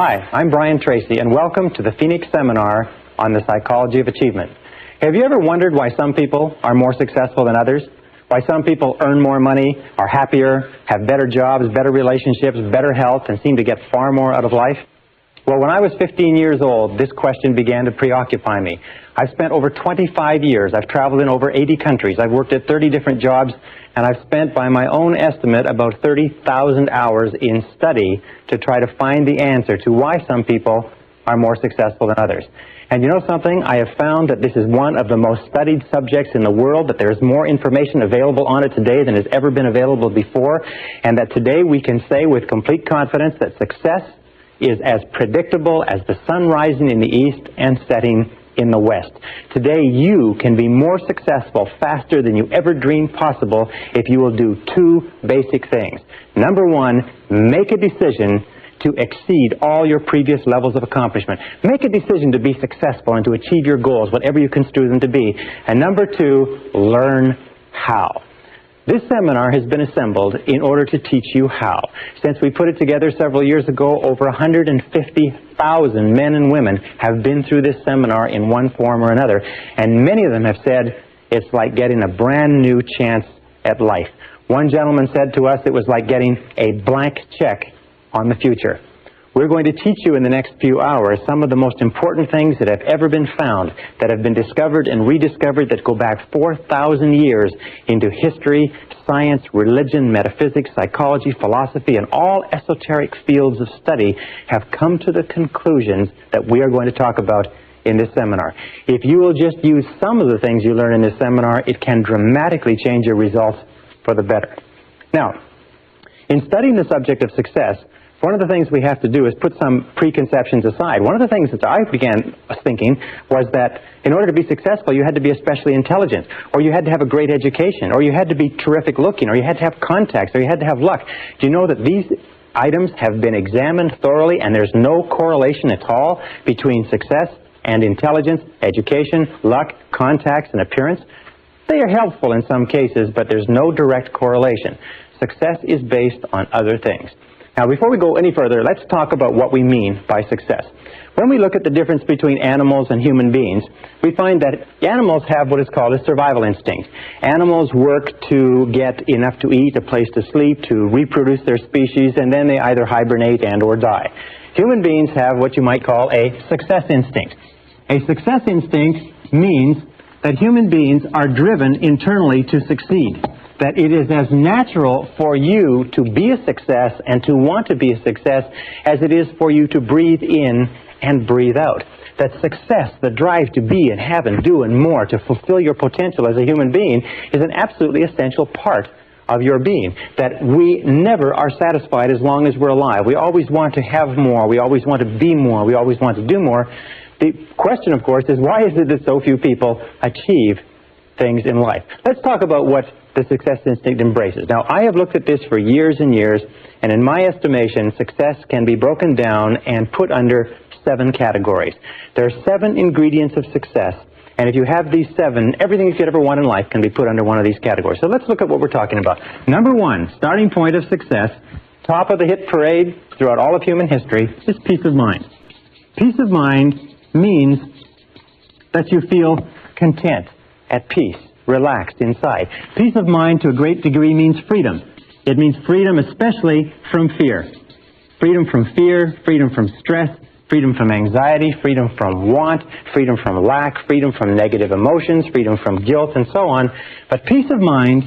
Hi, I'm Brian Tracy, and welcome to the Phoenix Seminar on the Psychology of Achievement. Have you ever wondered why some people are more successful than others? Why some people earn more money, are happier, have better jobs, better relationships, better health, and seem to get far more out of life? Well, when I was 15 years old, this question began to preoccupy me. I've spent over 25 years. I've traveled in over 80 countries. I've worked at 30 different jobs, and I've spent, by my own estimate, about 30,000 hours in study to try to find the answer to why some people are more successful than others. And you know something? I have found that this is one of the most studied subjects in the world, that there is more information available on it today than has ever been available before, and that today we can say with complete confidence that success is as predictable as the sun rising in the east and setting in the west. Today you can be more successful faster than you ever dreamed possible if you will do two basic things. Number one, make a decision to exceed all your previous levels of accomplishment. Make a decision to be successful and to achieve your goals, whatever you construe them to be. And number two, learn how. This seminar has been assembled in order to teach you how. Since we put it together several years ago, over 150,000 men and women have been through this seminar in one form or another, and many of them have said it's like getting a brand new chance at life. One gentleman said to us it was like getting a blank check on the future. We're going to teach you in the next few hours some of the most important things that have ever been found, that have been discovered and rediscovered, that go back 4,000 years into history, science, religion, metaphysics, psychology, philosophy, and all esoteric fields of study have come to the conclusions that we are going to talk about in this seminar. If you will just use some of the things you learn in this seminar, it can dramatically change your results for the better. Now, in studying the subject of success, one of the things we have to do is put some preconceptions aside. One of the things that I began thinking was that in order to be successful, you had to be especially intelligent, or you had to have a great education, or you had to be terrific looking, or you had to have contacts, or you had to have luck. Do you know that these items have been examined thoroughly, and there's no correlation at all between success and intelligence, education, luck, contacts, and appearance? They are helpful in some cases, but there's no direct correlation. Success is based on other things. Now, before we go any further, let's talk about what we mean by success. When we look at the difference between animals and human beings, we find that animals have what is called a survival instinct. Animals work to get enough to eat, a place to sleep, to reproduce their species, and then they either hibernate and or die. Human beings have what you might call a success instinct. A success instinct means that human beings are driven internally to succeed, that it is as natural for you to be a success and to want to be a success as it is for you to breathe in and breathe out. That success, the drive to be and have and do and more, to fulfill your potential as a human being, is an absolutely essential part of your being. That we never are satisfied as long as we're alive. We always want to have more. We always want to be more. We always want to do more. The question, of course, is why is it that so few people achieve things in life? Let's talk about what the success instinct embraces. Now, I have looked at this for years and years, and in my estimation, success can be broken down and put under 7 categories. There are 7 ingredients of success, and if you have these 7, everything you could ever want in life can be put under one of these categories. So let's look at what we're talking about. Number 1, starting point of success, top of the hit parade throughout all of human history, is peace of mind. Peace of mind means that you feel content, at peace, relaxed inside. Peace of mind to a great degree means freedom. It means freedom especially from fear. Freedom from fear, freedom from stress, freedom from anxiety, freedom from want, freedom from lack, freedom from negative emotions, freedom from guilt, and so on. But peace of mind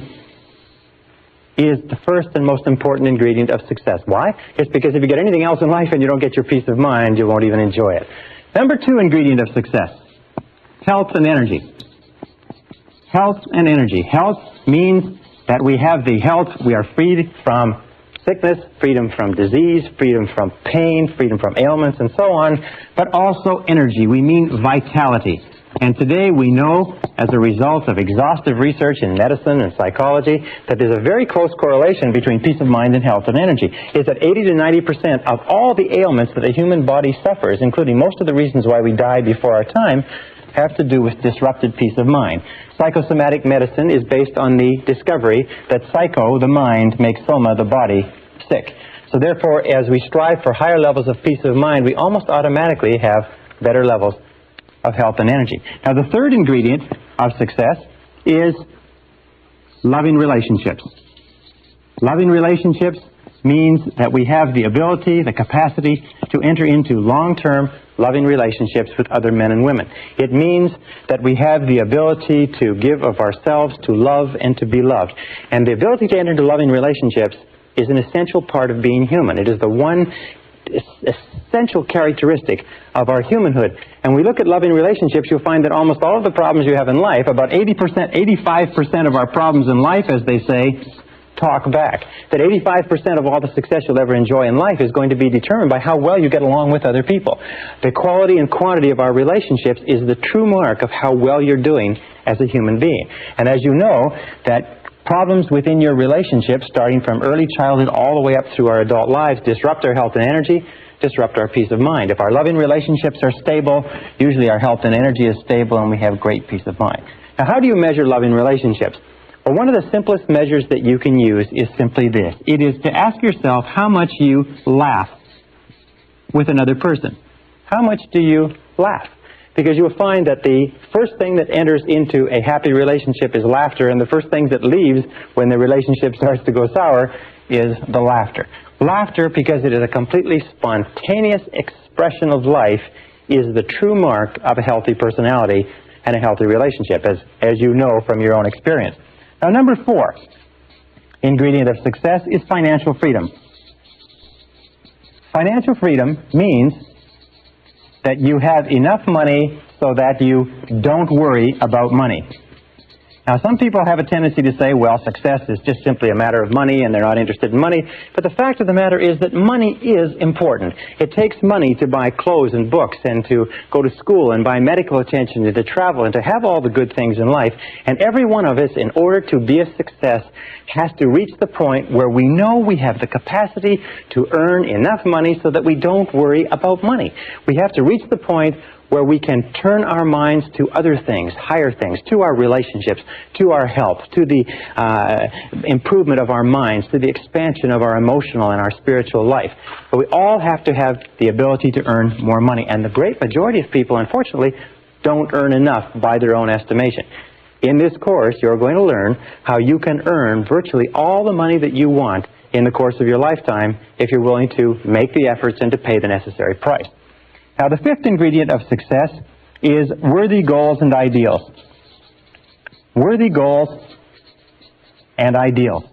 is the first and most important ingredient of success. Why? It's because if you get anything else in life and you don't get your peace of mind, you won't even enjoy it. Number 2 ingredient of success, health and energy. Health and energy. Health means that we have the health, we are freed from sickness, freedom from disease, freedom from pain, freedom from ailments, and so on, but also energy. We mean vitality. And today we know, as a result of exhaustive research in medicine and psychology, that there's a very close correlation between peace of mind and health and energy. It's that 80 to 90% of all the ailments that the human body suffers, including most of the reasons why we die before our time, have to do with disrupted peace of mind. Psychosomatic medicine is based on the discovery that psycho, the mind, makes soma, the body, sick. So therefore, as we strive for higher levels of peace of mind, we almost automatically have better levels of health and energy. Now, the third ingredient of success is loving relationships. Loving relationships means that we have the ability, the capacity to enter into long-term loving relationships with other men and women. It means that we have the ability to give of ourselves, to love, and to be loved. And the ability to enter into loving relationships is an essential part of being human. It is the one essential characteristic of our humanhood. And we look at loving relationships, you'll find that almost all of the problems you have in life, about 80%, 85% of our problems in life, as they say, talk back. That 85% of all the success you'll ever enjoy in life is going to be determined by how well you get along with other people. The quality and quantity of our relationships is the true mark of how well you're doing as a human being. And as you know, that problems within your relationships, starting from early childhood all the way up through our adult lives, disrupt our health and energy, disrupt our peace of mind. If our loving relationships are stable, usually our health and energy is stable and we have great peace of mind. Now, how do you measure loving relationships? Well, one of the simplest measures that you can use is simply this. It is to ask yourself how much you laugh with another person. How much do you laugh? Because you'll find that the first thing that enters into a happy relationship is laughter, and the first thing that leaves when the relationship starts to go sour is the laughter. Laughter, because it is a completely spontaneous expression of life, is the true mark of a healthy personality and a healthy relationship, as you know from your own experience. Now, number 4 ingredient of success is financial freedom. Financial freedom means that you have enough money so that you don't worry about money. Now, some people have a tendency to say, well, success is just simply a matter of money and they're not interested in money. But the fact of the matter is that money is important. It takes money to buy clothes and books and to go to school and buy medical attention and to travel and to have all the good things in life. And every one of us, in order to be a success, has to reach the point where we know we have the capacity to earn enough money so that we don't worry about money. We have to reach the point where we can turn our minds to other things, higher things, to our relationships, to our health, to the improvement of our minds, to the expansion of our emotional and our spiritual life. But we all have to have the ability to earn more money. And the great majority of people, unfortunately, don't earn enough by their own estimation. In this course, you're going to learn how you can earn virtually all the money that you want in the course of your lifetime if you're willing to make the efforts and to pay the necessary price. Now, the 5th ingredient of success is worthy goals and ideals. Worthy goals and ideals.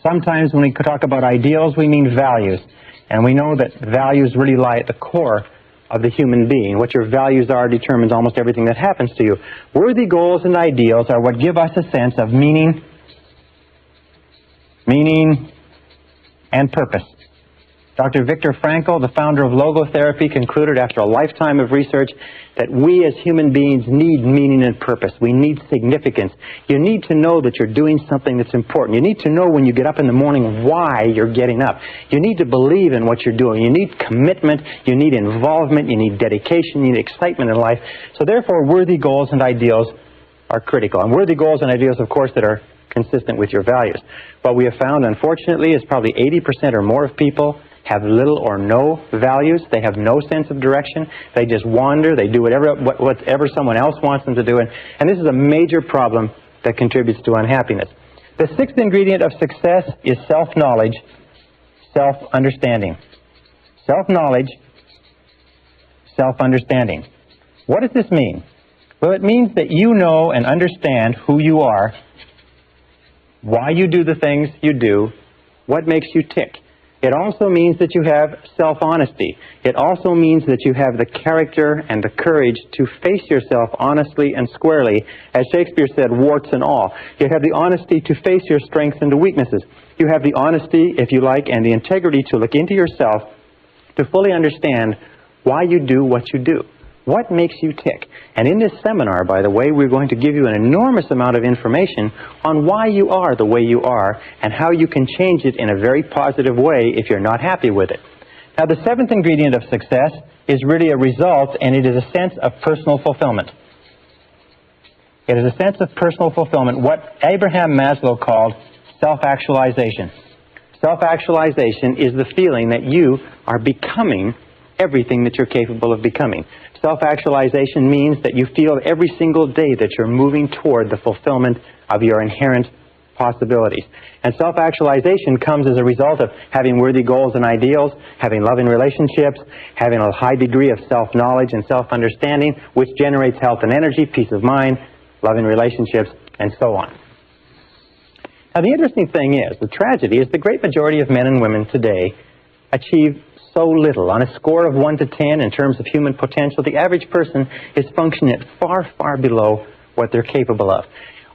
Sometimes when we talk about ideals, we mean values. And we know that values really lie at the core of the human being. What your values are determines almost everything that happens to you. Worthy goals and ideals are what give us a sense of meaning and purpose. Dr. Viktor Frankl, the founder of logotherapy, concluded after a lifetime of research that we as human beings need meaning and purpose. We need significance. You need to know that you're doing something that's important. You need to know when you get up in the morning why you're getting up. You need to believe in what you're doing. You need commitment. You need involvement. You need dedication. You need excitement in life. So therefore, worthy goals and ideals are critical. And worthy goals and ideals, of course, that are consistent with your values. What we have found, unfortunately, is probably 80% or more of people have little or no values. They have no sense of direction. They just wander. They do whatever someone else wants them to do. And this is a major problem that contributes to unhappiness. The 6th ingredient of success is self-knowledge, self-understanding. Self-knowledge, self-understanding. What does this mean? Well, it means that you know and understand who you are, why you do the things you do, what makes you tick. It also means that you have self-honesty. It also means that you have the character and the courage to face yourself honestly and squarely. As Shakespeare said, warts and all. You have the honesty to face your strengths and weaknesses. You have the honesty, if you like, and the integrity to look into yourself to fully understand why you do what you do. What makes you tick? And in this seminar, by the way, we're going to give you an enormous amount of information on why you are the way you are and how you can change it in a very positive way if you're not happy with it. Now, the 7th ingredient of success is really a result, and it is a sense of personal fulfillment. It is a sense of personal fulfillment, what Abraham Maslow called self-actualization. Self-actualization is the feeling that you are becoming everything that you're capable of becoming. Self-actualization means that you feel every single day that you're moving toward the fulfillment of your inherent possibilities. And self-actualization comes as a result of having worthy goals and ideals, having loving relationships, having a high degree of self-knowledge and self-understanding, which generates health and energy, peace of mind, loving relationships, and so on. Now, the interesting thing is, the tragedy is the great majority of men and women today achieve so little. On a score of 1 to 10 in terms of human potential, the average person is functioning at far, far below what they're capable of.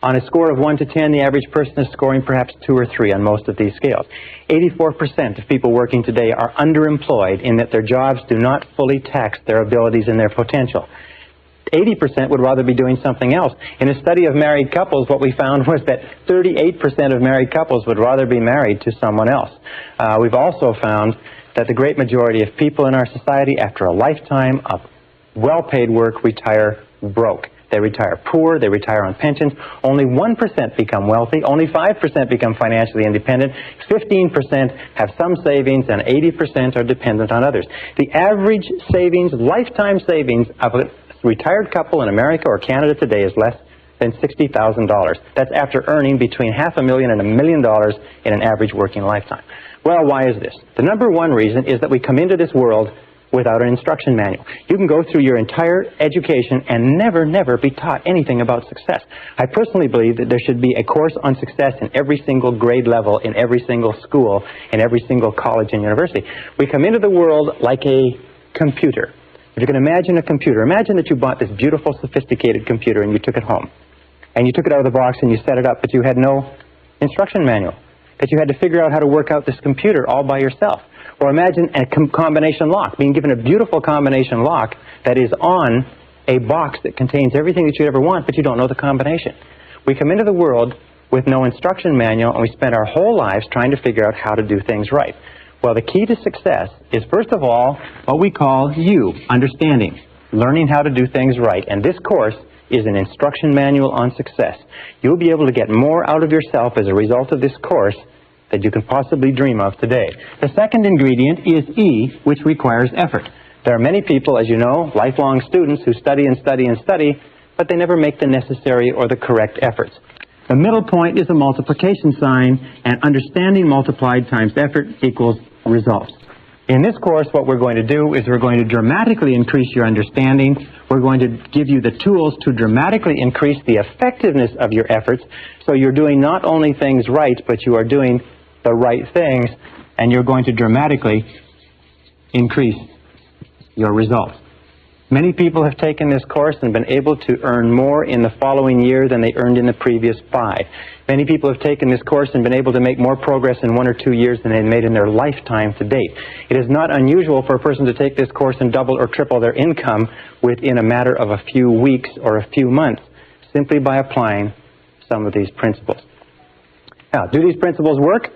On a score of 1 to 10, the average person is scoring perhaps 2 or 3 on most of these scales. 84% of people working today are underemployed in that their jobs do not fully tax their abilities and their potential. 80% would rather be doing something else. In a study of married couples, what we found was that 38% of married couples would rather be married to someone else. We've also found that the great majority of people in our society, after a lifetime of well-paid work, retire broke. They retire poor, they retire on pensions. Only 1% become wealthy, only 5% become financially independent, 15% have some savings, and 80% are dependent on others. The average savings, lifetime savings of a retired couple in America or Canada today is less than $60,000. That's after earning between $500,000 and $1 million in an average working lifetime. Well, why is this? The number one reason is that we come into this world without an instruction manual. You can go through your entire education and never be taught anything about success. I personally believe that there should be a course on success in every single grade level, in every single school, in every single college and university. We come into the world like a computer. If you can imagine a computer, imagine that you bought this beautiful, sophisticated computer and you took it home. And you took it out of the box and you set it up, but you had no instruction manual. That you had to figure out how to work out this computer all by yourself. Or imagine a combination lock, being given a beautiful combination lock that is on a box that contains everything that you'd ever want, but you don't know the combination. We come into the world with no instruction manual, and we spend our whole lives trying to figure out how to do things right. Well, the key to success is, first of all, what we call understanding, learning how to do things right. And this course is an instruction manual on success. You'll be able to get more out of yourself as a result of this course that you can possibly dream of today. The second ingredient is E, which requires effort. There are many people, as you know, lifelong students who study and study and study, but they never make the necessary or the correct efforts. The middle point is a multiplication sign, and understanding multiplied times effort equals results. In this course, what we're going to do is we're going to dramatically increase your understanding. We're going to give you the tools to dramatically increase the effectiveness of your efforts, so you're doing not only things right, but you are doing the right things, and you're going to dramatically increase your results. Many people have taken this course and been able to earn more in the following year than they earned in the previous 5. Many people have taken this course and been able to make more progress in 1 or 2 years than they've made in their lifetime to date. It is not unusual for a person to take this course and double or triple their income within a matter of a few weeks or a few months, simply by applying some of these principles. Now, do these principles work?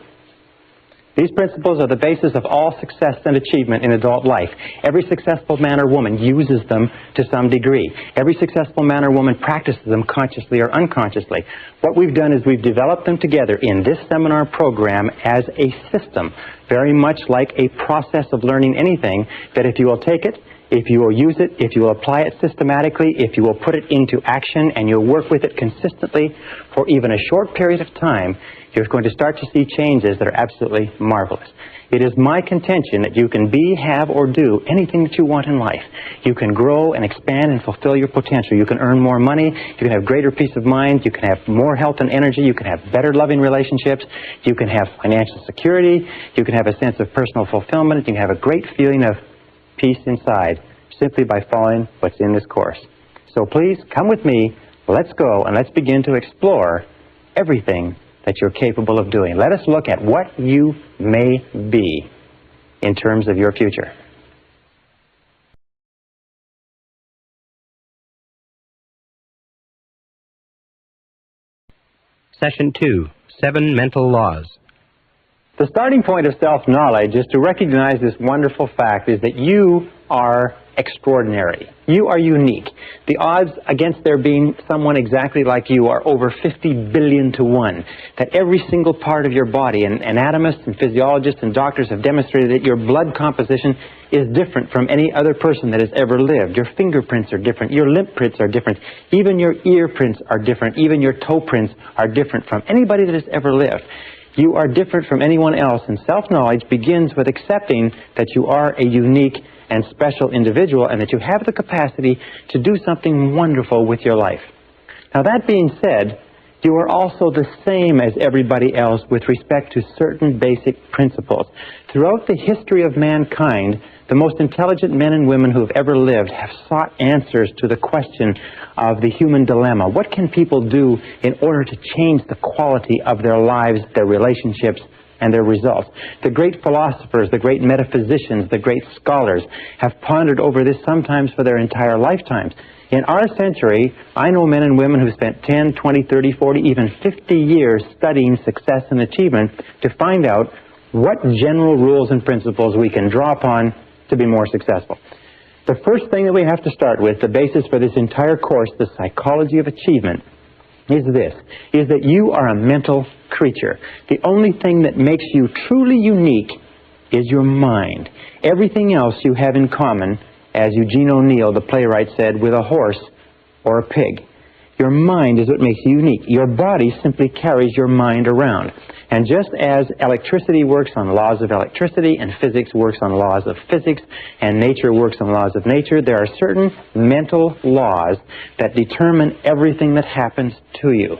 These principles are the basis of all success and achievement in adult life. Every successful man or woman uses them to some degree. Every successful man or woman practices them consciously or unconsciously. What we've done is we've developed them together in this seminar program as a system, very much like a process of learning anything, that if you will take it, if you will use it, if you will apply it systematically, if you will put it into action and you'll work with it consistently for even a short period of time, you're going to start to see changes that are absolutely marvelous. It is my contention that you can be, have, or do anything that you want in life. You can grow and expand and fulfill your potential. You can earn more money. You can have greater peace of mind. You can have more health and energy. You can have better loving relationships. You can have financial security. You can have a sense of personal fulfillment. You can have a great feeling of peace inside simply by following what's in this course. So please, come with me. Let's go and let's begin to explore everything that you're capable of doing. Let us look at what you may be in terms of your future. Session 2, 7 Mental Laws. The starting point of self-knowledge is to recognize this wonderful fact is that you are extraordinary. You are unique. The odds against there being someone exactly like you are over 50 billion to 1. That every single part of your body, and anatomists and physiologists and doctors have demonstrated that your blood composition is different from any other person that has ever lived. Your fingerprints are different. Your lip prints are different. Even your ear prints are different. Even your toe prints are different from anybody that has ever lived. You are different from anyone else, and self-knowledge begins with accepting that you are a unique and special individual and that you have the capacity to do something wonderful with your life. Now, that being said, you are also the same as everybody else with respect to certain basic principles. Throughout the history of mankind, the most intelligent men and women who have ever lived have sought answers to the question of the human dilemma. What can people do in order to change the quality of their lives, their relationships, and their results? The great philosophers, the great metaphysicians, the great scholars have pondered over this sometimes for their entire lifetimes. In our century, I know men and women who spent 10, 20, 30, 40, even 50 years studying success and achievement to find out what general rules and principles we can draw upon to be more successful. The first thing that we have to start with, the basis for this entire course, the psychology of achievement, is this, is that you are a mental creature. The only thing that makes you truly unique is your mind. Everything else you have in common, as Eugene O'Neill, the playwright, said, with a horse or a pig. Your mind is what makes you unique. Your body simply carries your mind around. And just as electricity works on laws of electricity, and physics works on laws of physics, and nature works on laws of nature, there are certain mental laws that determine everything that happens to you.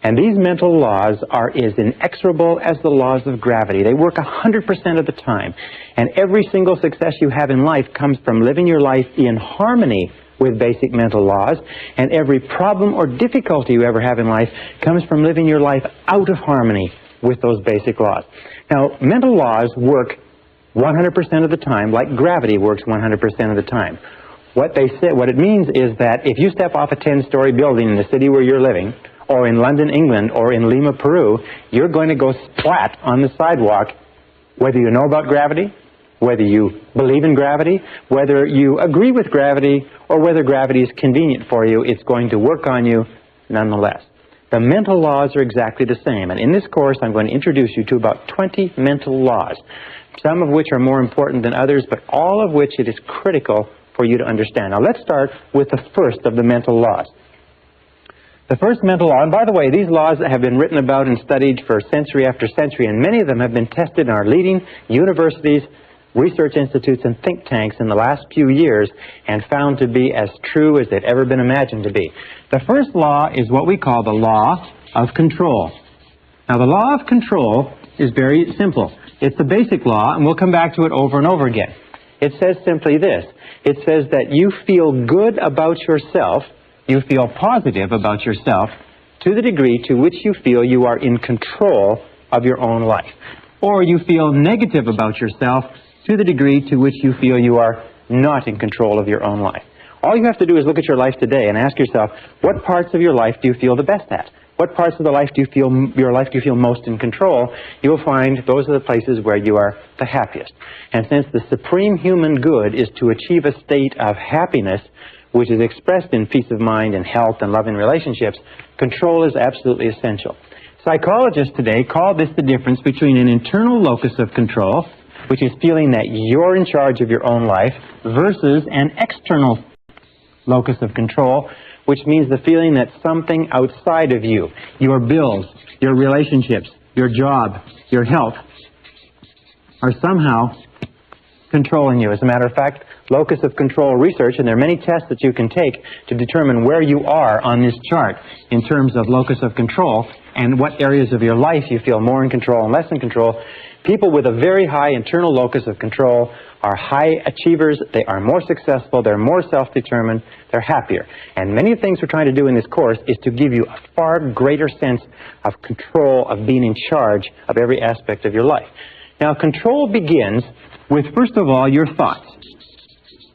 And these mental laws are as inexorable as the laws of gravity. They work 100% of the time. And every single success you have in life comes from living your life in harmony with basic mental laws. And every problem or difficulty you ever have in life comes from living your life out of harmony with those basic laws. Now, mental laws work 100% of the time, like gravity works 100% of the time. What it means is that if you step off a 10-story building in the city where you're living, or in London, England, or in Lima, Peru, you're going to go splat on the sidewalk, whether you know about gravity, whether you believe in gravity, whether you agree with gravity, or whether gravity is convenient for you, it's going to work on you nonetheless. The mental laws are exactly the same, and in this course I'm going to introduce you to about 20 mental laws, some of which are more important than others, but all of which it is critical for you to understand. Now let's start with the first of the mental laws. The first mental law, and by the way, these laws have been written about and studied for century after century, and many of them have been tested in our leading universities, research institutes, and think tanks in the last few years and found to be as true as they've ever been imagined to be. The first law is what we call the law of control. Now, the law of control is very simple. It's a basic law, and we'll come back to it over and over again. It says simply this. It says that you feel good about yourself, you feel positive about yourself to the degree to which you feel you are in control of your own life. Or you feel negative about yourself to the degree to which you feel you are not in control of your own life. All you have to do is look at your life today and ask yourself, what parts of your life do you feel the best at? What parts of the life do you feel, your life do you feel most in control? You'll find those are the places where you are the happiest. And since the supreme human good is to achieve a state of happiness, which is expressed in peace of mind and health and loving relationships, control is absolutely essential. Psychologists today call this the difference between an internal locus of control, which is feeling that you're in charge of your own life, versus an external locus of control, which means the feeling that something outside of you, your bills, your relationships, your job, your health, are somehow controlling you. As a matter of fact, locus of control research, and there are many tests that you can take to determine where you are on this chart in terms of locus of control and what areas of your life you feel more in control and less in control. People with a very high internal locus of control are high achievers, they are more successful, they're more self-determined, they're happier. And many of the things we're trying to do in this course is to give you a far greater sense of control, of being in charge of every aspect of your life. Now, control begins with, first of all, your thoughts.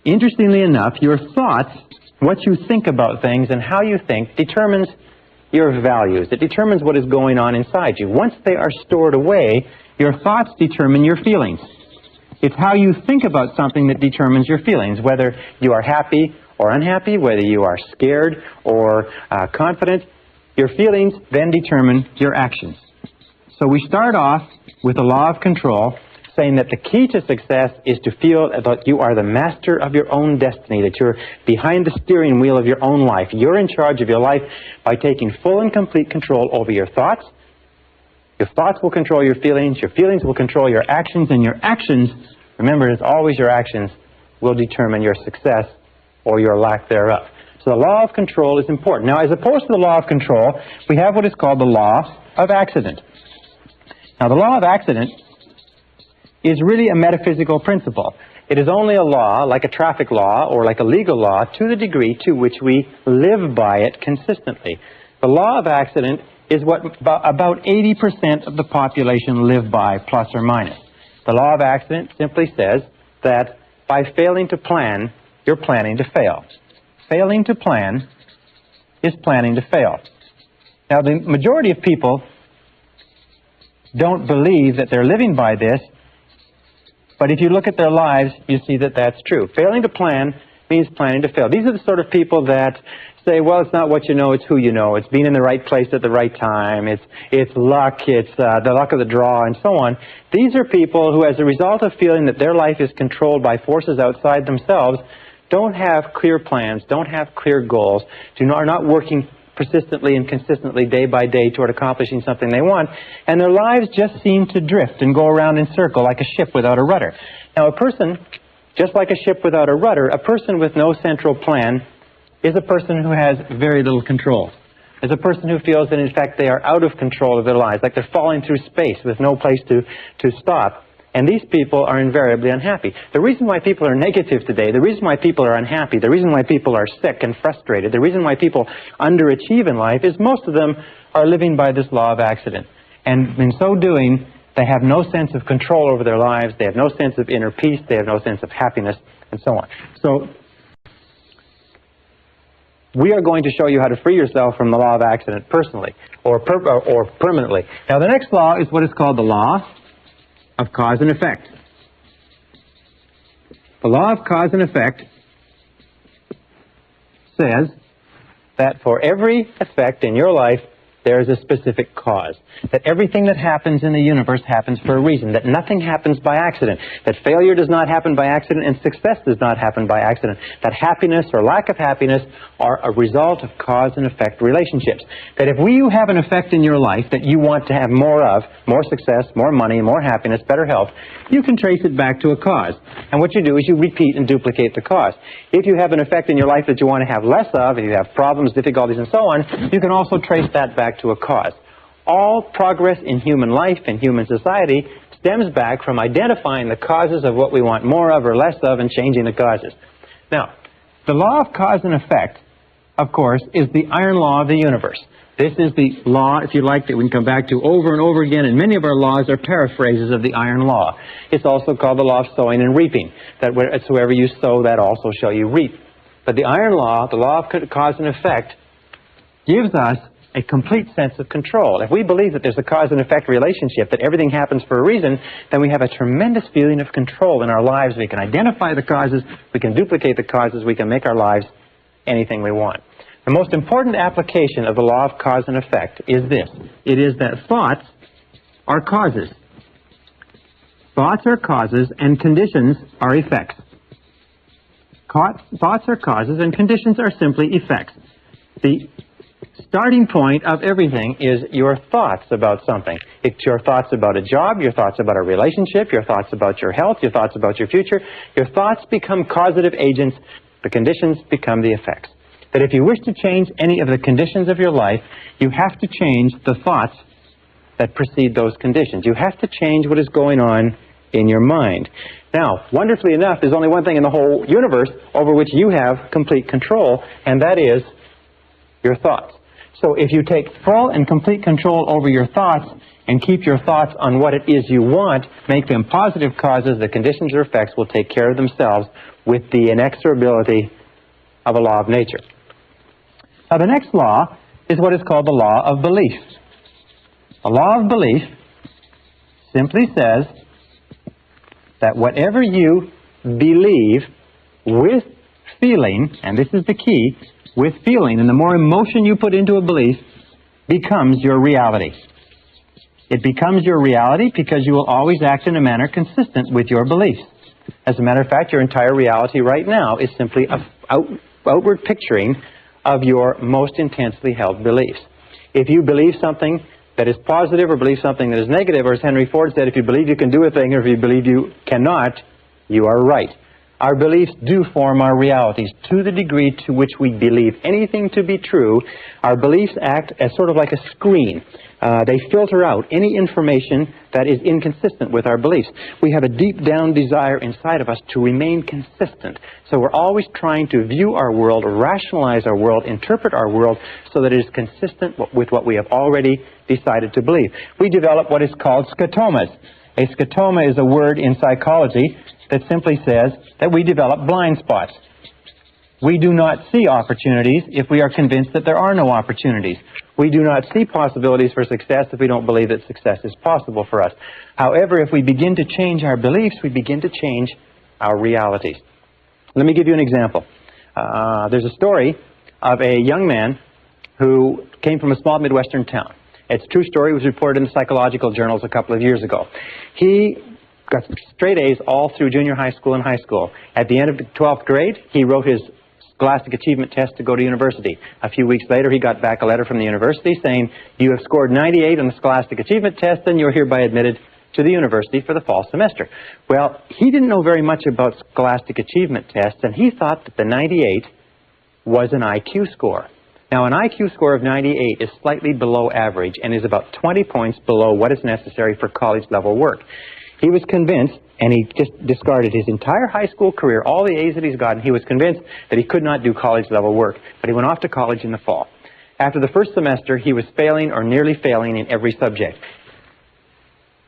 Interestingly enough, your thoughts, what you think about things and how you think, determines your values. It determines what is going on inside you. Once they are stored away, your thoughts determine your feelings. It's how you think about something that determines your feelings, whether you are happy or unhappy, whether you are scared or confident. Your feelings then determine your actions. So we start off with the law of control, saying that the key to success is to feel that you are the master of your own destiny, that you're behind the steering wheel of your own life. You're in charge of your life by taking full and complete control over your thoughts. Your thoughts will control your feelings will control your actions, and your actions, remember, it's always your actions, will determine your success or your lack thereof. So the law of control is important. Now, as opposed to the law of control, we have what is called the law of accident. Now, the law of accident is really a metaphysical principle. It is only a law, like a traffic law or like a legal law, to the degree to which we live by it consistently. The law of accident is what about 80% of the population live by, plus or minus. The law of accident simply says that by failing to plan, you're planning to fail. Failing to plan is planning to fail. Now, the majority of people don't believe that they're living by this, but if you look at their lives, you see that that's true. Failing to plan means planning to fail. These are the sort of people that say, well, it's not what you know, it's who you know. It's being in the right place at the right time. It's luck. It's the luck of the draw, and so on. These are people who, as a result of feeling that their life is controlled by forces outside themselves, don't have clear plans, don't have clear goals, are not working persistently and consistently day by day toward accomplishing something they want, and their lives just seem to drift and go around in circle like a ship without a rudder. Now, a person, just like a ship without a rudder, a person with no central plan is a person who has very little control. Is a person who feels that, in fact, they are out of control of their lives, like they're falling through space with no place to stop. And these people are invariably unhappy. The reason why people are negative today, the reason why people are unhappy, the reason why people are sick and frustrated, the reason why people underachieve in life is most of them are living by this law of accident. And in so doing, they have no sense of control over their lives, they have no sense of inner peace, they have no sense of happiness, and so on. So we are going to show you how to free yourself from the law of accident personally or permanently. Now, the next law is what is called the law of cause and effect. The law of cause and effect says that for every effect in your life, there is a specific cause. That everything that happens in the universe happens for a reason. That nothing happens by accident. That failure does not happen by accident and success does not happen by accident. That happiness or lack of happiness are a result of cause and effect relationships. That if you have an effect in your life that you want to have more of, more success, more money, more happiness, better health, you can trace it back to a cause. And what you do is you repeat and duplicate the cause. If you have an effect in your life that you want to have less of, if you have problems, difficulties, and so on, you can also trace that back to a cause. All progress in human life and human society stems back from identifying the causes of what we want more of or less of and changing the causes. Now, the law of cause and effect, of course, is the iron law of the universe. This is the law, if you like, that we can come back to over and over again, and many of our laws are paraphrases of the iron law. It's also called the law of sowing and reaping, that wherever you sow, that also shall you reap. But the iron law, the law of cause and effect, gives us a complete sense of control. If we believe that there's a cause and effect relationship, that everything happens for a reason, then we have a tremendous feeling of control in our lives. We can identify the causes, we can duplicate the causes, we can make our lives anything we want. The most important application of the law of cause and effect is this. It is that thoughts are causes. Thoughts are causes and conditions are effects. Thoughts are causes and conditions are simply effects. The starting point of everything is your thoughts about something. It's your thoughts about a job, your thoughts about a relationship, your thoughts about your health, your thoughts about your future. Your thoughts become causative agents. The conditions become the effects. That if you wish to change any of the conditions of your life, you have to change the thoughts that precede those conditions. You have to change what is going on in your mind. Now, wonderfully enough, there's only one thing in the whole universe over which you have complete control, and that is your thoughts. So if you take full and complete control over your thoughts and keep your thoughts on what it is you want, make them positive causes, the conditions or effects will take care of themselves with the inexorability of a law of nature. Now, the next law is what is called the law of belief. The law of belief simply says that whatever you believe with feeling, and this is the key, with feeling, and the more emotion you put into a belief, becomes your reality. It becomes your reality because you will always act in a manner consistent with your beliefs. As a matter of fact, your entire reality right now is simply an outward picturing of your most intensely held beliefs. If you believe something that is positive or believe something that is negative, or as Henry Ford said, if you believe you can do a thing or if you believe you cannot, you are right. Our beliefs do form our realities. To the degree to which we believe anything to be true, our beliefs act as sort of like a screen. They filter out any information that is inconsistent with our beliefs. We have a deep down desire inside of us to remain consistent. So we're always trying to view our world, rationalize our world, interpret our world so that it is consistent with what we have already decided to believe. We develop what is called scotomas. A scotoma is a word in psychology that simply says that we develop blind spots. We do not see opportunities if we are convinced that there are no opportunities. We do not see possibilities for success if we don't believe that success is possible for us. However, if we begin to change our beliefs, we begin to change our realities. Let me give you an example. There's a story of a young man who came from a small Midwestern town. It's a true story. It was reported in the psychological journals a couple of years ago. He got straight A's all through junior high school and high school. At the end of the 12th grade, he wrote his Scholastic Achievement Test to go to university. A few weeks later, he got back a letter from the university saying, "You have scored 98 on the Scholastic Achievement Test, and you're hereby admitted to the university for the fall semester." Well, he didn't know very much about Scholastic Achievement Tests, and he thought that the 98 was an IQ score. Now, an IQ score of 98 is slightly below average and is about 20 points below what is necessary for college-level work. He was convinced, and he just discarded his entire high school career, all the A's that he's gotten. He was convinced that he could not do college-level work, but he went off to college in the fall. After the first semester, he was failing or nearly failing in every subject.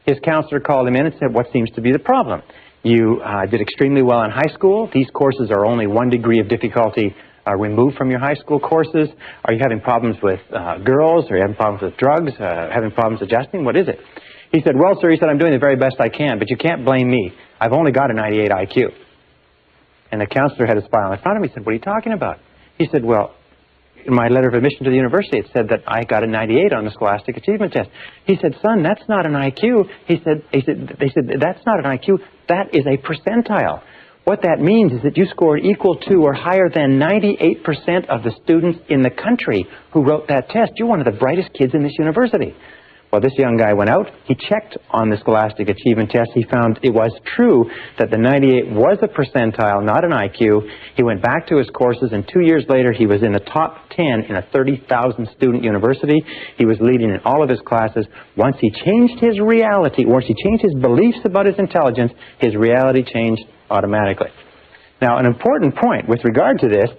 His counselor called him in and said, "What seems to be the problem? You did extremely well in high school. These courses are only 1 degree of difficulty removed from your high school courses. Are you having problems with girls? Are you having problems with drugs? Having problems adjusting? What is it?" He said, "Well, sir," he said, "I'm doing the very best I can, but you can't blame me. I've only got a 98 IQ. And the counselor had a smile in front of him. He said, "What are you talking about?" He said, "Well, in my letter of admission to the university, it said that I got a 98 on the Scholastic Achievement Test." He said, "Son, that's not an IQ." They said, "That's not an IQ. That is a percentile. What that means is that you scored equal to or higher than 98% of the students in the country who wrote that test. You're one of the brightest kids in this university." Well, this young guy went out. He checked on the Scholastic Achievement Test. He found it was true that the 98 was a percentile, not an IQ. He went back to his courses, and 2 years later, he was in the top 10 in a 30,000 student university. He was leading in all of his classes. Once he changed his reality, once he changed his beliefs about his intelligence, his reality changed automatically. Now, an important point with regard to this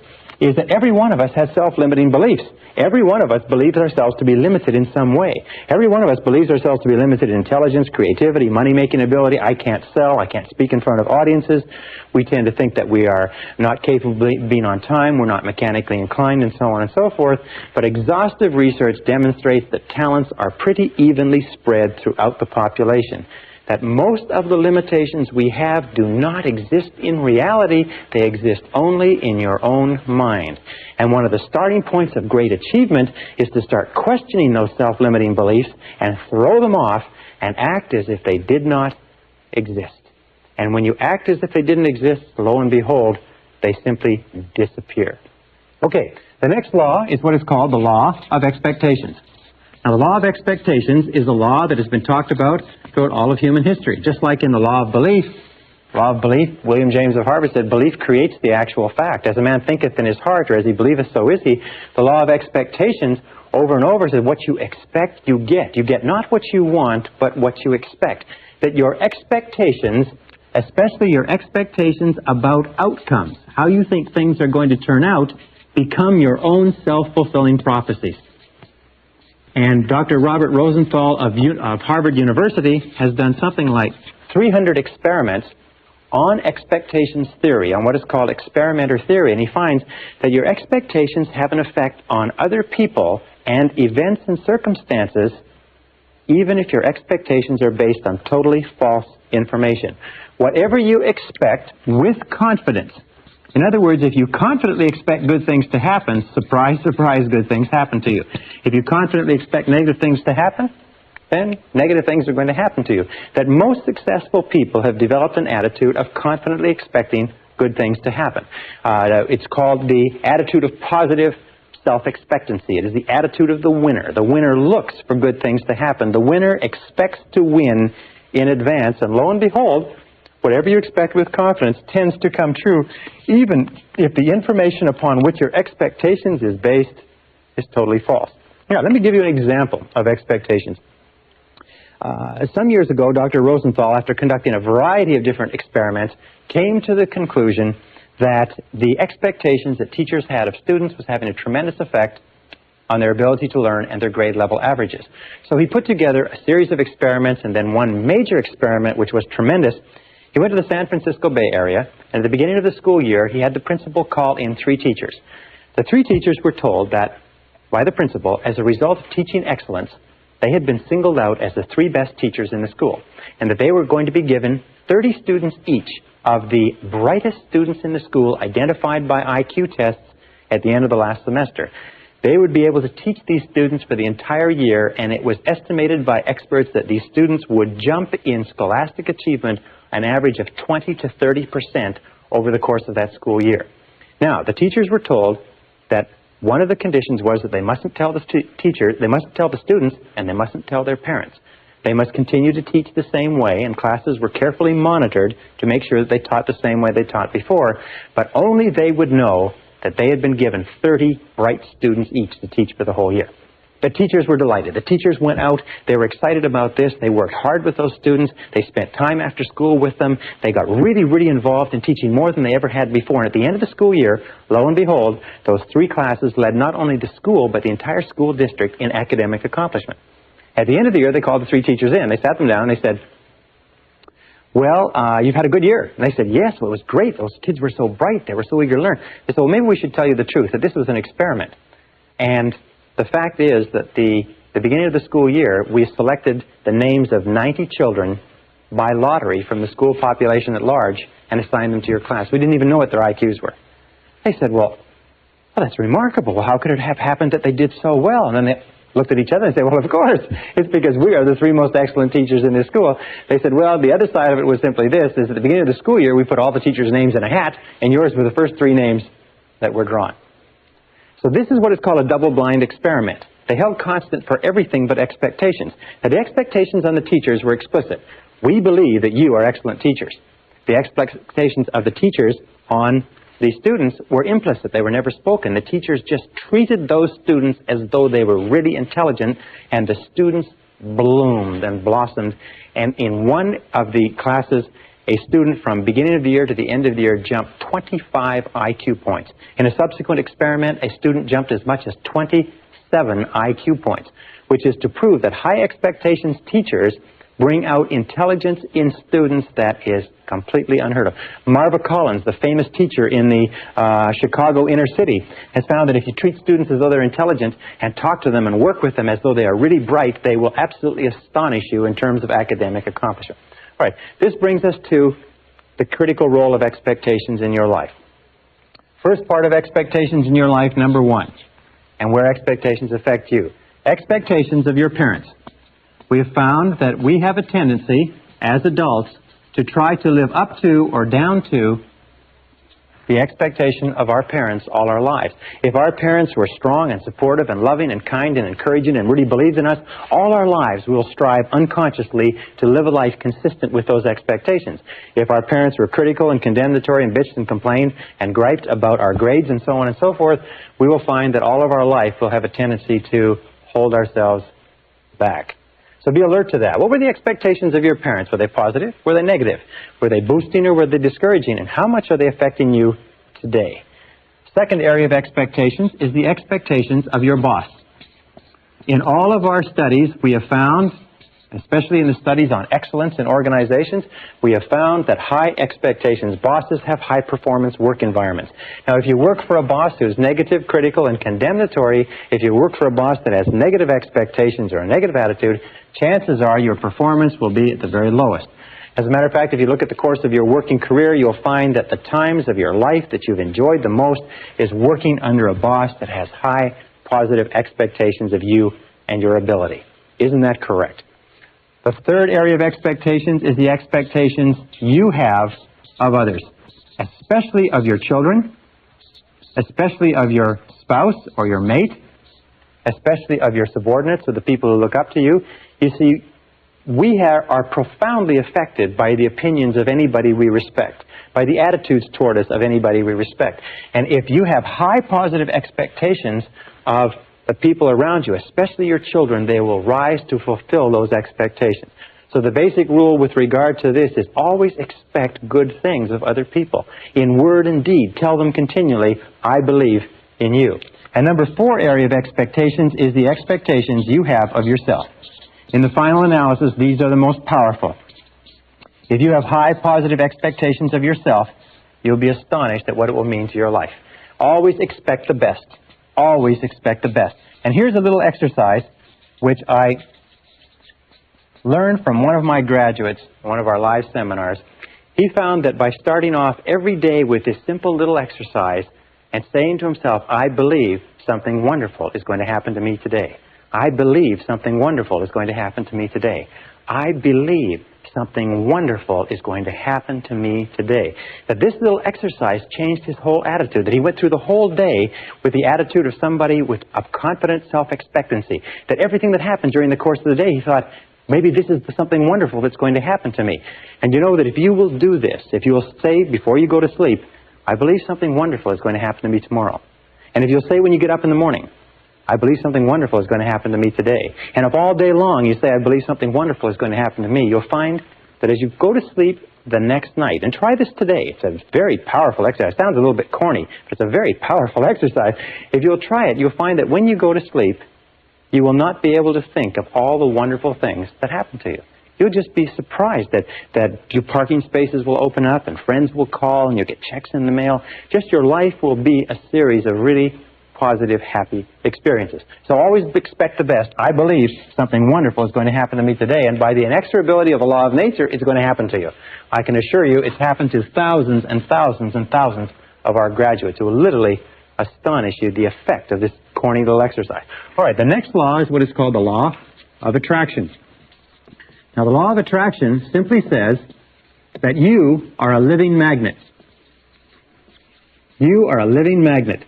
is that every one of us has self-limiting beliefs. Every one of us believes ourselves to be limited in some way. Every one of us believes ourselves to be limited in intelligence, creativity, money-making ability. I can't sell. I can't speak in front of audiences. We tend to think that we are not capable of being on time. We're not mechanically inclined, and so on and so forth. But exhaustive research demonstrates that talents are pretty evenly spread throughout the population. That most of the limitations we have do not exist in reality. They exist only in your own mind. And one of the starting points of great achievement is to start questioning those self-limiting beliefs and throw them off and act as if they did not exist. And when you act as if they didn't exist, lo and behold, they simply disappear. Okay, the next law is what is called the law of expectations. Now, the law of expectations is a law that has been talked about throughout all of human history. Just like in the law of belief, William James of Harvard said, "Belief creates the actual fact. As a man thinketh in his heart, or as he believeth, so is he." The law of expectations over and over says, what you expect, you get. You get not what you want, but what you expect. That your expectations, especially your expectations about outcomes, how you think things are going to turn out, become your own self-fulfilling prophecies. And Dr. Robert Rosenthal of Harvard University has done something like 300 experiments on expectations theory, on what is called experimenter theory. And he finds that your expectations have an effect on other people and events and circumstances, even if your expectations are based on totally false information. whatever you expect with confidence. In other words, if you confidently expect good things to happen, surprise, surprise, good things happen to you. If you confidently expect negative things to happen, then negative things are going to happen to you. That most successful people have developed an attitude of confidently expecting good things to happen. It's called the attitude of positive self-expectancy. It is the attitude of the winner. The winner looks for good things to happen. The winner expects to win in advance, and lo and behold, whatever you expect with confidence tends to come true, even if the information upon which your expectations is based is totally false. Now, let me give you an example of expectations. Some years ago, Dr. Rosenthal, after conducting a variety of different experiments, came to the conclusion that the expectations that teachers had of students was having a tremendous effect on their ability to learn and their grade level averages. So he put together a series of experiments, and then one major experiment which was tremendous. He went to the San Francisco Bay Area, and at the beginning of the school year, he had the principal call in 3 teachers. The 3 teachers were told that, by the principal, as a result of teaching excellence, they had been singled out as the 3 best teachers in the school, and that they were going to be given 30 students each of the brightest students in the school identified by IQ tests at the end of the last semester. They would be able to teach these students for the entire year, and it was estimated by experts that these students would jump in scholastic achievement an average of 20 to 30% over the course of that school year. Now, the teachers were told that one of the conditions was that they mustn't tell the they mustn't tell the students, and they mustn't tell their parents. They must continue to teach the same way, and classes were carefully monitored to make sure that they taught the same way they taught before, but only they would know that they had been given 30 bright students each to teach for the whole year. The teachers were delighted. The teachers went out. They were excited about this. They worked hard with those students. They spent time after school with them. They got really, really involved in teaching more than they ever had before. And at the end of the school year, lo and behold, those 3 classes led not only the school, but the entire school district in academic accomplishment. At the end of the year, they called the 3 teachers in. They sat them down and they said, well, you've had a good year. And they said, yes, well, it was great. Those kids were so bright. They were so eager to learn. They said, well, maybe we should tell you the truth, that this was an experiment. And the fact is that the beginning of the school year, we selected the names of 90 children by lottery from the school population at large and assigned them to your class. We didn't even know what their IQs were. They said, well, that's remarkable. Well, how could it have happened that they did so well? And then they looked at each other and said, well, of course, it's because we are the 3 most excellent teachers in this school. They said, well, the other side of it was simply this, is at the beginning of the school year, we put all the teachers' names in a hat, and yours were the first 3 names that were drawn. So this is what is called a double-blind experiment. They held constant for everything but expectations. Now, the expectations on the teachers were explicit. We believe that you are excellent teachers. The expectations of the teachers on the students were implicit. They were never spoken. The teachers just treated those students as though they were really intelligent, and the students bloomed and blossomed. And in one of the classes, a student from beginning of the year to the end of the year jumped 25 IQ points. In a subsequent experiment, a student jumped as much as 27 IQ points, which is to prove that high expectations teachers bring out intelligence in students that is completely unheard of. Marva Collins, the famous teacher in the Chicago inner city, has found that if you treat students as though they're intelligent and talk to them and work with them as though they are really bright, they will absolutely astonish you in terms of academic accomplishment. All right, this brings us to the critical role of expectations in your life. First part of expectations in your life, number 1, and where expectations affect you. Expectations of your parents. We have found that we have a tendency, as adults, to try to live up to or down to the expectation of our parents all our lives. If our parents were strong and supportive and loving and kind and encouraging and really believed in us, all our lives we'll strive unconsciously to live a life consistent with those expectations. If our parents were critical and condemnatory and bitched and complained and griped about our grades and so on and so forth, we will find that all of our life we'll have a tendency to hold ourselves back. So be alert to that. What were the expectations of your parents? Were they positive? Were they negative? Were they boosting or were they discouraging? And how much are they affecting you today? Second area of expectations is the expectations of your boss. In all of our studies, we have found, especially in the studies on excellence in organizations, we have found that high expectations, bosses have high performance work environments. Now, if you work for a boss who's negative, critical, and condemnatory, if you work for a boss that has negative expectations or a negative attitude, chances are your performance will be at the very lowest. As a matter of fact, if you look at the course of your working career, you'll find that the times of your life that you've enjoyed the most is working under a boss that has high positive expectations of you and your ability. Isn't that correct? The third area of expectations is the expectations you have of others, especially of your children, especially of your spouse or your mate, especially of your subordinates or the people who look up to you. You see, we are profoundly affected by the opinions of anybody we respect, by the attitudes toward us of anybody we respect. And if you have high positive expectations of the people around you, especially your children, they will rise to fulfill those expectations. So the basic rule with regard to this is always expect good things of other people. In word and deed, tell them continually, I believe in you. And number 4 area of expectations is the expectations you have of yourself. In the final analysis, these are the most powerful. If you have high positive expectations of yourself, you'll be astonished at what it will mean to your life. Always expect the best. Always expect the best. And here's a little exercise which I learned from one of my graduates, one of our live seminars. He found that by starting off every day with this simple little exercise and saying to himself, I believe something wonderful is going to happen to me today. I believe something wonderful is going to happen to me today. I believe something wonderful is going to happen to me today. That this little exercise changed his whole attitude, that he went through the whole day with the attitude of somebody with a confident self-expectancy, that everything that happened during the course of the day, he thought, maybe this is something wonderful that's going to happen to me. And you know that if you will do this, if you will say before you go to sleep, I believe something wonderful is going to happen to me tomorrow. And if you'll say when you get up in the morning, I believe something wonderful is going to happen to me today. And if all day long you say, I believe something wonderful is going to happen to me, you'll find that as you go to sleep the next night, and try this today, it's a very powerful exercise. It sounds a little bit corny, but it's a very powerful exercise. If you'll try it, you'll find that when you go to sleep, you will not be able to think of all the wonderful things that happen to you. You'll just be surprised that your parking spaces will open up and friends will call and you'll get checks in the mail. Just your life will be a series of really positive, happy experiences. So always expect the best. I believe something wonderful is going to happen to me today, and by the inexorability of a law of nature, it's going to happen to you. I can assure you it's happened to thousands and thousands and thousands of our graduates who will literally astonish you, the effect of this corny little exercise. All right, the next law is what is called the law of attraction. Now, the law of attraction simply says that you are a living magnet. You are a living magnet.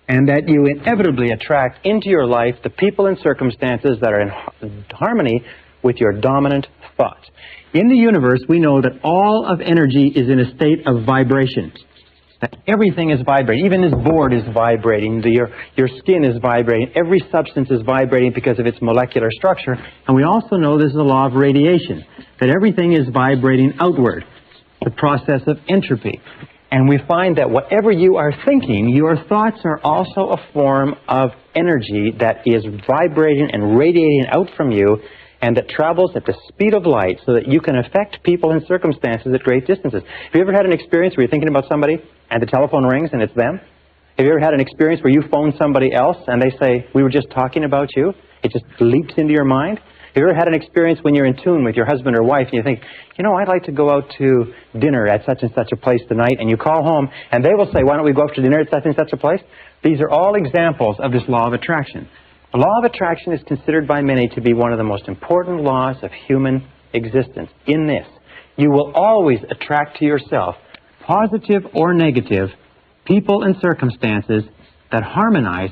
And that you inevitably attract into your life the people and circumstances that are in harmony with your dominant thoughts. In the universe, we know that all of energy is in a state of vibration. That everything is vibrating. Even this board is vibrating. Your skin is vibrating. Every substance is vibrating because of its molecular structure. And we also know there's a law of radiation, that everything is vibrating outward, the process of entropy. And we find that whatever you are thinking, your thoughts are also a form of energy that is vibrating and radiating out from you, and that travels at the speed of light so that you can affect people and circumstances at great distances. Have you ever had an experience where you're thinking about somebody and the telephone rings and it's them? Have you ever had an experience where you phone somebody else and they say, we were just talking about you? It just leaps into your mind? Have you ever had an experience when you're in tune with your husband or wife and you think, you know, I'd like to go out to dinner at such and such a place tonight, and you call home and they will say, why don't we go out to dinner at such and such a place? These are all examples of this law of attraction. The law of attraction is considered by many to be one of the most important laws of human existence. In this, you will always attract to yourself, positive or negative, people and circumstances that harmonize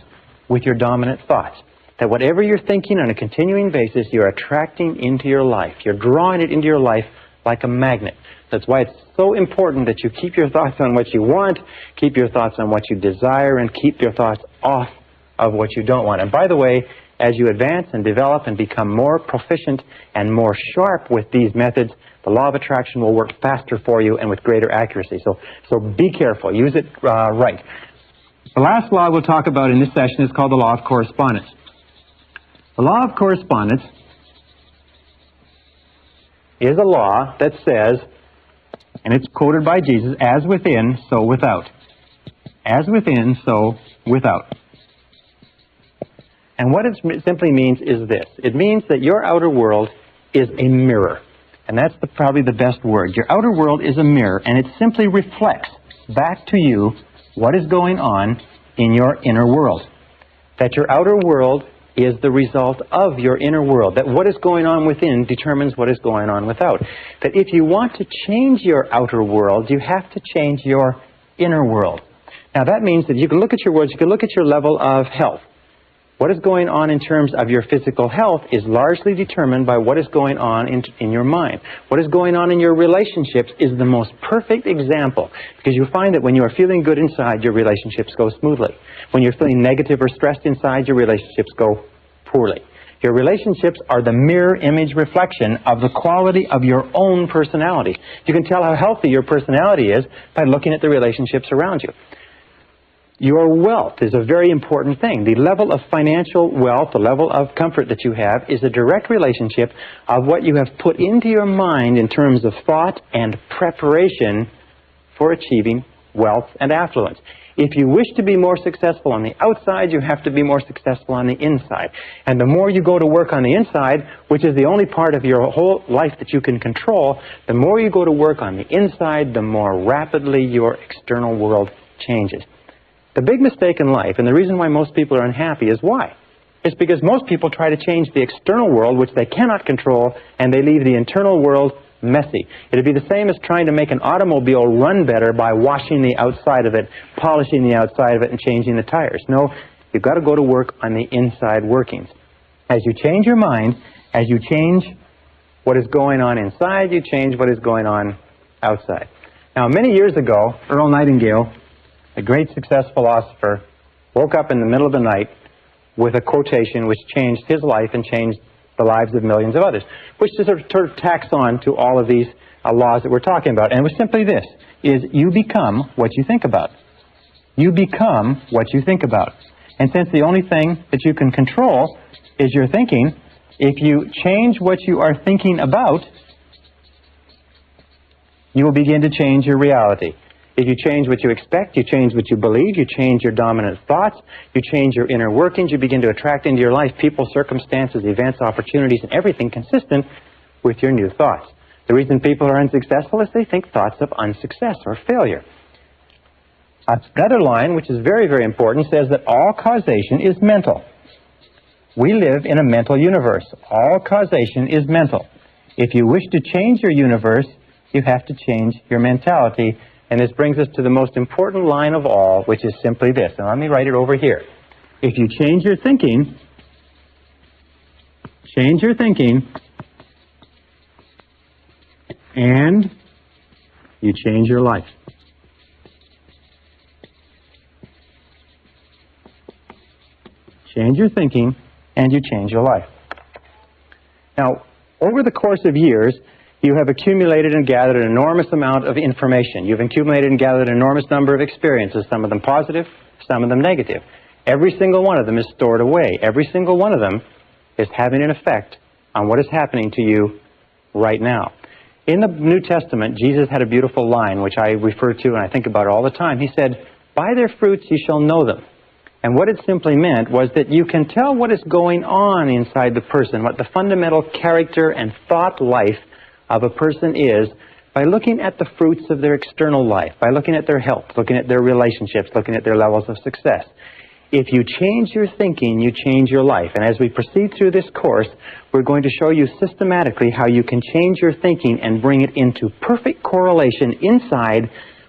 with your dominant thoughts. That whatever you're thinking on a continuing basis, you're attracting into your life. You're drawing it into your life like a magnet. That's why it's so important that you keep your thoughts on what you want, keep your thoughts on what you desire, and keep your thoughts off of what you don't want. And by the way, as you advance and develop and become more proficient and more sharp with these methods, the law of attraction will work faster for you and with greater accuracy. So be careful. Use it right. The last law we'll talk about in this session is called the law of correspondence. The law of correspondence is a law that says, and it's quoted by Jesus, as within, so without. As within, so without. And what it simply means is this. It means that your outer world is a mirror. And that's probably the best word. Your outer world is a mirror, and it simply reflects back to you what is going on in your inner world. That your outer world is the result of your inner world. That what is going on within determines what is going on without. That if you want to change your outer world, you have to change your inner world. Now that means that you can look at your words, you can look at your level of health. What is going on in terms of your physical health is largely determined by what is going on in your mind. What is going on in your relationships is the most perfect example, because you find that when you are feeling good inside, your relationships go smoothly. When you're feeling negative or stressed inside, your relationships go poorly. Your relationships are the mirror image reflection of the quality of your own personality. You can tell how healthy your personality is by looking at the relationships around you. Your wealth is a very important thing. The level of financial wealth, the level of comfort that you have, is a direct relationship of what you have put into your mind in terms of thought and preparation for achieving wealth and affluence. If you wish to be more successful on the outside, you have to be more successful on the inside. And the more you go to work on the inside, which is the only part of your whole life that you can control, the more you go to work on the inside, the more rapidly your external world changes. The big mistake in life, and the reason why most people are unhappy, is why? It's because most people try to change the external world, which they cannot control, and they leave the internal world messy. It would be the same as trying to make an automobile run better by washing the outside of it, polishing the outside of it, and changing the tires. No, you've got to go to work on the inside workings. As you change your mind, as you change what is going on inside, you change what is going on outside. Now, many years ago, Earl Nightingale, a great success philosopher, woke up in the middle of the night with a quotation which changed his life and changed the lives of millions of others, which is sort of tacks on to all of these laws that we're talking about. And it was simply this, is you become what you think about. You become what you think about. And since the only thing that you can control is your thinking, if you change what you are thinking about, you will begin to change your reality. If you change what you expect, you change what you believe, you change your dominant thoughts, you change your inner workings, you begin to attract into your life people, circumstances, events, opportunities, and everything consistent with your new thoughts. The reason people are unsuccessful is they think thoughts of unsuccess or failure. Another line, which is very, very important, says that all causation is mental. We live in a mental universe. All causation is mental. If you wish to change your universe, you have to change your mentality. And this brings us to the most important line of all, which is simply this. And let me write it over here. If you change your thinking, and you change your life. Change your thinking, and you change your life. Now, over the course of years, you have accumulated and gathered an enormous amount of information. You've accumulated and gathered an enormous number of experiences, some of them positive, some of them negative. Every single one of them is stored away. Every single one of them is having an effect on what is happening to you right now. In the New Testament, Jesus had a beautiful line, which I refer to and I think about all the time. He said, "By their fruits you shall know them." And what it simply meant was that you can tell what is going on inside the person, what the fundamental character and thought life of a person is, by looking at the fruits of their external life, by looking at their health, looking at their relationships, looking at their levels of success. If you change your thinking, you change your life. And as we proceed through this course, we're going to show you systematically how you can change your thinking and bring it into perfect correlation inside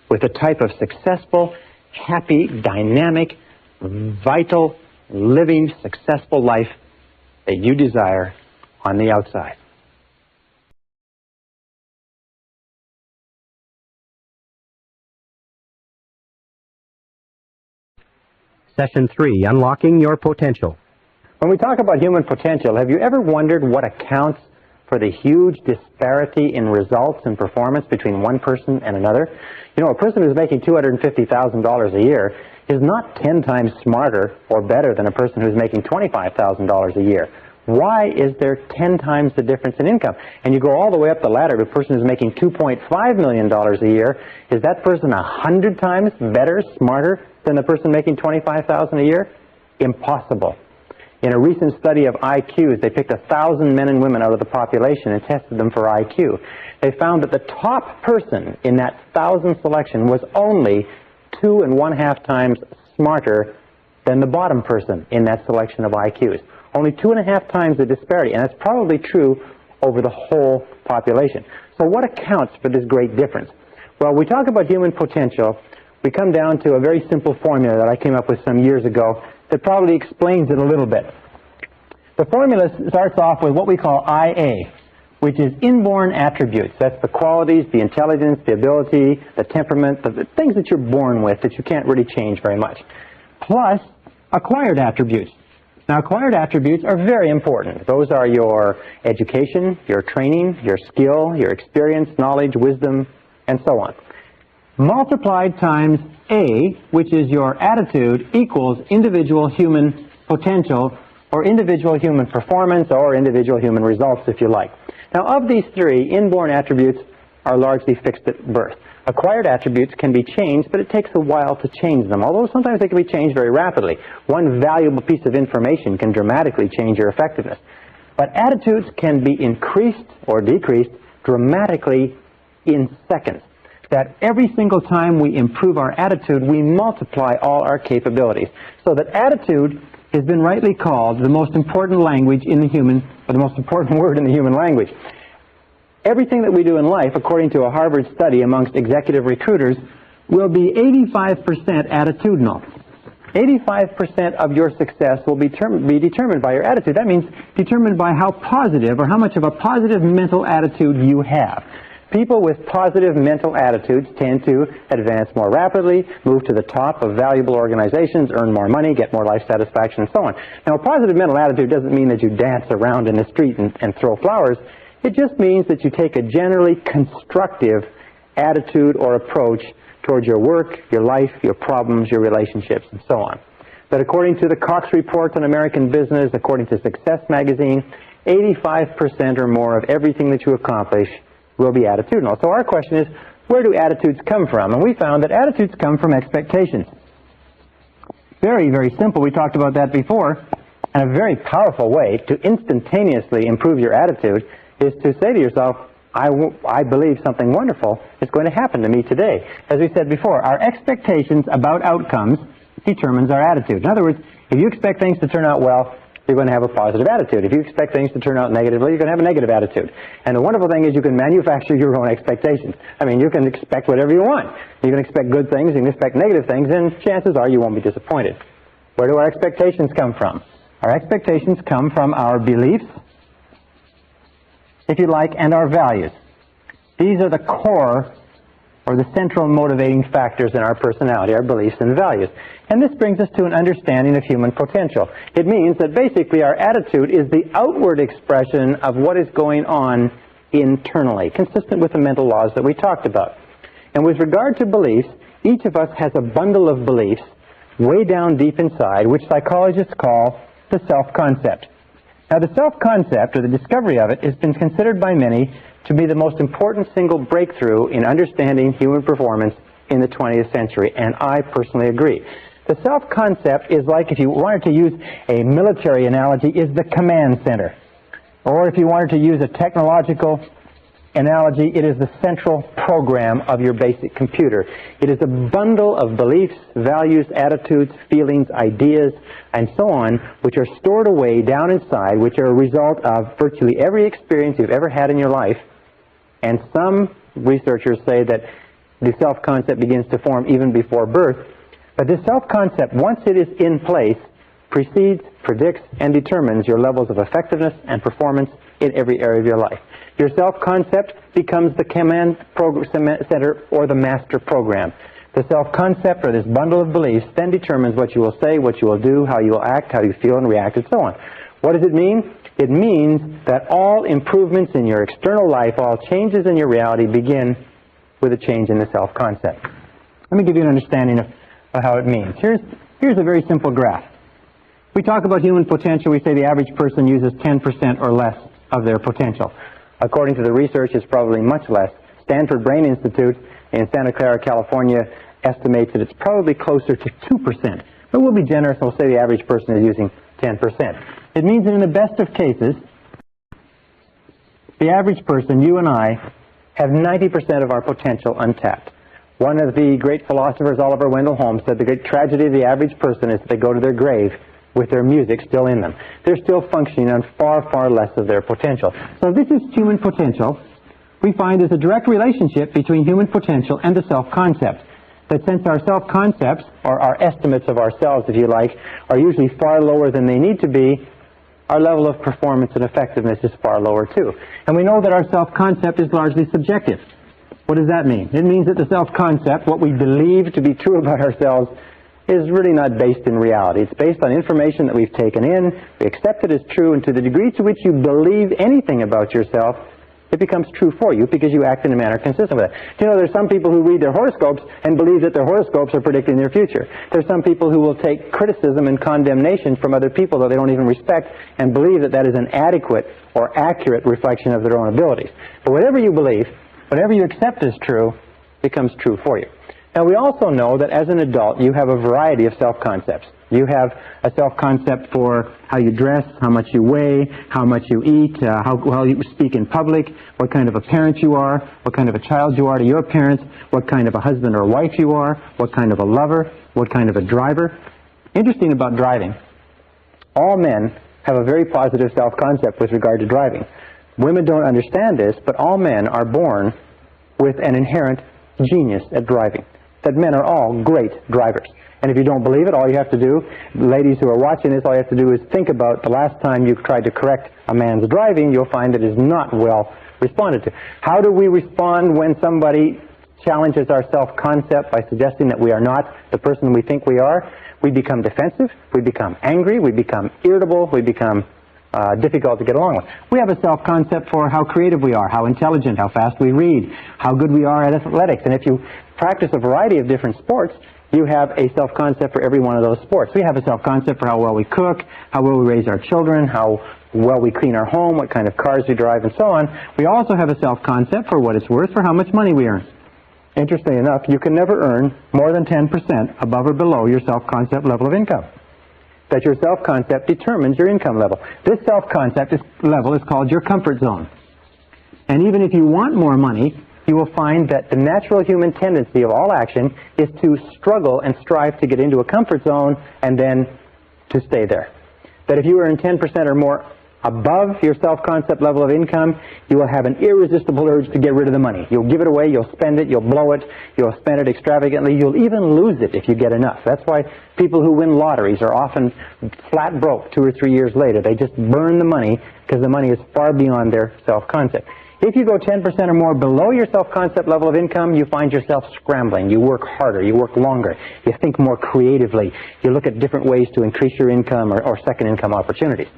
with a type of successful, happy, dynamic, vital, living, successful life that you desire on the outside. Session 3, Unlocking Your Potential. When we talk about human potential, have you ever wondered what accounts for the huge disparity in results and performance between one person and another? You know, a person who's making $250,000 a year is not 10 times smarter or better than a person who's making $25,000 a year. Why is there 10 times the difference in income? And you go all the way up the ladder to a person who's making $2.5 million a year. Is that person 100 times better, smarter than the person making $25,000 a year? Impossible. In a recent study of IQs, they picked 1,000 men and women out of the population and tested them for IQ. They found that the top person in that 1,000 selection was only 2.5 times smarter than the bottom person in that selection of IQs. Only 2.5 times the disparity, and that's probably true over the whole population. So what accounts for this great difference? Well, we talk about human potential. We come down to a very simple formula that I came up with some years ago that probably explains it a little bit. The formula starts off with what we call IA, which is inborn attributes. That's the qualities, the intelligence, the ability, the temperament, the things that you're born with that you can't really change very much, plus acquired attributes. Now, acquired attributes are very important. Those are your education, your training, your skill, your experience, knowledge, wisdom, and so on. Multiplied times A, which is your attitude, equals individual human potential, or individual human performance, or individual human results, if you like. Now, of these three, inborn attributes are largely fixed at birth. Acquired attributes can be changed, but it takes a while to change them, although sometimes they can be changed very rapidly. One valuable piece of information can dramatically change your effectiveness. But attitudes can be increased or decreased dramatically in seconds. That every single time we improve our attitude, we multiply all our capabilities. So that attitude has been rightly called the most important language in the human, or the most important word in the human language. Everything that we do in life, according to a Harvard study amongst executive recruiters, will be 85% attitudinal. 85% of your success will be determined by your attitude. That means determined by how positive or how much of a positive mental attitude you have. People with positive mental attitudes tend to advance more rapidly, move to the top of valuable organizations, earn more money, get more life satisfaction, and so on. Now, a positive mental attitude doesn't mean that you dance around in the street and throw flowers. It just means that you take a generally constructive attitude or approach towards your work, your life, your problems, your relationships, and so on. But according to the Cox Report on American Business, according to Success Magazine, 85% or more of everything that you accomplish will be attitudinal. So our question is, where do attitudes come from? And we found that attitudes come from expectations. Very, very simple. We talked about that before. And a very powerful way to instantaneously improve your attitude is to say to yourself, I believe something wonderful is going to happen to me today. As we said before, our expectations about outcomes determines our attitude. In other words, if you expect things to turn out well, you're going to have a positive attitude. If you expect things to turn out negatively, you're going to have a negative attitude. And the wonderful thing is you can manufacture your own expectations. I mean, you can expect whatever you want. You can expect good things, you can expect negative things, and chances are you won't be disappointed. Where do our expectations come from? Our expectations come from our beliefs, if you like, and our values. These are the core or the central motivating factors in our personality, our beliefs and values. And this brings us to an understanding of human potential. It means that basically our attitude is the outward expression of what is going on internally, consistent with the mental laws that we talked about. And with regard to beliefs, each of us has a bundle of beliefs way down deep inside, which psychologists call the self-concept. Now, the self-concept, or the discovery of it, has been considered by many to be the most important single breakthrough in understanding human performance in the 20th century, and I personally agree. The self-concept is like, if you wanted to use a military analogy, is the command center. Or if you wanted to use a technological analogy, it is the central program of your basic computer. It is a bundle of beliefs, values, attitudes, feelings, ideas, and so on, which are stored away down inside, which are a result of virtually every experience you've ever had in your life. And some researchers say that the self-concept begins to form even before birth. But this self-concept, once it is in place, precedes, predicts, and determines your levels of effectiveness and performance in every area of your life. Your self-concept becomes the command center or the master program. The self-concept, or this bundle of beliefs, then determines what you will say, what you will do, how you will act, how you feel and react, and so on. What does it mean? It means that all improvements in your external life, all changes in your reality begin with a change in the self-concept. Let me give you an understanding of how it means. Here's a very simple graph. We talk about human potential. We say the average person uses 10% or less of their potential. According to the research, it's probably much less. Stanford Brain Institute in Santa Clara, California, estimates that it's probably closer to 2%. But we'll be generous and we'll say the average person is using 10%. It means that in the best of cases, the average person, you and I, have 90% of our potential untapped. One of the great philosophers, Oliver Wendell Holmes, said the great tragedy of the average person is that they go to their grave with their music still in them. They're still functioning on far, far less of their potential. So this is human potential. We find there's a direct relationship between human potential and the self-concept. That since our self-concepts, or our estimates of ourselves, if you like, are usually far lower than they need to be, our level of performance and effectiveness is far lower too. And we know that our self-concept is largely subjective. What does that mean? It means that the self-concept, what we believe to be true about ourselves, is really not based in reality. It's based on information that we've taken in, we accept it as true, and to the degree to which you believe anything about yourself, it becomes true for you because you act in a manner consistent with it. You know, there's some people who read their horoscopes and believe that their horoscopes are predicting their future. There's some people who will take criticism and condemnation from other people that they don't even respect and believe that that is an adequate or accurate reflection of their own abilities. But whatever you believe, whatever you accept as true, becomes true for you. Now, we also know that as an adult, you have a variety of self-concepts. You have a self-concept for how you dress, how much you weigh, how much you eat, how well you speak in public, what kind of a parent you are, what kind of a child you are to your parents, what kind of a husband or wife you are, what kind of a lover, what kind of a driver. Interesting about driving, all men have a very positive self-concept with regard to driving. Women don't understand this, but all men are born with an inherent genius at driving. That men are all great drivers. And if you don't believe it, all you have to do, ladies who are watching this, all you have to do is think about the last time you tried to correct a man's driving. You'll find that it is not well responded to. How do we respond when somebody challenges our self-concept by suggesting that we are not the person we think we are? We become defensive, we become angry, we become irritable, we become difficult to get along with. We have a self-concept for how creative we are, how intelligent, how fast we read, how good we are at athletics. And if you practice a variety of different sports, you have a self-concept for every one of those sports. We have a self-concept for how well we cook, how well we raise our children, how well we clean our home, what kind of cars we drive, and so on. We also have a self-concept for what it's worth, for how much money we earn. Interestingly enough, you can never earn more than 10% above or below your self-concept level of income. That your self-concept determines your income level. This self-concept level is called your comfort zone. And even if you want more money, you will find that the natural human tendency of all action is to struggle and strive to get into a comfort zone and then to stay there. That if you earn 10% or more above your self-concept level of income, you will have an irresistible urge to get rid of the money. You'll give it away, you'll spend it, you'll blow it, you'll spend it extravagantly, you'll even lose it if you get enough. That's why people who win lotteries are often flat broke 2 or 3 years later. They just burn the money because the money is far beyond their self-concept. If you go 10% or more below your self-concept level of income, you find yourself scrambling. You work harder. You work longer. You think more creatively. You look at different ways to increase your income or second income opportunities.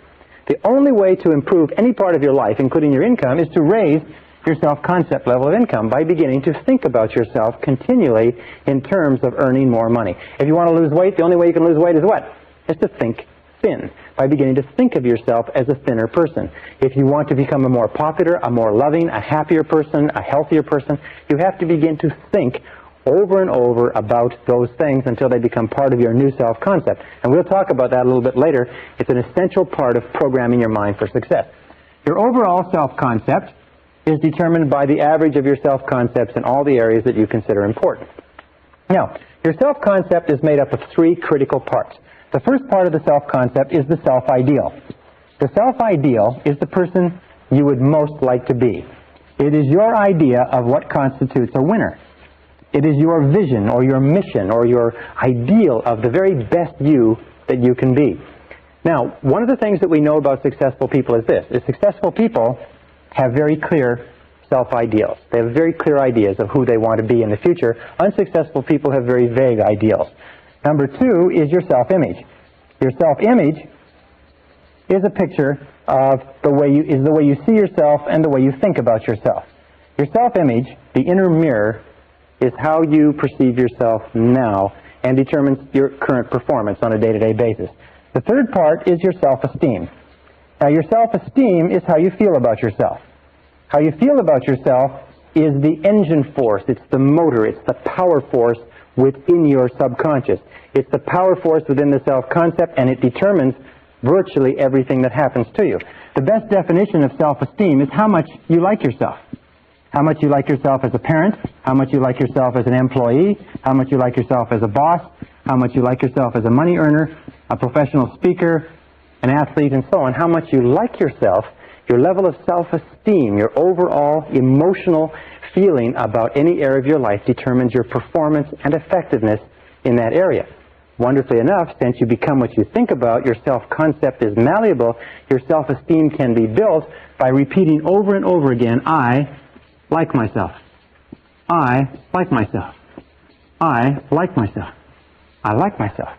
The only way to improve any part of your life, including your income, is to raise your self-concept level of income by beginning to think about yourself continually in terms of earning more money. If you want to lose weight, the only way you can lose weight is what? Is to think thin, by beginning to think of yourself as a thinner person. If you want to become a more popular, a more loving, a happier person, a healthier person, you have to begin to think over and over about those things until they become part of your new self-concept. And we'll talk about that a little bit later. It's an essential part of programming your mind for success. Your overall self-concept is determined by the average of your self-concepts in all the areas that you consider important. Now, your self-concept is made up of 3 critical parts. The first part of the self-concept is the self-ideal. The self-ideal is the person you would most like to be. It is your idea of what constitutes a winner. It is your vision or your mission or your ideal of the very best you that you can be. Now, one of the things that we know about successful people is this, is successful people have very clear self-ideals. They have very clear ideas of who they want to be in the future. Unsuccessful people have very vague ideals. Number 2 is your self-image. Your self-image is a picture of the way you see yourself and the way you think about yourself. Your self-image, the inner mirror, is how you perceive yourself now and determines your current performance on a day-to-day basis. The third part is your self-esteem. Now, your self-esteem is how you feel about yourself. How you feel about yourself is the engine force, it's the motor, it's the power force within your subconscious. It's the power force within the self-concept, and it determines virtually everything that happens to you. The best definition of self-esteem is how much you like yourself. How much you like yourself as a parent, how much you like yourself as an employee, how much you like yourself as a boss, how much you like yourself as a money earner, a professional speaker, an athlete, and so on. How much you like yourself, your level of self-esteem, your overall emotional feeling about any area of your life determines your performance and effectiveness in that area. Wonderfully enough, since you become what you think about, your self-concept is malleable, your self-esteem can be built by repeating over and over again, I like myself. I like myself. I like myself. I like myself.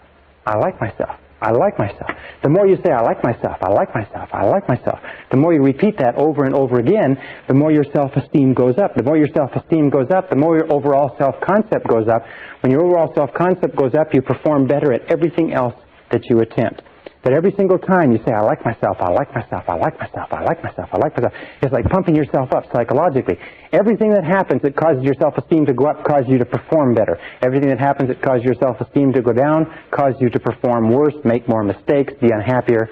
I like myself. I like myself. The more you say, I like myself, I like myself, I like myself, the more you repeat that over and over again, the more your self-esteem goes up. The more your self-esteem goes up, the more your overall self-concept goes up. When your overall self-concept goes up, you perform better at everything else that you attempt. But every single time you say, I like myself, I like myself, I like myself, I like myself, I like myself, it's like pumping yourself up psychologically. Everything that happens that causes your self-esteem to go up causes you to perform better. Everything that happens that causes your self-esteem to go down causes you to perform worse, make more mistakes, be unhappier,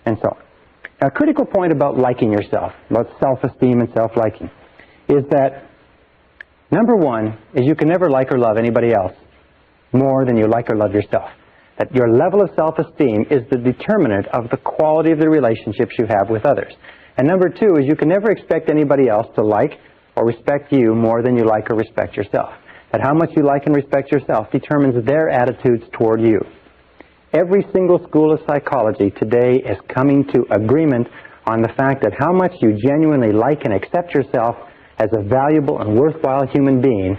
and so on. Now, a critical point about liking yourself, about self-esteem and self-liking, is that number one is you can never like or love anybody else more than you like or love yourself. That your level of self-esteem is the determinant of the quality of the relationships you have with others. And number two is you can never expect anybody else to like or respect you more than you like or respect yourself. That how much you like and respect yourself determines their attitudes toward you. Every single school of psychology today is coming to agreement on the fact that how much you genuinely like and accept yourself as a valuable and worthwhile human being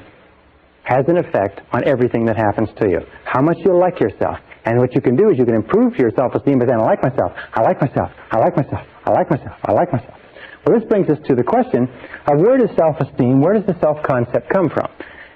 has an effect on everything that happens to you. How much you like yourself. And what you can do is you can improve your self-esteem by saying, I like myself, I like myself, I like myself, I like myself, I like myself. Well, this brings us to the question of where does self-esteem, where does the self-concept come from?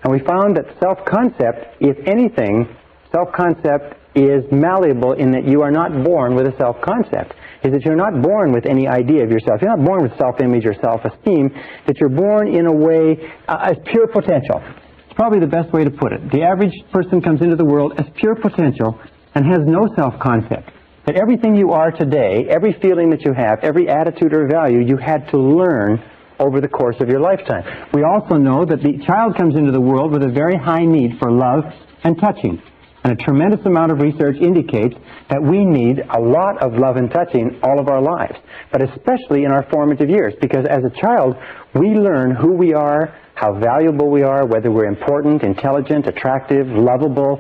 And we found that self-concept, if anything, self-concept is malleable in that you are not born with a self-concept. Is that you're not born with any idea of yourself. You're not born with self-image or self-esteem, that you're born in a way as pure potential. It's probably the best way to put it. The average person comes into the world as pure potential and has no self-concept. That everything you are today, every feeling that you have, every attitude or value, you had to learn over the course of your lifetime. We also know that the child comes into the world with a very high need for love and touching. And a tremendous amount of research indicates that we need a lot of love and touching all of our lives, but especially in our formative years, because as a child, we learn who we are, how valuable we are, whether we're important, intelligent, attractive, lovable,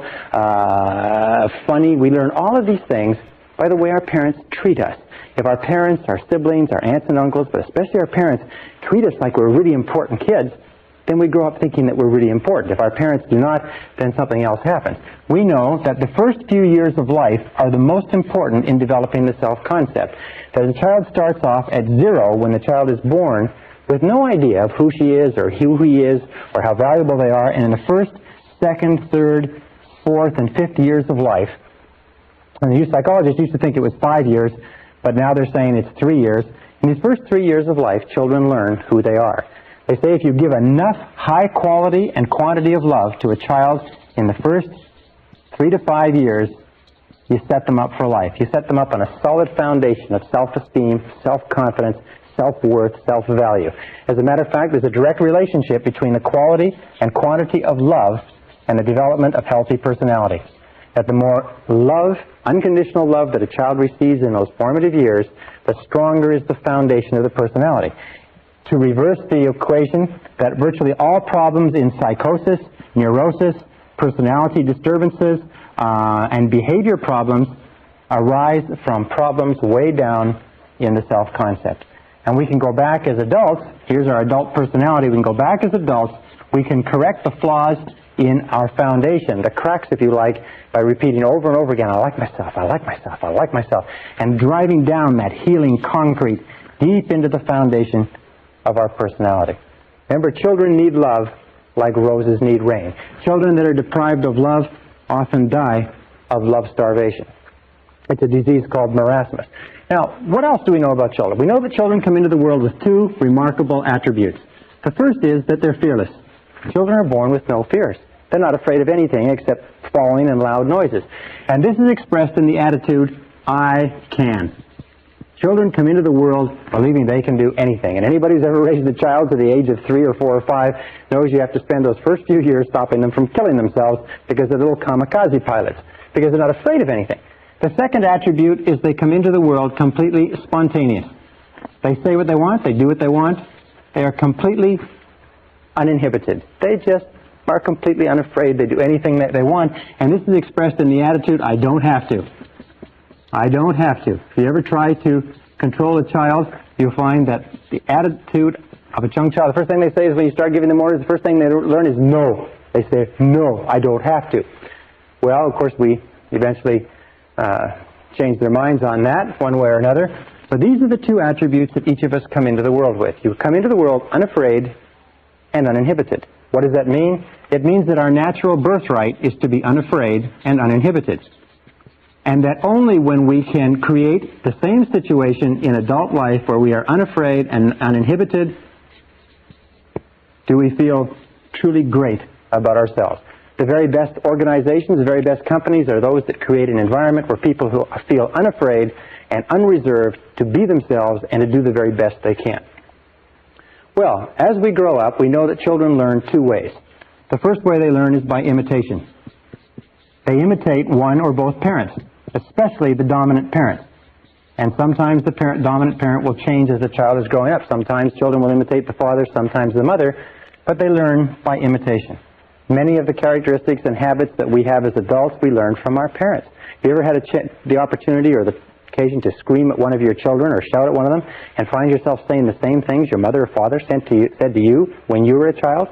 funny. We learn all of these things by the way our parents treat us. If our parents, our siblings, our aunts and uncles, but especially our parents, treat us like we're really important kids, then we grow up thinking that we're really important. If our parents do not, then something else happens. We know that the first few years of life are the most important in developing the self-concept. That the child starts off at zero when the child is born with no idea of who she is or who he is or how valuable they are, and in the first, second, third, fourth, and fifth years of life, and the psychologists used to think it was 5 years, but now they're saying it's 3 years. In these first 3 years of life, children learn who they are. They say if you give enough high quality and quantity of love to a child in the first 3 to 5 years, you set them up for life. You set them up on a solid foundation of self-esteem, self-confidence, self-worth, self-value. As a matter of fact, there's a direct relationship between the quality and quantity of love and the development of healthy personality. That the more love, unconditional love that a child receives in those formative years, the stronger is the foundation of the personality. To reverse the equation, that virtually all problems in psychosis, neurosis, personality disturbances, and behavior problems arise from problems way down in the self-concept. And we can go back as adults, here's our adult personality, we can go back as adults, we can correct the flaws in our foundation, the cracks, if you like, by repeating over and over again, I like myself, I like myself, I like myself, and driving down that healing concrete deep into the foundation of our personality. Remember, children need love like roses need rain. Children that are deprived of love often die of love starvation. It's a disease called marasmus. Now, what else do we know about children? We know that children come into the world with two remarkable attributes. The first is that they're fearless. Children are born with no fears. They're not afraid of anything except falling and loud noises. And this is expressed in the attitude, I can. Children come into the world believing they can do anything. And anybody who's ever raised a child to the age of 3 or 4 or 5 knows you have to spend those first few years stopping them from killing themselves because they're little kamikaze pilots, because they're not afraid of anything. The second attribute is they come into the world completely spontaneous. They say what they want, they do what they want, they are completely uninhibited. They just are completely unafraid, they do anything that they want, and this is expressed in the attitude, I don't have to. I don't have to. If you ever try to control a child, you'll find that the attitude of a young child, the first thing they say is when you start giving them orders, the first thing they learn is no. They say, no, I don't have to. Well, of course, we eventually change their minds on that one way or another. But these are the two attributes that each of us come into the world with. You come into the world unafraid and uninhibited. What does that mean? It means that our natural birthright is to be unafraid and uninhibited. And that only when we can create the same situation in adult life where we are unafraid and uninhibited do we feel truly great about ourselves. The very best organizations, the very best companies are those that create an environment where people who feel unafraid and unreserved to be themselves and to do the very best they can. Well, as we grow up, we know that children learn two ways. The first way they learn is by imitation. They imitate one or both parents, especially the dominant parent. And sometimes the dominant parent will change as the child is growing up. Sometimes children will imitate the father, sometimes the mother, but they learn by imitation. Many of the characteristics and habits that we have as adults, we learn from our parents. Have you ever had the opportunity or the occasion to scream at one of your children or shout at one of them and find yourself saying the same things your mother or father said to you when you were a child?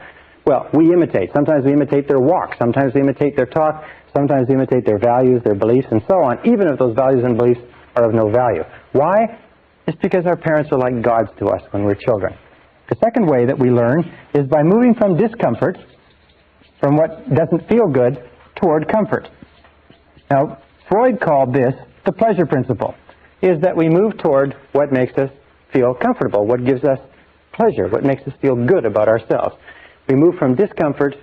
Well, we imitate. Sometimes we imitate their walk. Sometimes we imitate their talk. Sometimes we imitate their values, their beliefs, and so on, even if those values and beliefs are of no value. Why? It's because our parents are like gods to us when we're children. The second way that we learn is by moving from discomfort, from what doesn't feel good, toward comfort. Now, Freud called this the pleasure principle, is that we move toward what makes us feel comfortable, what gives us pleasure, what makes us feel good about ourselves. We move from discomfort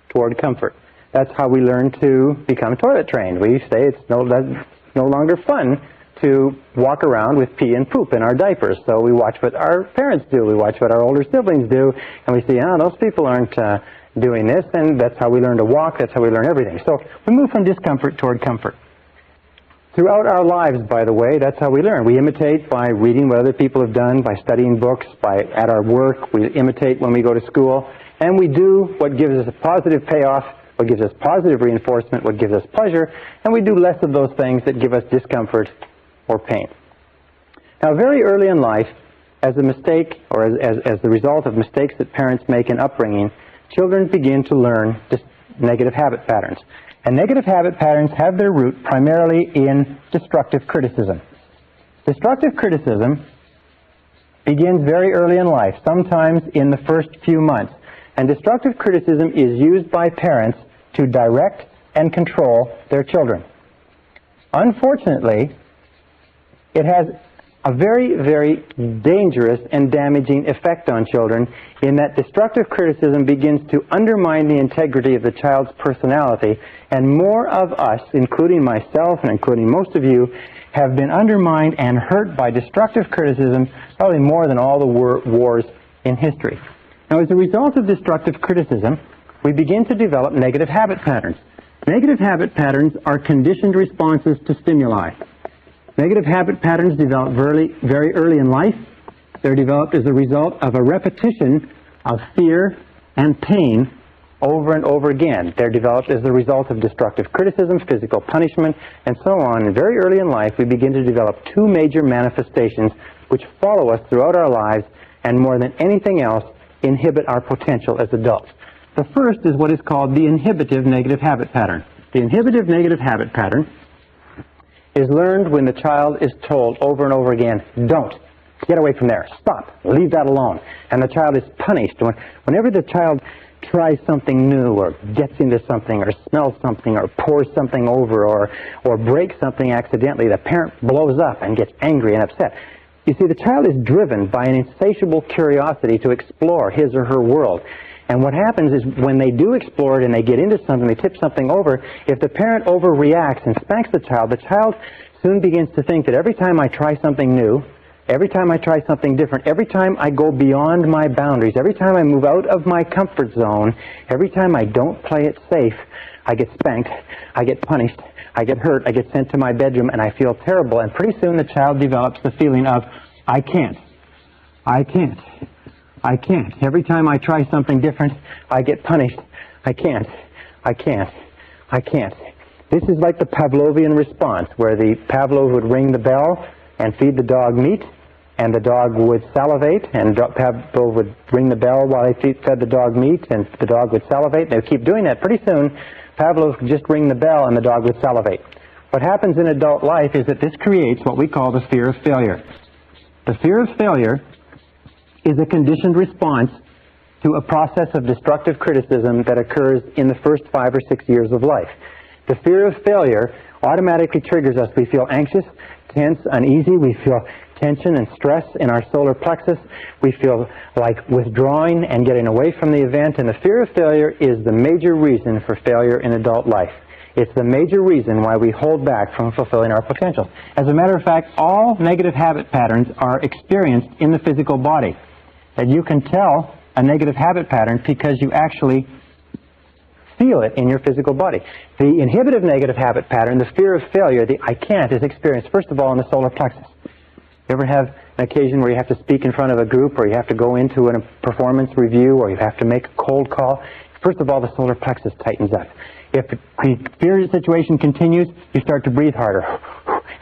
toward comfort. That's how we learn to become toilet trained. We say it's no longer fun to walk around with pee and poop in our diapers. So we watch what our parents do. We watch what our older siblings do. And we see, those people aren't doing this. And that's how we learn to walk. That's how we learn everything. So we move from discomfort toward comfort. Throughout our lives, by the way, that's how we learn. We imitate by reading what other people have done, by studying books, at our work. We imitate when we go to school. And we do what gives us a positive payoff, what gives us positive reinforcement, what gives us pleasure, and we do less of those things that give us discomfort or pain. Now, very early in life, as a mistake or as the result of mistakes that parents make in upbringing, children begin to learn negative habit patterns. And negative habit patterns have their root primarily in destructive criticism. Destructive criticism begins very early in life, sometimes in the first few months. And destructive criticism is used by parents to direct and control their children. Unfortunately, it has a very, very dangerous and damaging effect on children in that destructive criticism begins to undermine the integrity of the child's personality, and more of us, including myself and including most of you, have been undermined and hurt by destructive criticism probably more than all the wars in history. Now, as a result of destructive criticism, we begin to develop negative habit patterns. Negative habit patterns are conditioned responses to stimuli. Negative habit patterns develop very early in life. They're developed as a result of a repetition of fear and pain over and over again. They're developed as a result of destructive criticism, physical punishment, and so on. And very early in life, we begin to develop two major manifestations which follow us throughout our lives and more than anything else inhibit our potential as adults. The first is what is called the inhibitive negative habit pattern. The inhibitive negative habit pattern is learned when the child is told over and over again, don't, get away from there, stop, leave that alone. And the child is punished. Whenever the child tries something new or gets into something or smells something or pours something over or breaks something accidentally, the parent blows up and gets angry and upset. You see, the child is driven by an insatiable curiosity to explore his or her world. And what happens is when they do explore it and they get into something, they tip something over, if the parent overreacts and spanks the child soon begins to think that every time I try something new, every time I try something different, every time I go beyond my boundaries, every time I move out of my comfort zone, every time I don't play it safe, I get spanked, I get punished, I get hurt, I get sent to my bedroom, and I feel terrible. And pretty soon the child develops the feeling of, I can't. I can't. I can't. Every time I try something different, I get punished. I can't. I can't. I can't. This is like the Pavlovian response, where the Pavlov would ring the bell and feed the dog meat, and the dog would salivate, and Pavlov would ring the bell while he fed the dog meat, and the dog would salivate. They would keep doing that. Pretty soon, Pavlov would just ring the bell, and the dog would salivate. What happens in adult life is that this creates what we call the fear of failure. The fear of failure is a conditioned response to a process of destructive criticism that occurs in the first 5 or 6 years of life. The fear of failure automatically triggers us. We feel anxious, tense, uneasy. We feel tension and stress in our solar plexus. We feel like withdrawing and getting away from the event. And the fear of failure is the major reason for failure in adult life. It's the major reason why we hold back from fulfilling our potential. As a matter of fact, all negative habit patterns are experienced in the physical body. And you can tell a negative habit pattern because you actually feel it in your physical body. The inhibitive negative habit pattern, the fear of failure, the I can't, is experienced first of all in the solar plexus. You ever have an occasion where you have to speak in front of a group, or you have to go into a performance review, or you have to make a cold call? First of all, the solar plexus tightens up. If the fear situation continues, you start to breathe harder,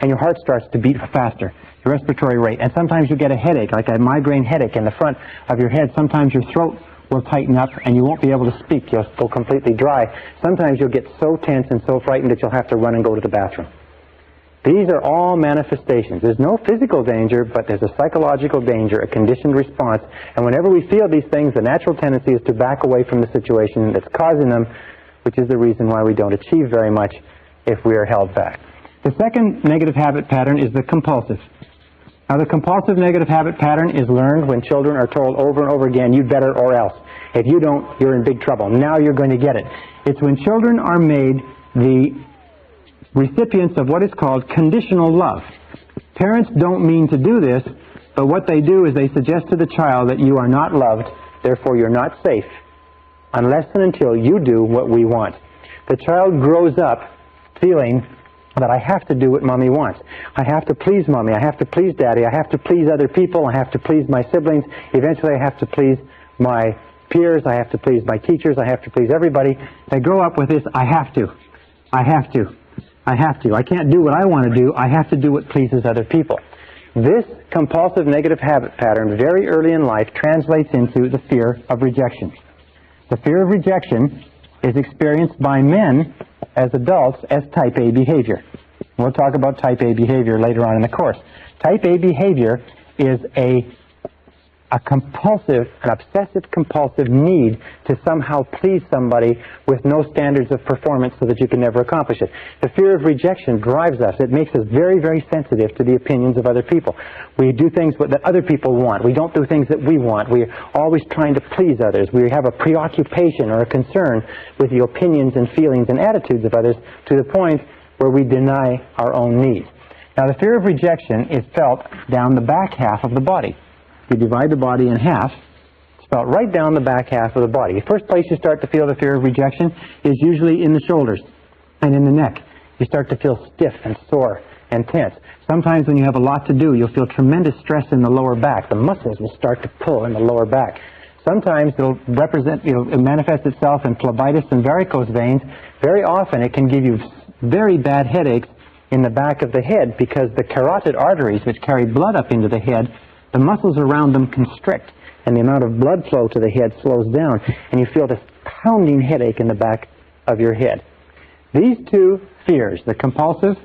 and your heart starts to beat faster, your respiratory rate. And sometimes you get a headache, like a migraine headache in the front of your head. Sometimes your throat will tighten up, and you won't be able to speak. You'll go completely dry. Sometimes you'll get so tense and so frightened that you'll have to run and go to the bathroom. These are all manifestations. There's no physical danger, but there's a psychological danger, a conditioned response. And whenever we feel these things, the natural tendency is to back away from the situation that's causing them, which is the reason why we don't achieve very much if we are held back. The second negative habit pattern is the compulsive. Now, the compulsive negative habit pattern is learned when children are told over and over again, you better or else. If you don't, you're in big trouble. Now you're going to get it. It's when children are made the recipients of what is called conditional love. Parents don't mean to do this, but what they do is they suggest to the child that you are not loved, therefore you're not safe, unless and until you do what we want. The child grows up feeling that I have to do what Mommy wants. I have to please Mommy. I have to please Daddy. I have to please other people. I have to please my siblings. Eventually I have to please my peers. I have to please my teachers. I have to please everybody. They grow up with this, I have to. I have to. I have to. I can't do what I want to do. I have to do what pleases other people. This compulsive negative habit pattern very early in life translates into the fear of rejection. The fear of rejection is experienced by men as adults as type A behavior. We'll talk about type A behavior later on in the course. Type A behavior is a compulsive, an obsessive-compulsive need to somehow please somebody with no standards of performance so that you can never accomplish it. The fear of rejection drives us. It makes us very, very sensitive to the opinions of other people. We do things that other people want. We don't do things that we want. We're always trying to please others. We have a preoccupation or a concern with the opinions and feelings and attitudes of others to the point where we deny our own needs. Now, the fear of rejection is felt down the back half of the body. If you divide the body in half, it's felt right down the back half of the body. The first place you start to feel the fear of rejection is usually in the shoulders and in the neck. You start to feel stiff and sore and tense. Sometimes when you have a lot to do, you'll feel tremendous stress in the lower back. The muscles will start to pull in the lower back. Sometimes it'll manifest itself in phlebitis and varicose veins. Very often it can give you very bad headaches in the back of the head because the carotid arteries, which carry blood up into the head, the muscles around them constrict, and the amount of blood flow to the head slows down, and you feel this pounding headache in the back of your head. These two fears, the compulsive,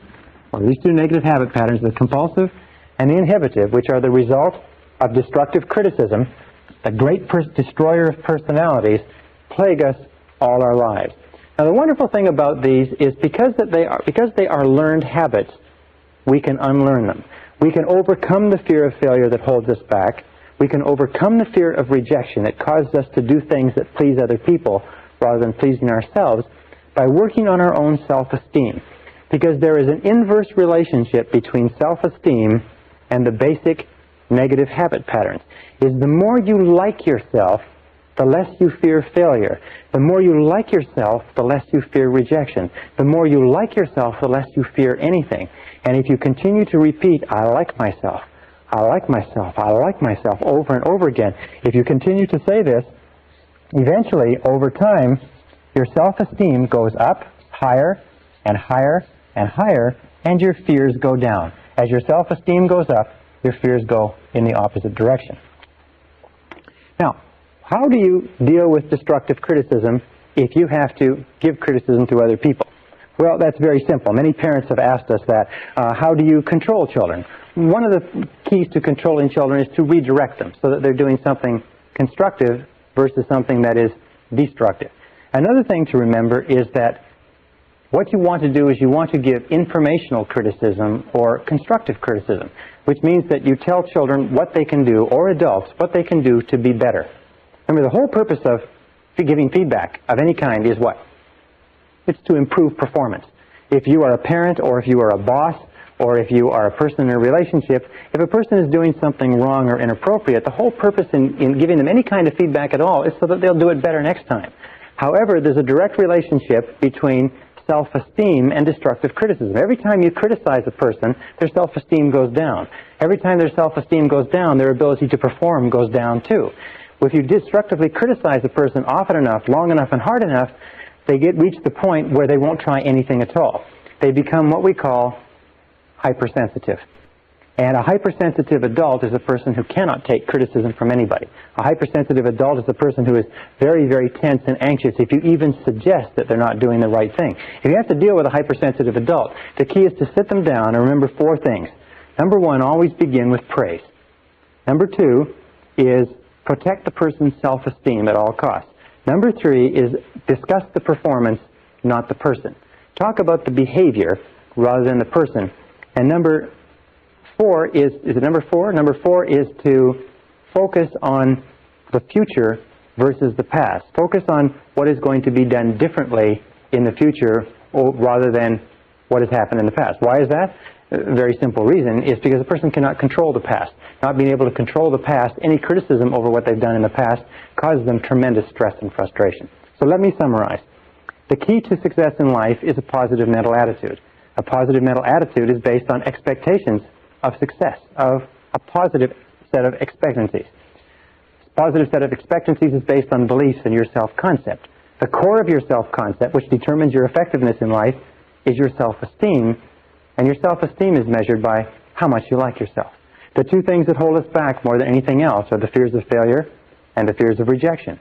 or these two negative habit patterns, the compulsive and the inhibitive, which are the result of destructive criticism, the great destroyer of personalities, plague us all our lives. Now, the wonderful thing about these is because they are learned habits, we can unlearn them. We can overcome the fear of failure that holds us back. We can overcome the fear of rejection that causes us to do things that please other people rather than pleasing ourselves by working on our own self-esteem. Because there is an inverse relationship between self-esteem and the basic negative habit patterns. Is the more you like yourself, the less you fear failure. The more you like yourself, the less you fear rejection. The more you like yourself, the less you fear anything. And if you continue to repeat, I like myself, I like myself, I like myself, over and over again, if you continue to say this, eventually, over time, your self-esteem goes up higher and higher and higher, and your fears go down. As your self-esteem goes up, your fears go in the opposite direction. Now, how do you deal with destructive criticism if you have to give criticism to other people? Well, that's very simple. Many parents have asked us that. How do you control children? One of the keys to controlling children is to redirect them so that they're doing something constructive versus something that is destructive. Another thing to remember is that what you want to do is you want to give informational criticism or constructive criticism, which means that you tell children what they can do, or adults, what they can do to be better. Remember, the whole purpose of giving feedback of any kind is what? It's to improve performance. If you are a parent, or if you are a boss, or if you are a person in a relationship, if a person is doing something wrong or inappropriate, the whole purpose in giving them any kind of feedback at all is so that they'll do it better next time. However, there's a direct relationship between self-esteem and destructive criticism. Every time you criticize a person, their self-esteem goes down. Every time their self-esteem goes down, their ability to perform goes down too. If you destructively criticize a person often enough, long enough, and hard enough, they reach the point where they won't try anything at all. They become what we call hypersensitive. And a hypersensitive adult is a person who cannot take criticism from anybody. A hypersensitive adult is a person who is very, very tense and anxious if you even suggest that they're not doing the right thing. If you have to deal with a hypersensitive adult, the key is to sit them down and remember four things. Number one, always begin with praise. Number two is protect the person's self-esteem at all costs. Number three is discuss the performance, not the person. Talk about the behavior rather than the person. And number four is it number four? Number four is to focus on the future versus the past. Focus on what is going to be done differently in the future rather than what has happened in the past. Why is that? A very simple reason is because a person cannot control the past. Not being able to control the past, any criticism over what they've done in the past causes them tremendous stress and frustration. So let me summarize. The key to success in life is a positive mental attitude. A positive mental attitude is based on expectations of success, of a positive set of expectancies. A positive set of expectancies is based on beliefs in your self-concept. The core of your self-concept, which determines your effectiveness in life, is your self-esteem, and your self-esteem is measured by how much you like yourself. The two things that hold us back more than anything else are the fears of failure and the fears of rejection.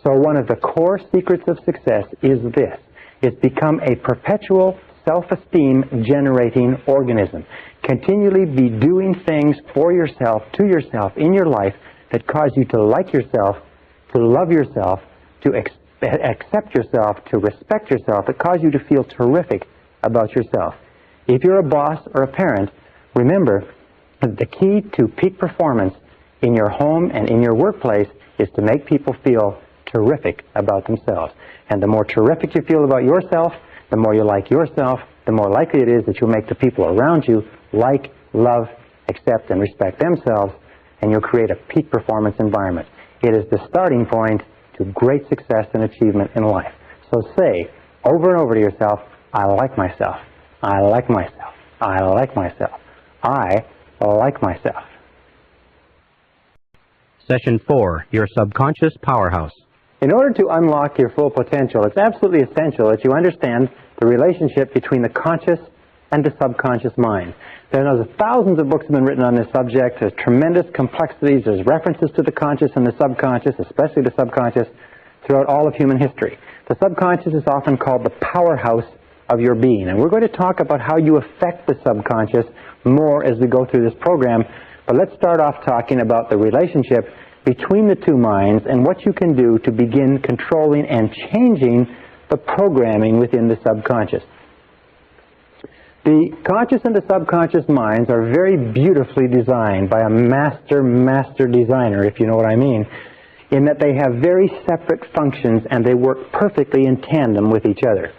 So one of the core secrets of success is this. It's become a perpetual self-esteem generating organism. Continually be doing things for yourself, to yourself, in your life that cause you to like yourself, to love yourself, to accept yourself, to respect yourself, that cause you to feel terrific about yourself. If you're a boss or a parent, remember that the key to peak performance in your home and in your workplace is to make people feel terrific about themselves. And the more terrific you feel about yourself, the more you like yourself, the more likely it is that you'll make the people around you like, love, accept, and respect themselves, and you'll create a peak performance environment. It is the starting point to great success and achievement in life. So say over and over to yourself, I like myself, I like myself, I like myself, I like myself. Session 4, Your Subconscious Powerhouse. In order to unlock your full potential, it's absolutely essential that you understand the relationship between the conscious and the subconscious mind. There are thousands of books have been written on this subject. There's tremendous complexities. There's references to the conscious and the subconscious, especially the subconscious, throughout all of human history. The subconscious is often called the powerhouse of your being. And we're going to talk about how you affect the subconscious more as we go through this program. But let's start off talking about the relationship between the two minds and what you can do to begin controlling and changing the programming within the subconscious. The conscious and the subconscious minds are very beautifully designed by a master designer, if you know what I mean, in that they have very separate functions and they work perfectly in tandem with each other.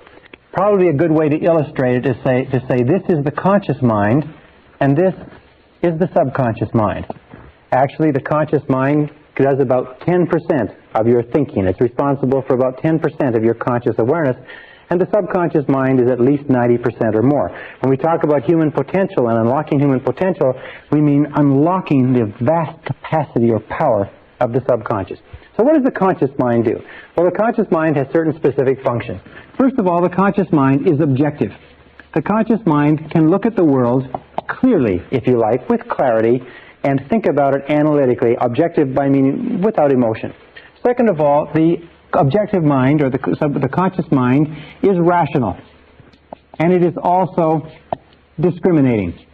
Probably a good way to illustrate it is to say this is the conscious mind and this is the subconscious mind. Actually, the conscious mind does about 10% of your thinking. It's responsible for about 10% of your conscious awareness, and the subconscious mind is at least 90% or more. When we talk about human potential and unlocking human potential, we mean unlocking the vast capacity or power of the subconscious. So what does the conscious mind do? Well, the conscious mind has certain specific functions. First of all, the conscious mind is objective. The conscious mind can look at the world clearly, if you like, with clarity, and think about it analytically, objective by meaning without emotion. Second of all, the objective mind, or the conscious mind, is rational, and it is also discriminating.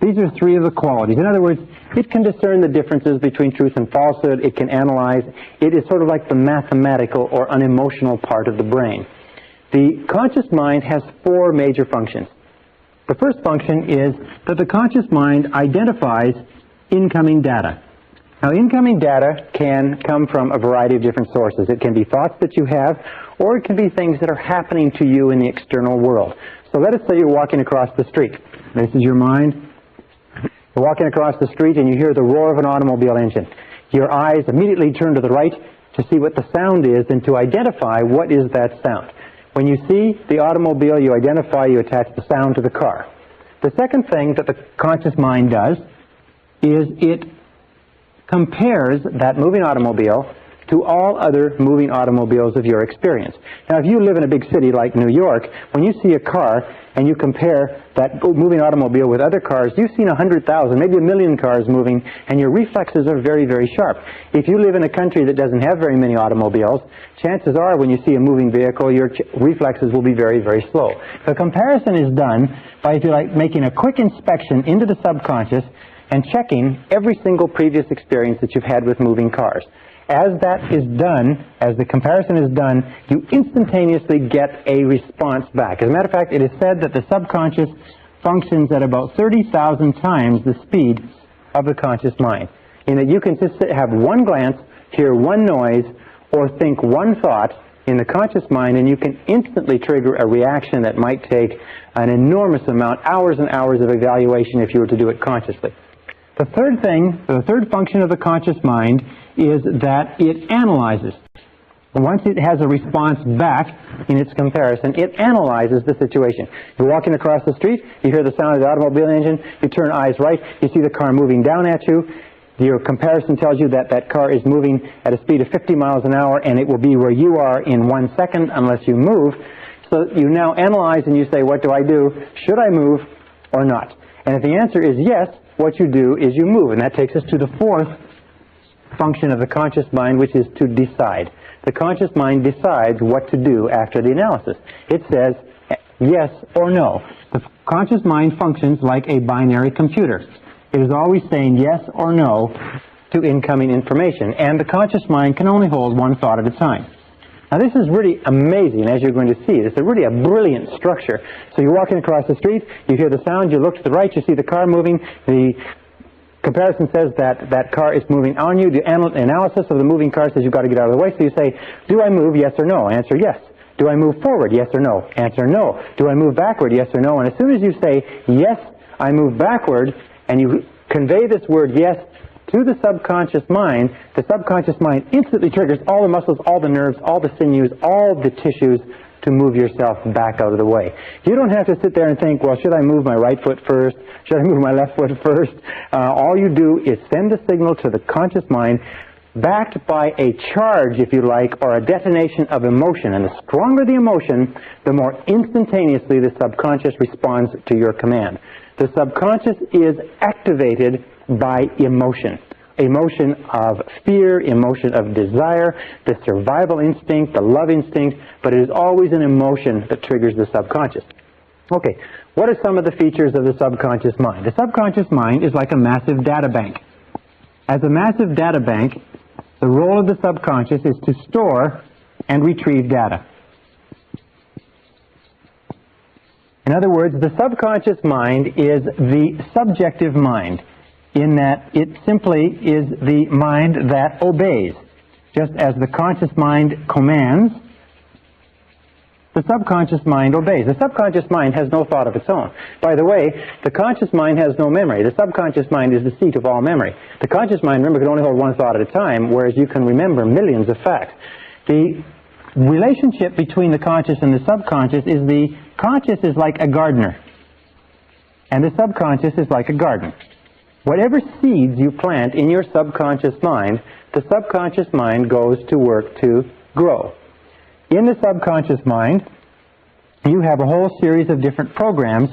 These are three of the qualities. In other words, it can discern the differences between truth and falsehood. It can analyze. It is sort of like the mathematical or unemotional part of the brain. The conscious mind has four major functions. The first function is that the conscious mind identifies incoming data. Now, incoming data can come from a variety of different sources. It can be thoughts that you have, or it can be things that are happening to you in the external world. So let us say you're walking across the street. This is your mind. You're walking across the street and you hear the roar of an automobile engine. Your eyes immediately turn to the right to see what the sound is and to identify what is that sound. When you see the automobile, you identify, you attach the sound to the car. The second thing that the conscious mind does is it compares that moving automobile to all other moving automobiles of your experience. Now, if you live in a big city like New York, when you see a car and you compare that moving automobile with other cars, you've seen 100,000, maybe 1 million cars moving, and your reflexes are very, very sharp. If you live in a country that doesn't have very many automobiles, chances are when you see a moving vehicle, your reflexes will be very, very slow. The comparison is done by, if you like, making a quick inspection into the subconscious and checking every single previous experience that you've had with moving cars. As that is done, as the comparison is done, you instantaneously get a response back. As a matter of fact, it is said that the subconscious functions at about 30,000 times the speed of the conscious mind. In that you can just have one glance, hear one noise, or think one thought in the conscious mind, and you can instantly trigger a reaction that might take an enormous amount, hours and hours of evaluation if you were to do it consciously. The third function of the conscious mind is that it analyzes. Once it has a response back in its comparison, it analyzes the situation. You're walking across the street, you hear the sound of the automobile engine, you turn eyes right, you see the car moving down at you. Your comparison tells you that that car is moving at a speed of 50 miles an hour, and it will be where you are in 1 second unless you move. So you now analyze and you say, what do I do? Should I move or not? And if the answer is yes, what you do is you move. And that takes us to the fourth function of the conscious mind, which is to decide. The conscious mind decides what to do after the analysis. It says yes or no. The conscious mind functions like a binary computer. It is always saying yes or no to incoming information, and the conscious mind can only hold one thought at a time. Now, this is really amazing, as you're going to see. It's really a brilliant structure. So you're walking across the street, you hear the sound, you look to the right, you see the car moving. The comparison says that that car is moving on you. The analysis of the moving car says you've got to get out of the way. So you say, do I move, yes or no? Answer, yes. Do I move forward, yes or no? Answer, no. Do I move backward, yes or no? And as soon as you say, yes, I move backward, and you convey this word yes to the subconscious mind instantly triggers all the muscles, all the nerves, all the sinews, all the tissues to move yourself back out of the way. You don't have to sit there and think, well, should I move my right foot first? Should I move my left foot first? All you do is send a signal to the conscious mind backed by a charge, if you like, or a detonation of emotion. And the stronger the emotion, the more instantaneously the subconscious responds to your command. The subconscious is activated by emotion. Emotion of fear, emotion of desire, the survival instinct, the love instinct, but it is always an emotion that triggers the subconscious. Okay, what are some of the features of the subconscious mind? The subconscious mind is like a massive data bank. As a massive data bank, the role of the subconscious is to store and retrieve data. In other words, the subconscious mind is the subjective mind, in that it simply is the mind that obeys. Just as the conscious mind commands, the subconscious mind obeys. The subconscious mind has no thought of its own. By the way, the conscious mind has no memory. The subconscious mind is the seat of all memory. The conscious mind, remember, can only hold one thought at a time, whereas you can remember millions of facts. The relationship between the conscious and the subconscious is the conscious is like a gardener, and the subconscious is like a garden. Whatever seeds you plant in your subconscious mind, the subconscious mind goes to work to grow. In the subconscious mind, you have a whole series of different programs,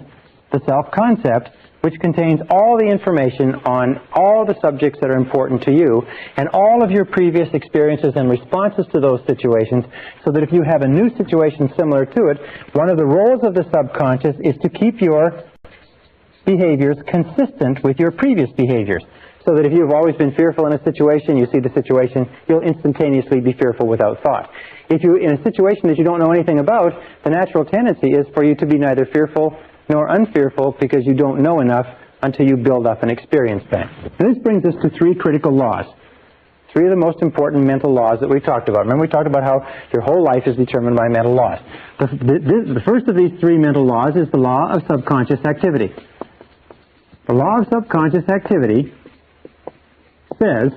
the self-concept, which contains all the information on all the subjects that are important to you and all of your previous experiences and responses to those situations, so that if you have a new situation similar to it, one of the roles of the subconscious is to keep your behaviors consistent with your previous behaviors. So that if you've always been fearful in a situation, you see the situation, you'll instantaneously be fearful without thought. If you're in a situation that you don't know anything about, the natural tendency is for you to be neither fearful nor unfearful, because you don't know enough until you build up an experience bank. And this brings us to three critical laws. Three of the most important mental laws that we talked about. Remember, we talked about how your whole life is determined by mental laws. The first of these three mental laws is the law of subconscious activity. The law of subconscious activity says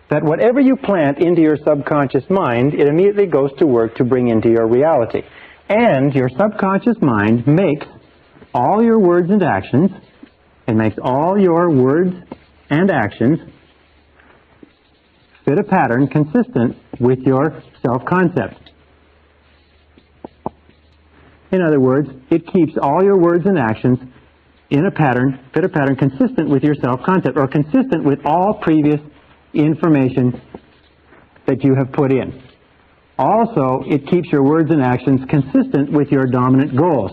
that whatever you plant into your subconscious mind, it immediately goes to work to bring into your reality. And your subconscious mind makes all your words and actions, it makes all your words and actions fit a pattern consistent with your self-concept. In other words, it keeps all your words and actions in a pattern, fit a pattern consistent with your self-concept, or consistent with all previous information that you have put in. Also, it keeps your words and actions consistent with your dominant goals,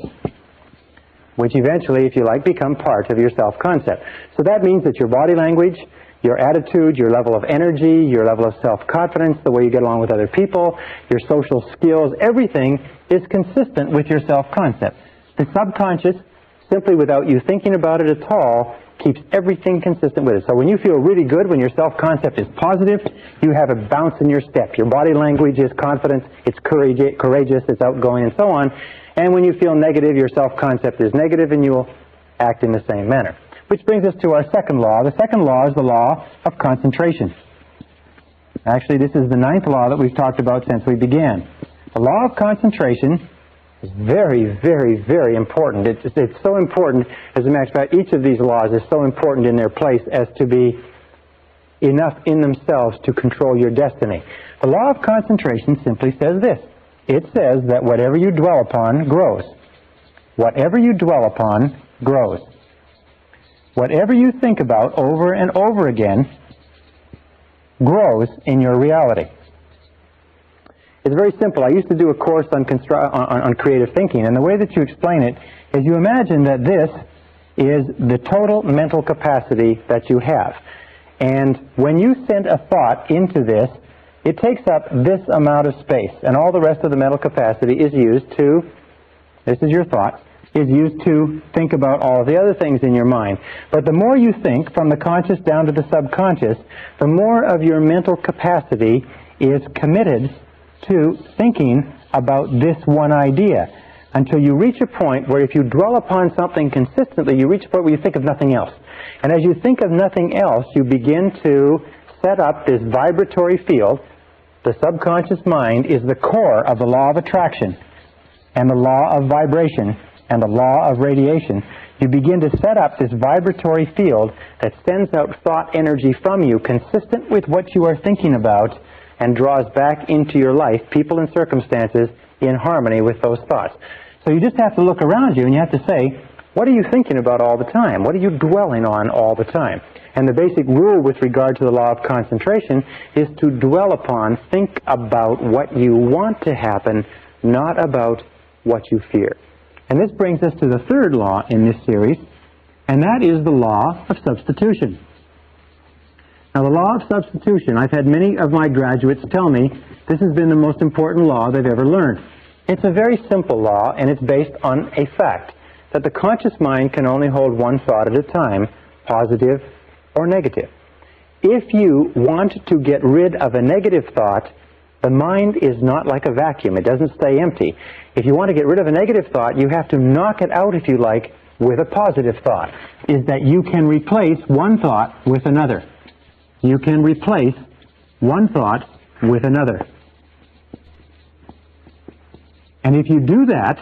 which eventually, if you like, become part of your self-concept. So that means that your body language, your attitude, your level of energy, your level of self-confidence, the way you get along with other people, your social skills, everything is consistent with your self-concept. The subconscious, simply without you thinking about it at all, keeps everything consistent with it. So when you feel really good, when your self-concept is positive, you have a bounce in your step. Your body language is confident, it's courageous, it's outgoing, and so on. And when you feel negative, your self-concept is negative, and you will act in the same manner. Which brings us to our second law. The second law is the law of concentration. Actually, this is the ninth law that we've talked about since we began. The law of concentration is very, very, very important. It's so important, as a matter of fact, each of these laws is so important in their place as to be enough in themselves to control your destiny. The law of concentration simply says this. It says that whatever you dwell upon grows. Whatever you dwell upon grows. Whatever you think about over and over again grows in your reality. It's very simple. I used to do a course on creative thinking, and the way that you explain it is you imagine that this is the total mental capacity that you have. And when you send a thought into this, it takes up this amount of space, and all the rest of the mental capacity is used to, this is your thought, is used to think about all of the other things in your mind. But the more you think, from the conscious down to the subconscious, the more of your mental capacity is committed to thinking about this one idea, until you reach a point where if you dwell upon something consistently, you reach a point where you think of nothing else. And as you think of nothing else, you begin to set up this vibratory field. The subconscious mind is the core of the law of attraction and the law of vibration and the law of radiation. You begin to set up this vibratory field that sends out thought energy from you consistent with what you are thinking about, and draws back into your life people and circumstances in harmony with those thoughts. So you just have to look around you and you have to say, what are you thinking about all the time? What are you dwelling on all the time? And the basic rule with regard to the law of concentration is to dwell upon, think about what you want to happen, not about what you fear. And this brings us to the third law in this series, and that is the law of substitution. Now, the law of substitution, I've had many of my graduates tell me this has been the most important law they've ever learned. It's a very simple law, and it's based on a fact, that the conscious mind can only hold one thought at a time, positive or negative. If you want to get rid of a negative thought, The mind is not like a vacuum. It doesn't stay empty. If you want to get rid of a negative thought, you have to knock it out, if you like, with a positive thought. Is that you can replace one thought with another. You can replace one thought with another. And if you do that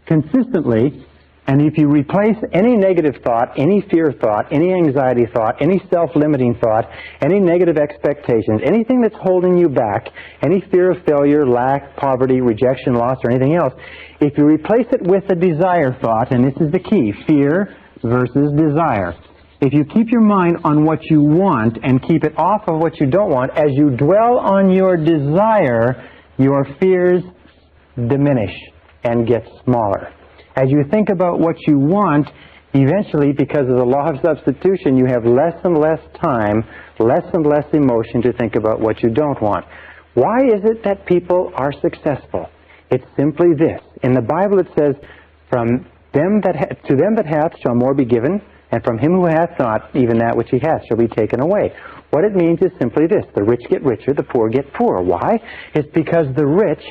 consistently, and if you replace any negative thought, any fear thought, any anxiety thought, any self-limiting thought, any negative expectations, anything that's holding you back, any fear of failure, lack, poverty, rejection, loss, or anything else, if you replace it with a desire thought, and this is the key, fear versus desire. If you keep your mind on what you want and keep it off of what you don't want, as you dwell on your desire, your fears diminish and get smaller. As you think about what you want, eventually, because of the law of substitution, you have less and less time, less and less emotion to think about what you don't want. Why is it that people are successful? It's simply this. In the Bible it says, to them that hath shall more be given, and from him who hath not, even that which he hath shall be taken away. What it means is simply this. The rich get richer, the poor get poorer. Why? It's because the rich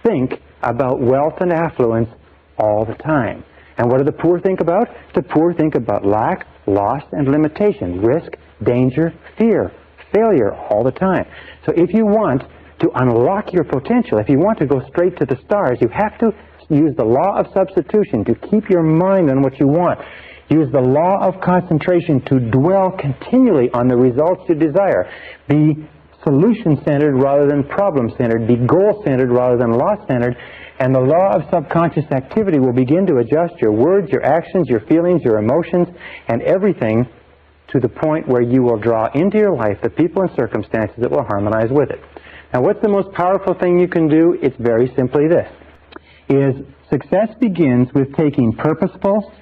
think about wealth and affluence all the time. And what do the poor think about? The poor think about lack, loss, and limitation, risk, danger, fear, failure all the time. So if you want to unlock your potential, if you want to go straight to the stars, you have to use the law of substitution to keep your mind on what you want. Use the law of concentration to dwell continually on the results you desire. Be solution-centered rather than problem-centered. Be goal-centered rather than loss-centered. And the law of subconscious activity will begin to adjust your words, your actions, your feelings, your emotions, and everything to the point where you will draw into your life the people and circumstances that will harmonize with it. Now, what's the most powerful thing you can do? It's very simply this. Success begins with taking purposeful,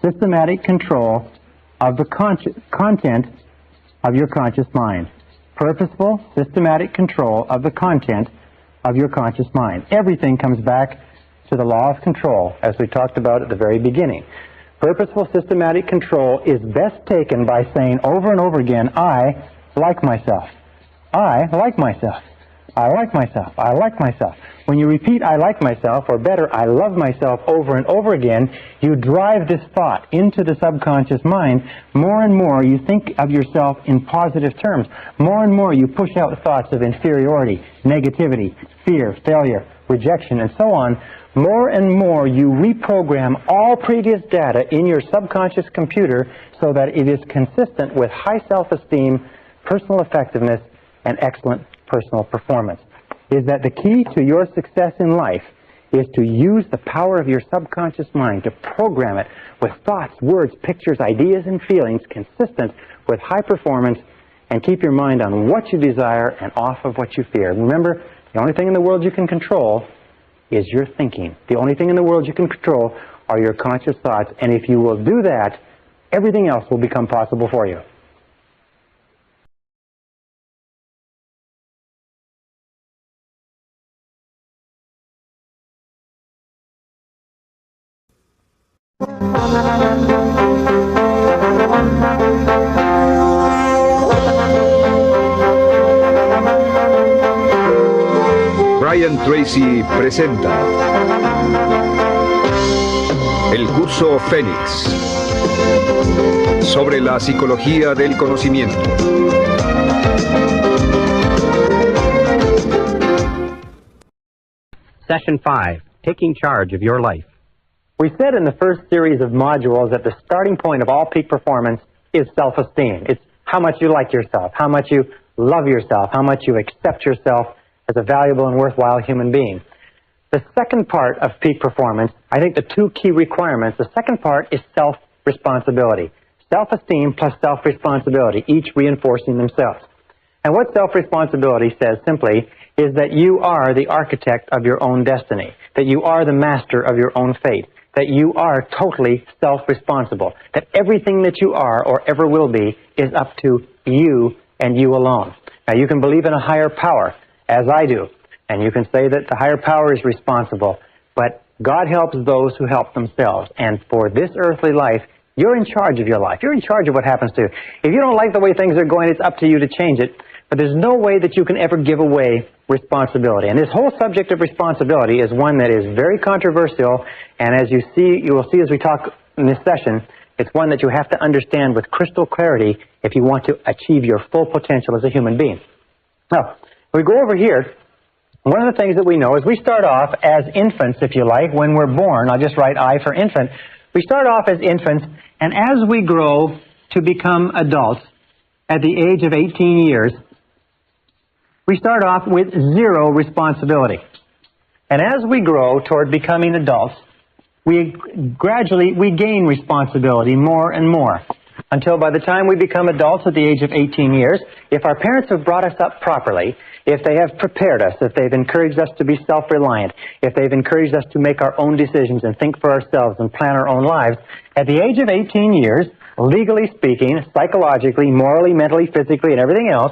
systematic control of the content of your conscious mind. Purposeful, systematic control of the content of your conscious mind. Everything comes back to the law of control, as we talked about at the very beginning. Purposeful, systematic control is best taken by saying over and over again, I like myself. I like myself. I like myself. I like myself. When you repeat, I like myself, or better, I love myself over and over again, you drive this thought into the subconscious mind. More and more you think of yourself in positive terms. More and more you push out thoughts of inferiority, negativity, fear, failure, rejection, and so on. More and more you reprogram all previous data in your subconscious computer so that it is consistent with high self-esteem, personal effectiveness, and excellent personal performance. Is that the key to your success in life is to use the power of your subconscious mind to program it with thoughts, words, pictures, ideas, and feelings consistent with high performance, and keep your mind on what you desire and off of what you fear. Remember, the only thing in the world you can control is your thinking. The only thing in the world you can control are your conscious thoughts, and if you will do that, everything else will become possible for you. Brian Tracy presenta el curso Fénix sobre la psicología del conocimiento. Session 5, Taking Charge of Your Life. We said in the first series of modules that the starting point of all peak performance is self-esteem. It's how much you like yourself, how much you love yourself, how much you accept yourself as a valuable and worthwhile human being. The second part of peak performance, I think the two key requirements, the second part is self-responsibility. Self-esteem plus self-responsibility, each reinforcing themselves. And what self-responsibility says simply is that you are the architect of your own destiny, that you are the master of your own fate, that you are totally self-responsible, that everything that you are or ever will be is up to you and you alone. Now, you can believe in a higher power, as I do, and you can say that the higher power is responsible, but God helps those who help themselves, and for this earthly life, you're in charge of your life. You're in charge of what happens to you. If you don't like the way things are going, it's up to you to change it, but there's no way that you can ever give away responsibility. And this whole subject of responsibility is one that is very controversial, and as you will see as we talk in this session, it's one that you have to understand with crystal clarity if you want to achieve your full potential as a human being. Now, we go over here. One of the things that we know is we start off as infants, if you like, when we're born. I'll just write I for infant. We start off as infants, and as we grow to become adults at the age of 18 years, we start off with zero responsibility. And as we grow toward becoming adults, we gain responsibility more and more, until by the time we become adults at the age of 18 years, if our parents have brought us up properly, if they have prepared us, if they've encouraged us to be self-reliant, if they've encouraged us to make our own decisions and think for ourselves and plan our own lives, at the age of 18 years, legally speaking, psychologically, morally, mentally, physically, and everything else,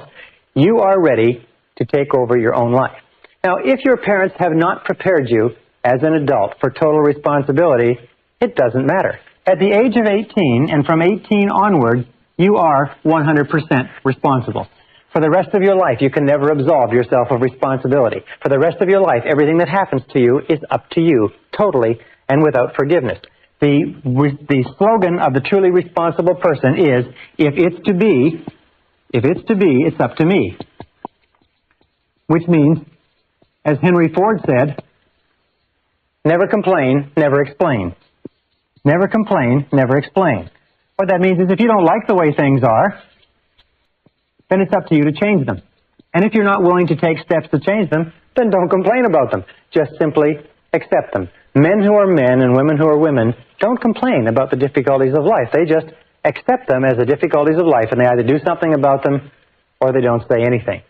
you are ready to take over your own life. Now, if your parents have not prepared you as an adult for total responsibility, it doesn't matter. At the age of 18, and from 18 onward, you are 100% responsible. For the rest of your life, you can never absolve yourself of responsibility. For the rest of your life, everything that happens to you is up to you, totally and without forgiveness. The slogan of the truly responsible person is, if it's to be, it's up to me. Which means, as Henry Ford said, never complain, never explain. Never complain, never explain. What that means is if you don't like the way things are, then it's up to you to change them. And if you're not willing to take steps to change them, then don't complain about them. Just simply accept them. Men who are men and women who are women don't complain about the difficulties of life. They just accept them as the difficulties of life, and they either do something about them or they don't say anything.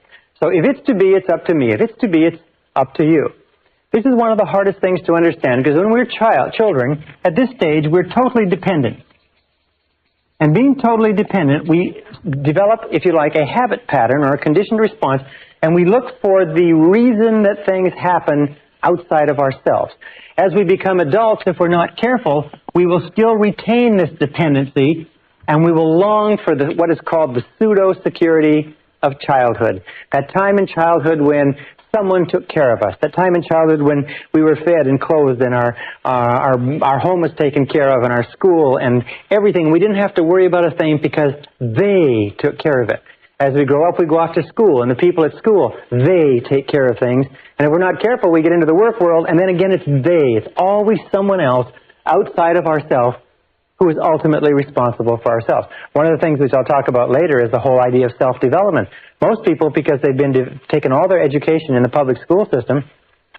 So if it's to be, it's up to me. If it's to be, it's up to you. This is one of the hardest things to understand, because when we're children, at this stage, we're totally dependent. And being totally dependent, we develop, if you like, a habit pattern or a conditioned response, and we look for the reason that things happen outside of ourselves. As we become adults, if we're not careful, we will still retain this dependency, and we will long for what is called the pseudo-security of childhood. That time in childhood when someone took care of us. That time in childhood when we were fed and clothed and our home was taken care of and our school and everything. We didn't have to worry about a thing because they took care of it. As we grow up, we go off to school, and the people at school, they take care of things. And if we're not careful, we get into the work world, and then again it's they. It's always someone else outside of ourselves who is ultimately responsible for ourselves. One of the things which I'll talk about later is the whole idea of self-development. Most people, because they've taken all their education in the public school system,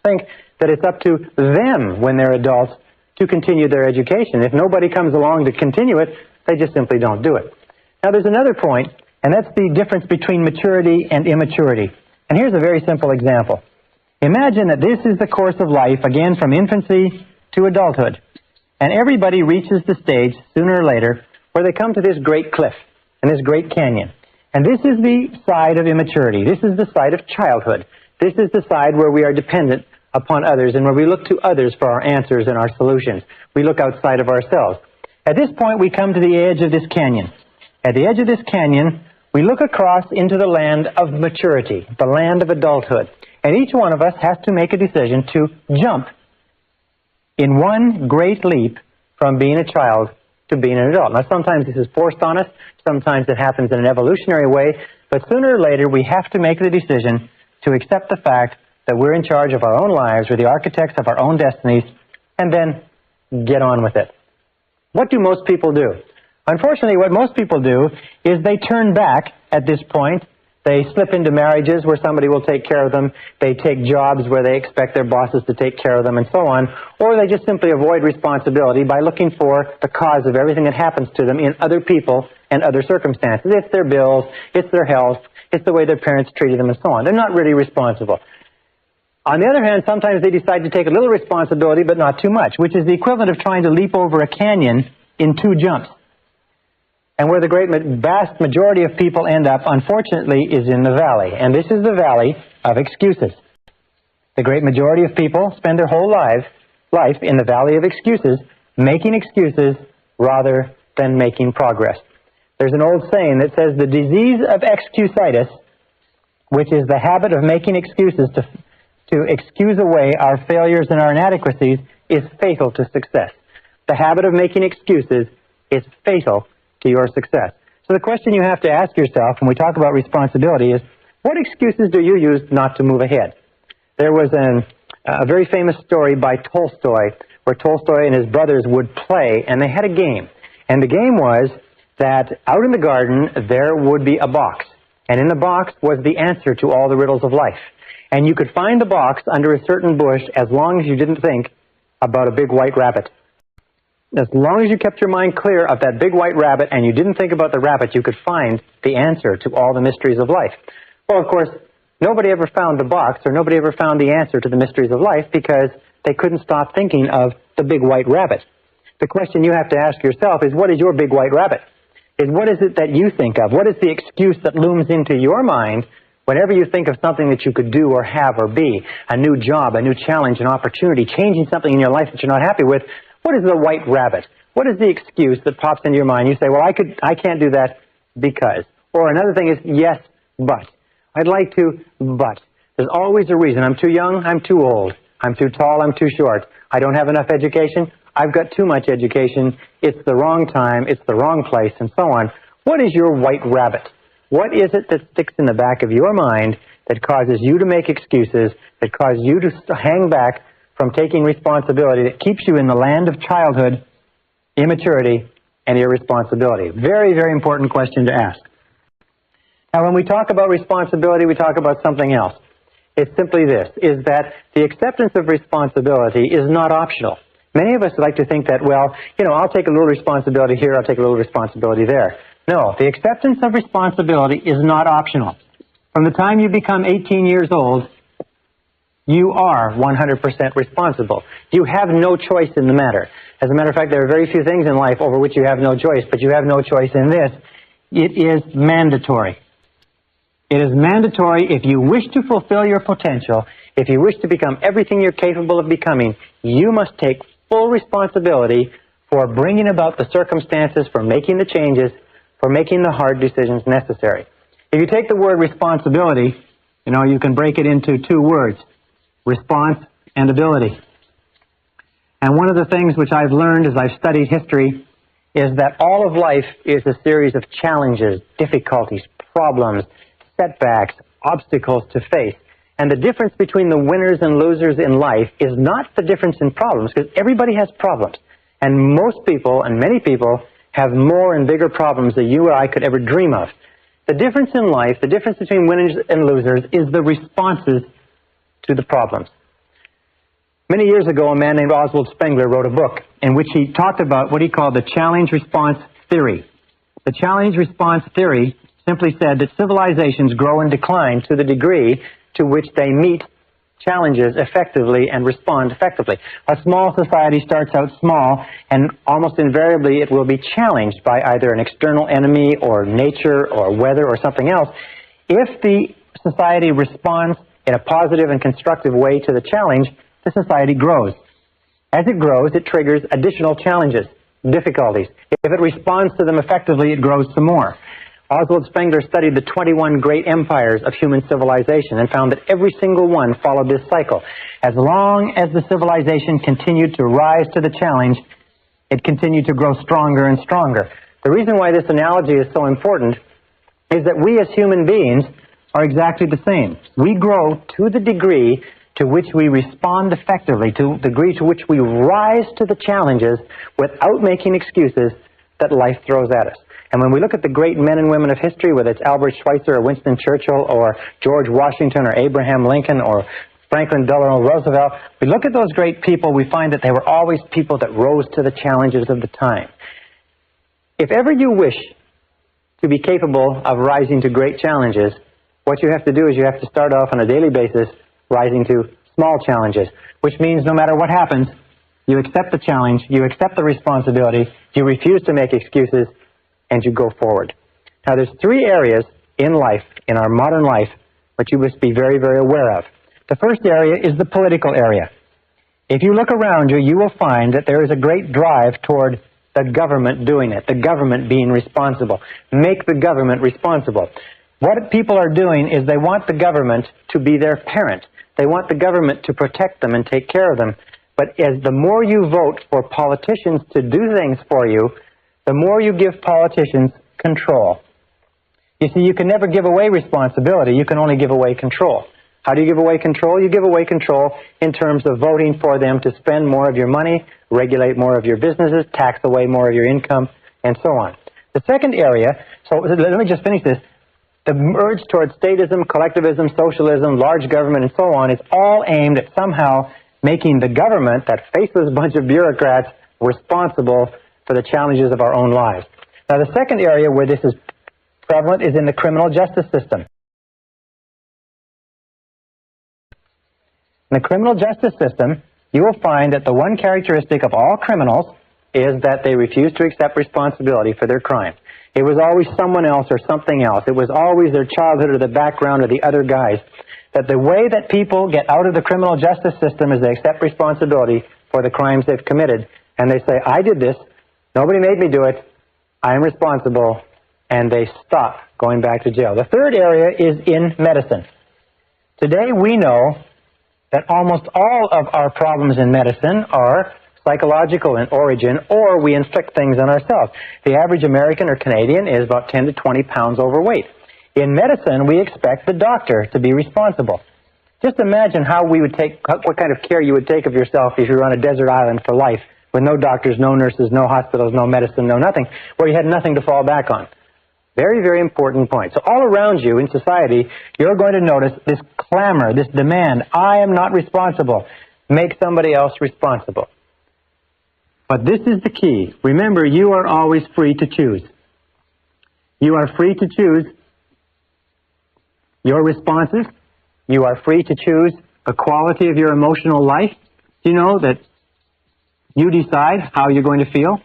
think that it's up to them when they're adults to continue their education. If nobody comes along to continue it, they just simply don't do it. Now there's another point, and that's the difference between maturity and immaturity. And here's a very simple example. Imagine that this is the course of life, again from infancy to adulthood. And everybody reaches the stage, sooner or later, where they come to this great cliff and this great canyon. And this is the side of immaturity. This is the side of childhood. This is the side where we are dependent upon others and where we look to others for our answers and our solutions. We look outside of ourselves. At this point, we come to the edge of this canyon. At the edge of this canyon, we look across into the land of maturity, the land of adulthood. And each one of us has to make a decision to jump in one great leap from being a child to being an adult. Now, sometimes this is forced on us. Sometimes it happens in an evolutionary way. But sooner or later, we have to make the decision to accept the fact that we're in charge of our own lives, we're the architects of our own destinies, and then get on with it. What do most people do? Unfortunately, what most people do is they turn back at this point. They slip into marriages where somebody will take care of them. They take jobs where they expect their bosses to take care of them and so on. Or they just simply avoid responsibility by looking for the cause of everything that happens to them in other people and other circumstances. It's their bills, it's their health, it's the way their parents treated them and so on. They're not really responsible. On the other hand, sometimes they decide to take a little responsibility but not too much, which is the equivalent of trying to leap over a canyon in 2 jumps. And where the vast majority of people end up, unfortunately, is in the valley. And this is the valley of excuses. The great majority of people spend their whole life in the valley of excuses, making excuses rather than making progress. There's an old saying that says the disease of excusitis which is the habit of making excuses to excuse away our failures and our inadequacies, is fatal to success. The habit of making excuses is fatal to your success. So the question you have to ask yourself when we talk about responsibility is, what excuses do you use not to move ahead? There was a very famous story by Tolstoy, where Tolstoy and his brothers would play, and they had a game. And the game was that out in the garden there would be a box, and in the box was the answer to all the riddles of life. And you could find the box under a certain bush as long as you didn't think about a big white rabbit. As long as you kept your mind clear of that big white rabbit and you didn't think about the rabbit, you could find the answer to all the mysteries of life. Well, of course, nobody ever found the box, or nobody ever found the answer to the mysteries of life, because they couldn't stop thinking of the big white rabbit. The question you have to ask yourself is, what is your big white rabbit? What is it that you think of? What is the excuse that looms into your mind whenever you think of something that you could do or have or be? A new job, a new challenge, an opportunity, changing something in your life that you're not happy with. What is the white rabbit? What is the excuse that pops into your mind? You say, well, I can't do that because. Or another thing is, yes, but. I'd like to, but. There's always a reason. I'm too young, I'm too old. I'm too tall, I'm too short. I don't have enough education, I've got too much education. It's the wrong time, it's the wrong place, and so on. What is your white rabbit? What is it that sticks in the back of your mind that causes you to make excuses, that causes you to hang back from taking responsibility, that keeps you in the land of childhood, immaturity, and irresponsibility? Very, very important question to ask. Now, when we talk about responsibility, we talk about something else. It's simply this, is that the acceptance of responsibility is not optional. Many of us like to think that, well, I'll take a little responsibility here, I'll take a little responsibility there. No, the acceptance of responsibility is not optional. From the time you become 18 years old, you are 100% responsible. You have no choice in the matter. As a matter of fact, there are very few things in life over which you have no choice, but you have no choice in this. It is mandatory. It is mandatory if you wish to fulfill your potential, if you wish to become everything you're capable of becoming, you must take full responsibility for bringing about the circumstances, for making the changes, for making the hard decisions necessary. If you take the word responsibility, you can break it into two words, response and ability. And one of the things which I've learned as I've studied history is that all of life is a series of challenges, difficulties, problems, setbacks, obstacles to face. And the difference between the winners and losers in life is not the difference in problems, because everybody has problems. And most people, and many people, have more and bigger problems than you or I could ever dream of. The difference in life, the difference between winners and losers, is the responses to the problems. Many years ago, a man named Oswald Spengler wrote a book in which he talked about what he called the challenge-response theory. The challenge-response theory simply said that civilizations grow and decline to the degree to which they meet challenges effectively and respond effectively. A small society starts out small, and almost invariably it will be challenged by either an external enemy or nature or weather or something else. If the society responds in a positive and constructive way to the challenge, the society grows. As it grows, it triggers additional challenges, difficulties. If it responds to them effectively, it grows some more. Oswald Spengler studied the 21 great empires of human civilization and found that every single one followed this cycle. As long as the civilization continued to rise to the challenge, it continued to grow stronger and stronger. The reason why this analogy is so important is that we as human beings are exactly the same. We grow to the degree to which we respond effectively, to the degree to which we rise to the challenges without making excuses that life throws at us. And when we look at the great men and women of history, whether it's Albert Schweitzer or Winston Churchill or George Washington or Abraham Lincoln or Franklin Delano Roosevelt, we look at those great people, we find that they were always people that rose to the challenges of the time. If ever you wish to be capable of rising to great challenges, what you have to do is you have to start off on a daily basis rising to small challenges, which means no matter what happens, you accept the challenge, you accept the responsibility, you refuse to make excuses, and you go forward. Now, there's three areas in life, in our modern life, which you must be very, very aware of. The first area is the political area. If you look around you, you will find that there is a great drive toward the government doing it, the government being responsible. Make the government responsible. What people are doing is they want the government to be their parent. They want the government to protect them and take care of them. But as the more you vote for politicians to do things for you, the more you give politicians control. You see, you can never give away responsibility. You can only give away control. How do you give away control? You give away control in terms of voting for them to spend more of your money, regulate more of your businesses, tax away more of your income, and so on. The second area, so let me just finish this. The merge towards statism, collectivism, socialism, large government, and so on is all aimed at somehow making the government, that faceless bunch of bureaucrats, responsible for the challenges of our own lives. Now, the second area where this is prevalent is in the criminal justice system. In the criminal justice system, you will find that the one characteristic of all criminals is that they refuse to accept responsibility for their crimes. It was always someone else or something else. It was always their childhood or the background or the other guys. That the way that people get out of the criminal justice system is they accept responsibility for the crimes they've committed. And they say, I did this. Nobody made me do it. I am responsible. And they stop going back to jail. The third area is in medicine. Today we know that almost all of our problems in medicine are psychological in origin, or we inflict things on ourselves. The average American or Canadian is about 10 to 20 pounds overweight. In medicine, we expect the doctor to be responsible. Just imagine how we would take, what kind of care you would take of yourself if you were on a desert island for life, with no doctors, no nurses, no hospitals, no medicine, no nothing, where you had nothing to fall back on. Very, very important point. So all around you in society, you're going to notice this clamor, this demand, I am not responsible. Make somebody else responsible. But this is the key. Remember, you are always free to choose. You are free to choose your responses. You are free to choose the quality of your emotional life. Do you know that you decide how you're going to feel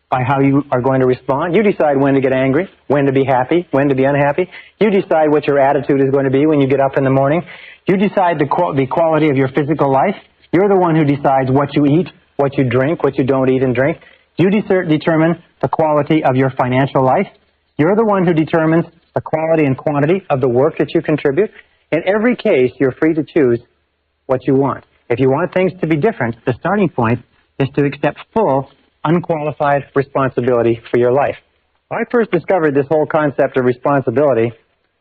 by how you are going to respond? You decide when to get angry, when to be happy, when to be unhappy. You decide what your attitude is going to be when you get up in the morning. You decide the quality of your physical life. You're the one who decides what you eat, what you drink, what you don't eat and drink. You determine the quality of your financial life. You're the one who determines the quality and quantity of the work that you contribute. In every case, you're free to choose what you want. If you want things to be different, the starting point is to accept full, unqualified responsibility for your life. I first discovered this whole concept of responsibility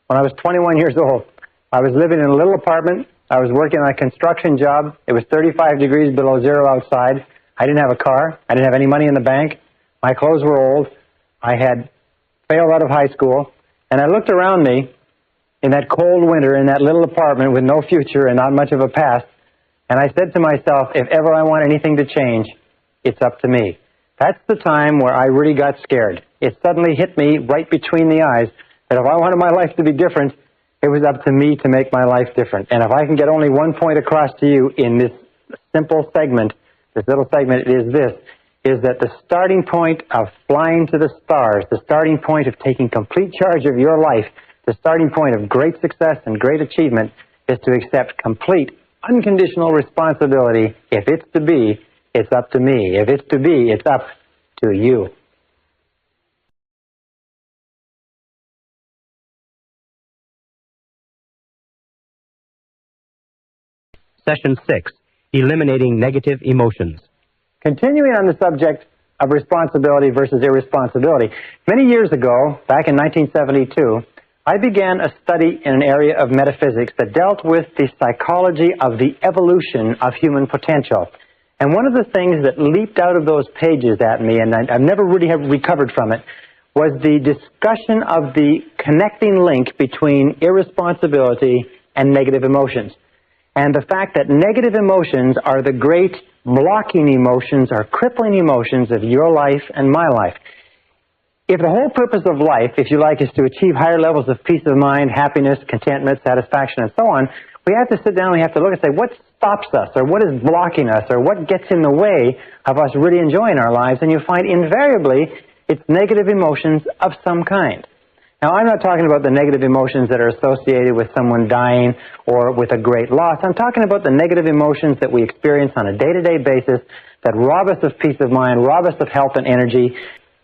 when I was 21 years old. I was living in a little apartment. I was working on a construction job. It was 35 degrees below zero outside. I didn't have a car. I didn't have any money in the bank. My clothes were old. I had failed out of high school. And I looked around me in that cold winter in that little apartment with no future and not much of a past. And I said to myself, if ever I want anything to change, it's up to me. That's the time where I really got scared. It suddenly hit me right between the eyes that if I wanted my life to be different, it was up to me to make my life different. And if I can get only one point across to you in this simple segment, this little segment is this, is that the starting point of flying to the stars, the starting point of taking complete charge of your life, the starting point of great success and great achievement is to accept complete, unconditional responsibility. If it's to be, it's up to me. If it's to be, it's up to you. Session 6, Eliminating Negative Emotions. Continuing on the subject of responsibility versus irresponsibility, many years ago, back in 1972, I began a study in an area of metaphysics that dealt with the psychology of the evolution of human potential. And one of the things that leaped out of those pages at me, and I've never really have recovered from it, was the discussion of the connecting link between irresponsibility and negative emotions. And the fact that negative emotions are the great blocking emotions or crippling emotions of your life and my life. If the whole purpose of life, if you like, is to achieve higher levels of peace of mind, happiness, contentment, satisfaction, and so on, we have to sit down and we have to look and say, what stops us, or what is blocking us, or what gets in the way of us really enjoying our lives? And you find invariably it's negative emotions of some kind. Now, I'm not talking about the negative emotions that are associated with someone dying or with a great loss. I'm talking about the negative emotions that we experience on a day-to-day basis that rob us of peace of mind, rob us of health and energy,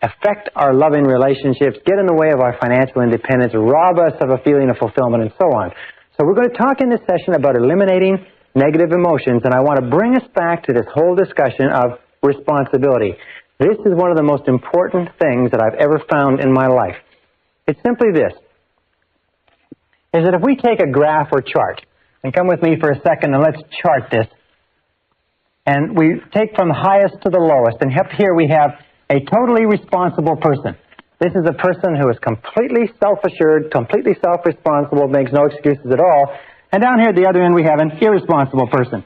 affect our loving relationships, get in the way of our financial independence, rob us of a feeling of fulfillment, and so on. So we're going to talk in this session about eliminating negative emotions, and I want to bring us back to this whole discussion of responsibility. This is one of the most important things that I've ever found in my life. It's simply this, is that if we take a graph or chart, and come with me for a second and let's chart this, and we take from the highest to the lowest, and up here we have a totally responsible person. This is a person who is completely self-assured, completely self-responsible, makes no excuses at all. And down here at the other end we have an irresponsible person,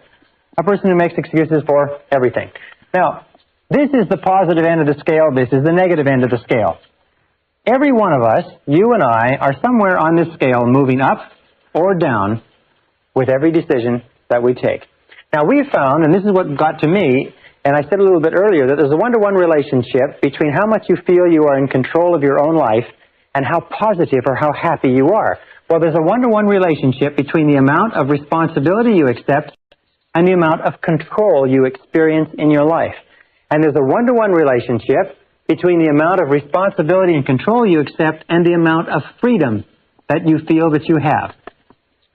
a person who makes excuses for everything. Now, this is the positive end of the scale, this is the negative end of the scale. Every one of us, you and I, are somewhere on this scale moving up or down with every decision that we take. Now, we've found, and this is what got to me, and I said a little bit earlier, that there's a one-to-one relationship between how much you feel you are in control of your own life and how positive or how happy you are. Well, there's a one-to-one relationship between the amount of responsibility you accept and the amount of control you experience in your life. And there's a one-to-one relationship between the amount of responsibility and control you accept and the amount of freedom that you feel that you have.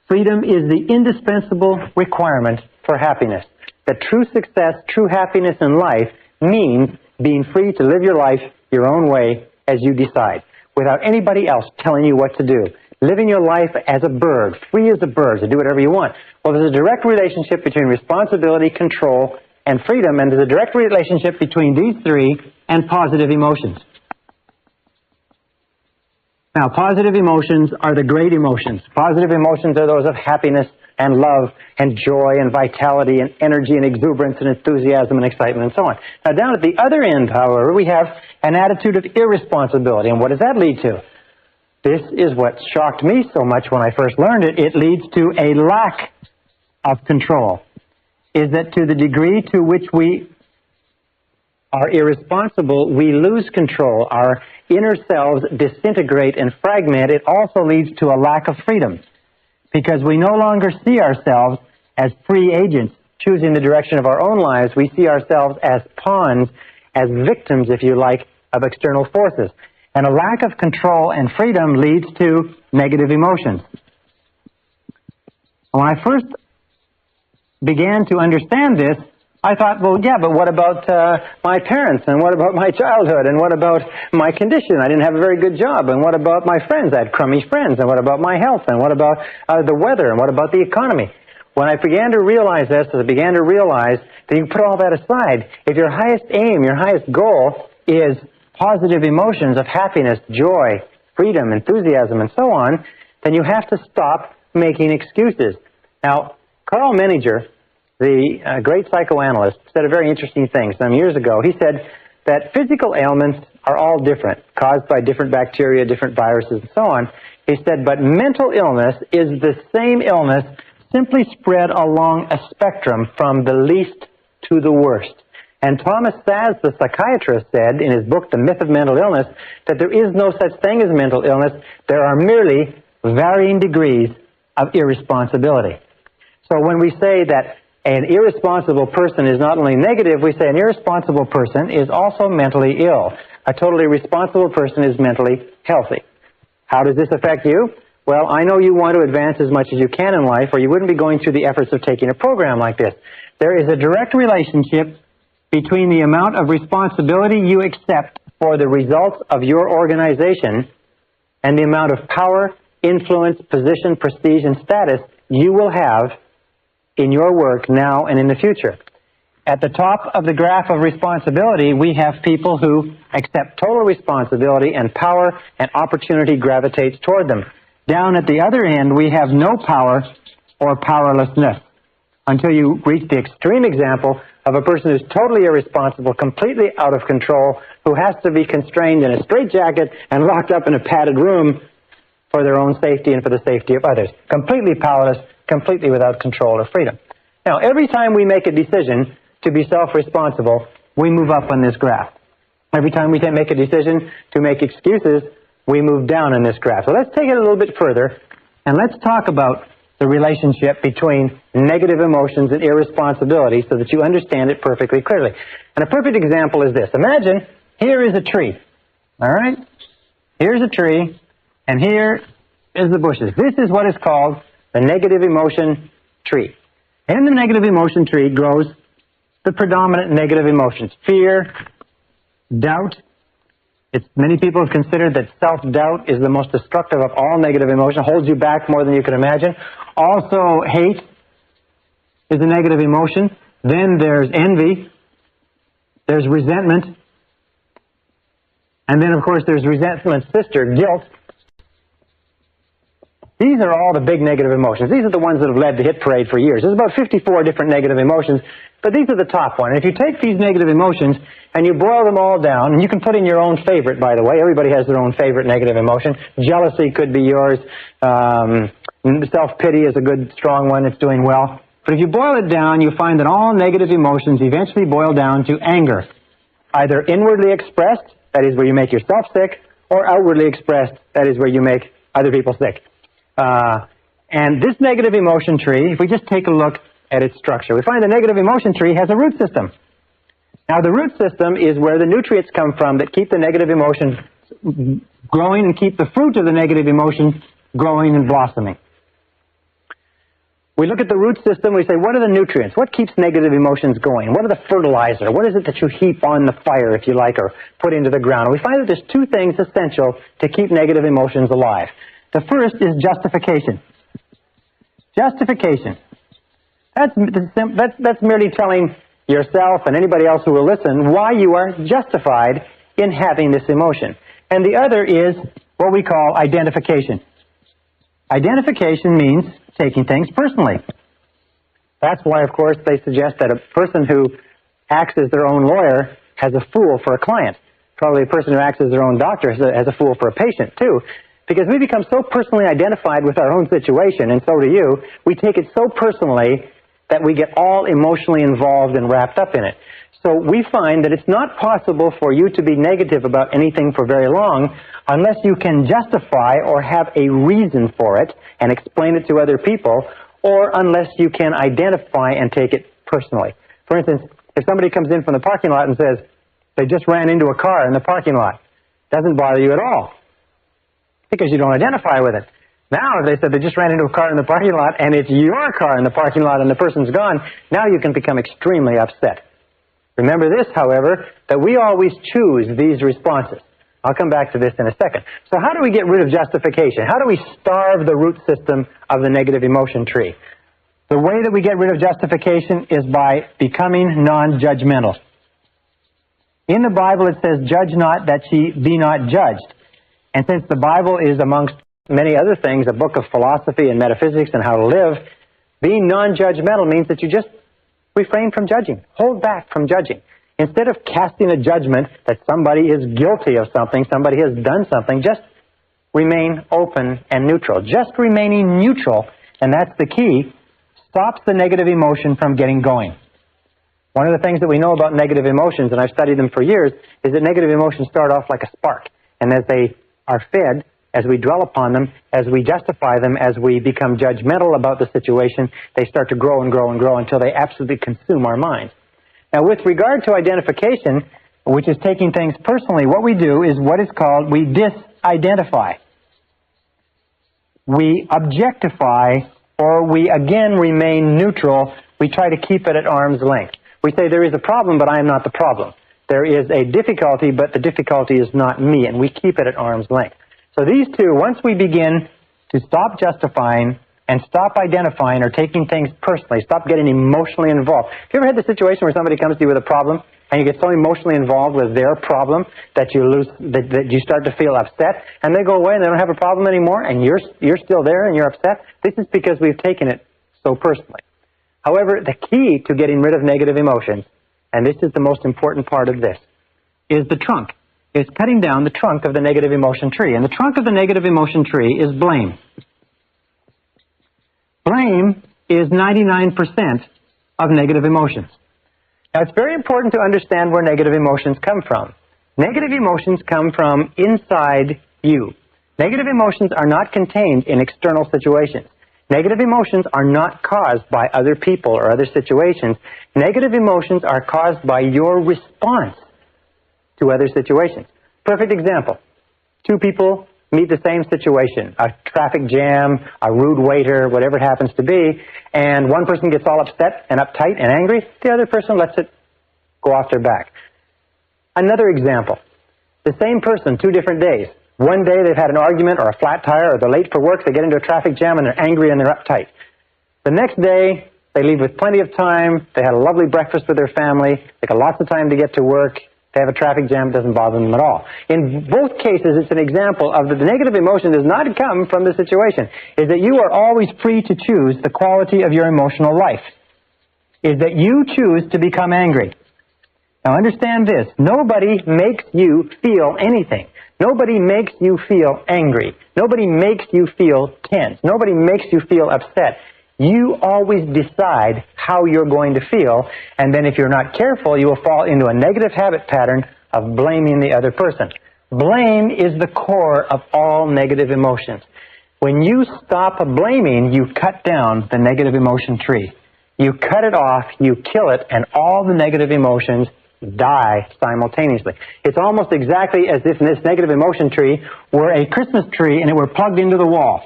Freedom is the indispensable requirement for happiness. That true success, true happiness in life means being free to live your life your own way as you decide, without anybody else telling you what to do. Living your life as a bird, free as a bird, to do whatever you want. Well, there's a direct relationship between responsibility, control, and freedom, and there's a direct relationship between these three and positive emotions. Now, positive emotions are the great emotions. Positive emotions are those of happiness and love and joy and vitality and energy and exuberance and enthusiasm and excitement and so on. Now, down at the other end, however, we have an attitude of irresponsibility. And what does that lead to? This is what shocked me so much when I first learned it. It leads to a lack of control. Is that to the degree to which we are irresponsible, we lose control. Our inner selves disintegrate and fragment. It also leads to a lack of freedom, because we no longer see ourselves as free agents choosing the direction of our own lives. We see ourselves as pawns, as victims, if you like, of external forces. And a lack of control and freedom leads to negative emotions. When I first began to understand this, I thought, well, yeah, but what about my parents, and what about my childhood, and what about my condition? I didn't have a very good job, and what about my friends? I had crummy friends, and what about my health, and what about the weather, and what about the economy? When I began to realize this, I began to realize that you put all that aside. If your highest aim, your highest goal is positive emotions of happiness, joy, freedom, enthusiasm, and so on, then you have to stop making excuses. Now, Carl Menninger, the great psychoanalyst, said a very interesting thing some years ago. He said that physical ailments are all different, caused by different bacteria, different viruses, and so on. He said, but mental illness is the same illness, simply spread along a spectrum from the least to the worst. And Thomas Szasz, the psychiatrist, said in his book, The Myth of Mental Illness, that there is no such thing as mental illness. There are merely varying degrees of irresponsibility. So when we say that an irresponsible person is not only negative, we say an irresponsible person is also mentally ill. A totally responsible person is mentally healthy. How does this affect you? Well, I know you want to advance as much as you can in life, or you wouldn't be going through the efforts of taking a program like this. There is a direct relationship between the amount of responsibility you accept for the results of your organization and the amount of power, influence, position, prestige, and status you will have in your work now and in the future. At the top of the graph of responsibility, we have people who accept total responsibility, and power and opportunity gravitates toward them. Down at the other end, we have no power or powerlessness, until you reach the extreme example of a person who's totally irresponsible, completely out of control, who has to be constrained in a straitjacket and locked up in a padded room for their own safety and for the safety of others. Completely powerless, completely without control or freedom. Now, every time we make a decision to be self-responsible, we move up on this graph. Every time we make a decision to make excuses, we move down on this graph. So let's take it a little bit further, and let's talk about the relationship between negative emotions and irresponsibility so that you understand it perfectly clearly. And a perfect example is this. Imagine here is a tree. All right? Here's a tree, and here is the bushes. This is what is called the negative emotion tree. In the negative emotion tree grows the predominant negative emotions: fear, doubt. Many people have considered that self-doubt is the most destructive of all negative emotion, holds you back more than you can imagine. Also, hate is a negative emotion. Then there's envy. There's resentment. And then, of course, there's resentment's sister, guilt. These are all the big negative emotions. These are the ones that have led the hit parade for years. There's about 54 different negative emotions, but these are the top one. And if you take these negative emotions and you boil them all down, and you can put in your own favorite, by the way. Everybody has their own favorite negative emotion. Jealousy could be yours. Self-pity is a good, strong one. It's doing well. But if you boil it down, you find that all negative emotions eventually boil down to anger, either inwardly expressed, that is where you make yourself sick, or outwardly expressed, that is where you make other people sick. And this negative emotion tree, if we just take a look at its structure, we find the negative emotion tree has a root system. Now, the root system is where the nutrients come from that keep the negative emotion growing and keep the fruit of the negative emotion growing and blossoming. We look at the root system, we say, what are the nutrients? What keeps negative emotions going? What are the fertilizer? What is it that you heap on the fire, if you like, or put into the ground? And we find that there's two things essential to keep negative emotions alive. The first is justification. Justification. That's merely telling yourself and anybody else who will listen why you are justified in having this emotion. And the other is what we call identification. Identification means taking things personally. That's why, of course, they suggest that a person who acts as their own lawyer has a fool for a client. Probably a person who acts as their own doctor has a fool for a patient, too. Because we become so personally identified with our own situation, and so do you, we take it so personally that we get all emotionally involved and wrapped up in it. So we find that it's not possible for you to be negative about anything for very long unless you can justify or have a reason for it and explain it to other people, or unless you can identify and take it personally. For instance, if somebody comes in from the parking lot and says, they just ran into a car in the parking lot, it doesn't bother you at all, because you don't identify with it. Now, if they said they just ran into a car in the parking lot and it's your car in the parking lot and the person's gone, now you can become extremely upset. Remember this, however, that we always choose these responses. I'll come back to this in a second. So how do we get rid of justification? How do we starve the root system of the negative emotion tree? The way that we get rid of justification is by becoming non-judgmental. In the Bible it says, "Judge not that ye be not judged." And since the Bible is, amongst many other things, a book of philosophy and metaphysics and how to live, being non-judgmental means that you just refrain from judging. Hold back from judging. Instead of casting a judgment that somebody is guilty of something, somebody has done something, just remain open and neutral. Just remaining neutral, and that's the key, stops the negative emotion from getting going. One of the things that we know about negative emotions, and I've studied them for years, is that negative emotions start off like a spark. And as they are fed, as we dwell upon them, as we justify them, as we become judgmental about the situation, they start to grow and grow and grow until they absolutely consume our minds. Now, with regard to identification, which is taking things personally, what we do is what is called, we disidentify. We objectify, or we again remain neutral. We try to keep it at arm's length. We say there is a problem, but I am not the problem. There is a difficulty, but the difficulty is not me, and we keep it at arm's length. So these two, once we begin to stop justifying and stop identifying or taking things personally, stop getting emotionally involved. Have you ever had the situation where somebody comes to you with a problem and you get so emotionally involved with their problem that you start to feel upset, and they go away and they don't have a problem anymore, and you're still there and you're upset? This is because we've taken it so personally. However, the key to getting rid of negative emotions, and this is the most important part of this, is the trunk. It's cutting down the trunk of the negative emotion tree. And the trunk of the negative emotion tree is blame. Blame is 99% of negative emotions. Now, it's very important to understand where negative emotions come from. Negative emotions come from inside you. Negative emotions are not contained in external situations. Negative emotions are not caused by other people or other situations. Negative emotions are caused by your response to other situations. Perfect example. Two people meet the same situation, a traffic jam, a rude waiter, whatever it happens to be, and one person gets all upset and uptight and angry, the other person lets it go off their back. Another example, the same person, 2 different days. One day they've had an argument or a flat tire or they're late for work, they get into a traffic jam and they're angry and they're uptight. The next day, they leave with plenty of time, they had a lovely breakfast with their family, they got lots of time to get to work, they have a traffic jam, it doesn't bother them at all. In both cases, it's an example of the negative emotion does not come from the situation, is that you are always free to choose the quality of your emotional life, is that you choose to become angry. Now understand this, nobody makes you feel anything. Nobody makes you feel angry. Nobody makes you feel tense. Nobody makes you feel upset. You always decide how you're going to feel, and then if you're not careful, you will fall into a negative habit pattern of blaming the other person. Blame is the core of all negative emotions. When you stop blaming, you cut down the negative emotion tree. You cut it off, you kill it, and all the negative emotions die simultaneously. It's almost exactly as if this negative emotion tree were a Christmas tree and it were plugged into the wall.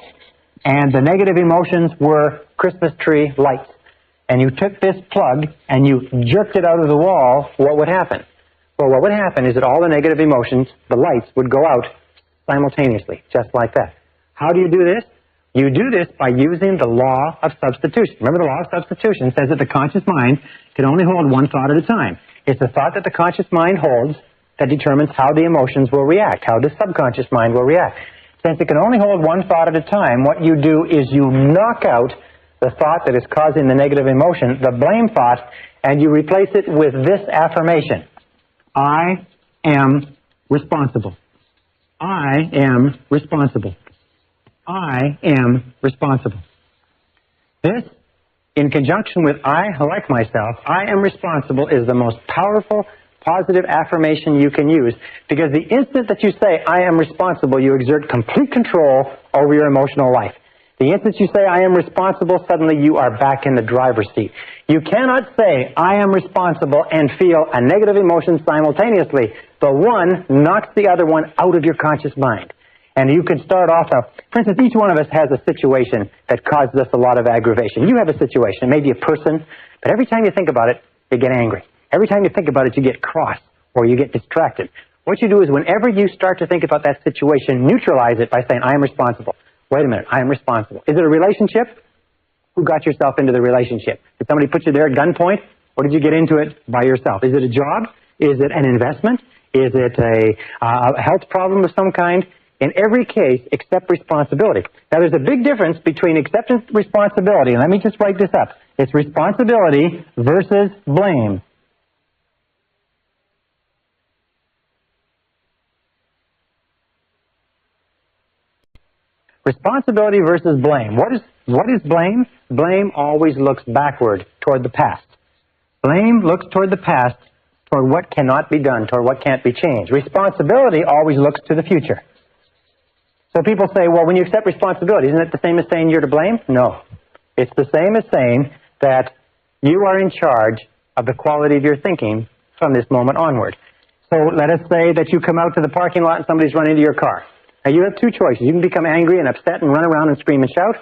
And the negative emotions were Christmas tree lights. And you took this plug and you jerked it out of the wall, what would happen? Well, what would happen is that all the negative emotions, the lights, would go out simultaneously, just like that. How do you do this? You do this by using the law of substitution. Remember, the law of substitution says that the conscious mind can only hold one thought at a time. It's the thought that the conscious mind holds that determines how the emotions will react, how the subconscious mind will react. Since it can only hold one thought at a time, what you do is you knock out the thought that is causing the negative emotion, the blame thought, and you replace it with this affirmation. I am responsible. I am responsible. I am responsible. This, in conjunction with I like myself, I am responsible, is the most powerful positive affirmation you can use, because the instant that you say I am responsible, you exert complete control over your emotional life. The instant you say I am responsible, suddenly you are back in the driver's seat. You cannot say I am responsible and feel a negative emotion simultaneously. The one knocks the other one out of your conscious mind. And you can start off, for instance, each one of us has a situation that causes us a lot of aggravation. You have a situation, it may be a person, but every time you think about it, you get angry. Every time you think about it, you get cross or you get distracted. What you do is whenever you start to think about that situation, neutralize it by saying, I am responsible. Wait a minute, I am responsible. Is it a relationship? Who got yourself into the relationship? Did somebody put you there at gunpoint, or did you get into it by yourself? Is it a job? Is it an investment? Is it a health problem of some kind? In every case, accept responsibility. Now, there's a big difference between acceptance and responsibility, and let me just write this up. It's responsibility versus blame. Responsibility versus blame. What is blame? Blame always looks backward toward the past. Blame looks toward the past, toward what cannot be done, toward what can't be changed. Responsibility always looks to the future. So people say, well, when you accept responsibility, isn't it the same as saying you're to blame? No. It's the same as saying that you are in charge of the quality of your thinking from this moment onward. So let us say that you come out to the parking lot and somebody's run into your car. Now, you have two choices. You can become angry and upset and run around and scream and shout,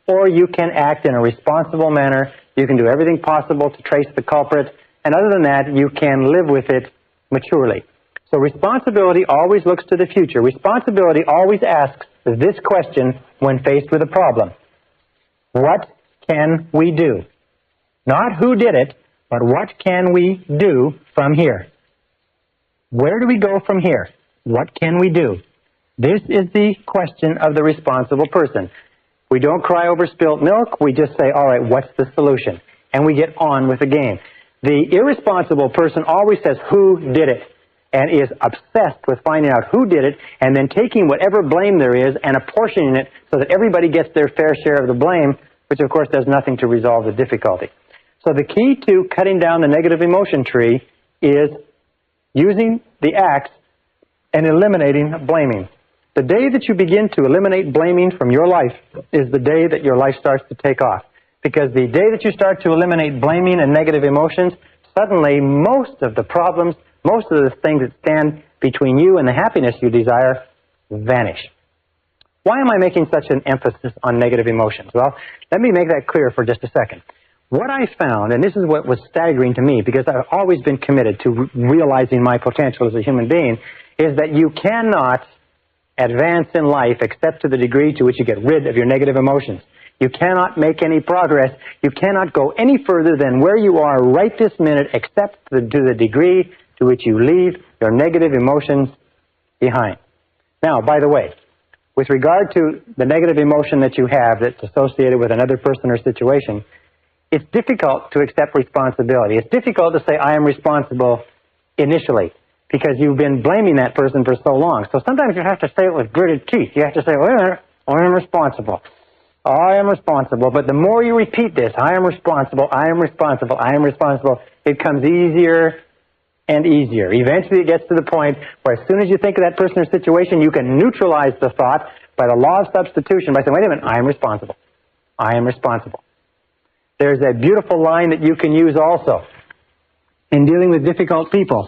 or you can act in a responsible manner. You can do everything possible to trace the culprit, and other than that, you can live with it maturely. So responsibility always looks to the future. Responsibility always asks this question when faced with a problem. What can we do? Not who did it, but what can we do from here? Where do we go from here? What can we do? This is the question of the responsible person. We don't cry over spilt milk. We just say, all right, what's the solution? And we get on with the game. The irresponsible person always says, who did it? And is obsessed with finding out who did it and then taking whatever blame there is and apportioning it so that everybody gets their fair share of the blame, which of course does nothing to resolve the difficulty. So the key to cutting down the negative emotion tree is using the axe and eliminating blaming. The day that you begin to eliminate blaming from your life is the day that your life starts to take off. Because the day that you start to eliminate blaming and negative emotions, suddenly most of the problems, most of the things that stand between you and the happiness you desire vanish. Why am I making such an emphasis on negative emotions? Well, let me make that clear for just a second. What I found, and this is what was staggering to me, because I've always been committed to realizing my potential as a human being, is that you cannot advance in life except to the degree to which you get rid of your negative emotions. You cannot make any progress. You cannot go any further than where you are right this minute except to the degree to which you leave your negative emotions behind. Now, by the way, with regard to the negative emotion that you have that's associated with another person or situation, it's difficult to accept responsibility. It's difficult to say, I am responsible initially, because you've been blaming that person for so long. So sometimes you have to say it with gritted teeth. You have to say, wait a minute, I am responsible. I am responsible. But the more you repeat this, I am responsible, I am responsible, I am responsible, it comes easier and easier. Eventually it gets to the point where as soon as you think of that person or situation, you can neutralize the thought by the law of substitution by saying, wait a minute, I am responsible. I am responsible. There's a beautiful line that you can use also in dealing with difficult people.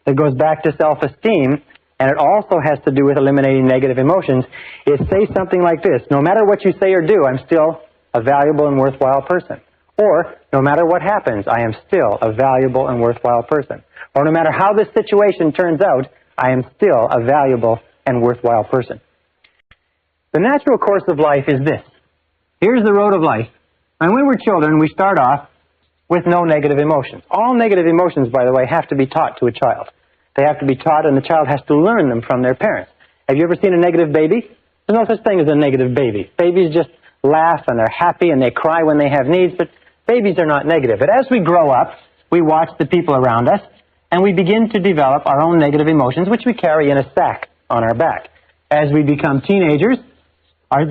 It goes back to self-esteem, and it also has to do with eliminating negative emotions. It says something like this: no matter what you say or do, I'm still a valuable and worthwhile person. Or, no matter what happens, I am still a valuable and worthwhile person. Or, no matter how this situation turns out, I am still a valuable and worthwhile person. The natural course of life is this. Here's the road of life. And when we're children, we start off with no negative emotions. All negative emotions, by the way, have to be taught to a child. They have to be taught, and the child has to learn them from their parents. Have you ever seen a negative baby? There's no such thing as a negative baby. Babies just laugh, and they're happy, and they cry when they have needs, but babies are not negative. But as we grow up, we watch the people around us, and we begin to develop our own negative emotions, which we carry in a sack on our back. As we become teenagers,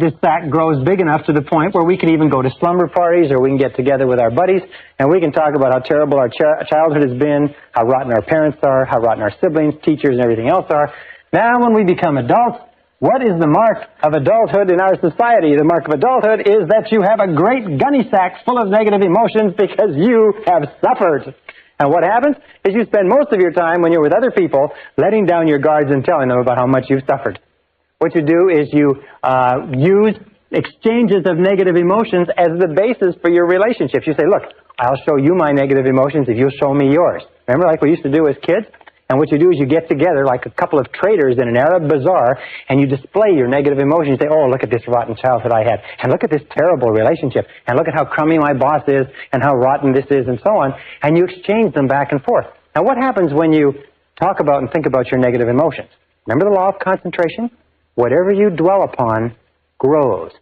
this sack grows big enough to the point where we can even go to slumber parties, or we can get together with our buddies, and we can talk about how terrible our childhood has been, how rotten our parents are, how rotten our siblings, teachers, and everything else are. Now, when we become adults, what is the mark of adulthood in our society? The mark of adulthood is that you have a great gunny sack full of negative emotions because you have suffered. And what happens is you spend most of your time when you're with other people letting down your guards and telling them about how much you've suffered. What you do is you use exchanges of negative emotions as the basis for your relationships. You say, look, I'll show you my negative emotions if you'll show me yours. Remember, like we used to do as kids? And what you do is you get together like a couple of traders in an Arab bazaar, and you display your negative emotions. You say, oh, look at this rotten childhood I had, and look at this terrible relationship, and look at how crummy my boss is, and how rotten this is, and so on. And you exchange them back and forth. Now, what happens when you talk about and think about your negative emotions? Remember the law of concentration? Whatever you dwell upon grows.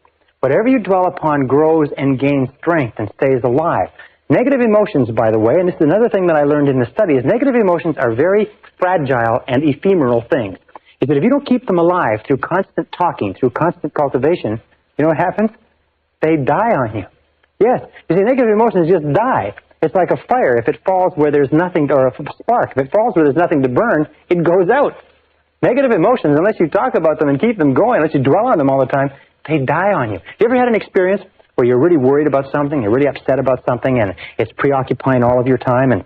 Whatever you dwell upon grows and gains strength and stays alive. Negative emotions, by the way, and this is another thing that I learned in the study, is negative emotions are very fragile and ephemeral things. Is that if you don't keep them alive through constant talking, through constant cultivation, you know what happens? They die on you. Yes. You see, negative emotions just die. It's like a fire. If it falls where there's nothing, or a spark, if it falls where there's nothing to burn, it goes out. Negative emotions, unless you talk about them and keep them going, unless you dwell on them all the time, they die on you. You ever had an experience where you're really worried about something, you're really upset about something, and it's preoccupying all of your time, and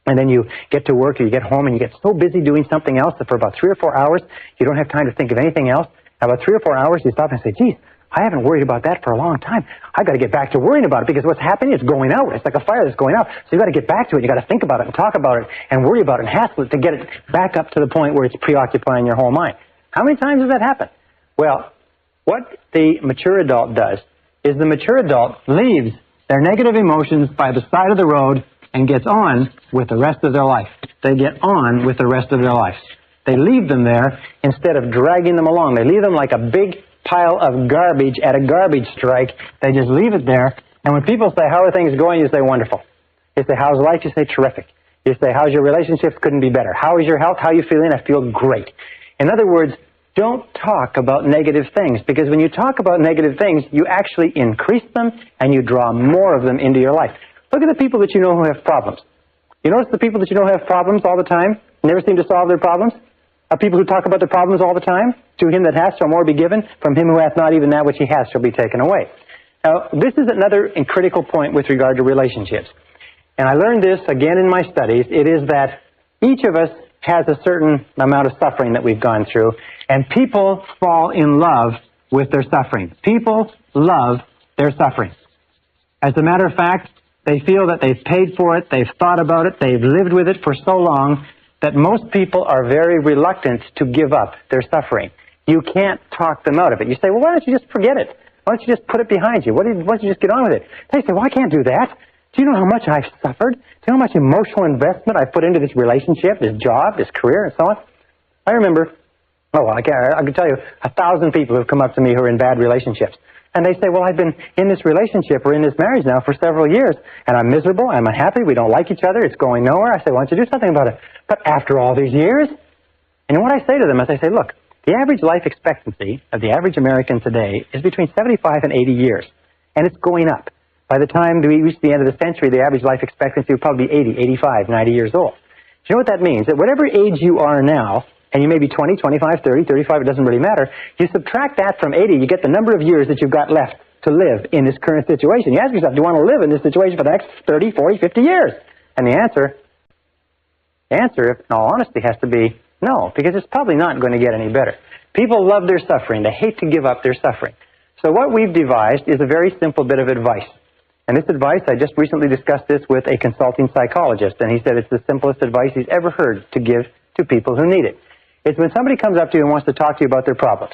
then you get to work or you get home and you get so busy doing something else that for about 3 or 4 hours, you don't have time to think of anything else. And about 3 or 4 hours, you stop and say, geez, I haven't worried about that for a long time. I've got to get back to worrying about it because what's happening is going out. It's like a fire that's going out. So you've got to get back to it. You've got to think about it and talk about it and worry about it and hassle it to get it back up to the point where it's preoccupying your whole mind. How many times does that happen? Well, what the mature adult does is the mature adult leaves their negative emotions by the side of the road and gets on with the rest of their life. They get on with the rest of their life. They leave them there instead of dragging them along. They leave them like a big pile of garbage at a garbage strike. They just leave it there. And when people say, how are things going? You say, wonderful. You say, how's life? You say, terrific. You say, how's your relationships? Couldn't be better. How is your health? How are you feeling? I feel great. In other words, don't talk about negative things, because when you talk about negative things, you actually increase them and you draw more of them into your life. Look at the people that you know who have problems. You notice the people that you know who have problems all the time, never seem to solve their problems? Are people who talk about their problems all the time? To him that hath shall more be given. From him who hath not, even that which he hath shall be taken away. Now, this is another critical point with regard to relationships. And I learned this again in my studies. It is that each of us has a certain amount of suffering that we've gone through, and people fall in love with their suffering. People love their suffering. As a matter of fact, they feel that they've paid for it, they've thought about it, they've lived with it for so long that most people are very reluctant to give up their suffering. You can't talk them out of it. You say, well, why don't you just forget it? Why don't you just put it behind you? Why don't you just get on with it? They say, well, I can't do that. Do you know how much I've suffered? Do you know how much emotional investment I've put into this relationship, this job, this career, and so on? I remember, I can tell you 1,000 people who have come up to me who are in bad relationships. And they say, well, I've been in this relationship or in this marriage now for several years, and I'm miserable, I'm unhappy, we don't like each other, it's going nowhere. I say, why don't you do something about it? But after all these years? And what I say to them is, I say, look, the average life expectancy of the average American today is between 75 and 80 years, and it's going up. By the time we reach the end of the century, the average life expectancy will probably be 80, 85, 90 years old. Do you know what that means? That whatever age you are now, and you may be 20, 25, 30, 35, it doesn't really matter, you subtract that from 80, you get the number of years that you've got left to live in this current situation. You ask yourself, do you want to live in this situation for the next 30, 40, 50 years? And the answer, in all honesty, has to be no, because it's probably not going to get any better. People love their suffering. They hate to give up their suffering. So what we've devised is a very simple bit of advice. And this advice, I just recently discussed this with a consulting psychologist, and he said it's the simplest advice he's ever heard to give to people who need it. It's when somebody comes up to you and wants to talk to you about their problems.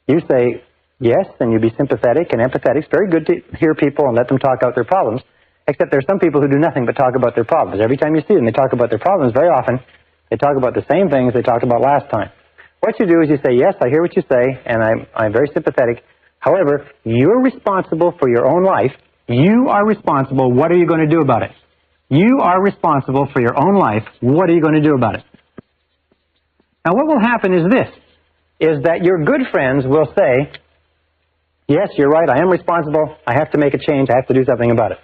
You say yes, and you be sympathetic and empathetic. It's very good to hear people and let them talk out their problems, except there are some people who do nothing but talk about their problems. Every time you see them, they talk about their problems. Very often, they talk about the same things they talked about last time. What you do is you say, yes, I hear what you say, and I'm very sympathetic. However, you're responsible for your own life. You are responsible. What are you going to do about it? You are responsible for your own life. What are you going to do about it? Now, what will happen is this, is that your good friends will say, yes, you're right, I am responsible. I have to make a change. I have to do something about it.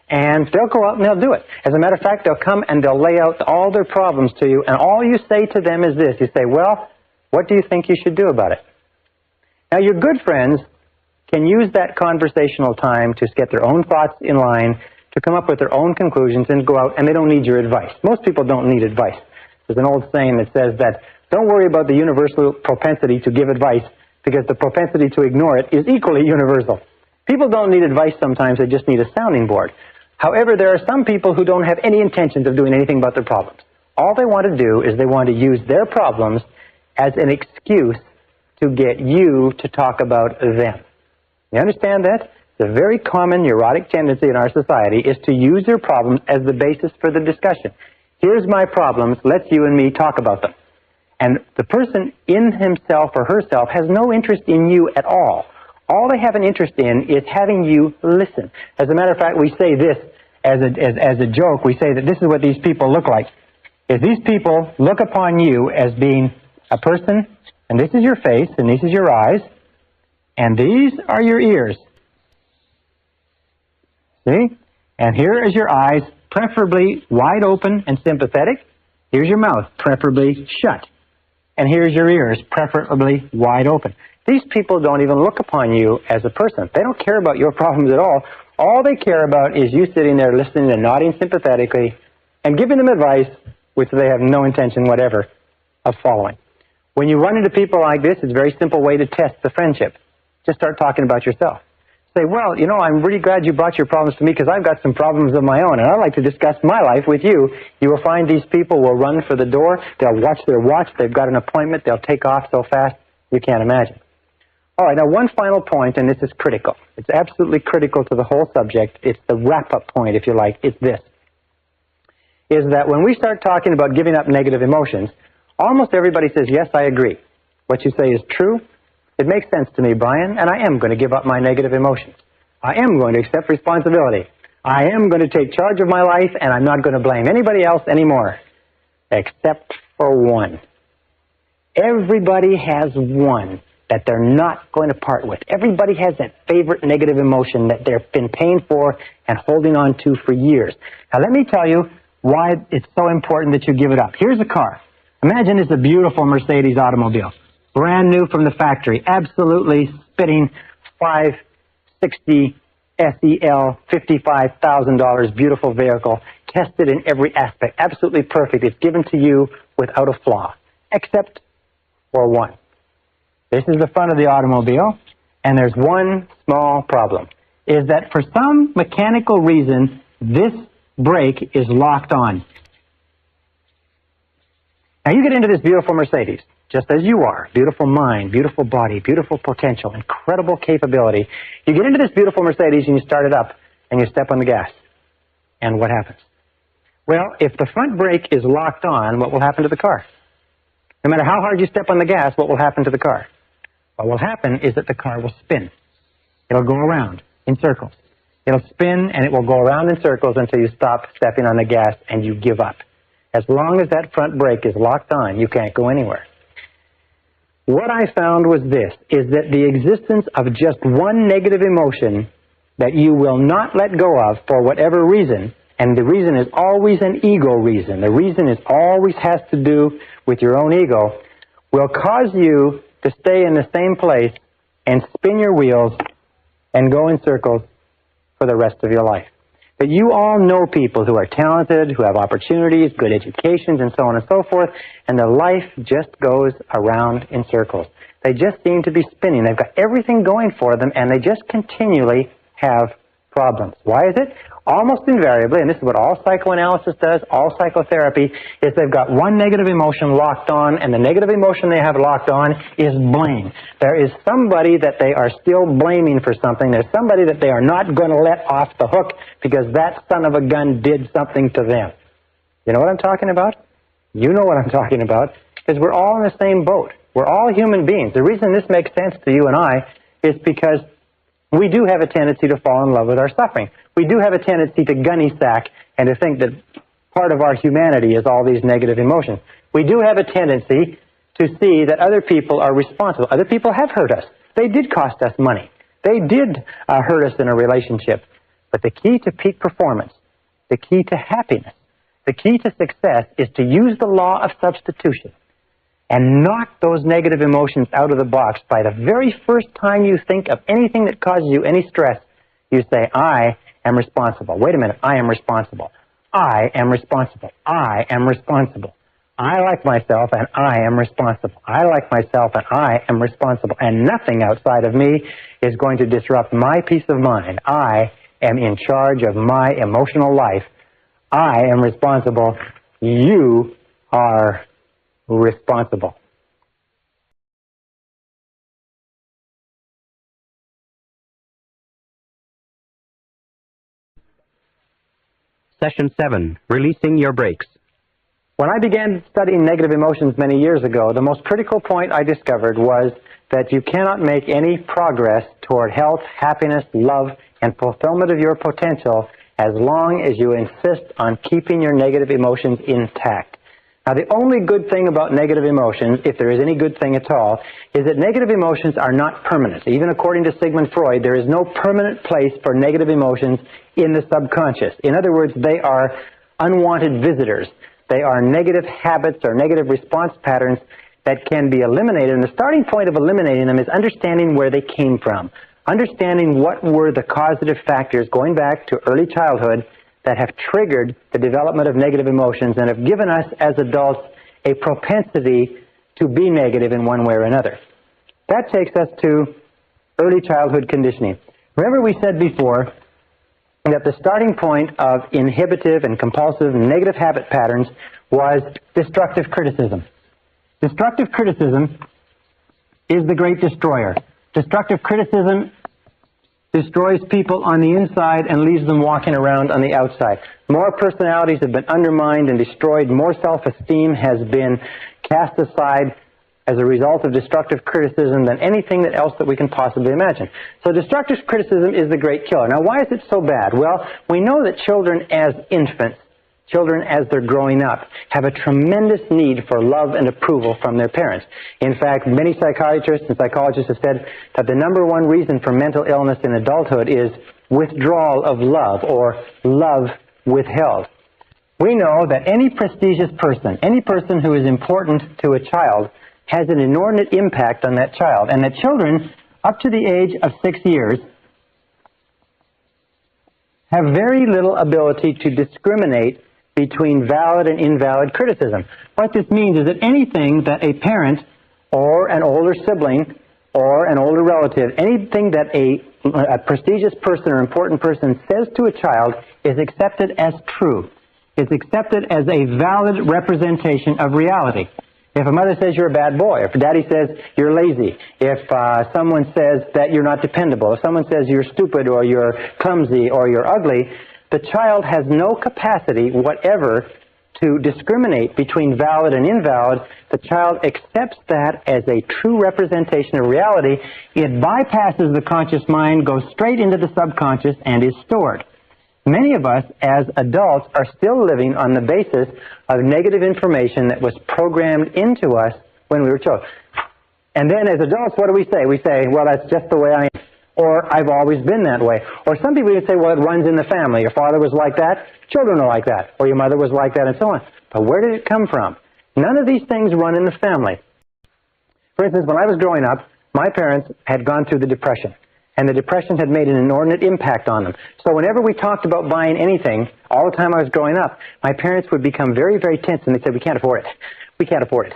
And they'll go out and they'll do it. As a matter of fact, they'll come and they'll lay out all their problems to you, and all you say to them is this. You say, well, what do you think you should do about it? Now, your good friends can use that conversational time to get their own thoughts in line, to come up with their own conclusions and go out, and they don't need your advice. Most people don't need advice. There's an old saying that says that don't worry about the universal propensity to give advice, because the propensity to ignore it is equally universal. People don't need advice sometimes, they just need a sounding board. However, there are some people who don't have any intentions of doing anything about their problems. All they want to do is they want to use their problems as an excuse to get you to talk about them. You understand that? The very common neurotic tendency in our society is to use your problems as the basis for the discussion. Here's my problems, let's you and me talk about them. And the person in himself or herself has no interest in you at all. All they have an interest in is having you listen. As a matter of fact, we say this as a joke. We say that this is what these people look like. If these people look upon you as being a person, and this is your face, and this is your eyes, and these are your ears. See? And here is your eyes, preferably wide open and sympathetic. Here's your mouth, preferably shut. And here's your ears, preferably wide open. These people don't even look upon you as a person. They don't care about your problems at all. All they care about is you sitting there listening and nodding sympathetically and giving them advice which they have no intention whatever of following. When you run into people like this, it's a very simple way to test the friendship. Just start talking about yourself. Say, well, you know, I'm really glad you brought your problems to me because I've got some problems of my own, and I'd like to discuss my life with you. You will find these people will run for the door. They'll watch their watch. They've got an appointment. They'll take off so fast you can't imagine. All right, now one final point, and this is critical. It's absolutely critical to the whole subject. It's the wrap-up point, if you like. It's this, is that when we start talking about giving up negative emotions, almost everybody says, yes, I agree. What you say is true. It makes sense to me, Brian, and I am going to give up my negative emotions. I am going to accept responsibility. I am going to take charge of my life, and I'm not going to blame anybody else anymore, except for one. Everybody has one that they're not going to part with. Everybody has that favorite negative emotion that they've been paying for and holding on to for years. Now, let me tell you why it's so important that you give it up. Here's a car. Imagine it's a beautiful Mercedes automobile. Brand new from the factory, absolutely spitting 560 SEL, $55,000, beautiful vehicle, tested in every aspect, absolutely perfect. It's given to you without a flaw, except for one. This is the front of the automobile, and there's one small problem, is that for some mechanical reason, this brake is locked on. Now you get into this beautiful Mercedes, just as you are, beautiful mind, beautiful body, beautiful potential, incredible capability. You get into this beautiful Mercedes and you start it up and you step on the gas. And what happens? Well, if the front brake is locked on, what will happen to the car? No matter how hard you step on the gas, what will happen to the car? What will happen is that the car will spin. It'll go around in circles. It'll spin and it will go around in circles until you stop stepping on the gas and you give up. As long as that front brake is locked on, you can't go anywhere. What I found was this, is that the existence of just one negative emotion that you will not let go of for whatever reason, and the reason is always an ego reason, the reason is always has to do with your own ego, will cause you to stay in the same place and spin your wheels and go in circles for the rest of your life. But you all know people who are talented, who have opportunities, good educations, and so on and so forth, and their life just goes around in circles. They just seem to be spinning. They've got everything going for them, and they just continually have problems. Why is it? Almost invariably, and this is what all psychoanalysis does, all psychotherapy, is they've got one negative emotion locked on, and the negative emotion they have locked on is blame. There is somebody that they are still blaming for something. There's somebody that they are not going to let off the hook because that son of a gun did something to them. You know what I'm talking about? You know what I'm talking about, because we're all in the same boat. We're all human beings. The reason this makes sense to you and I is because we do have a tendency to fall in love with our suffering. We do have a tendency to gunny sack and to think that part of our humanity is all these negative emotions. We do have a tendency to see that other people are responsible. Other people have hurt us. They did cost us money. They did hurt us in a relationship. But the key to peak performance, the key to happiness, the key to success is to use the law of substitution and knock those negative emotions out of the box. By the very first time you think of anything that causes you any stress, you say, I am responsible. Wait a minute, I am responsible. I am responsible. I am responsible. I like myself and I am responsible. I like myself and I am responsible. And nothing outside of me is going to disrupt my peace of mind. I am in charge of my emotional life. I am responsible. You are responsible. Session 7, Releasing Your Brakes. When I began studying negative emotions many years ago, the most critical point I discovered was that you cannot make any progress toward health, happiness, love, and fulfillment of your potential as long as you insist on keeping your negative emotions intact. Now, the only good thing about negative emotions, if there is any good thing at all, is that negative emotions are not permanent. Even according to Sigmund Freud, there is no permanent place for negative emotions in the subconscious. In other words, they are unwanted visitors. They are negative habits or negative response patterns that can be eliminated. And the starting point of eliminating them is understanding where they came from, understanding what were the causative factors going back to early childhood that have triggered the development of negative emotions and have given us as adults a propensity to be negative in one way or another. That takes us to early childhood conditioning. Remember we said before that the starting point of inhibitive and compulsive negative habit patterns was destructive criticism. Destructive criticism is the great destroyer. Destructive criticism destroys people on the inside and leaves them walking around on the outside. More personalities have been undermined and destroyed. More self-esteem has been cast aside as a result of destructive criticism than anything else that we can possibly imagine. So destructive criticism is the great killer. Now, why is it so bad? Well, we know that children as infants, children as they're growing up, have a tremendous need for love and approval from their parents. In fact, many psychiatrists and psychologists have said that the number one reason for mental illness in adulthood is withdrawal of love or love withheld. We know that any prestigious person, any person who is important to a child, has an inordinate impact on that child, and that children up to the age of 6 years have very little ability to discriminate between valid and invalid criticism. What this means is that anything that a parent or an older sibling or an older relative, anything that a prestigious person or important person says to a child is accepted as true. It's accepted as a valid representation of reality. If a mother says you're a bad boy, if daddy says you're lazy, if someone says that you're not dependable, if someone says you're stupid or you're clumsy or you're ugly, the child has no capacity whatever to discriminate between valid and invalid. The child accepts that as a true representation of reality. It bypasses the conscious mind, goes straight into the subconscious, and is stored. Many of us, as adults, are still living on the basis of negative information that was programmed into us when we were children. And then as adults, what do we say? We say, well, that's just the way I am. Or, I've always been that way. Or some people even say, well, it runs in the family. Your father was like that, children are like that. Or your mother was like that, and so on. But where did it come from? None of these things run in the family. For instance, when I was growing up, my parents had gone through the Depression. And the Depression had made an inordinate impact on them. So whenever we talked about buying anything, all the time I was growing up, my parents would become very, very tense, and they said, we can't afford it. We can't afford it.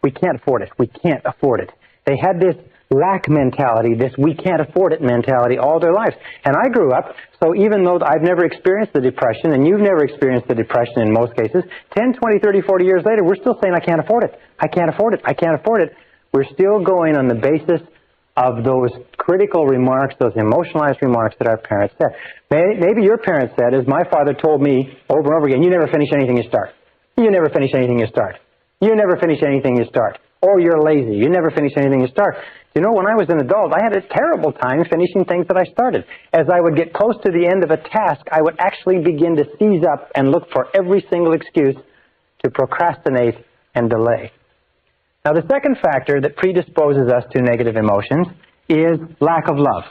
We can't afford it. We can't afford it. They had this lack mentality, this we can't afford it mentality all their lives. And I grew up, so even though I've never experienced the Depression, and you've never experienced the Depression in most cases, 10, 20, 30, 40 years later, we're still saying, I can't afford it. I can't afford it. I can't afford it. We're still going on the basis of those critical remarks, those emotionalized remarks that our parents said. Maybe your parents said, as my father told me over and over again, you never finish anything you start. You never finish anything you start. You never finish anything you start. Or you're lazy. You never finish anything you start. You know, when I was an adult, I had a terrible time finishing things that I started. As I would get close to the end of a task, I would actually begin to seize up and look for every single excuse to procrastinate and delay. Now, the second factor that predisposes us to negative emotions is lack of love.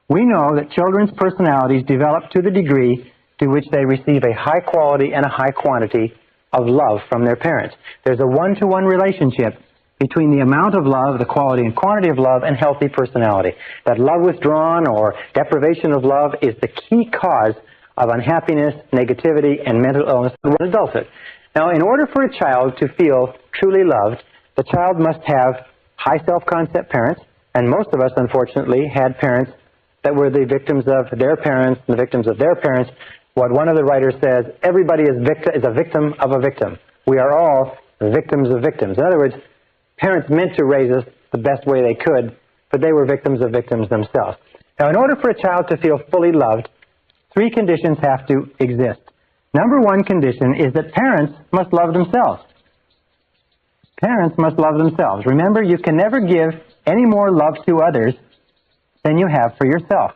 We know that children's personalities develop to the degree to which they receive a high quality and a high quantity of love from their parents. There's a one-to-one relationship between the amount of love, the quality and quantity of love, and healthy personality. That love withdrawn or deprivation of love is the key cause of unhappiness, negativity, and mental illness in adulthood. Now, in order for a child to feel truly loved, the child must have high self-concept parents, and most of us, unfortunately, had parents that were the victims of their parents, the victims of their parents. What one of the writers says, everybody is a victim of a victim. We are all victims of victims. In other words, parents meant to raise us the best way they could, but they were victims of victims themselves. Now, in order for a child to feel fully loved, three conditions have to exist. Number one condition is that parents must love themselves. Parents must love themselves. Remember, you can never give any more love to others than you have for yourself.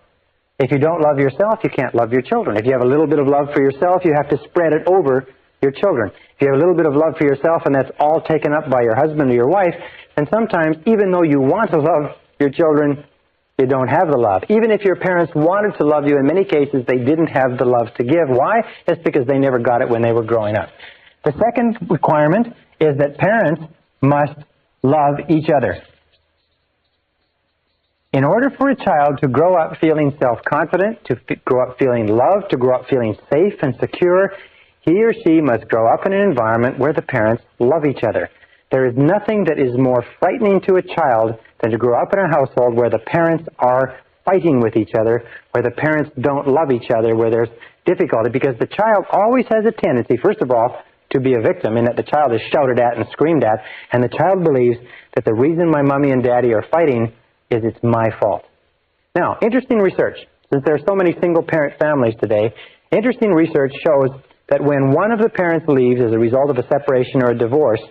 If you don't love yourself, you can't love your children. If you have a little bit of love for yourself, you have to spread it over your children. If you have a little bit of love for yourself and that's all taken up by your husband or your wife, then sometimes, even though you want to love your children, you don't have the love. Even if your parents wanted to love you, in many cases, they didn't have the love to give. Why? It's because they never got it when they were growing up. The second requirement is that parents must love each other. In order for a child to grow up feeling self-confident, to grow up feeling loved, to grow up feeling safe and secure, he or she must grow up in an environment where the parents love each other. There is nothing that is more frightening to a child than to grow up in a household where the parents are fighting with each other, where the parents don't love each other, where there's difficulty, because the child always has a tendency, first of all, to be a victim, in that the child is shouted at and screamed at, and the child believes that the reason my mommy and daddy are fighting is it's my fault. Now, interesting research, since there are so many single-parent families today, interesting research shows that when one of the parents leaves as a result of a separation or a divorce,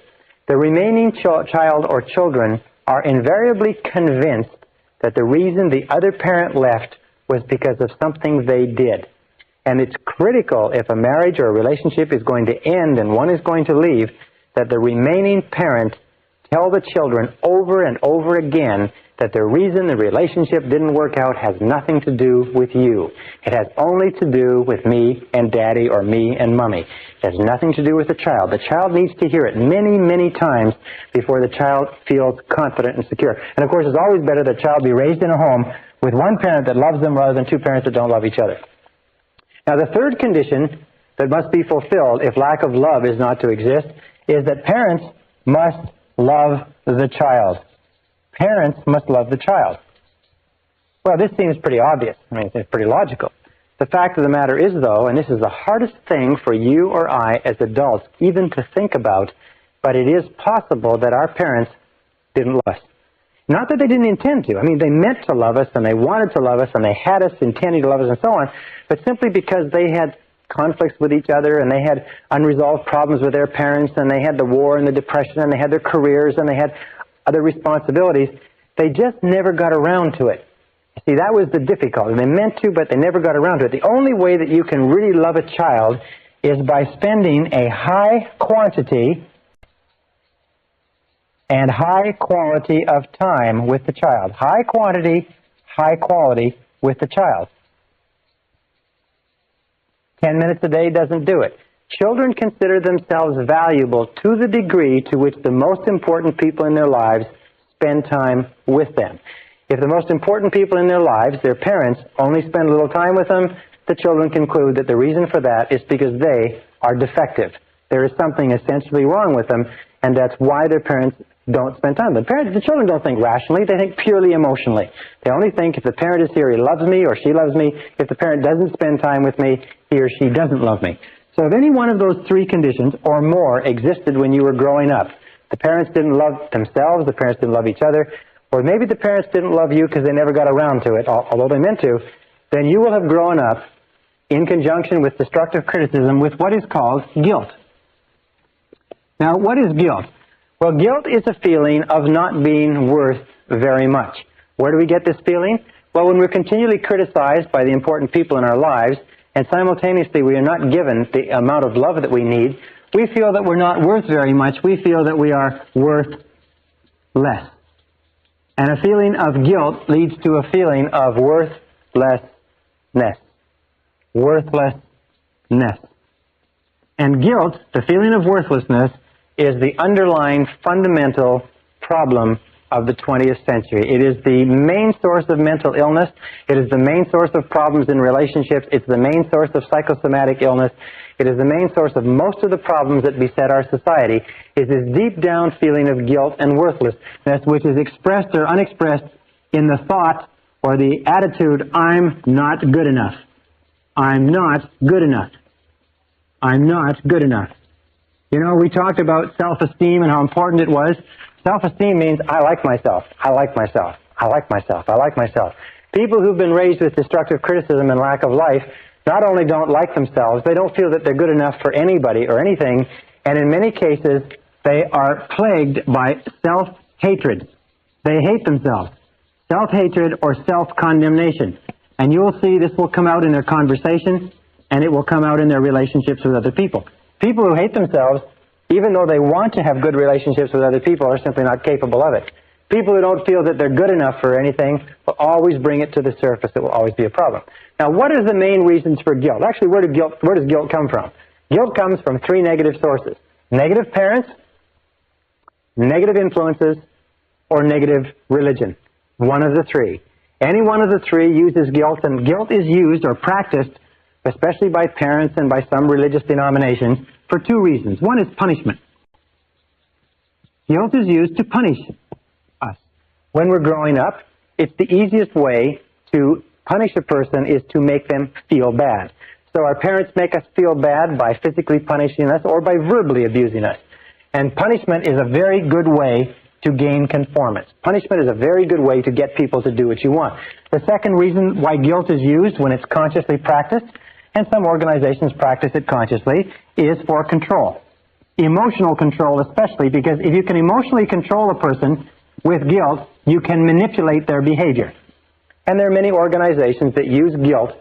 the remaining child or children are invariably convinced that the reason the other parent left was because of something they did. And it's critical, if a marriage or a relationship is going to end and one is going to leave, that the remaining parent tell the children over and over again that the reason the relationship didn't work out has nothing to do with you. It has only to do with me and daddy or me and mommy. It has nothing to do with the child. The child needs to hear it many, many times before the child feels confident and secure. And of course, it's always better that a child be raised in a home with one parent that loves them rather than two parents that don't love each other. Now, the third condition that must be fulfilled if lack of love is not to exist is that parents must love the child. Parents must love the child. Well, this seems pretty obvious. I mean, it's pretty logical. The fact of the matter is, though, and this is the hardest thing for you or I as adults even to think about, but it is possible that our parents didn't love us. Not that they didn't intend to. I mean, they meant to love us, and they wanted to love us, and they had us intending to love us, and so on, but simply because they had conflicts with each other, and they had unresolved problems with their parents, and they had the war and the depression, and they had their careers, and they had other responsibilities, they just never got around to it. See, that was the difficulty. They meant to, but they never got around to it. The only way that you can really love a child is by spending a high quantity and high quality of time with the child. High quantity, high quality with the child. 10 minutes a day doesn't do it. Children consider themselves valuable to the degree to which the most important people in their lives spend time with them. If the most important people in their lives, their parents, only spend a little time with them, the children conclude that the reason for that is because they are defective. There is something essentially wrong with them, and that's why their parents don't spend time with them. The children don't think rationally, they think purely emotionally. They only think if the parent is here, he loves me or she loves me. If the parent doesn't spend time with me, he or she doesn't love me. So if any one of those three conditions or more existed when you were growing up, the parents didn't love themselves, the parents didn't love each other, or maybe the parents didn't love you because they never got around to it, although they meant to, then you will have grown up in conjunction with destructive criticism with what is called guilt. Now, what is guilt? Well, guilt is a feeling of not being worth very much. Where do we get this feeling? Well, when we're continually criticized by the important people in our lives, and simultaneously we are not given the amount of love that we need, we feel that we're not worth very much. We feel that we are worth less. And a feeling of guilt leads to a feeling of worthlessness. Worthlessness. And guilt, the feeling of worthlessness, is the underlying fundamental problem of the 20th century. It is the main source of mental illness. It is the main source of problems in relationships. It's the main source of psychosomatic illness. It is the main source of most of the problems that beset our society, is this deep down feeling of guilt and worthlessness, which is expressed or unexpressed in the thought or the attitude, I'm not good enough. I'm not good enough. I'm not good enough. You know, we talked about self-esteem and how important it was. Self-esteem means I like myself. I like myself. I like myself. I like myself. People who've been raised with destructive criticism and lack of life not only don't like themselves, they don't feel that they're good enough for anybody or anything, and in many cases, they are plagued by self-hatred. They hate themselves. Self-hatred or self-condemnation. And you will see this will come out in their conversation, and it will come out in their relationships with other people. People who hate themselves, even though they want to have good relationships with other people, are simply not capable of it. People who don't feel that they're good enough for anything will always bring it to the surface. It will always be a problem. Now, what are the main reasons for guilt? Actually, where does guilt come from? Guilt comes from three negative sources. Negative parents, negative influences, or negative religion. One of the three. Any one of the three uses guilt, and guilt is used or practiced, especially by parents and by some religious denominations, for two reasons. One is punishment. Guilt is used to punish us. When we're growing up, it's the easiest way to punish a person is to make them feel bad. So our parents make us feel bad by physically punishing us or by verbally abusing us. And punishment is a very good way to gain conformance. Punishment is a very good way to get people to do what you want. The second reason why guilt is used when it's consciously practiced, and some organizations practice it consciously, is for control. Emotional control especially, because if you can emotionally control a person with guilt, you can manipulate their behavior. And there are many organizations that use guilt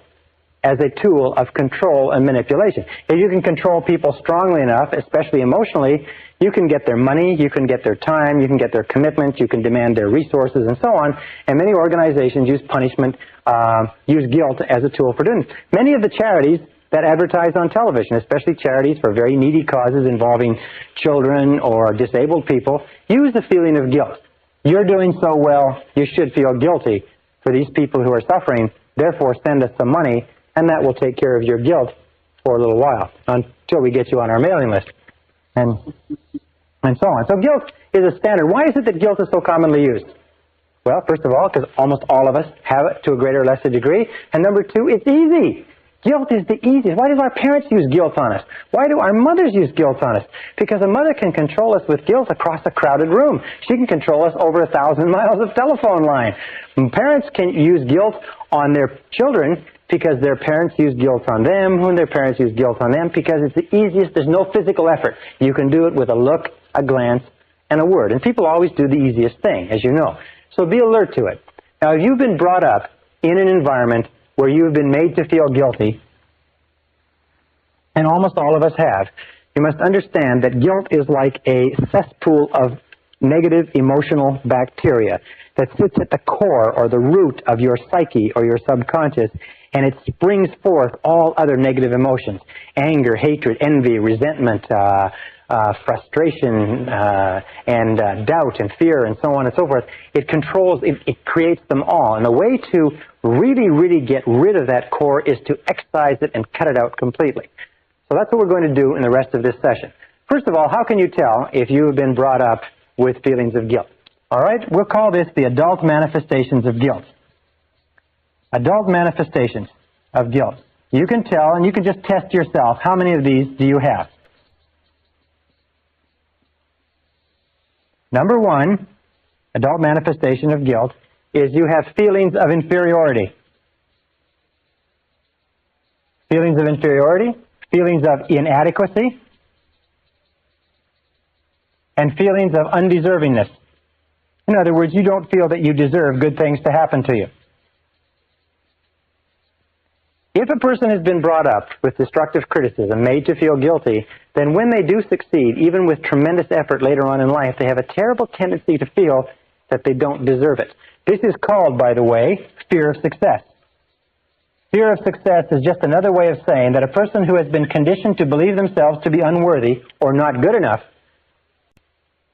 as a tool of control and manipulation. If you can control people strongly enough, especially emotionally, you can get their money, you can get their time, you can get their commitment, you can demand their resources, and so on. And many organizations use punishment, use guilt as a tool for doing this. Many of the charities that advertise on television, especially charities for very needy causes involving children or disabled people, use the feeling of guilt. You're doing so well, you should feel guilty for these people who are suffering, therefore send us some money, and that will take care of your guilt for a little while, until we get you on our mailing list, and so on. So guilt is a standard. Why is it that guilt is so commonly used? Well, first of all, because almost all of us have it to a greater or lesser degree. And number two, it's easy. Guilt is the easiest. Why do our parents use guilt on us? Why do our mothers use guilt on us? Because a mother can control us with guilt across a crowded room. She can control us over 1,000 miles of telephone line. Parents can use guilt on their children because their parents use guilt on them, when their parents use guilt on them, because it's the easiest. There's no physical effort. You can do it with a look, a glance, and a word. And people always do the easiest thing, as you know. So be alert to it. Now, if you've been brought up in an environment where you've been made to feel guilty, and almost all of us have, you must understand that guilt is like a cesspool of negative emotional bacteria that sits at the core or the root of your psyche or your subconscious, and it springs forth all other negative emotions: anger, hatred, envy, resentment, frustration, and doubt and fear, and so on and so forth. It controls, it creates them all. And the way to really, really get rid of that core is to excise it and cut it out completely. So that's what we're going to do in the rest of this session. First of all, how can you tell if you have been brought up with feelings of guilt? All right, we'll call this the adult manifestations of guilt. Adult manifestations of guilt. You can tell, and you can just test yourself, how many of these do you have? Number one, adult manifestation of guilt, is you have feelings of inferiority. Feelings of inferiority, feelings of inadequacy, and feelings of undeservingness. In other words, you don't feel that you deserve good things to happen to you. If a person has been brought up with destructive criticism, made to feel guilty, then when they do succeed, even with tremendous effort later on in life, they have a terrible tendency to feel that they don't deserve it. This is called, by the way, fear of success. Fear of success is just another way of saying that a person who has been conditioned to believe themselves to be unworthy or not good enough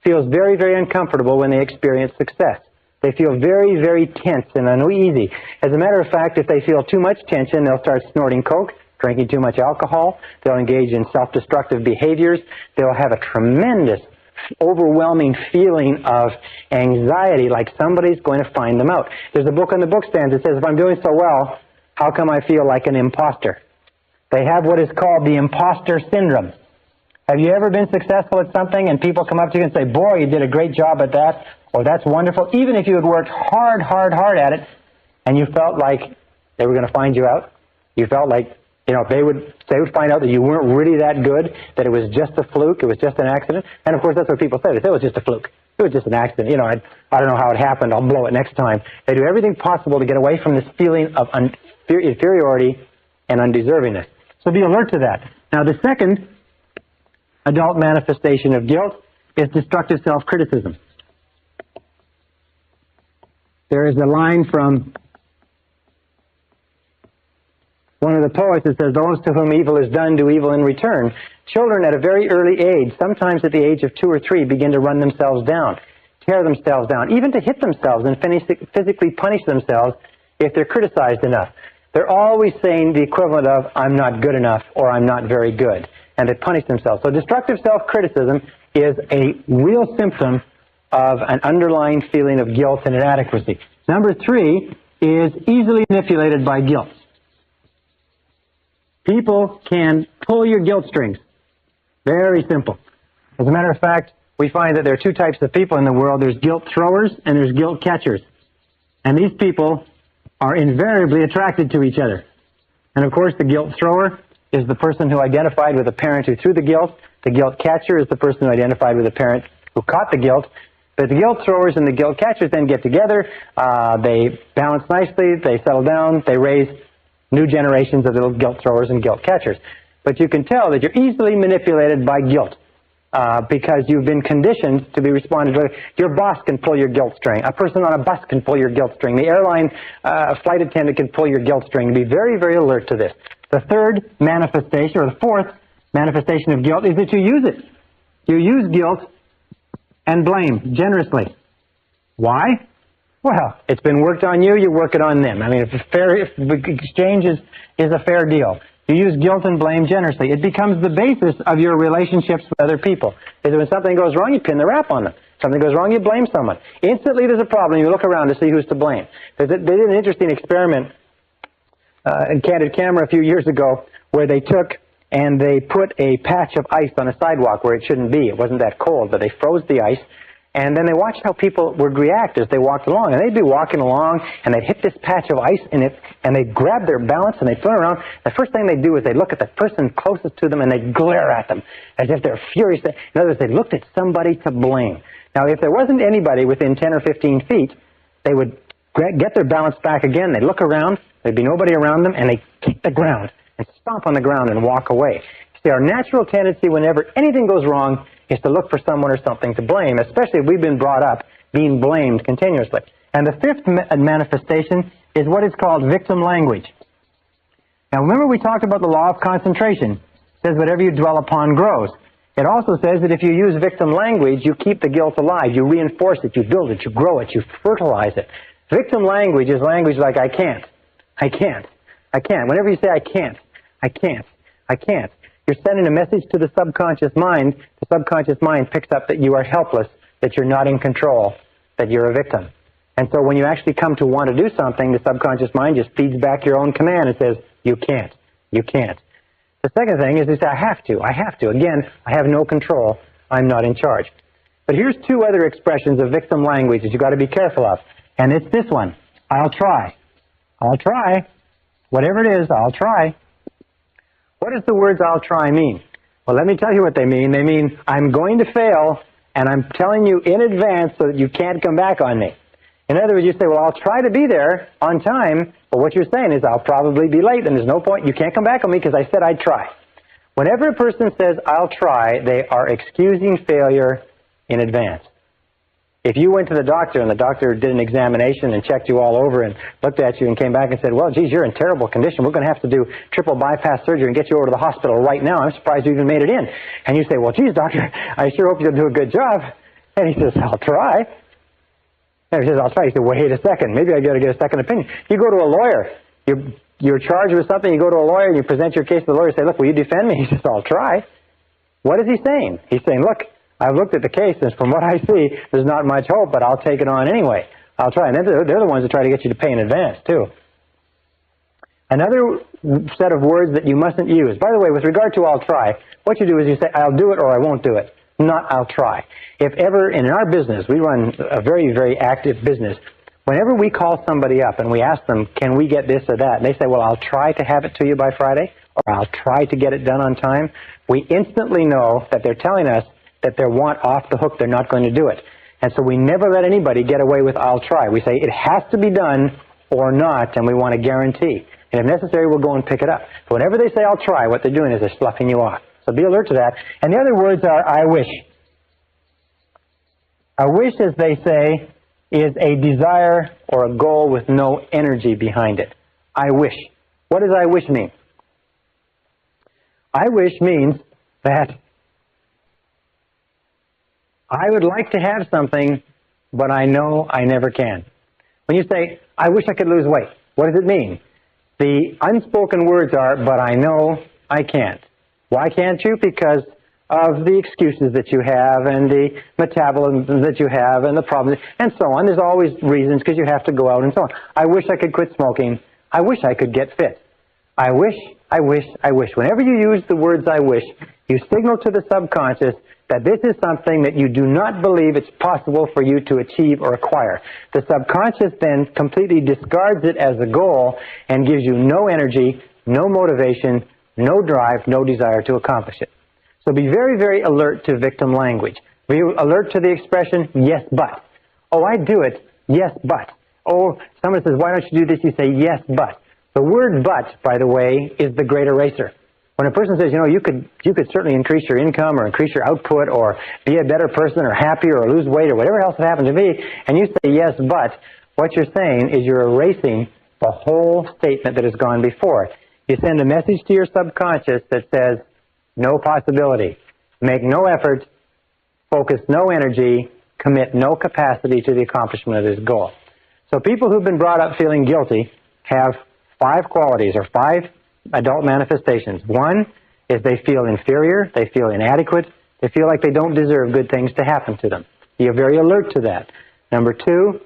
feels very, very uncomfortable when they experience success. They feel very, very tense and uneasy. As a matter of fact, if they feel too much tension, they'll start snorting coke, drinking too much alcohol, they'll engage in self-destructive behaviors, they'll have a tremendous, overwhelming feeling of anxiety, like somebody's going to find them out. There's a book on the bookstand that says, if I'm doing so well, how come I feel like an imposter? They have what is called the imposter syndrome. Have you ever been successful at something and people come up to you and say, boy, you did a great job at that, or that's wonderful, even if you had worked hard at it, and you felt like they were going to find you out? You felt like, they would find out that you weren't really that good, that it was just a fluke, it was just an accident. And of course, that's what people say. They say it was just a fluke. It was just an accident. I don't know how it happened. I'll blow it next time. They do everything possible to get away from this feeling of inferiority and undeservingness. So be alert to that. Now, the second adult manifestation of guilt is destructive self-criticism. There is a line from one of the poets that says, those to whom evil is done do evil in return. Children at a very early age, sometimes at the age of 2 or 3, begin to run themselves down, tear themselves down, even to hit themselves and physically punish themselves if they're criticized enough. They're always saying the equivalent of, I'm not good enough, or I'm not very good, and they punish themselves. So destructive self-criticism is a real symptom of an underlying feeling of guilt and inadequacy. Number 3 is easily manipulated by guilt. People can pull your guilt strings. Very simple. As a matter of fact, we find that there are 2 types of people in the world. There's guilt throwers and there's guilt catchers. And these people are invariably attracted to each other. And of course, the guilt thrower is the person who identified with the parent who threw the guilt. The guilt catcher is the person who identified with the parent who caught the guilt. But the guilt throwers and the guilt catchers then get together. They balance nicely. They settle down. They raise new generations of little guilt throwers and guilt catchers. But you can tell that you're easily manipulated by guilt because you've been conditioned to be responded to. Your boss can pull your guilt string. A person on a bus can pull your guilt string. The airline flight attendant can pull your guilt string. Be very, very alert to this. The third manifestation, or the fourth manifestation of guilt, is that you use it. You use guilt and blame generously. Why? Well, it's been worked on you, you work it on them. I mean, if the exchange is a fair deal. You use guilt and blame generously. It becomes the basis of your relationships with other people. Because when something goes wrong, you pin the rap on them. Something goes wrong, you blame someone. Instantly there's a problem, you look around to see who's to blame. They did an interesting experiment in Candid Camera a few years ago where they took and they put a patch of ice on a sidewalk where it shouldn't be. It wasn't that cold, but they froze the ice. And then they watched how people would react as they walked along. And they'd be walking along, and they'd hit this patch of ice, and they'd grab their balance, and they'd turn around. The first thing they'd do is they'd look at the person closest to them, and they'd glare at them as if they're furious. In other words, they looked at somebody to blame. Now, if there wasn't anybody within 10 or 15 feet, they would get their balance back again. They'd look around. There'd be nobody around them, and they'd kick the ground and stomp on the ground and walk away. See, our natural tendency whenever anything goes wrong is to look for someone or something to blame, especially if we've been brought up being blamed continuously. And the fifth manifestation is what is called victim language. Now, remember we talked about the law of concentration. It says whatever you dwell upon grows. It also says that if you use victim language, you keep the guilt alive. You reinforce it, you build it, you grow it, you fertilize it. Victim language is language like I can't, I can't, I can't. Whenever you say I can't, I can't, I can't, you're sending a message to the subconscious mind. The subconscious mind picks up that you are helpless, that you're not in control, that you're a victim. And so when you actually come to want to do something, the subconscious mind just feeds back your own command and says, you can't, you can't. The second thing is you say, I have to, I have to. Again, I have no control, I'm not in charge. But here's two other expressions of victim language that you've got to be careful of. And it's this one, I'll try. I'll try. Whatever it is, I'll try. What does the words I'll try mean? Well, let me tell you what they mean. They mean I'm going to fail, and I'm telling you in advance so that you can't come back on me. In other words, you say, well, I'll try to be there on time, but what you're saying is I'll probably be late, and there's no point. You can't come back on me because I said I'd try. Whenever a person says I'll try, they are excusing failure in advance. If you went to the doctor and the doctor did an examination and checked you all over and looked at you and came back and said, well, geez, you're in terrible condition. We're going to have to do triple bypass surgery and get you over to the hospital right now. I'm surprised you even made it in. And you say, well, geez, doctor, I sure hope you'll do a good job. And he says, I'll try. And he says, I'll try. He said, wait a second. Maybe I got to get a second opinion. You go to a lawyer. You're charged with something. You go to a lawyer and you present your case to the lawyer and say, look, will you defend me? He says, I'll try. What is he saying? He's saying, look, I've looked at the case, and from what I see, there's not much hope, but I'll take it on anyway. I'll try. And they're the ones that try to get you to pay in advance, too. Another set of words that you mustn't use. By the way, with regard to I'll try, what you do is you say, I'll do it or I won't do it, not I'll try. If ever, in our business, we run a very, very active business. Whenever we call somebody up and we ask them, can we get this or that, and they say, well, I'll try to have it to you by Friday, or I'll try to get it done on time, we instantly know that they're telling us that they want off the hook, they're not going to do it. And so we never let anybody get away with I'll try. We say it has to be done or not, and we want a guarantee. And if necessary, we'll go and pick it up. So whenever they say I'll try, what they're doing is they're sloughing you off. So be alert to that. And the other words are I wish. A wish, as they say, is a desire or a goal with no energy behind it. I wish. What does I wish mean? I wish means that I would like to have something, but I know I never can. When you say, I wish I could lose weight, what does it mean? The unspoken words are, but I know I can't. Why can't you? Because of the excuses that you have and the metabolism that you have and the problems and so on. There's always reasons because you have to go out and so on. I wish I could quit smoking. I wish I could get fit. I wish, I wish, I wish. Whenever you use the words I wish, you signal to the subconscious that this is something that you do not believe it's possible for you to achieve or acquire. The subconscious then completely discards it as a goal and gives you no energy, no motivation, no drive, no desire to accomplish it. So be very, very alert to victim language. Be alert to the expression, yes, but. Oh, I do it, yes, but. Oh, someone says, why don't you do this? You say, yes, but. The word but, by the way, is the great eraser. When a person says, you know, you could certainly increase your income or increase your output or be a better person or happier or lose weight or whatever else it happens to be, and you say yes, but, what you're saying is you're erasing the whole statement that has gone before. You send a message to your subconscious that says, no possibility, make no effort, focus no energy, commit no capacity to the accomplishment of this goal. So people who've been brought up feeling guilty have 5 qualities or 5 adult manifestations. One is they feel inferior, they feel inadequate, they feel like they don't deserve good things to happen to them. You're very alert to that. Number two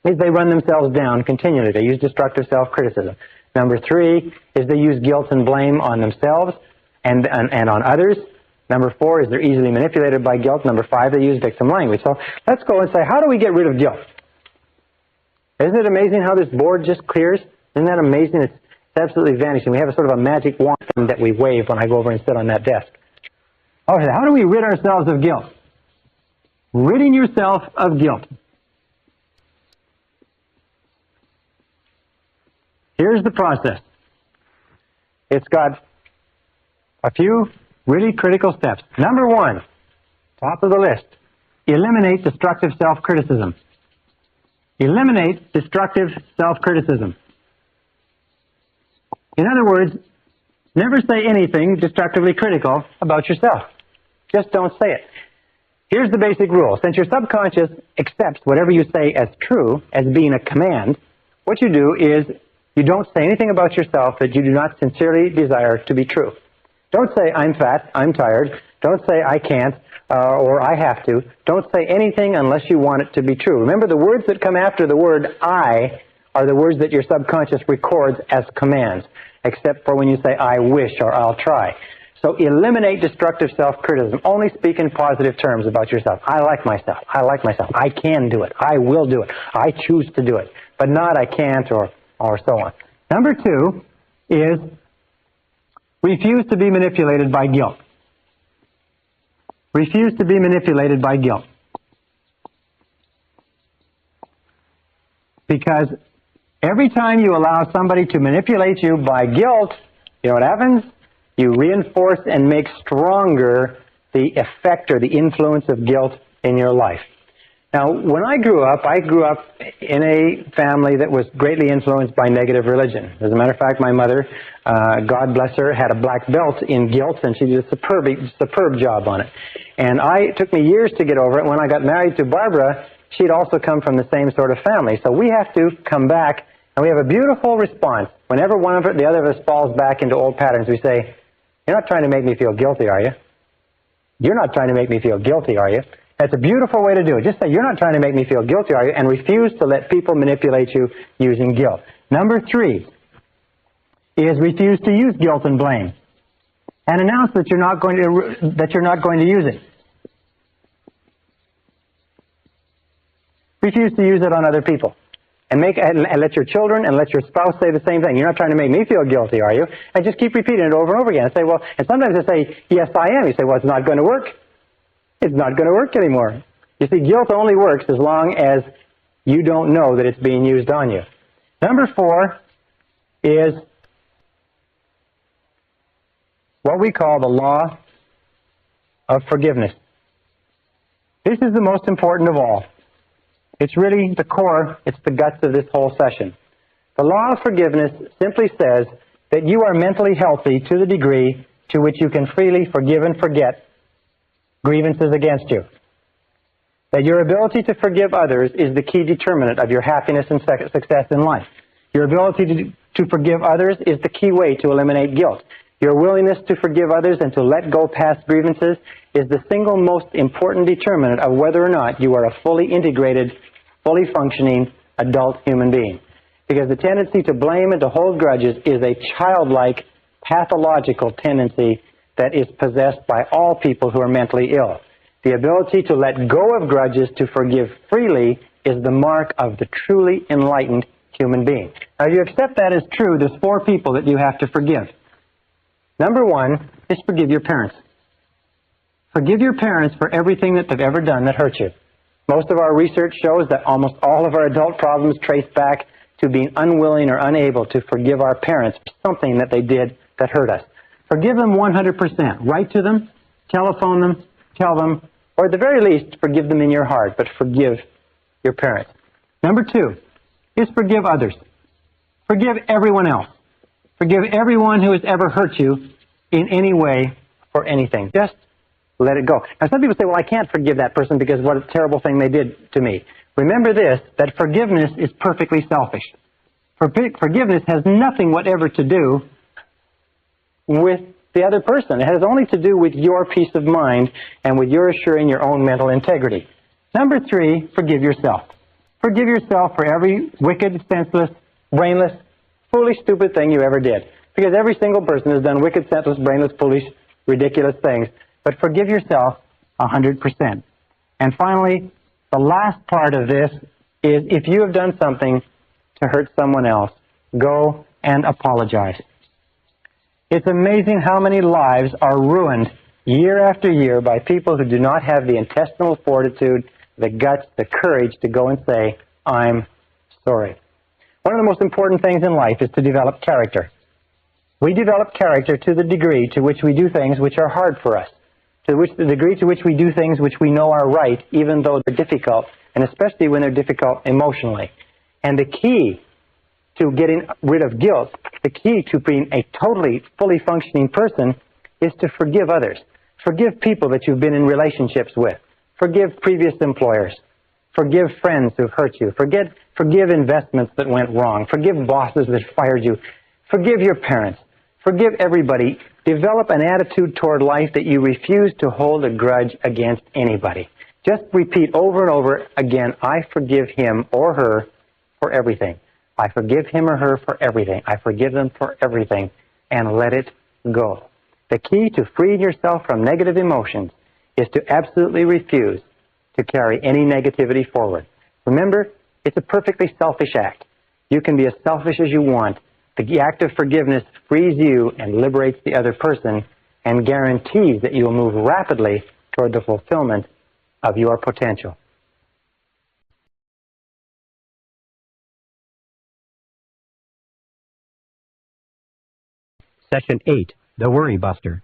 is they run themselves down continually. They use destructive self-criticism. Number three is they use guilt and blame on themselves and on others. Number four is they're easily manipulated by guilt. Number five, they use victim language. So let's go and say, how do we get rid of guilt? Isn't it amazing how this board just clears? Isn't that amazing? It's absolutely vanishing. We have a sort of a magic wand that we wave when I go over and sit on that desk. Okay, how do we rid ourselves of guilt? Ridding yourself of guilt. Here's the process. It's got a few really critical steps. Number one, top of the list, eliminate destructive self-criticism. Eliminate destructive self-criticism. In other words, never say anything destructively critical about yourself. Just don't say it. Here's the basic rule. Since your subconscious accepts whatever you say as true, as being a command, what you do is you don't say anything about yourself that you do not sincerely desire to be true. Don't say, I'm fat, I'm tired. Don't say, I can't, or I have to. Don't say anything unless you want it to be true. Remember, the words that come after the word I are the words that your subconscious records as commands, except for when you say, I wish or I'll try. So eliminate destructive self-criticism. Only speak in positive terms about yourself. I like myself. I like myself. I can do it. I will do it. I choose to do it. But not I can't or so on. Number two is refuse to be manipulated by guilt. Refuse to be manipulated by guilt. Because every time you allow somebody to manipulate you by guilt, you know what happens? You reinforce and make stronger the effect or the influence of guilt in your life. Now, when I grew up in a family that was greatly influenced by negative religion. As a matter of fact, my mother, God bless her, had a black belt in guilt, and she did a superb job on it. And it took me years to get over it. When I got married to Barbara, she'd also come from the same sort of family. So we have to come back, and we have a beautiful response. Whenever the other of us falls back into old patterns, we say, you're not trying to make me feel guilty, are you? You're not trying to make me feel guilty, are you? That's a beautiful way to do it. Just say, you're not trying to make me feel guilty, are you? And refuse to let people manipulate you using guilt. Number three is refuse to use guilt and blame. And announce that you're not going to use it. Refuse to use it on other people. And let your children and let your spouse say the same thing. You're not trying to make me feel guilty, are you? And just keep repeating it over and over again. And say, well, and sometimes they say, yes, I am. You say, well, it's not going to work. It's not going to work anymore. You see, guilt only works as long as you don't know that it's being used on you. Number four is what we call the law of forgiveness. This is the most important of all. It's really the core, it's the guts of this whole session. The law of forgiveness simply says that you are mentally healthy to the degree to which you can freely forgive and forget grievances against you. That your ability to forgive others is the key determinant of your happiness and success in life. Your ability to forgive others is the key way to eliminate guilt. Your willingness to forgive others and to let go past grievances is the single most important determinant of whether or not you are a fully integrated, fully functioning adult human being. Because the tendency to blame and to hold grudges is a childlike, pathological tendency that is possessed by all people who are mentally ill. The ability to let go of grudges, to forgive freely, is the mark of the truly enlightened human being. Now, if you accept that as true, there's four people that you have to forgive. Number one is forgive your parents. Forgive your parents for everything that they've ever done that hurt you. Most of our research shows that almost all of our adult problems trace back to being unwilling or unable to forgive our parents for something that they did that hurt us. Forgive them 100%. Write to them, telephone them, tell them, or at the very least, forgive them in your heart, but forgive your parents. Number two is forgive others. Forgive everyone else. Forgive everyone who has ever hurt you in any way for anything. Just let it go. Now, some people say, well, I can't forgive that person because what a terrible thing they did to me. Remember this, that forgiveness is perfectly selfish. Forgiveness has nothing whatever to do with the other person. It has only to do with your peace of mind and with your assuring your own mental integrity. Number 3, forgive yourself. Forgive yourself for every wicked, senseless, brainless, foolish, stupid thing you ever did. Because every single person has done wicked, senseless, brainless, foolish, ridiculous things. But forgive yourself 100%. And finally, the last part of this is if you have done something to hurt someone else, go and apologize. It's amazing how many lives are ruined year after year by people who do not have the intestinal fortitude, the guts, the courage to go and say, I'm sorry. One of the most important things in life is to develop character. We develop character to the degree to which we do things which are hard for us, the degree to which we do things which we know are right, even though they're difficult, and especially when they're difficult emotionally. And the key to getting rid of guilt, the key to being a totally, fully functioning person is to forgive others. Forgive people that you've been in relationships with. Forgive previous employers. Forgive friends who've hurt you. Forgive investments that went wrong. Forgive bosses that fired you. Forgive your parents. Forgive everybody. Develop an attitude toward life that you refuse to hold a grudge against anybody. Just repeat over and over again, I forgive him or her for everything. I forgive him or her for everything. I forgive them for everything. And let it go. The key to freeing yourself from negative emotions is to absolutely refuse to carry any negativity forward. Remember, it's a perfectly selfish act. You can be as selfish as you want. The act of forgiveness frees you and liberates the other person and guarantees that you will move rapidly toward the fulfillment of your potential. Session 8, The Worry Buster.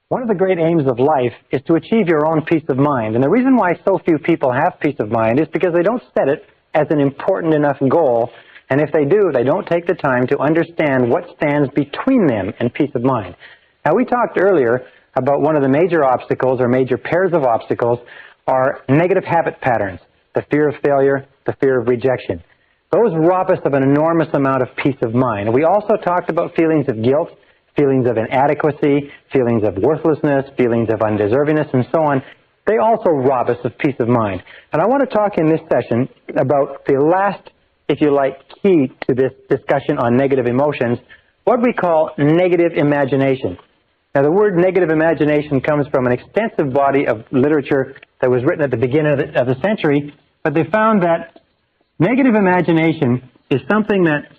One of the great aims of life is to achieve your own peace of mind. And the reason why so few people have peace of mind is because they don't set it as an important enough goal. And if they do, they don't take the time to understand what stands between them and peace of mind. Now, we talked earlier about one of the major obstacles or major pairs of obstacles are negative habit patterns, the fear of failure, the fear of rejection. Those rob us of an enormous amount of peace of mind. We also talked about feelings of guilt, feelings of inadequacy, feelings of worthlessness, feelings of undeservingness, and so on. They also rob us of peace of mind. And I want to talk in this session about the last, if you like, key to this discussion on negative emotions, what we call negative imagination. Now, the word negative imagination comes from an extensive body of literature that was written at the beginning of the century, but they found that negative imagination is something that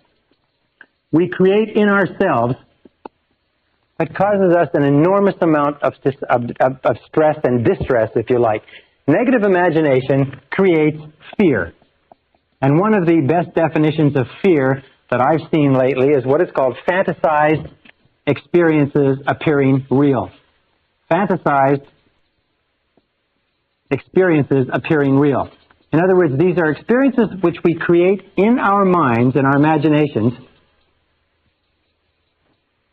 we create in ourselves that causes us an enormous amount of stress and distress, if you like. Negative imagination creates fear. And one of the best definitions of fear that I've seen lately is what is called fantasized experiences appearing real. Fantasized experiences appearing real. In other words, these are experiences which we create in our minds and our imaginations,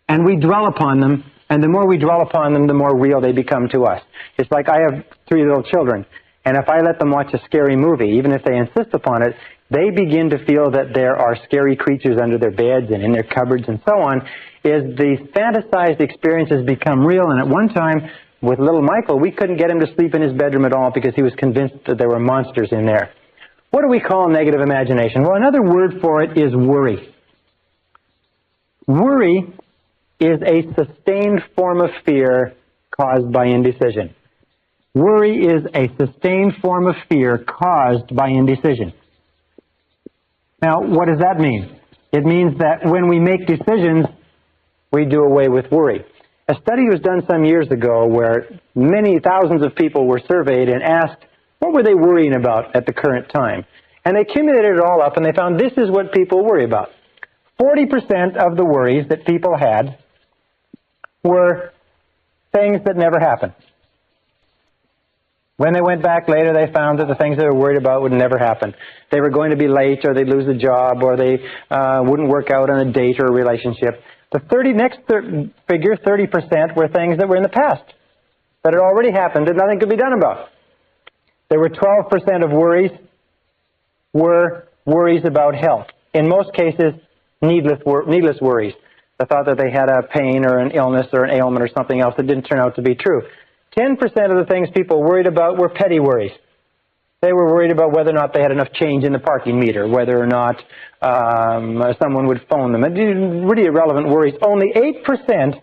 and we dwell upon them, and the more we dwell upon them, the more real they become to us. It's like I have 3 little children, and if I let them watch a scary movie, even if they insist upon it, they begin to feel that there are scary creatures under their beds and in their cupboards and so on. Is these fantasized experiences become real, and at one time, with little Michael, we couldn't get him to sleep in his bedroom at all because he was convinced that there were monsters in there. What do we call negative imagination? Well, another word for it is worry. Worry is a sustained form of fear caused by indecision. Worry is a sustained form of fear caused by indecision. Now, what does that mean? It means that when we make decisions, we do away with worry. A study was done some years ago where many thousands of people were surveyed and asked what were they worrying about at the current time. And they accumulated it all up and they found this is what people worry about. 40% of the worries that people had were things that never happened. When they went back later, they found that the things they were worried about would never happen. They were going to be late, or they'd lose a job, or they wouldn't work out on a date or a relationship. The next figure, 30%, were things that were in the past, that had already happened and nothing could be done about. There were 12% of worries were worries about health. In most cases, needless worries. the thought that they had a pain or an illness or an ailment or something else that didn't turn out to be true. 10% of the things people worried about were petty worries. They were worried about whether or not they had enough change in the parking meter, whether or not someone would phone them. Really irrelevant worries. Only 8%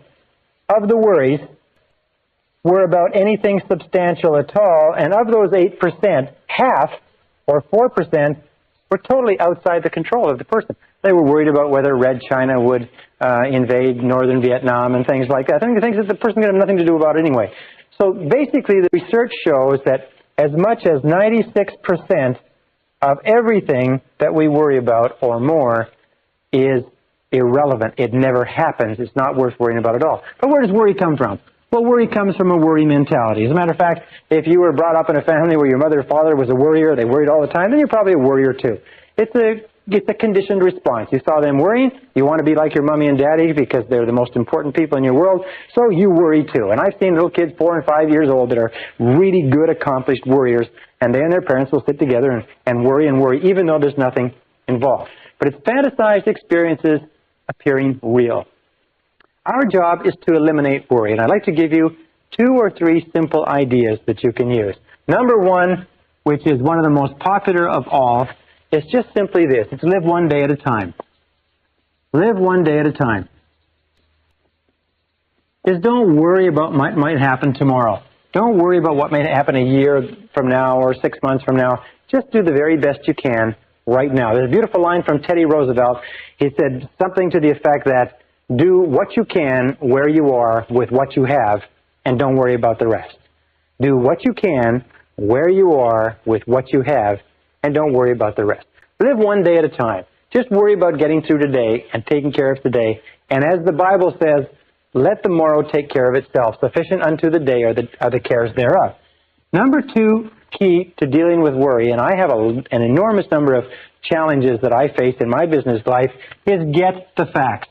of the worries were about anything substantial at all, and of those 8%, half, or 4%, were totally outside the control of the person. They were worried about whether Red China would invade northern Vietnam and things like that. I think things that the person could have nothing to do about anyway. So basically, the research shows that as much as 96% of everything that we worry about or more is irrelevant. It never happens. It's not worth worrying about at all. But where does worry come from? Well, worry comes from a worry mentality. As a matter of fact, if you were brought up in a family where your mother or father was a worrier, they worried all the time, then you're probably a worrier too. It's a conditioned response. You saw them worrying, you want to be like your mommy and daddy because they're the most important people in your world, so you worry too. And I've seen little kids 4 and 5 years old that are really good, accomplished worriers, and they and their parents will sit together and worry, even though there's nothing involved. But it's fantasized experiences appearing real. Our job is to eliminate worry, and I'd like to give you 2 or 3 simple ideas that you can use. Number 1, which is one of the most popular of all, is just simply this. It's live one day at a time. Live one day at a time. Just don't worry about what might happen tomorrow. Don't worry about what may happen a year from now or 6 months from now. Just do the very best you can right now. There's a beautiful line from Teddy Roosevelt. He said something to the effect that do what you can where you are with what you have, and don't worry about the rest. Do what you can where you are with what you have, and don't worry about the rest. Live one day at a time. Just worry about getting through today and taking care of today. And as the Bible says, let the morrow take care of itself. Sufficient unto the day are the cares thereof. Number 2 key to dealing with worry, and I have an enormous number of challenges that I face in my business life, is get the facts.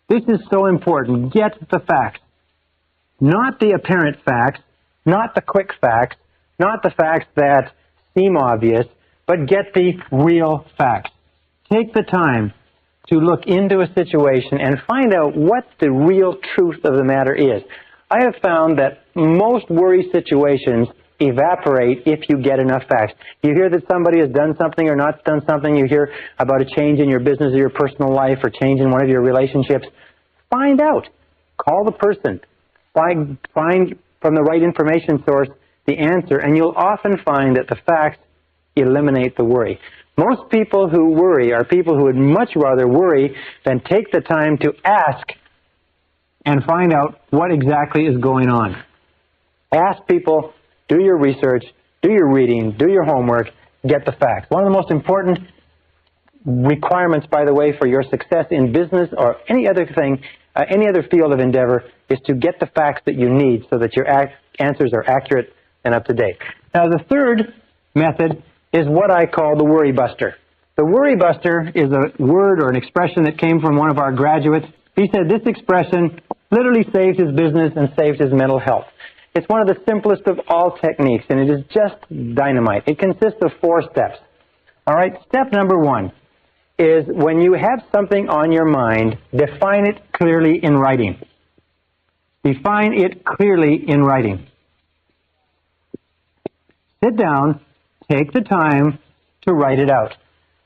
This is so important. Get the facts. Not the apparent facts, not the quick facts, not the facts that seem obvious, but get the real facts. Take the time to look into a situation and find out what the real truth of the matter is. I have found that most worry situations evaporate if you get enough facts. You hear that somebody has done something or not done something. You hear about a change in your business or your personal life or change in one of your relationships. Find out. Call the person. Find from the right information source the answer, and you'll often find that the facts eliminate the worry. Most people who worry are people who would much rather worry than take the time to ask and find out what exactly is going on. Ask people, do your research, do your reading, do your homework, get the facts. One of the most important requirements, by the way, for your success in business or any other thing, any other field of endeavor, is to get the facts that you need so that your answers are accurate and up to date. Now, the third method is what I call the worry buster. The worry buster is a word or an expression that came from one of our graduates. He said this expression literally saved his business and saved his mental health. It's one of the simplest of all techniques, and it is just dynamite. It consists of 4 steps. All right, step number 1 is when you have something on your mind, define it clearly in writing. Define it clearly in writing. Sit down, take the time to write it out,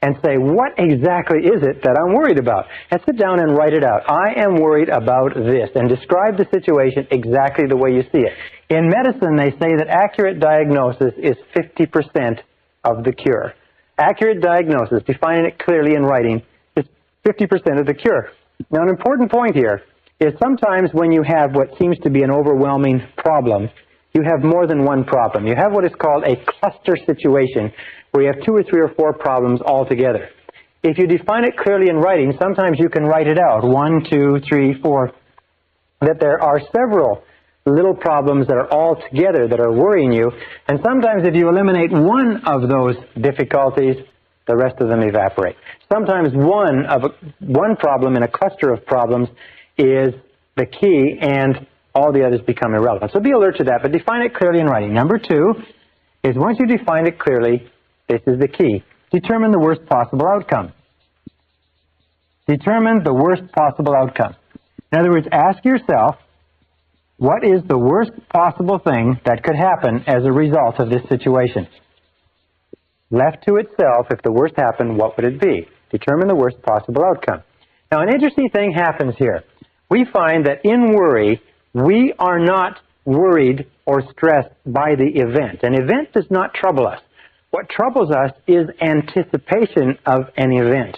and say, what exactly is it that I'm worried about? And sit down and write it out. I am worried about this, and describe the situation exactly the way you see it. In medicine, they say that accurate diagnosis is 50% of the cure. Accurate diagnosis, defining it clearly in writing, is 50% of the cure. Now, an important point here is sometimes when you have what seems to be an overwhelming problem, you have more than one problem. You have what is called a cluster situation, where you have 2 or 3 or 4 problems all together. If you define it clearly in writing, sometimes you can write it out, 1, 2, 3, 4, that there are several little problems that are all together that are worrying you, and sometimes if you eliminate one of those difficulties, the rest of them evaporate. Sometimes one problem in a cluster of problems is the key, and all the others become irrelevant. So be alert to that, but define it clearly in writing. Number 2 is once you define it clearly, this is the key. Determine the worst possible outcome. Determine the worst possible outcome. In other words, ask yourself, what is the worst possible thing that could happen as a result of this situation? Left to itself, if the worst happened, what would it be? Determine the worst possible outcome. Now, an interesting thing happens here. We find that in worry, we are not worried or stressed by the event. An event does not trouble us. What troubles us is anticipation of an event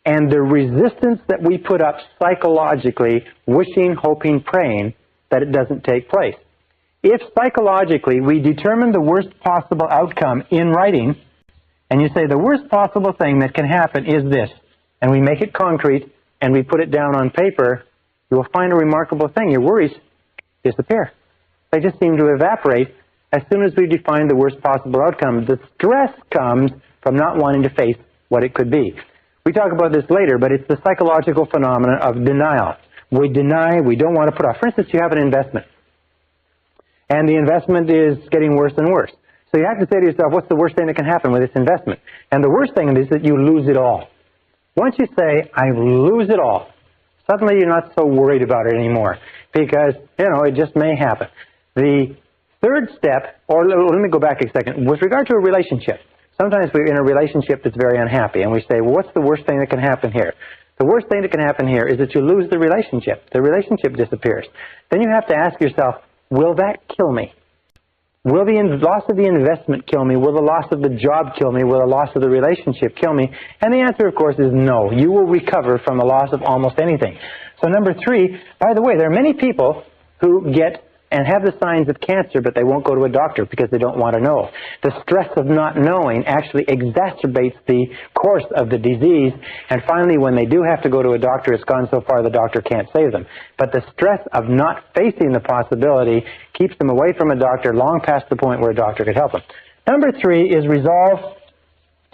and the resistance that we put up psychologically, wishing, hoping, praying that it doesn't take place. If psychologically we determine the worst possible outcome in writing, and you say the worst possible thing that can happen is this, and we make it concrete and we put it down on paper, you will find a remarkable thing. Your worries disappear. They just seem to evaporate as soon as we define the worst possible outcome. The stress comes from not wanting to face what it could be. We talk about this later, but it's the psychological phenomenon of denial. We deny, we don't want to put off. For instance, you have an investment, and the investment is getting worse and worse. So you have to say to yourself, what's the worst thing that can happen with this investment? And the worst thing is that you lose it all. Once you say, I lose it all, suddenly you're not so worried about it anymore because, it just may happen. The third step, or let me go back a second, with regard to a relationship. Sometimes we're in a relationship that's very unhappy, and we say, well, what's the worst thing that can happen here? The worst thing that can happen here is that you lose the relationship. The relationship disappears. Then you have to ask yourself, will that kill me? Will the loss of the investment kill me? Will the loss of the job kill me? Will the loss of the relationship kill me? And the answer, of course, is no. You will recover from the loss of almost anything. So number 3, by the way, there are many people who get and have the signs of cancer, but they won't go to a doctor because they don't want to know. The stress of not knowing actually exacerbates the course of the disease, and finally, when they do have to go to a doctor, it's gone so far the doctor can't save them. But the stress of not facing the possibility keeps them away from a doctor long past the point where a doctor could help them. Number 3 is resolve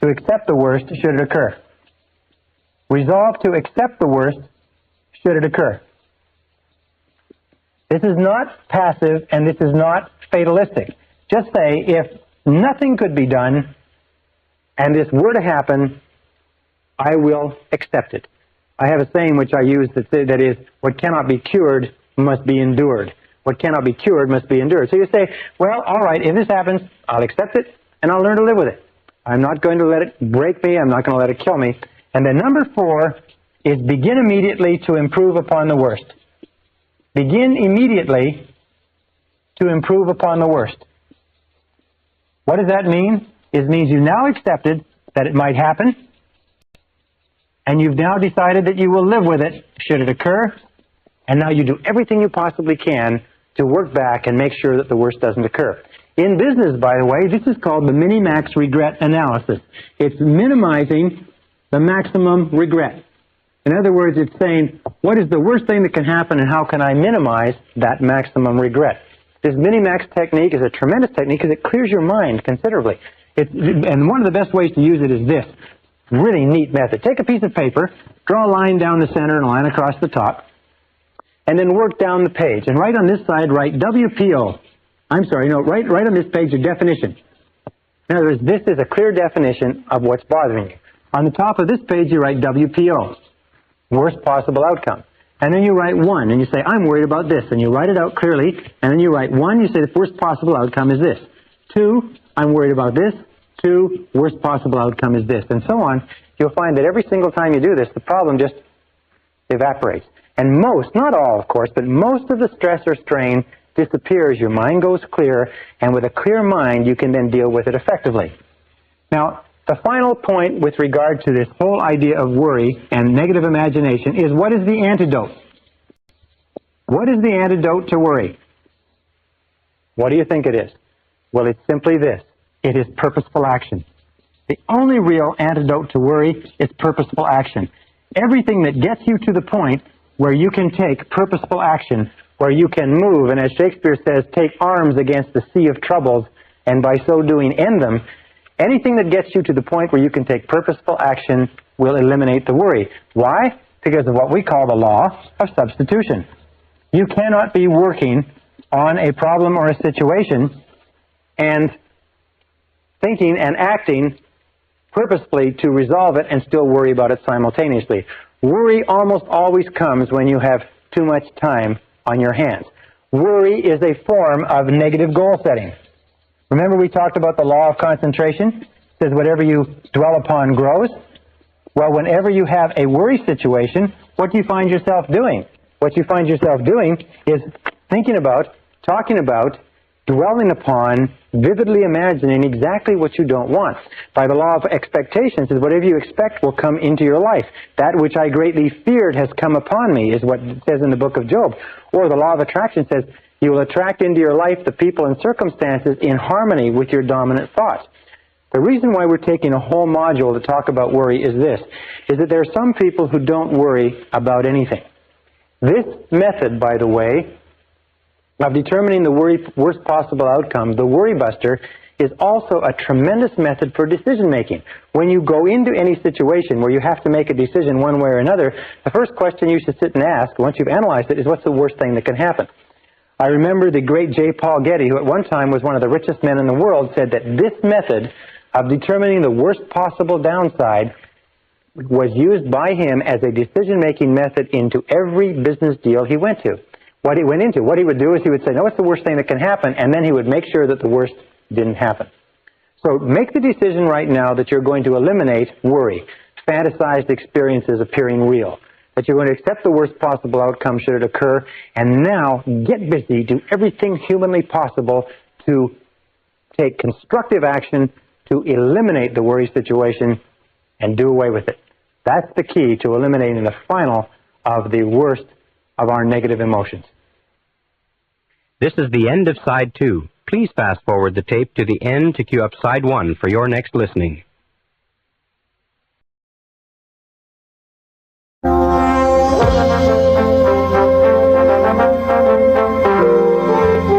to accept the worst should it occur. Resolve to accept the worst should it occur. This is not passive, and this is not fatalistic. Just say, if nothing could be done, and this were to happen, I will accept it. I have a saying which I use that is, what cannot be cured must be endured. What cannot be cured must be endured. So you say, well, all right, if this happens, I'll accept it, and I'll learn to live with it. I'm not going to let it break me. I'm not going to let it kill me. And then number 4 is begin immediately to improve upon the worst. Begin immediately to improve upon the worst. What does that mean? It means you've now accepted that it might happen, and you've now decided that you will live with it should it occur, and now you do everything you possibly can to work back and make sure that the worst doesn't occur. In business, by the way, this is called the minimax regret analysis. It's minimizing the maximum regret. In other words, it's saying, what is the worst thing that can happen and how can I minimize that maximum regret? This minimax technique is a tremendous technique because it clears your mind considerably. And one of the best ways to use it is this really neat method. Take a piece of paper, draw a line down the center and a line across the top, and then work down the page. And right on this side, write WPO. Right on this page, a definition. In other words, this is a clear definition of what's bothering you. On the top of this page, you write WPO. Worst possible outcome. And then you write 1, and you say, I'm worried about this. And you write it out clearly, and then you write 1, you say the worst possible outcome is this. 2, I'm worried about this. 2, worst possible outcome is this. And so on. You'll find that every single time you do this, the problem just evaporates. And most, not all of course, but most of the stress or strain disappears. Your mind goes clear, and with a clear mind, you can then deal with it effectively. Now, the final point with regard to this whole idea of worry and negative imagination is, what is the antidote? What is the antidote to worry? What do you think it is? Well, it's simply this. It is purposeful action. The only real antidote to worry is purposeful action. Everything that gets you to the point where you can take purposeful action, where you can move, and as Shakespeare says, take arms against the sea of troubles, and by so doing end them, anything that gets you to the point where you can take purposeful action will eliminate the worry. Why? Because of what we call the law of substitution. You cannot be working on a problem or a situation and thinking and acting purposefully to resolve it and still worry about it simultaneously. Worry almost always comes when you have too much time on your hands. Worry is a form of negative goal setting. Remember we talked about the law of concentration? It says whatever you dwell upon grows. Well, whenever you have a worry situation, what do you find yourself doing? What you find yourself doing is thinking about, talking about, dwelling upon, vividly imagining exactly what you don't want. By the law of expectations, is whatever you expect will come into your life. That which I greatly feared has come upon me, is what it says in the book of Job. Or the law of attraction says, you will attract into your life the people and circumstances in harmony with your dominant thoughts. The reason why we're taking a whole module to talk about worry is this, is that there are some people who don't worry about anything. This method, by the way, of determining the worst possible outcome, the worry buster, is also a tremendous method for decision making. When you go into any situation where you have to make a decision one way or another, the first question you should sit and ask, once you've analyzed it, is what's the worst thing that can happen? I remember the great J. Paul Getty, who at one time was one of the richest men in the world, said that this method of determining the worst possible downside was used by him as a decision-making method into every business deal he went to. What he would do is he would say, no, what's the worst thing that can happen? And then he would make sure that the worst didn't happen. So make the decision right now that you're going to eliminate worry, fantasized experiences appearing real, that you're going to accept the worst possible outcome should it occur, and now get busy, do everything humanly possible to take constructive action to eliminate the worry situation and do away with it. That's the key to eliminating the final of the worst of our negative emotions. This is the end of Side 2. Please fast forward the tape to the end to cue up Side 1 for your next listening.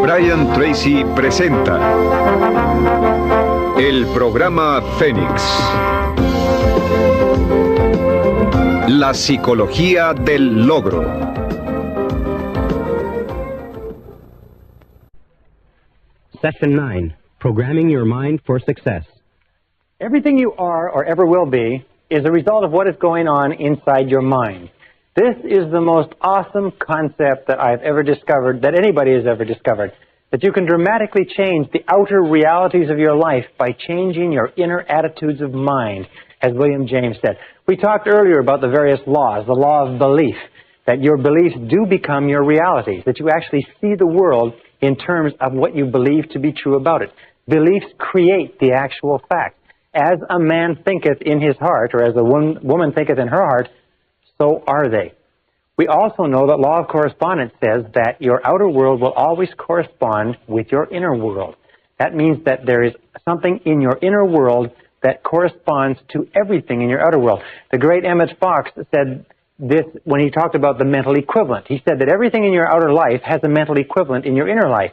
Brian Tracy presenta el programa Fénix. La psicología del logro. Session 9, Programming Your Mind for Success. Everything you are or ever will be is a result of what is going on inside your mind. This is the most awesome concept that I've ever discovered, that anybody has ever discovered, that you can dramatically change the outer realities of your life by changing your inner attitudes of mind, as William James said. We talked earlier about the various laws, the law of belief, that your beliefs do become your realities, that you actually see the world in terms of what you believe to be true about it. Beliefs create the actual fact. As a man thinketh in his heart, or as a woman thinketh in her heart, so are they. We also know that law of correspondence says that your outer world will always correspond with your inner world. That means that there is something in your inner world that corresponds to everything in your outer world. The great Emmett Fox said this when he talked about the mental equivalent. He said that everything in your outer life has a mental equivalent in your inner life.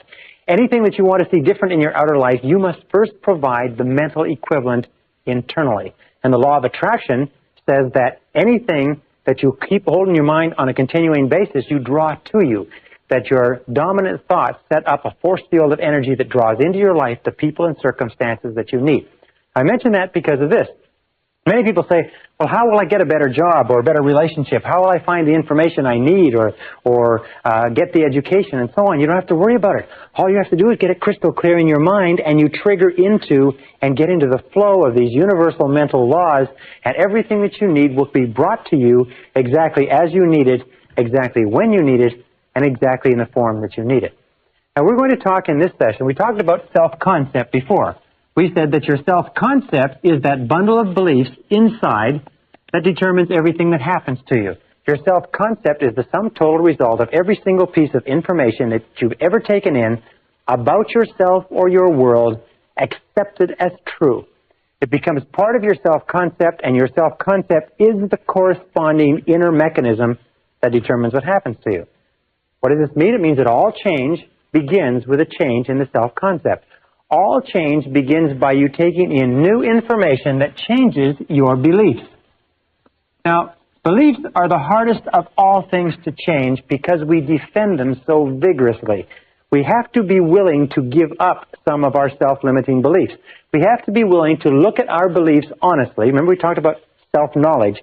Anything that you want to see different in your outer life, you must first provide the mental equivalent internally. And the law of attraction says that anything that you keep holding your mind on a continuing basis, you draw to you. That your dominant thoughts set up a force field of energy that draws into your life the people and circumstances that you need. I mention that because of this. Many people say, well, how will I get a better job or a better relationship? How will I find the information I need or get the education and so on? You don't have to worry about it. All you have to do is get it crystal clear in your mind, and you trigger into and get into the flow of these universal mental laws, and everything that you need will be brought to you exactly as you need it, exactly when you need it, and exactly in the form that you need it. Now, we're going to talk in this session. We talked about self-concept before. We said that your self-concept is that bundle of beliefs inside that determines everything that happens to you. Your self-concept is the sum total result of every single piece of information that you've ever taken in about yourself or your world, accepted as true. It becomes part of your self-concept, and your self-concept is the corresponding inner mechanism that determines what happens to you. What does this mean? It means that all change begins with a change in the self-concept. All change begins by you taking in new information that changes your beliefs. Now, beliefs are the hardest of all things to change because we defend them so vigorously. We have to be willing to give up some of our self-limiting beliefs. We have to be willing to look at our beliefs honestly. Remember we talked about self-knowledge.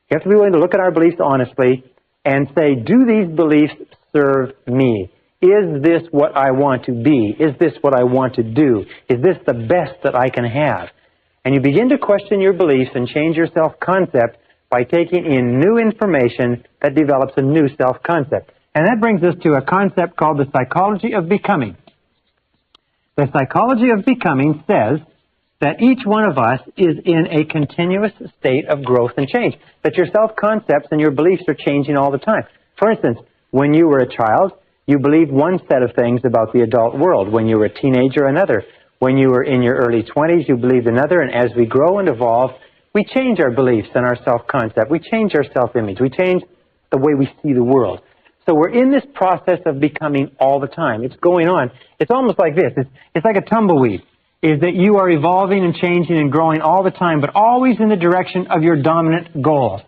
We have to be willing to look at our beliefs honestly and say, do these beliefs serve me? Is this what I want to be? Is this what I want to do? Is this the best that I can have? And you begin to question your beliefs and change your self-concept by taking in new information that develops a new self-concept. And that brings us to a concept called the psychology of becoming. The psychology of becoming says that each one of us is in a continuous state of growth and change, that your self-concepts and your beliefs are changing all the time. For instance, when you were a child, you believed one set of things about the adult world. When you were a teenager, another. When you were in your early 20s, you believed another. And as we grow and evolve, we change our beliefs and our self-concept. We change our self-image. We change the way we see the world. So we're in this process of becoming all the time. It's going on. It's almost like this. It's like a tumbleweed, is that you are evolving and changing and growing all the time, but always in the direction of your dominant goals.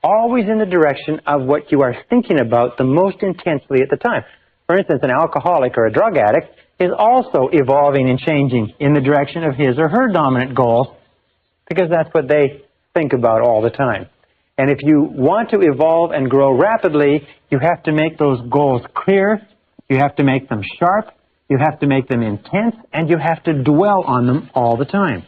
Always in the direction of what you are thinking about the most intensely at the time. For instance, an alcoholic or a drug addict is also evolving and changing in the direction of his or her dominant goals, because that's what they think about all the time. And if you want to evolve and grow rapidly, you have to make those goals clear, you have to make them sharp, you have to make them intense, and you have to dwell on them all the time.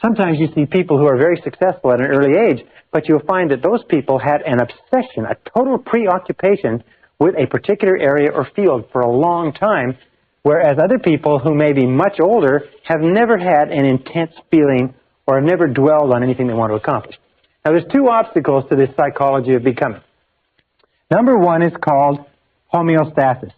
Sometimes you see people who are very successful at an early age, but you'll find that those people had an obsession, a total preoccupation with a particular area or field for a long time, whereas other people who may be much older have never had an intense feeling or have never dwelled on anything they want to accomplish. Now, there's two obstacles to this psychology of becoming. Number one is called homeostasis.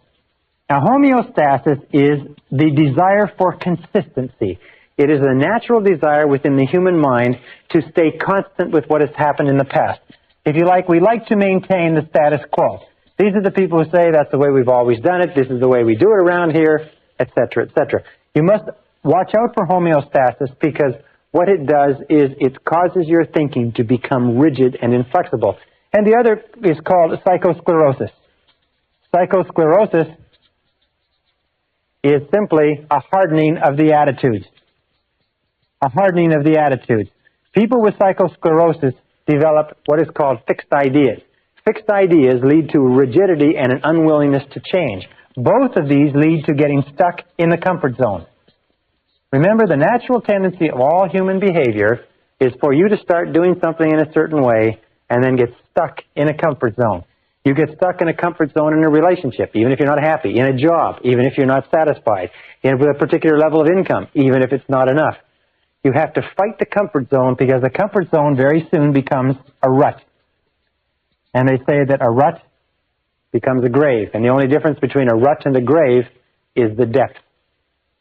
Now, homeostasis is the desire for consistency. It is a natural desire within the human mind to stay constant with what has happened in the past. If you like, we like to maintain the status quo. These are the people who say that's the way we've always done it, this is the way we do it around here, etc., etc. You must watch out for homeostasis, because what it does is it causes your thinking to become rigid and inflexible. And the other is called psychosclerosis. Psychosclerosis is simply a hardening of the attitudes. A hardening of the attitudes. People with psychosclerosis develop what is called fixed ideas. Fixed ideas lead to rigidity and an unwillingness to change. Both of these lead to getting stuck in the comfort zone. Remember, the natural tendency of all human behavior is for you to start doing something in a certain way and then get stuck in a comfort zone. You get stuck in a comfort zone in a relationship, even if you're not happy, in a job, even if you're not satisfied, with a particular level of income, even if it's not enough. You have to fight the comfort zone, because the comfort zone very soon becomes a rut. And they say that a rut becomes a grave, and the only difference between a rut and a grave is the depth.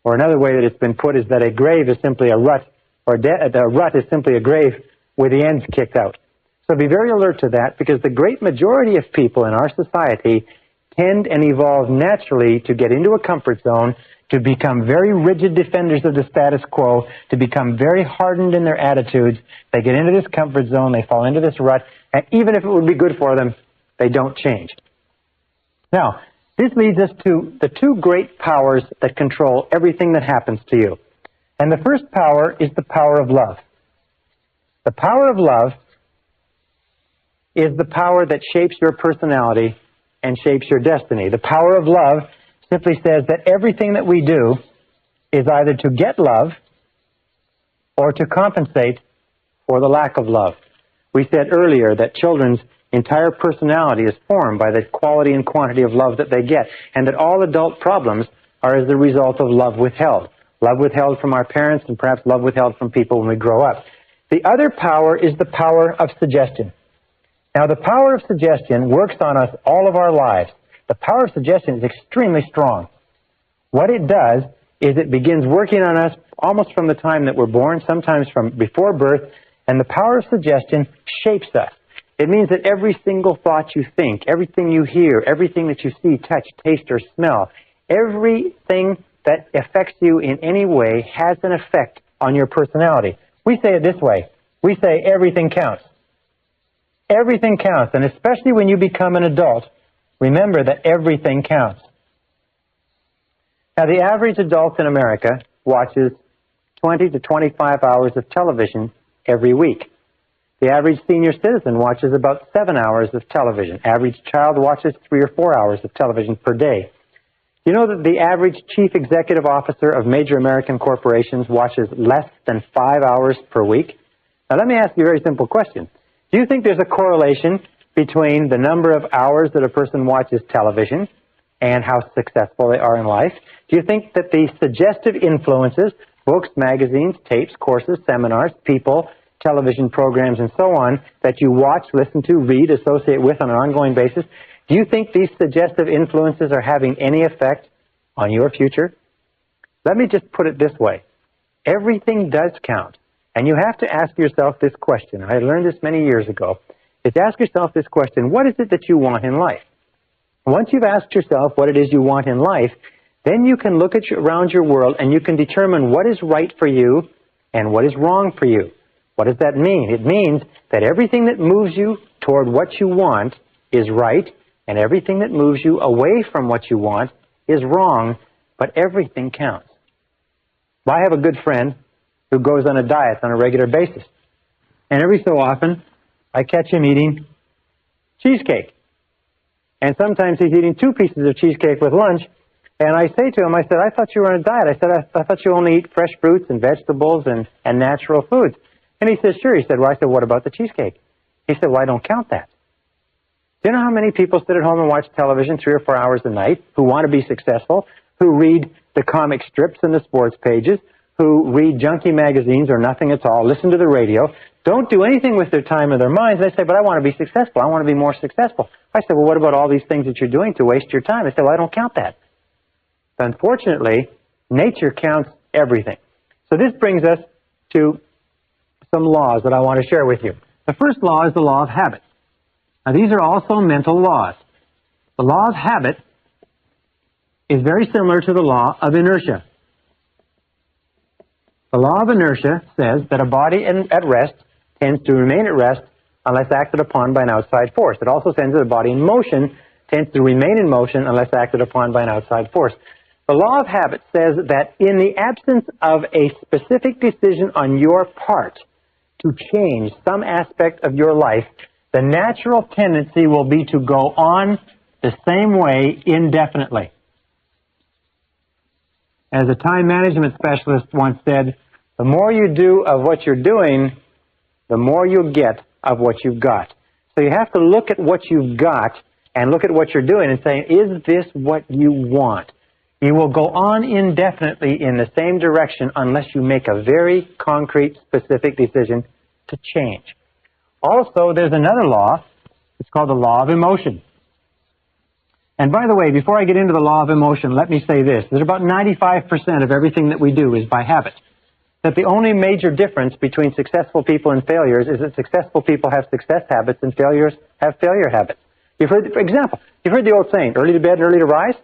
Or another way that it's been put is that a grave is simply a rut, or a rut is simply a grave with the ends kicked out. So be very alert to that, because the great majority of people in our society tend and evolve naturally to get into a comfort zone, to become very rigid defenders of the status quo, to become very hardened in their attitudes. They get into this comfort zone, they fall into this rut, and even if it would be good for them, they don't change. Now, this leads us to the two great powers that control everything that happens to you. And the first power is the power of love. The power of love is the power that shapes your personality and shapes your destiny. The power of love simply says that everything that we do is either to get love or to compensate for the lack of love. We said earlier that children's entire personality is formed by the quality and quantity of love that they get, and that all adult problems are as the result of love withheld. Love withheld from our parents, and perhaps love withheld from people when we grow up. The other power is the power of suggestion. Now, the power of suggestion works on us all of our lives. The power of suggestion is extremely strong. What it does is it begins working on us almost from the time that we're born, sometimes from before birth, and the power of suggestion shapes us. It means that every single thought you think, everything you hear, everything that you see, touch, taste, or smell, everything that affects you in any way has an effect on your personality. We say it this way. We say everything counts. Everything counts, and especially when you become an adult, remember that everything counts. Now, the average adult in America watches 20 to 25 hours of television every week. The average senior citizen watches about 7 hours of television. Average child watches 3 or 4 hours of television per day. You know that the average chief executive officer of major American corporations watches less than 5 hours per week? Now let me ask you a very simple question. Do you think there's a correlation between the number of hours that a person watches television and how successful they are in life? Do you think that the suggestive influences, books, magazines, tapes, courses, seminars, people, television programs, and so on, that you watch, listen to, read, associate with on an ongoing basis, do you think these suggestive influences are having any effect on your future? Let me just put it this way. Everything does count. And you have to ask yourself this question. I learned this many years ago. Is ask yourself this question: what is it that you want in life? Once you've asked yourself what it is you want in life, then you can look at around your world and you can determine what is right for you and what is wrong for you. What does that mean? It means that everything that moves you toward what you want is right, and everything that moves you away from what you want is wrong, but everything counts. I have a good friend who goes on a diet on a regular basis, and every so often I catch him eating cheesecake. And sometimes he's eating 2 pieces of cheesecake with lunch, and I say to him, I said, I thought you were on a diet. I said, I thought you only eat fresh fruits and vegetables and natural foods. And he said, sure. He said, well, I said, what about the cheesecake? He said, well, I don't count that. Do you know how many people sit at home and watch television 3 or 4 hours a night, who want to be successful, who read the comic strips and the sports pages, who read junky magazines or nothing at all, listen to the radio, don't do anything with their time or their minds? They say, but I want to be successful. I want to be more successful. I said, well, what about all these things that you're doing to waste your time? They said, well, I don't count that. But unfortunately, nature counts everything. So this brings us to some laws that I want to share with you. The first law is the law of habit. Now, these are also mental laws. The law of habit is very similar to the law of inertia. The law of inertia says that a body at rest tends to remain at rest unless acted upon by an outside force. It also says that a body in motion tends to remain in motion unless acted upon by an outside force. The law of habit says that in the absence of a specific decision on your part to change some aspect of your life, the natural tendency will be to go on the same way indefinitely. As a time management specialist once said, the more you do of what you're doing, the more you'll get of what you've got. So you have to look at what you've got and look at what you're doing and say, is this what you want? You will go on indefinitely in the same direction unless you make a very concrete, specific decision to change. Also, there's another law. It's called the law of emotion. And by the way, before I get into the law of emotion, let me say this. That about 95% of everything that we do is by habit. That the only major difference between successful people and failures is that successful people have success habits and failures have failure habits. You've heard, for example, you've heard the old saying, early to bed and early to rise?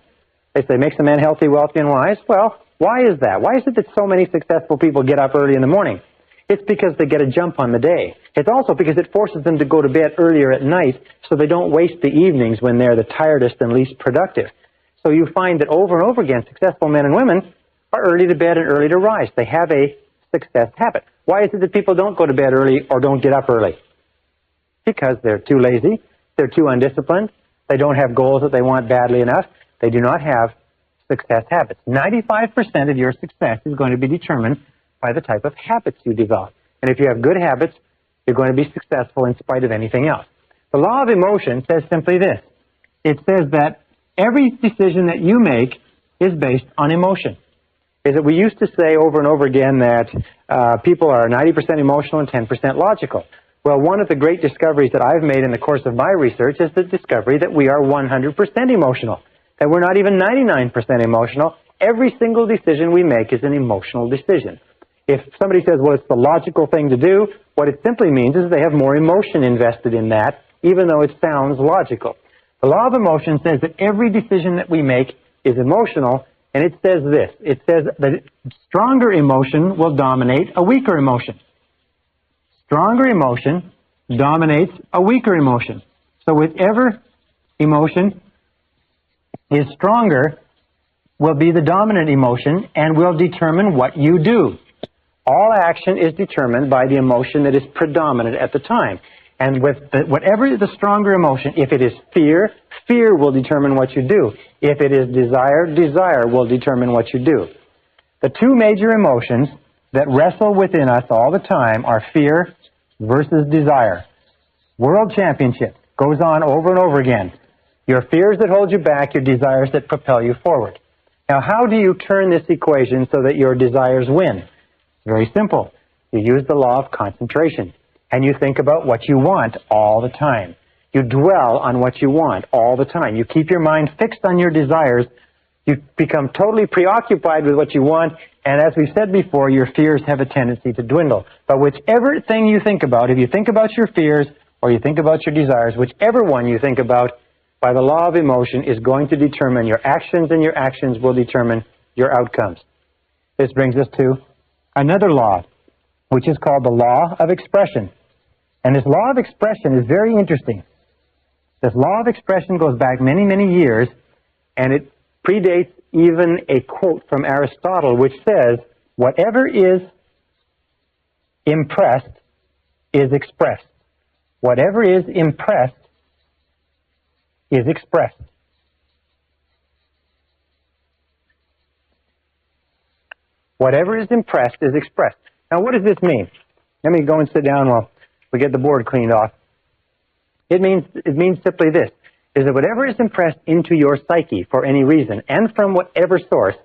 They say, makes a man healthy, wealthy, and wise. Well, why is that? Why is it that so many successful people get up early in the morning? It's because they get a jump on the day. It's also because it forces them to go to bed earlier at night so they don't waste the evenings when they're the tiredest and least productive. So you find that over and over again, successful men and women are early to bed and early to rise. They have a success habit. Why is it that people don't go to bed early or don't get up early? Because they're too lazy, they're too undisciplined, they don't have goals that they want badly enough, they do not have success habits. 95% of your success is going to be determined by the type of habits you develop. And if you have good habits, you're going to be successful in spite of anything else. The law of emotion says simply this. It says that every decision that you make is based on emotion. Is that we used to say over and over again that people are 90% emotional and 10% logical. Well, one of the great discoveries that I've made in the course of my research is the discovery that we are 100% emotional, that we're not even 99% emotional. Every single decision we make is an emotional decision. If somebody says, well, it's the logical thing to do, what it simply means is they have more emotion invested in that, even though it sounds logical. The law of emotion says that every decision that we make is emotional, and it says this. It says that stronger emotion will dominate a weaker emotion. Stronger emotion dominates a weaker emotion. So whichever emotion is stronger will be the dominant emotion and will determine what you do. All action is determined by the emotion that is predominant at the time. And with whatever is the stronger emotion, if it is fear, fear will determine what you do. If it is desire, desire will determine what you do. The two major emotions that wrestle within us all the time are fear versus desire. World championship goes on over and over again. Your fears that hold you back, your desires that propel you forward. Now, how do you turn this equation so that your desires win? Very simple. You use the law of concentration, and you think about what you want all the time. You dwell on what you want all the time. You keep your mind fixed on your desires. You become totally preoccupied with what you want, and as we said before, your fears have a tendency to dwindle. But whichever thing you think about, if you think about your fears or you think about your desires, whichever one you think about, by the law of emotion, is going to determine your actions, and your actions will determine your outcomes. This brings us to another law, which is called the law of expression. And this law of expression is very interesting. This law of expression goes back many, many years, and it predates even a quote from Aristotle, which says, whatever is impressed is expressed. Whatever is impressed is expressed. Whatever is impressed is expressed. Now, what does this mean? Let me go and sit down while we get the board cleaned off. It means simply this, is that whatever is impressed into your psyche for any reason, and from whatever source,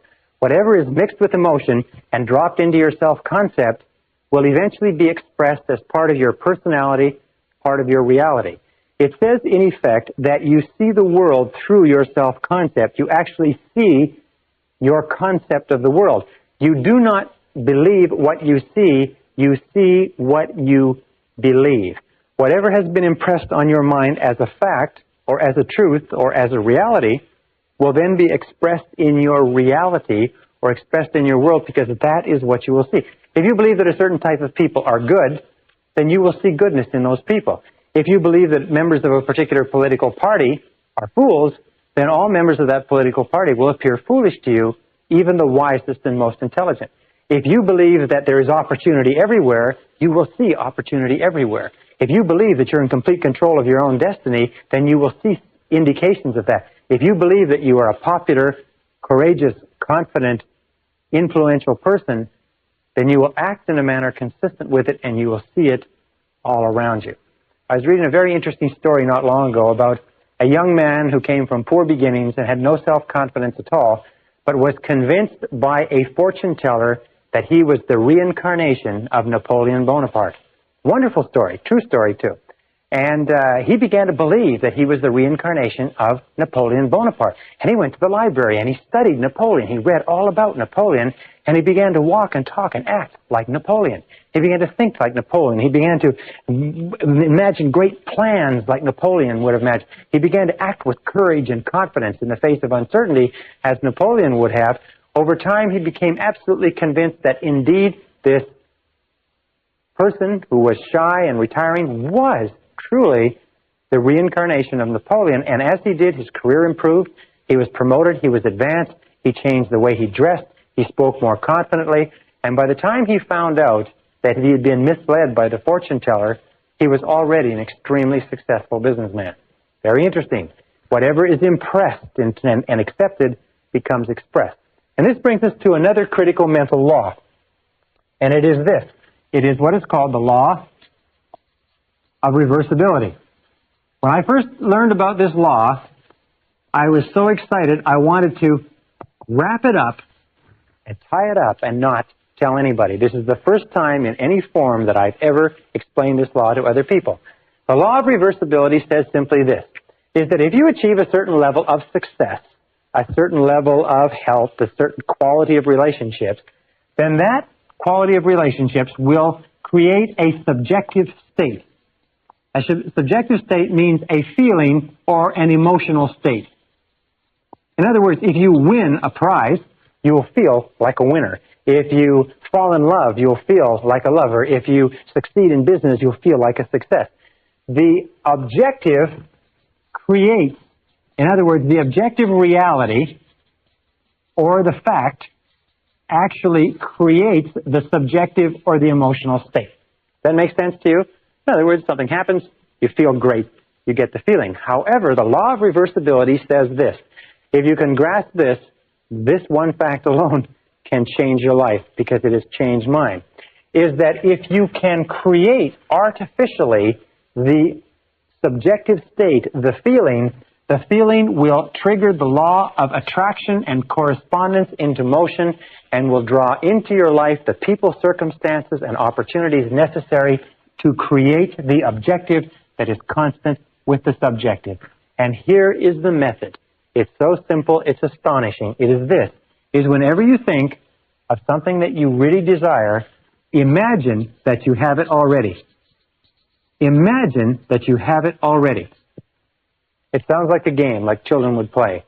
whatever is mixed with emotion and dropped into your self-concept, will eventually be expressed as part of your personality, part of your reality. It says, in effect, that you see the world through your self-concept. You actually see your concept of the world. You do not believe what you see what you believe. Whatever has been impressed on your mind as a fact, or as a truth, or as a reality, will then be expressed in your reality, or expressed in your world, because that is what you will see. If you believe that a certain type of people are good, then you will see goodness in those people. If you believe that members of a particular political party are fools, then all members of that political party will appear foolish to you, even the wisest and most intelligent. If you believe that there is opportunity everywhere, you will see opportunity everywhere. If you believe that you're in complete control of your own destiny, then you will see indications of that. If you believe that you are a popular, courageous, confident, influential person, then you will act in a manner consistent with it, and you will see it all around you. I was reading a very interesting story not long ago about a young man who came from poor beginnings and had no self-confidence at all, but was convinced by a fortune teller that he was the reincarnation of Napoleon Bonaparte. Wonderful story, true story too. And he began to believe that he was the reincarnation of Napoleon Bonaparte. And he went to the library and he studied Napoleon. He read all about Napoleon, and he began to walk and talk and act like Napoleon. He began to think like Napoleon. He began to imagine great plans like Napoleon would have imagined. He began to act with courage and confidence in the face of uncertainty as Napoleon would have. Over time, he became absolutely convinced that indeed this person who was shy and retiring was truly the reincarnation of Napoleon. And as he did, his career improved. He was promoted. He was advanced. He changed the way he dressed. He spoke more confidently. And by the time he found out that he had been misled by the fortune teller, he was already an extremely successful businessman. Very interesting. Whatever is impressed and accepted becomes expressed. And this brings us to another critical mental law. And it is this. It is what is called the law of reversibility. When I first learned about this law, I was so excited I wanted to wrap it up and tie it up and not tell anybody. This is the first time in any form that I've ever explained this law to other people. The law of reversibility says simply this, is that if you achieve a certain level of success, a certain level of health, a certain quality of relationships, then that quality of relationships will create a subjective state. A subjective state means a feeling or an emotional state. In other words, if you win a prize, you will feel like a winner. If you fall in love, you'll feel like a lover. If you succeed in business, you'll feel like a success. The objective creates, in other words, the objective reality or the fact actually creates the subjective or the emotional state. That makes sense to you? In other words, something happens, you feel great, you get the feeling. However, the law of reversibility says this: if you can grasp this, this one fact alone can change your life, because it has changed mine, is that if you can create artificially the subjective state, the feeling will trigger the law of attraction and correspondence into motion and will draw into your life the people, circumstances, and opportunities necessary to create the objective that is constant with the subjective. And here is the method. It's so simple, it's astonishing. It is this, is whenever you think of something that you really desire, imagine that you have it already. Imagine that you have it already. It sounds like a game, like children would play.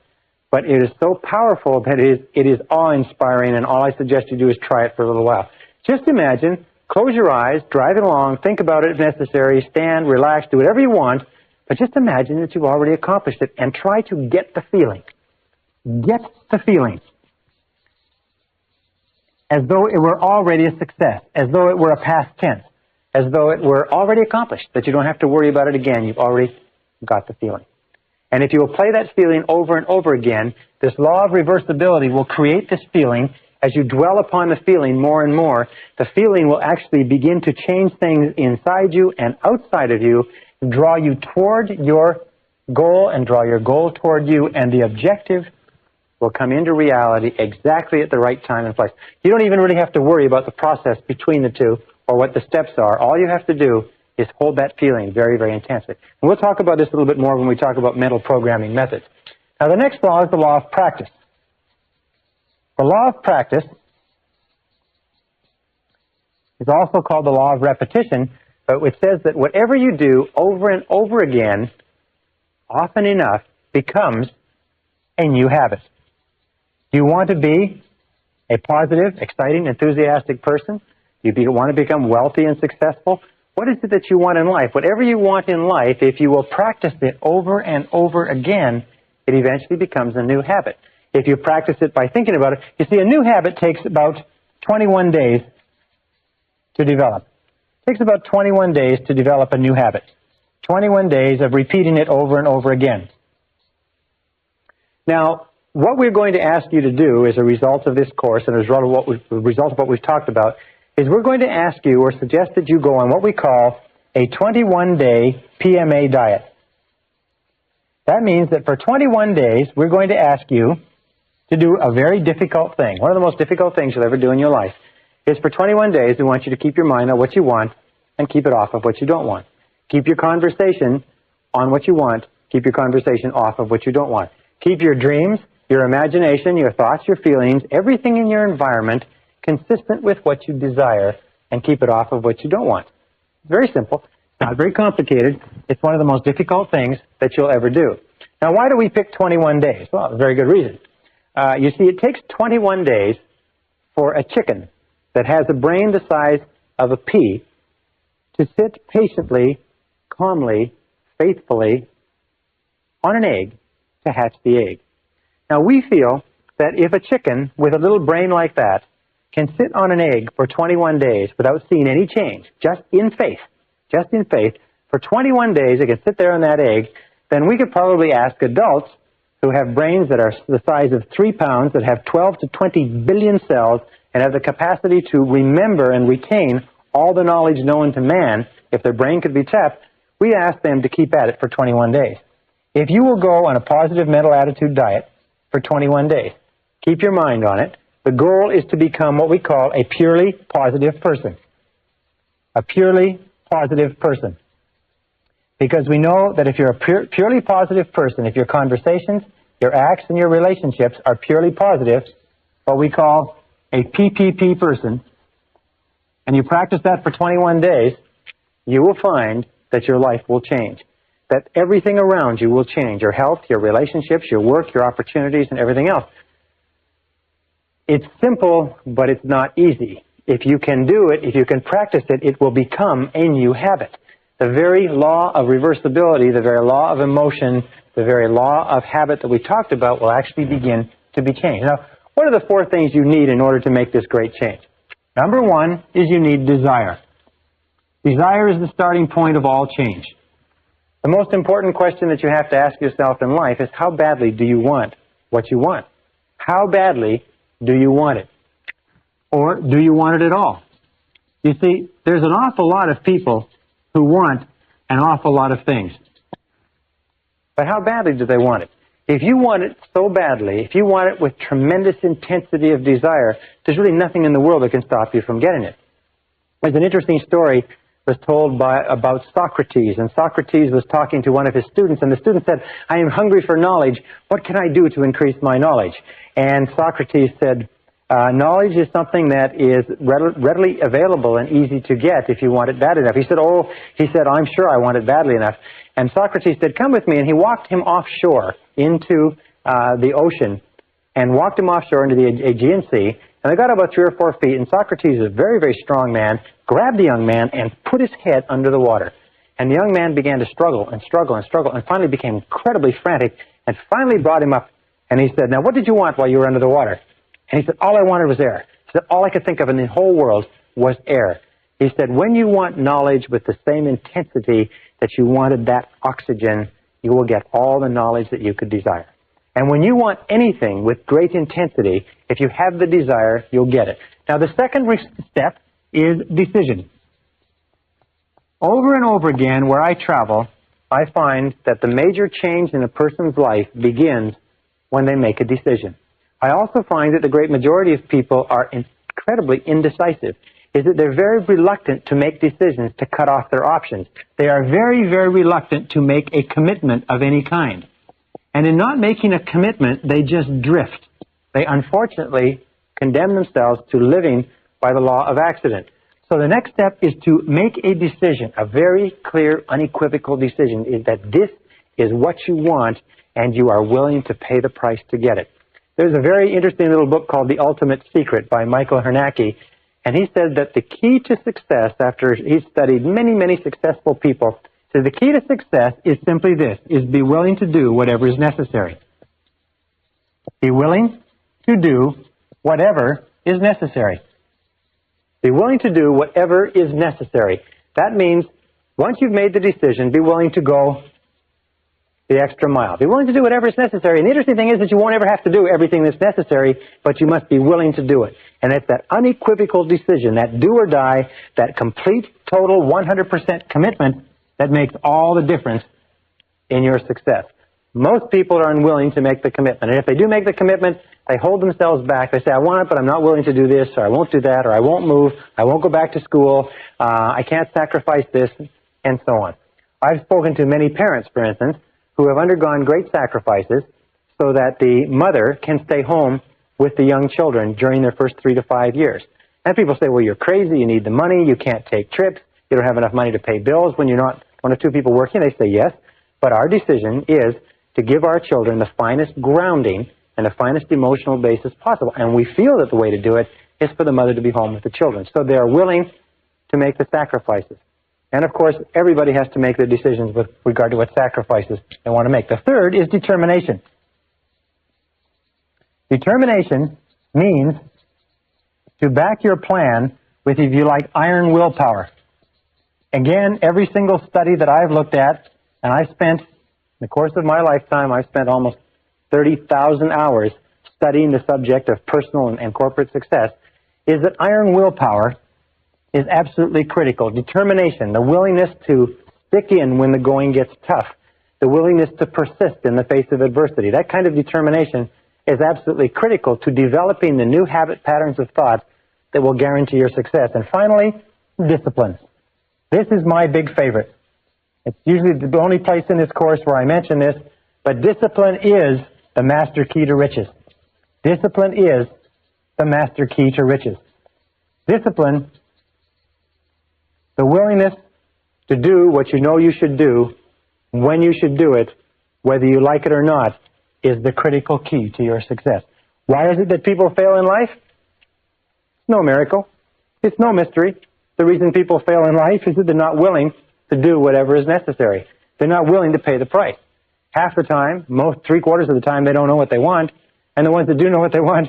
But it is so powerful that it is awe-inspiring, and all I suggest you do is try it for a little while. Just imagine, close your eyes, drive it along, think about it if necessary, stand, relax, do whatever you want, but just imagine that you've already accomplished it and try to get the feeling. Get the feeling. As though it were already a success, as though it were a past tense, as though it were already accomplished, that you don't have to worry about it again. You've already got the feeling. And if you will play that feeling over and over again, this law of reversibility will create this feeling. As you dwell upon the feeling more and more, the feeling will actually begin to change things inside you and outside of you, draw you toward your goal and draw your goal toward you, and the objective will come into reality exactly at the right time and place. You don't even really have to worry about the process between the two or what the steps are. All you have to do is hold that feeling very, very intensely. And we'll talk about this a little bit more when we talk about mental programming methods. Now, the next law is the law of practice. The law of practice is also called the law of repetition, but it says that whatever you do over and over again, often enough, becomes a new habit. Do you want to be a positive, exciting, enthusiastic person? Do you want to become wealthy and successful? What is it that you want in life? Whatever you want in life, if you will practice it over and over again, it eventually becomes a new habit. If you practice it by thinking about it, you see, a new habit takes about 21 days to develop. It takes about 21 days to develop a new habit. 21 days of repeating it over and over again. Now, what we're going to ask you to do as a result of this course and as a result of what we've talked about is we're going to ask you or suggest that you go on what we call a 21-day PMA diet. That means that for 21 days, we're going to ask you to do a very difficult thing. One of the most difficult things you'll ever do in your life is for 21 days, we want you to keep your mind on what you want and keep it off of what you don't want. Keep your conversation on what you want. Keep your conversation off of what you don't want. Keep your dreams, your imagination, your thoughts, your feelings, everything in your environment consistent with what you desire, and keep it off of what you don't want. It's very simple. It's not very complicated. It's one of the most difficult things that you'll ever do. Now, why do we pick 21 days? Well, a very good reason. You see, it takes 21 days for a chicken that has a brain the size of a pea to sit patiently, calmly, faithfully on an egg to hatch the egg. Now, we feel that if a chicken with a little brain like that can sit on an egg for 21 days without seeing any change, just in faith, for 21 days it can sit there on that egg, then we could probably ask adults who have brains that are the size of 3 pounds, that have 12 to 20 billion cells, and have the capacity to remember and retain all the knowledge known to man, if their brain could be tapped, we ask them to keep at it for 21 days. If you will go on a positive mental attitude diet for 21 days, keep your mind on it, the goal is to become what we call a purely positive person. A purely positive person. Because we know that if you're a purely positive person, if your conversations, your acts, and your relationships are purely positive, what we call a PPP person, and you practice that for 21 days, you will find that your life will change. That everything around you will change. Your health, your relationships, your work, your opportunities, and everything else. It's simple, but it's not easy. If you can do it, if you can practice it, it will become a new habit. The very law of reversibility, the very law of emotion, the very law of habit that we talked about will actually begin to be changed. Now, What are the 4 things you need in order to make this great change? Number 1 is you need desire. Desire is the starting point of all change. The most important question that you have to ask yourself in life is, how badly do you want what you want? How badly do you want it? Or do you want it at all? You see, there's an awful lot of people who want an awful lot of things. But how badly do they want it? If you want it so badly, if you want it with tremendous intensity of desire, there's really nothing in the world that can stop you from getting it. There's an interesting story was told about Socrates, and Socrates was talking to one of his students, and the student said, I am hungry for knowledge. What can I do to increase my knowledge? And Socrates said, knowledge is something that is readily available and easy to get if you want it bad enough. He said, I'm sure I want it badly enough. And Socrates said, come with me. And he walked him offshore into the ocean and walked him offshore into the Aegean Sea. And they got about 3 or 4 feet. And Socrates, a very, very strong man, grabbed the young man and put his head under the water. And the young man began to struggle and struggle and struggle and finally became incredibly frantic and finally brought him up. And he said, now what did you want while you were under the water? And he said, all I wanted was air. He said, all I could think of in the whole world was air. He said, when you want knowledge with the same intensity that you wanted that oxygen, you will get all the knowledge that you could desire. And when you want anything with great intensity, if you have the desire, you'll get it. Now, the second step is decision. Over and over again, where I travel, I find that the major change in a person's life begins when they make a decision. I also find that the great majority of people are incredibly indecisive, is that they're very reluctant to make decisions to cut off their options. They are very, very reluctant to make a commitment of any kind. And in not making a commitment, they just drift. They unfortunately condemn themselves to living by the law of accident. So the next step is to make a decision, a very clear, unequivocal decision, is that this is what you want and you are willing to pay the price to get it. There's a very interesting little book called The Ultimate Secret by Michael Hernacki, and he said that the key to success, after he studied many, many successful people, said the key to success is simply this, is be willing to do whatever is necessary. Be willing to do whatever is necessary. Be willing to do whatever is necessary. That means once you've made the decision, be willing to go the extra mile. Be willing to do whatever is necessary. And the interesting thing is that you won't ever have to do everything that's necessary, but you must be willing to do it. And it's that unequivocal decision, that do or die, that complete, total, 100% commitment that makes all the difference in your success. Most people are unwilling to make the commitment. And if they do make the commitment, they hold themselves back. They say, I want it, but I'm not willing to do this, or I won't do that, or I won't move, I won't go back to school, I can't sacrifice this, and so on. I've spoken to many parents, for instance, who have undergone great sacrifices so that the mother can stay home with the young children during their first 3 to 5 years. And people say, well, you're crazy, you need the money, you can't take trips, you don't have enough money to pay bills when you're not one or two people working. They say yes, but our decision is to give our children the finest grounding and the finest emotional basis possible. And we feel that the way to do it is for the mother to be home with the children. So they are willing to make the sacrifices. And of course, everybody has to make their decisions with regard to what sacrifices they want to make. The third is determination. Determination means to back your plan with, if you like, iron willpower. Again, every single study that I've looked at, and I've spent, in the course of my lifetime, I've spent almost 30,000 hours studying the subject of personal and corporate success, is that iron willpower is absolutely critical. Determination, the willingness to stick in when the going gets tough, the willingness to persist in the face of adversity. That kind of determination is absolutely critical to developing the new habit patterns of thought that will guarantee your success. And finally, discipline. This is my big favorite. It's usually the only place in this course where I mention this, but discipline is the master key to riches. Discipline is the master key to riches. Discipline, the willingness to do what you know you should do, when you should do it, whether you like it or not, is the critical key to your success. Why is it that people fail in life? It's no miracle. It's no mystery. The reason people fail in life is that they're not willing to do whatever is necessary. They're not willing to pay the price. Half the time, 3/4 of the time, they don't know what they want, and the ones that do know what they want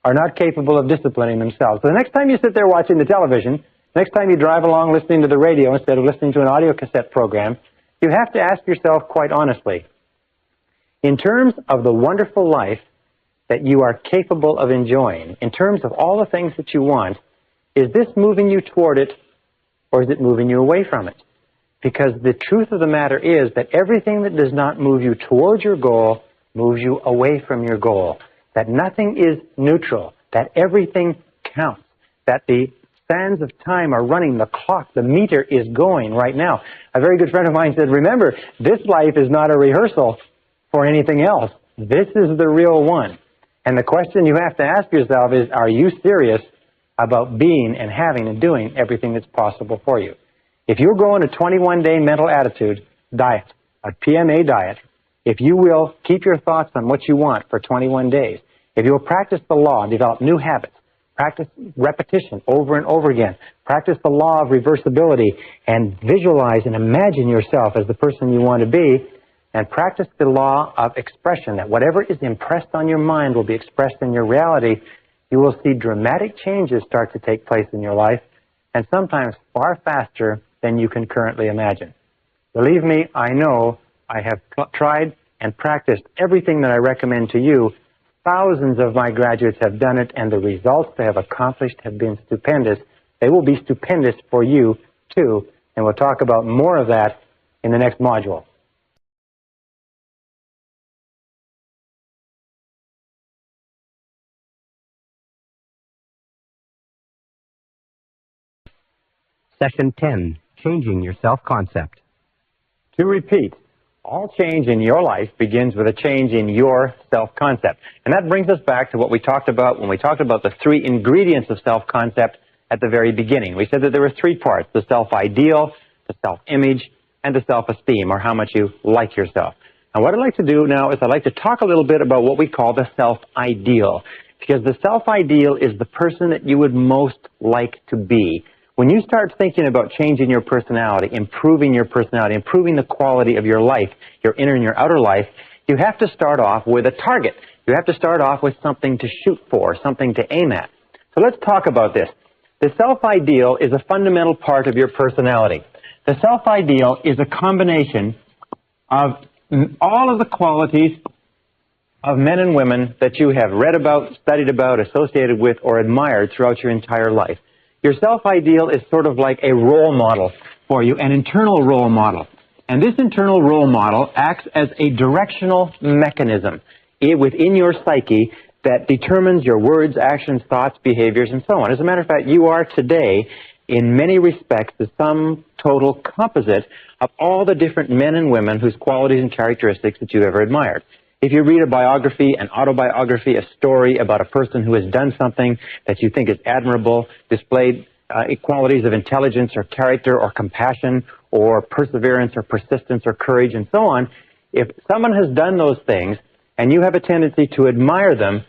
are not capable of disciplining themselves. So the next time you sit there watching the television, next time you drive along listening to the radio instead of listening to an audio cassette program, you have to ask yourself quite honestly, in terms of the wonderful life that you are capable of enjoying, in terms of all the things that you want, is this moving you toward it, or is it moving you away from it? Because the truth of the matter is that everything that does not move you towards your goal moves you away from your goal. That nothing is neutral, that everything counts, that the sands of time are running, the clock, the meter is going right now. A very good friend of mine said, remember, this life is not a rehearsal for anything else. This is the real one. And the question you have to ask yourself is, are you serious about being and having and doing everything that's possible for you? If you're going a 21-day mental attitude diet, a PMA diet, if you will keep your thoughts on what you want for 21 days, if you will practice the law, develop new habits, practice repetition over and over again, practice the law of reversibility, and visualize and imagine yourself as the person you want to be, and practice the law of expression, that whatever is impressed on your mind will be expressed in your reality, you will see dramatic changes start to take place in your life, and sometimes far faster than you can currently imagine. Believe me, I know I have tried and practiced everything that I recommend to you. Thousands of my graduates have done it, and the results they have accomplished have been stupendous. They will be stupendous for you, too, and we'll talk about more of that in the next module. Session 10, Changing Your Self-Concept. To repeat, all change in your life begins with a change in your self-concept. And that brings us back to what we talked about when we talked about the three ingredients of self-concept at the very beginning. We said that there were three parts: the self-ideal, the self-image, and the self-esteem, or how much you like yourself. And what I'd like to do now is I'd like to talk a little bit about what we call the self-ideal, because the self-ideal is the person that you would most like to be. When you start thinking about changing your personality, improving the quality of your life, your inner and your outer life, you have to start off with a target. You have to start off with something to shoot for, something to aim at. So let's talk about this. The self-ideal is a fundamental part of your personality. The self-ideal is a combination of all of the qualities of men and women that you have read about, studied about, associated with, or admired throughout your entire life. Your self-ideal is sort of like a role model for you, an internal role model. And this internal role model acts as a directional mechanism within your psyche that determines your words, actions, thoughts, behaviors, and so on. As a matter of fact, you are today, in many respects, the sum total composite of all the different men and women whose qualities and characteristics that you've ever admired. If you read a biography, an autobiography, a story about a person who has done something that you think is admirable, displayed qualities of intelligence or character or compassion or perseverance or persistence or courage and so on, if someone has done those things and you have a tendency to admire them,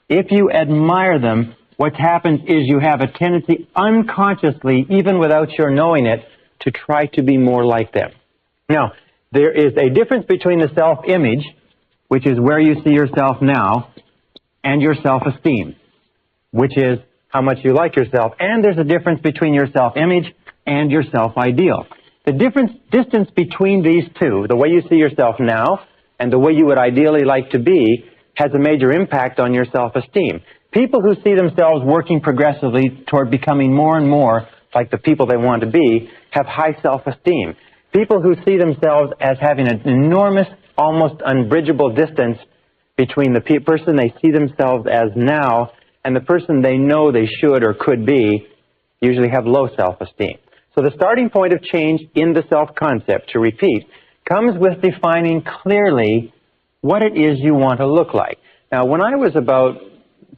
if you admire them, what happens is you have a tendency unconsciously, even without your knowing it, to try to be more like them. Now, there is a difference between the self-image, which is where you see yourself now, and your self-esteem, which is how much you like yourself. And there's a difference between your self-image and your self-ideal. The distance between these two, the way you see yourself now and the way you would ideally like to be, has a major impact on your self-esteem. People who see themselves working progressively toward becoming more and more like the people they want to be have high self-esteem. People who see themselves as having an enormous, almost unbridgeable distance between the person they see themselves as now and the person they know they should or could be usually have low self-esteem. So the starting point of change in the self-concept, to repeat, comes with defining clearly what it is you want to look like. Now, when I was about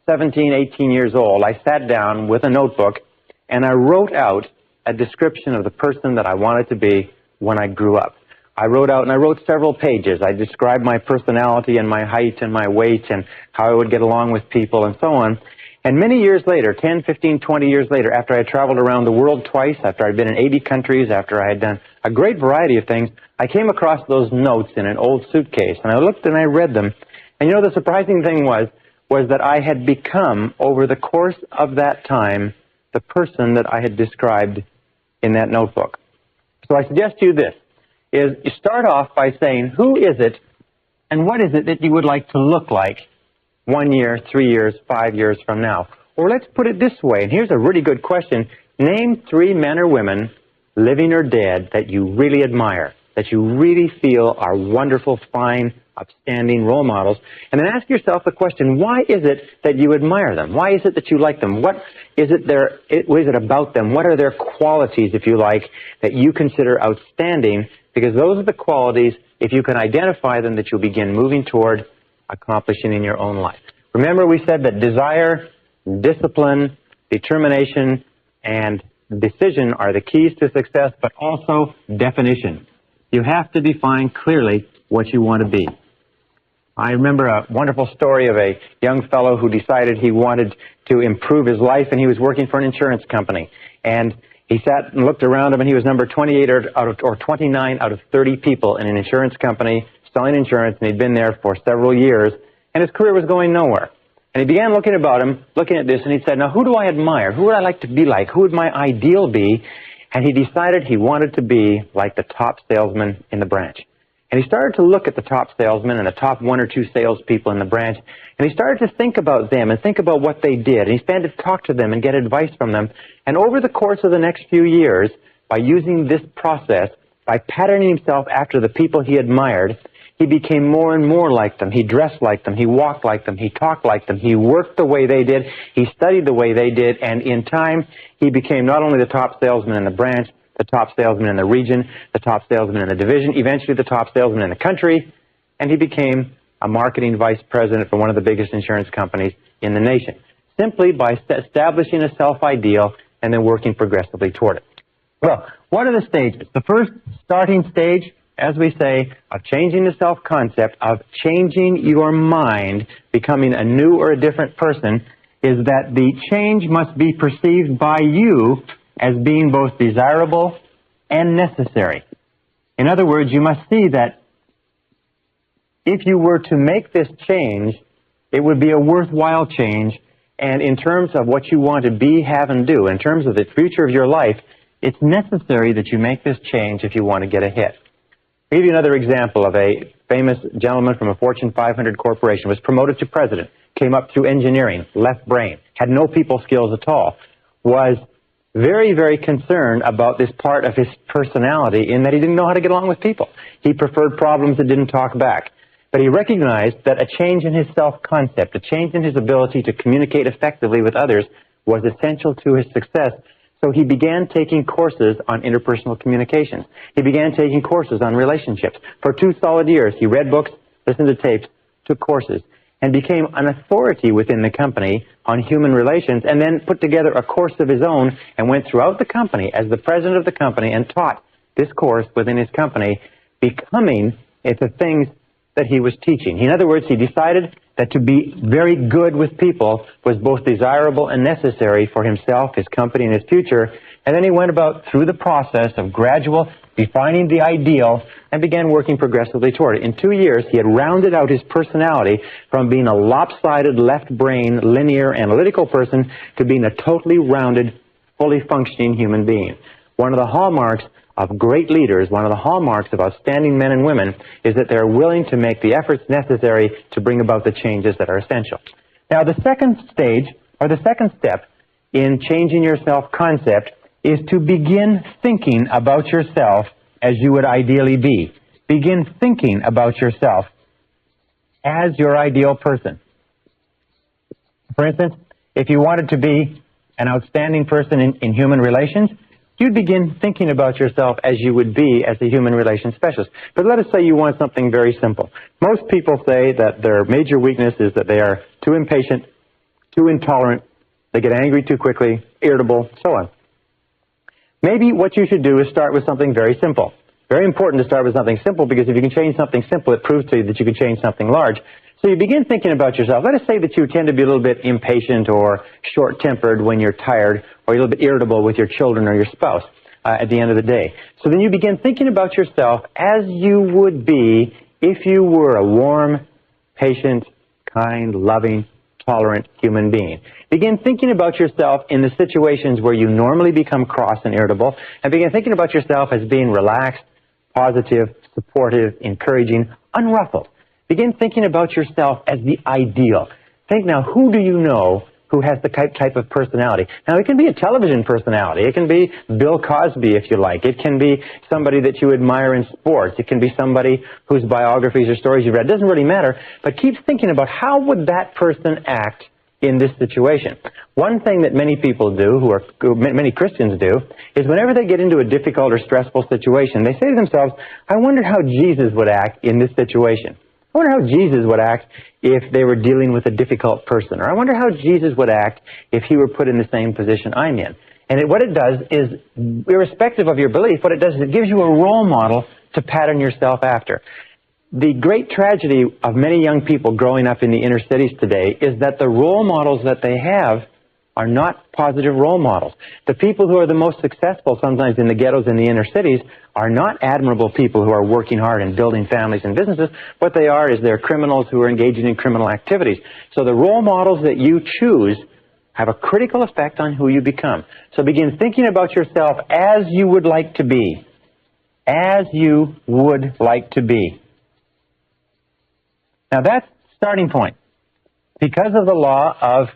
17, 18 years old, I sat down with a notebook and I wrote out a description of the person that I wanted to be when I grew up. I wrote several pages. I described my personality and my height and my weight and how I would get along with people and so on. And many years later, 10, 15, 20 years later, after I had traveled around the world twice, after I'd been in 80 countries, after I had done a great variety of things, I came across those notes in an old suitcase. And I looked and I read them. And you know, the surprising thing was, was that I had become, over the course of that time, the person that I had described in that notebook. So I suggest to you this, is you start off by saying, who is it and what is it that you would like to look like 1 year, 3 years, 5 years from now? Or let's put it this way, and here's a really good question. Name 3 men or women, living or dead, that you really admire, that you really feel are wonderful, fine, upstanding role models. And then ask yourself the question, why is it that you admire them? Why is it that you like them? What is it about them? What are their qualities, if you like, that you consider outstanding? Because those are the qualities, if you can identify them, that you'll begin moving toward accomplishing in your own life. Remember, we said that desire, discipline, determination, and decision are the keys to success, but also definition. You have to define clearly what you want to be. I remember a wonderful story of a young fellow who decided he wanted to improve his life, and he was working for an insurance company. And he sat and looked around him, and he was number 28 or 29 out of 30 people in an insurance company selling insurance, and he'd been there for several years, and his career was going nowhere. And he began looking about him, looking at this, and he said, now who do I admire? Who would I like to be like? Who would my ideal be? And he decided he wanted to be like the top salesman in the branch. And he started to look at the top salesmen and the top 1 or 2 salespeople in the branch, and he started to think about them and think about what they did. And he began to talk to them and get advice from them. And over the course of the next few years, by using this process, by patterning himself after the people he admired, he became more and more like them. He dressed like them. He walked like them. He talked like them. He worked the way they did. He studied the way they did. And in time, he became not only the top salesman in the branch, the top salesman in the region, the top salesman in the division, eventually the top salesman in the country, and he became a marketing vice president for one of the biggest insurance companies in the nation, simply by establishing a self-ideal and then working progressively toward it. Well, what are the stages? The first starting stage, as we say, of changing the self-concept, of changing your mind, becoming a new or a different person, is that the change must be perceived by you as being both desirable and necessary. In other words, you must see that if you were to make this change, it would be a worthwhile change, and in terms of what you want to be, have, and do, in terms of the future of your life, it's necessary that you make this change if you want to get ahead. I'll give you another example of a famous gentleman from a Fortune 500 corporation, was promoted to president, came up through engineering, left brain, had no people skills at all, was very, very concerned about this part of his personality in that he didn't know how to get along with people. He preferred problems that didn't talk back. But he recognized that a change in his self-concept, a change in his ability to communicate effectively with others was essential to his success. So he began taking courses on interpersonal communications. He began taking courses on relationships. For 2 solid years, he read books, listened to tapes, took courses, and became an authority within the company on human relations, and then put together a course of his own and went throughout the company as the president of the company and taught this course within his company, becoming the things that he was teaching. In other words, he decided that to be very good with people was both desirable and necessary for himself, his company, and his future. And then he went about through the process of gradual defining the ideal and began working progressively toward it. In 2 years, he had rounded out his personality from being a lopsided, left-brain, linear, analytical person to being a totally rounded, fully functioning human being. One of the hallmarks of great leaders, one of the hallmarks of outstanding men and women, is that they're willing to make the efforts necessary to bring about the changes that are essential. Now, the second stage, or the second step in changing your self-concept, is to begin thinking about yourself as you would ideally be. Begin thinking about yourself as your ideal person. For instance, if you wanted to be an outstanding person in human relations, you'd begin thinking about yourself as you would be as a human relations specialist. But let us say you want something very simple. Most people say that their major weakness is that they are too impatient, too intolerant, they get angry too quickly, irritable, so on. Maybe what you should do is start with something very simple. Very important to start with something simple, because if you can change something simple, it proves to you that you can change something large. So you begin thinking about yourself. Let us say that you tend to be a little bit impatient or short-tempered when you're tired, or you're a little bit irritable with your children or your spouse at the end of the day. So then you begin thinking about yourself as you would be if you were a warm, patient, kind, loving, tolerant human being. Begin thinking about yourself in the situations where you normally become cross and irritable, and begin thinking about yourself as being relaxed, positive, supportive, encouraging, unruffled. Begin thinking about yourself as the ideal. Think now, who do you know who has the type of personality? Now, it can be a television personality. It can be Bill Cosby, if you like. It can be somebody that you admire in sports. It can be somebody whose biographies or stories you've read. It doesn't really matter, but keep thinking about how would that person act in this situation. One thing that many people do, many Christians do, is whenever they get into a difficult or stressful situation, they say to themselves, I wonder how Jesus would act in this situation. I wonder how Jesus would act if they were dealing with a difficult person. Or I wonder how Jesus would act if he were put in the same position I'm in. And what it does is, irrespective of your belief, what it does is it gives you a role model to pattern yourself after. The great tragedy of many young people growing up in the inner cities today is that the role models that they have are not positive role models. The people who are the most successful sometimes in the ghettos in the inner cities are not admirable people who are working hard and building families and businesses. What they are is they're criminals who are engaging in criminal activities. So the role models that you choose have a critical effect on who you become. So begin thinking about yourself as you would like to be. As you would like to be. Now that's the starting point. Because of the law of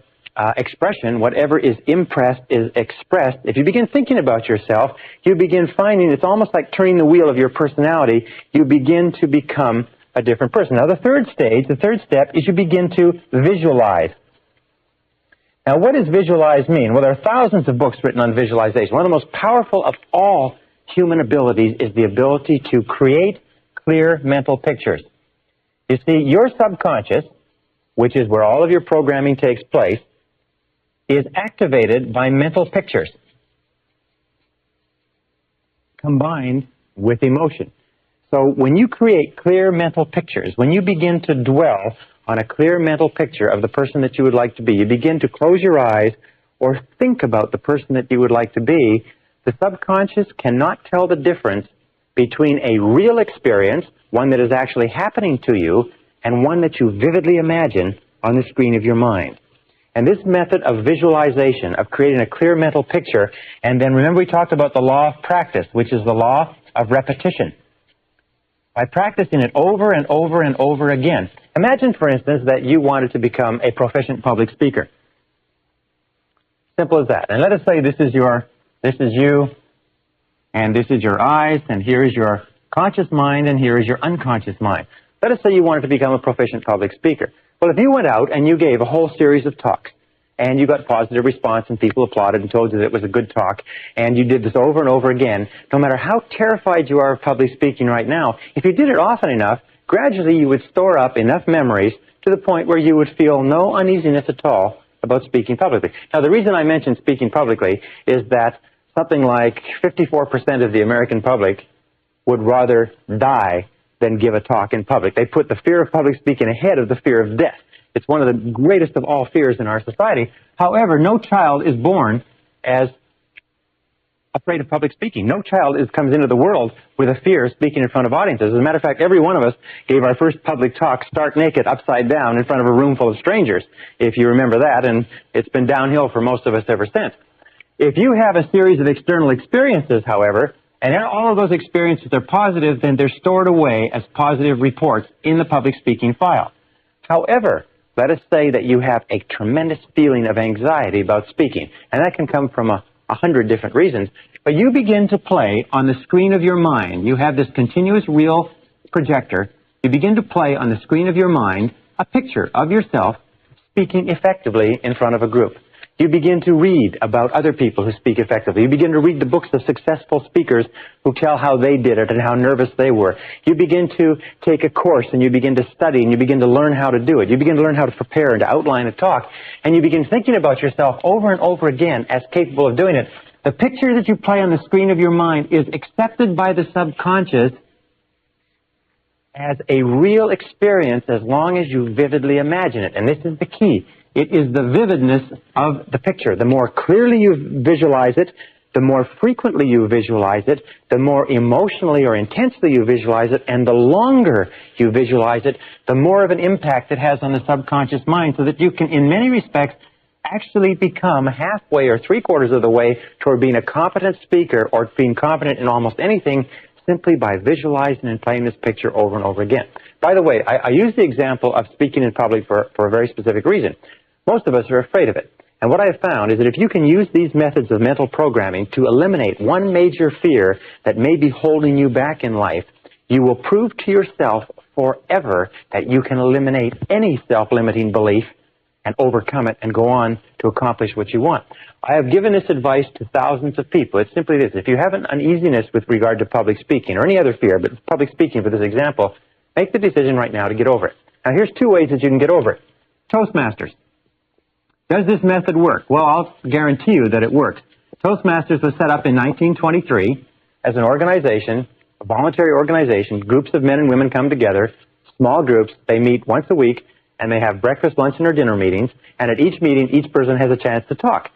expression, whatever is impressed is expressed. If you begin thinking about yourself, you begin finding it's almost like turning the wheel of your personality. You begin to become a different person. Now the third step is you begin to visualize. Now what does visualize mean? Well, there are thousands of books written on visualization. One of the most powerful of all human abilities is the ability to create clear mental pictures. You see, your subconscious, which is where all of your programming takes place, is activated by mental pictures combined with emotion. So when you create clear mental pictures, when you begin to dwell on a clear mental picture of the person that you would like to be, you begin to close your eyes or think about the person that you would like to be, the subconscious cannot tell the difference between a real experience, one that is actually happening to you, and one that you vividly imagine on the screen of your mind. And this method of visualization, of creating a clear mental picture, and then remember we talked about the law of practice, which is the law of repetition. By practicing it over and over and over again. Imagine, for instance, that you wanted to become a proficient public speaker. Simple as that. And let us say this is you, and this is your eyes, and here is your conscious mind, and here is your unconscious mind. Let us say you wanted to become a proficient public speaker. Well, if you went out and you gave a whole series of talks, and you got positive response, and people applauded and told you that it was a good talk, and you did this over and over again, no matter how terrified you are of public speaking right now, if you did it often enough, gradually you would store up enough memories to the point where you would feel no uneasiness at all about speaking publicly. Now, the reason I mention speaking publicly is that something like 54% of the American public would rather die than give a talk in public. They put the fear of public speaking ahead of the fear of death. It's one of the greatest of all fears in our society. However, no child is born as afraid of public speaking. No child comes into the world with a fear of speaking in front of audiences. As a matter of fact, every one of us gave our first public talk stark naked, upside down, in front of a room full of strangers, if you remember that, and it's been downhill for most of us ever since. If you have a series of external experiences, however, and all of those experiences are positive, then they're stored away as positive reports in the public speaking file. However, let us say that you have a tremendous feeling of anxiety about speaking, and that can come from 100 different reasons, but you begin to play on the screen of your mind. You have this continuous reel projector. You begin to play on the screen of your mind a picture of yourself speaking effectively in front of a group. You begin to read about other people who speak effectively. You begin to read the books of successful speakers who tell how they did it and how nervous they were. You begin to take a course and you begin to study and you begin to learn how to do it. You begin to learn how to prepare and to outline a talk. And you begin thinking about yourself over and over again as capable of doing it. The picture that you play on the screen of your mind is accepted by the subconscious as a real experience as long as you vividly imagine it. And this is the key. It is the vividness of the picture. The more clearly you visualize it, the more frequently you visualize it, the more emotionally or intensely you visualize it, and the longer you visualize it, the more of an impact it has on the subconscious mind, so that you can, in many respects, actually become halfway or three-quarters of the way toward being a competent speaker or being competent in almost anything simply by visualizing and playing this picture over and over again. By the way, I use the example of speaking in public for a very specific reason. Most of us are afraid of it. And what I have found is that if you can use these methods of mental programming to eliminate one major fear that may be holding you back in life, you will prove to yourself forever that you can eliminate any self-limiting belief and overcome it and go on to accomplish what you want. I have given this advice to thousands of people. It's simply this: if you have an uneasiness with regard to public speaking or any other fear, but public speaking for this example, make the decision right now to get over it. Now here's two ways that you can get over it. Toastmasters. Does this method work? Well, I'll guarantee you that it works. Toastmasters was set up in 1923 as an organization, a voluntary organization. Groups of men and women come together, small groups. They meet once a week, and they have breakfast, lunch, and or dinner meetings. And at each meeting, each person has a chance to talk.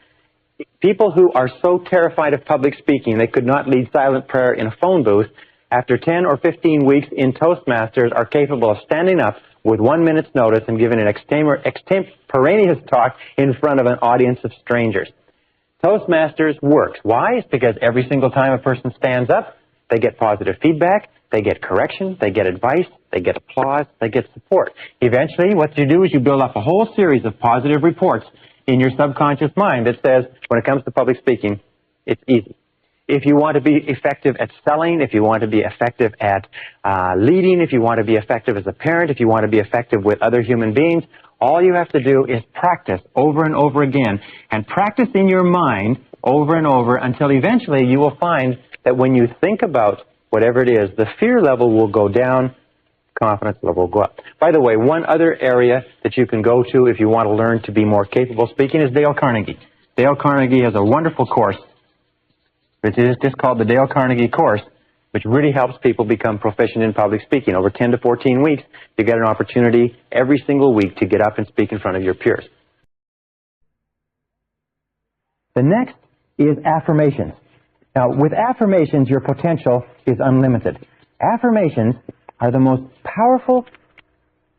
People who are so terrified of public speaking they could not lead silent prayer in a phone booth, after 10 or 15 weeks in Toastmasters are capable of standing up with 1 minute's notice and giving an extemporaneous talk in front of an audience of strangers. Toastmasters works. Why? It's because every single time a person stands up, they get positive feedback, they get correction, they get advice, they get applause, they get support. Eventually, what you do is you build up a whole series of positive reports in your subconscious mind that says, when it comes to public speaking, it's easy. If you want to be effective at selling, if you want to be effective at leading, if you want to be effective as a parent, if you want to be effective with other human beings, all you have to do is practice over and over again, and practice in your mind over and over until eventually you will find that when you think about whatever it is, the fear level will go down, confidence level will go up. By the way, one other area that you can go to if you want to learn to be more capable speaking is Dale Carnegie. Dale Carnegie has a wonderful course, which is just called the Dale Carnegie course, which really helps people become proficient in public speaking. Over 10 to 14 weeks, you get an opportunity every single week to get up and speak in front of your peers. The next is affirmations. Now, with affirmations, your potential is unlimited. Affirmations are the most powerful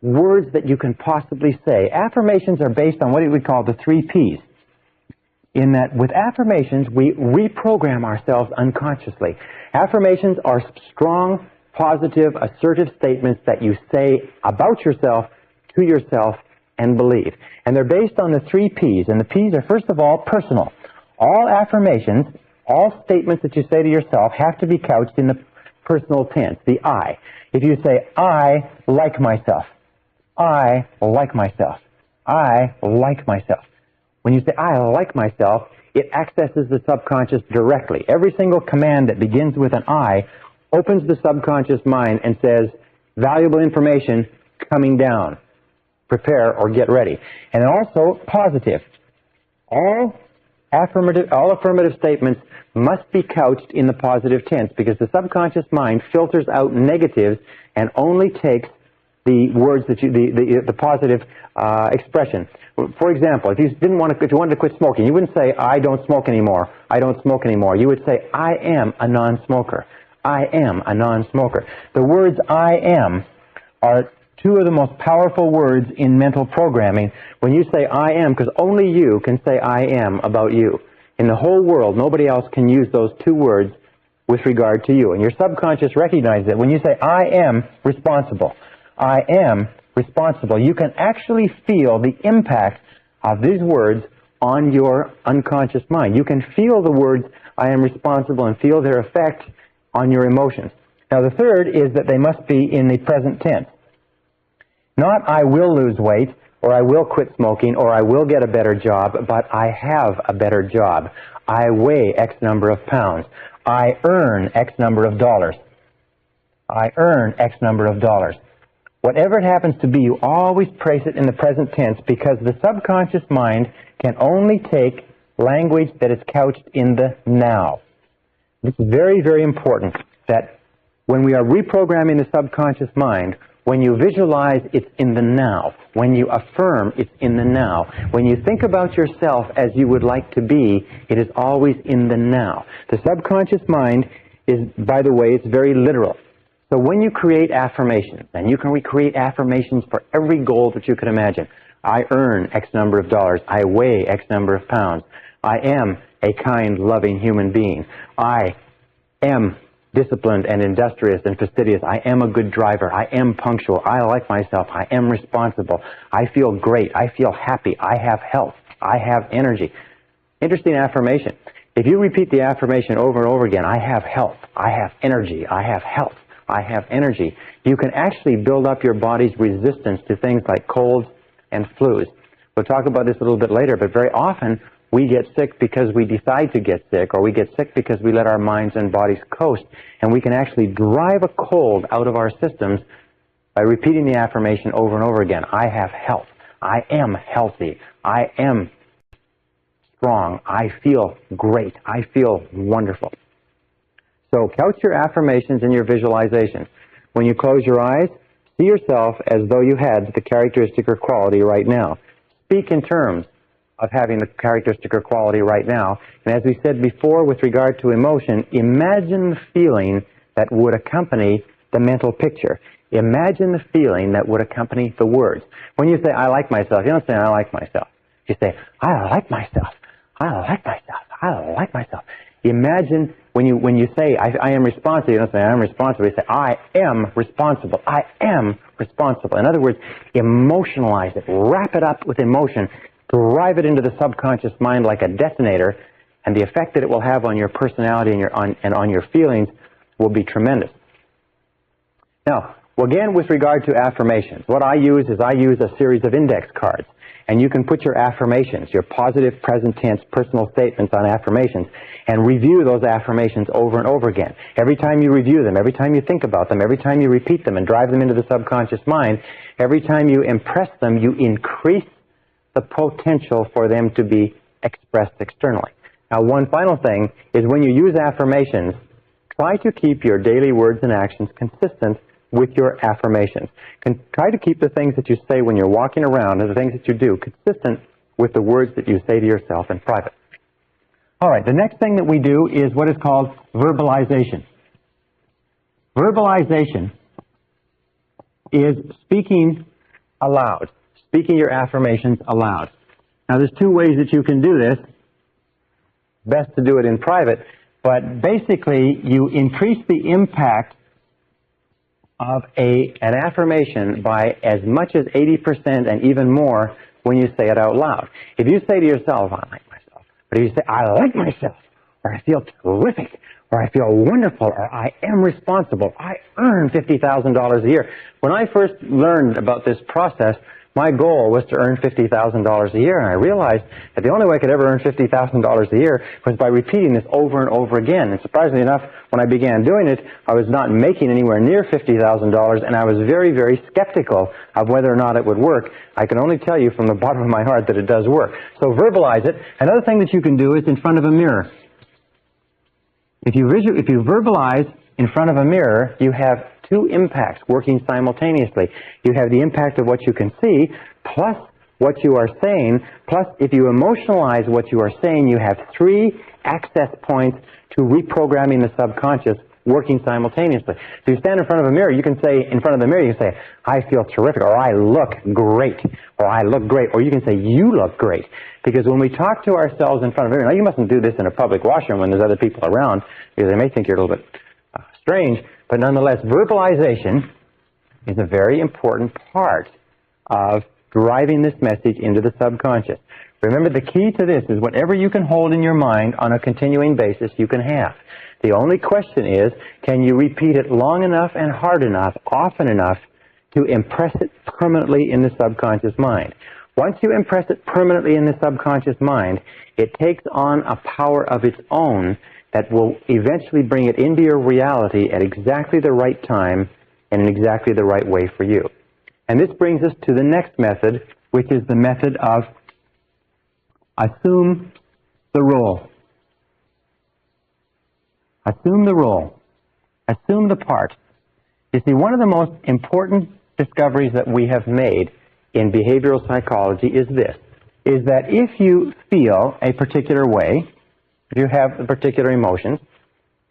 words that you can possibly say. Affirmations are based on what we call the 3 Ps. In that with affirmations, we reprogram ourselves unconsciously. Affirmations are strong, positive, assertive statements that you say about yourself, to yourself, and believe. And they're based on the 3 Ps. And the Ps are, first of all, personal. All affirmations, all statements that you say to yourself have to be couched in the personal tense, the I. If you say, I like myself, I like myself, I like myself. When you say, I like myself, it accesses the subconscious directly. Every single command that begins with an I opens the subconscious mind and says, valuable information coming down. Prepare or get ready. And also, positive. All affirmative statements must be couched in the positive tense, because the subconscious mind filters out negatives and only takes the words that the positive expression. For example, if you wanted to quit smoking, you wouldn't say, I don't smoke anymore, I don't smoke anymore. You would say, I am a non-smoker. I am a non-smoker. The words I am are 2 of the most powerful words in mental programming. When you say I am, because only you can say I am about you. In the whole world, nobody else can use those 2 words with regard to you. And your subconscious recognizes it. When you say I am responsible, I am responsible, you can actually feel the impact of these words on your unconscious mind. You can feel the words I am responsible and feel their effect on your emotions. Now the third is that they must be in the present tense. Not I will lose weight, or I will quit smoking, or I will get a better job, but I have a better job. I weigh X number of pounds. I earn X number of dollars. I earn X number of dollars. Whatever it happens to be, you always place it in the present tense, because the subconscious mind can only take language that is couched in the now. This is very, very important, that when we are reprogramming the subconscious mind, When you visualize, it's in the now. When you affirm, it's in the now. When you think about yourself as you would like to be, it is always in the now. The subconscious mind is, by the way, it's very literal. So when you create affirmations, and you can recreate affirmations for every goal that you can imagine. I earn X number of dollars. I weigh X number of pounds. I am a kind, loving human being. I am disciplined and industrious and fastidious. I am a good driver. I am punctual. I like myself. I am responsible. I feel great. I feel happy. I have health. I have energy. Interesting affirmation. If you repeat the affirmation over and over again, I have health. I have energy. I have health. I have energy. You can actually build up your body's resistance to things like colds and flus. We'll talk about this a little bit later, but very often we get sick because we decide to get sick, or we get sick because we let our minds and bodies coast, and we can actually drive a cold out of our systems by repeating the affirmation over and over again. I have health. I am healthy. I am strong. I feel great. I feel wonderful. So couch your affirmations and your visualizations. When you close your eyes, see yourself as though you had the characteristic or quality right now. Speak in terms of having the characteristic or quality right now. And as we said before with regard to emotion, imagine the feeling that would accompany the mental picture. Imagine the feeling that would accompany the words. When you say, I like myself, you don't say, I like myself. You say, I like myself. I like myself. I like myself. Imagine when you say, I am responsible, you don't say, I am responsible. You say, I am responsible. I am responsible. In other words, emotionalize it. Wrap it up with emotion. Drive it into the subconscious mind like a detonator, and the effect that it will have on your personality and on your feelings will be tremendous. Now, again, with regard to affirmations, what I use is I use a series of index cards, and you can put your affirmations, your positive present tense personal statements on affirmations, and review those affirmations over and over again. Every time you review them, every time you think about them, every time you repeat them and drive them into the subconscious mind, every time you impress them, you increase the potential for them to be expressed externally. Now, one final thing is when you use affirmations, try to keep your daily words and actions consistent with your affirmations. Try to keep the things that you say when you're walking around and the things that you do consistent with the words that you say to yourself in private. All right, the next thing that we do is what is called verbalization. Verbalization is speaking aloud. Speaking your affirmations aloud. Now, there's two ways that you can do this. Best to do it in private, but basically you increase the impact of an affirmation by as much as 80% and even more when you say it out loud. If you say to yourself, I like myself, but if you say, I like myself, or I feel terrific, or I feel wonderful, or I am responsible, I earn $50,000 a year. When I first learned about this process, my goal was to earn $50,000 a year, and I realized that the only way I could ever earn $50,000 a year was by repeating this over and over again. And surprisingly enough, when I began doing it, I was not making anywhere near $50,000, and I was very, very skeptical of whether or not it would work. I can only tell you from the bottom of my heart that it does work. So verbalize it. Another thing that you can do is in front of a mirror. If you verbalize in front of a mirror, you have two impacts working simultaneously. You have the impact of what you can see, plus what you are saying, plus if you emotionalize what you are saying, you have three access points to reprogramming the subconscious working simultaneously. So you stand in front of a mirror, you can say, in front of the mirror, you can say, I feel terrific, or I look great, or I look great, or you can say, you look great. Because when we talk to ourselves in front of a mirror, now you mustn't do this in a public washroom when there's other people around, because they may think you're a little bit strange, but nonetheless, verbalization is a very important part of driving this message into the subconscious. Remember, the key to this is whatever you can hold in your mind on a continuing basis, you can have. The only question is, can you repeat it long enough and hard enough, often enough, to impress it permanently in the subconscious mind? Once you impress it permanently in the subconscious mind, it takes on a power of its own that will eventually bring it into your reality at exactly the right time and in exactly the right way for you. And this brings us to the next method, which is the method of assume the role. Assume the role. Assume the part. You see, one of the most important discoveries that we have made in behavioral psychology is this, is that if you feel a particular way, if you have particular emotions,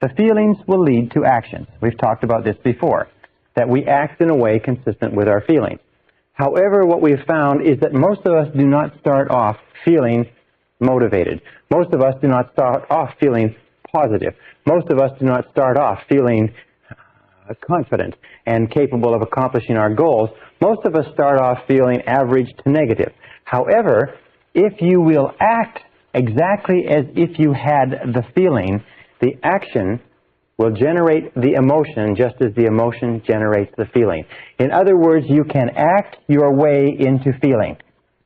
the feelings will lead to actions. We've talked about this before, that we act in a way consistent with our feelings. However, what we've found is that most of us do not start off feeling motivated. Most of us do not start off feeling positive. Most of us do not start off feeling confident and capable of accomplishing our goals. Most of us start off feeling average to negative. However, if you will act exactly as if you had the feeling, the action will generate the emotion just as the emotion generates the feeling. In other words, you can act your way into feeling.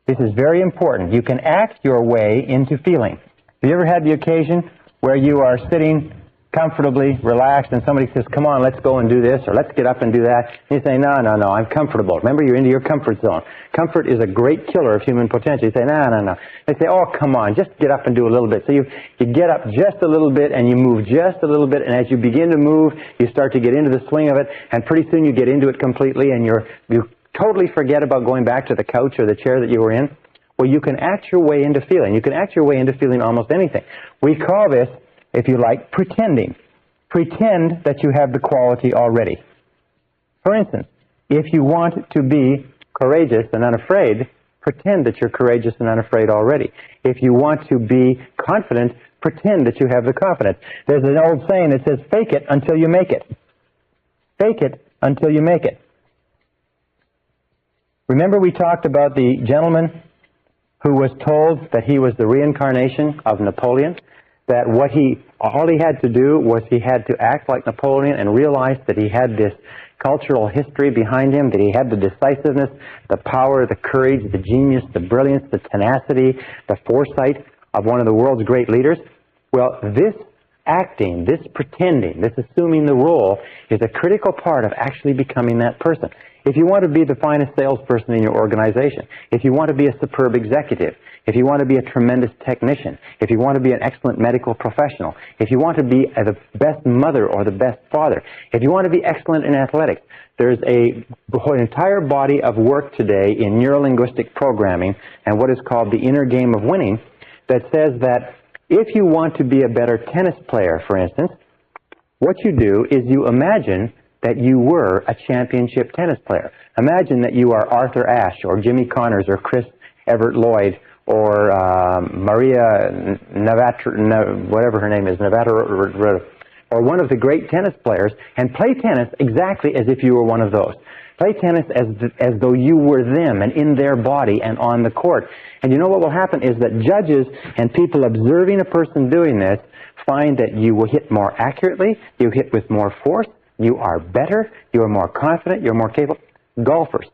This is very important. You can act your way into feeling. Have you ever had the occasion where you are sitting comfortably, relaxed, and somebody says, come on, let's go and do this, or let's get up and do that, and you say, no, I'm comfortable. Remember, you're into your comfort zone. Comfort is a great killer of human potential. You say, no. They say, oh, come on, just get up and do a little bit. So you get up just a little bit, and you move just a little bit, and as you begin to move, you start to get into the swing of it, and pretty soon you get into it completely, and you totally forget about going back to the couch or the chair that you were in. Well, you can act your way into feeling. You can act your way into feeling almost anything. We call this, if you like, pretending. Pretend that you have the quality already. For instance, if you want to be courageous and unafraid, pretend that you're courageous and unafraid already. If you want to be confident, pretend that you have the confidence. There's an old saying that says, fake it until you make it. Fake it until you make it. Remember we talked about the gentleman who was told that he was the reincarnation of Napoleon? That all he had to do was he had to act like Napoleon and realize that he had this cultural history behind him, that he had the decisiveness, the power, the courage, the genius, the brilliance, the tenacity, the foresight of one of the world's great leaders. Well, this acting, this pretending, this assuming the role is a critical part of actually becoming that person. If you want to be the finest salesperson in your organization, if you want to be a superb executive, if you want to be a tremendous technician, if you want to be an excellent medical professional, if you want to be the best mother or the best father, if you want to be excellent in athletics, there's an entire body of work today in neurolinguistic programming and what is called the inner game of winning that says that if you want to be a better tennis player, for instance, what you do is you imagine that you were a championship tennis player. Imagine that you are Arthur Ashe or Jimmy Connors or Chris Everett Lloyd or Maria Navatra, whatever her name is, Navatra, or one of the great tennis players, and play tennis exactly as if you were one of those. Play tennis as though you were them and in their body and on the court. And you know what will happen is that judges and people observing a person doing this find that you will hit more accurately, you hit with more force, you are better, you are more confident, you're more capable. Golfers.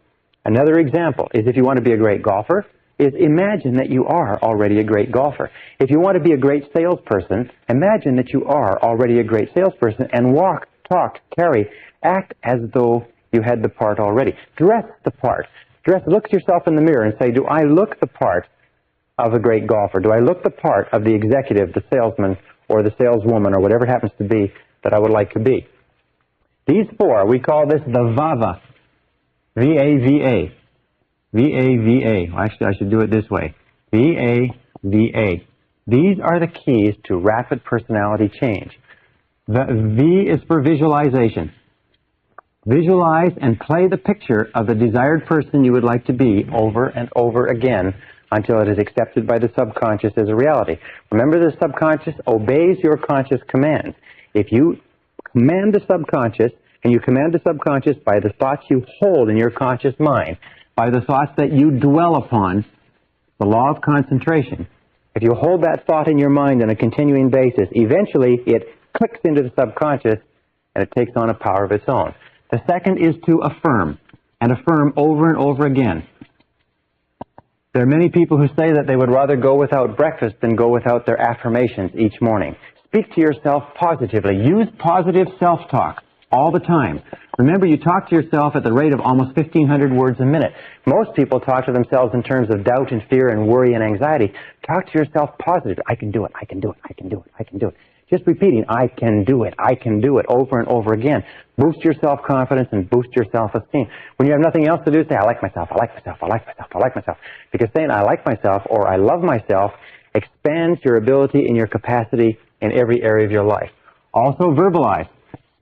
Another example is if you want to be a great golfer, is imagine that you are already a great golfer. If you want to be a great salesperson, imagine that you are already a great salesperson and walk, talk, carry, act as though you had the part already. Dress the part. Look at yourself in the mirror and say, do I look the part of a great golfer? Do I look the part of the executive, the salesman, or the saleswoman, or whatever it happens to be that I would like to be? These four, we call this the VAVA. V-A-V-A. V-A-V-A. Actually, I should do it this way. V-A-V-A. These are the keys to rapid personality change. The V is for visualization. Visualize and play the picture of the desired person you would like to be over and over again until it is accepted by the subconscious as a reality. Remember, the subconscious obeys your conscious commands. If you command the subconscious, and you command the subconscious by the thoughts you hold in your conscious mind, by the thoughts that you dwell upon, the law of concentration. If you hold that thought in your mind on a continuing basis, eventually it clicks into the subconscious and it takes on a power of its own. The second is to affirm, and affirm over and over again. There are many people who say that they would rather go without breakfast than go without their affirmations each morning. Speak to yourself positively. Use positive self-talk all the time. Remember, you talk to yourself at the rate of almost 1,500 words a minute. Most people talk to themselves in terms of doubt and fear and worry and anxiety. Talk to yourself positively. I can do it. I can do it. I can do it. I can do it. Just repeating, I can do it, over and over again. Boost your self-confidence and boost your self-esteem. When you have nothing else to do, say, I like myself, I like myself, I like myself, I like myself. Because saying I like myself or I love myself expands your ability and your capacity in every area of your life. Also, verbalize.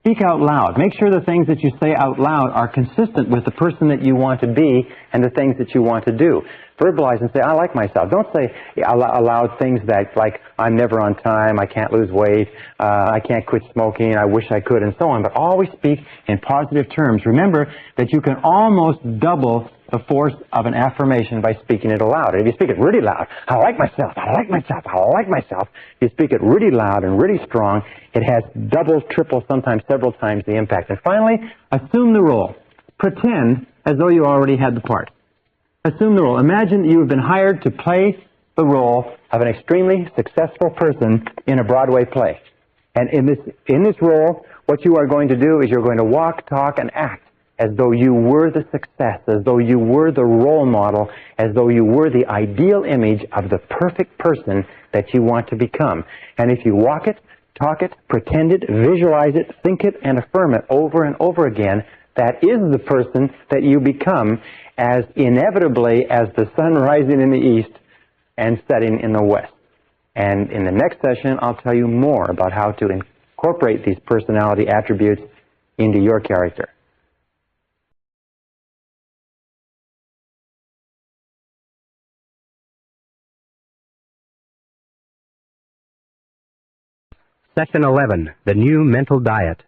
Speak out loud. Make sure the things that you say out loud are consistent with the person that you want to be and the things that you want to do. Verbalize and say, I like myself. Don't say aloud things that, like, I'm never on time, I can't lose weight, I can't quit smoking, I wish I could, and so on. But always speak in positive terms. Remember that you can almost double the force of an affirmation by speaking it aloud. And if you speak it really loud, I like myself, I like myself, I like myself. If you speak it really loud and really strong, it has double, triple, sometimes several times the impact. And finally, assume the role. Pretend as though you already had the part. Assume the role. Imagine that you have been hired to play the role of an extremely successful person in a Broadway play. And in this role, what you are going to do is you're going to walk, talk, and act as though you were the success, as though you were the role model, as though you were the ideal image of the perfect person that you want to become. And if you walk it, talk it, pretend it, visualize it, think it, and affirm it over and over again, that is the person that you become as inevitably as the sun rising in the east and setting in the west. And in the next session, I'll tell you more about how to incorporate these personality attributes into your character. Section 11, the new mental diet.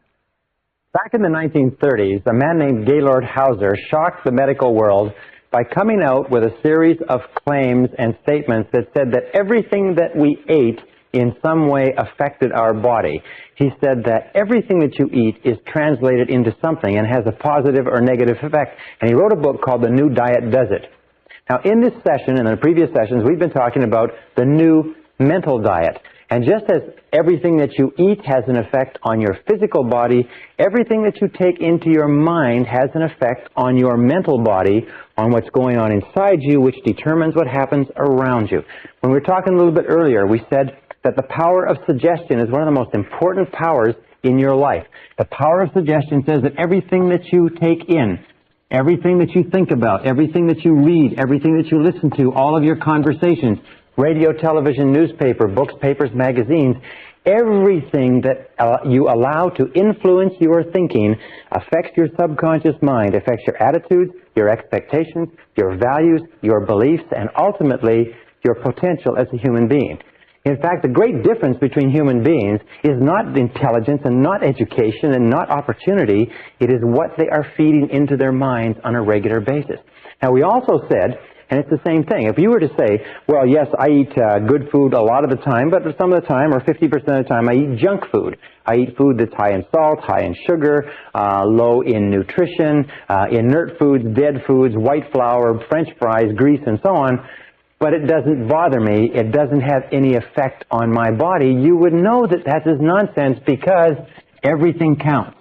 Back in the 1930s, a man named Gaylord Hauser shocked the medical world by coming out with a series of claims and statements that said that everything that we ate in some way affected our body. He said that everything that you eat is translated into something and has a positive or negative effect. And he wrote a book called The New Diet Does It. Now, in this session and in the previous sessions, we've been talking about the new mental diet. And just as everything that you eat has an effect on your physical body, everything that you take into your mind has an effect on your mental body, on what's going on inside you, which determines what happens around you. When we were talking a little bit earlier, we said that the power of suggestion is one of the most important powers in your life. The power of suggestion says that everything that you take in, everything that you think about, everything that you read, everything that you listen to, all of your conversations, radio, television, newspaper, books, papers, magazines, everything that you allow to influence your thinking affects your subconscious mind, affects your attitudes, your expectations, your values, your beliefs, and ultimately your potential as a human being. In fact, the great difference between human beings is not intelligence and not education and not opportunity. It is what they are feeding into their minds on a regular basis. Now, we also said, and it's the same thing. If you were to say, well, yes, I eat good food a lot of the time, but some of the time, or 50% of the time, I eat junk food. I eat food that's high in salt, high in sugar, low in nutrition, inert foods, dead foods, white flour, French fries, grease, and so on. But it doesn't bother me. It doesn't have any effect on my body. You would know that that is nonsense because everything counts.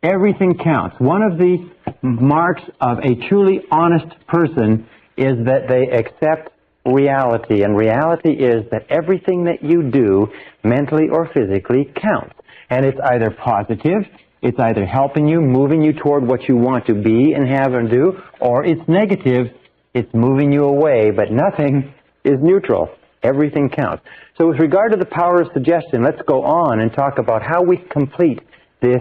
Everything counts. One of the marks of a truly honest person is that they accept reality, and reality is that everything that you do, mentally or physically, counts. And it's either positive, it's either helping you, moving you toward what you want to be and have and do, or it's negative, it's moving you away, but nothing is neutral. Everything counts. So with regard to the power of suggestion, let's go on and talk about how we complete this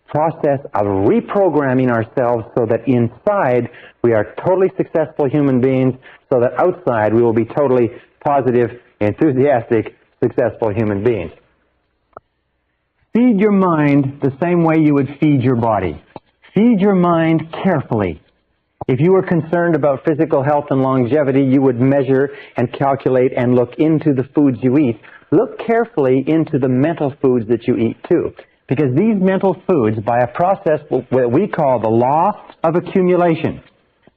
process of reprogramming ourselves so that inside we are totally successful human beings, so that outside we will be totally positive, enthusiastic, successful human beings. Feed your mind the same way you would feed your body. Feed your mind carefully. If you were concerned about physical health and longevity, you would measure and calculate and look into the foods you eat. Look carefully into the mental foods that you eat too. Because these mental foods, by a process that we call the law of accumulation.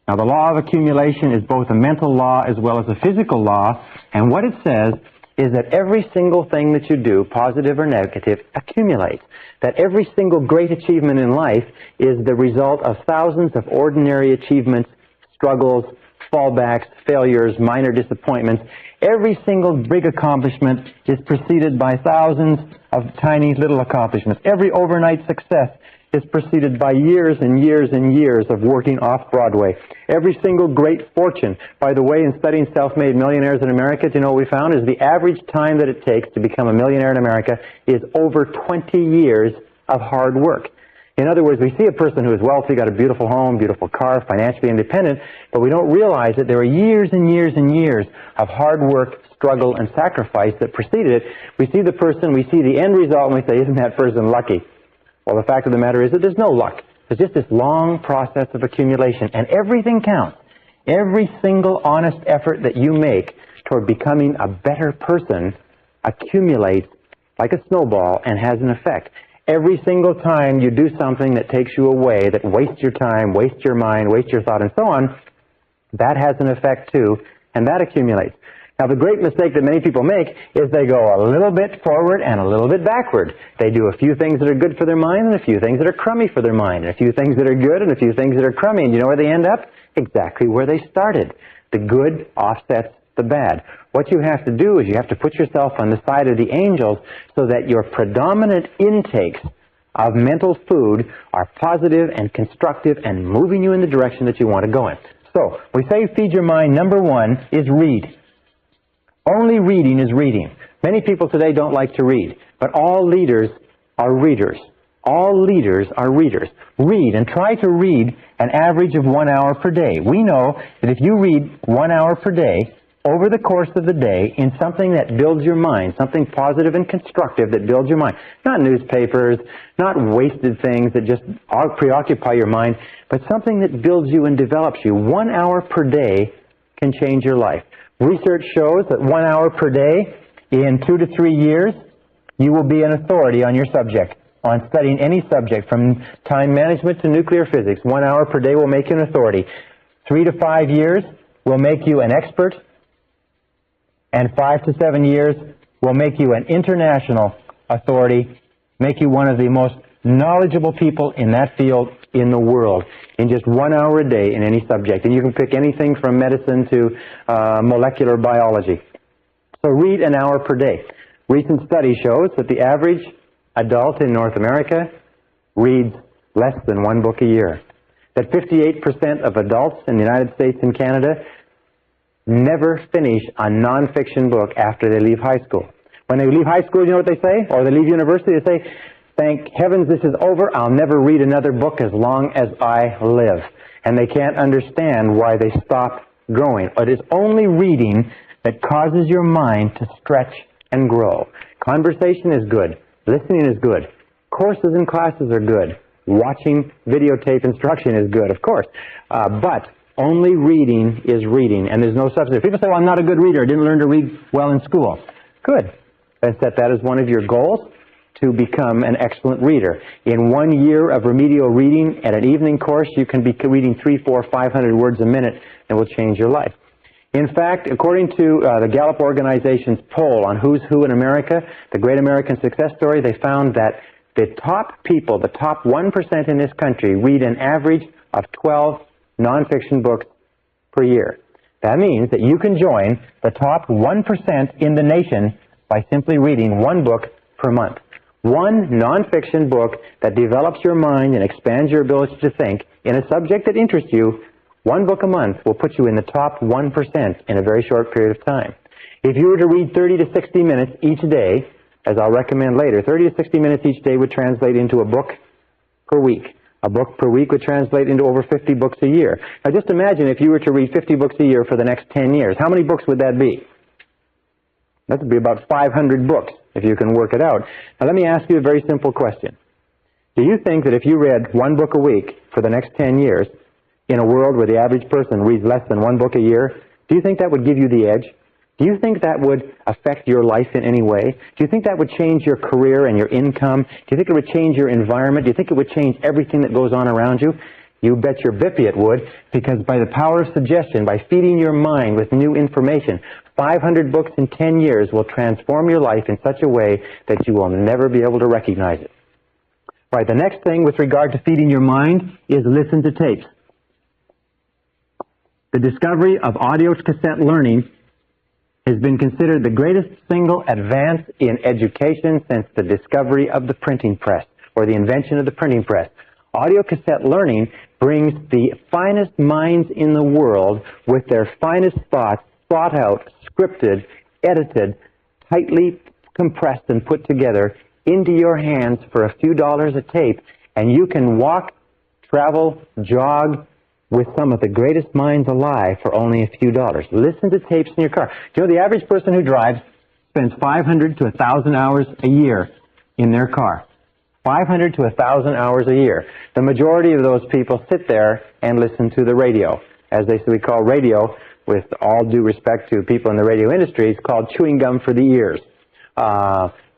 Now, the law of accumulation is both a mental law as well as a physical law, and what it says is that every single thing that you do, positive or negative, accumulates. That every single great achievement in life is the result of thousands of ordinary achievements, struggles, fallbacks, failures, minor disappointments. Every single big accomplishment is preceded by thousands of tiny little accomplishments. Every overnight success is preceded by years and years and years of working off-Broadway. Every single great fortune, by the way, in studying self-made millionaires in America, do you know what we found is the average time that it takes to become a millionaire in America is over 20 years of hard work. In other words, we see a person who is wealthy, got a beautiful home, beautiful car, financially independent, but we don't realize that there are years and years and years of hard work, struggle, and sacrifice that preceded it. We see the person, we see the end result, and we say, isn't that person lucky? Well, the fact of the matter is that there's no luck. There's just this long process of accumulation, and everything counts. Every single honest effort that you make toward becoming a better person accumulates like a snowball and has an effect. Every single time you do something that takes you away, that wastes your time, wastes your mind, wastes your thought, and so on, that has an effect too, and that accumulates. Now, the great mistake that many people make is they go a little bit forward and a little bit backward. They do a few things that are good for their mind and a few things that are crummy for their mind, and a few things that are good and a few things that are crummy. And you know where they end up? Exactly where they started. The good offsets the bad. What you have to do is you have to put yourself on the side of the angels so that your predominant intakes of mental food are positive and constructive and moving you in the direction that you want to go in. So, we say feed your mind. Number one is read. Only reading is reading. Many people today don't like to read, but all leaders are readers. All leaders are readers. Read, and try to read an average of 1 hour per day. We know that if you read 1 hour per day, over the course of the day, in something that builds your mind, something positive and constructive that builds your mind, not newspapers, not wasted things that just preoccupy your mind, but something that builds you and develops you. 1 hour per day can change your life. Research shows that 1 hour per day, in 2 to 3 years, you will be an authority on your subject, on studying any subject, from time management to nuclear physics. 1 hour per day will make you an authority. 3 to 5 years will make you an expert, and 5 to 7 years will make you an international authority, make you one of the most knowledgeable people in that field in the world, in just 1 hour a day in any subject. And you can pick anything from medicine to molecular biology. So read an hour per day. Recent study shows that the average adult in North America reads less than 1 book a year. That 58% of adults in the United States and Canada never finish a nonfiction book after they leave high school. When they leave high school, you know what they say? Or they leave university, they say, thank heavens this is over. I'll never read another book as long as I live. And they can't understand why they stop growing. It is only reading that causes your mind to stretch and grow. Conversation is good. Listening is good. Courses and classes are good. Watching videotape instruction is good, of course. But only reading is reading, and there's no substitute. People say, well, I'm not a good reader. I didn't learn to read well in school. Good. Then set that as one of your goals, to become an excellent reader. In 1 year of remedial reading at an evening course, you can be reading 300, 400, 500 words a minute, and it will change your life. In fact, according to the Gallup organization's poll on who's who in America, the Great American Success Story, they found that the top people, the top 1% in this country, read an average of 12 nonfiction books per year. That means that you can join the top 1% in the nation by simply reading 1 book per month. 1 nonfiction book that develops your mind and expands your ability to think in a subject that interests you. 1 book a month will put you in the top 1% in a very short period of time. If you were to read 30 to 60 minutes each day, as I'll recommend later, 30 to 60 minutes each day would translate into a book per week. A book per week would translate into over 50 books a year. Now just imagine if you were to read 50 books a year for the next 10 years. How many books would that be? That would be about 500 books, if you can work it out. Now let me ask you a very simple question. Do you think that if you read 1 book a week for the next 10 years, in a world where the average person reads less than 1 book a year, do you think that would give you the edge? Do you think that would affect your life in any way? Do you think that would change your career and your income? Do you think it would change your environment? Do you think it would change everything that goes on around you? You bet your bippy it would, because by the power of suggestion, by feeding your mind with new information, 500 books in 10 years will transform your life in such a way that you will never be able to recognize it. Right, the next thing with regard to feeding your mind is listen to tapes. The discovery of audio cassette learning has been considered the greatest single advance in education since the discovery of the printing press, or the invention of the printing press. Audio cassette learning brings the finest minds in the world with their finest thoughts thought out, scripted, edited, tightly compressed and put together into your hands for a few dollars a tape, and you can walk, travel, jog with some of the greatest minds alive for only a few dollars. Listen to tapes in your car. Do you know the average person who drives spends 500 to 1,000 hours a year in their car? 500 to 1,000 hours a year. The majority of those people sit there and listen to the radio. As we call radio, with all due respect to people in the radio industry, it's called chewing gum for the ears.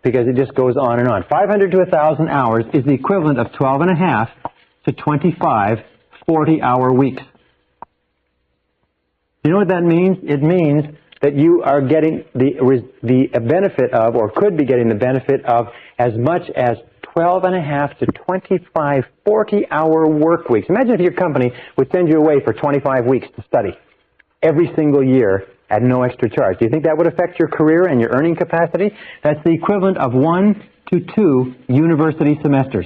Because it just goes on and on. 500 to 1,000 hours is the equivalent of 12 and a half to 25 40-hour weeks. You know what that means? It means that you are getting the benefit of, or could be getting the benefit of, as much as 12 and a half to 25 40-hour work weeks. Imagine if your company would send you away for 25 weeks to study every single year at no extra charge. Do you think that would affect your career and your earning capacity? That's the equivalent of 1 to 2 university semesters.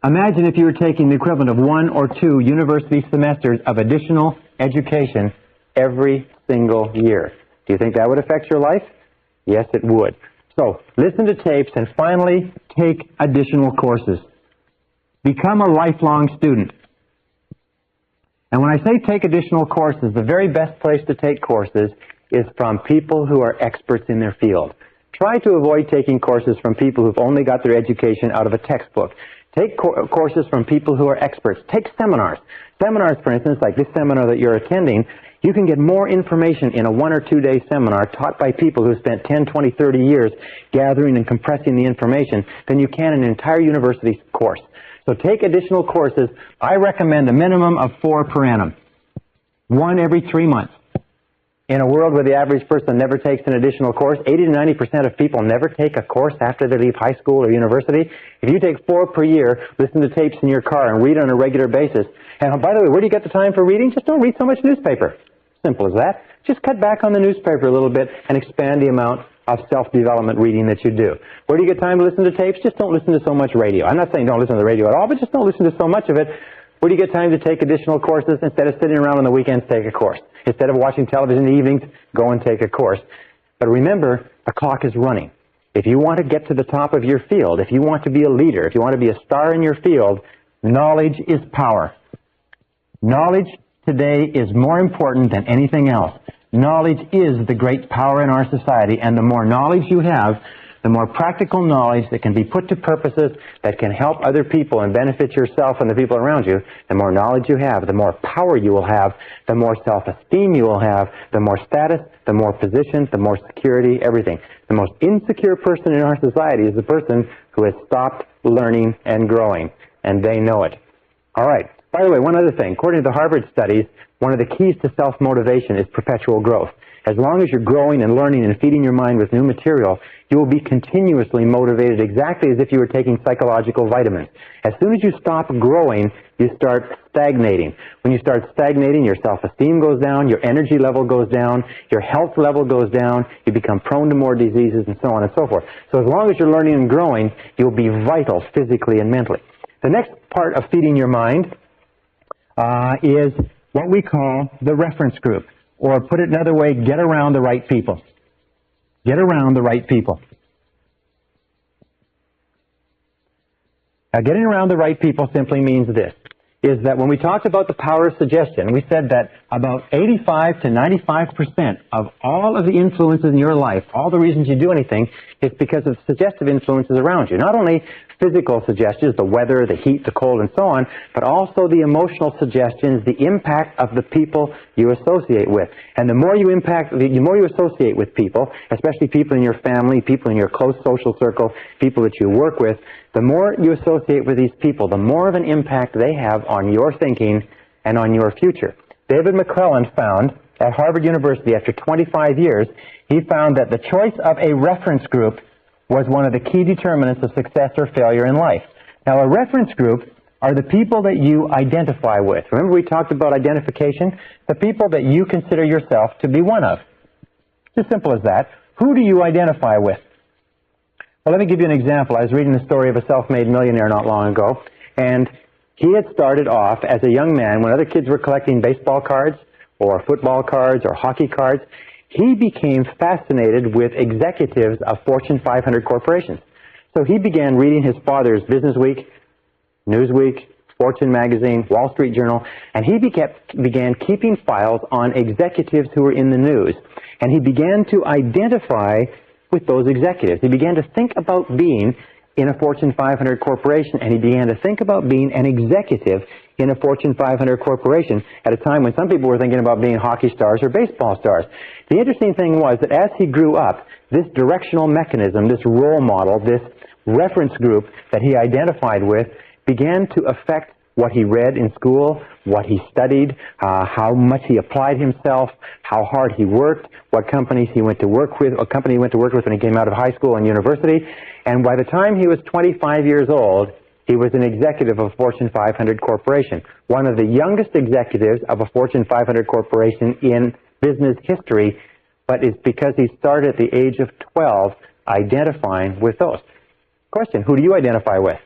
Imagine if you were taking the equivalent of 1 or 2 university semesters of additional education every single year. Do you think that would affect your life? Yes, it would. So, listen to tapes and finally take additional courses. Become a lifelong student. And when I say take additional courses, the very best place to take courses is from people who are experts in their field. Try to avoid taking courses from people who've only got their education out of a textbook. Take courses from people who are experts. Take seminars. Seminars, for instance, like this seminar that you're attending, you can get more information in a 1 or 2 day seminar taught by people who spent 10, 20, 30 years gathering and compressing the information than you can in an entire university course. So take additional courses. I recommend a minimum of 4 per annum. 1 every 3 months. In a world where the average person never takes an additional course, 80 to 90% of people never take a course after they leave high school or university. If you take 4 per year, listen to tapes in your car and read on a regular basis. And by the way, where do you get the time for reading? Just don't read so much newspaper. Simple as that. Just cut back on the newspaper a little bit and expand the amount of self-development reading that you do. Where do you get time to listen to tapes? Just don't listen to so much radio. I'm not saying don't listen to the radio at all, but just don't listen to so much of it. Where do you get time to take additional courses? Instead of sitting around on the weekends, take a course. Instead of watching television in the evenings, go and take a course. But remember, the clock is running. If you want to get to the top of your field, if you want to be a leader, if you want to be a star in your field, knowledge is power. Knowledge today is more important than anything else. Knowledge is the great power in our society, and the more knowledge you have, the more practical knowledge that can be put to purposes that can help other people and benefit yourself and the people around you, the more knowledge you have, the more power you will have, the more self-esteem you will have, the more status, the more position, the more security, everything. The most insecure person in our society is the person who has stopped learning and growing, and they know it. All right. By the way, one other thing. According to the Harvard studies, one of the keys to self-motivation is perpetual growth. As long as you're growing and learning and feeding your mind with new material, you will be continuously motivated exactly as if you were taking psychological vitamins. As soon as you stop growing, you start stagnating. When you start stagnating, your self-esteem goes down, your energy level goes down, your health level goes down, you become prone to more diseases, and so on and so forth. So as long as you're learning and growing, you'll be vital physically and mentally. The next part of feeding your mind is what we call the reference group. Or put it another way, get around the right people. Get around the right people. Now, getting around the right people simply means this, is that when we talked about the power of suggestion, we said that about 85 to 95% of all of the influences in your life, all the reasons you do anything, is because of suggestive influences around you. Not only physical suggestions, the weather, the heat, the cold, and so on, but also the emotional suggestions, the impact of the people you associate with. And the more you associate with people, especially people in your family, people in your close social circle, people that you work with, the more you associate with these people, the more of an impact they have on your thinking and on your future. David McClelland found at Harvard University, after 25 years, he found that the choice of a reference group was one of the key determinants of success or failure in life. Now, a reference group are the people that you identify with. Remember we talked about identification? The people that you consider yourself to be one of. It's as simple as that. Who do you identify with? Well, let me give you an example. I was reading the story of a self-made millionaire not long ago, and he had started off as a young man when other kids were collecting baseball cards or football cards or hockey cards. He became fascinated with executives of Fortune 500 corporations. So he began reading his father's Business Week, Newsweek, Fortune magazine, Wall Street Journal, and he began keeping files on executives who were in the news. And he began to identify with those executives. He began to think about being in a Fortune 500 corporation, and he began to think about being an executive in a Fortune 500 corporation at a time when some people were thinking about being hockey stars or baseball stars. The interesting thing was that as he grew up, this directional mechanism, this role model, this reference group that he identified with began to affect what he read in school, what he studied, how much he applied himself, how hard he worked, what companies he went to work with, what company he went to work with when he came out of high school and university. And by the time he was 25 years old, he was an executive of a Fortune 500 corporation, one of the youngest executives of a Fortune 500 corporation in business history, but it's because he started at the age of 12 identifying with those. Question, who do you identify with?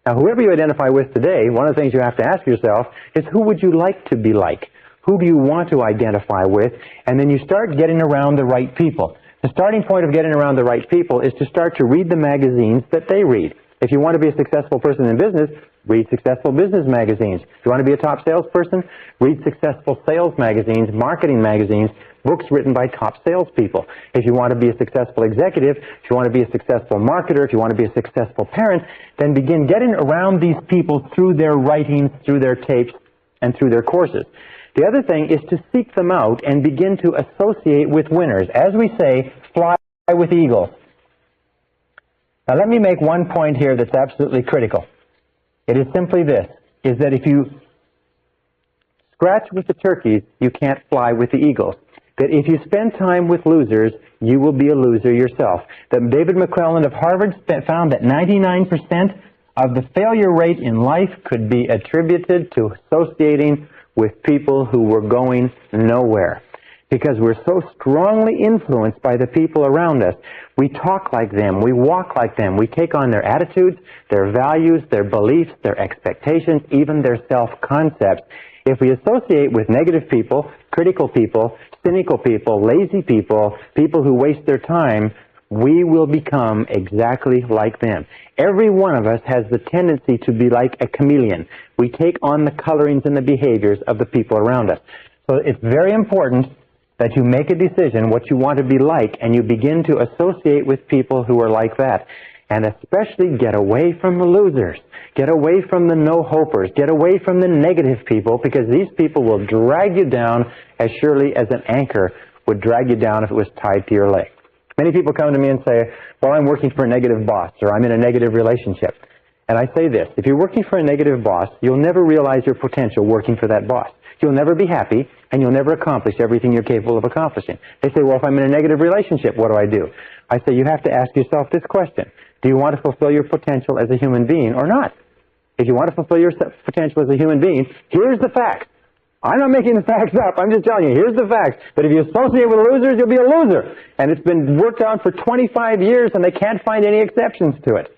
Now, whoever you identify with today, one of the things you have to ask yourself is who would you like to be like? Who do you want to identify with? And then you start getting around the right people. The starting point of getting around the right people is to start to read the magazines that they read. If you want to be a successful person in business, read successful business magazines. If you want to be a top salesperson, read successful sales magazines, marketing magazines, books written by top salespeople. If you want to be a successful executive, if you want to be a successful marketer, if you want to be a successful parent, then begin getting around these people through their writings, through their tapes, and through their courses. The other thing is to seek them out and begin to associate with winners. As we say, fly with eagles. Now let me make one point here that's absolutely critical. It is simply this, is that if you scratch with the turkeys, you can't fly with the eagles. That if you spend time with losers, you will be a loser yourself. That David McClelland of Harvard found that 99% of the failure rate in life could be attributed to associating with people who were going nowhere. Because we're so strongly influenced by the people around us. We talk like them, we walk like them, we take on their attitudes, their values, their beliefs, their expectations, even their self-concepts. If we associate with negative people, critical people, cynical people, lazy people, people who waste their time, we will become exactly like them. Every one of us has the tendency to be like a chameleon. We take on the colorings and the behaviors of the people around us. So it's very important that you make a decision what you want to be like, and you begin to associate with people who are like that. And especially get away from the losers. Get away from the no-hopers. Get away from the negative people, because these people will drag you down as surely as an anchor would drag you down if it was tied to your leg. Many people come to me and say, well, I'm working for a negative boss, or I'm in a negative relationship. And I say this, if you're working for a negative boss, you'll never realize your potential working for that boss. You'll never be happy, and you'll never accomplish everything you're capable of accomplishing. They say, well, if I'm in a negative relationship, what do I do? I say, you have to ask yourself this question. Do you want to fulfill your potential as a human being or not? If you want to fulfill your potential as a human being, here's the facts. I'm not making the facts up. I'm just telling you, here's the facts. But if you associate with losers, you'll be a loser. And it's been worked on for 25 years, and they can't find any exceptions to it.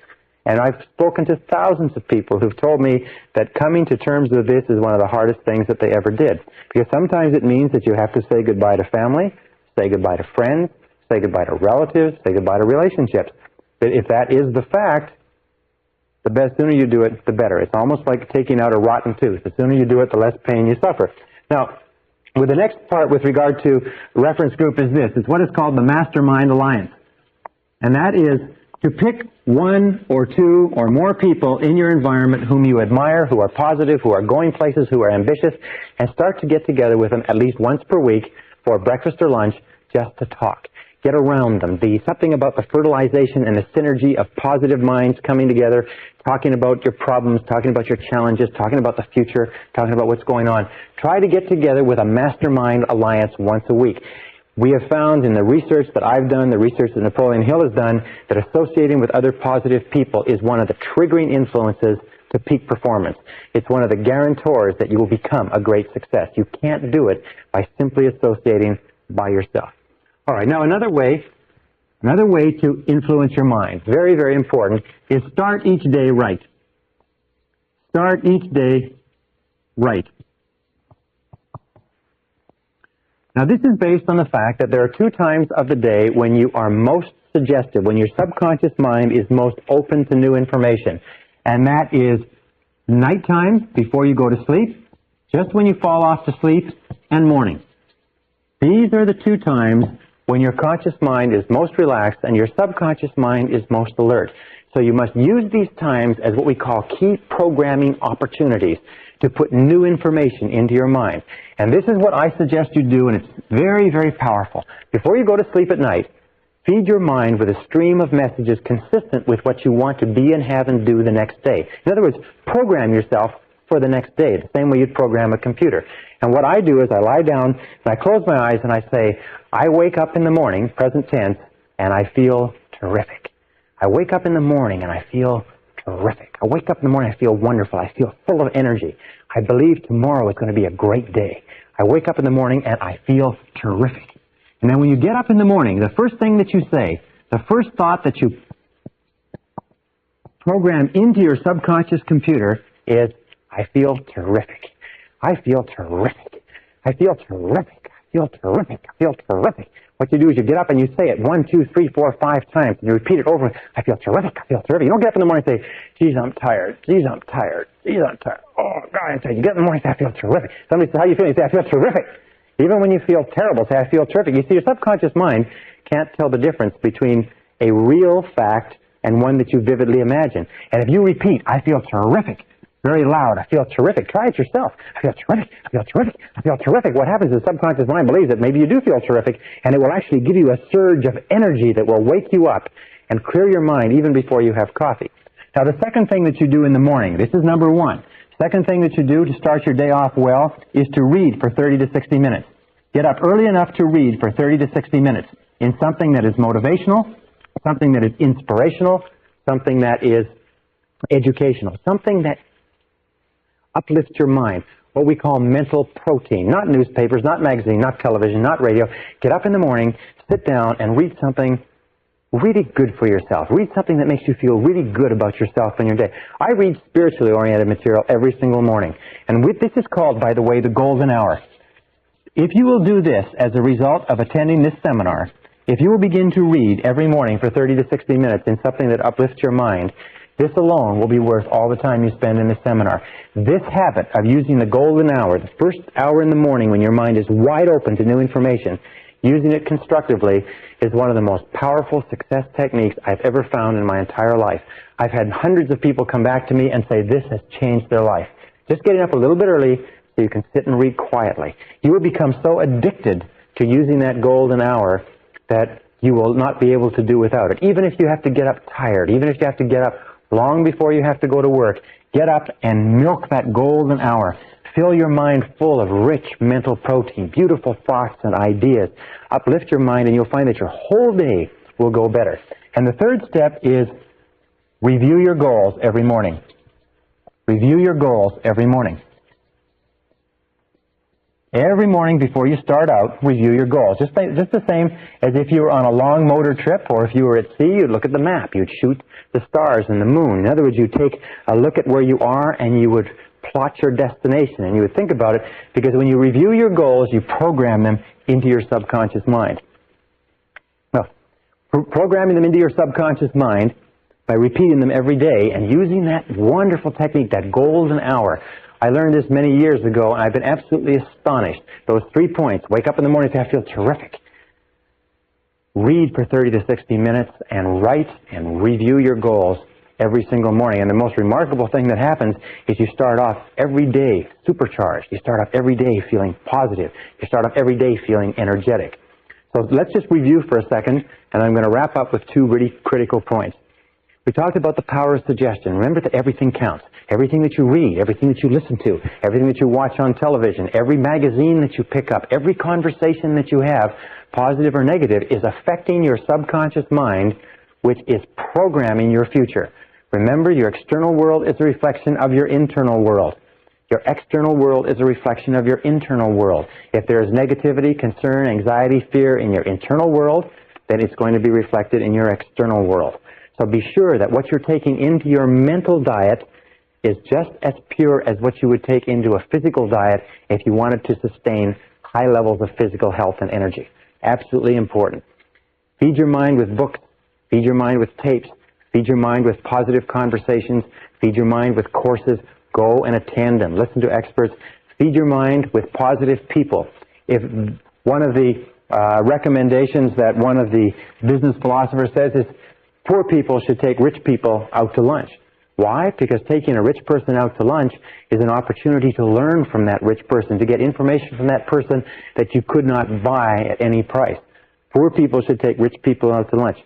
And I've spoken to thousands of people who've told me that coming to terms with this is one of the hardest things that they ever did. Because sometimes it means that you have to say goodbye to family, say goodbye to friends, say goodbye to relatives, say goodbye to relationships. But if that is the fact, the sooner you do it, the better. It's almost like taking out a rotten tooth. The sooner you do it, the less pain you suffer. Now, with the next part with regard to reference group is this. It's what is called the Mastermind Alliance. And that is to pick one or two or more people in your environment whom you admire, who are positive, who are going places, who are ambitious, and start to get together with them at least once per week for breakfast or lunch just to talk. Get around them. Be something about the fertilization and the synergy of positive minds coming together, talking about your problems, talking about your challenges, talking about the future, talking about what's going on. Try to get together with a mastermind alliance once a week. We have found in the research that I've done, the research that Napoleon Hill has done, that associating with other positive people is one of the triggering influences to peak performance. It's one of the guarantors that you will become a great success. You can't do it by simply associating by yourself. All right, now another way to influence your mind, very, very important, is start each day right. Start each day right. Now this is based on the fact that there are 2 times of the day when you are most suggestive, when your subconscious mind is most open to new information. And that is nighttime before you go to sleep, just when you fall off to sleep, and morning. These are the 2 times when your conscious mind is most relaxed and your subconscious mind is most alert. So you must use these times as what we call key programming opportunities to put new information into your mind. And this is what I suggest you do, and it's very, very powerful. Before you go to sleep at night, feed your mind with a stream of messages consistent with what you want to be and have and do the next day. In other words, program yourself for the next day, the same way you'd program a computer. And what I do is I lie down and I close my eyes and I say, I wake up in the morning, present tense, and I feel terrific. I wake up in the morning and I feel terrific. I wake up in the morning, I feel wonderful. I feel full of energy. I believe tomorrow is going to be a great day. I wake up in the morning and I feel terrific. And then when you get up in the morning, the first thing that you say, the first thought that you program into your subconscious computer is, I feel terrific. I feel terrific. I feel terrific. I feel terrific. I feel terrific. What you do is you get up and you say it 1, 2, 3, 4, 5 times, and you repeat it over. I feel terrific. I feel terrific. You don't get up in the morning and say, geez, I'm tired. Geez, I'm tired. Geez, I'm tired. Oh, God, I'm tired. You get up in the morning and say, I feel terrific. Somebody says, how do you feel? You say, I feel terrific. Even when you feel terrible, say, I feel terrific. You see, your subconscious mind can't tell the difference between a real fact and one that you vividly imagine. And if you repeat, I feel terrific, very loud, I feel terrific, try it yourself. I feel terrific, I feel terrific, I feel terrific. What happens is the subconscious mind believes that maybe you do feel terrific, and it will actually give you a surge of energy that will wake you up and clear your mind even before you have coffee. Now, the second thing that you do in the morning, this is number 1. Second thing that you do to start your day off well is to read for 30 to 60 minutes. Get up early enough to read for 30 to 60 minutes in something that is motivational, something that is inspirational, something that is educational, something that uplifts your mind, what we call mental protein. Not newspapers, not magazine, not television, not radio. Get up in the morning, sit down, and read something really good for yourself. Read something that makes you feel really good about yourself and your day. I read spiritually oriented material every single morning. And this is called, by the way, the golden hour. If you will do this as a result of attending this seminar, if you will begin to read every morning for 30 to 60 minutes in something that uplifts your mind, this alone will be worth all the time you spend in the seminar. This habit of using the golden hour, the first hour in the morning when your mind is wide open to new information, using it constructively is one of the most powerful success techniques I've ever found in my entire life. I've had hundreds of people come back to me and say this has changed their life. Just getting up a little bit early so you can sit and read quietly. You will become so addicted to using that golden hour that you will not be able to do without it. Even if you have to get up tired, even if you have to get up long before you have to go to work, get up and milk that golden hour. Fill your mind full of rich mental protein, beautiful thoughts and ideas. Uplift your mind and you'll find that your whole day will go better. And the third step is review your goals every morning. Review your goals every morning. Every morning before you start out, review your goals. Just the same as if you were on a long motor trip, or if you were at sea, you'd look at the map. You'd shoot the stars and the moon. In other words, you'd take a look at where you are and you would plot your destination, and you would think about it, because when you review your goals, you program them into your subconscious mind. Well, programming them into your subconscious mind by repeating them every day and using that wonderful technique, that golden hour. I learned this many years ago, and I've been absolutely astonished. Those 3 points: wake up in the morning and say, I feel terrific. Read for 30 to 60 minutes, and write and review your goals every single morning. And the most remarkable thing that happens is you start off every day supercharged. You start off every day feeling positive. You start off every day feeling energetic. So let's just review for a second, and I'm going to wrap up with 2 really critical points. We talked about the power of suggestion. Remember that everything counts. Everything that you read, everything that you listen to, everything that you watch on television, every magazine that you pick up, every conversation that you have, positive or negative, is affecting your subconscious mind, which is programming your future. Remember, your external world is a reflection of your internal world. Your external world is a reflection of your internal world. If there is negativity, concern, anxiety, fear in your internal world, then it's going to be reflected in your external world. So be sure that what you're taking into your mental diet is just as pure as what you would take into a physical diet if you wanted to sustain high levels of physical health and energy. Absolutely important. Feed your mind with books. Feed your mind with tapes. Feed your mind with positive conversations. Feed your mind with courses. Go and attend them. Listen to experts. Feed your mind with positive people. If one of the recommendations that one of the business philosophers says is poor people should take rich people out to lunch. Why? Because taking a rich person out to lunch is an opportunity to learn from that rich person, to get information from that person that you could not buy at any price. Poor people should take rich people out to lunch.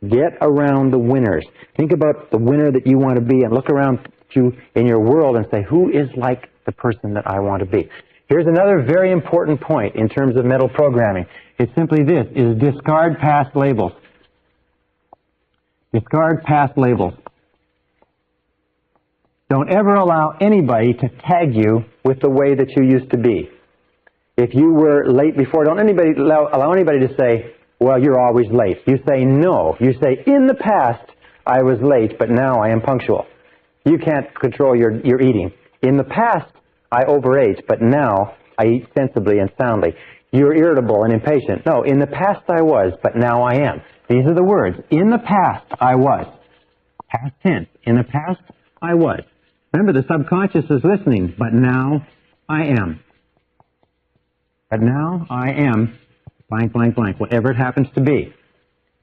Get around the winners. Think about the winner that you want to be and look around you in your world and say, who is like the person that I want to be? Here's another very important point in terms of mental programming. It's simply this, is discard past labels. Discard past labels. Don't ever allow anybody to tag you with the way that you used to be. If you were late before, don't allow anybody to say, well, you're always late. You say no. You say, in the past, I was late, but now I am punctual. You can't control your eating. In the past, I overate, but now I eat sensibly and soundly. You're irritable and impatient. No, in the past I was, but now I am. These are the words. In the past, I was. Past tense. In the past, I was. Remember, the subconscious is listening, but now I am. But now I am blank, blank, blank, whatever it happens to be.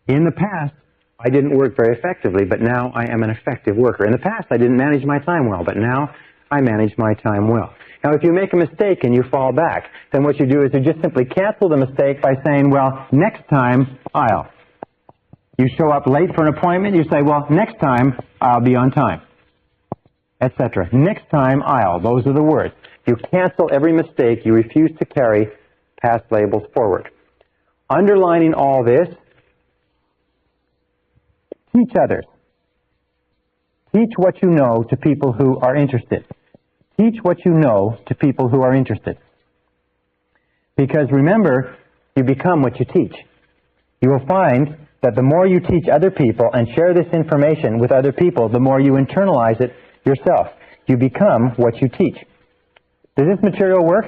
In the past, I didn't work very effectively, but now I am an effective worker. In the past, I didn't manage my time well, but now I manage my time well. Now, if you make a mistake and you fall back, then what you do is you just simply cancel the mistake by saying, well, next time, I'll. You show up late for an appointment, you say, well, next time, I'll be on time, etc. Next time, I'll. Those are the words. You cancel every mistake. You refuse to carry past labels forward. Underlining all this, teach others. Teach what you know to people who are interested. Teach what you know to people who are interested. Because remember, you become what you teach. You will find that the more you teach other people and share this information with other people, the more you internalize it yourself. You become what you teach. Does this material work?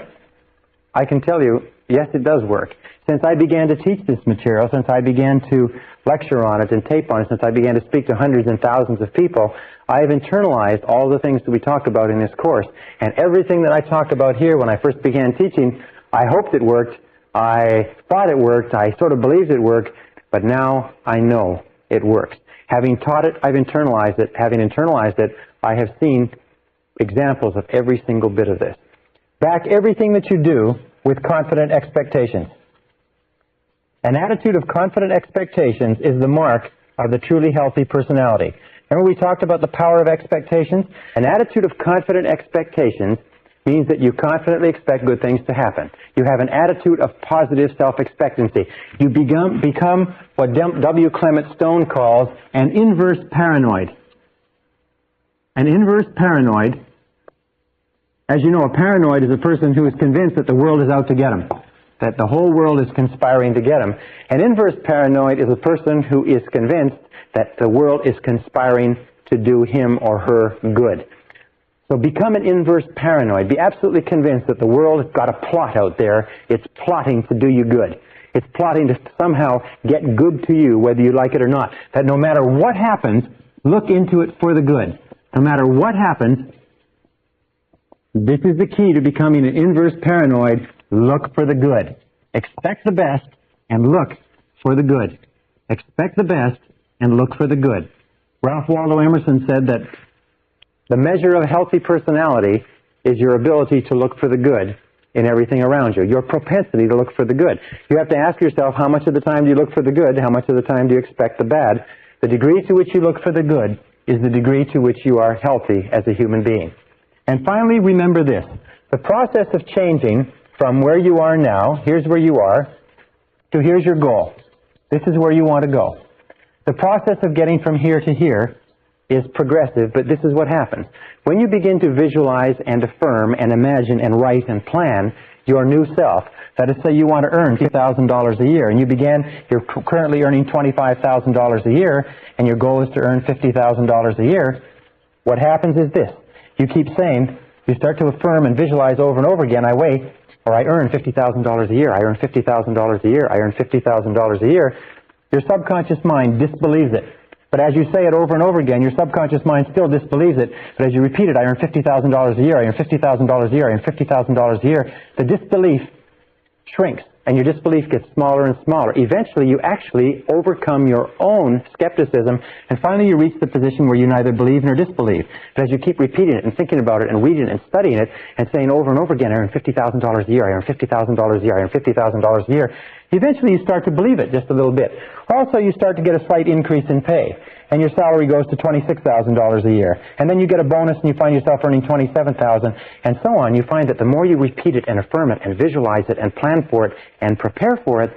I can tell you, yes, it does work. Since I began to teach this material, since I began to lecture on it and tape on it, since I began to speak to hundreds and thousands of people, I have internalized all the things that we talk about in this course. And everything that I talk about here when I first began teaching, I hoped it worked, I thought it worked, I sort of believed it worked, but now I know it works. Having taught it, I've internalized it. Having internalized it, I have seen examples of every single bit of this. Back everything that you do with confident expectations. An attitude of confident expectations is the mark of the truly healthy personality. Remember we talked about the power of expectations? An attitude of confident expectations means that you confidently expect good things to happen. You have an attitude of positive self-expectancy. You become what W. Clement Stone calls an inverse paranoid. An inverse paranoid, as you know, a paranoid is a person who is convinced that the world is out to get him, that the whole world is conspiring to get him. An inverse paranoid is a person who is convinced that the world is conspiring to do him or her good. So become an inverse paranoid. Be absolutely convinced that the world has got a plot out there. It's plotting to do you good. It's plotting to somehow get good to you, whether you like it or not. That no matter what happens, look into it for the good. No matter what happens, this is the key to becoming an inverse paranoid. Look for the good. Expect the best and look for the good. Expect the best and look for the good. Ralph Waldo Emerson said that the measure of a healthy personality is your ability to look for the good in everything around you, your propensity to look for the good. You have to ask yourself, how much of the time do you look for the good? How much of the time do you expect the bad? The degree to which you look for the good is the degree to which you are healthy as a human being. And finally, remember this. The process of changing from where you are now, here's where you are, to here's your goal. This is where you want to go. The process of getting from here to here is progressive, but this is what happens. When you begin to visualize and affirm and imagine and write and plan your new self, that is, say you want to earn $50,000 a year, and you're currently earning $25,000 a year, and your goal is to earn $50,000 a year, what happens is this. You keep saying, you start to affirm and visualize over and over again, I earn $50,000 a year, I earn $50,000 a year, I earn $50,000 a year. Your subconscious mind disbelieves it. But as you say it over and over again, your subconscious mind still disbelieves it. But as you repeat it, I earn $50,000 a year, I earn $50,000 a year, I earn $50,000 a year, the disbelief shrinks, and your disbelief gets smaller and smaller. Eventually, you actually overcome your own skepticism, and finally you reach the position where you neither believe nor disbelieve. But as you keep repeating it and thinking about it and reading it and studying it and saying over and over again, I earn $50,000 a year, I earn $50,000 a year, I earn $50,000 a year, eventually you start to believe it just a little bit. Also, you start to get a slight increase in pay, and your salary goes to $26,000 a year. And then you get a bonus and you find yourself earning $27,000, and so on. You find that the more you repeat it and affirm it and visualize it and plan for it and prepare for it,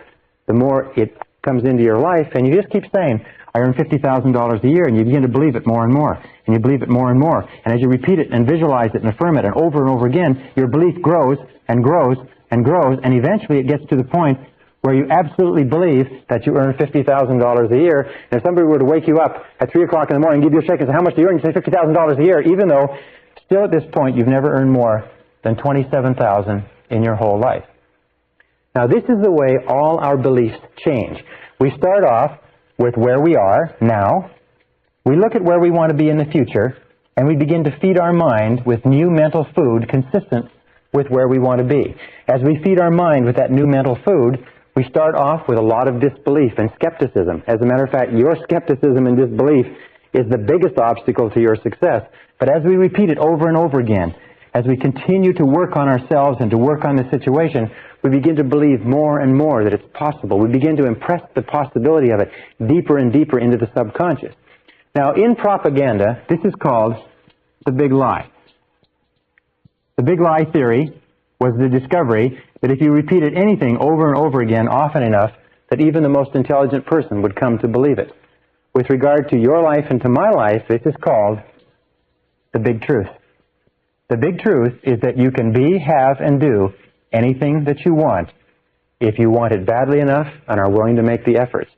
the more it comes into your life, and you just keep saying, I earn $50,000 a year, and you begin to believe it more and more, and you believe it more and more. And as you repeat it and visualize it and affirm it and over again, your belief grows and grows and grows, and eventually it gets to the point where you absolutely believe that you earn $50,000 a year. And if somebody were to wake you up at 3 o'clock in the morning and give you a shake and say, how much do you earn? You say $50,000 a year, even though still at this point you've never earned more than $27,000 in your whole life. Now, this is the way all our beliefs change. We start off with where we are now. We look at where we want to be in the future, and we begin to feed our mind with new mental food consistent with where we want to be. As we feed our mind with that new mental food, we start off with a lot of disbelief and skepticism. As a matter of fact, your skepticism and disbelief is the biggest obstacle to your success. But as we repeat it over and over again, as we continue to work on ourselves and to work on the situation, we begin to believe more and more that it's possible. We begin to impress the possibility of it deeper and deeper into the subconscious. Now, in propaganda, this is called the big lie. The big lie theory was the discovery that if you repeated anything over and over again often enough, that even the most intelligent person would come to believe it. With regard to your life and to my life, this is called the big truth. The big truth is that you can be, have, and do anything that you want if you want it badly enough and are willing to make the efforts.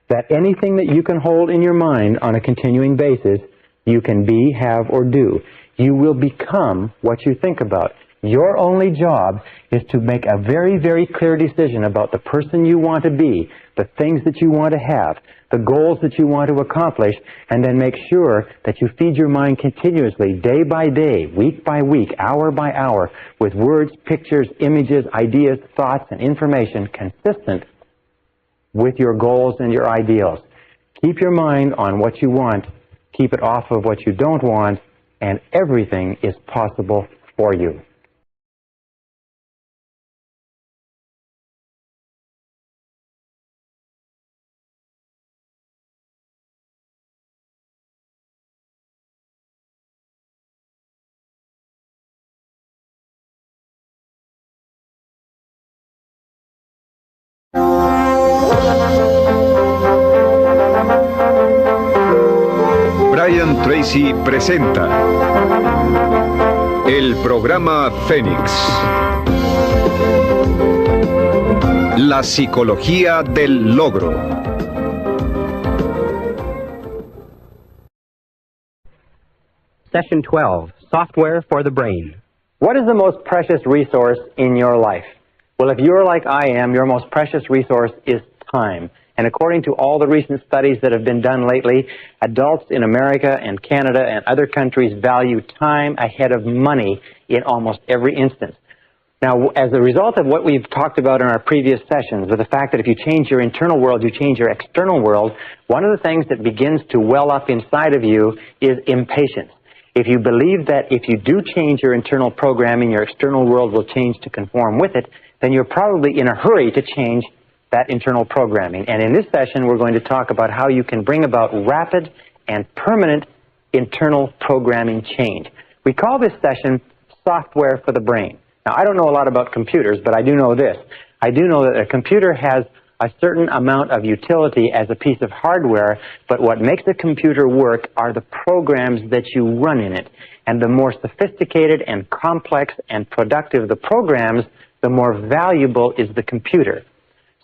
That anything that you can hold in your mind on a continuing basis, you can be, have, or do. You will become what you think about. Your only job is to make a very, very clear decision about the person you want to be, the things that you want to have, the goals that you want to accomplish, and then make sure that you feed your mind continuously, day by day, week by week, hour by hour, with words, pictures, images, ideas, thoughts, and information consistent with your goals and your ideals. Keep your mind on what you want, keep it off of what you don't want, and everything is possible for you. Brian Tracy presenta el programa Fénix. La psicología del logro. Session 12, Software for the Brain. What is the most precious resource in your life? Well, if you're like I am, your most precious resource is time. And according to all the recent studies that have been done lately, adults in America and Canada and other countries value time ahead of money in almost every instance. Now, as a result of what we've talked about in our previous sessions, with the fact that if you change your internal world, you change your external world, one of the things that begins to well up inside of you is impatience. If you believe that if you do change your internal programming, your external world will change to conform with it, then you're probably in a hurry to change that internal programming. And in this session, we're going to talk about how you can bring about rapid and permanent internal programming change. We call this session Software for the Brain. Now, I don't know a lot about computers, but I do know this. I do know that a computer has a certain amount of utility as a piece of hardware, but what makes a computer work are the programs that you run in it. And the more sophisticated and complex and productive the programs, the more valuable is the computer.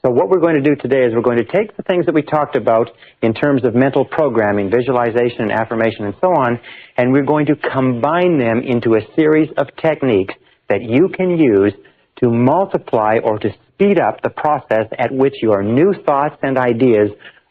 So what we're going to do today is we're going to take the things that we talked about in terms of mental programming, visualization, and affirmation, and so on, and we're going to combine them into a series of techniques that you can use to multiply or to speed up the process at which your new thoughts and ideas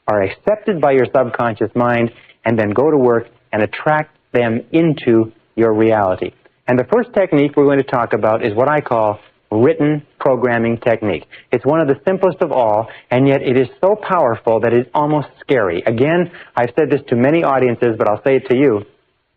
are accepted by your subconscious mind and then go to work and attract them into your reality. And the first technique we're going to talk about is what I call written programming technique. It's one of the simplest of all, and yet it is so powerful that it's almost scary. Again, I've said this to many audiences, but I'll say it to you,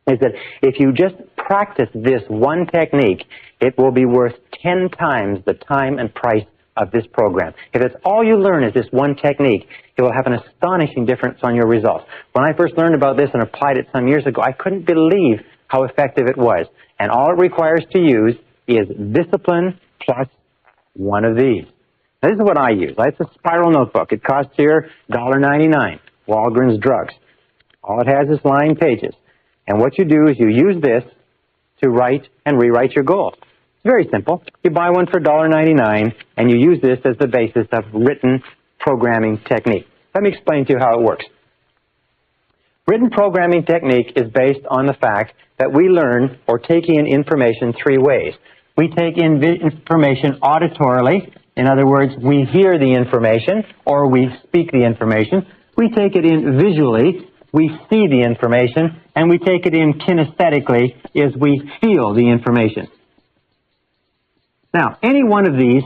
is that if you just practice this one technique, it will be worth 10 times the time and price of this program. If it's all you learn is this one technique, it will have an astonishing difference on your results. When I first learned about this and applied it some years ago, I couldn't believe how effective it was. And all it requires to use is discipline plus one of these. Now, this is what I use. It's a spiral notebook. It costs here $1.99, Walgreens Drugs. All it has is lined pages. And what you do is you use this to write and rewrite your goals. It's very simple. You buy one for $1.99, and you use this as the basis of written programming technique. Let me explain to you how it works. Written programming technique is based on the fact that we learn or take in information three ways. We take in information auditorily. In other words, we hear the information or we speak the information. We take it in visually. We see the information. And we take it in kinesthetically as we feel the information. Now, any one of these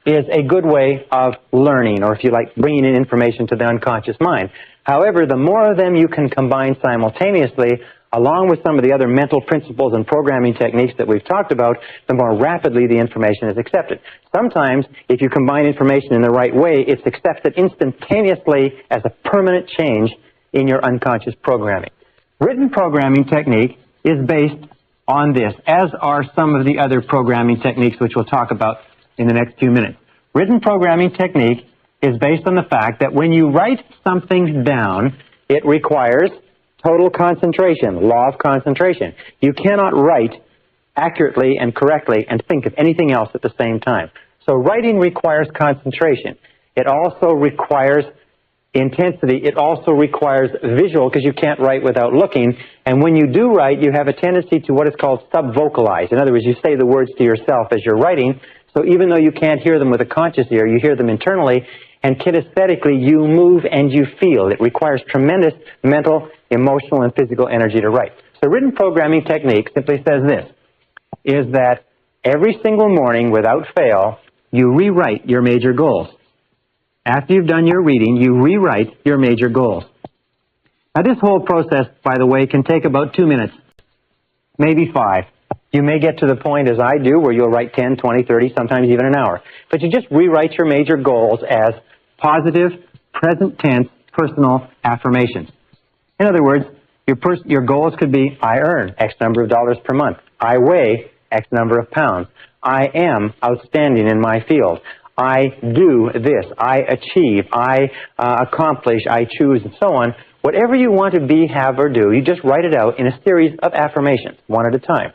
is a good way of learning, or if you like, bringing in information to the unconscious mind. However, the more of them you can combine simultaneously, along with some of the other mental principles and programming techniques that we've talked about, the more rapidly the information is accepted. Sometimes, if you combine information in the right way, it's accepted instantaneously as a permanent change in your unconscious programming. Written programming technique is based on this, as are some of the other programming techniques which we'll talk about in the next few minutes. Written programming technique is based on the fact that when you write something down, it requires total concentration, law of concentration. You cannot write accurately and correctly and think of anything else at the same time. So writing requires concentration. It also requires intensity. It also requires visual, because you can't write without looking. And when you do write, you have a tendency to what is called sub-vocalize. In other words, you say the words to yourself as you're writing. So even though you can't hear them with a conscious ear, you hear them internally. And kinesthetically, you move and you feel. It requires tremendous mental, emotional, and physical energy to write. So written programming technique simply says this, is that every single morning, without fail, you rewrite your major goals. After you've done your reading, you rewrite your major goals. Now, this whole process, by the way, can take about 2 minutes, maybe 5. You may get to the point, as I do, where you'll write 10, 20, 30, sometimes even an hour. But you just rewrite your major goals as positive, present tense, personal affirmations. In other words, your goals could be, I earn X number of dollars per month. I weigh X number of pounds. I am outstanding in my field. I do this. I achieve. I accomplish. I choose, and so on. Whatever you want to be, have, or do, you just write it out in a series of affirmations, one at a time.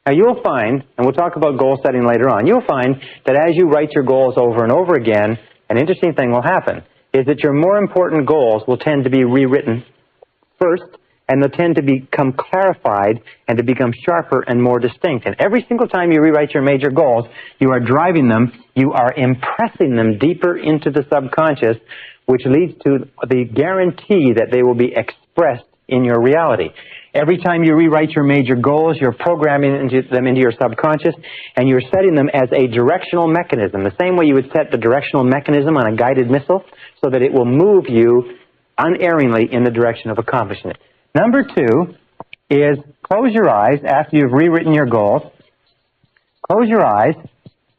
Now, you'll find, and we'll talk about goal setting later on, you'll find that as you write your goals over and over again, an interesting thing will happen, is that your more important goals will tend to be rewritten first, and they'll tend to become clarified and to become sharper and more distinct. And every single time you rewrite your major goals, you are driving them, you are impressing them deeper into the subconscious, which leads to the guarantee that they will be expressed in your reality. Every time you rewrite your major goals, you're programming them into your subconscious, and you're setting them as a directional mechanism, the same way you would set the directional mechanism on a guided missile, so that it will move you unerringly in the direction of accomplishing it. Number 2 is close your eyes after you've rewritten your goals. Close your eyes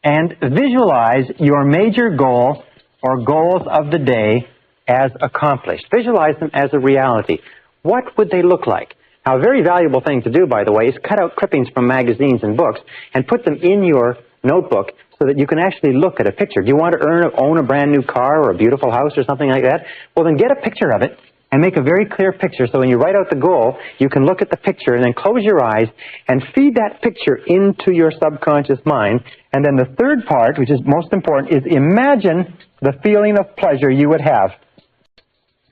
and visualize your major goal or goals of the day as accomplished. Visualize them as a reality. What would they look like? Now, a very valuable thing to do, by the way, is cut out clippings from magazines and books and put them in your notebook so that you can actually look at a picture. Do you want to own a brand new car or a beautiful house or something like that? Well, then get a picture of it and make a very clear picture so when you write out the goal, you can look at the picture and then close your eyes and feed that picture into your subconscious mind. And then the third part, which is most important, is imagine the feeling of pleasure you would have.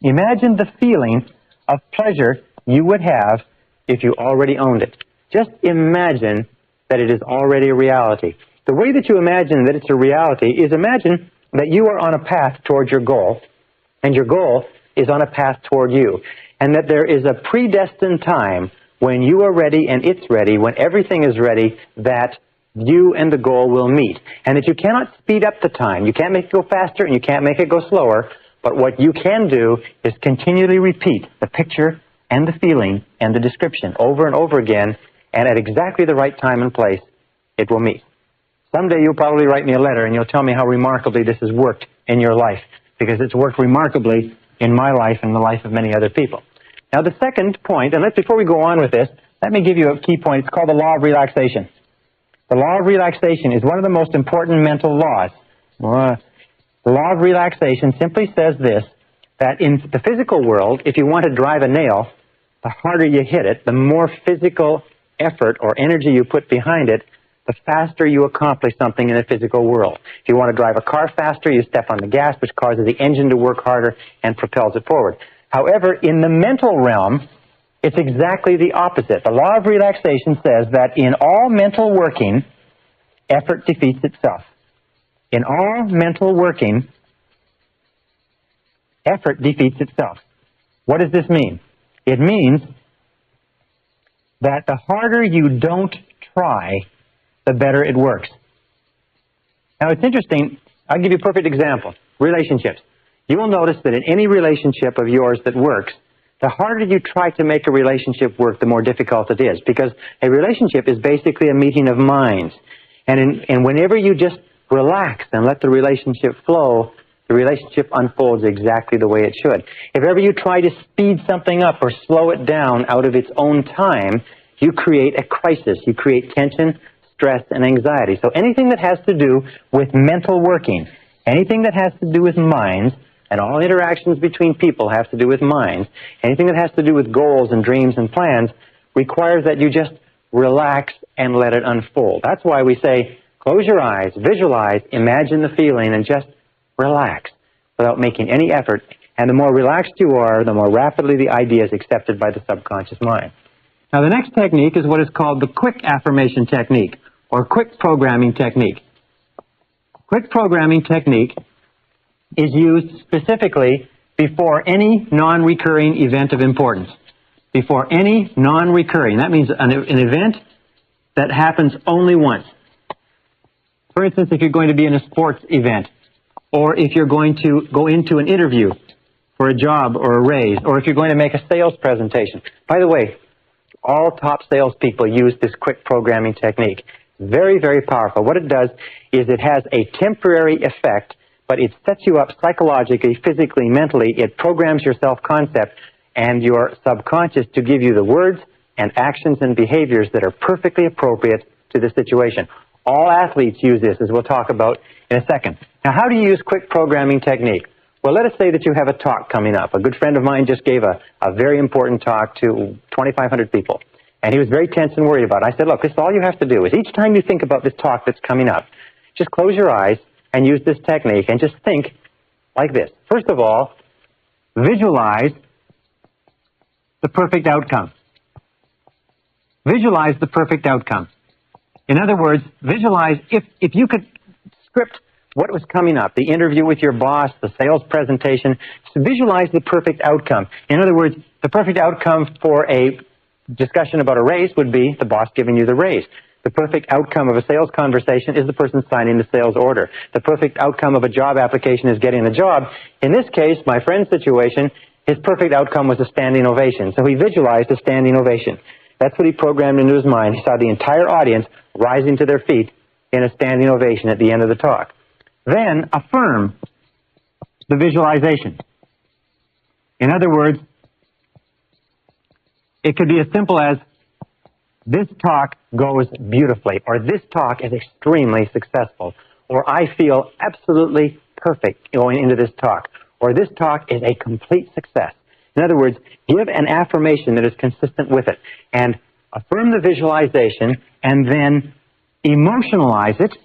Imagine the feeling of pleasure you would have if you already owned it. Just imagine that it is already a reality. The way that you imagine that it's a reality is imagine that you are on a path towards your goal, and your goal is on a path toward you, and that there is a predestined time when you are ready and it's ready, when everything is ready, that you and the goal will meet, and that you cannot speed up the time. You can't make it go faster and you can't make it go slower, but what you can do is continually repeat the picture and the feeling and the description over and over again, and at exactly the right time and place, it will meet. Someday you'll probably write me a letter and you'll tell me how remarkably this has worked in your life, because it's worked remarkably in my life and the life of many other people. Now the second point, and before we go on with this, let me give you a key point. It's called the law of relaxation. The law of relaxation is one of the most important mental laws. The law of relaxation simply says this, that in the physical world, if you want to drive a nail, the harder you hit it, the more physical effort or energy you put behind it, the faster you accomplish something in the physical world. If you want to drive a car faster, you step on the gas, which causes the engine to work harder and propels it forward. However, in the mental realm, it's exactly the opposite. The law of relaxation says that in all mental working, effort defeats itself. In all mental working, effort defeats itself. What does this mean? It means that the harder you don't try, the better it works. Now, it's interesting. I'll give you a perfect example. Relationships. You will notice that in any relationship of yours that works, the harder you try to make a relationship work, the more difficult it is, because a relationship is basically a meeting of minds. And whenever you just relax and let the relationship flow, the relationship unfolds exactly the way it should. If ever you try to speed something up or slow it down out of its own time, you create a crisis. You create tension, stress, and anxiety. So anything that has to do with mental working, anything that has to do with minds, and all interactions between people have to do with minds, anything that has to do with goals and dreams and plans requires that you just relax and let it unfold. That's why we say, close your eyes, visualize, imagine the feeling, and just relax without making any effort. And the more relaxed you are, the more rapidly the idea is accepted by the subconscious mind. Now, the next technique is what is called the quick affirmation technique, or quick programming technique. Quick programming technique is used specifically before any non-recurring event of importance. Before any non-recurring. That means an event that happens only once. For instance, if you're going to be in a sports event, or if you're going to go into an interview for a job or a raise, or if you're going to make a sales presentation. By the way, all top salespeople use this quick programming technique. Very, very powerful. What it does is it has a temporary effect, but it sets you up psychologically, physically, mentally. It programs your self-concept and your subconscious to give you the words and actions and behaviors that are perfectly appropriate to the situation. All athletes use this, as we'll talk about in a second. Now, how do you use quick programming technique? Well, let us say that you have a talk coming up. A good friend of mine just gave a very important talk to 2,500 people, and he was very tense and worried about it. I said, look, this is all you have to do is each time you think about this talk that's coming up, just close your eyes and use this technique and just think like this. First of all, visualize the perfect outcome. Visualize the perfect outcome. In other words, visualize if you could script what was coming up, the interview with your boss, the sales presentation, so visualize the perfect outcome. In other words, the perfect outcome for a discussion about a raise would be the boss giving you the raise. The perfect outcome of a sales conversation is the person signing the sales order. The perfect outcome of a job application is getting the job. In this case, my friend's situation, his perfect outcome was a standing ovation. So he visualized a standing ovation. That's what he programmed into his mind. He saw the entire audience rising to their feet in a standing ovation at the end of the talk. Then affirm the visualization. In other words, it could be as simple as, this talk goes beautifully, or this talk is extremely successful, or I feel absolutely perfect going into this talk, or this talk is a complete success. In other words, give an affirmation that is consistent with it, and affirm the visualization, and then emotionalize it,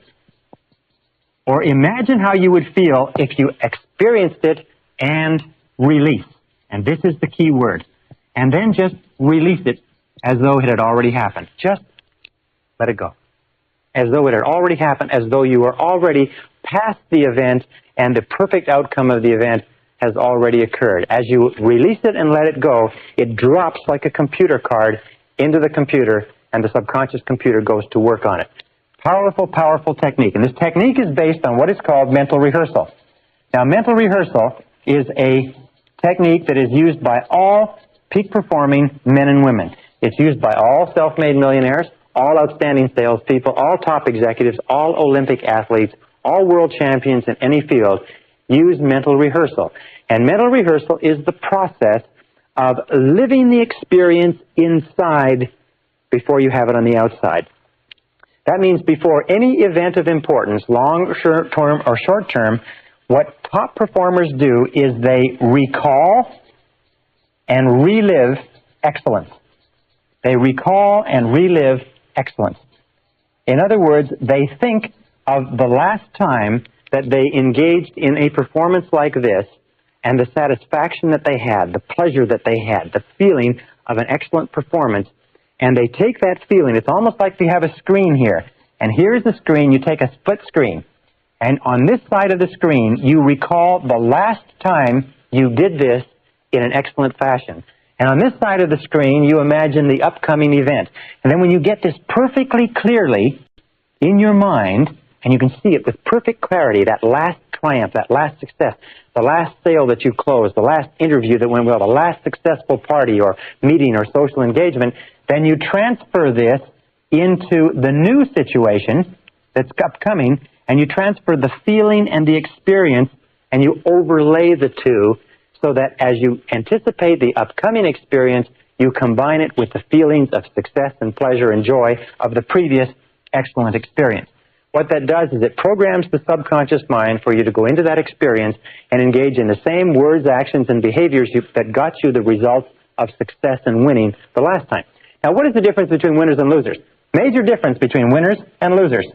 or imagine how you would feel if you experienced it and release. And this is the key word. And then just release it as though it had already happened. Just let it go. As though it had already happened, as though you were already past the event and the perfect outcome of the event has already occurred. As you release it and let it go, it drops like a computer card into the computer, and the subconscious computer goes to work on it. Powerful, powerful technique. And this technique is based on what is called mental rehearsal. Now, mental rehearsal is a technique that is used by all peak-performing men and women. It's used by all self-made millionaires, all outstanding salespeople, all top executives, all Olympic athletes, all world champions in any field use mental rehearsal. And mental rehearsal is the process of living the experience inside before you have it on the outside. That means before any event of importance, long, short-term, or short-term, what top performers do is they recall and relive excellence. They recall and relive excellence. In other words, they think of the last time that they engaged in a performance like this and the satisfaction that they had, the pleasure that they had, the feeling of an excellent performance, and they take that feeling. It's almost like we have a screen here, and here's the screen. You take a split screen, and on this side of the screen, you recall the last time you did this in an excellent fashion. And on this side of the screen, you imagine the upcoming event. And then when you get this perfectly clearly in your mind, and you can see it with perfect clarity, that last triumph, that last success, the last sale that you closed, the last interview that went well, the last successful party or meeting or social engagement, then you transfer this into the new situation that's upcoming, and you transfer the feeling and the experience, and you overlay the two so that as you anticipate the upcoming experience, you combine it with the feelings of success and pleasure and joy of the previous excellent experience. What that does is it programs the subconscious mind for you to go into that experience and engage in the same words, actions, and behaviors that got you the results of success and winning the last time. Now, what is the difference between winners and losers? Major difference between winners and losers.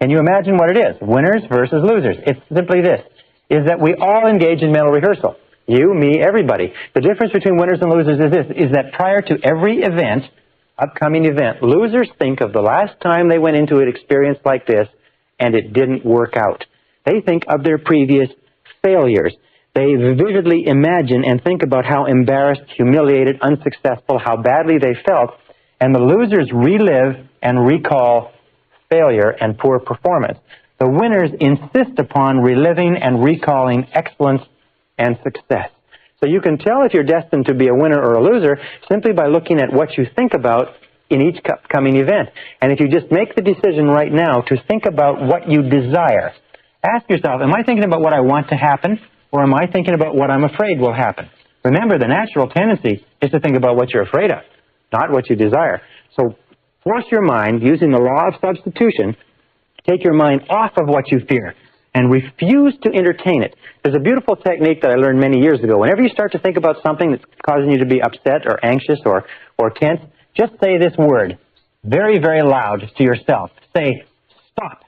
Can you imagine what it is? Winners versus losers. It's simply this, is that we all engage in mental rehearsal. You, me, everybody. The difference between winners and losers is this, is that prior to every event, upcoming event, losers think of the last time they went into an experience like this and it didn't work out. They think of their previous failures. They vividly imagine and think about how embarrassed, humiliated, unsuccessful, how badly they felt, and the losers relive and recall failure and poor performance. The winners insist upon reliving and recalling excellence and success. So you can tell if you're destined to be a winner or a loser simply by looking at what you think about in each upcoming event. And if you just make the decision right now to think about what you desire, ask yourself, am I thinking about what I want to happen, or am I thinking about what I'm afraid will happen? Remember, the natural tendency is to think about what you're afraid of, not what you desire. So force your mind, using the law of substitution, take your mind off of what you fear and refuse to entertain it. There's a beautiful technique that I learned many years ago. Whenever you start to think about something that's causing you to be upset or anxious or tense, just say this word very, very loud to yourself. Say, stop.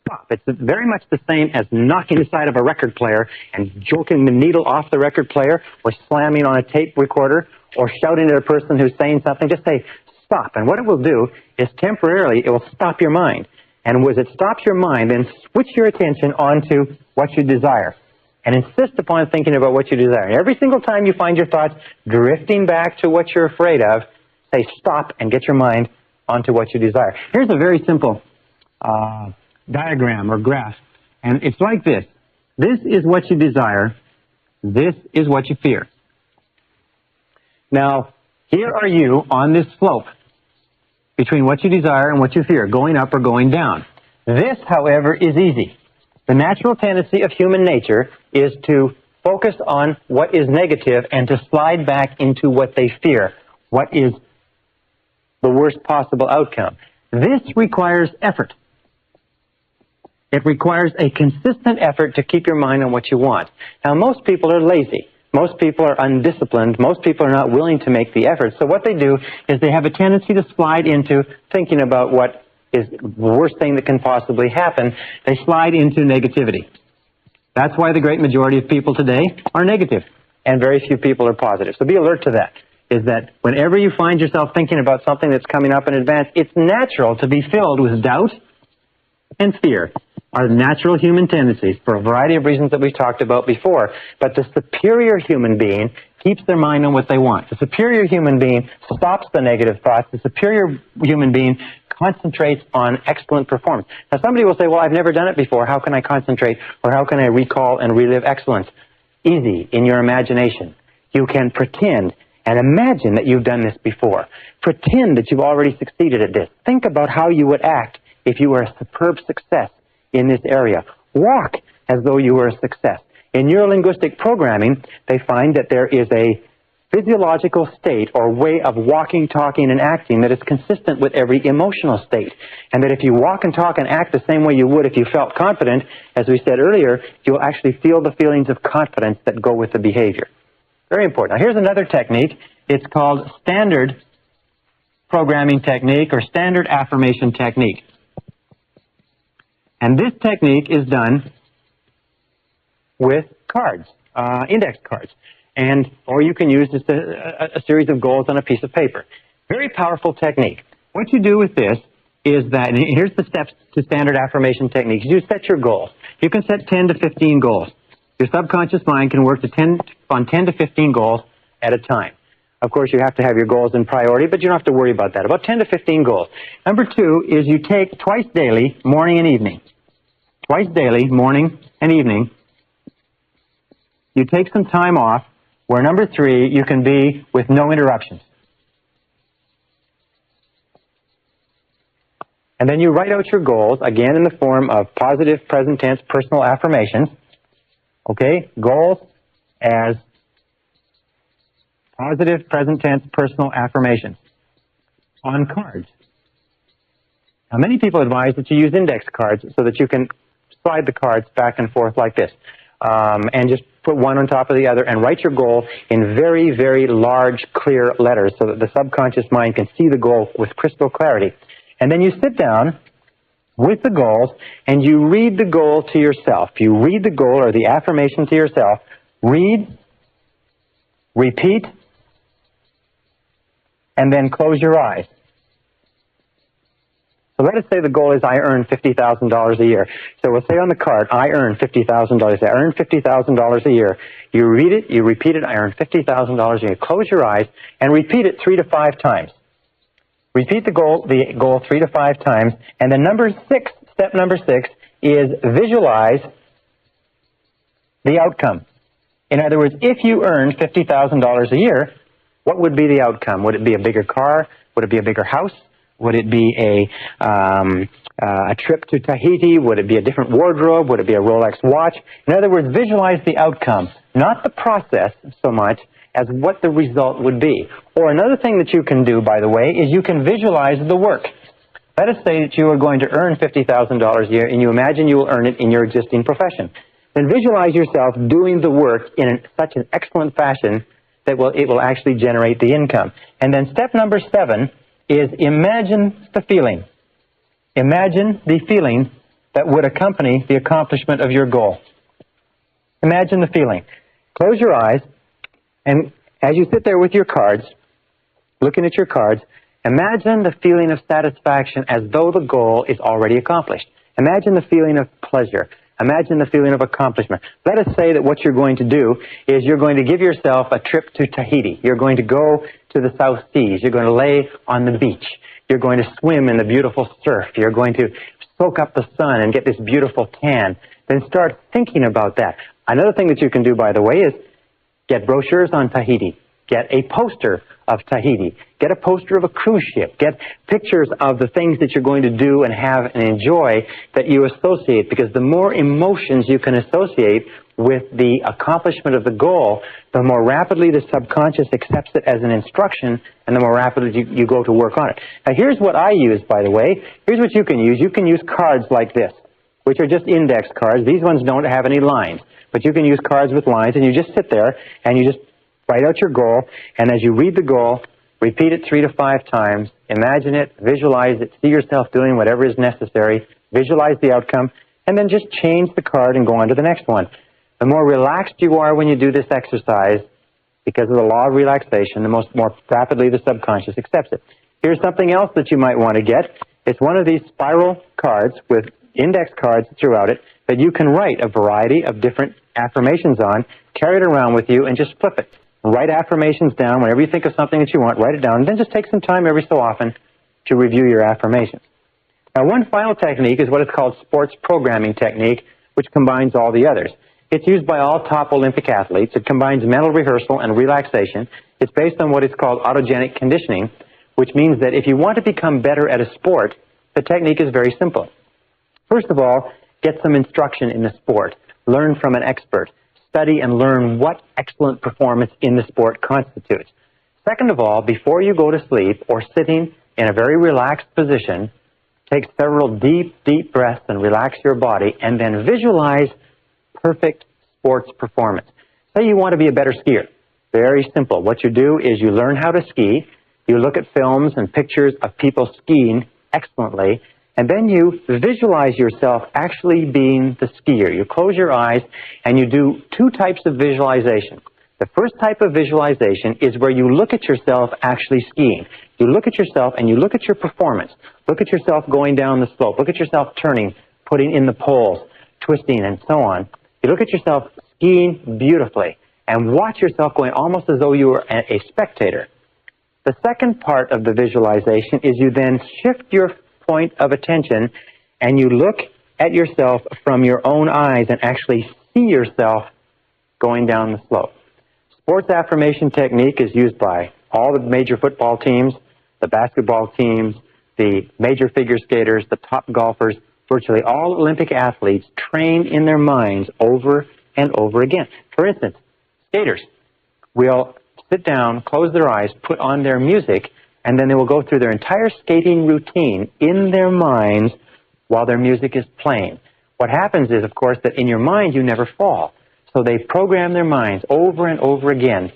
Stop. It's very much the same as knocking the side of a record player and joking the needle off the record player, or slamming on a tape recorder, or shouting at a person who's saying something. Just say, stop. And what it will do is temporarily it will stop your mind. And as it stops your mind, then switch your attention onto what you desire. And insist upon thinking about what you desire. And every single time you find your thoughts drifting back to what you're afraid of, say stop and get your mind onto what you desire. Here's a very simple diagram or graph. And it's like this. This is what you desire. This is what you fear. Now, here are you on this slope between what you desire and what you fear, going up or going down. This, however, is easy. The natural tendency of human nature is to focus on what is negative and to slide back into what they fear, what is the worst possible outcome. This requires effort. It requires a consistent effort to keep your mind on what you want. Now, most people are lazy. Most people are undisciplined. Most people are not willing to make the effort. So what they do is they have a tendency to slide into thinking about what is the worst thing that can possibly happen. They slide into negativity. That's why the great majority of people today are negative, and very few people are positive. So be alert to that, is that whenever you find yourself thinking about something that's coming up in advance, it's natural to be filled with doubt and fear. Are natural human tendencies for a variety of reasons that we've talked about before. But the superior human being keeps their mind on what they want. The superior human being stops the negative thoughts. The superior human being concentrates on excellent performance. Now, somebody will say, well, I've never done it before. How can I concentrate, or how can I recall and relive excellence? Easy, in your imagination. You can pretend and imagine that you've done this before. Pretend that you've already succeeded at this. Think about how you would act if you were a superb success in this area. Walk as though you were a success. In neurolinguistic programming, they find that there is a physiological state or way of walking, talking, and acting that is consistent with every emotional state. And that if you walk and talk and act the same way you would if you felt confident, as we said earlier, you'll actually feel the feelings of confidence that go with the behavior. Very important. Now, here's another technique. It's called standard programming technique or standard affirmation technique. And this technique is done with cards, index cards. Or you can use just a series of goals on a piece of paper. Very powerful technique. What you do with this is that, and here's the steps to standard affirmation techniques. You set your goals. You can set 10 to 15 goals. Your subconscious mind can work on 10 to 15 goals at a time. Of course, you have to have your goals in priority, but you don't have to worry about that. About 10 to 15 goals. Number 2 is you take twice daily, morning and evening. Twice daily, morning and evening, you take some time off where, number 3, you can be with no interruptions. And then you write out your goals, again in the form of positive present tense personal affirmations. Okay? Goals as positive present tense personal affirmations on cards. Now, many people advise that you use index cards so that you can slide the cards back and forth like this, and just put one on top of the other and write your goal in very, very large, clear letters so that the subconscious mind can see the goal with crystal clarity. And then you sit down with the goals and you read the goal to yourself. You read the goal or the affirmation to yourself. Read, repeat, and then close your eyes. So let us say the goal is I earn $50,000 a year. So we'll say on the card, I earn $50,000. I earn $50,000 a year. You read it, you repeat it, I earn $50,000 a year. Close your eyes and repeat it 3 to 5 times. Repeat the goal 3 to 5 times. And then step number 6 is visualize the outcome. In other words, if you earned $50,000 a year, what would be the outcome? Would it be a bigger car? Would it be a bigger house? Would it be a trip to Tahiti? Would it be a different wardrobe? Would it be a Rolex watch? In other words, visualize the outcome, not the process so much as what the result would be. Or another thing that you can do, by the way, is you can visualize the work. Let us say that you are going to earn $50,000 a year and you imagine you will earn it in your existing profession. Then visualize yourself doing the work in such an excellent fashion that it will actually generate the income. And then step number 7 is imagine the feeling. Imagine the feeling that would accompany the accomplishment of your goal. Imagine the feeling. Close your eyes, and as you sit there with your cards, looking at your cards, imagine the feeling of satisfaction as though the goal is already accomplished. Imagine the feeling of pleasure. Imagine the feeling of accomplishment. Let us say that what you're going to do is you're going to give yourself a trip to Tahiti. You're going to go to the South Seas. You're going to lay on the beach. You're going to swim in the beautiful surf. You're going to soak up the sun and get this beautiful tan. Then start thinking about that. Another thing that you can do, by the way, is get brochures on Tahiti. Get a poster of Tahiti. Get a poster of a cruise ship. Get pictures of the things that you're going to do and have and enjoy that you associate, because the more emotions you can associate with the accomplishment of the goal, the more rapidly the subconscious accepts it as an instruction, and the more rapidly you go to work on it. Now, here's what I use, by the way. Here's what you can use. You can use cards like this, which are just index cards. These ones don't have any lines, but you can use cards with lines, and you just sit there, and you just write out your goal, and as you read the goal, repeat it 3 to 5 times, imagine it, visualize it, see yourself doing whatever is necessary, visualize the outcome, and then just change the card and go on to the next one. The more relaxed you are when you do this exercise, because of the law of relaxation, the more rapidly the subconscious accepts it. Here's something else that you might want to get. It's one of these spiral cards with index cards throughout it that you can write a variety of different affirmations on, carry it around with you, and just flip it. Write affirmations down. Whenever you think of something that you want, write it down, and then just take some time every so often to review your affirmations. Now, one final technique is what is called sports programming technique, which combines all the others. It's used by all top Olympic athletes. It combines mental rehearsal and relaxation. It's based on what is called autogenic conditioning, which means that if you want to become better at a sport, the technique is very simple. First of all, get some instruction in the sport. Learn from an expert. Study and learn what excellent performance in the sport constitutes. Second of all, before you go to sleep or sitting in a very relaxed position, take several deep, deep breaths and relax your body, and then visualize perfect sports performance. Say you want to be a better skier. Very simple. What you do is you learn how to ski, you look at films and pictures of people skiing excellently, and then you visualize yourself actually being the skier. You close your eyes and you do 2 types of visualization. The first type of visualization is where you look at yourself actually skiing. You look at yourself and you look at your performance. Look at yourself going down the slope. Look at yourself turning, putting in the poles, twisting, and so on. You look at yourself skiing beautifully and watch yourself going almost as though you were a spectator. The second part of the visualization is you then shift your point of attention and you look at yourself from your own eyes and actually see yourself going down the slope. Sports affirmation technique is used by all the major football teams, the basketball teams, the major figure skaters, the top golfers. Virtually all Olympic athletes train in their minds over and over again. For instance, skaters will sit down, close their eyes, put on their music, and then they will go through their entire skating routine in their minds while their music is playing. What happens is, of course, that in your mind you never fall. So they program their minds over and over again.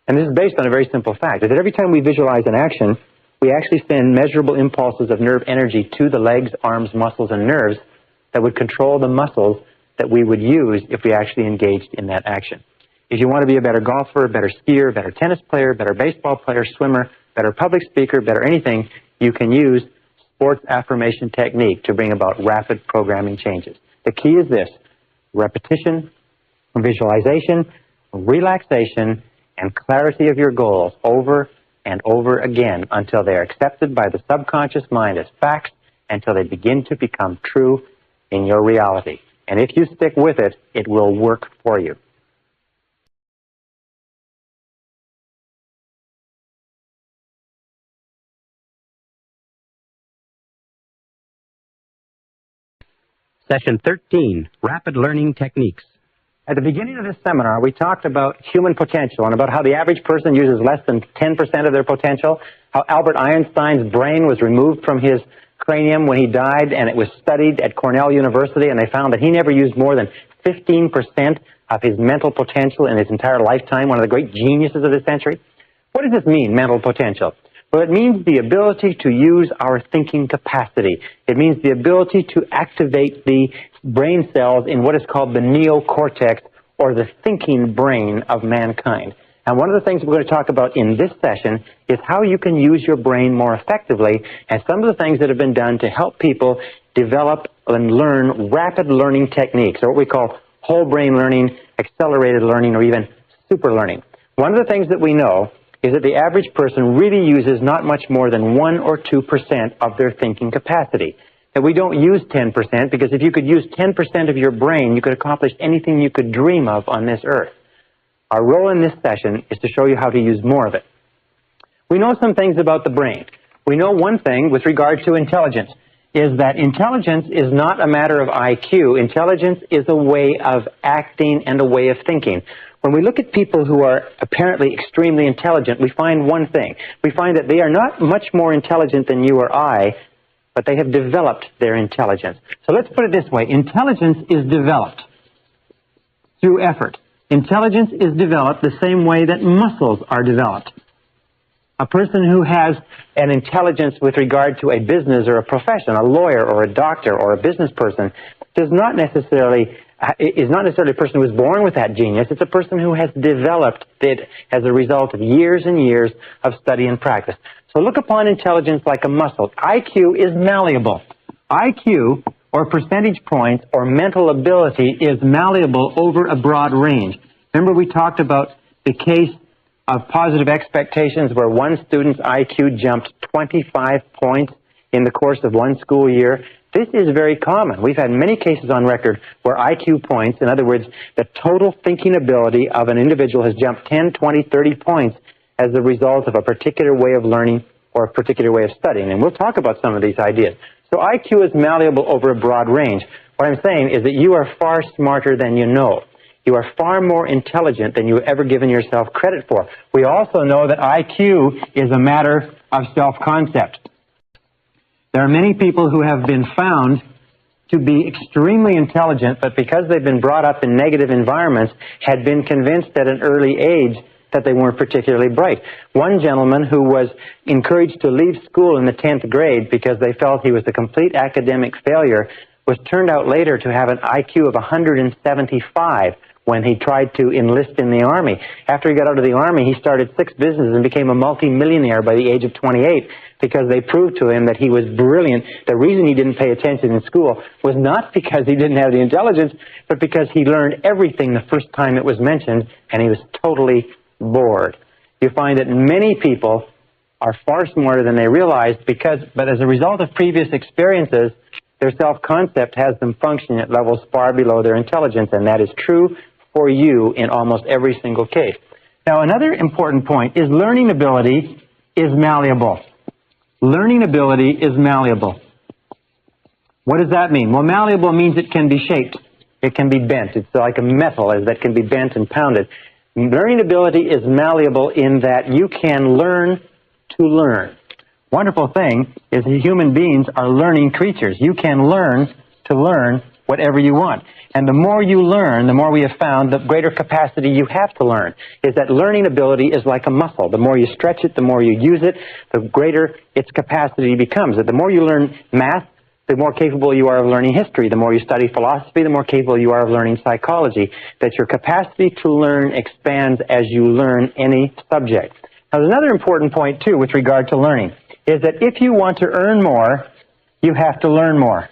And this is based on a very simple fact, that every time we visualize an action, we actually send measurable impulses of nerve energy to the legs, arms, muscles, and nerves that would control the muscles that we would use if we actually engaged in that action. If you want to be a better golfer, better skier, better tennis player, better baseball player, swimmer, better public speaker, better anything, you can use sports affirmation technique to bring about rapid programming changes. The key is this: repetition, visualization, relaxation, and clarity of your goals over and over again until they are accepted by the subconscious mind as facts, until they begin to become true in your reality. And if you stick with it, it will work for you. Session 13, Rapid Learning Techniques. At the beginning of this seminar, we talked about human potential and about how the average person uses less than 10% of their potential, how Albert Einstein's brain was removed from his cranium when he died, and it was studied at Cornell University, and they found that he never used more than 15% of his mental potential in his entire lifetime, one of the great geniuses of this century. What does this mean, mental potential? Well, it means the ability to use our thinking capacity. It means the ability to activate the brain cells in what is called the neocortex, or the thinking brain of mankind. And one of the things we're going to talk about in this session is how you can use your brain more effectively, and some of the things that have been done to help people develop and learn rapid learning techniques, or what we call whole brain learning, accelerated learning, or even super learning. One of the things that we know is that the average person really uses not much more than 1 or 2% of their thinking capacity. That we don't use 10%, because if you could use 10% of your brain, you could accomplish anything you could dream of on this earth. Our role in this session is to show you how to use more of it. We know some things about the brain. We know one thing with regard to intelligence, is that intelligence is not a matter of IQ. Intelligence is a way of acting and a way of thinking. When we look at people who are apparently extremely intelligent, we find one thing. We find that they are not much more intelligent than you or I, but they have developed their intelligence. So let's put it this way. Intelligence is developed through effort. Intelligence is developed the same way that muscles are developed. A person who has an intelligence with regard to a business or a profession, a lawyer or a doctor or a business person, is not necessarily a person who was born with that genius. It's a person who has developed it as a result of years and years of study and practice. So look upon intelligence like a muscle. IQ is malleable. IQ, or percentage points, or mental ability, is malleable over a broad range. Remember we talked about the case of positive expectations where one student's IQ jumped 25 points in the course of one school year. This is very common. We've had many cases on record where IQ points, in other words, the total thinking ability of an individual has jumped 10, 20, 30 points as a result of a particular way of learning or a particular way of studying. And we'll talk about some of these ideas. So IQ is malleable over a broad range. What I'm saying is that you are far smarter than you know. You are far more intelligent than you've ever given yourself credit for. We also know that IQ is a matter of self-concept. There are many people who have been found to be extremely intelligent, but because they've been brought up in negative environments, had been convinced at an early age that they weren't particularly bright. One gentleman who was encouraged to leave school in the 10th grade because they felt he was a complete academic failure was turned out later to have an IQ of 175 when he tried to enlist in the Army. After he got out of the Army, he started 6 businesses and became a multimillionaire by the age of 28 because they proved to him that he was brilliant. The reason he didn't pay attention in school was not because he didn't have the intelligence, but because he learned everything the first time it was mentioned, and he was totally bored. You find that many people are far smarter than they realize but as a result of previous experiences, their self-concept has them functioning at levels far below their intelligence, and that is true for you in almost every single case. Now, another important point is learning ability is malleable. Learning ability is malleable. What does that mean? Well, malleable means it can be shaped. It can be bent. It's like a metal that can be bent and pounded. Learning ability is malleable in that you can learn to learn. Wonderful thing is that human beings are learning creatures. You can learn to learn whatever you want. And the more you learn, the more we have found, the greater capacity you have to learn. Is that learning ability is like a muscle. The more you stretch it, the more you use it, the greater its capacity becomes. The more you learn math, the more capable you are of learning history. The more you study philosophy, the more capable you are of learning psychology. That your capacity to learn expands as you learn any subject. Now, there's another important point, too, with regard to learning, is that if you want to earn more, you have to learn more.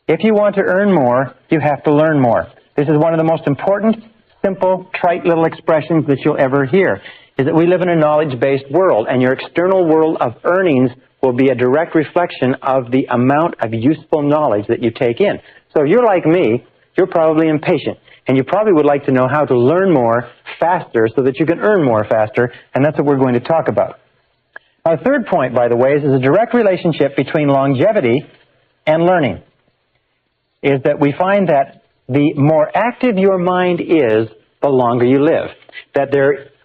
If you want to earn more, you have to learn more. This is one of the most important, simple, trite little expressions that you'll ever hear, is that we live in a knowledge-based world, and your external world of earnings will be a direct reflection of the amount of useful knowledge that you take in. So if you're like me, you're probably impatient, and you probably would like to know how to learn more faster so that you can earn more faster, and that's what we're going to talk about. Our third point, by the way, is a direct relationship between longevity and learning. Is that we find that the more active your mind is, the longer you live. That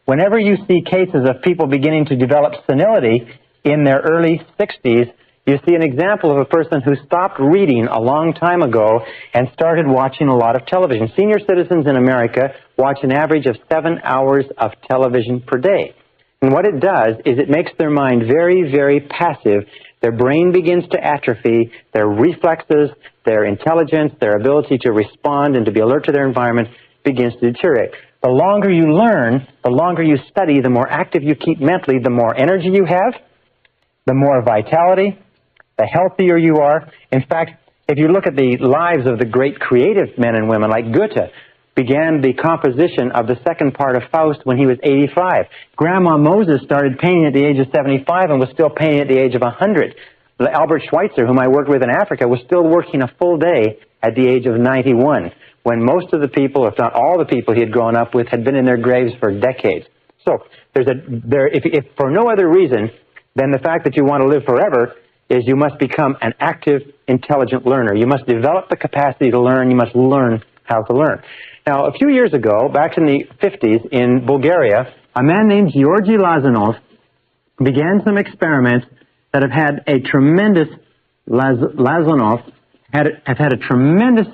whenever you see cases of people beginning to develop senility in their early 60s, you see an example of a person who stopped reading a long time ago and started watching a lot of television. Senior citizens in America watch an average of 7 hours of television per day. And what it does is it makes their mind very, very passive. Their brain begins to atrophy, their reflexes, their intelligence, their ability to respond and to be alert to their environment begins to deteriorate. The longer you learn, the longer you study, the more active you keep mentally, the more energy you have, the more vitality, the healthier you are. In fact, if you look at the lives of the great creative men and women like Goethe, began the composition of the second part of Faust when he was 85. Grandma Moses started painting at the age of 75 and was still painting at the age of 100. Albert Schweitzer, whom I worked with in Africa, was still working a full day at the age of 91. when most of the people, if not all the people he had grown up with, had been in their graves for decades. So if for no other reason than the fact that you want to live forever, is you must become an active, intelligent learner. You must develop the capacity to learn. You must learn how to learn. Now, a few years ago, back in the 50s in Bulgaria, a man named Georgy Lazanov began some experiments that have had a tremendous have had a tremendous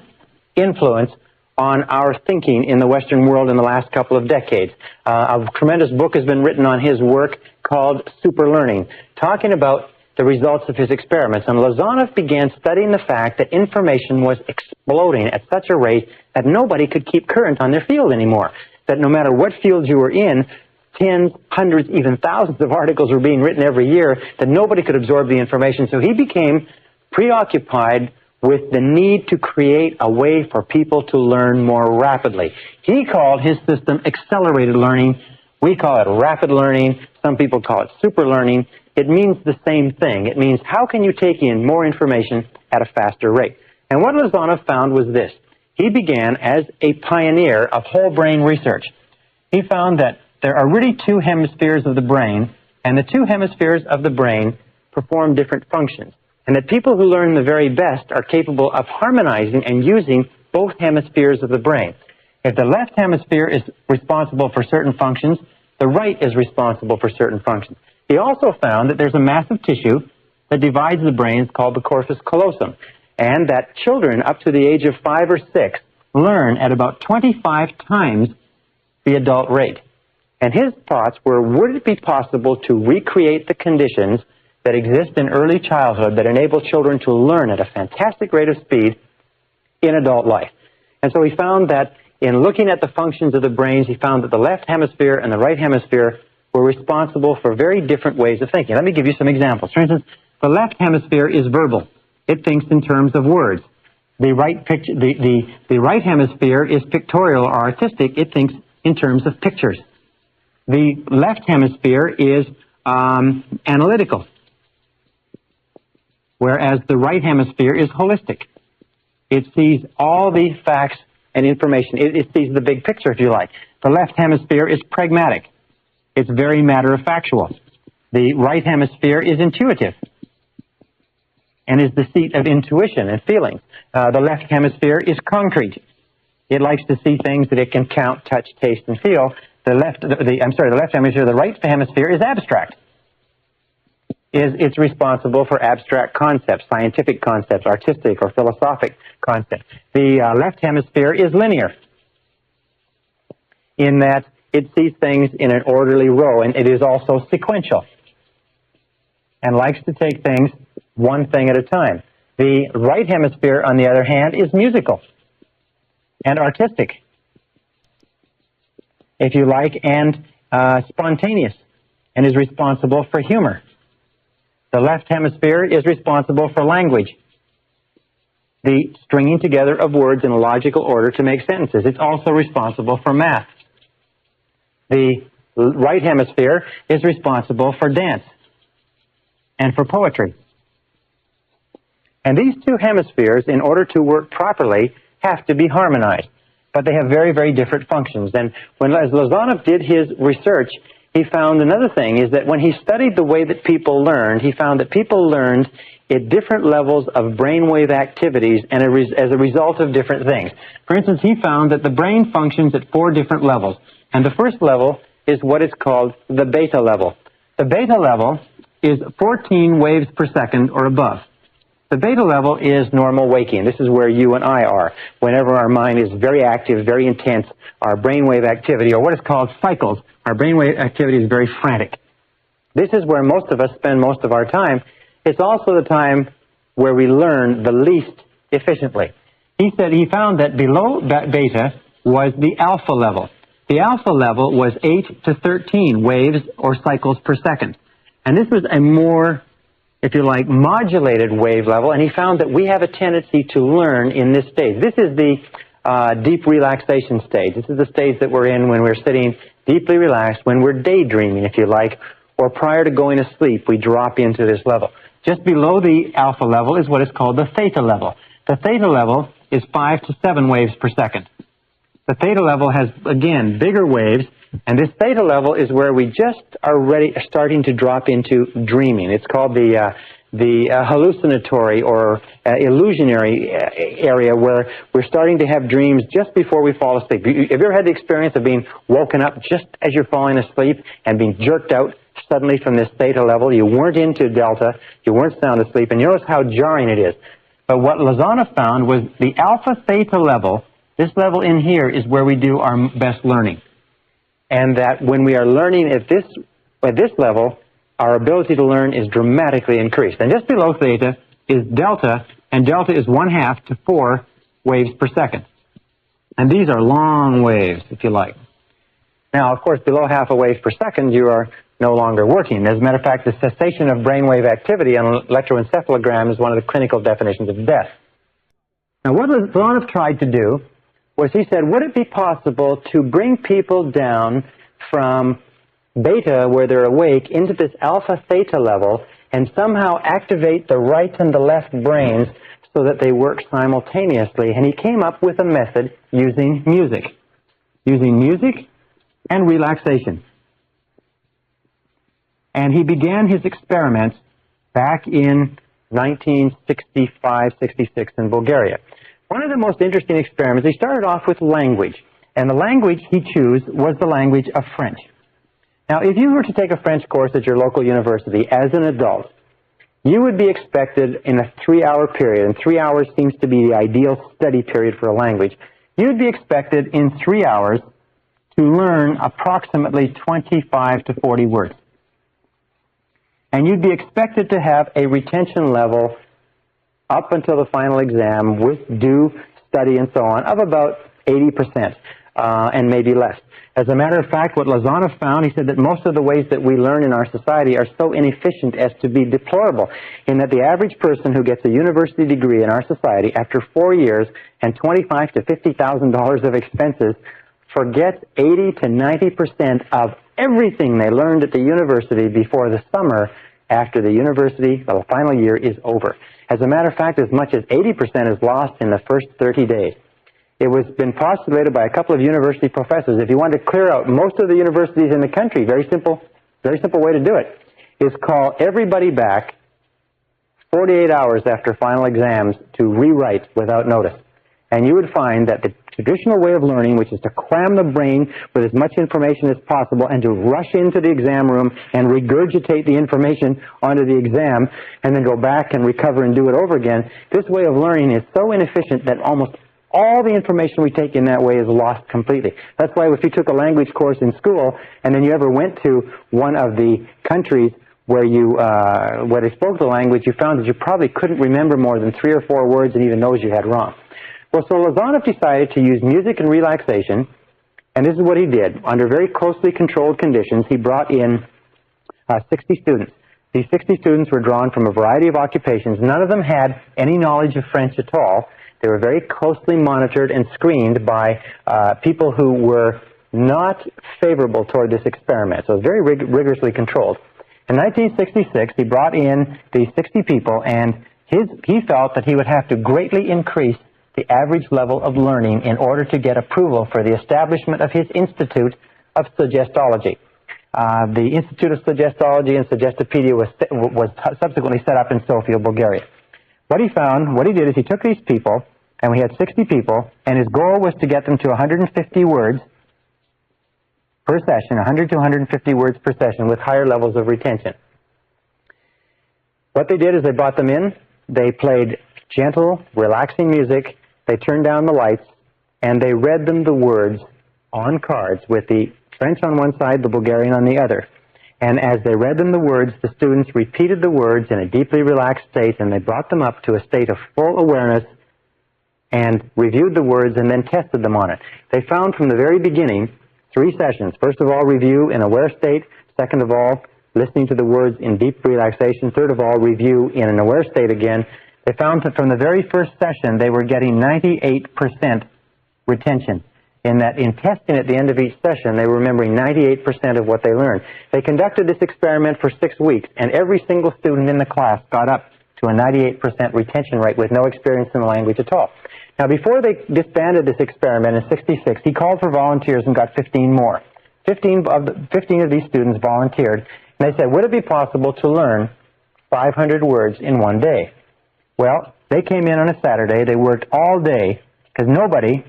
influence on our thinking in the Western world in the last couple of decades. A tremendous book has been written on his work called Super Learning, talking about the results of his experiments. And Lazanov began studying the fact that information was exploding at such a rate that nobody could keep current on their field anymore. That no matter what field you were in, tens, hundreds, even thousands of articles were being written every year, that nobody could absorb the information. So he became preoccupied with the need to create a way for people to learn more rapidly. He called his system accelerated learning. We call it rapid learning. Some people call it super learning. It means the same thing. It means how can you take in more information at a faster rate? And what Lazanov found was this. He began as a pioneer of whole brain research. He found that there are really two hemispheres of the brain, and the two hemispheres of the brain perform different functions. And that people who learn the very best are capable of harmonizing and using both hemispheres of the brain. If the left hemisphere is responsible for certain functions, the right is responsible for certain functions. He also found that there's a massive tissue that divides the brain. It's called the corpus callosum, and that children up to the age of 5 or 6 learn at about 25 times the adult rate. And his thoughts were, would it be possible to recreate the conditions that exist in early childhood that enable children to learn at a fantastic rate of speed in adult life? And so he found that in looking at the functions of the brains, he found that the left hemisphere and the right hemisphere were responsible for very different ways of thinking. Let me give you some examples. For instance, the left hemisphere is verbal. It thinks in terms of words. The right hemisphere is pictorial or artistic. It thinks in terms of pictures. The left hemisphere is analytical, whereas the right hemisphere is holistic. It sees all the facts and information. It sees the big picture, if you like. The left hemisphere is pragmatic. It's very matter-of-factual. The right hemisphere is intuitive and is the seat of intuition and feelings. The left hemisphere is concrete. It likes to see things that it can count, touch, taste, and feel. The right hemisphere is abstract. It's responsible for abstract concepts, scientific concepts, artistic or philosophic concepts. The left hemisphere is linear, in that it sees things in an orderly row, and it is also sequential, and likes to take things one thing at a time. The right hemisphere, on the other hand, is musical and artistic, if you like, and spontaneous, and is responsible for humor. The left hemisphere is responsible for language, the stringing together of words in a logical order to make sentences. It's also responsible for math. The right hemisphere is responsible for dance and for poetry. And these two hemispheres, in order to work properly, have to be harmonized. But they have very, very different functions. And as Lazanov did his research, he found another thing, is that when he studied the way that people learned, he found that people learned at different levels of brainwave activities and as a result of different things. For instance, he found that the brain functions at 4 different levels. And the first level is what is called the beta level. The beta level is 14 waves per second or above. The beta level is normal waking. This is where you and I are. Whenever our mind is very active, very intense, our brainwave activity, or what is called cycles, our brainwave activity is very frantic. This is where most of us spend most of our time. It's also the time where we learn the least efficiently. He said he found that below that beta was the alpha level. The alpha level was 8 to 13 waves or cycles per second. And this was a more, if you like, modulated wave level, and he found that we have a tendency to learn in this stage. This is the deep relaxation stage. This is the stage that we're in when we're sitting deeply relaxed, when we're daydreaming, if you like, or prior to going to sleep, we drop into this level. Just below the alpha level is what is called the theta level. The theta level is 5 to 7 waves per second. The theta level has, again, bigger waves, and this theta level is where we just are starting to drop into dreaming. It's called the hallucinatory or illusionary area, where we're starting to have dreams just before we fall asleep. Have you ever had the experience of being woken up just as you're falling asleep and being jerked out suddenly from this theta level? You weren't into delta, you weren't sound asleep, and you notice how jarring it is. But what Lozano found was the alpha theta level, this level in here, is where we do our best learning. And that when we are learning at this level, our ability to learn is dramatically increased. And just below theta is delta, and delta is 1/2 to 4 waves per second. And these are long waves, if you like. Now, of course, below half a wave per second, you are no longer working. As a matter of fact, the cessation of brainwave activity on electroencephalogram is one of the clinical definitions of death. Now, what Lozano tried to do was he said, would it be possible to bring people down from beta, where they're awake, into this alpha theta level and somehow activate the right and the left brains so that they work simultaneously? And he came up with a method using music and relaxation. And he began his experiments back in 1965-66 in Bulgaria. One of the most interesting experiments, he started off with language. And the language he chose was the language of French. Now, if you were to take a French course at your local university as an adult, you would be expected in a 3-hour period, and 3 hours seems to be the ideal study period for a language. You would be expected in 3 hours to learn approximately 25 to 40 words. And you'd be expected to have a retention level up until the final exam with due study and so on of about 80%, and maybe less. As a matter of fact, what Lozano found, he said that most of the ways that we learn in our society are so inefficient as to be deplorable, in that the average person who gets a university degree in our society after 4 years and $25,000 to $50,000 of expenses forgets 80 to 90% of everything they learned at the university before the summer after the university, the final year, is over. As a matter of fact, as much as 80% is lost in the first 30 days. It was been postulated by a couple of university professors. If you want to clear out most of the universities in the country, very simple way to do it, is call everybody back 48 hours after final exams to rewrite without notice. And you would find that the traditional way of learning, which is to cram the brain with as much information as possible and to rush into the exam room and regurgitate the information onto the exam and then go back and recover and do it over again, this way of learning is so inefficient that almost all the information we take in that way is lost completely. That's why if you took a language course in school and then you ever went to one of the countries where they spoke the language, you found that you probably couldn't remember more than 3 or 4 words and even those you had wrong. Well, so Lozano decided to use music and relaxation, and this is what he did. Under very closely controlled conditions, he brought in 60 students. These 60 students were drawn from a variety of occupations. None of them had any knowledge of French at all. They were very closely monitored and screened by people who were not favorable toward this experiment. So it was very rigorously controlled. In 1966, he brought in these 60 people, and he felt that he would have to greatly increase the average level of learning in order to get approval for the establishment of his Institute of Suggestology. The Institute of Suggestology and Suggestopedia was subsequently set up in Sofia, Bulgaria. What he did is he took these people, and we had 60 people, and his goal was to get them to 150 words per session, 100 to 150 words per session with higher levels of retention. What they did is they brought them in, they played gentle, relaxing music, they turned down the lights, and they read them the words on cards with the French on one side, the Bulgarian on the other. And as they read them the words, the students repeated the words in a deeply relaxed state, and they brought them up to a state of full awareness and reviewed the words and then tested them on it. They found from the very beginning 3 sessions. First of all, review in aware state. Second of all, listening to the words in deep relaxation. Third of all, review in an aware state again. They found that from the very first session, they were getting 98% retention. In that, in testing at the end of each session, they were remembering 98% of what they learned. They conducted this experiment for 6 weeks, and every single student in the class got up to a 98% retention rate with no experience in the language at all. Now, before they disbanded this experiment in '66, he called for volunteers and got 15 more. 15 of these students volunteered, and they said, would it be possible to learn 500 words in one day? Well, they came in on a Saturday. They worked all day because nobody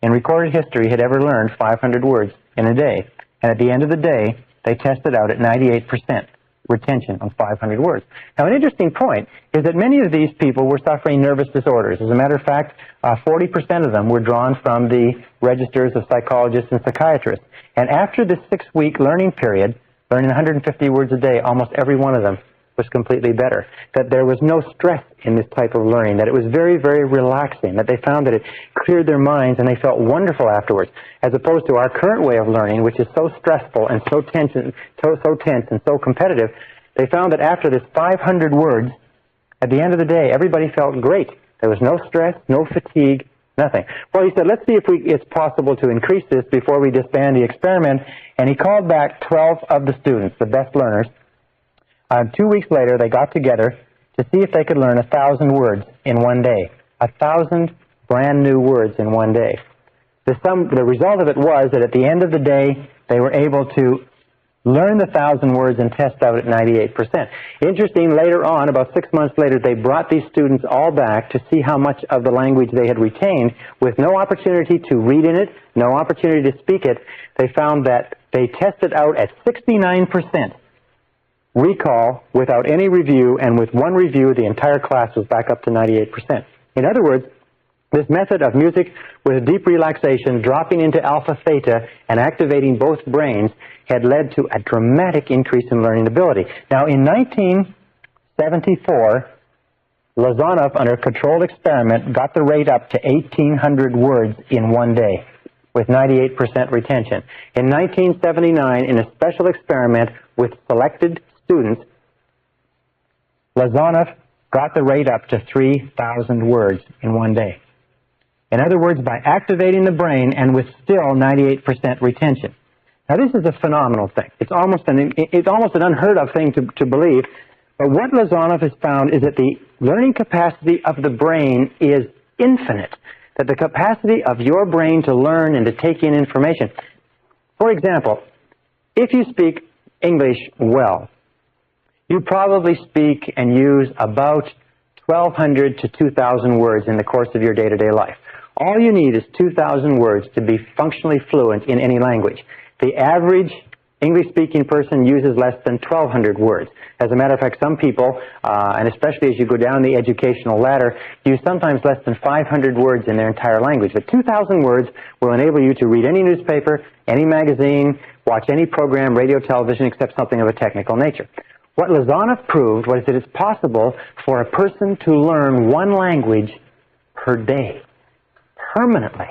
in recorded history had ever learned 500 words in a day. And at the end of the day, they tested out at 98% retention of 500 words. Now, an interesting point is that many of these people were suffering nervous disorders. As a matter of fact, 40% of them were drawn from the registers of psychologists and psychiatrists. And after this 6-week learning period, learning 150 words a day, almost every one of them was completely better. That there was no stress in this type of learning, that it was very, very relaxing, that they found that it cleared their minds and they felt wonderful afterwards, as opposed to our current way of learning, which is so stressful and so tense and so competitive. They found that after this 500 words, at the end of the day, everybody felt great. There was no stress, no fatigue, nothing. Well, he said, let's see if it's possible to increase this before we disband the experiment, and he called back 12 of the students, the best learners. 2 weeks later, they got together to see if they could learn 1,000 words in one day. 1,000 brand new words in one day. The result of it was that at the end of the day, they were able to learn the 1,000 words and test out at 98%. Interesting, later on, about 6 months later, they brought these students all back to see how much of the language they had retained with no opportunity to read in it, no opportunity to speak it. They found that they tested out at 69%. Recall without any review, and with one review, the entire class was back up to 98%. In other words, this method of music with deep relaxation, dropping into alpha theta and activating both brains had led to a dramatic increase in learning ability. Now, in 1974, Lazanov, under a controlled experiment, got the rate up to 1,800 words in one day with 98% retention. In 1979, in a special experiment with selected students, Lazanov got the rate up to 3,000 words in one day. In other words, by activating the brain and with still 98% retention. Now, this is a phenomenal thing. It's almost an unheard of thing to believe. But what Lazanov has found is that the learning capacity of the brain is infinite. That the capacity of your brain to learn and to take in information. For example, if you speak English well, you probably speak and use about 1,200 to 2,000 words in the course of your day-to-day life. All you need is 2,000 words to be functionally fluent in any language. The average English-speaking person uses less than 1,200 words. As a matter of fact, some people, and especially as you go down the educational ladder, use sometimes less than 500 words in their entire language. But 2,000 words will enable you to read any newspaper, any magazine, watch any program, radio, television, except something of a technical nature. What Lazanov proved was that it's possible for a person to learn one language per day, permanently.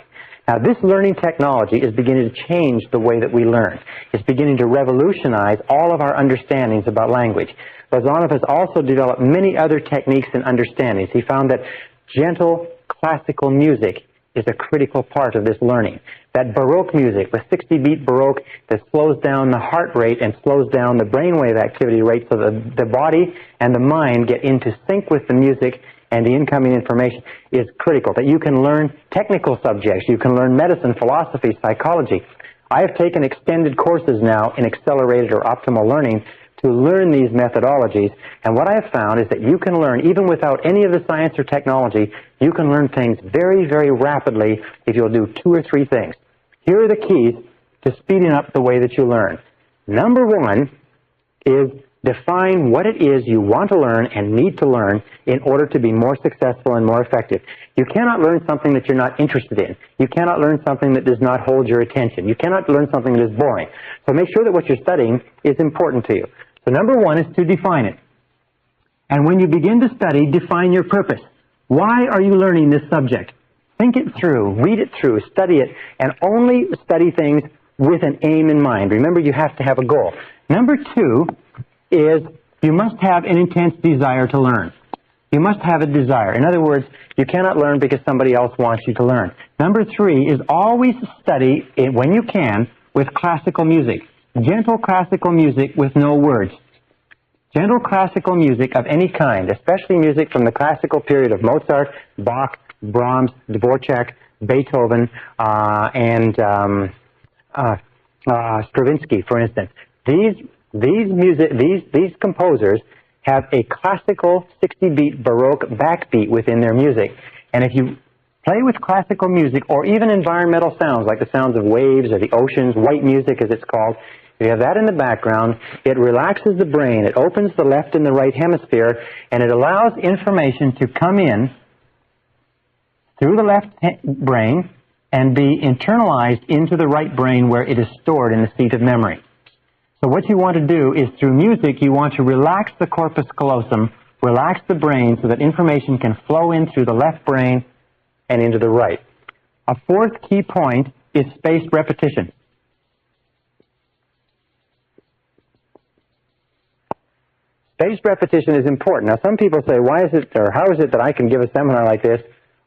Now, this learning technology is beginning to change the way that we learn. It's beginning to revolutionize all of our understandings about language. Lazanov has also developed many other techniques and understandings. He found that gentle classical music is a critical part of this learning. That Baroque music, the 60-beat Baroque that slows down the heart rate and slows down the brainwave activity rate so that the body and the mind get into sync with the music and the incoming information, is critical. That you can learn technical subjects, you can learn medicine, philosophy, psychology. I have taken extended courses now in accelerated or optimal learning to learn these methodologies, and what I have found is that you can learn, even without any of the science or technology, you can learn things very, very rapidly if you'll do 2 or 3 things. Here are the keys to speeding up the way that you learn. Number 1 is define what it is you want to learn and need to learn in order to be more successful and more effective. You cannot learn something that you're not interested in. You cannot learn something that does not hold your attention. You cannot learn something that is boring. So make sure that what you're studying is important to you. So number 1 is to define it. And when you begin to study, define your purpose. Why are you learning this subject? Think it through, read it through, study it, and only study things with an aim in mind. Remember, you have to have a goal. Number 2 is you must have an intense desire to learn. You must have a desire. In other words, you cannot learn because somebody else wants you to learn. Number 3 is always study, when you can, with classical music. Gentle classical music with no words. Gentle classical music of any kind, especially music from the classical period of Mozart, Bach, Brahms, Dvorak, Beethoven, and Stravinsky, for instance. These composers have a classical 60-beat Baroque backbeat within their music. And if you play with classical music or even environmental sounds like the sounds of waves or the oceans, white music as it's called, if you have that in the background, it relaxes the brain, it opens the left and the right hemisphere, and it allows information to come in through the left brain and be internalized into the right brain where it is stored in the seat of memory. So what you want to do is through music, you want to relax the corpus callosum, relax the brain so that information can flow in through the left brain and into the right. A fourth key point is spaced repetition. Spaced repetition is important. Now, some people say, why is it, or how is it that I can give a seminar like this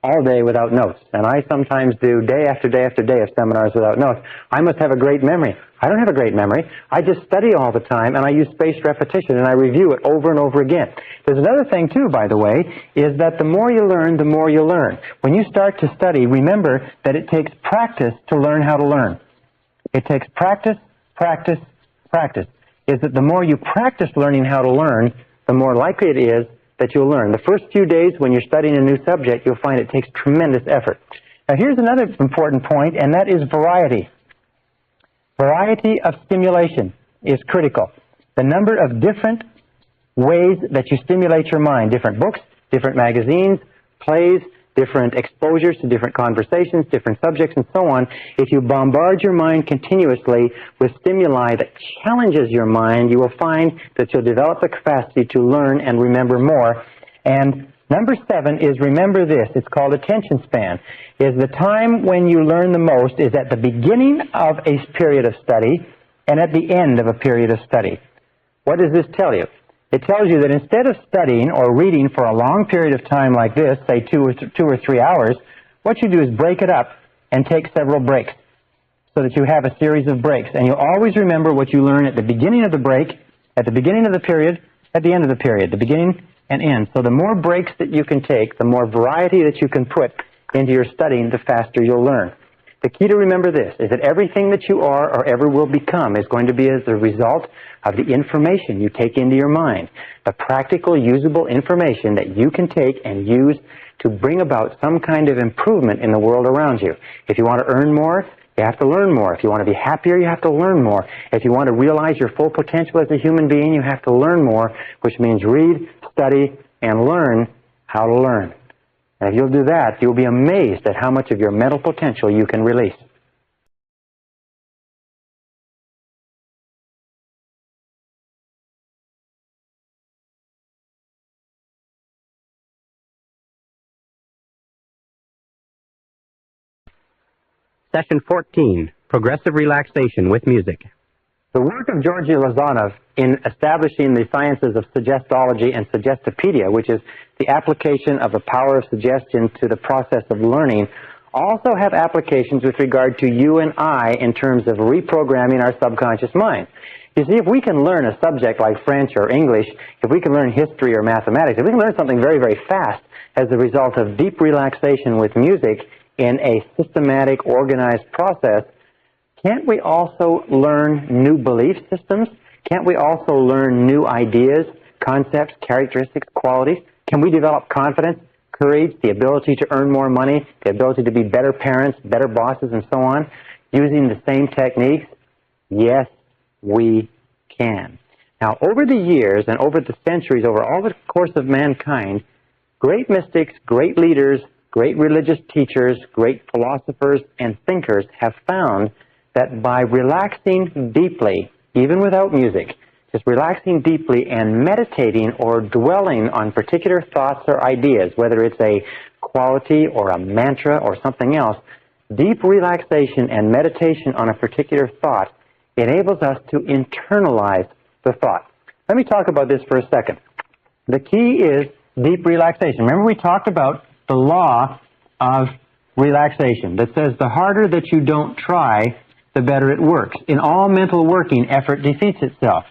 all day without notes? And I sometimes do day after day after day of seminars without notes. I must have a great memory. I don't have a great memory. I just study all the time, and I use spaced repetition, and I review it over and over again. There's another thing, too, by the way, is that the more you learn, the more you learn. When you start to study, remember that it takes practice to learn how to learn. It takes practice, practice, practice. Is that the more you practice learning how to learn, the more likely it is that you'll learn. The first few days when you're studying a new subject, you'll find it takes tremendous effort. Now, here's another important point, and that is variety. Variety of stimulation is critical. The number of different ways that you stimulate your mind, different books, different magazines, plays, different exposures to different conversations, different subjects, and so on. If you bombard your mind continuously with stimuli that challenges your mind, you will find that you'll develop the capacity to learn and remember more. And number 7 is, remember this, it's called attention span, is the time when you learn the most is at the beginning of a period of study and at the end of a period of study. What does this tell you? It tells you that instead of studying or reading for a long period of time like this, say 2 or 3 hours, what you do is break it up and take several breaks so that you have a series of breaks. And you always remember what you learn at the beginning of the break, at the beginning of the period, at the end of the period, the beginning and end. So the more breaks that you can take, the more variety that you can put into your studying, the faster you'll learn. The key to remember this is that everything that you are or ever will become is going to be as a result of the information you take into your mind, the practical, usable information that you can take and use to bring about some kind of improvement in the world around you. If you want to earn more, you have to learn more. If you want to be happier, you have to learn more. If you want to realize your full potential as a human being, you have to learn more, which means read, study, and learn how to learn. And if you'll do that, you'll be amazed at how much of your mental potential you can release. Session 14, Progressive Relaxation with Music. The work of Georgy Lazanov in establishing the sciences of suggestology and suggestopedia, which is the application of the power of suggestion to the process of learning, also have applications with regard to you and I in terms of reprogramming our subconscious mind. You see, if we can learn a subject like French or English, if we can learn history or mathematics, if we can learn something very, very fast as a result of deep relaxation with music in a systematic, organized process, can't we also learn new belief systems? Can't we also learn new ideas, concepts, characteristics, qualities? Can we develop confidence, courage, the ability to earn more money, the ability to be better parents, better bosses, and so on, using the same techniques? Yes, we can. Now, over the years and over the centuries, over all the course of mankind, great mystics, great leaders, great religious teachers, great philosophers, and thinkers have found that by relaxing deeply, even without music, just relaxing deeply and meditating or dwelling on particular thoughts or ideas, whether it's a quality or a mantra or something else, deep relaxation and meditation on a particular thought enables us to internalize the thought. Let me talk about this for a second. The key is deep relaxation. Remember we talked about the law of relaxation that says the harder that you don't try, the better it works. In all mental working, effort defeats itself.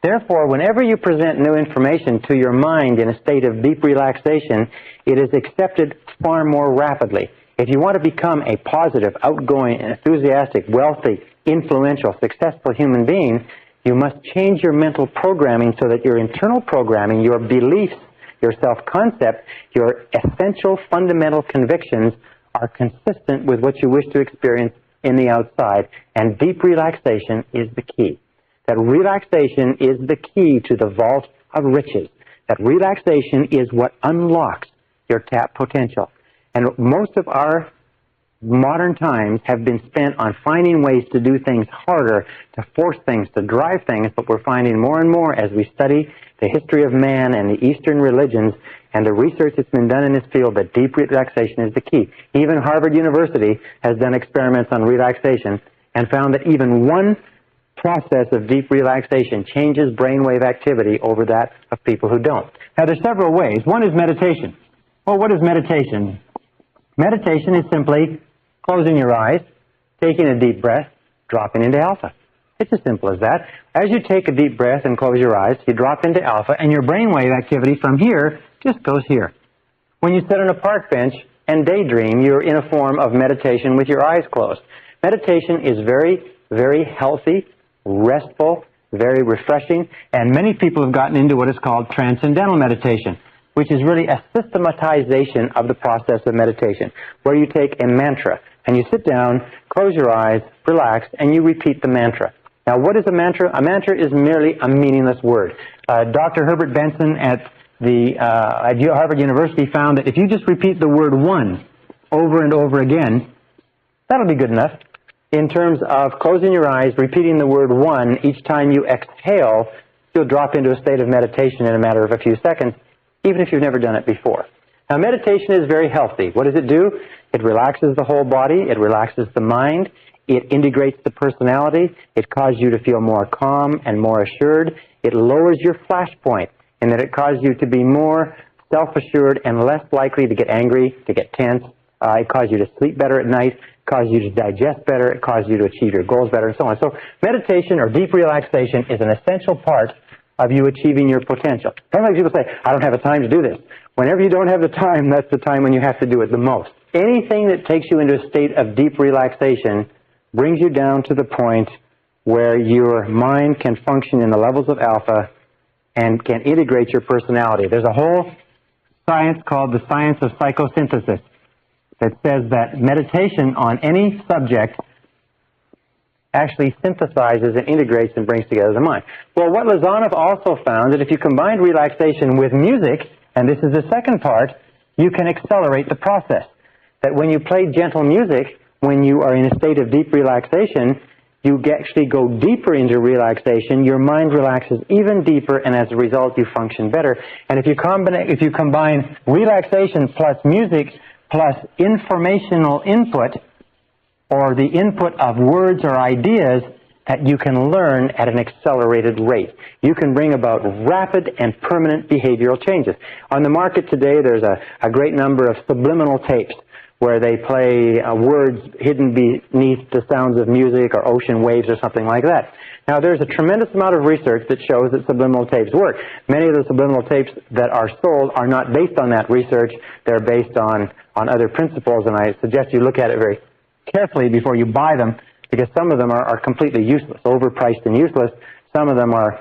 Therefore, whenever you present new information to your mind in a state of deep relaxation, it is accepted far more rapidly. If you want to become a positive, outgoing, enthusiastic, wealthy, influential, successful human being, you must change your mental programming so that your internal programming, your beliefs, your self-concept, your essential fundamental convictions are consistent with what you wish to experience in the outside. And deep relaxation is the key. That relaxation is the key to the vault of riches. That relaxation is what unlocks your tapped potential. And most of our modern times have been spent on finding ways to do things harder, to force things, to drive things, but we're finding more and more as we study the history of man and the Eastern religions and the research that's been done in this field that deep relaxation is the key. Even Harvard University has done experiments on relaxation and found that even one process of deep relaxation changes brainwave activity over that of people who don't. Now, there's several ways. One is meditation. Well, what is meditation? Meditation is simply closing your eyes, taking a deep breath, dropping into alpha. It's as simple as that. As you take a deep breath and close your eyes, you drop into alpha, and your brainwave activity from here just goes here. When you sit on a park bench and daydream, you're in a form of meditation with your eyes closed. Meditation is very, very healthy, restful, very refreshing, and many people have gotten into what is called transcendental meditation, which is really a systematization of the process of meditation, where you take a mantra and you sit down, close your eyes, relax, and you repeat the mantra. Now, what is a mantra? A mantra is merely a meaningless word. Dr. Herbert Benson at Harvard University found that if you just repeat the word one over and over again, that'll be good enough. In terms of closing your eyes, repeating the word one each time you exhale, you'll drop into a state of meditation in a matter of a few seconds, even if you've never done it before. Now, meditation is very healthy. What does it do? It relaxes the whole body. It relaxes the mind. It integrates the personality. It causes you to feel more calm and more assured. It lowers your flash point in that it causes you to be more self-assured and less likely to get angry, to get tense. It causes you to sleep better at night. It causes you to digest better. It causes you to achieve your goals better, and so on. So meditation or deep relaxation is an essential part of you achieving your potential. Sometimes people say, I don't have the time to do this. Whenever you don't have the time, that's the time when you have to do it the most. Anything that takes you into a state of deep relaxation brings you down to the point where your mind can function in the levels of alpha and can integrate your personality. There's a whole science called the science of psychosynthesis that says that meditation on any subject actually synthesizes and integrates and brings together the mind. Well, what Lazanov also found that if you combine relaxation with music, and this is the second part, you can accelerate the process. That when you play gentle music, when you are in a state of deep relaxation, you actually go deeper into relaxation, your mind relaxes even deeper, and as a result, you function better. And if you combine relaxation plus music plus informational input, or the input of words or ideas, that you can learn at an accelerated rate. You can bring about rapid and permanent behavioral changes. On the market today, there's a great number of subliminal tapes where they play words hidden beneath the sounds of music or ocean waves or something like that. Now, there's a tremendous amount of research that shows that subliminal tapes work. Many of the subliminal tapes that are sold are not based on that research. They're based on other principles, and I suggest you look at it very carefully before you buy them, because some of them are completely useless, overpriced and useless. Some of them are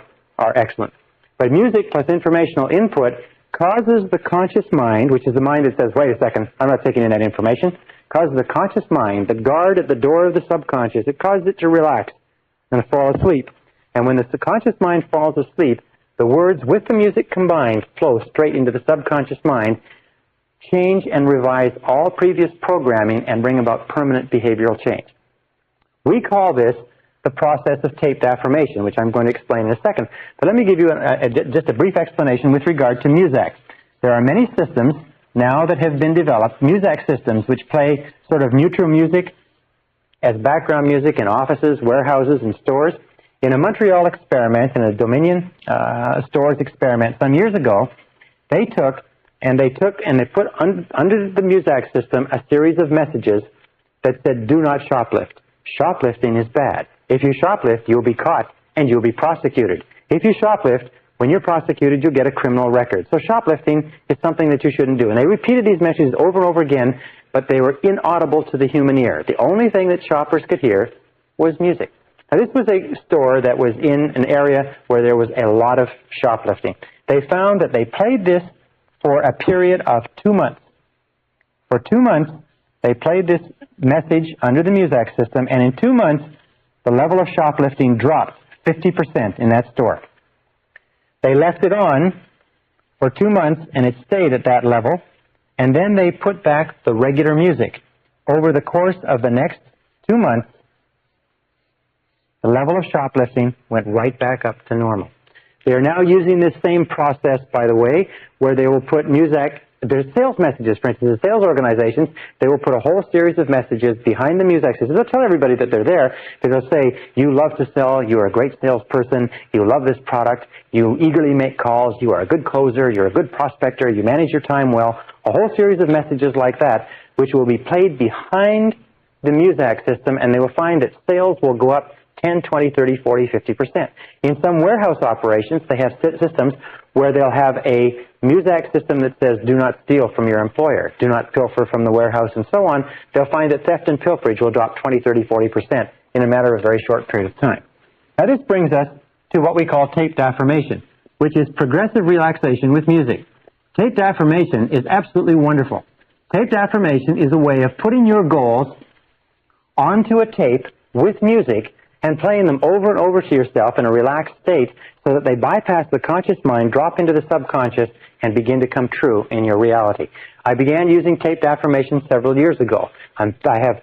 excellent. But music plus informational input causes the conscious mind, which is the mind that says, wait a second, I'm not taking in that information, causes the conscious mind, the guard at the door of the subconscious, it causes it to relax and fall asleep. And when the subconscious mind falls asleep, the words with the music combined flow straight into the subconscious mind, change and revise all previous programming, and bring about permanent behavioral change. We call this the process of taped affirmation, which I'm going to explain in a second. But let me give you just a brief explanation with regard to Muzak. There are many systems now that have been developed, Muzak systems, which play sort of neutral music as background music in offices, warehouses, and stores. In a Montreal experiment, in a Dominion stores experiment some years ago, they put under the Muzak system a series of messages that said, do not shoplift. Shoplifting is bad. If you shoplift, you'll be caught and you'll be prosecuted. If you shoplift, when you're prosecuted, you'll get a criminal record. So shoplifting is something that you shouldn't do. And they repeated these messages over and over again, but they were inaudible to the human ear. The only thing that shoppers could hear was music. Now, this was a store that was in an area where there was a lot of shoplifting. They found that they played this for a period of 2 months. For 2 months, they played this message under the music system, and in 2 months, the level of shoplifting dropped 50% in that store. They left it on for 2 months, and it stayed at that level, and then they put back the regular music. Over the course of the next 2 months, the level of shoplifting went right back up to normal. They are now using this same process, by the way, where they will put music, there's sales messages, for instance, the sales organizations, they will put a whole series of messages behind the music system. They'll tell everybody that they're there, because they'll say, you love to sell, you're a great salesperson, you love this product, you eagerly make calls, you are a good closer, you're a good prospector, you manage your time well, a whole series of messages like that, which will be played behind the music system, and they will find that sales will go up 10, 20, 30, 40, 50%. In some warehouse operations, they have systems where they'll have a music system that says, do not steal from your employer, do not pilfer from the warehouse, and so on. They'll find that theft and pilferage will drop 20, 30, 40% in a matter of a very short period of time. Now, this brings us to what we call taped affirmation, which is progressive relaxation with music. Taped affirmation is absolutely wonderful. Taped affirmation is a way of putting your goals onto a tape with music and playing them over and over to yourself in a relaxed state so that they bypass the conscious mind, drop into the subconscious, and begin to come true in your reality. I began using taped affirmation several years ago. I have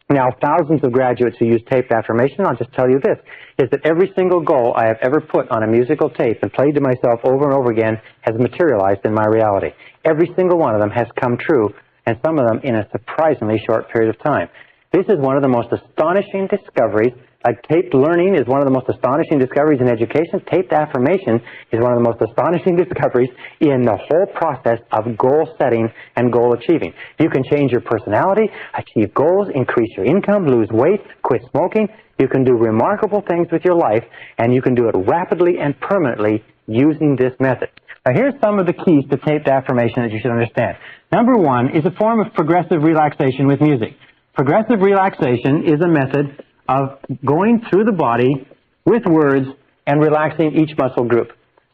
now thousands of graduates who use taped affirmation. I'll just tell you this, is that every single goal I have ever put on a musical tape and played to myself over and over again has materialized in my reality. Every single one of them has come true, and some of them in a surprisingly short period of time. This is one of the most astonishing discoveries. Like taped learning is one of the most astonishing discoveries in education. Taped affirmation is one of the most astonishing discoveries in the whole process of goal setting and goal achieving. You can change your personality, achieve goals, increase your income, lose weight, quit smoking. You can do remarkable things with your life, and you can do it rapidly and permanently using this method. Now, here's some of the keys to taped affirmation that you should understand. Number one is a form of progressive relaxation with music. Progressive relaxation is a method of going through the body with words and relaxing each muscle group.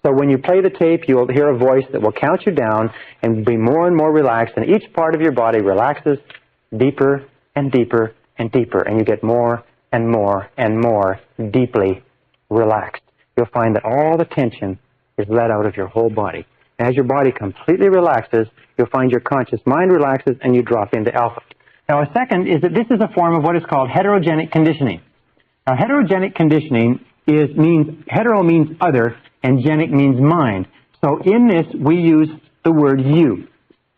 So when you play the tape, you'll hear a voice that will count you down and be more and more relaxed, and each part of your body relaxes deeper and deeper and deeper, and you get more and more and more deeply relaxed. You'll find that all the tension is let out of your whole body. And as your body completely relaxes, you'll find your conscious mind relaxes and you drop into alpha. Now, a second is that this is a form of what is called heterogenic conditioning. Now, heterogenic conditioning means, hetero means other, and genic means mind. So in this, we use the word you.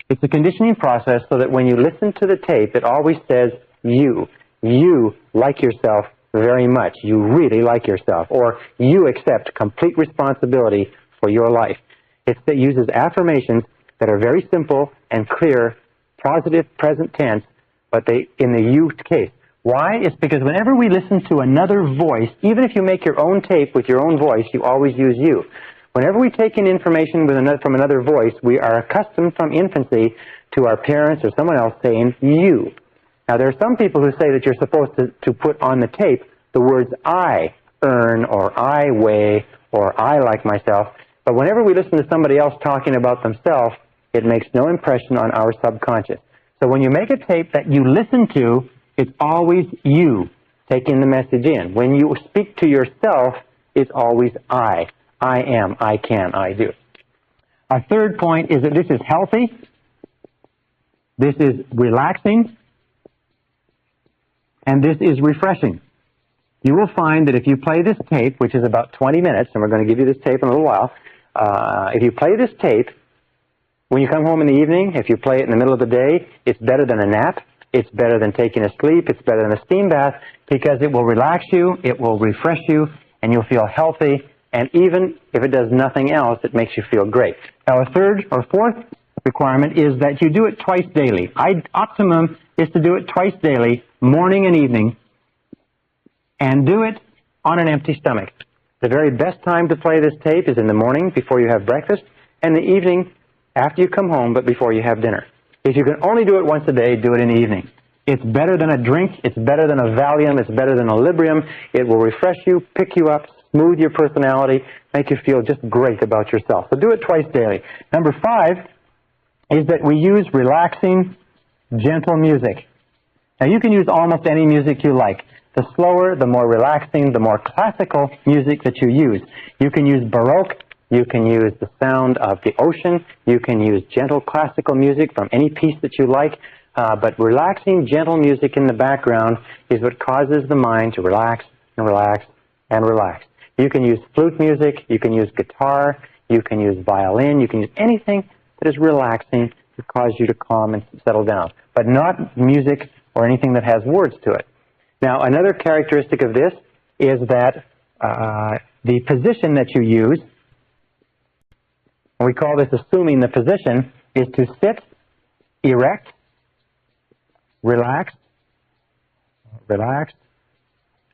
It's a conditioning process so that when you listen to the tape, it always says you. You like yourself very much. You really like yourself. Or you accept complete responsibility for your life. It uses affirmations that are very simple and clear, positive present tense, but they in the you case. Why? It's because whenever we listen to another voice, even if you make your own tape with your own voice, you always use you. Whenever we take in information from another voice, we are accustomed from infancy to our parents or someone else saying you. Now, there are some people who say that you're supposed to put on the tape the words I earn or I weigh or I like myself, but whenever we listen to somebody else talking about themselves, it makes no impression on our subconscious. So when you make a tape that you listen to, it's always you taking the message in. When you speak to yourself, it's always I. I am, I can, I do. Our third point is that this is healthy, this is relaxing, and this is refreshing. You will find that if you play this tape, which is about 20 minutes, and we're going to give you this tape in a little while, if you play this tape, when you come home in the evening, if you play it in the middle of the day, it's better than a nap, it's better than taking a sleep, it's better than a steam bath, because it will relax you, it will refresh you, and you'll feel healthy, and even if it does nothing else, it makes you feel great. Now, a third or fourth requirement is that you do it twice daily. Optimum is to do it twice daily, morning and evening, and do it on an empty stomach. The very best time to play this tape is in the morning before you have breakfast, and the evening after you come home but before you have dinner. If you can only do it once a day, do it in the evening. It's better than a drink, it's better than a Valium, it's better than a Librium. It will refresh you, pick you up, smooth your personality, make you feel just great about yourself. So do it twice daily. Number 5 is that we use relaxing, gentle music. Now you can use almost any music you like. The slower, the more relaxing, the more classical music that you use. You can use Baroque, you can use the sound of the ocean, you can use gentle classical music from any piece that you like, but relaxing, gentle music in the background is what causes the mind to relax and relax and relax. You can use flute music, you can use guitar, you can use violin, you can use anything that is relaxing to cause you to calm and settle down, but not music or anything that has words to it. Now, another characteristic of this is that the position that you use, and we call this assuming the position, is to sit erect, relaxed,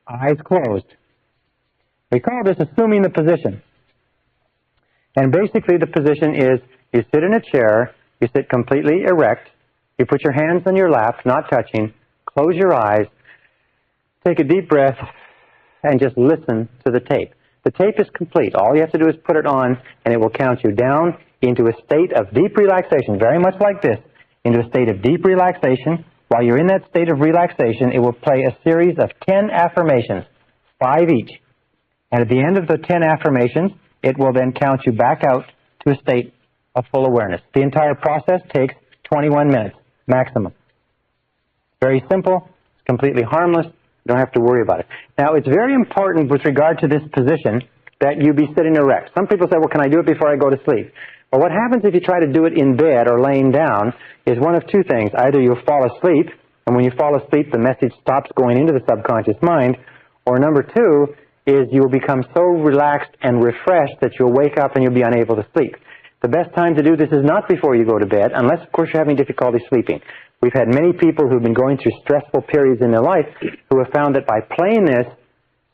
eyes closed. We call this assuming the position. And basically the position is you sit in a chair, you sit completely erect, you put your hands on your lap, not touching, close your eyes, take a deep breath, and just listen to the tape. The tape is complete. All you have to do is put it on, and it will count you down into a state of deep relaxation, very much like this, into a state of deep relaxation. While you're in that state of relaxation, it will play a series of 10 affirmations, 5 each. And at the end of the 10 affirmations, it will then count you back out to a state of full awareness. The entire process takes 21 minutes, maximum. Very simple. It's completely harmless. You don't have to worry about it. Now, it's very important with regard to this position that you be sitting erect. Some people say, well, can I do it before I go to sleep? Well, what happens if you try to do it in bed or laying down is one of two things. Either you'll fall asleep, and when you fall asleep, the message stops going into the subconscious mind, or number 2 is you'll become so relaxed and refreshed that you'll wake up and you'll be unable to sleep. The best time to do this is not before you go to bed, unless, of course, you're having difficulty sleeping. We've had many people who've been going through stressful periods in their life who have found that by playing this,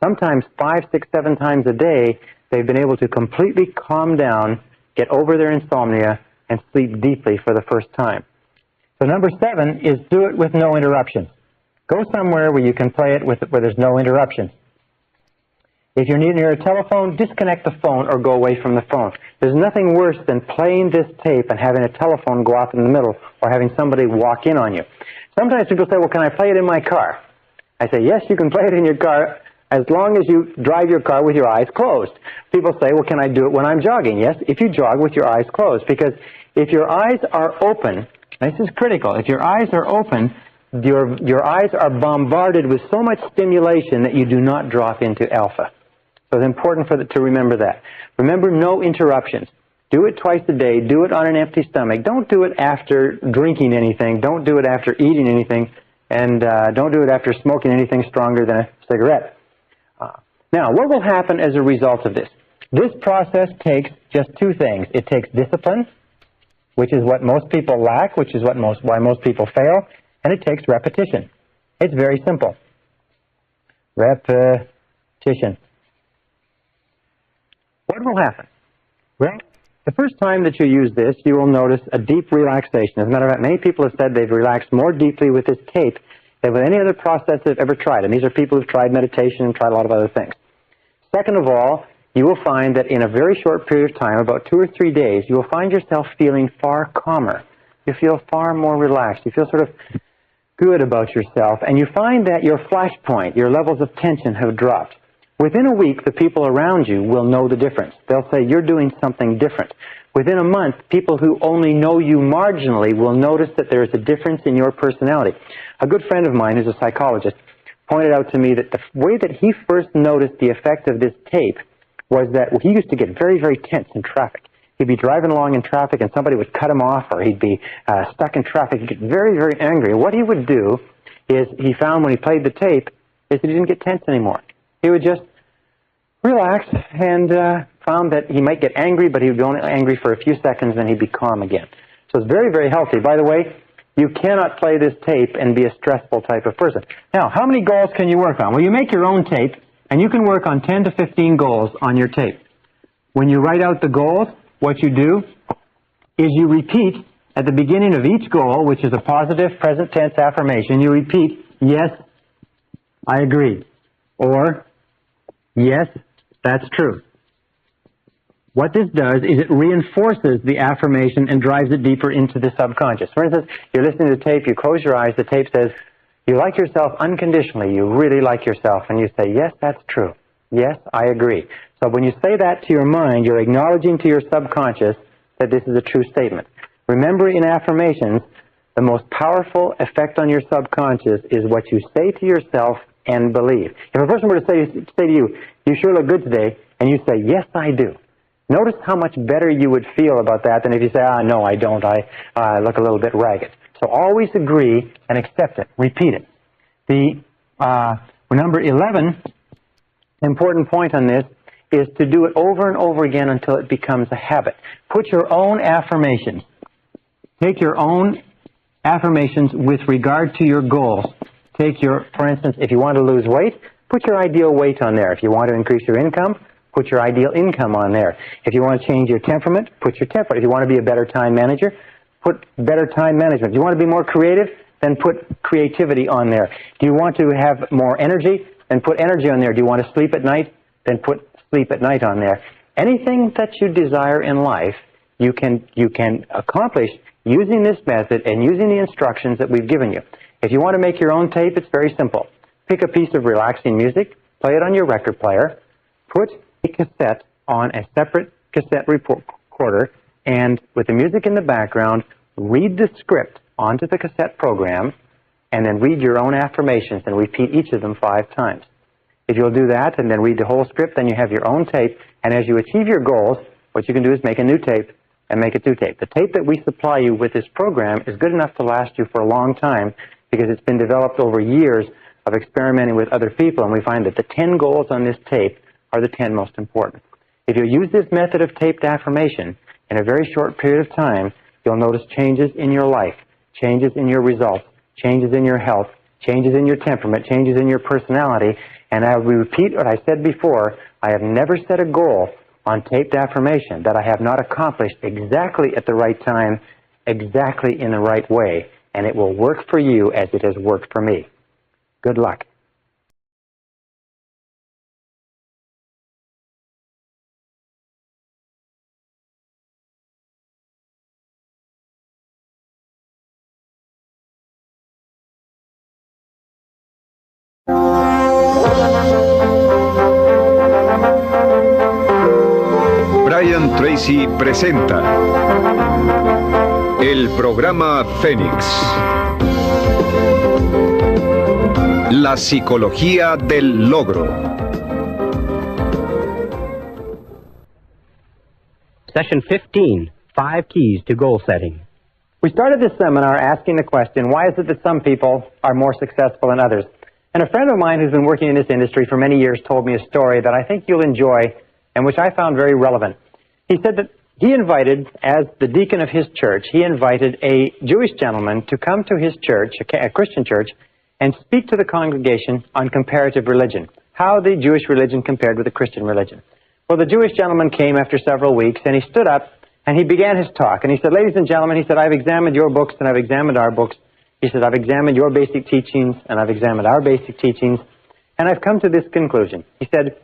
sometimes 5, 6, 7 times a day, they've been able to completely calm down, get over their insomnia, and sleep deeply for the first time. So number 7 is do it with no interruptions. Go somewhere where you can play it where there's no interruptions. If you're near a telephone, disconnect the phone or go away from the phone. There's nothing worse than playing this tape and having a telephone go off in the middle or having somebody walk in on you. Sometimes people say, well, can I play it in my car? I say, yes, you can play it in your car as long as you drive your car with your eyes closed. People say, well, can I do it when I'm jogging? Yes, if you jog with your eyes closed, because if your eyes are open, this is critical, if your eyes are open, your eyes are bombarded with so much stimulation that you do not drop into alpha. So it's important to remember that. Remember, no interruptions. Do it twice a day. Do it on an empty stomach. Don't do it after drinking anything. Don't do it after eating anything. And don't do it after smoking anything stronger than a cigarette. Now, what will happen as a result of this? This process takes just 2 things. It takes discipline, which is what most people lack, which is why most people fail, and it takes repetition. It's very simple. Repetition. What will happen? Well, the first time that you use this, you will notice a deep relaxation. As a matter of fact, many people have said they've relaxed more deeply with this tape than with any other process they've ever tried. And these are people who've tried meditation and tried a lot of other things. Second of all, you will find that in a very short period of time, about 2 or 3 days, you will find yourself feeling far calmer. You feel far more relaxed. You feel sort of good about yourself. And you find that your flash point, your levels of tension have dropped. Within a week, the people around you will know the difference. They'll say, you're doing something different. Within a month, people who only know you marginally will notice that there is a difference in your personality. A good friend of mine who's a psychologist pointed out to me that the way that he first noticed the effect of this tape was that he used to get very, very tense in traffic. He'd be driving along in traffic and somebody would cut him off, or he'd be stuck in traffic. He'd get very, very angry. What he would do is, he found when he played the tape, is that he didn't get tense anymore. He would just relax and found that he might get angry, but he would be only angry for a few seconds, then he'd be calm again. So it's very, very healthy. By the way, you cannot play this tape and be a stressful type of person. Now, how many goals can you work on? Well, you make your own tape. And you can work on 10 to 15 goals on your tape. When you write out the goals, what you do is you repeat at the beginning of each goal, which is a positive present tense affirmation, you repeat, yes, I agree, or yes, that's true. What this does is it reinforces the affirmation and drives it deeper into the subconscious. For instance, you're listening to the tape, you close your eyes, the tape says, you like yourself unconditionally, you really like yourself, and you say, yes, that's true. Yes, I agree. So when you say that to your mind, you're acknowledging to your subconscious that this is a true statement. Remember, in affirmations, the most powerful effect on your subconscious is what you say to yourself and believe. If a person were to say to you, you sure look good today, and you say, yes, I do. Notice how much better you would feel about that than if you say, no, I don't. I look a little bit ragged. So always agree and accept it. Repeat it. The number 11, important point on this, is to do it over and over again until it becomes a habit. Put your own affirmations. Take your own affirmations with regard to your goals. For instance, if you want to lose weight, put your ideal weight on there. If you want to increase your income, put your ideal income on there. If you want to change your temperament, put your temperament. If you want to be a better time manager, put better time management. If you want to be more creative, then put creativity on there. Do you want to have more energy? Then put energy on there. Do you want to sleep at night? Then put sleep at night on there. Anything that you desire in life, you can accomplish using this method and using the instructions that we've given you. If you want to make your own tape, it's very simple. Pick a piece of relaxing music, play it on your record player, put a cassette on a separate cassette recorder, and with the music in the background, read the script onto the cassette program, and then read your own affirmations and repeat each of them 5 times. If you'll do that and then read the whole script, then you have your own tape, and as you achieve your goals, what you can do is make a new tape and make a 2 tape. The tape that we supply you with this program is good enough to last you for a long time because it's been developed over years of experimenting with other people, and we find that the 10 goals on this tape are the 10 most important. If you use this method of taped affirmation in a very short period of time, you'll notice changes in your life, changes in your results, changes in your health, changes in your temperament, changes in your personality. And I will repeat what I said before, I have never set a goal on taped affirmation that I have not accomplished exactly at the right time, exactly in the right way, and it will work for you as it has worked for me. Good luck. Brian Tracy presenta el programa Fénix. La psicología del logro. Session 15, 5 Keys to Goal Setting. We started this seminar asking the question, why is it that some people are more successful than others? And a friend of mine who's been working in this industry for many years told me a story that I think you'll enjoy and which I found very relevant. He said that he invited, as the deacon of his church, he invited a Jewish gentleman to come to his church, a Christian church, and speak to the congregation on comparative religion, how the Jewish religion compared with the Christian religion. Well, the Jewish gentleman came after several weeks, and he stood up, and he began his talk. And he said, ladies and gentlemen, he said, I've examined your books, and I've examined our books. He said, I've examined your basic teachings, and I've examined our basic teachings, and I've come to this conclusion. He said,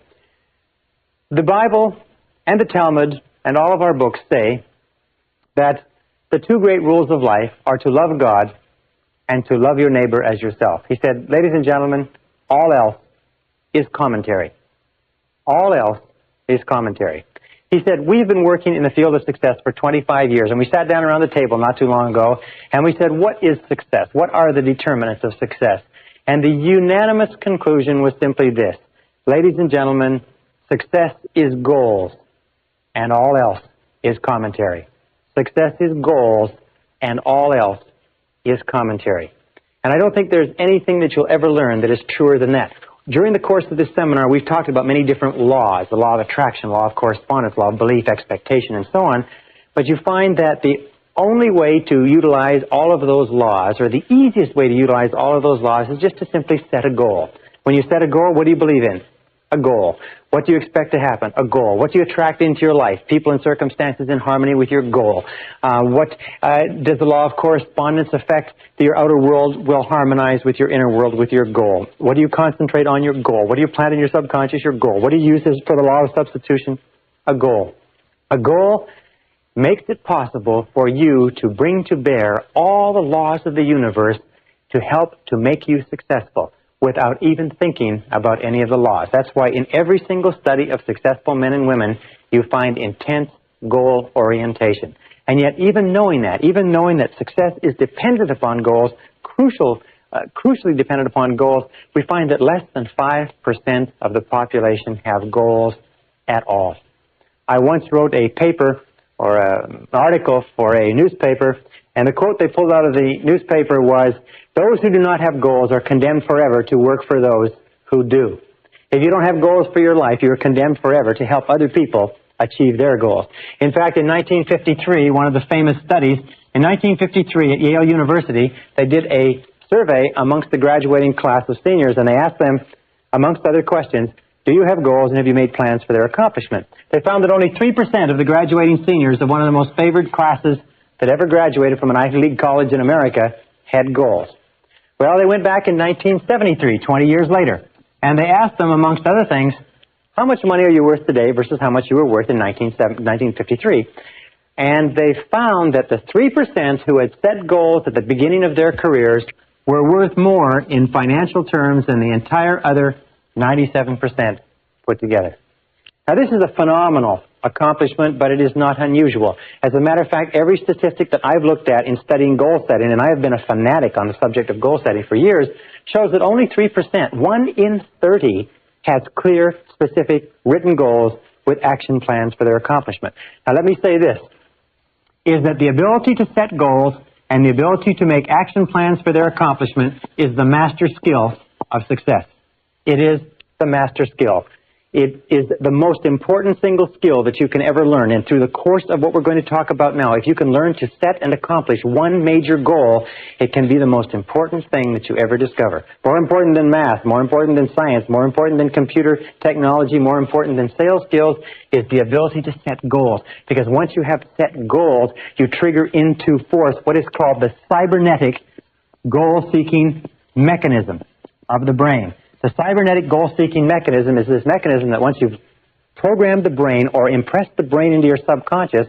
the Bible and the Talmud and all of our books say that the 2 great rules of life are to love God and to love your neighbor as yourself. He said, ladies and gentlemen, all else is commentary. All else is commentary. He said, we've been working in the field of success for 25 years, and we sat down around the table not too long ago, and we said, what is success? What are the determinants of success? And the unanimous conclusion was simply this. Ladies and gentlemen, success is goals, and all else is commentary. Success is goals, and all else is commentary. And I don't think there's anything that you'll ever learn that is truer than that. During the course of this seminar, we've talked about many different laws, the law of attraction, law of correspondence, law of belief, expectation, and so on. But you find that the only way to utilize all of those laws, or the easiest way to utilize all of those laws, is just to simply set a goal. When you set a goal, what do you believe in? A goal. What do you expect to happen? A goal. What do you attract into your life? People and circumstances in harmony with your goal. What does the law of correspondence affect? That your outer world will harmonize with your inner world with your goal. What do you concentrate on? Your goal. What do you plant in your subconscious? Your goal. What do you use for the law of substitution? A goal. A goal makes it possible for you to bring to bear all the laws of the universe to help to make you successful without even thinking about any of the laws. That's why in every single study of successful men and women, you find intense goal orientation. And yet even knowing that success is dependent upon goals, crucially dependent upon goals, we find that less than 5% of the population have goals at all. I once wrote a paper or an article for a newspaper, and the quote they pulled out of the newspaper was, "Those who do not have goals are condemned forever to work for those who do." If you don't have goals for your life, you're condemned forever to help other people achieve their goals. In fact, in 1953, one of the famous studies, in 1953 at Yale University, they did a survey amongst the graduating class of seniors, and they asked them, amongst other questions, do you have goals and have you made plans for their accomplishment? They found that only 3% of the graduating seniors of one of the most favored classes that ever graduated from an Ivy League college in America had goals. Well, they went back in 1973, 20 years later, and they asked them, amongst other things, how much money are you worth today versus how much you were worth in 1953? And they found that the 3% who had set goals at the beginning of their careers were worth more in financial terms than the entire other 97% put together. Now, this is a phenomenal accomplishment, but it is not unusual. As a matter of fact, every statistic that I've looked at in studying goal setting, and I have been a fanatic on the subject of goal setting for years, shows that only 3%, 1 in 30, has clear, specific, written goals with action plans for their accomplishment. Now, let me say this, is that the ability to set goals and the ability to make action plans for their accomplishment is the master skill of success. It is the master skill. It is the most important single skill that you can ever learn. And through the course of what we're going to talk about now, if you can learn to set and accomplish one major goal, it can be the most important thing that you ever discover. More important than math, more important than science, more important than computer technology, more important than sales skills is the ability to set goals. Because once you have set goals, you trigger into force what is called the cybernetic goal-seeking mechanism of the brain. The cybernetic goal-seeking mechanism is this mechanism that once you've programmed the brain or impressed the brain into your subconscious,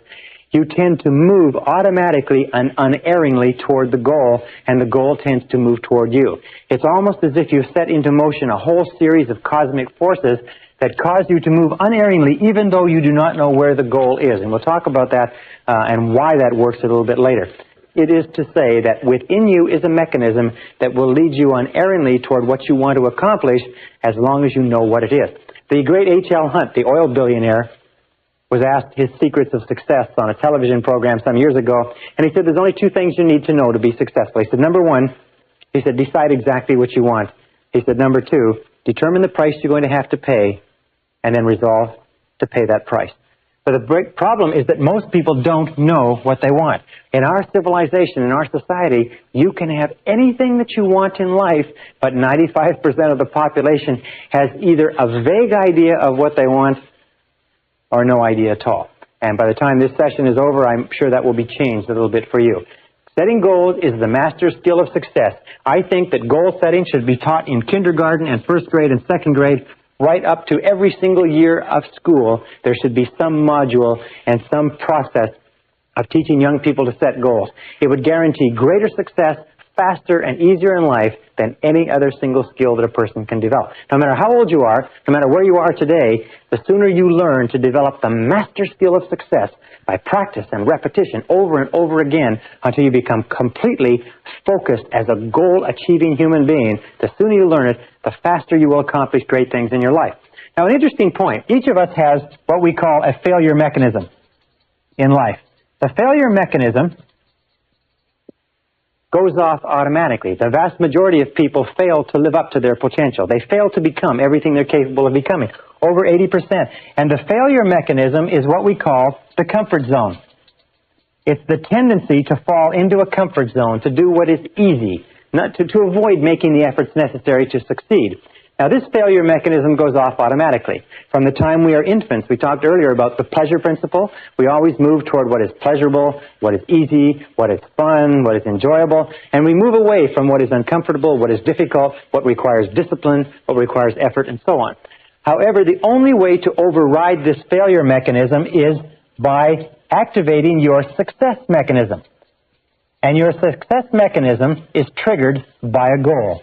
you tend to move automatically and unerringly toward the goal, and the goal tends to move toward you. It's almost as if you set into motion a whole series of cosmic forces that cause you to move unerringly even though you do not know where the goal is. And we'll talk about that and why that works a little bit later. It is to say that within you is a mechanism that will lead you unerringly toward what you want to accomplish as long as you know what it is. The great H.L. Hunt, the oil billionaire, was asked his secrets of success on a television program some years ago, and he said there's only 2 things you need to know to be successful. He said, number 1, he said, decide exactly what you want. He said, number 2, determine the price you're going to have to pay, and then resolve to pay that price. But the big problem is that most people don't know what they want. In our civilization, in our society, you can have anything that you want in life, but 95% of the population has either a vague idea of what they want or no idea at all. And by the time this session is over, I'm sure that will be changed a little bit for you. Setting goals is the master skill of success. I think that goal setting should be taught in kindergarten and first grade and second grade, right up to every single year of school. There should be some module and some process of teaching young people to set goals. It would guarantee greater success, faster and easier in life than any other single skill that a person can develop. No matter how old you are, no matter where you are today, the sooner you learn to develop the master skill of success by practice and repetition over and over again until you become completely focused as a goal-achieving human being, the sooner you learn it, the faster you will accomplish great things in your life. Now, an interesting point. Each of us has what we call a failure mechanism in life. The failure mechanism goes off automatically. The vast majority of people fail to live up to their potential. They fail to become everything they're capable of becoming, over 80%. And the failure mechanism is what we call the comfort zone. It's the tendency to fall into a comfort zone, to do what is easy, not to avoid making the efforts necessary to succeed. Now, this failure mechanism goes off automatically. From the time we are infants, we talked earlier about the pleasure principle. We always move toward what is pleasurable, what is easy, what is fun, what is enjoyable, and we move away from what is uncomfortable, what is difficult, what requires discipline, what requires effort, and so on. However, the only way to override this failure mechanism is by activating your success mechanism. And your success mechanism is triggered by a goal.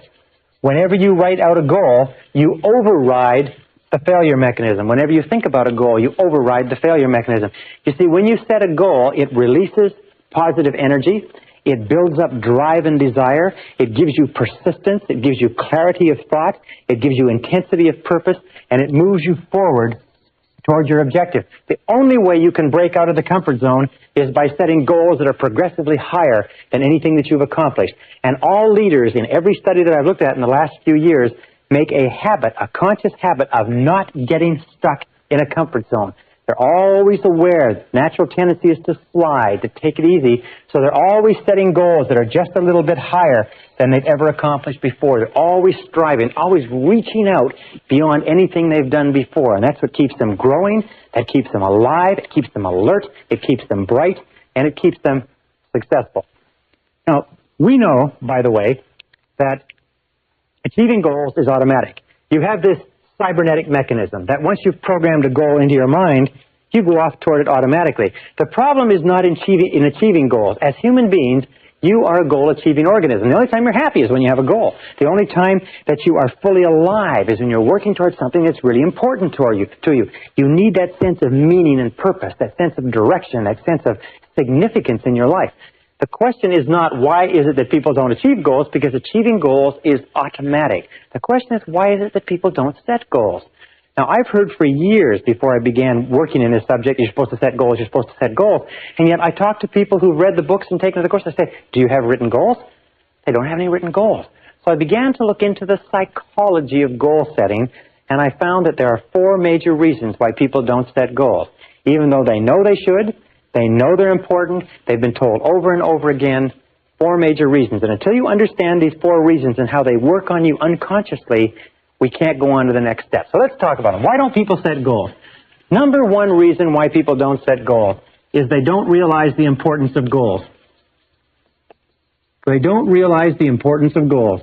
Whenever you write out a goal, you override the failure mechanism. Whenever you think about a goal, you override the failure mechanism. You see, when you set a goal, it releases positive energy. It builds up drive and desire. It gives you persistence. It gives you clarity of thought. It gives you intensity of purpose. And it moves you forward towards your objective. The only way you can break out of the comfort zone is by setting goals that are progressively higher than anything that you've accomplished. And all leaders in every study that I've looked at in the last few years make a habit, a conscious habit of not getting stuck in a comfort zone. They're always aware. Natural tendency is to slide, to take it easy. So they're always setting goals that are just a little bit higher than they've ever accomplished before. They're always striving, always reaching out beyond anything they've done before. And that's what keeps them growing. That keeps them alive. It keeps them alert. It keeps them bright. And it keeps them successful. Now, we know, by the way, that achieving goals is automatic. You have this cybernetic mechanism that once you've programmed a goal into your mind, you go off toward it automatically. The problem is not in achieving goals. As human beings, you are a goal-achieving organism. The only time you're happy is when you have a goal. The only time that you are fully alive is when you're working towards something that's really important to you. You need that sense of meaning and purpose, that sense of direction, that sense of significance in your life. The question is not why is it that people don't achieve goals, because achieving goals is automatic. The question is why is it that people don't set goals? Now, I've heard for years before I began working in this subject, you're supposed to set goals, you're supposed to set goals. And yet I talk to people who've read the books and taken the course. I say, do you have written goals? They don't have any written goals. So I began to look into the psychology of goal setting, and I found that there are 4 major reasons why people don't set goals. Even though they know they should, they know they're important, they've been told over and over again, 4 major reasons. And until you understand these 4 reasons and how they work on you unconsciously, we can't go on to the next step. So let's talk about them. Why don't people set goals? Number 1 reason why people don't set goals is they don't realize the importance of goals. They don't realize the importance of goals.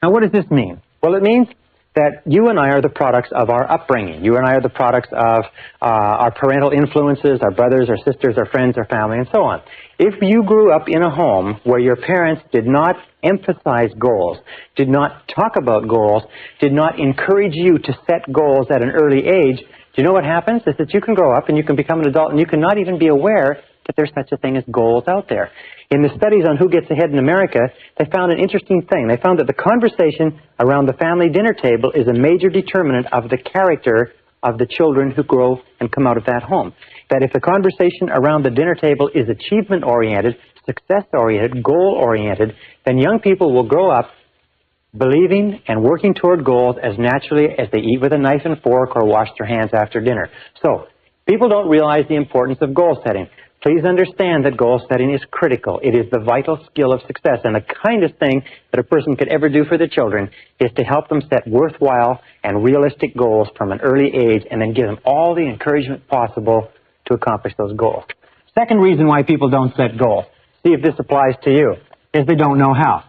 Now, what does this mean? Well, it means that you and I are the products of our upbringing. You and I are the products of our parental influences, our brothers, our sisters, our friends, our family, and so on. If you grew up in a home where your parents did not emphasize goals, did not talk about goals, did not encourage you to set goals at an early age, do you know what happens? Is that you can grow up and you can become an adult and you can not even be aware that there's such a thing as goals out there. In the studies on who gets ahead in America, they found an interesting thing. They found that the conversation around the family dinner table is a major determinant of the character of the children who grow and come out of that home. That if the conversation around the dinner table is achievement-oriented, success-oriented, goal-oriented, then young people will grow up believing and working toward goals as naturally as they eat with a knife and fork or wash their hands after dinner. So, people don't realize the importance of goal setting. Please understand that goal setting is critical. It is the vital skill of success, and the kindest thing that a person could ever do for their children is to help them set worthwhile and realistic goals from an early age and then give them all the encouragement possible to accomplish those goals. Second reason why people don't set goals, see if this applies to you, is they don't know how.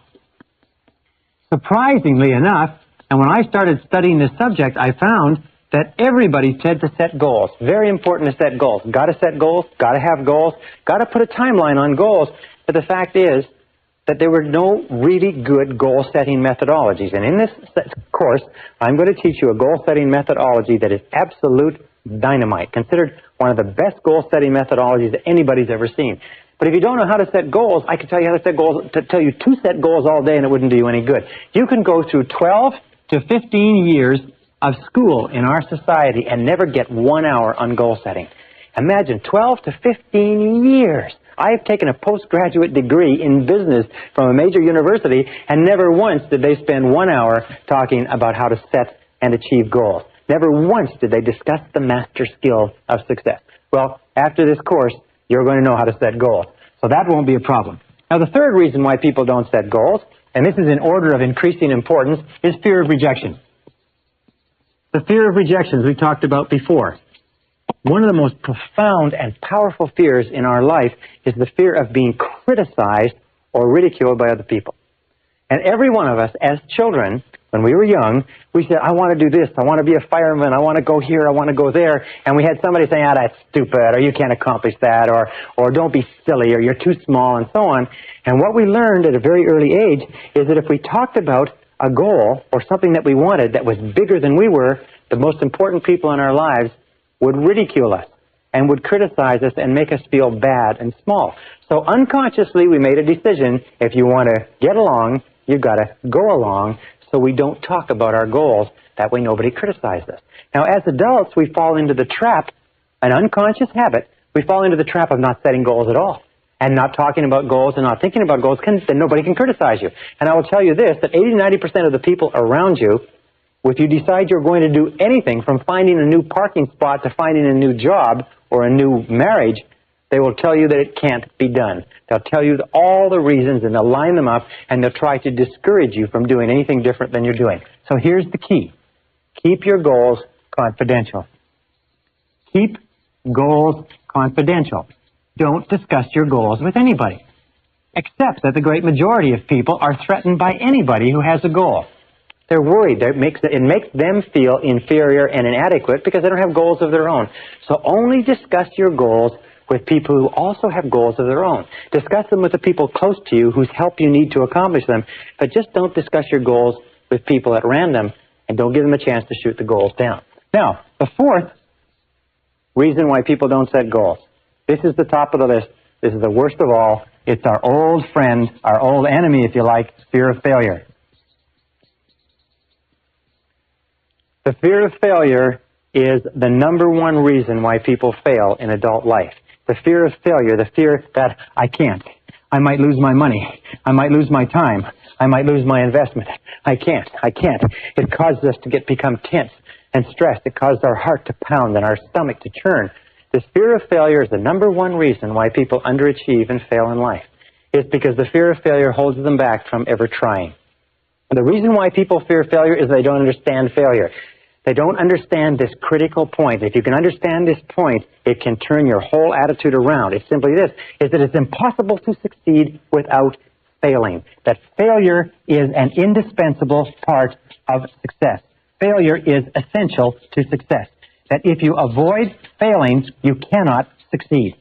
Surprisingly enough, and when I started studying this subject, I found that everybody said to set goals. Very important to set goals. Got to set goals, got to have goals, got to put a timeline on goals. But the fact is that there were no really good goal-setting methodologies. And in this course, I'm going to teach you a goal-setting methodology that is absolute dynamite, considered one of the best goal-setting methodologies that anybody's ever seen. But if you don't know how to set goals, I could tell you how to set goals, to tell you to set goals all day, and it wouldn't do you any good. You can go through 12 to 15 years of school in our society and never get 1 hour on goal setting. Imagine 12 to 15 years. I have taken a postgraduate degree in business from a major university, and never once did they spend 1 hour talking about how to set and achieve goals. Never once did they discuss the master skill of success. Well, after this course, you're going to know how to set goals. So that won't be a problem. Now, the third reason why people don't set goals and this is in order of increasing importance, is fear of rejection. The fear of rejection, as we talked about before. One of the most profound and powerful fears in our life is the fear of being criticized or ridiculed by other people. And every one of us, as children, when we were young, we said, I want to do this, I want to be a fireman, I want to go here, I want to go there. And we had somebody saying, that's stupid, or you can't accomplish that, or don't be silly, or you're too small, and so on. And what we learned at a very early age is that if we talked about a goal or something that we wanted that was bigger than we were, the most important people in our lives would ridicule us and would criticize us and make us feel bad and small. So unconsciously, we made a decision, if you want to get along, you've got to go along, so we don't talk about our goals. That way nobody criticizes us. Now, as adults, we fall into the trap, an unconscious habit, we fall into the trap of not setting goals at all, and not talking about goals and not thinking about goals, then nobody can criticize you. And I will tell you this, that 80-90% of the people around you, if you decide you're going to do anything from finding a new parking spot to finding a new job or a new marriage, they will tell you that it can't be done. They'll tell you all the reasons, and they'll line them up, and they'll try to discourage you from doing anything different than you're doing. So here's the key. Keep your goals confidential. Keep goals confidential. Don't discuss your goals with anybody, except that the great majority of people are threatened by anybody who has a goal. They're worried. It makes them feel inferior and inadequate because they don't have goals of their own. So only discuss your goals with people who also have goals of their own. Discuss them with the people close to you whose help you need to accomplish them, but just don't discuss your goals with people at random, and don't give them a chance to shoot the goals down. Now, the fourth reason why people don't set goals. This is the top of the list. This is the worst of all. It's our old friend, our old enemy, if you like, fear of failure. The fear of failure is the number one reason why people fail in adult life. The fear of failure, the fear that I can't. I might lose my money. I might lose my time. I might lose my investment. I can't. It causes us to become tense and stressed. It causes our heart to pound and our stomach to churn. This fear of failure is the number one reason why people underachieve and fail in life. It's because the fear of failure holds them back from ever trying. The reason why people fear failure is they don't understand failure. They don't understand this critical point. If you can understand this point, it can turn your whole attitude around. It's simply this, is that it's impossible to succeed without failing. That failure is an indispensable part of success. Failure is essential to success. That if you avoid failing, you cannot succeed.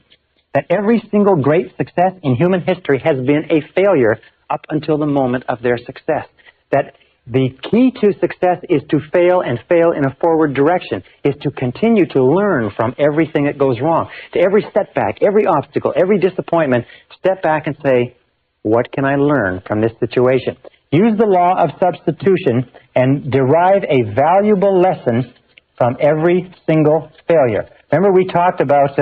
That every single great success in human history has been a failure up until the moment of their success. That the key to success is to fail and fail in a forward direction, is to continue to learn from everything that goes wrong. To every setback, every obstacle, every disappointment, step back and say, what can I learn from this situation? Use the law of substitution and derive a valuable lesson from every single failure. Remember we talked about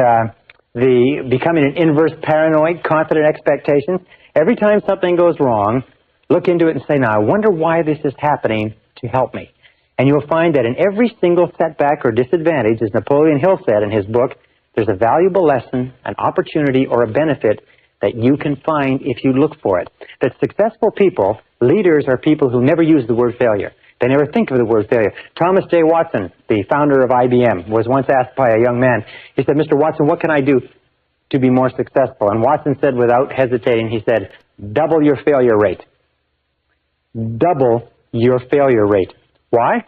becoming an inverse paranoid, confident expectations? Every time something goes wrong, look into it and say, now, I wonder why this is happening to help me. And you'll find that in every single setback or disadvantage, as Napoleon Hill said in his book, there's a valuable lesson, an opportunity, or a benefit that you can find if you look for it. That successful people, leaders, are people who never use the word failure. They never think of the word failure. Thomas J. Watson, the founder of IBM, was once asked by a young man, he said, Mr. Watson, what can I do to be more successful? And Watson said without hesitating, he said, double your failure rate. Double your failure rate. Why?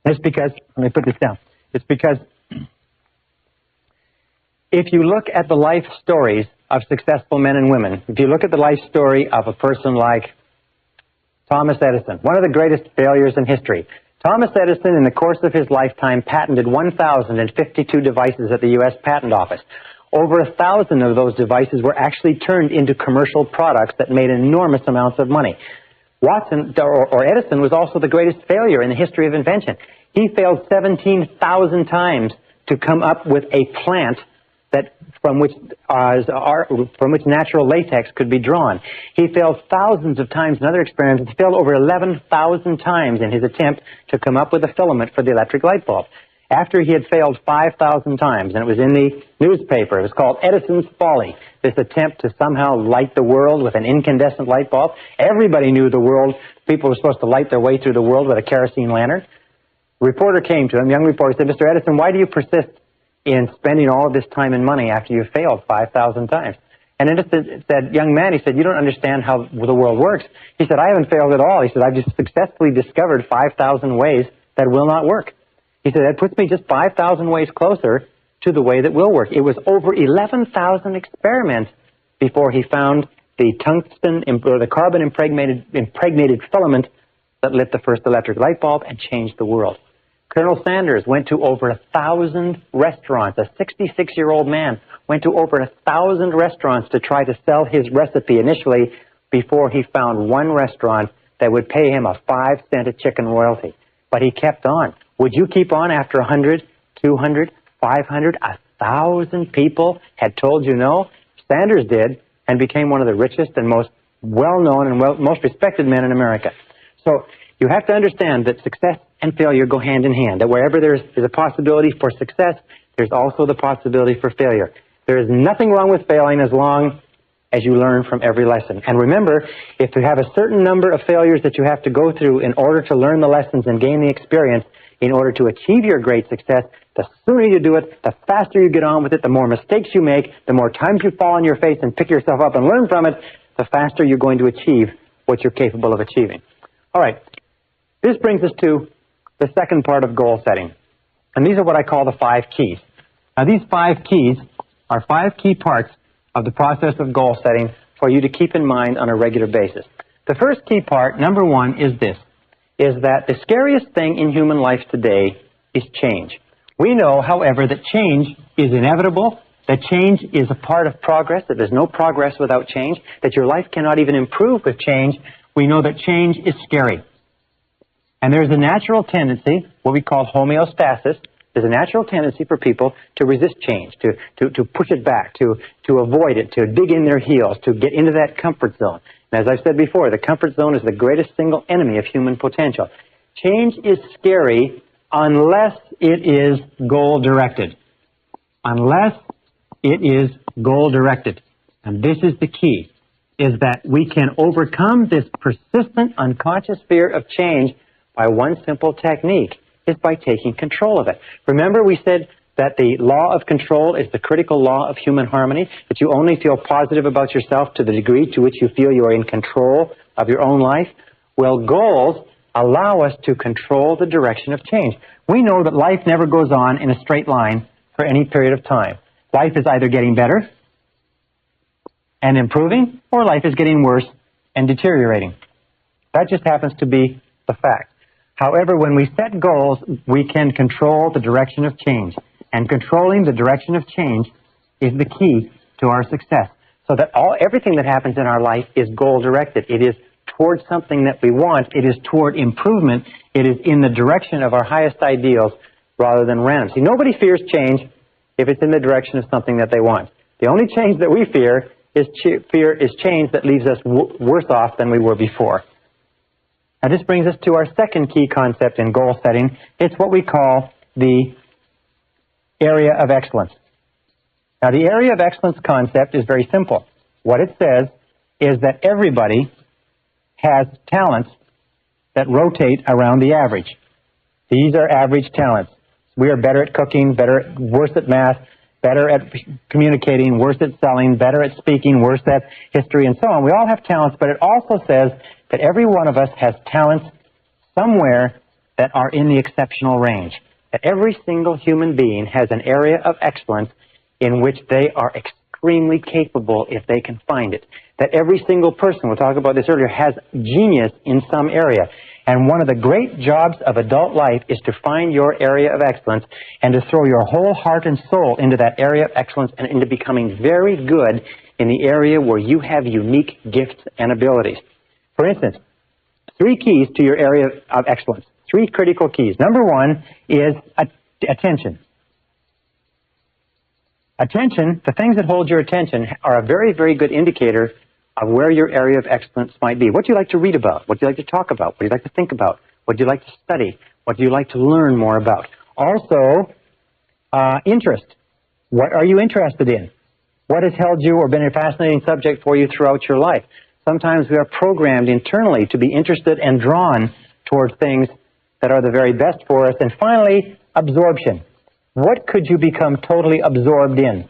It's because, let me put this down. It's because if you look at the life stories of successful men and women, if you look at the life story of a person like Thomas Edison, one of the greatest failures in history. Thomas Edison, in the course of his lifetime, patented 1,052 devices at the U.S. Patent Office. Over 1,000 of those devices were actually turned into commercial products that made enormous amounts of money. Edison was also the greatest failure in the history of invention. He failed 17,000 times to come up with a plant from which natural latex could be drawn. He failed thousands of times in other experiments. He failed over 11,000 times in his attempt to come up with a filament for the electric light bulb. after he had failed 5,000 times, and it was in the newspaper. It was called Edison's Folly, this attempt to somehow light the world with an incandescent light bulb. Everybody knew the world. People were supposed to light their way through the world with a kerosene lantern. A reporter came to him, young reporter, said, Mr. Edison, why do you persist in spending all of this time and money after you failed 5,000 times? And Edison said, young man, he said, you don't understand how the world works. He said, I haven't failed at all. He said, I've just successfully discovered 5,000 ways that will not work. He said, that puts me just 5,000 ways closer to the way that will work. It was over 11,000 experiments before he found the tungsten or the carbon impregnated filament that lit the first electric light bulb and changed the world. Colonel Sanders went to over 1,000 restaurants. A 66-year-old man went to over 1,000 restaurants to try to sell his recipe initially before he found one restaurant that would pay him a 5-cent a chicken royalty. But he kept on. Would you keep on after 100, 200, 500, 1,000 people had told you no? Sanders did and became one of the richest and most well-known and most respected men in America. So you have to understand that success and failure go hand in hand, that wherever there's a possibility for success, there's also the possibility for failure. There is nothing wrong with failing as long as you learn from every lesson. And remember, if you have a certain number of failures that you have to go through in order to learn the lessons and gain the experience in order to achieve your great success, the sooner you do it, the faster you get on with it, the more mistakes you make, the more times you fall on your face and pick yourself up and learn from it, the faster you're going to achieve what you're capable of achieving. All right. This brings us to the second part of goal setting. And these are what I call the 5 keys. Now, these 5 keys are 5 key parts of the process of goal setting for you to keep in mind on a regular basis. The first key part, number 1, is this, is that the scariest thing in human life today is change. We know, however, that change is inevitable, that change is a part of progress, that there's no progress without change, that your life cannot even improve with change. We know that change is scary. And there's a natural tendency, what we call homeostasis, there's a natural tendency for people to resist change, to push it back, to avoid it, to dig in their heels, to get into that comfort zone. And as I've said before, the comfort zone is the greatest single enemy of human potential. Change is scary unless it is goal-directed. Unless it is goal-directed. And this is the key, is that we can overcome this persistent unconscious fear of change by one simple technique, is by taking control of it. Remember, we said that the law of control is the critical law of human harmony, that you only feel positive about yourself to the degree to which you feel you are in control of your own life. Well, goals allow us to control the direction of change. We know that life never goes on in a straight line for any period of time. Life is either getting better and improving, or life is getting worse and deteriorating. That just happens to be the fact. However, when we set goals, we can control the direction of change. And controlling the direction of change is the key to our success. So that everything that happens in our life is goal-directed. It is towards something that we want. It is toward improvement. It is in the direction of our highest ideals rather than random. See, nobody fears change if it's in the direction of something that they want. The only change that we fear is change that leaves us worse off than we were before. Now, this brings us to our second key concept in goal setting. It's what we call the area of excellence. Now, the area of excellence concept is very simple. What it says is that everybody has talents that rotate around the average. These are average talents. We are better at cooking, worse at math, better at communicating, worse at selling, better at speaking, worse at history, and so on. We all have talents, but it also says that every one of us has talents somewhere that are in the exceptional range. That every single human being has an area of excellence in which they are extremely capable if they can find it. That every single person, we'll talk about this earlier, has genius in some area. And one of the great jobs of adult life is to find your area of excellence and to throw your whole heart and soul into that area of excellence and into becoming very good in the area where you have unique gifts and abilities. For instance, 3 keys to your area of excellence. 3 critical keys. Number 1 is attention. Attention, the things that hold your attention are a very, very good indicator of where your area of excellence might be. What do you like to read about? What do you like to talk about? What do you like to think about? What do you like to study? What do you like to learn more about? Also, interest. What are you interested in? What has held you or been a fascinating subject for you throughout your life? Sometimes we are programmed internally to be interested and drawn toward things that are the very best for us. And finally, absorption. What could you become totally absorbed in?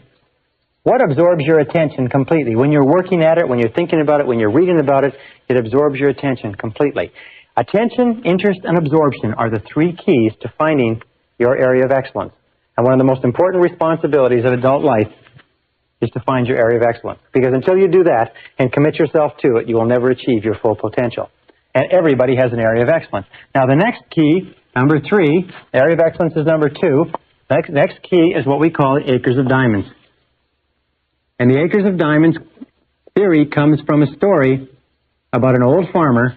What absorbs your attention completely? When you're working at it, when you're thinking about it, when you're reading about it, it absorbs your attention completely. Attention, interest, and absorption are the three keys to finding your area of excellence. And one of the most important responsibilities of adult life is to find your area of excellence. Because until you do that and commit yourself to it, you will never achieve your full potential. And everybody has an area of excellence. Now the next key, number 3, area of excellence is number 2. Next key is what we call the acres of diamonds. And the acres of diamonds theory comes from a story about an old farmer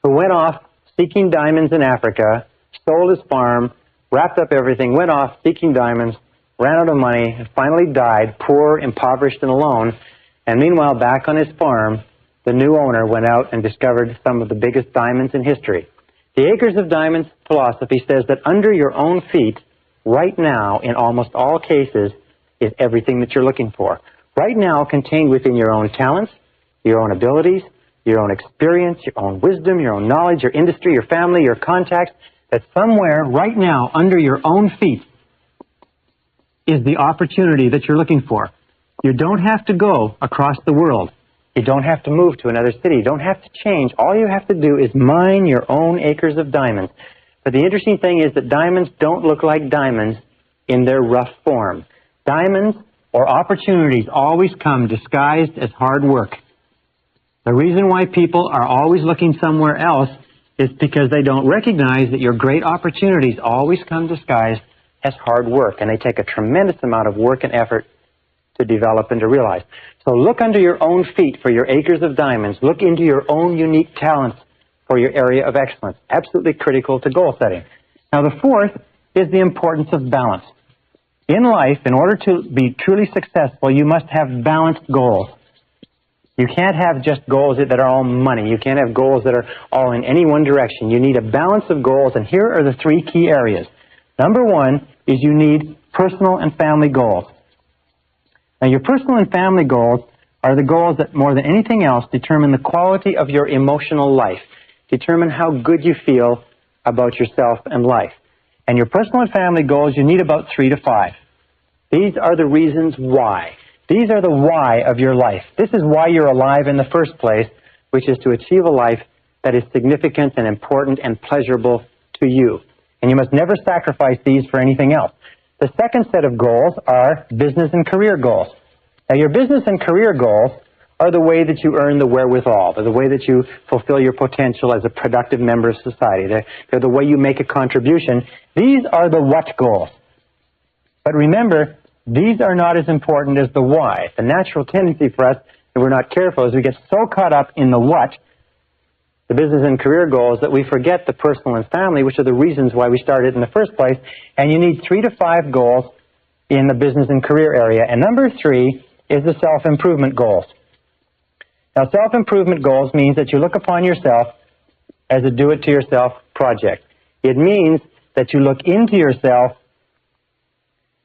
who went off seeking diamonds in Africa, sold his farm, wrapped up everything, went off seeking diamonds, ran out of money, and finally died, poor, impoverished, and alone. And meanwhile, back on his farm, the new owner went out and discovered some of the biggest diamonds in history. The Acres of Diamonds philosophy says that under your own feet, right now, in almost all cases, is everything that you're looking for. Right now, contained within your own talents, your own abilities, your own experience, your own wisdom, your own knowledge, your industry, your family, your contacts, that somewhere right now under your own feet is the opportunity that you're looking for. You don't have to go across the world. You don't have to move to another city. You don't have to change. All you have to do is mine your own acres of diamonds. But the interesting thing is that diamonds don't look like diamonds in their rough form. Diamonds or opportunities always come disguised as hard work. The reason why people are always looking somewhere else is because they don't recognize that your great opportunities always come disguised as hard work, and they take a tremendous amount of work and effort to develop and to realize. So look under your own feet for your acres of diamonds. Look into your own unique talents for your area of excellence. Absolutely critical to goal setting. Now the fourth is the importance of balance. In life, in order to be truly successful, you must have balanced goals. You can't have just goals that are all money. You can't have goals that are all in any one direction. You need a balance of goals, and here are the 3 key areas. Number 1 is you need personal and family goals. Now, your personal and family goals are the goals that, more than anything else, determine the quality of your emotional life, determine how good you feel about yourself and life. And your personal and family goals, you need about 3 to 5. These are the reasons why. These are the why of your life. This is why you're alive in the first place, which is to achieve a life that is significant and important and pleasurable to you. And you must never sacrifice these for anything else. The second set of goals are business and career goals. Now, your business and career goals are the way that you earn the wherewithal. They're the way that you fulfill your potential as a productive member of society. They're the way you make a contribution. These are the what goals. But remember, these are not as important as the why. The natural tendency for us, if we're not careful, is we get so caught up in the what, the business and career goals, that we forget the personal and family, which are the reasons why we started in the first place. And you need 3 to 5 goals in the business and career area. And number 3 is the self-improvement goals. Now, self-improvement goals means that you look upon yourself as a do-it-to-yourself project. It means that you look into yourself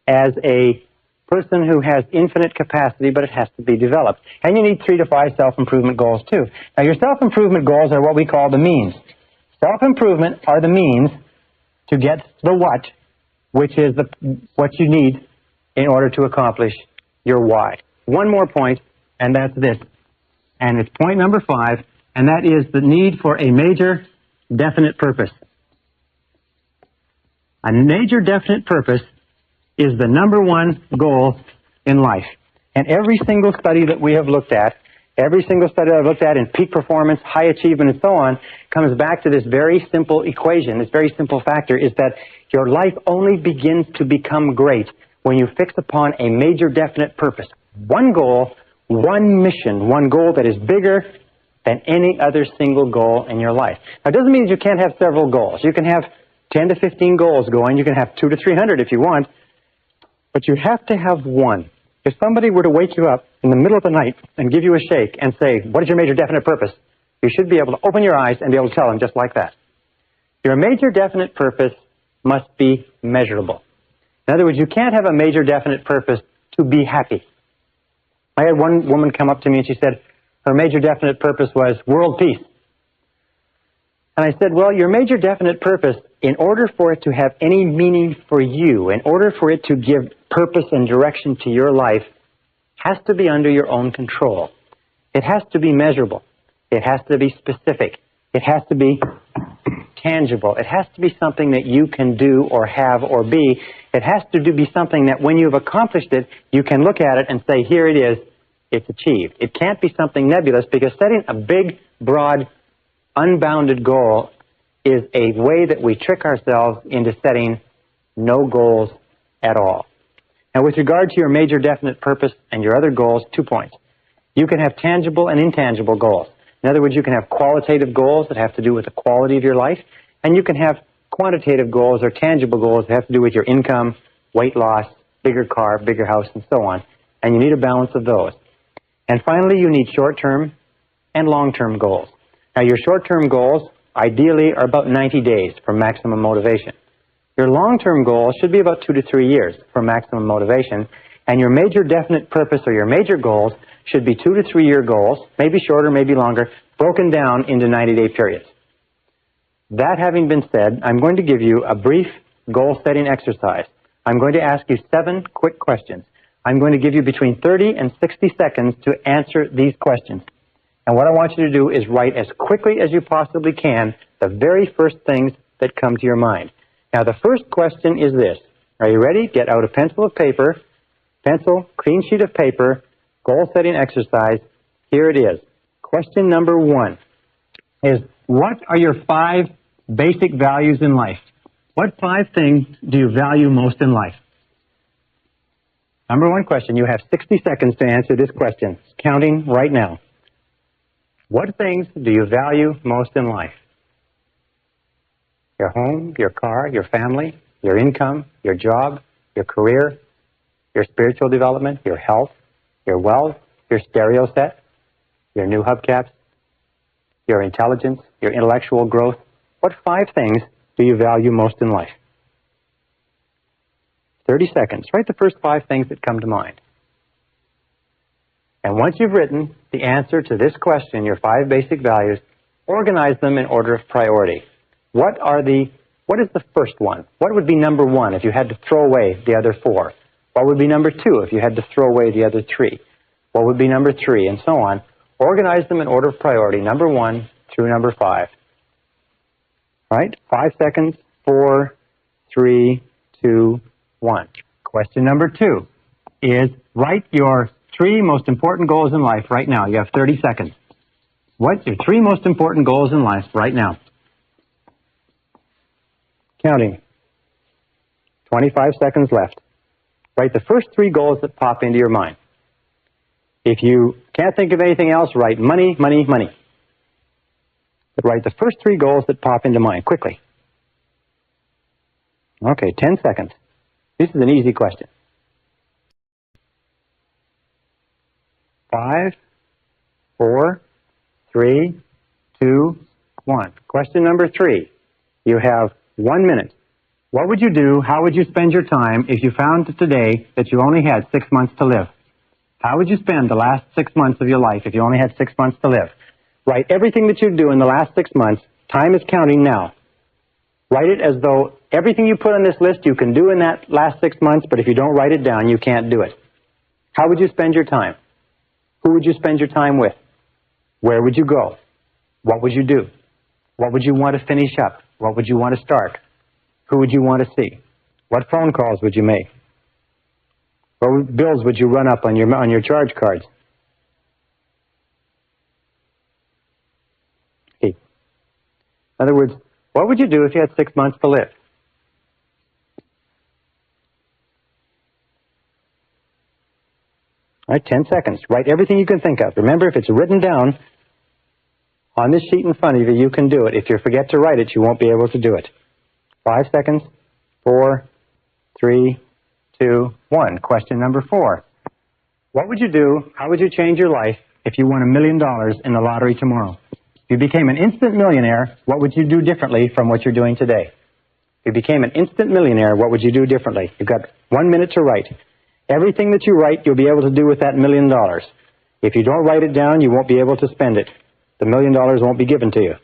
as a person who has infinite capacity, but it has to be developed. And you need 3 to 5 self-improvement goals, too. Now, your self-improvement goals are what we call the means. Self-improvement are the means to get the what, which is what you need in order to accomplish your why. One more point, and that's this. And it's point number 5, and that is the need for a major definite purpose. A major definite purpose is the number 1 goal in life. And every single study that we have looked at, every single study I've looked at in peak performance, high achievement, and so on, comes back to this very simple equation, this very simple factor, is that your life only begins to become great when you fix upon a major definite purpose. One goal, one mission, one goal that is bigger than any other single goal in your life. Now, it doesn't mean that you can't have several goals. You can have 10 to 15 goals going. You can have 200 to 300 if you want. But you have to have one. If somebody were to wake you up in the middle of the night and give you a shake and say, what is your major definite purpose? You should be able to open your eyes and be able to tell them just like that. Your major definite purpose must be measurable. In other words, you can't have a major definite purpose to be happy. I had one woman come up to me and she said her major definite purpose was world peace. And I said, well, your major definite purpose, in order for it to have any meaning for you, in order for it to give purpose and direction to your life, has to be under your own control. It has to be measurable. It has to be specific. It has to be tangible. It has to be something that you can do or have or be. It has to be something that when you've accomplished it, you can look at it and say, here it is, it's achieved. It can't be something nebulous, because setting a big, broad, unbounded goal is a way that we trick ourselves into setting no goals at all. Now, with regard to your major definite purpose and your other goals, 2 points. You can have tangible and intangible goals. In other words, you can have qualitative goals that have to do with the quality of your life, and you can have quantitative goals or tangible goals that have to do with your income, weight loss, bigger car, bigger house, and so on. And you need a balance of those. And finally, you need short-term and long-term goals. Now, your short-term goals, ideally, are about 90 days for maximum motivation. Your long-term goals should be about 2 to 3 years for maximum motivation, and your major definite purpose or your major goals should be 2 to 3 year goals, maybe shorter, maybe longer, broken down into 90-day periods. That having been said, I'm going to give you a brief goal-setting exercise. I'm going to ask you 7 quick questions. I'm going to give you between 30 and 60 seconds to answer these questions. And what I want you to do is write as quickly as you possibly can the very first things that come to your mind. Now, the first question is this. Are you ready? Get out a pencil of paper, pencil, clean sheet of paper, goal-setting exercise. Here it is. Question number 1 is, what are your 5 basic values in life? What 5 things do you value most in life? Number 1 question. You have 60 seconds to answer this question. Counting right now. What things do you value most in life? Your home, your car, your family, your income, your job, your career, your spiritual development, your health, your wealth, your stereo set, your new hubcaps, your intelligence, your intellectual growth. What 5 things do you value most in life? 30 seconds. Write the first 5 things that come to mind. And once you've written the answer to this question, your 5 basic values, organize them in order of priority. What is the first one? What would be number 1 if you had to throw away the other 4? What would be number 2 if you had to throw away the other 3? What would be number 3, and so on? Organize them in order of priority, number 1 through number 5. All right? 5 seconds, 4, 3, 2, 1. Question number 2 is, write your 3 most important goals in life right now. You have 30 seconds. What's your 3 most important goals in life right now? Counting. 25 seconds left. Write the first 3 goals that pop into your mind. If you can't think of anything else, write money, money, money. But write the first 3 goals that pop into mind, quickly. Okay, 10 seconds. This is an easy question. 5, 4, 3, 2, 1. Question number 3. You have 1 minute. What would you do, how would you spend your time if you found today that you only had 6 months to live? How would you spend the last 6 months of your life if you only had 6 months to live? Write everything that you do in the last 6 months. Time is counting now. Write it as though everything you put on this list you can do in that last 6 months, but if you don't write it down, you can't do it. How would you spend your time? Who would you spend your time with? Where would you go? What would you do? What would you want to finish up? What would you want to start? Who would you want to see? What phone calls would you make? What bills would you run up on your charge cards? Okay. In other words, what would you do if you had 6 months to live? All right, 10 seconds. Write everything you can think of. Remember, if it's written down on this sheet in front of you, you can do it. If you forget to write it, you won't be able to do it. 5 seconds. 4, 3, 2, 1. Question number 4. What would you do, how would you change your life if you won $1 million in the lottery tomorrow? If you became an instant millionaire, what would you do differently from what you're doing today? If you became an instant millionaire, what would you do differently? You've got 1 minute to write. Everything that you write, you'll be able to do with that $1 million. If you don't write it down, you won't be able to spend it. The $1 million won't be given to you.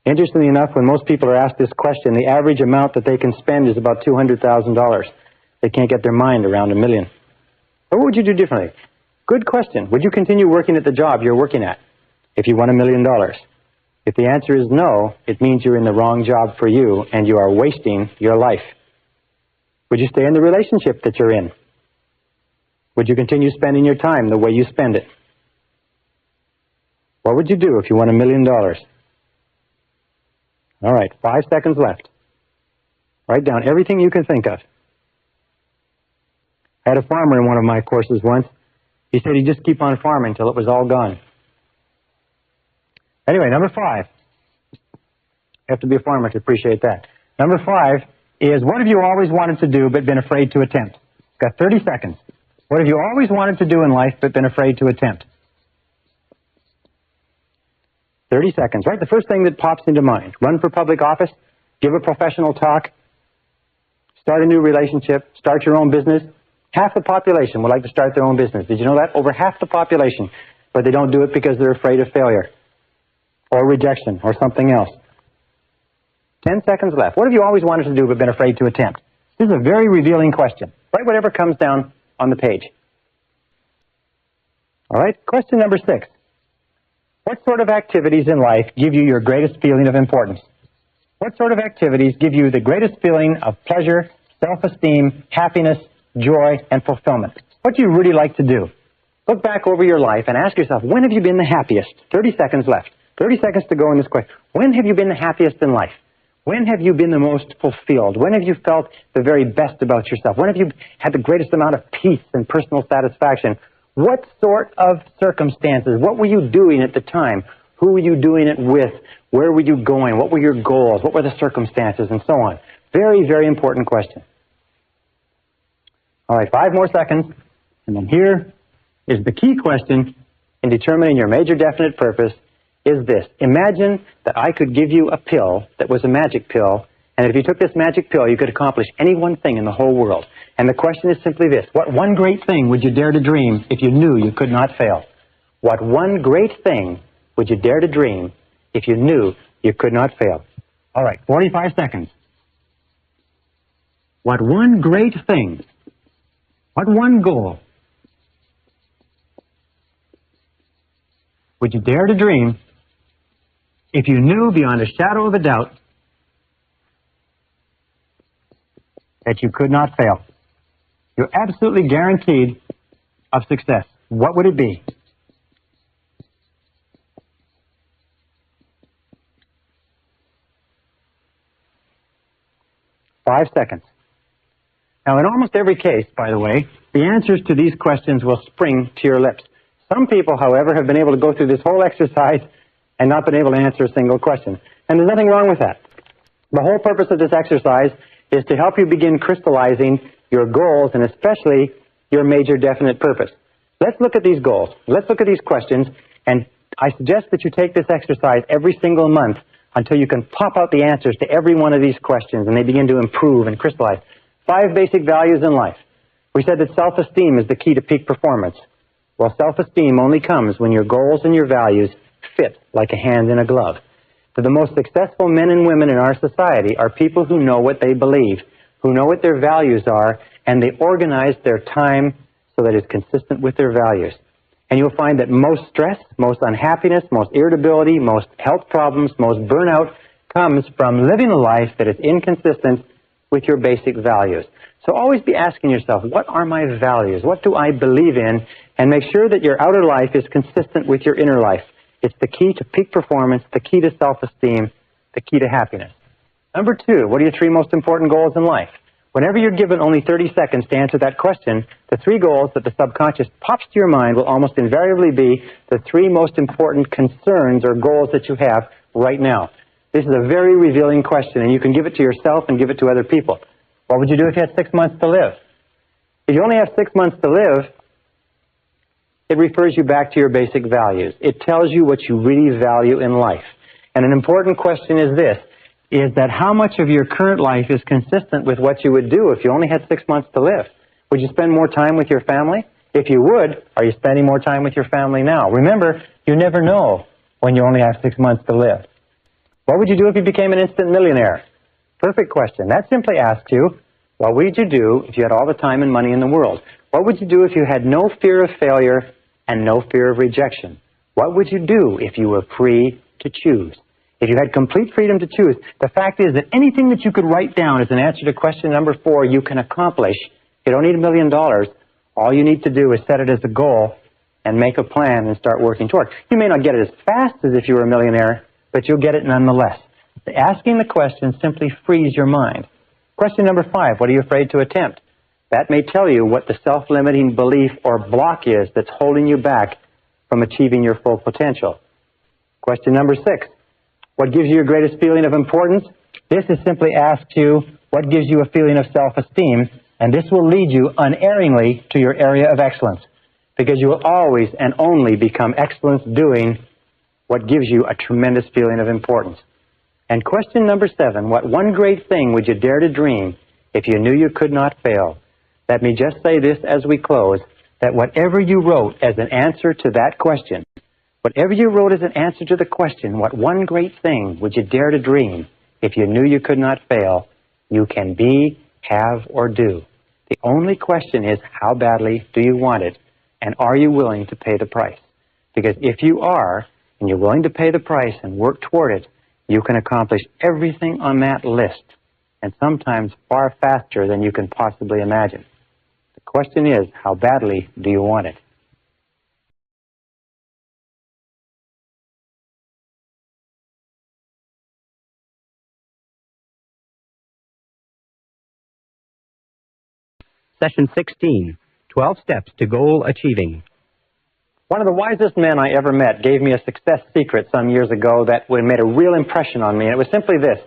Interestingly enough, when most people are asked this question, the average amount that they can spend is about $200,000. They can't get their mind around $1 million. So what would you do differently? Good question. Would you continue working at the job you're working at if you won $1 million? If the answer is no, it means you're in the wrong job for you and you are wasting your life. Would you stay in the relationship that you're in? Would you continue spending your time the way you spend it? What would you do if you won $1 million? All right, 5 seconds left. Write down everything you can think of. I had a farmer in one of my courses once. He said he'd just keep on farming until it was all gone. Anyway, number 5. You have to be a farmer to appreciate that. Number 5 is, what have you always wanted to do but been afraid to attempt? Got 30 seconds. What have you always wanted to do in life but been afraid to attempt? 30 seconds, right? The first thing that pops into mind. Run for public office, give a professional talk, start a new relationship, start your own business. Half the population would like to start their own business. Did you know that? Over half the population. But they don't do it because they're afraid of failure or rejection or something else. 10 seconds left. What have you always wanted to do but been afraid to attempt? This is a very revealing question. Write whatever comes down on the page. All right, question number 6. What sort of activities in life give you your greatest feeling of importance? What sort of activities give you the greatest feeling of pleasure, self-esteem, happiness, joy, and fulfillment? What do you really like to do? Look back over your life and ask yourself, when have you been the happiest? 30 seconds left. 30 seconds to go in this question. When have you been the happiest in life? When have you been the most fulfilled? When have you felt the very best about yourself? When have you had the greatest amount of peace and personal satisfaction? What sort of circumstances? What were you doing at the time? Who were you doing it with? Where were you going? What were your goals? What were the circumstances? And so on. Very, very important question. All right, 5 more seconds. And then here is the key question in determining your major definite purpose is this. Imagine that I could give you a pill that was a magic pill, and if you took this magic pill, you could accomplish any one thing in the whole world. And the question is simply this. What one great thing would you dare to dream if you knew you could not fail? What one great thing would you dare to dream if you knew you could not fail? All right, 45 seconds. What one great thing, what one goal would you dare to dream if you knew beyond a shadow of a doubt that you could not fail? You're absolutely guaranteed of success. What would it be? Five seconds. Now, in almost every case, by the way, the answers to these questions will spring to your lips. Some people, however, have been able to go through this whole exercise and not been able to answer a single question. And there's nothing wrong with that. The whole purpose of this exercise is to help you begin crystallizing your goals and especially your major definite purpose. Let's look at these goals. Let's look at these questions, and I suggest that you take this exercise every single month until you can pop out the answers to every one of these questions and they begin to improve and crystallize. 5 basic values in life. We said that self-esteem is the key to peak performance. Well, self-esteem only comes when your goals and your values fit like a hand in a glove. So the most successful men and women in our society are people who know what they believe, who know what their values are, and they organize their time so that it's consistent with their values. And you'll find that most stress, most unhappiness, most irritability, most health problems, most burnout comes from living a life that is inconsistent with your basic values. So always be asking yourself, what are my values? What do I believe in? And make sure that your outer life is consistent with your inner life. It's the key to peak performance, the key to self-esteem, the key to happiness. Number 2, what are your 3 most important goals in life? Whenever you're given only 30 seconds to answer that question, the 3 goals that the subconscious pops to your mind will almost invariably be the 3 most important concerns or goals that you have right now. This is a very revealing question, and you can give it to yourself and give it to other people. What would you do if you had 6 months to live? If you only have 6 months to live, it refers you back to your basic values. It tells you what you really value in life. And an important question is this. is that how much of your current life is consistent with what you would do if you only had 6 months to live? Would you spend more time with your family? If you would, are you spending more time with your family now? Remember, you never know when you only have 6 months to live. What would you do if you became an instant millionaire? Perfect question. That simply asks you, what would you do if you had all the time and money in the world? What would you do if you had no fear of failure and no fear of rejection? What would you do if you were free to choose? If you had complete freedom to choose, the fact is that anything that you could write down as an answer to question number 4, you can accomplish. You don't need $1 million. All you need to do is set it as a goal and make a plan and start working toward it. You may not get it as fast as if you were a millionaire, but you'll get it nonetheless. Asking the question simply frees your mind. Question number 5, what are you afraid to attempt? That may tell you what the self-limiting belief or block is that's holding you back from achieving your full potential. Question number 6, what gives you your greatest feeling of importance? This is simply asks you, what gives you a feeling of self-esteem? And this will lead you unerringly to your area of excellence, because you will always and only become excellence doing what gives you a tremendous feeling of importance. And question number 7, what one great thing would you dare to dream if you knew you could not fail? Let me just say this as we close, that whatever you wrote as an answer to that question, whatever you wrote as an answer to the question, what one great thing would you dare to dream if you knew you could not fail, you can be, have, or do. The only question is, how badly do you want it, and are you willing to pay the price? Because if you are, and you're willing to pay the price and work toward it, you can accomplish everything on that list, and sometimes far faster than you can possibly imagine. The question is, how badly do you want it? Session 16, 12 Steps to Goal Achieving. One of the wisest men I ever met gave me a success secret some years ago that made a real impression on me, and it was simply this.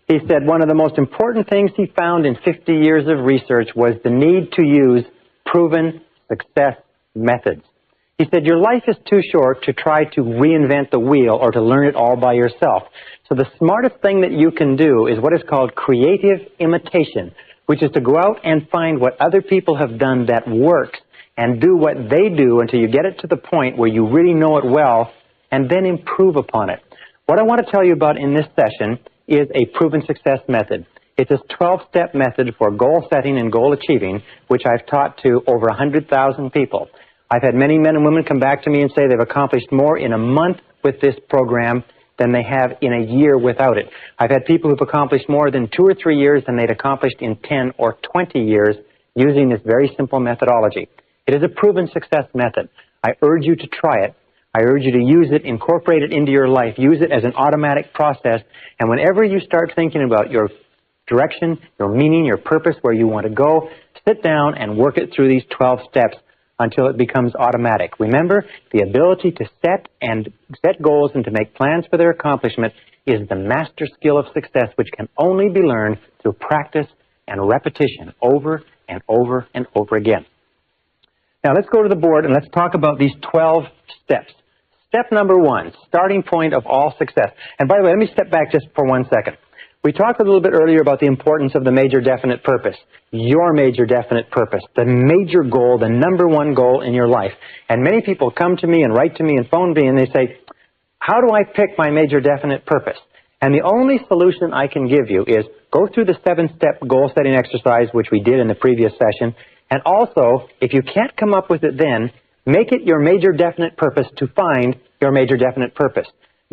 He said one of the most important things he found in 50 years of research was the need to use proven success methods. He said, your life is too short to try to reinvent the wheel or to learn it all by yourself. So the smartest thing that you can do is what is called creative imitation, which is to go out and find what other people have done that works and do what they do until you get it to the point where you really know it well and then improve upon it. What I want to tell you about in this session is a proven success method. It's a 12-step method for goal setting and goal achieving, which I've taught to over 100,000 people. I've had many men and women come back to me and say they've accomplished more in a month with this program than they have in a year without it. I've had people who've accomplished more than 2 or 3 years than they'd accomplished in 10 or 20 years using this very simple methodology. It is a proven success method. I urge you to try it. I urge you to use it, incorporate it into your life, use it as an automatic process, and whenever you start thinking about your direction, your meaning, your purpose, where you want to go, sit down and work it through these 12 steps until it becomes automatic. Remember, the ability to set goals and to make plans for their accomplishment is the master skill of success, which can only be learned through practice and repetition over and over and over again. Now let's go to the board and let's talk about these 12 steps. Step number 1, starting point of all success. And by the way, let me step back just for 1 second. We talked a little bit earlier about the importance of the major definite purpose, your major definite purpose, the major goal, the number 1 goal in your life. And many people come to me and write to me and phone me and they say, how do I pick my major definite purpose? And the only solution I can give you is go through the 7-step goal setting exercise, which we did in the previous session. And also, if you can't come up with it then, make it your major definite purpose to find your major definite purpose.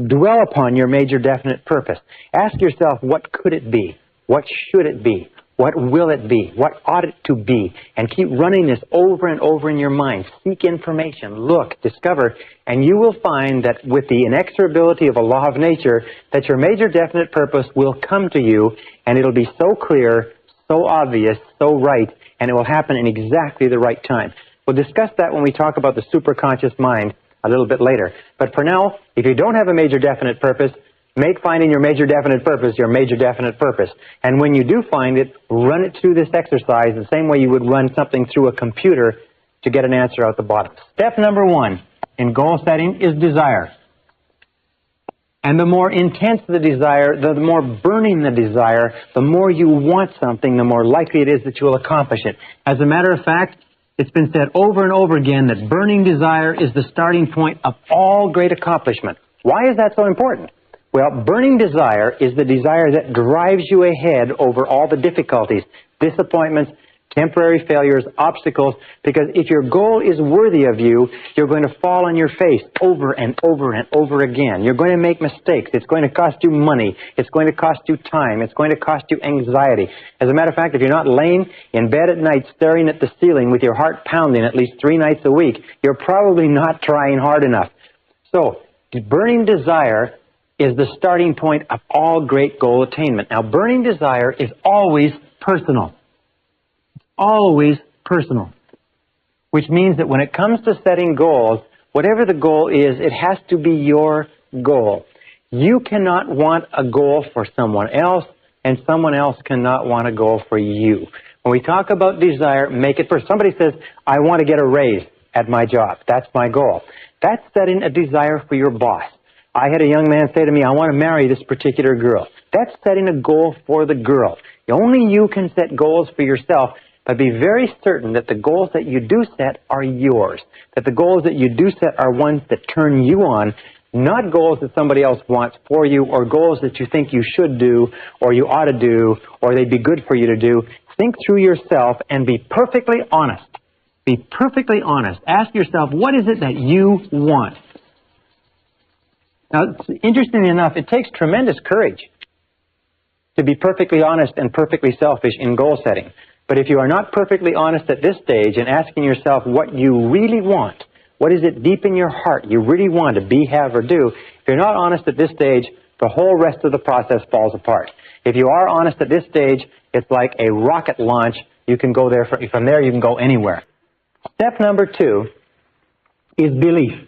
Dwell upon your major definite purpose. Ask yourself, what could it be? What should it be? What will it be? What ought it to be? And keep running this over and over in your mind. Seek information, look, discover, and you will find that with the inexorability of a law of nature, that your major definite purpose will come to you, and it'll be so clear, so obvious, so right, and it will happen in exactly the right time. We'll discuss that when we talk about the superconscious mind a little bit later. But for now, if you don't have a major definite purpose, make finding your major definite purpose your major definite purpose. And when you do find it, run it through this exercise the same way you would run something through a computer to get an answer out the bottom. Step number 1 in goal setting is desire. And the more intense the desire, the more burning the desire, the more you want something, the more likely it is that you will accomplish it. As a matter of fact, it's been said over and over again that burning desire is the starting point of all great accomplishment. Why is that so important? Well, burning desire is the desire that drives you ahead over all the difficulties, disappointments, temporary failures, obstacles, because if your goal is worthy of you, you're going to fall on your face over and over and over again. You're going to make mistakes. It's going to cost you money. It's going to cost you time. It's going to cost you anxiety. As a matter of fact, if you're not laying in bed at night staring at the ceiling with your heart pounding at least 3 nights a week, you're probably not trying hard enough. So, burning desire is the starting point of all great goal attainment. Now, burning desire is always personal. Always personal. Which means that when it comes to setting goals, whatever the goal is, it has to be your goal. You cannot want a goal for someone else, and someone else cannot want a goal for you. When we talk about desire, make it first. Somebody says, I want to get a raise at my job. That's my goal. That's setting a desire for your boss. I had a young man say to me, I want to marry this particular girl. That's setting a goal for the girl. Only you can set goals for yourself, but be very certain that the goals that you do set are yours. That the goals that you do set are ones that turn you on, not goals that somebody else wants for you, or goals that you think you should do, or you ought to do, or they'd be good for you to do. Think through yourself and be perfectly honest. Be perfectly honest. Ask yourself, what is it that you want? Now, interestingly enough, it takes tremendous courage to be perfectly honest and perfectly selfish in goal setting. But if you are not perfectly honest at this stage and asking yourself what you really want, what is it deep in your heart you really want to be, have, or do, if you're not honest at this stage, the whole rest of the process falls apart. If you are honest at this stage, it's like a rocket launch. You can go there, from there you can go anywhere. Step number 2 is belief.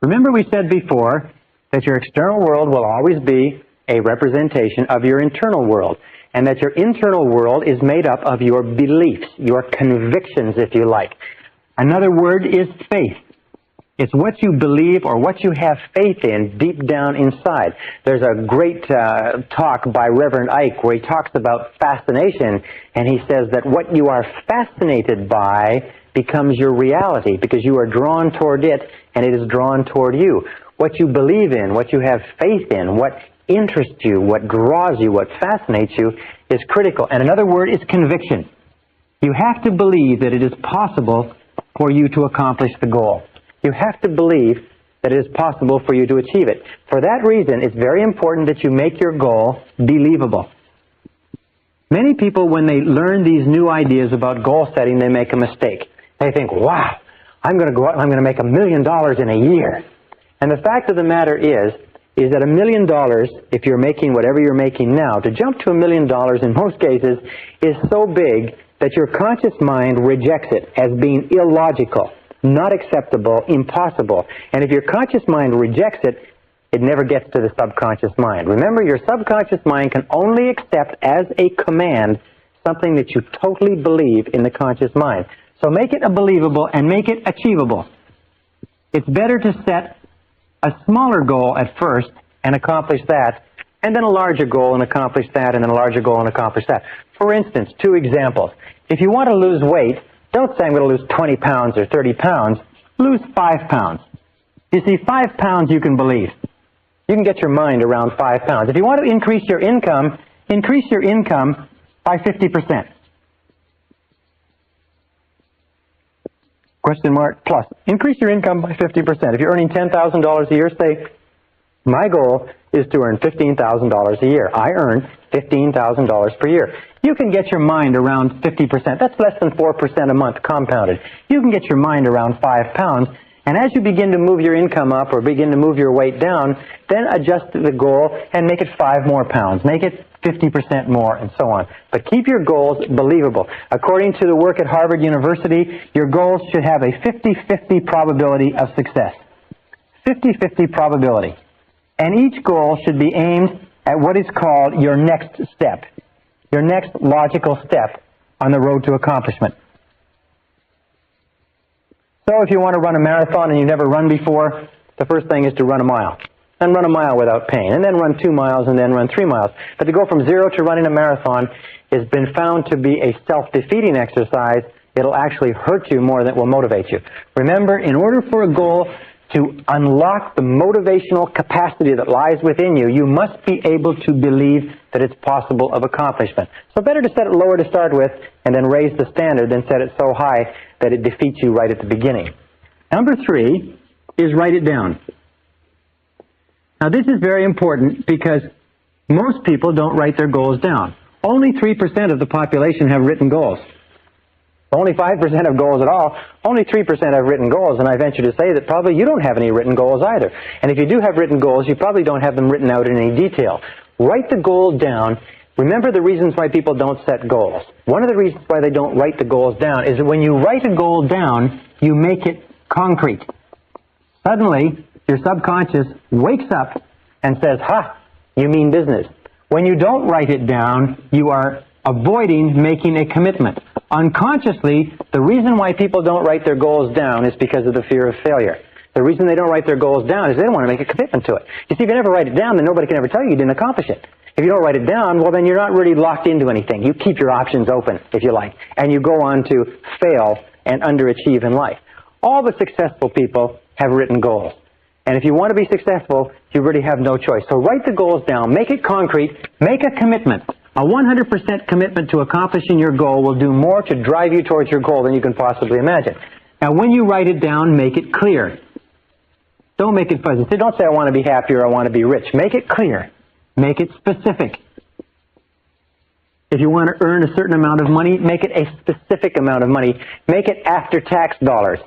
Remember we said before that your external world will always be a representation of your internal world, and that your internal world is made up of your beliefs, your convictions, if you like. Another word is faith. It's what you believe or what you have faith in deep down inside. There's a great talk by Reverend Ike where he talks about fascination, and he says that what you are fascinated by becomes your reality because you are drawn toward it and it is drawn toward you. What you believe in, what you have faith in, what interests you, what draws you, what fascinates you is critical. And another word is conviction. You have to believe that it is possible for you to accomplish the goal. You have to believe that it is possible for you to achieve it. For that reason, it's very important that you make your goal believable. Many people, when they learn these new ideas about goal setting, they make a mistake. They think, wow, I'm going to go out and I'm going to make $1 million in a year. And the fact of the matter is that $1 million, if you're making whatever you're making now, to jump to $1 million in most cases is so big that your conscious mind rejects it as being illogical, not acceptable, impossible. And if your conscious mind rejects it, it never gets to the subconscious mind. Remember, your subconscious mind can only accept as a command something that you totally believe in the conscious mind. So make it believable and make it achievable. It's better to set a smaller goal at first and accomplish that, and then a larger goal and accomplish that, and then a larger goal and accomplish that. For instance, 2 examples. If you want to lose weight, don't say I'm going to lose 20 pounds or 30 pounds. Lose 5 pounds. You see, 5 pounds you can believe. You can get your mind around 5 pounds. If you want to increase your income by 50%. Question mark plus. Increase your income by 50%. If you're earning $10,000 a year, say, my goal is to earn $15,000 a year. I earn $15,000 per year. You can get your mind around 50%. That's less than 4% a month compounded. You can get your mind around 5 pounds. And as you begin to move your income up or begin to move your weight down, then adjust the goal and make it 5 more pounds. Make it 50% more, and so on. But keep your goals believable. According to the work at Harvard University, your goals should have a 50-50 probability of success. 50-50 probability. And each goal should be aimed at what is called your next step, your next logical step on the road to accomplishment. So if you want to run a marathon and you've never run before, the first thing is to run a mile. and run a mile without pain, and then run 2 miles, and then run 3 miles. But to go from 0 to running a marathon has been found to be a self-defeating exercise. It'll actually hurt you more than it will motivate you. Remember, in order for a goal to unlock the motivational capacity that lies within you, you must be able to believe that it's possible of accomplishment. So better to set it lower to start with and then raise the standard than set it so high that it defeats you right at the beginning. Number 3 is write it down. Now this is very important because most people don't write their goals down. Only 3% of the population have written goals. Only 5% have goals at all. Only 3% have written goals, and I venture to say that probably you don't have any written goals either. And if you do have written goals, you probably don't have them written out in any detail. Write the goal down. Remember the reasons why people don't set goals. One of the reasons why they don't write the goals down is that when you write a goal down, you make it concrete. Suddenly, your subconscious wakes up and says, "Ha, you mean business." When you don't write it down, you are avoiding making a commitment. Unconsciously, the reason why people don't write their goals down is because of the fear of failure. The reason they don't write their goals down is they don't want to make a commitment to it. You see, if you never write it down, then nobody can ever tell you didn't accomplish it. If you don't write it down, well, then you're not really locked into anything. You keep your options open, if you like, and you go on to fail and underachieve in life. All the successful people have written goals. And if you want to be successful, you really have no choice. So write the goals down, make it concrete, make a commitment. A 100% commitment to accomplishing your goal will do more to drive you towards your goal than you can possibly imagine. Now, when you write it down, make it clear. Don't make it fuzzy. Don't say, "I want to be happy" or "I want to be rich." Make it clear. Make it specific. If you want to earn a certain amount of money, make it a specific amount of money. Make it after-tax dollars.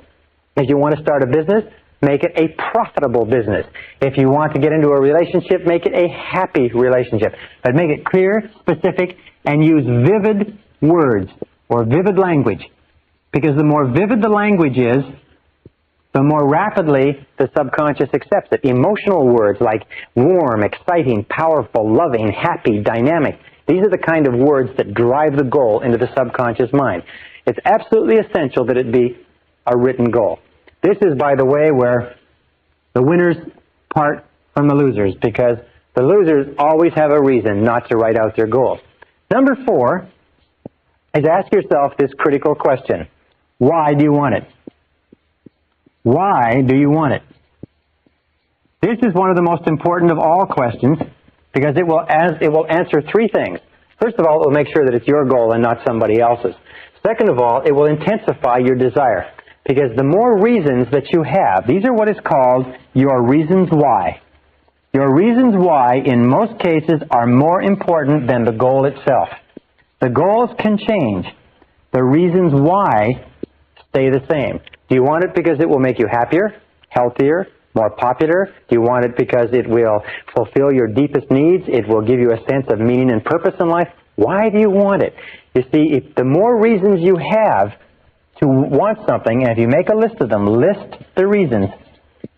If you want to start a business, make it a profitable business. If you want to get into a relationship, make it a happy relationship. But make it clear, specific, and use vivid words or vivid language. Because the more vivid the language is, the more rapidly the subconscious accepts it. Emotional words like warm, exciting, powerful, loving, happy, dynamic. These are the kind of words that drive the goal into the subconscious mind. It's absolutely essential that it be a written goal. This is, by the way, where the winners part from the losers, because the losers always have a reason not to write out their goals. Number 4 is ask yourself this critical question. Why do you want it? Why do you want it? This is one of the most important of all questions because it will answer 3 things. First of all, it will make sure that it's your goal and not somebody else's. Second of all, it will intensify your desire. Because the more reasons that you have, these are what is called your reasons why. Your reasons why, in most cases, are more important than the goal itself. The goals can change. The reasons why stay the same. Do you want it because it will make you happier, healthier, more popular? Do you want it because it will fulfill your deepest needs? It will give you a sense of meaning and purpose in life? Why do you want it? You see, the more reasons you have to want something, and if you make a list of them, list the reasons.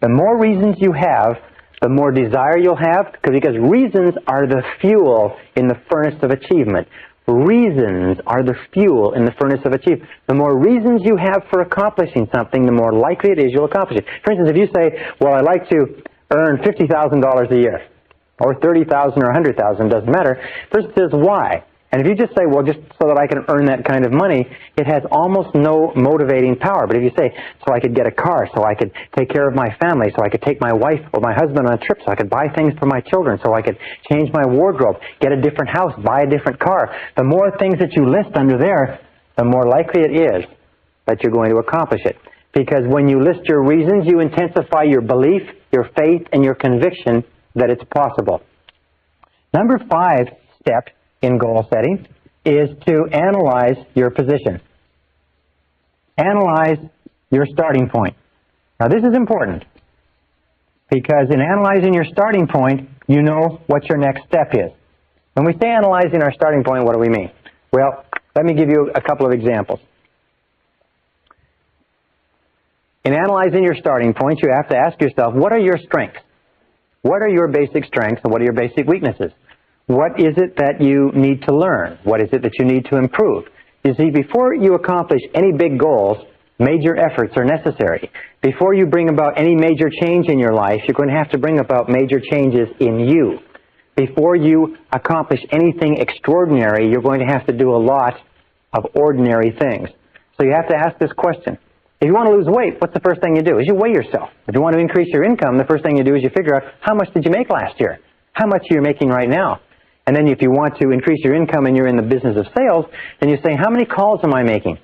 The more reasons you have, the more desire you'll have, because reasons are the fuel in the furnace of achievement. Reasons are the fuel in the furnace of achievement. The more reasons you have for accomplishing something, the more likely it is you'll accomplish it. For instance, if you say, "Well, I'd like to earn $50,000 a year," or $30,000 or $100,000, doesn't matter. The person says, "Why?" And if you just say, "Well, just so that I can earn that kind of money," it has almost no motivating power. But if you say, "So I could get a car, so I could take care of my family, so I could take my wife or my husband on a trip, so I could buy things for my children, so I could change my wardrobe, get a different house, buy a different car," the more things that you list under there, the more likely it is that you're going to accomplish it. Because when you list your reasons, you intensify your belief, your faith, and your conviction that it's possible. Number 5 step in goal setting is to analyze your position. Analyze your starting point. Now this is important because in analyzing your starting point, you know what your next step is. When we say analyzing our starting point, what do we mean? Well, let me give you a couple of examples. In analyzing your starting point, you have to ask yourself, what are your strengths? What are your basic strengths and what are your basic weaknesses? What is it that you need to learn? What is it that you need to improve? You see, before you accomplish any big goals, Major efforts are necessary. Before you bring about any major change in your life, you're going to have to bring about major changes in you. Before you accomplish anything extraordinary, you're going to have to do a lot of ordinary things. So you have to ask this question. If you want to lose weight, what's the first thing you do? Is you weigh yourself. If you want to increase your income, the first thing you do is you figure out how much did you make last year? How much are you making right now? And then if you want to increase your income and you're in the business of sales, then you say, how many calls am I making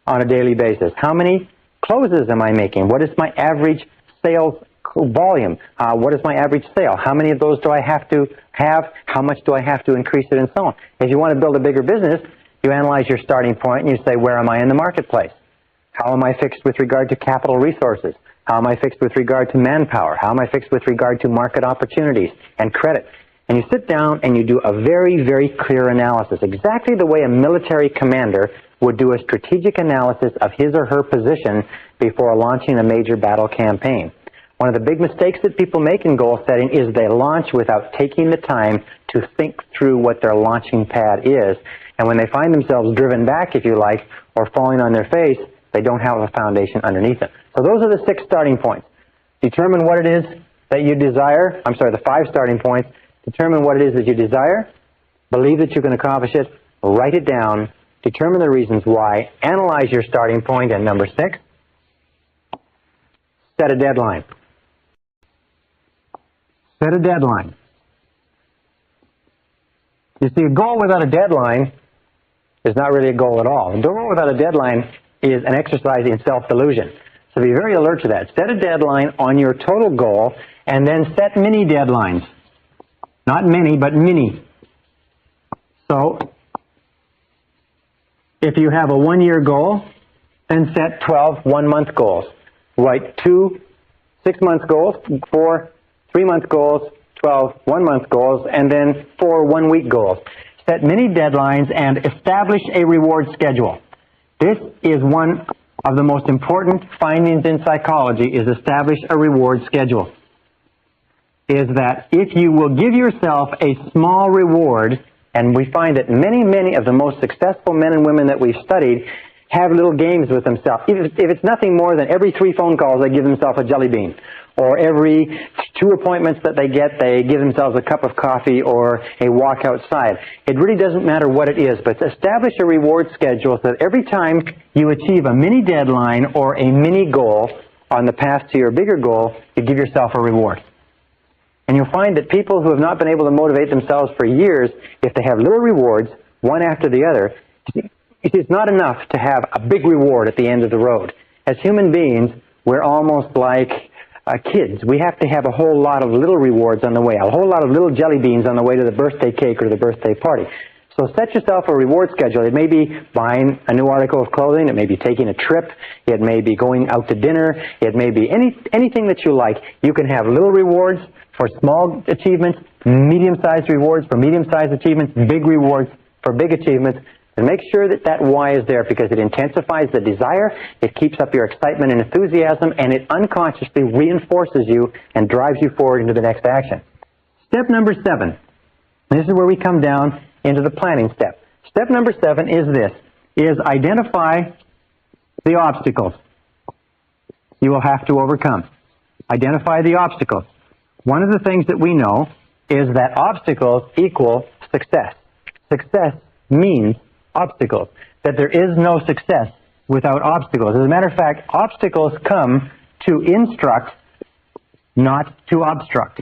on a daily basis? How many closes am I making? What is my average sales volume? What is my average sale? How many of those do I have to have? How much do I have to increase it, and so on? If you want to build a bigger business, you analyze your starting point and you say, where am I in the marketplace? How am I fixed with regard to capital resources? How am I fixed with regard to manpower? How am I fixed with regard to market opportunities and credit? And you sit down and you do a very, very clear analysis, exactly the way a military commander would do a strategic analysis of his or her position before launching a major battle campaign. One of the big mistakes that people make in goal setting is they launch without taking the time to think through what their launching pad is. And when they find themselves driven back, if you like, or falling on their face, they don't have a foundation underneath them. So those are the 6 starting points. Determine what it is that you desire. The 5 starting points. Determine what it is that you desire. Believe that you can accomplish it. Write it down. Determine the reasons why. Analyze your starting point. And number 6, set a deadline. Set a deadline. You see, a goal without a deadline is not really a goal at all. A goal without a deadline is an exercise in self-delusion. So be very alert to that. Set a deadline on your total goal, and then set mini deadlines. Not many, but mini. So if you have a 1-year goal, then set 12 one-month goals. Write 2 6-month goals, 4 3-month goals, 12 one-month goals, and then 4 one-week goals. Set mini deadlines and establish a reward schedule. This is one of the most important findings in psychology, is establish a reward schedule. Is that if you will give yourself a small reward, and we find that many, many of the most successful men and women that we've studied have little games with themselves. If it's nothing more than every 3 phone calls, they give themselves a jelly bean. Or every 2 appointments that they get, they give themselves a cup of coffee or a walk outside. It really doesn't matter what it is, but establish a reward schedule so that every time you achieve a mini deadline or a mini goal on the path to your bigger goal, you give yourself a reward. And you'll find that people who have not been able to motivate themselves for years, if they have little rewards, one after the other, it is not enough to have a big reward at the end of the road. As human beings, we're almost like kids. We have to have a whole lot of little rewards on the way, a whole lot of little jelly beans on the way to the birthday cake or the birthday party. So set yourself a reward schedule. It may be buying a new article of clothing. It may be taking a trip. It may be going out to dinner. It may be anything that you like. You can have little rewards for small achievements, medium-sized rewards for medium-sized achievements, big rewards for big achievements. And make sure that that why is there, because it intensifies the desire, it keeps up your excitement and enthusiasm, and it unconsciously reinforces you and drives you forward into the next action. Step number 7. This is where we come down into the planning step. Step number 7 is this, is identify the obstacles you will have to overcome. Identify the obstacles. One of the things that we know is that obstacles equal success. Success means obstacles, that there is no success without obstacles. As a matter of fact, obstacles come to instruct, not to obstruct.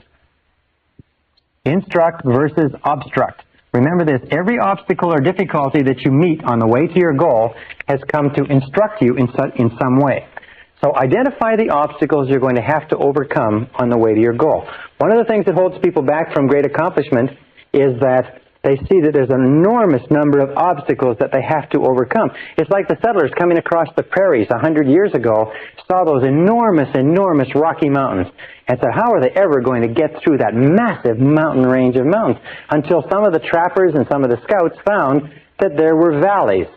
Instruct versus obstruct. Remember this, every obstacle or difficulty that you meet on the way to your goal has come to instruct you in some way. So identify the obstacles you're going to have to overcome on the way to your goal. One of the things that holds people back from great accomplishment is that they see that there's an enormous number of obstacles that they have to overcome. It's like the settlers coming across the prairies 100 years ago saw those enormous, enormous Rocky Mountains and said, how are they ever going to get through that massive mountain range of mountains? Until some of the trappers and some of the scouts found that there were valleys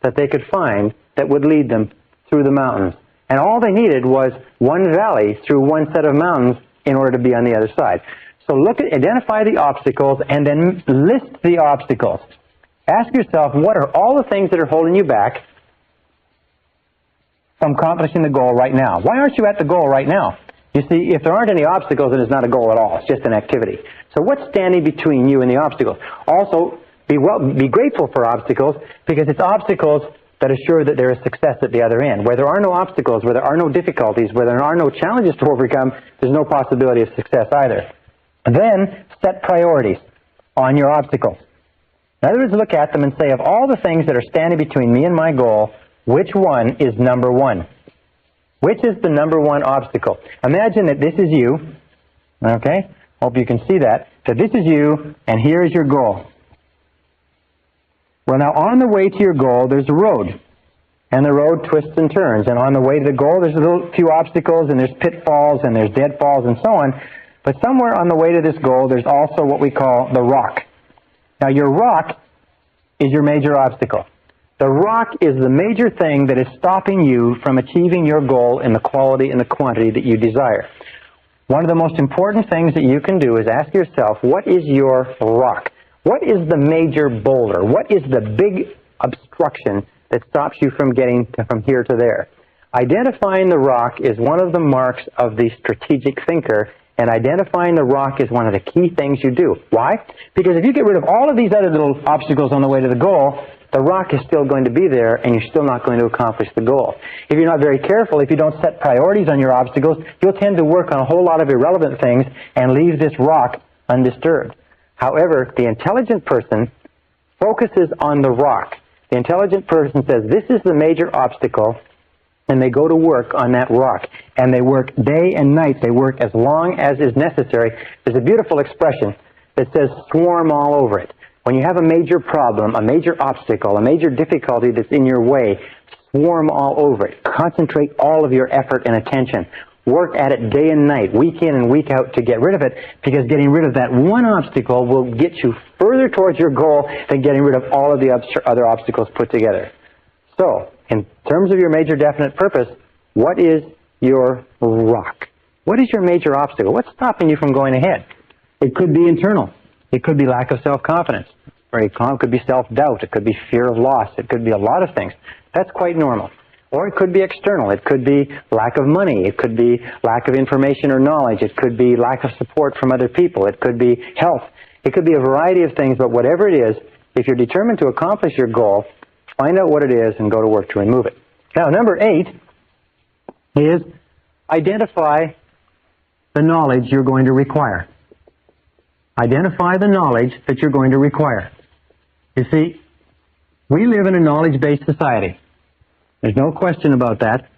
that they could find that would lead them through the mountains. And all they needed was one valley through one set of mountains in order to be on the other side. So identify the obstacles and then list the obstacles. Ask yourself, what are all the things that are holding you back? from accomplishing the goal right now? Why aren't you at the goal right now? You see, if there aren't any obstacles, then it's not a goal at all. It's just an activity. So what's standing between you and the obstacles? Also, be grateful for obstacles, because it's obstacles that assure that there is success at the other end. Where there are no obstacles, where there are no difficulties, where there are no challenges to overcome, there's no possibility of success either. And then, set priorities on your obstacles. In other words, look at them and say, of all the things that are standing between me and my goal, which one is number one? Which is the number one obstacle? Imagine that this is you, okay? Hope you can see that this is you, and here is your goal. Well, now, on the way to your goal, there's a road, and the road twists and turns, and on the way to the goal, there's a few obstacles, and there's pitfalls, and there's deadfalls, and so on, but somewhere on the way to this goal, there's also what we call the rock. Now, your rock is your major obstacle. The rock is the major thing that is stopping you from achieving your goal in the quality and the quantity that you desire. One of the most important things that you can do is ask yourself, what is your rock? What is the major boulder? What is the big obstruction that stops you from getting from here to there? Identifying the rock is one of the marks of the strategic thinker, and identifying the rock is one of the key things you do. Why? Because if you get rid of all of these other little obstacles on the way to the goal, the rock is still going to be there, and you're still not going to accomplish the goal. If you're not very careful, if you don't set priorities on your obstacles, you'll tend to work on a whole lot of irrelevant things and leave this rock undisturbed. However, the intelligent person focuses on the rock. The intelligent person says, this is the major obstacle, and they go to work on that rock. And they work day and night. They work as long as is necessary. There's a beautiful expression that says, swarm all over it. When you have a major problem, a major obstacle, a major difficulty that's in your way, swarm all over it. Concentrate all of your effort and attention. Work at it day and night, week in and week out to get rid of it, because getting rid of that one obstacle will get you further towards your goal than getting rid of all of the other obstacles put together. So, in terms of your major definite purpose, what is your rock? What is your major obstacle? What's stopping you from going ahead? It could be internal. It could be lack of self-confidence. Or it could be self-doubt. It could be fear of loss. It could be a lot of things. That's quite normal. Or it could be external. It could be lack of money. It could be lack of information or knowledge. It could be lack of support from other people. It could be health. It could be a variety of things, but whatever it is, if you're determined to accomplish your goal, find out what it is and go to work to remove it. Now, number 8 is identify the knowledge you're going to require. Identify the knowledge that you're going to require. You see, we live in a knowledge-based society. There's no question about that,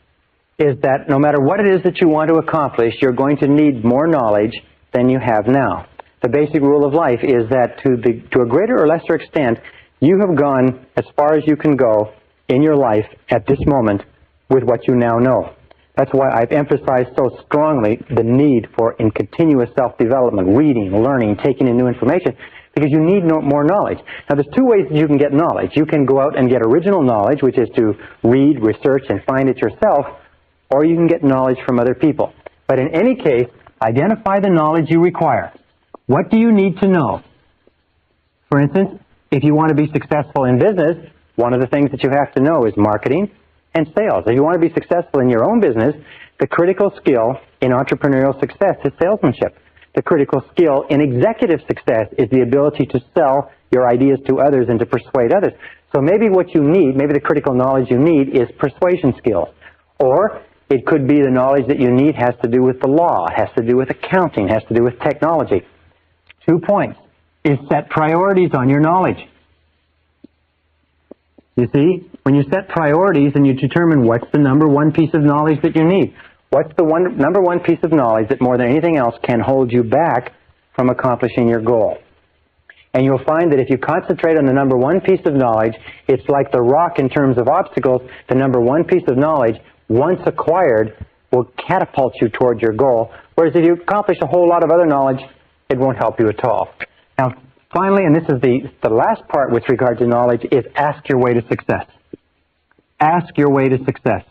is that no matter what it is that you want to accomplish, you're going to need more knowledge than you have now. The basic rule of life is that to a greater or lesser extent, you have gone as far as you can go in your life at this moment with what you now know. That's why I've emphasized so strongly the need for continuous self-development, reading, learning, taking in new information, because you need more knowledge. Now, there's 2 ways that you can get knowledge. You can go out and get original knowledge, which is to read, research, and find it yourself, or you can get knowledge from other people. But in any case, identify the knowledge you require. What do you need to know? For instance, if you want to be successful in business, one of the things that you have to know is marketing and sales. If you want to be successful in your own business, the critical skill in entrepreneurial success is salesmanship. The critical skill in executive success is the ability to sell your ideas to others and to persuade others. So maybe what you need, maybe the critical knowledge you need is persuasion skills. Or it could be the knowledge that you need has to do with the law, has to do with accounting, has to do with technology. 2 points is set priorities on your knowledge. You see, when you set priorities and you determine what's the number 1 piece of knowledge that you need, what's the number 1 piece of knowledge that more than anything else can hold you back from accomplishing your goal? And you'll find that if you concentrate on the number 1 piece of knowledge, it's like the rock in terms of obstacles. The number 1 piece of knowledge, once acquired, will catapult you toward your goal. Whereas if you accomplish a whole lot of other knowledge, it won't help you at all. Now, finally, and this is the last part with regard to knowledge, is ask your way to success. Ask your way to success.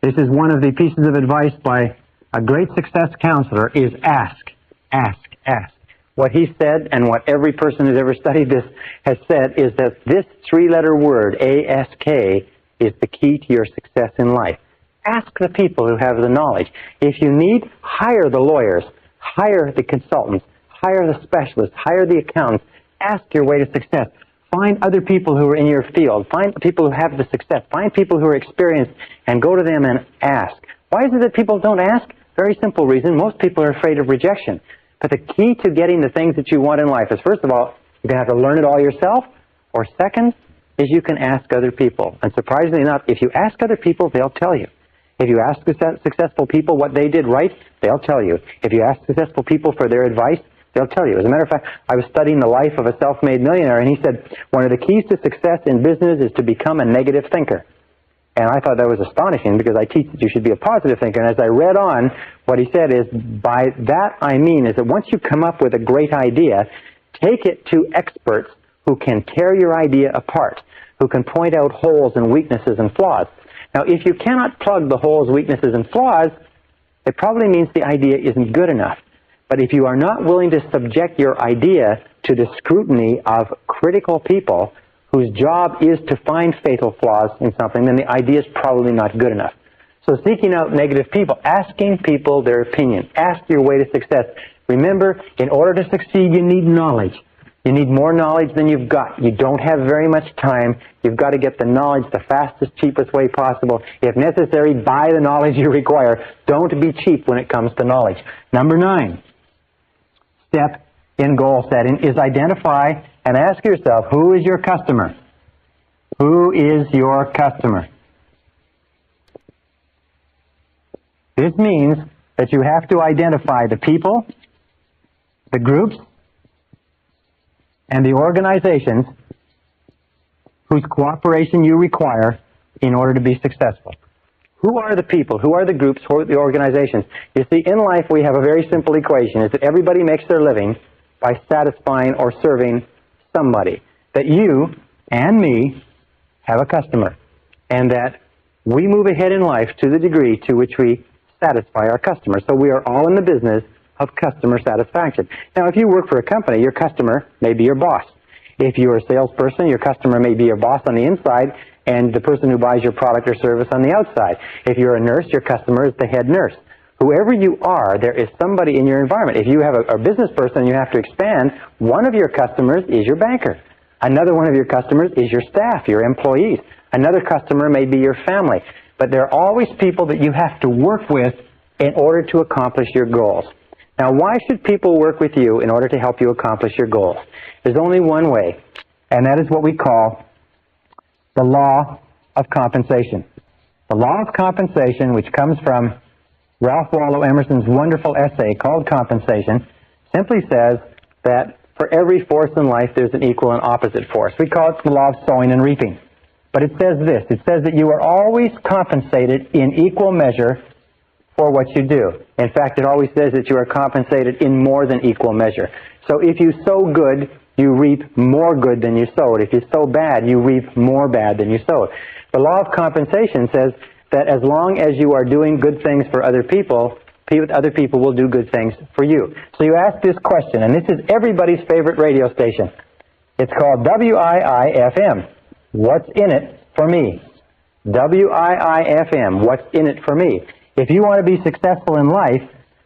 This is one of the pieces of advice by a great success counselor, is ask, ask, ask. What he said, and what every person who's ever studied this has said, is that this three-letter word, ASK, is the key to your success in life. Ask the people who have the knowledge. If you need, hire the lawyers, hire the consultants, hire the specialists, hire the accountants. Ask your way to success. Find other people who are in your field. Find people who have the success. Find people who are experienced and go to them and ask. Why is it that people don't ask? Very simple reason. Most people are afraid of rejection. But the key to getting the things that you want in life is, first of all, you're going to have to learn it all yourself. Or second, is you can ask other people. And surprisingly enough, if you ask other people, they'll tell you. If you ask successful people what they did right, they'll tell you. If you ask successful people for their advice, they'll tell you. As a matter of fact, I was studying the life of a self-made millionaire, and he said, one of the keys to success in business is to become a negative thinker. And I thought that was astonishing, because I teach that you should be a positive thinker. And as I read on, what he said is, by that I mean is that once you come up with a great idea, take it to experts who can tear your idea apart, who can point out holes and weaknesses and flaws. Now, if you cannot plug the holes, weaknesses, and flaws, it probably means the idea isn't good enough. But if you are not willing to subject your idea to the scrutiny of critical people whose job is to find fatal flaws in something, then the idea is probably not good enough. So seeking out negative people, asking people their opinion, ask your way to success. Remember, in order to succeed, you need knowledge. You need more knowledge than you've got. You don't have very much time. You've got to get the knowledge the fastest, cheapest way possible. If necessary, buy the knowledge you require. Don't be cheap when it comes to knowledge. Number 9. Step in goal setting is identify and ask yourself, who is your customer? Who is your customer? This means that you have to identify the people, the groups, and the organizations whose cooperation you require in order to be successful. Who are the people? Who are the groups? Who are the organizations? You see, in life we have a very simple equation. Is that everybody makes their living by satisfying or serving somebody. That you and me have a customer. And that we move ahead in life to the degree to which we satisfy our customers. So we are all in the business of customer satisfaction. Now, if you work for a company, your customer may be your boss. If you're a salesperson, your customer may be your boss on the inside and the person who buys your product or service on the outside. If you're a nurse, your customer is the head nurse. Whoever you are, there is somebody in your environment. If you have a business person and you have to expand, one of your customers is your banker. Another one of your customers is your staff, your employees. Another customer may be your family. But there are always people that you have to work with in order to accomplish your goals. Now, why should people work with you in order to help you accomplish your goals? There's only one way, and that is what we call the law of compensation. The law of compensation, which comes from Ralph Waldo Emerson's wonderful essay called Compensation, simply says that for every force in life, there's an equal and opposite force. We call it the law of sowing and reaping. But it says this. It says that you are always compensated in equal measure for what you do. In fact, it always says that you are compensated in more than equal measure. So if you sow good, you reap more good than you sowed. If you sow bad, you reap more bad than you sowed. The law of compensation says that as long as you are doing good things for other people will do good things for you. So you ask this question, and this is everybody's favorite radio station. It's called WIIFM. What's in it for me? WIIFM. What's in it for me? If you want to be successful in life,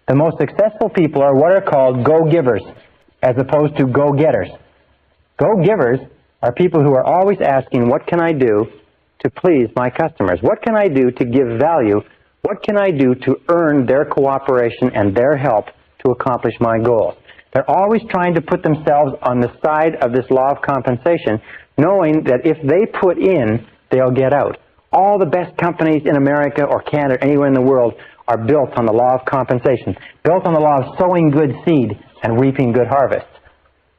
the most successful people are what are called go-givers, as opposed to go-getters. Go-givers are people who are always asking, what can I do to please my customers? What can I do to give value? What can I do to earn their cooperation and their help to accomplish my goals? They're always trying to put themselves on the side of this law of compensation, knowing that if they put in, they'll get out. All the best companies in America or Canada, anywhere in the world, are built on the law of compensation, built on the law of sowing good seed and reaping good harvests.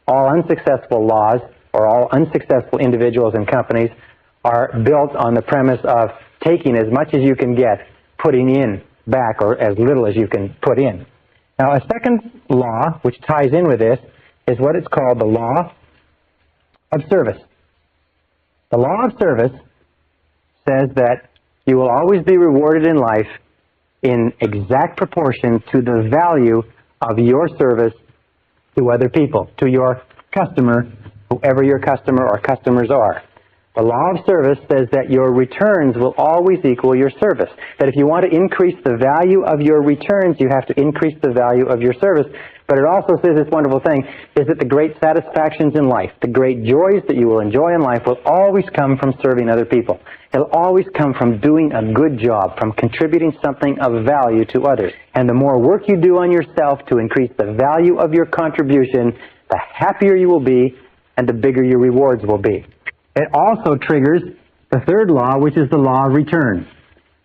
All unsuccessful laws, or all unsuccessful individuals and companies, are built on the premise of taking as much as you can get, putting in back, or as little as you can put in. Now, a second law, which ties in with this, is what it's called the law of service. The law of service says that you will always be rewarded in life in exact proportion to the value of your service to other people, to your customer, whoever your customer or customers are. The law of service says that your returns will always equal your service. That if you want to increase the value of your returns, you have to increase the value of your service. But it also says this wonderful thing, is that the great satisfactions in life, the great joys that you will enjoy in life will always come from serving other people. It'll always come from doing a good job, from contributing something of value to others. And the more work you do on yourself to increase the value of your contribution, the happier you will be and the bigger your rewards will be. It also triggers the third law, which is the law of return.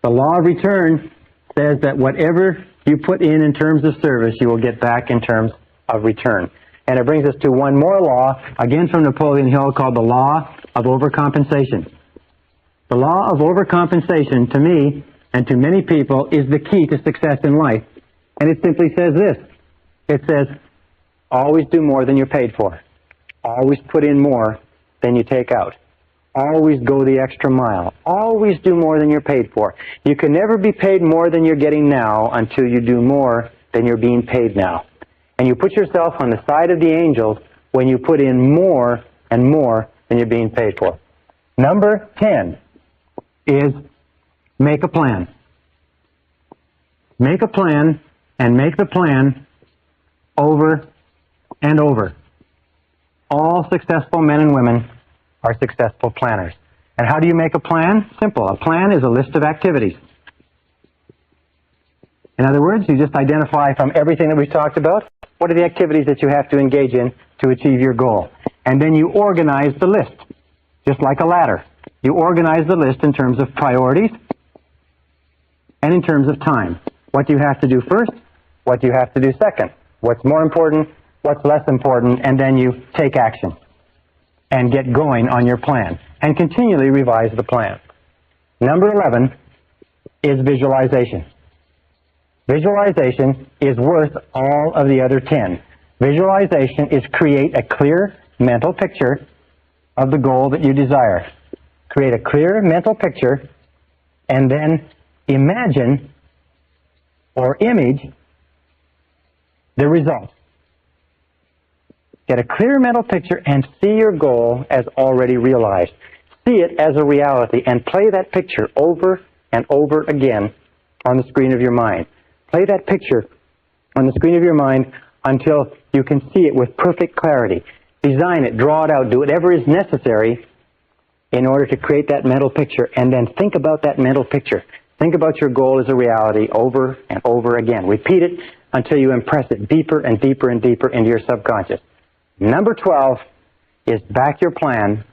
The law of return says that whatever you put in terms of service, you will get back in terms of return. And it brings us to one more law, again from Napoleon Hill, called the law of overcompensation. The law of overcompensation, to me and to many people, is the key to success in life. And it simply says this. It says, always do more than you're paid for. Always put in more than you take out. Always go the extra mile. Always do more than you're paid for. You can never be paid more than you're getting now until you do more than you're being paid now. And you put yourself on the side of the angels when you put in more and more than you're being paid for. Number 10 is make a plan. Make a plan and make the plan over and over. All successful men and women are successful planners. And how do you make a plan? Simple. A plan is a list of activities. In other words, you just identify from everything that we've talked about, what are the activities that you have to engage in to achieve your goal. And then you organize the list, just like a ladder. You organize the list in terms of priorities and in terms of time. What do you have to do first? What do you have to do second? What's more important? What's less important? And then you take action and get going on your plan and continually revise the plan. Number 11 is visualization. Visualization is worth all of the other 10. Visualization is create a clear mental picture of the goal that you desire. Create a clear mental picture and then imagine or image the result. Get a clear mental picture and see your goal as already realized. See it as a reality and play that picture over and over again on the screen of your mind. Play that picture on the screen of your mind until you can see it with perfect clarity. Design it, draw it out, do whatever is necessary in order to create that mental picture, and then think about that mental picture. Think about your goal as a reality over and over again. Repeat it until you impress it deeper and deeper and deeper into your subconscious. Number 12 is back your plan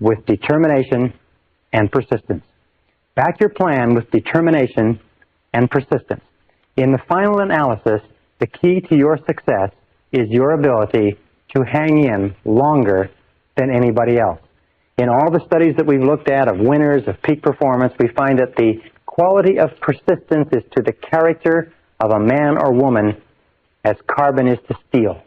with determination and persistence. Back your plan with determination and persistence. In the final analysis, the key to your success is your ability to hang in longer than anybody else. In all the studies that we've looked at of winners, of peak performance, we find that the quality of persistence is to the character of a man or woman as carbon is to steel.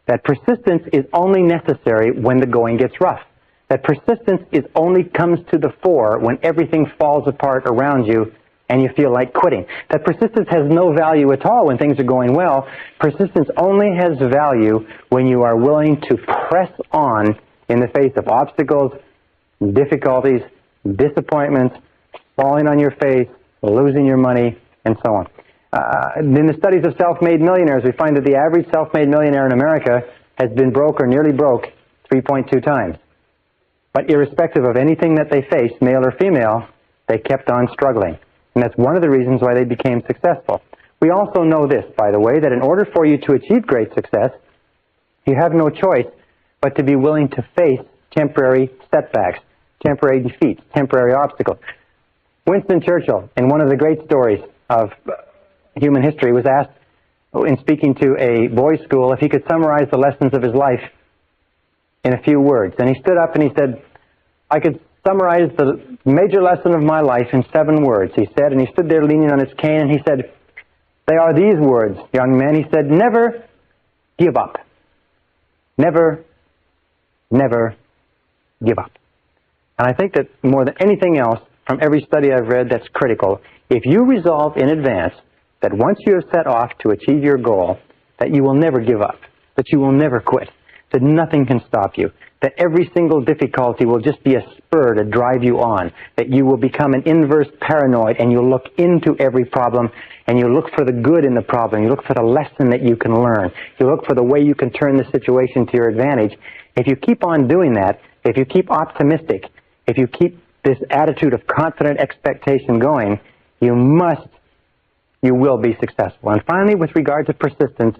That persistence is only necessary when the going gets rough. That persistence only comes to the fore when everything falls apart around you and you feel like quitting. That persistence has no value at all when things are going well. Persistence only has value when you are willing to press on in the face of obstacles, difficulties, disappointments, falling on your face, losing your money, and so on. In the studies of self-made millionaires, we find that the average self-made millionaire in America has been broke or nearly broke 3.2 times. But irrespective of anything that they faced, male or female, they kept on struggling. And that's one of the reasons why they became successful. We also know this, by the way, that in order for you to achieve great success, you have no choice but to be willing to face temporary setbacks, temporary defeats, temporary obstacles. Winston Churchill, in one of the great stories of human history, was asked in speaking to a boys' school if he could summarize the lessons of his life in a few words. And he stood up and he said, I could summarize the major lesson of my life in 7 words, he said. And he stood there leaning on his cane and he said, they are these words, young man. He said, never give up. Never, never give up. And I think that more than anything else, from every study I've read, that's critical. If you resolve in advance that once you have set off to achieve your goal, that you will never give up, that you will never quit, that nothing can stop you, that every single difficulty will just be a spur to drive you on, that you will become an inverse paranoid and you'll look into every problem and you look for the good in the problem, you look for the lesson that you can learn, you look for the way you can turn the situation to your advantage. If you keep on doing that, if you keep optimistic, if you keep this attitude of confident expectation going, you will be successful. And finally, with regard to persistence,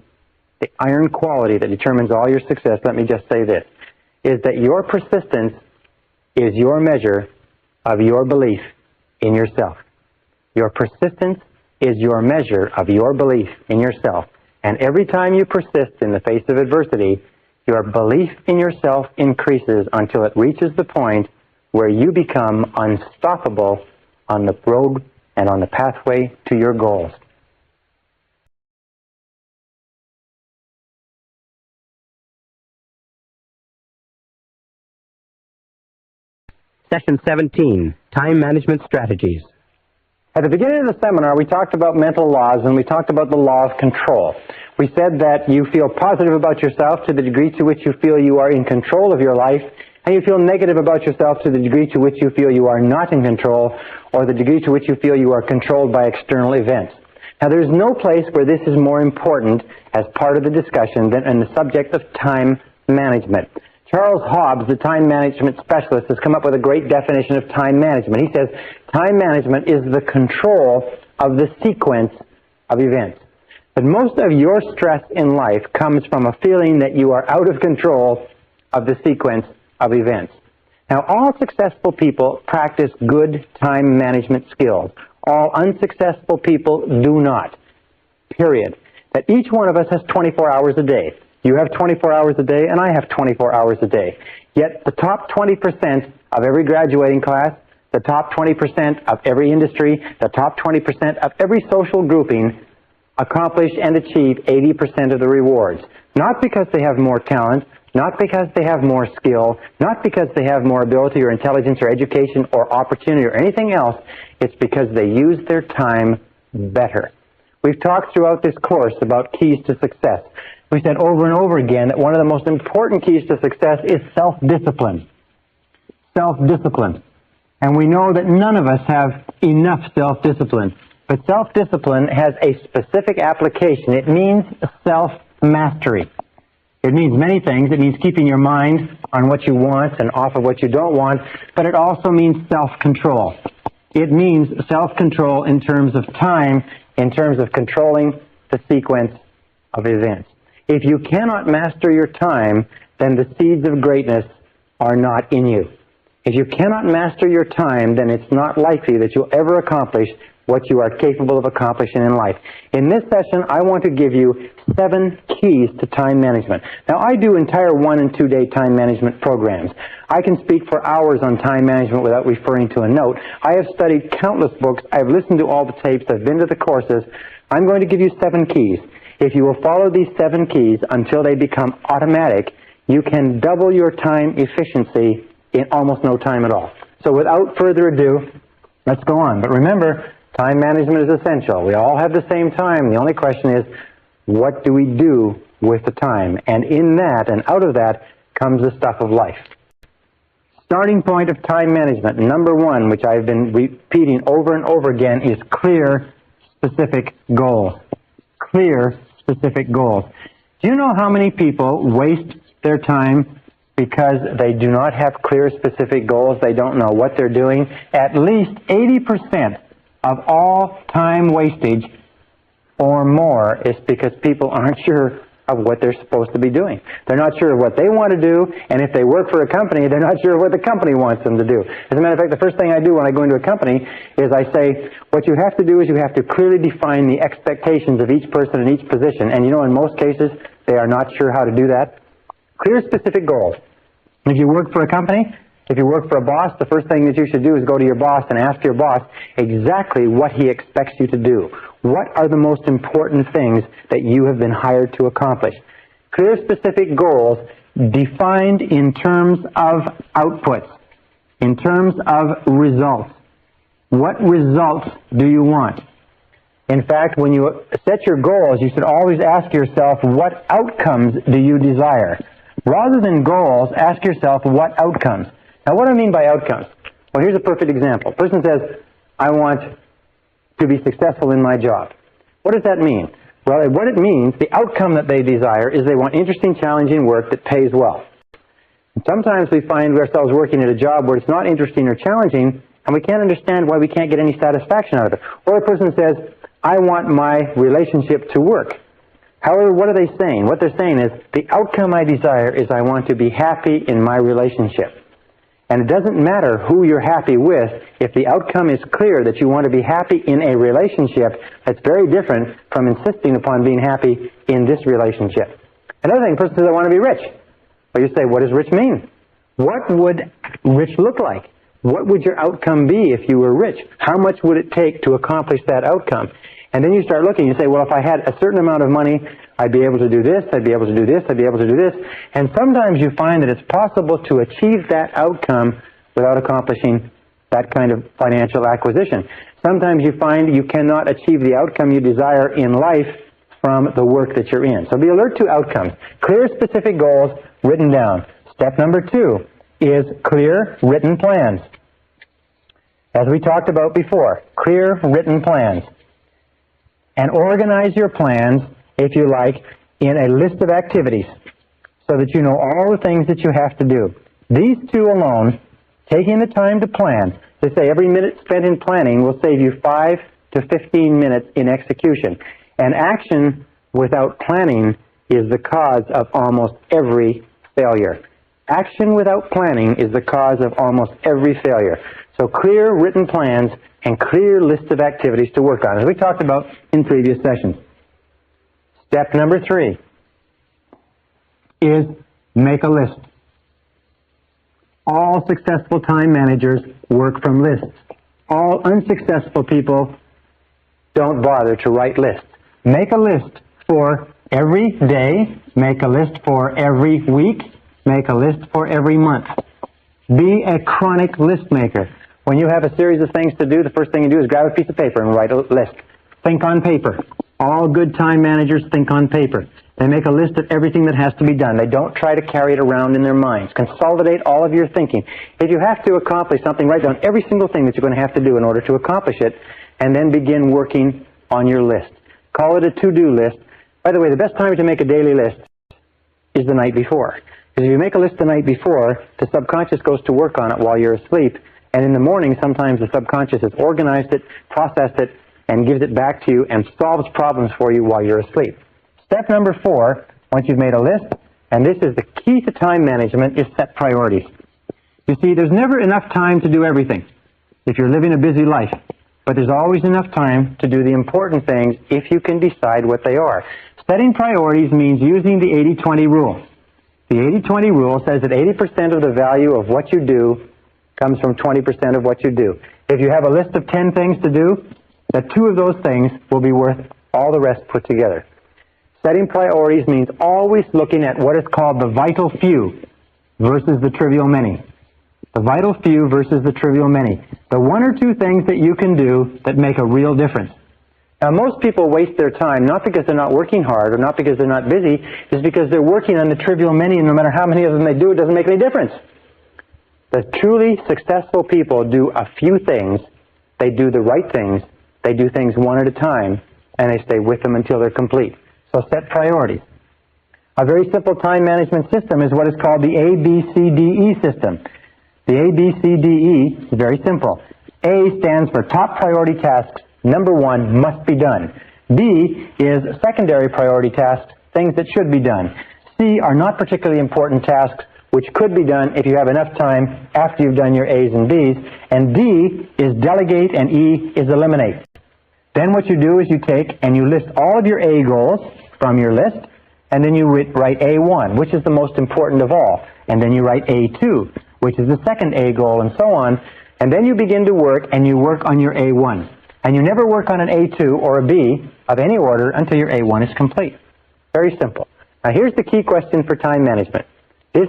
the iron quality that determines all your success, let me just say this, is that your persistence is your measure of your belief in yourself. Your persistence is your measure of your belief in yourself. And every time you persist in the face of adversity, your belief in yourself increases until it reaches the point where you become unstoppable on the road and on the pathway to your goals. Session 17, Time Management Strategies. At the beginning of the seminar, we talked about mental laws, and we talked about the law of control. We said that you feel positive about yourself to the degree to which you feel you are in control of your life, and you feel negative about yourself to the degree to which you feel you are not in control, or the degree to which you feel you are controlled by external events. Now, there's no place where this is more important as part of the discussion than in the subject of time management. Charles Hobbs, the time management specialist, has come up with a great definition of time management. He says, time management is the control of the sequence of events. But most of your stress in life comes from a feeling that you are out of control of the sequence of events. Now, all successful people practice good time management skills. All unsuccessful people do not, period. That each one of us has 24 hours a day. You have 24 hours a day, and I have 24 hours a day. Yet the top 20% of every graduating class, the top 20% of every industry, the top 20% of every social grouping accomplish and achieve 80% of the rewards. Not because they have more talent, not because they have more skill, not because they have more ability or intelligence or education or opportunity or anything else. It's because they use their time better. We've talked throughout this course about keys to success. We said over and over again that one of the most important keys to success is self-discipline. Self-discipline. And we know that none of us have enough self-discipline. But self-discipline has a specific application. It means self-mastery. It means many things. It means keeping your mind on what you want and off of what you don't want. But it also means self-control. It means self-control in terms of time, in terms of controlling the sequence of events. If you cannot master your time, then the seeds of greatness are not in you. If you cannot master your time, then it's not likely that you'll ever accomplish what you are capable of accomplishing in life. In this session, I want to give you 7 keys to time management. Now, I do entire 1- and 2-day time management programs. I can speak for hours on time management without referring to a note. I have studied countless books. I've listened to all the tapes. I've been to the courses. I'm going to give you 7 keys. If you will follow these 7 keys until they become automatic, you can double your time efficiency in almost no time at all. So without further ado, let's go on. But remember, time management is essential. We all have the same time. The only question is, what do we do with the time? And in that and out of that comes the stuff of life. Starting point of time management, number 1, which I've been repeating over and over again, is clear, specific goals. Clear, specific goals. Do you know how many people waste their time because they do not have clear, specific goals? They don't know what they're doing. At least 80% of all time wastage or more is because people aren't sure of what they're supposed to be doing. They're not sure of what they want to do, and if they work for a company, they're not sure of what the company wants them to do. As a matter of fact, the first thing I do when I go into a company is I say, what you have to do is you have to clearly define the expectations of each person in each position. And you know, in most cases, they are not sure how to do that. Clear, specific goals. If you work for a company, if you work for a boss, the first thing that you should do is go to your boss and ask your boss exactly what he expects you to do. What are the most important things that you have been hired to accomplish? Clear, specific goals defined in terms of outputs, in terms of results. What results do you want? In fact, when you set your goals, you should always ask yourself, what outcomes do you desire? Rather than goals, ask yourself, what outcomes? Now, what do I mean by outcomes? Well, here's a perfect example. A person says, I want to be successful in my job. What does that mean? Well, what it means, the outcome that they desire is they want interesting, challenging work that pays well. And sometimes we find ourselves working at a job where it's not interesting or challenging, and we can't understand why we can't get any satisfaction out of it. Or a person says, I want my relationship to work. However, what are they saying? What they're saying is, the outcome I desire is I want to be happy in my relationship. And it doesn't matter who you're happy with, if the outcome is clear that you want to be happy in a relationship, that's very different from insisting upon being happy in this relationship. Another thing, a person says, I want to be rich. Well, you say, what does rich mean? What would rich look like? What would your outcome be if you were rich? How much would it take to accomplish that outcome? And then you start looking, you say, well, if I had a certain amount of money, I'd be able to do this, I'd be able to do this, I'd be able to do this. And sometimes you find that it's possible to achieve that outcome without accomplishing that kind of financial acquisition. Sometimes you find you cannot achieve the outcome you desire in life from the work that you're in. So be alert to outcomes. Clear, specific goals written down. Step number 2 is clear, written plans. As we talked about before, clear, written plans. And organize your plans, if you like, in a list of activities so that you know all the things that you have to do. These two alone, taking the time to plan, they say every minute spent in planning will save you 5 to 15 minutes in execution. And action without planning is the cause of almost every failure. Action without planning is the cause of almost every failure. So clear written plans and clear list of activities to work on, as we talked about in previous sessions. Step number 3 is make a list. All successful time managers work from lists. All unsuccessful people don't bother to write lists. Make a list for every day. Make a list for every week. Make a list for every month. Be a chronic list maker. When you have a series of things to do, the first thing you do is grab a piece of paper and write a list. Think on paper. All good time managers think on paper. They make a list of everything that has to be done. They don't try to carry it around in their minds. Consolidate all of your thinking. If you have to accomplish something, write down every single thing that you're going to have to do in order to accomplish it, and then begin working on your list. Call it a to-do list. By the way, the best time to make a daily list is the night before. Because if you make a list the night before, the subconscious goes to work on it while you're asleep, and in the morning, sometimes the subconscious has organized it, processed it, and gives it back to you and solves problems for you while you're asleep. Step number 4, once you've made a list, and this is the key to time management, is set priorities. You see, there's never enough time to do everything if you're living a busy life, but there's always enough time to do the important things if you can decide what they are. Setting priorities means using the 80-20 rule. The 80-20 rule says that 80% of the value of what you do comes from 20% of what you do. If you have a list of 10 things to do, that 2 of those things will be worth all the rest put together. Setting priorities means always looking at what is called the vital few versus the trivial many. The vital few versus the trivial many. The 1 or 2 things that you can do that make a real difference. Now, most people waste their time not because they're not working hard or not because they're not busy, it's because they're working on the trivial many, and no matter how many of them they do, it doesn't make any difference. The truly successful people do a few things, they do the right things, they do things one at a time, and they stay with them until they're complete. So set priorities. A very simple time management system is what is called the ABCDE system. The ABCDE is very simple. A stands for top priority tasks. Number 1 must be done. B is secondary priority tasks, things that should be done. C are not particularly important tasks, which could be done if you have enough time after you've done your A's and B's. And D is delegate, and E is eliminate. Then what you do is you take and you list all of your A goals from your list, and then you write A1, which is the most important of all. And then you write A2, which is the second A goal, and so on. And then you begin to work, and you work on your A1. And you never work on an A2 or a B of any order until your A1 is complete. Very simple. Now here's the key question for time management. This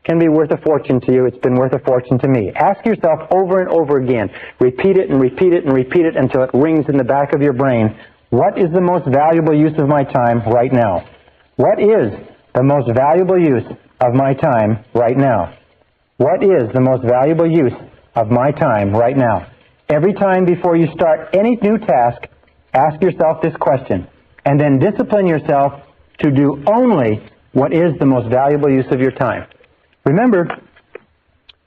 can be worth a fortune to you. It's been worth a fortune to me. Ask yourself over and over again. Repeat it and repeat it and repeat it until it rings in the back of your brain. What is the most valuable use of my time right now? What is the most valuable use of my time right now? What is the most valuable use of my time right now? Every time before you start any new task, ask yourself this question, and then discipline yourself to do only what is the most valuable use of your time. Remember,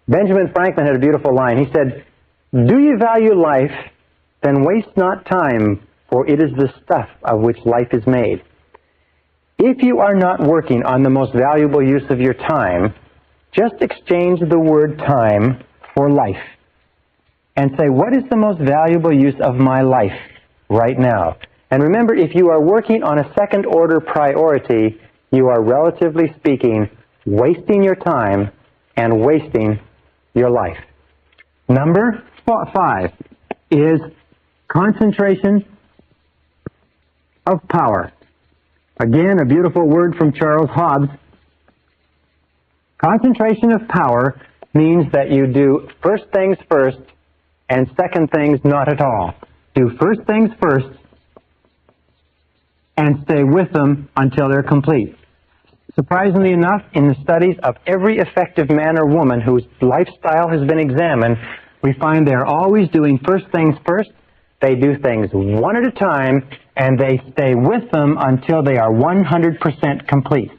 Benjamin Franklin had a beautiful line. He said, "Do you value life? Then waste not time, for it is the stuff of which life is made." If you are not working on the most valuable use of your time, just exchange the word time for life and say, what is the most valuable use of my life right now? And remember, if you are working on a second order priority, you are, relatively speaking, wasting your time and wasting your life. Number 5 is concentration of power. Again, a beautiful word from Charles Hobbes. Concentration of power means that you do first things first and second things not at all. Do first things first and stay with them until they're complete. Surprisingly enough, in the studies of every effective man or woman whose lifestyle has been examined, we find they're always doing first things first. They do things one at a time, and they stay with them until they are 100% complete.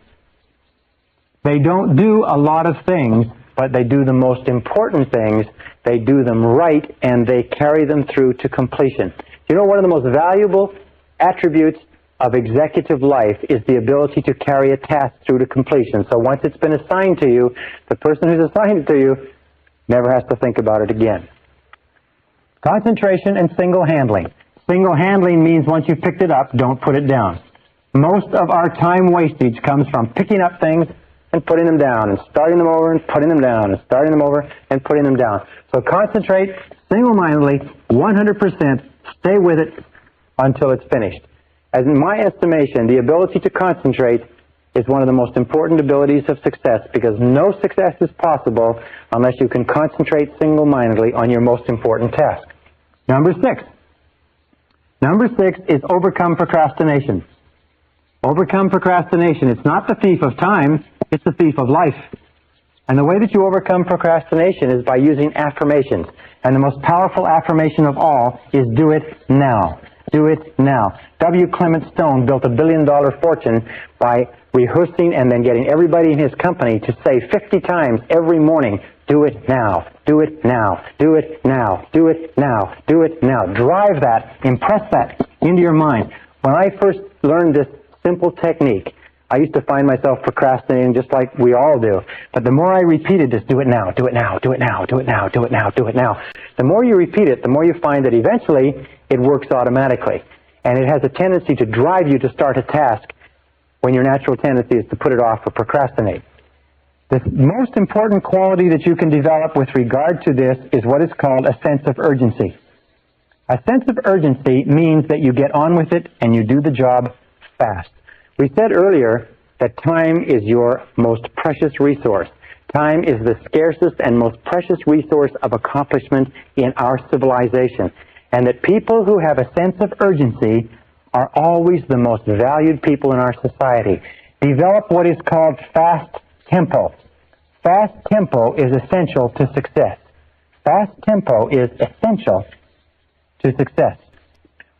They don't do a lot of things, but they do the most important things. They do them right, and they carry them through to completion. You know, one of the most valuable attributes of executive life is the ability to carry a task through to completion. So once it's been assigned to you, the person who's assigned it to you never has to think about it again. Concentration and single-handling. Single-handling means once you've picked it up, don't put it down. Most of our time wastage comes from picking up things and putting them down, and starting them over and putting them down, and starting them over and putting them down. So concentrate single-mindedly, 100%, stay with it until it's finished. As in my estimation, the ability to concentrate is one of the most important abilities of success, because no success is possible unless you can concentrate single-mindedly on your most important task. Number 6. Number 6 is overcome procrastination. Overcome procrastination. It's not the thief of time, it's the thief of life. And the way that you overcome procrastination is by using affirmations. And the most powerful affirmation of all is do it now. Do it now. W. Clement Stone built $1 billion fortune by rehearsing and then getting everybody in his company to say 50 times every morning, do it now, do it now, do it now, do it now, do it now. Drive that, impress that into your mind. When I first learned this simple technique, I used to find myself procrastinating just like we all do. But the more I repeated this, do it now, do it now, do it now, do it now, do it now, do it now, the more you repeat it, the more you find that eventually it works automatically. And it has a tendency to drive you to start a task when your natural tendency is to put it off or procrastinate. The most important quality that you can develop with regard to this is what is called a sense of urgency. A sense of urgency means that you get on with it and you do the job fast. We said earlier that time is your most precious resource. Time is the scarcest and most precious resource of accomplishment in our civilization. And that people who have a sense of urgency are always the most valued people in our society. Develop what is called fast tempo. Fast tempo is essential to success. Fast tempo is essential to success.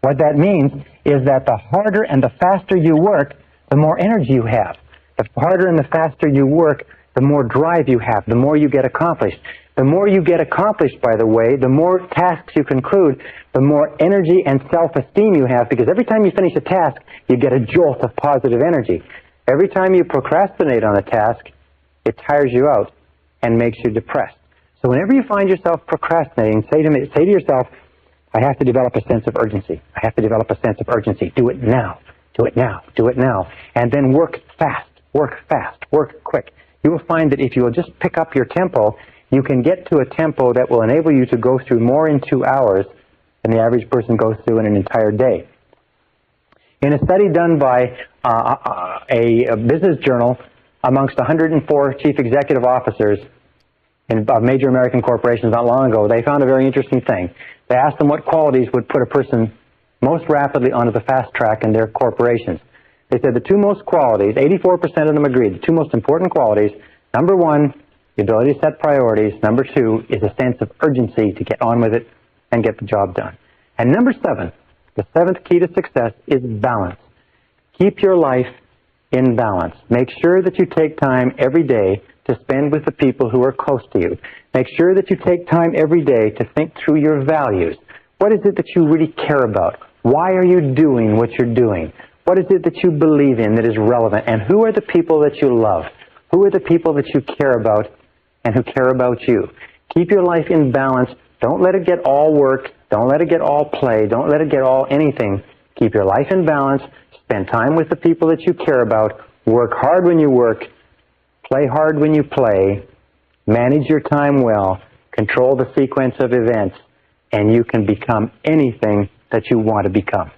What that means is that the harder and the faster you work, the more energy you have. The harder and the faster you work, the more drive you have, the more you get accomplished. The more you get accomplished, by the way, the more tasks you conclude, the more energy and self-esteem you have, because every time you finish a task, you get a jolt of positive energy. Every time you procrastinate on a task, it tires you out and makes you depressed. So whenever you find yourself procrastinating, say to yourself, I have to develop a sense of urgency. I have to develop a sense of urgency. Do it now. Do it now. Do it now. And then work fast. Work fast. Work quick. You will find that if you will just pick up your tempo, you can get to a tempo that will enable you to go through more in 2 hours than the average person goes through in an entire day. In a study done by a business journal amongst 104 chief executive officers of major American corporations not long ago, they found a very interesting thing. They asked them what qualities would put a person most rapidly onto the fast track in their corporations. They said the two most qualities, 84% of them agreed, the two most important qualities, number one, the ability to set priorities. Number two is a sense of urgency to get on with it and get the job done. And number seven, the seventh key to success is balance. Keep your life in balance. Make sure that you take time every day to spend with the people who are close to you. Make sure that you take time every day to think through your values. What is it that you really care about? Why are you doing what you're doing? What is it that you believe in that is relevant? And who are the people that you love? Who are the people that you care about and who care about you? Keep your life in balance. Don't let it get all work. Don't let it get all play. Don't let it get all anything. Keep your life in balance. Spend time with the people that you care about. Work hard when you work. Play hard when you play. Manage your time well. Control the sequence of events. And you can become anything that you want to become.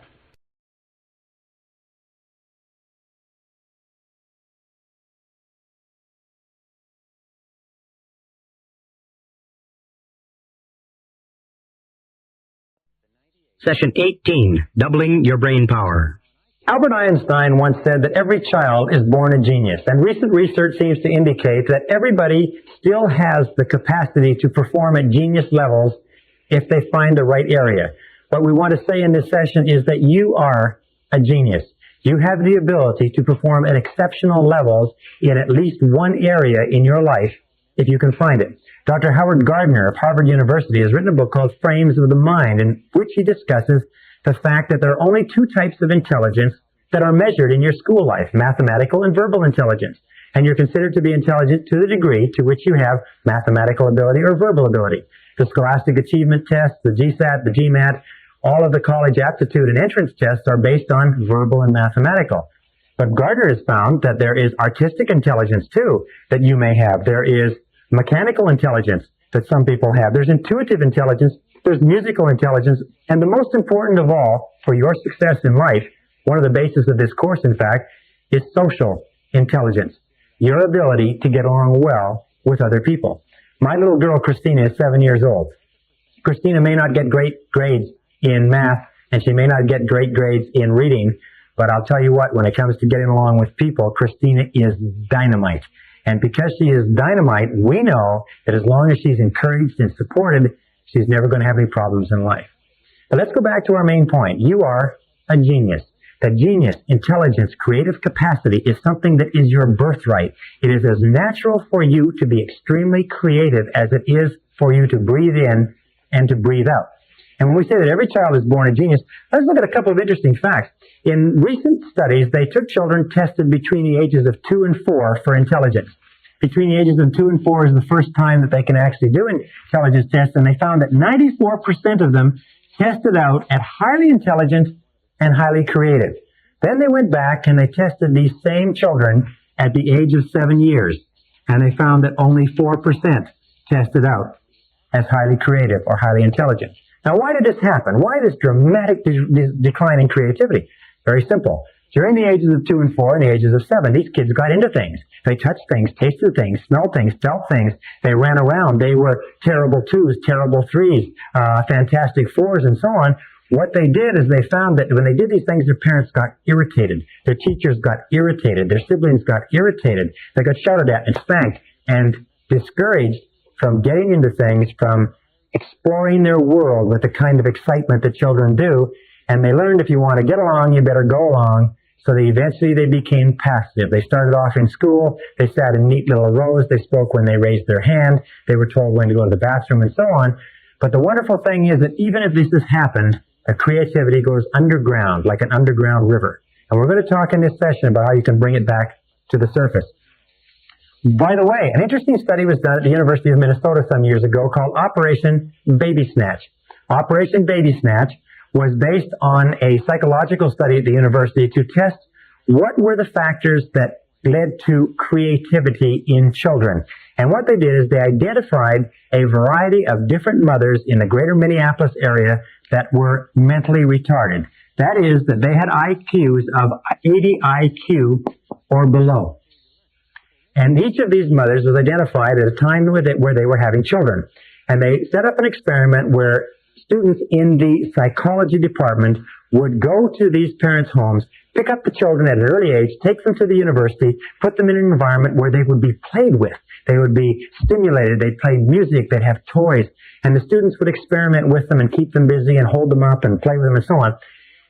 Session 18, Doubling Your Brain Power. Albert Einstein once said that every child is born a genius, and recent research seems to indicate that everybody still has the capacity to perform at genius levels if they find the right area. What we want to say in this session is that you are a genius. You have the ability to perform at exceptional levels in at least one area in your life if you can find it. Dr. Howard Gardner of Harvard University has written a book called Frames of the Mind, in which he discusses the fact that there are only two types of intelligence that are measured in your school life, mathematical and verbal intelligence. And you're considered to be intelligent to the degree to which you have mathematical ability or verbal ability. The Scholastic Achievement Test, the GSAT, the GMAT, all of the college aptitude and entrance tests are based on verbal and mathematical. But Gardner has found that there is artistic intelligence too that you may have. There is mechanical intelligence that some people have. There's intuitive intelligence. There's musical intelligence. And the most important of all for your success in life, one of the bases of this course, in fact, is social intelligence. Your ability to get along well with other people. My little girl, Christina, is 7 years old. Christina may not get great grades in math, and she may not get great grades in reading, but I'll tell you what, when it comes to getting along with people, Christina is dynamite. And because she is dynamite, we know that as long as she's encouraged and supported, she's never going to have any problems in life. But let's go back to our main point. You are a genius. That genius, intelligence, creative capacity is something that is your birthright. It is as natural for you to be extremely creative as it is for you to breathe in and to breathe out. And when we say that every child is born a genius, let's look at a couple of interesting facts. In recent studies, they took children tested between the ages of 2 and 4 for intelligence. Between the ages of 2 and 4 is the first time that they can actually do intelligence tests, and they found that 94% of them tested out at highly intelligent and highly creative. Then they went back and they tested these same children at the age of 7 years, and they found that only 4% tested out as highly creative or highly intelligent. Now, why did this happen? Why this dramatic decline in creativity? Very simple. During the ages of 2 and 4 and the ages of 7, these kids got into things. They touched things, tasted things, smelled things, felt things. They ran around. They were terrible 2s, terrible 3s, fantastic 4s, and so on. What they did is they found that when they did these things, their parents got irritated. Their teachers got irritated. Their siblings got irritated. They got shouted at and spanked and discouraged from getting into things, from exploring their world with the kind of excitement that children do. And they learned if you want to get along, you better go along. So eventually they became passive. They started off in school. They sat in neat little rows. They spoke when they raised their hand. They were told when to go to the bathroom and so on. But the wonderful thing is that even if this has happened, the creativity goes underground, like an underground river. And we're going to talk in this session about how you can bring it back to the surface. By the way, an interesting study was done at the University of Minnesota some years ago called Operation Baby Snatch. Operation Baby Snatch was based on a psychological study at the university to test what were the factors that led to creativity in children. And what they did is they identified a variety of different mothers in the greater Minneapolis area that were mentally retarded. That is, that they had IQs of 80 IQ or below. And each of these mothers was identified at a time where they were having children. And they set up an experiment where students in the psychology department would go to these parents' homes, pick up the children at an early age, take them to the university, put them in an environment where they would be played with. They would be stimulated. They'd play music. They'd have toys. And the students would experiment with them and keep them busy and hold them up and play with them and so on.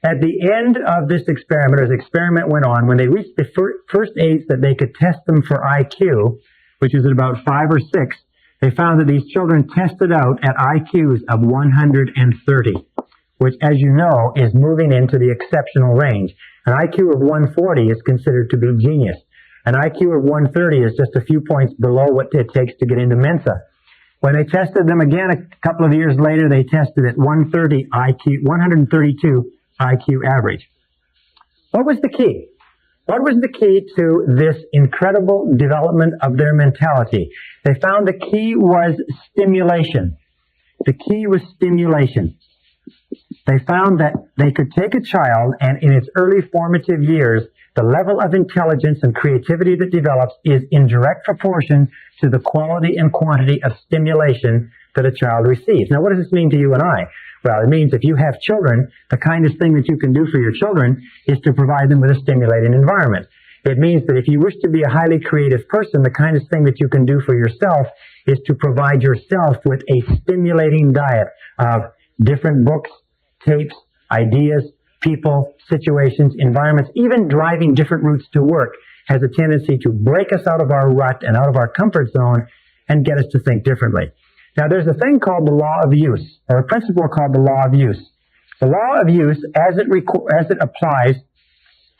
At the end of this experiment, as the experiment went on, when they reached the first age that they could test them for IQ, which was at about 5 or 6, they found that these children tested out at IQs of 130, which, as you know, is moving into the exceptional range. An IQ of 140 is considered to be genius. An IQ of 130 is just a few points below what it takes to get into Mensa. When they tested them again a couple of years later, they tested at 132 IQ average. What was the key? What was the key to this incredible development of their mentality? They found the key was stimulation. The key was stimulation. They found that they could take a child and in its early formative years, the level of intelligence and creativity that develops is in direct proportion to the quality and quantity of stimulation that a child receives. Now, what does this mean to you and I? Well, it means if you have children, the kindest thing that you can do for your children is to provide them with a stimulating environment. It means that if you wish to be a highly creative person, the kindest thing that you can do for yourself is to provide yourself with a stimulating diet of different books, tapes, ideas, people, situations, environments. Even driving different routes to work has a tendency to break us out of our rut and out of our comfort zone and get us to think differently. Now, there's a thing called the law of use, or a principle called the law of use. The law of use, as it applies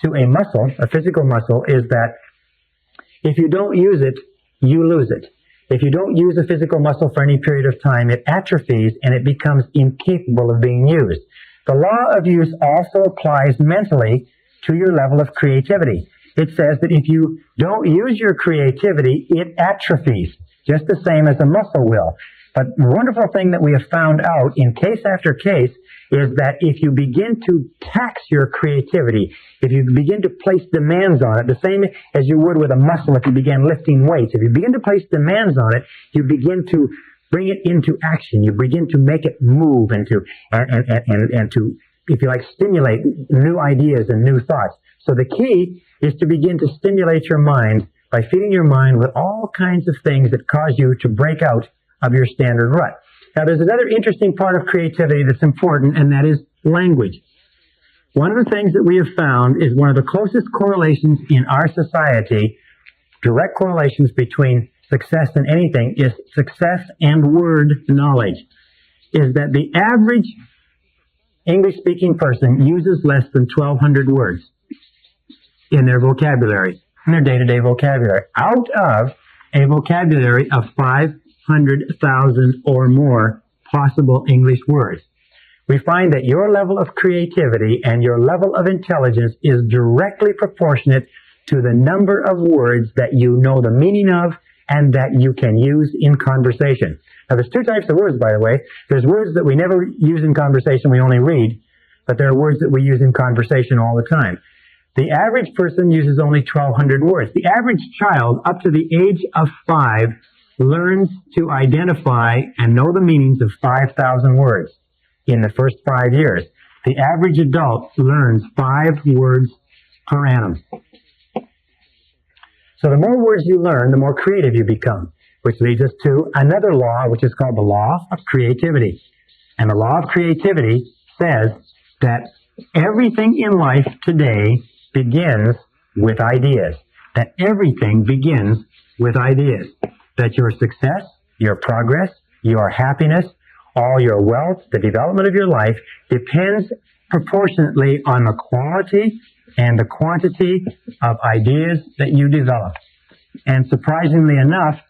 to a muscle, a physical muscle, is that if you don't use it, you lose it. If you don't use a physical muscle for any period of time, it atrophies and it becomes incapable of being used. The law of use also applies mentally to your level of creativity. It says that if you don't use your creativity, it atrophies, just the same as a muscle will. But the wonderful thing that we have found out in case after case is that if you begin to tax your creativity, if you begin to place demands on it, the same as you would with a muscle if you began lifting weights, if you begin to place demands on it, you begin to bring it into action. You begin to make it move and to, if you like, stimulate new ideas and new thoughts. So the key is to begin to stimulate your mind by feeding your mind with all kinds of things that cause you to break out of your standard rut. Now, there's another interesting part of creativity that's important, and that is language. One of the things that we have found is one of the closest correlations in our society, direct correlations between success and anything, is success and word knowledge. Is that the average English-speaking person uses less than 1,200 words in their vocabulary, in their day-to-day vocabulary, out of a vocabulary of 500,000 or more possible English words. We find that your level of creativity and your level of intelligence is directly proportionate to the number of words that you know the meaning of and that you can use in conversation. Now, there's two types of words, by the way. There's words that we never use in conversation, we only read, but there are words that we use in conversation all the time. The average person uses only 1,200 words. The average child, up to the age of 5, learns to identify and know the meanings of 5,000 words in the first 5 years. The average adult learns 5 words per annum. So the more words you learn, the more creative you become, which leads us to another law, which is called the law of creativity. And the law of creativity says that everything in life today begins with ideas. That everything begins with ideas. That your success, your progress, your happiness, all your wealth, the development of your life depends proportionately on the quality and the quantity of ideas that you develop. And surprisingly enough,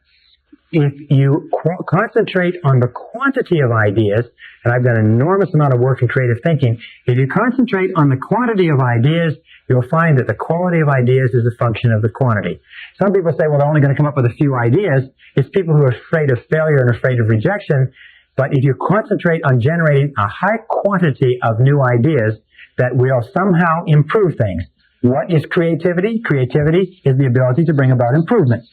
if you concentrate on the quantity of ideas, and I've done an enormous amount of work in creative thinking, if you concentrate on the quantity of ideas, you'll find that the quality of ideas is a function of the quantity. Some people say, well, they're only going to come up with a few ideas. It's people who are afraid of failure and afraid of rejection. But if you concentrate on generating a high quantity of new ideas, that will somehow improve things. What is creativity? Creativity is the ability to bring about improvement.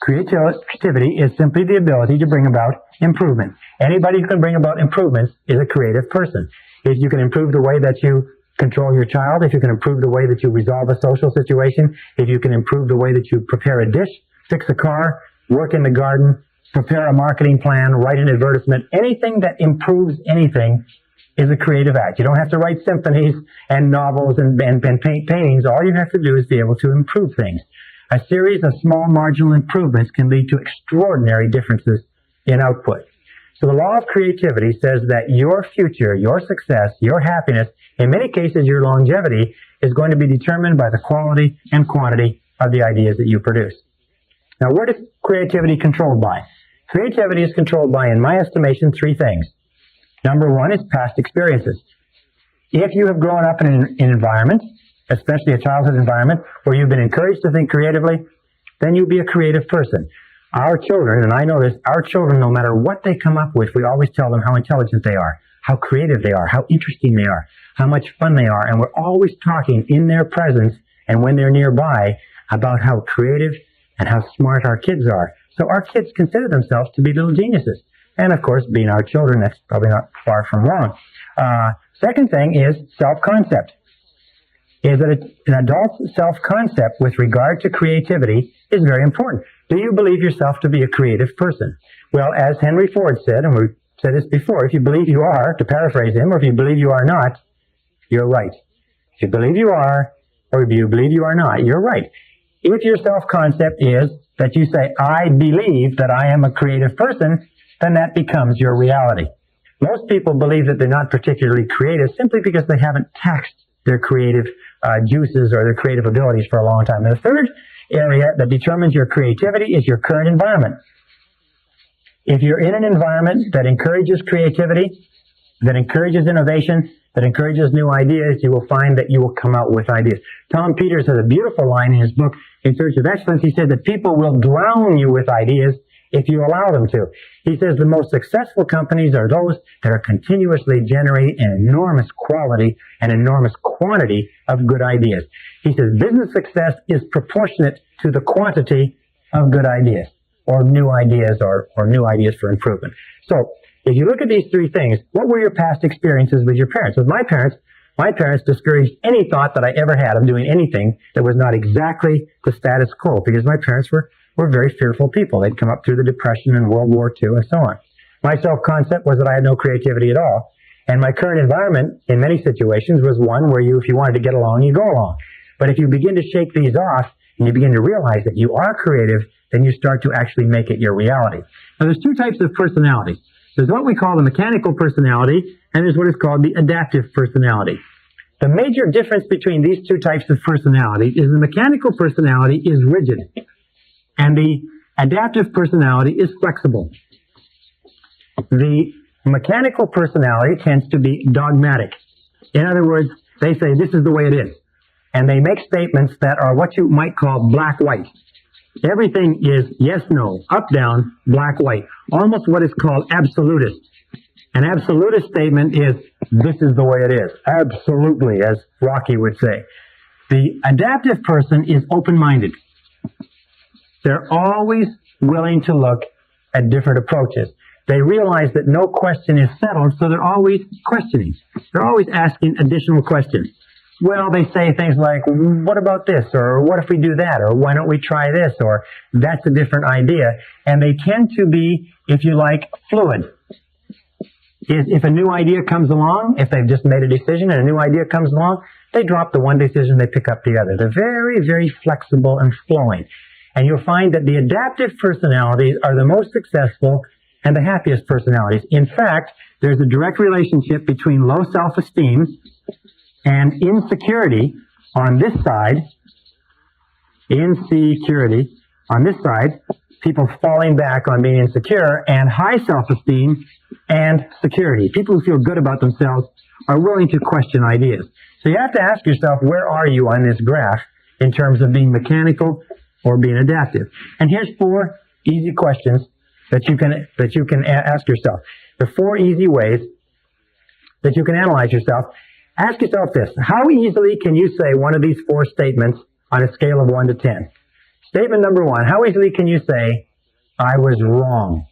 Creativity is simply the ability to bring about improvement. Anybody who can bring about improvements is a creative person. If you can improve the way that you control your child, if you can improve the way that you resolve a social situation, if you can improve the way that you prepare a dish, fix a car, work in the garden, prepare a marketing plan, write an advertisement, anything that improves anything is a creative act. You don't have to write symphonies and novels and paint paintings. All you have to do is be able to improve things. A series of small marginal improvements can lead to extraordinary differences in output. So the law of creativity says that your future, your success, your happiness, in many cases your longevity, is going to be determined by the quality and quantity of the ideas that you produce. Now, what is creativity controlled by? Creativity is controlled by, in my estimation, three things. Number one is past experiences. If you have grown up in an environment, especially a childhood environment, where you've been encouraged to think creatively, then you'll be a creative person. Our children, and I know this, our children, no matter what they come up with, we always tell them how intelligent they are, how creative they are, how interesting they are, how much fun they are, and we're always talking in their presence and when they're nearby about how creative and how smart our kids are. So our kids consider themselves to be little geniuses. And of course, being our children, that's probably not far from wrong. Second thing is self-concept. Is that an adult's self-concept with regard to creativity is very important. Do you believe yourself to be a creative person? Well, as Henry Ford said, and we've said this before, if you believe you are, to paraphrase him, or if you believe you are not, you're right. If you believe you are, or if you believe you are not, you're right. If your self-concept is that you say, I believe that I am a creative person, then that becomes your reality. Most people believe that they're not particularly creative simply because they haven't taxed their creative juices or their creative abilities for a long time. And the third area that determines your creativity is your current environment. If you're in an environment that encourages creativity, that encourages innovation, that encourages new ideas, you will find that you will come out with ideas. Tom Peters has a beautiful line in his book, In Search of Excellence. He said that people will drown you with ideas if you allow them to. He says the most successful companies are those that are continuously generating an enormous quality and enormous quantity of good ideas. He says business success is proportionate to the quantity of good ideas, or new ideas, or new ideas for improvement. So, if you look at these three things, what were your past experiences with your parents? With my parents discouraged any thought that I ever had of doing anything that was not exactly the status quo, because my parents were very fearful people. They'd come up through the Depression and World War II and so on. My self-concept was that I had no creativity at all. And my current environment, in many situations, was one where if you wanted to get along, you go along. But if you begin to shake these off, and you begin to realize that you are creative, then you start to actually make it your reality. Now, there's two types of personality. There's what we call the mechanical personality, and there's what is called the adaptive personality. The major difference between these two types of personality is the mechanical personality is rigid, and the adaptive personality is flexible. The mechanical personality tends to be dogmatic. In other words, they say this is the way it is. And they make statements that are what you might call black-white. Everything is yes, no, up, down, black, white. Almost what is called absolutist. An absolutist statement is, this is the way it is. Absolutely, as Rocky would say. The adaptive person is open-minded. They're always willing to look at different approaches. They realize that no question is settled, so they're always questioning. They're always asking additional questions. Well, they say things like, what about this? Or what if we do that? Or why don't we try this? Or that's a different idea. And they tend to be, if you like, fluid. If a new idea comes along, if they've just made a decision and a new idea comes along, they drop the one decision, they pick up the other. They're very, very flexible and flowing. And you'll find that the adaptive personalities are the most successful and the happiest personalities. In fact, there's a direct relationship between low self-esteem and insecurity on this side, people falling back on being insecure, and high self-esteem and security. People who feel good about themselves are willing to question ideas. So you have to ask yourself, where are you on this graph in terms of being mechanical or being adaptive? And here's 4 easy questions that you can ask yourself. The 4 easy ways that you can analyze yourself. Ask yourself this: how easily can you say one of these 4 statements on a scale of 1 to 10? Statement number 1, how easily can you say, I was wrong.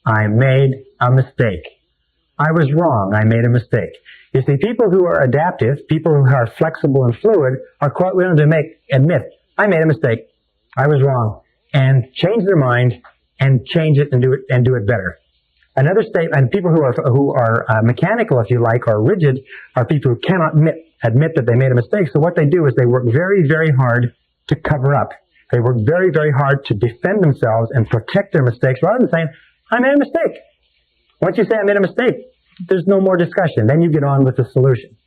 I made a mistake. I was wrong. I made a mistake. You see, people who are adaptive, people who are flexible and fluid, are quite willing to admit, I made a mistake, I was wrong, and change their mind and change it and do it better. Another statement, and people who are mechanical, if you like, or rigid, are people who cannot admit that they made a mistake. So what they do is they work very, very hard to cover up. They work very, very hard to defend themselves and protect their mistakes, rather than saying, I made a mistake. Once you say I made a mistake, there's no more discussion. Then you get on with the solution.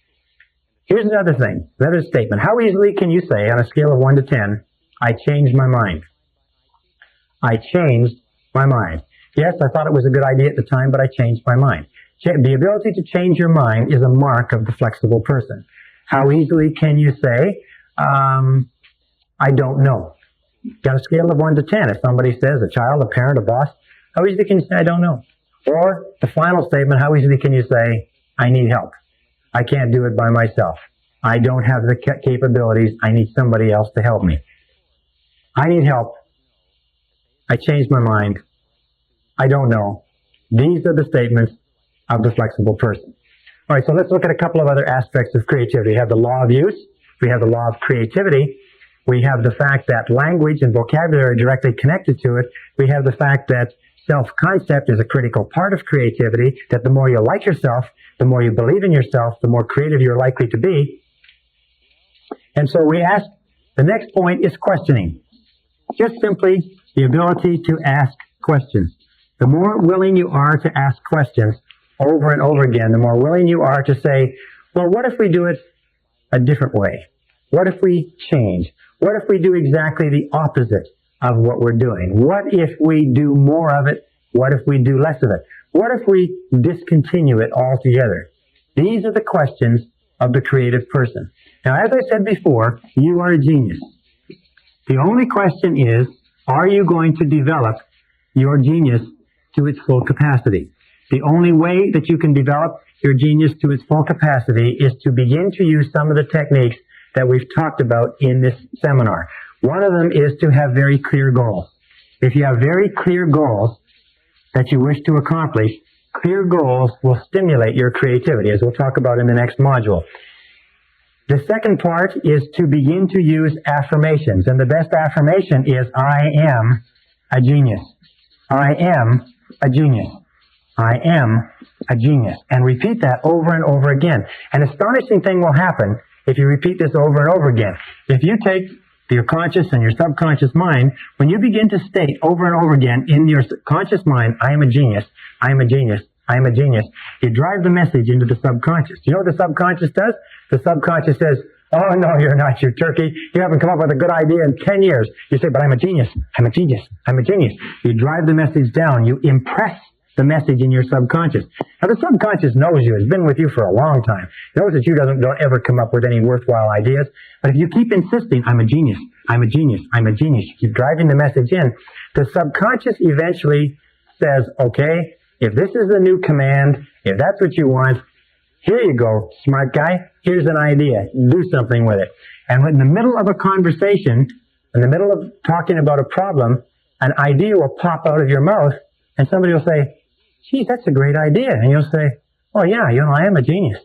Here's another thing, another statement. How easily can you say, on a scale of 1 to 10, I changed my mind? I changed my mind. Yes, I thought it was a good idea at the time, but I changed my mind. The ability to change your mind is a mark of the flexible person. How easily can you say, I don't know? Got a scale of 1 to 10. If somebody says, a child, a parent, a boss, how easily can you say, I don't know? Or the final statement, how easily can you say, I need help? I can't do it by myself. I don't have the capabilities. I need somebody else to help me. I need help. I changed my mind. I don't know. These are the statements of the flexible person. All right, so let's look at a couple of other aspects of creativity. We have the law of use. We have the law of creativity. We have the fact that language and vocabulary are directly connected to it. We have the fact that self-concept is a critical part of creativity, that the more you like yourself, the more you believe in yourself, the more creative you're likely to be. And so we ask, the next point is questioning. Just simply the ability to ask questions. The more willing you are to ask questions over and over again, the more willing you are to say, well, what if we do it a different way? What if we change? What if we do exactly the opposite of what we're doing? What if we do more of it? What if we do less of it? What if we discontinue it altogether? These are the questions of the creative person. Now, as I said before, you are a genius. The only question is, are you going to develop your genius to its full capacity? The only way that you can develop your genius to its full capacity is to begin to use some of the techniques that we've talked about in this seminar. One of them is to have very clear goals. If you have very clear goals that you wish to accomplish, clear goals will stimulate your creativity, as we'll talk about in the next module. The second part is to begin to use affirmations, and the best affirmation is, I am a genius. I am a genius. I am a genius. And repeat that over and over again. An astonishing thing will happen if you repeat this over and over again. If you take your conscious and your subconscious mind, when you begin to state over and over again in your conscious mind, I am a genius, I am a genius, I am a genius, you drive the message into the subconscious. You know what the subconscious does? The subconscious says, oh, no, you're not, you turkey. You haven't come up with a good idea in 10 years. You say, but I'm a genius, I'm a genius, I'm a genius. You drive the message down. You impress the message in your subconscious. Now, the subconscious knows you. It's been with you for a long time. It knows that you don't ever come up with any worthwhile ideas. But if you keep insisting, I'm a genius, I'm a genius, I'm a genius, you keep driving the message in, the subconscious eventually says, okay, if this is the new command, if that's what you want, here you go, smart guy, here's an idea, do something with it. And in the middle of a conversation, in the middle of talking about a problem, an idea will pop out of your mouth, and somebody will say, geez, that's a great idea. And you'll say, oh yeah, I am a genius.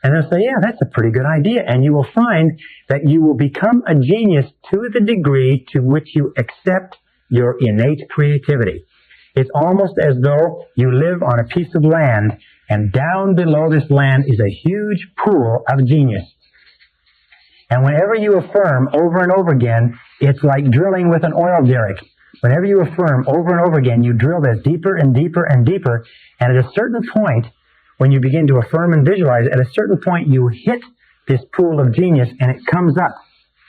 And they'll say, yeah, that's a pretty good idea. And you will find that you will become a genius to the degree to which you accept your innate creativity. It's almost as though you live on a piece of land, and down below this land is a huge pool of genius. And whenever you affirm over and over again, it's like drilling with an oil derrick. Whenever you affirm over and over again, you drill this deeper and deeper and deeper, and at a certain point, when you begin to affirm and visualize, at a certain point you hit this pool of genius, and it comes up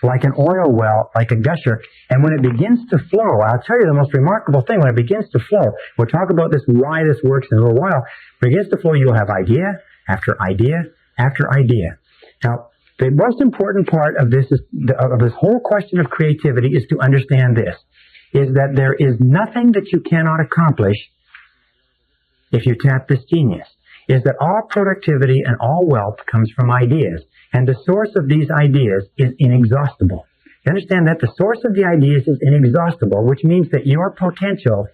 like an oil well, like a gusher, and when it begins to flow, I'll tell you the most remarkable thing, when it begins to flow, we'll talk about this, why this works in a little while, when it begins to flow, you'll have idea after idea after idea. Now, the most important part of this whole question of creativity is to understand this, is that there is nothing that you cannot accomplish if you tap this genius, is that all productivity and all wealth comes from ideas, and the source of these ideas is inexhaustible. You understand that? The source of the ideas is inexhaustible, which means that your potential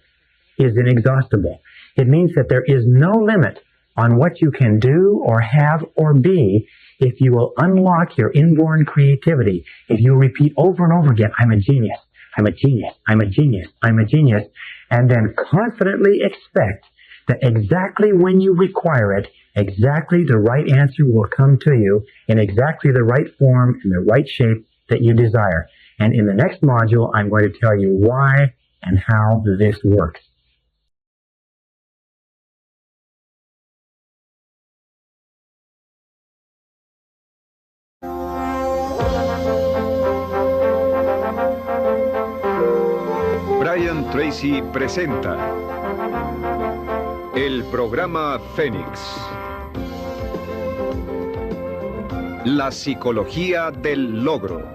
is inexhaustible. It means that there is no limit on what you can do or have or be if you will unlock your inborn creativity. If you repeat over and over again, I'm a genius, I'm a genius, I'm a genius, I'm a genius, and then confidently expect that exactly when you require it, exactly the right answer will come to you in exactly the right form and the right shape that you desire. And in the next module, I'm going to tell you why and how this works. Brian Tracy presenta el programa Fénix. La psicología del logro.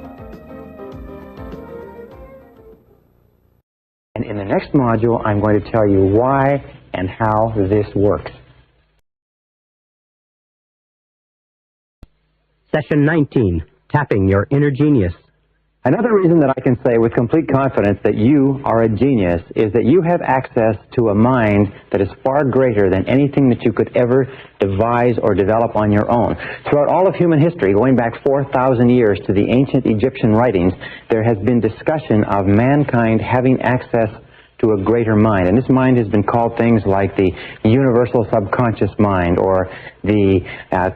And in the next module, I'm going to tell you why and how this works. Session 19, Tapping Your Inner Genius. Another reason that I can say with complete confidence that you are a genius is that you have access to a mind that is far greater than anything that you could ever devise or develop on your own. Throughout all of human history, going back 4,000 years to the ancient Egyptian writings, there has been discussion of mankind having access to a greater mind. And this mind has been called things like the universal subconscious mind, or the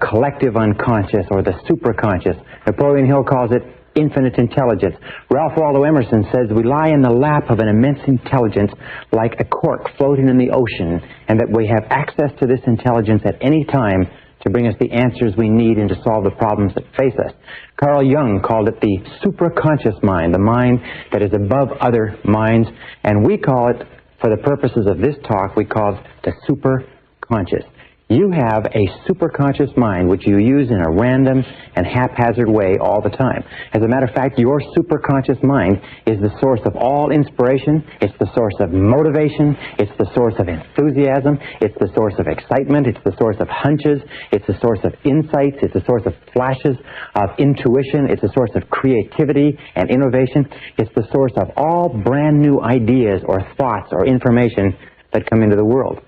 collective unconscious, or the superconscious. Napoleon Hill calls it infinite intelligence. Ralph Waldo Emerson says we lie in the lap of an immense intelligence like a cork floating in the ocean, and that we have access to this intelligence at any time to bring us the answers we need and to solve the problems that face us. Carl Jung called it the supraconscious mind, the mind that is above other minds, and we call it, for the purposes of this talk, we call it the superconscious. You have a superconscious mind which you use in a random and haphazard way all the time. As a matter of fact, your superconscious mind is the source of all inspiration, it's the source of motivation, it's the source of enthusiasm, it's the source of excitement, it's the source of hunches, it's the source of insights, it's the source of flashes of intuition, it's the source of creativity and innovation, it's the source of all brand new ideas or thoughts or information that come into the world.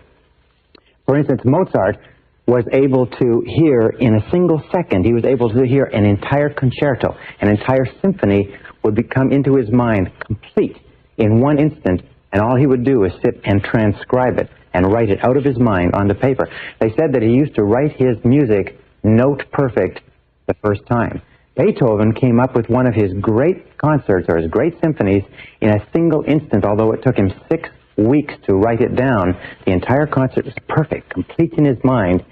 For instance, Mozart was able to hear in a single second, he was able to hear an entire concerto, an entire symphony would come into his mind complete in one instant, and all he would do is sit and transcribe it and write it out of his mind onto paper. They said that he used to write his music note perfect the first time. Beethoven came up with one of his great concerts or his great symphonies in a single instant, although it took him 6 weeks to write it down. The entire concert was perfect, complete in his mind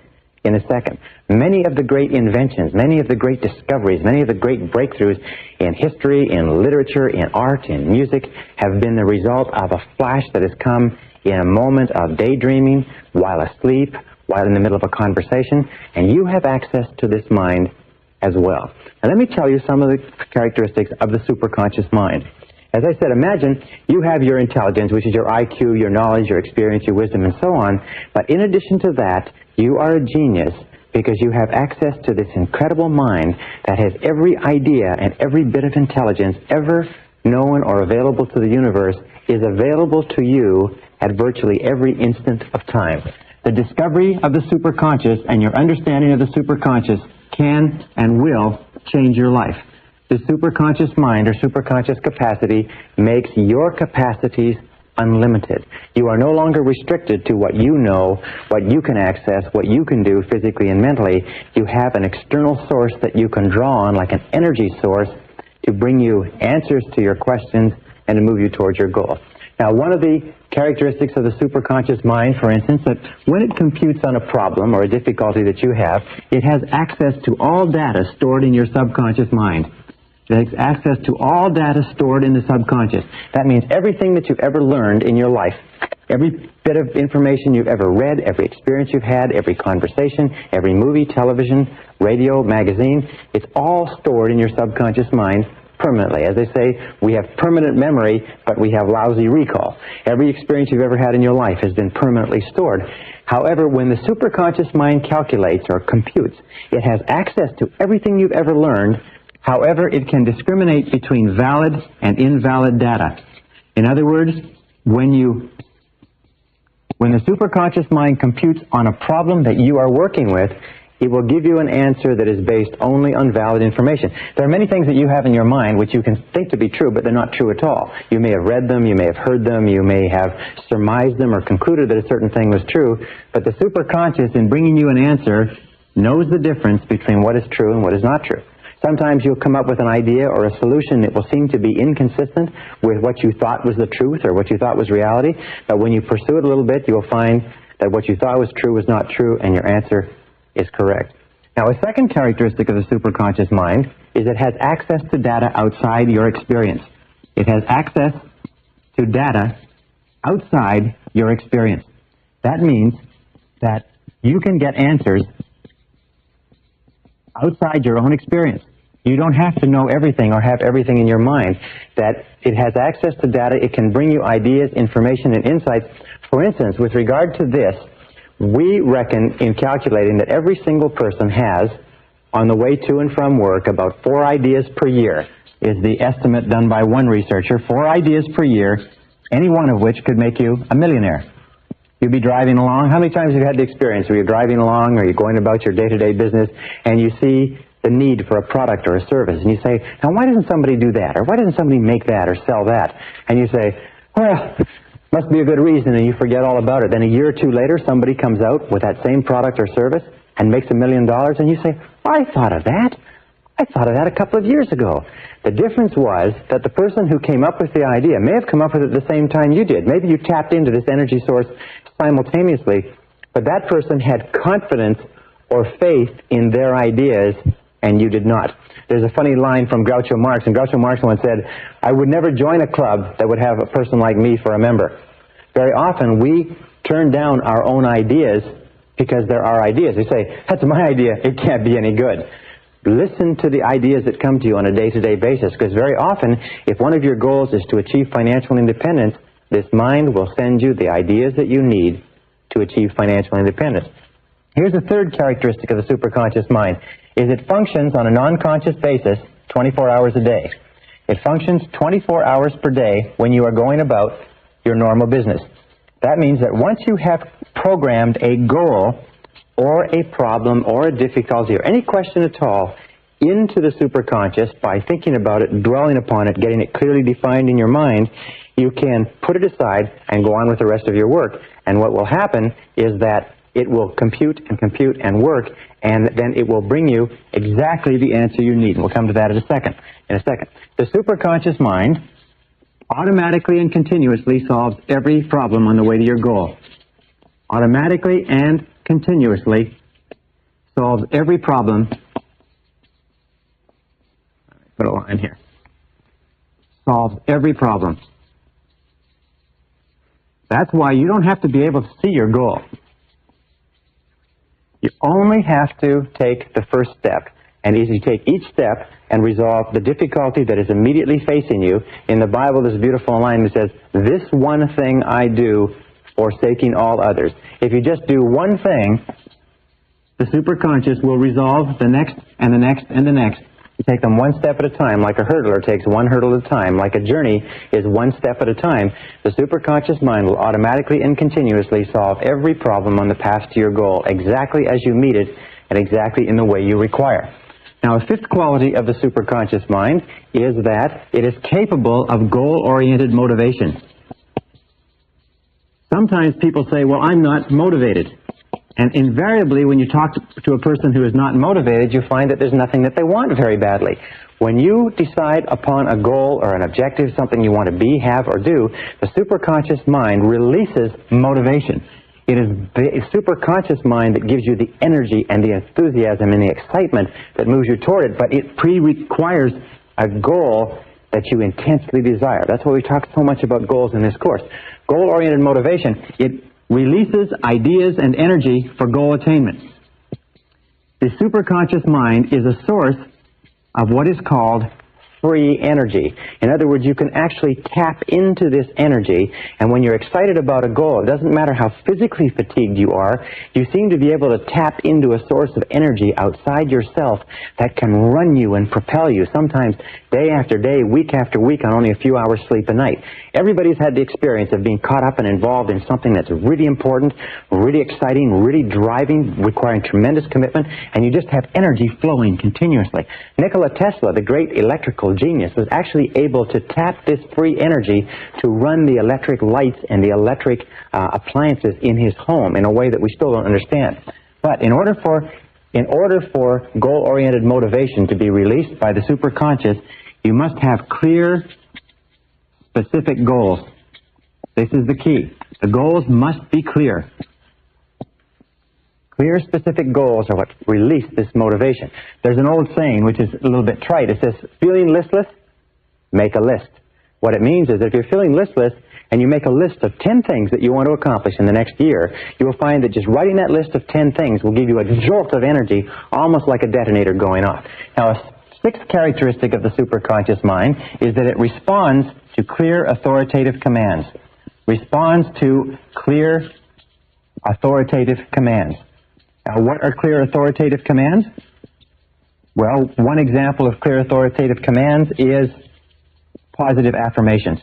in a second. Many of the great inventions, many of the great discoveries, many of the great breakthroughs in history, in literature, in art, in music have been the result of a flash that has come in a moment of daydreaming, while asleep, while in the middle of a conversation, and you have access to this mind as well. Now let me tell you some of the characteristics of the superconscious mind. As I said, imagine you have your intelligence, which is your IQ, your knowledge, your experience, your wisdom, and so on. But in addition to that, you are a genius because you have access to this incredible mind that has every idea and every bit of intelligence ever known or available to the universe is available to you at virtually every instant of time. The discovery of the superconscious and your understanding of the superconscious can and will change your life. The superconscious mind or superconscious capacity makes your capacities unlimited. You are no longer restricted to what you know, what you can access, what you can do physically and mentally. You have an external source that you can draw on, like an energy source, to bring you answers to your questions and to move you towards your goal. Now, one of the characteristics of the superconscious mind, for instance, that when it computes on a problem or a difficulty that you have, it has access to all data stored in your subconscious mind. It has access to all data stored in the subconscious. That means everything that you've ever learned in your life, every bit of information you've ever read, every experience you've had, every conversation, every movie, television, radio, magazine, it's all stored in your subconscious mind permanently. As they say, we have permanent memory, but we have lousy recall. Every experience you've ever had in your life has been permanently stored. However, when the superconscious mind calculates or computes, it has access to everything you've ever learned. However, it can discriminate between valid and invalid data. In other words, when you When the superconscious mind computes on a problem that you are working with, it will give you an answer that is based only on valid information. There are many things that you have in your mind which you can think to be true, but they're not true at all. You may have read them, you may have heard them, you may have surmised them or concluded that a certain thing was true, but the superconscious, in bringing you an answer, knows the difference between what is true and what is not true. Sometimes you'll come up with an idea or a solution that will seem to be inconsistent with what you thought was the truth or what you thought was reality, but when you pursue it a little bit, you'll find that what you thought was true was not true, and your answer is correct. Now, a second characteristic of the superconscious mind is it has access to data outside your experience. It has access to data outside your experience. That means that you can get answers outside your own experience. You don't have to know everything or have everything in your mind. That it has access to data, it can bring you ideas, information, and insights. For instance, with regard to this, we reckon in calculating that every single person has, on the way to and from work, about 4 ideas per year, is the estimate done by one researcher. 4 ideas per year, any one of which could make you a millionaire. You'd be driving along. How many times have you had the experience where you're driving along or you're going about your day-to-day business and you see the need for a product or a service, and you say, now why doesn't somebody do that? Or why doesn't somebody make that or sell that? And you say, well, must be a good reason, and you forget all about it. Then a year or two later, somebody comes out with that same product or service and makes $1 million, and you say, I thought of that. I thought of that a couple of years ago. The difference was that the person who came up with the idea may have come up with it at the same time you did. Maybe you tapped into this energy source simultaneously, but that person had confidence or faith in their ideas, and you did not. There's a funny line from Groucho Marx, and Groucho Marx once said, I would never join a club that would have a person like me for a member. Very often we turn down our own ideas because they're our ideas. We say, that's my idea, it can't be any good. Listen to the ideas that come to you on a day-to-day basis, because very often, if one of your goals is to achieve financial independence, this mind will send you the ideas that you need to achieve financial independence. Here's a third characteristic of the superconscious mind, is it functions on a non-conscious basis 24 hours a day. It functions 24 hours per day when you are going about your normal business. That means that once you have programmed a goal or a problem or a difficulty or any question at all into the superconscious by thinking about it, dwelling upon it, getting it clearly defined in your mind, you can put it aside and go on with the rest of your work. And what will happen is that it will compute and work, and then it will bring you exactly the answer you need. And we'll come to that in a second. The superconscious mind automatically and continuously solves every problem on the way to your goal. Automatically and continuously solves every problem. Put a line here. Solves every problem. That's why you don't have to be able to see your goal. You only have to take the first step. And as you take each step and resolve the difficulty that is immediately facing you, in the Bible there's a beautiful line that says, this one thing I do, forsaking all others. If you just do one thing, the superconscious will resolve the next and the next and the next. You take them one step at a time, like a hurdler takes one hurdle at a time, like a journey is one step at a time. The superconscious mind will automatically and continuously solve every problem on the path to your goal exactly as you meet it and exactly in the way you require. Now, a fifth quality of the superconscious mind is that it is capable of goal-oriented motivation. Sometimes people say, well, I'm not motivated. And invariably, when you talk to a person who is not motivated, you find that there's nothing that they want very badly. When you decide upon a goal or an objective, something you want to be, have, or do, the superconscious mind releases motivation. It is the superconscious mind that gives you the energy and the enthusiasm and the excitement that moves you toward it, but it requires a goal that you intensely desire. That's why we talk so much about goals in this course. Goal-oriented motivation, it releases ideas and energy for goal attainment. The superconscious mind is a source of what is called free energy. In other words, you can actually tap into this energy, and when you're excited about a goal, it doesn't matter how physically fatigued you are, you seem to be able to tap into a source of energy outside yourself that can run you and propel you, sometimes day after day, week after week, on only a few hours sleep a night. Everybody's had the experience of being caught up and involved in something that's really important, really exciting, really driving, requiring tremendous commitment, and you just have energy flowing continuously. Nikola Tesla, the great electrical genius, was actually able to tap this free energy to run the electric lights and the electric appliances in his home in a way that we still don't understand. But in order for goal-oriented motivation to be released by the superconscious, you must have clear, specific goals. This is the key. The goals must be clear. Clear, specific goals are what release this motivation. There's an old saying, which is a little bit trite. It says, feeling listless? Make a list. What it means is that if you're feeling listless and you make a list of 10 things that you want to accomplish in the next year, you will find that just writing that list of 10 things will give you a jolt of energy, almost like a detonator going off. Now, a sixth characteristic of the superconscious mind is that it responds to clear, authoritative commands. Responds to clear, authoritative commands. Now, what are clear, authoritative commands? Well, one example of clear, authoritative commands is positive affirmations.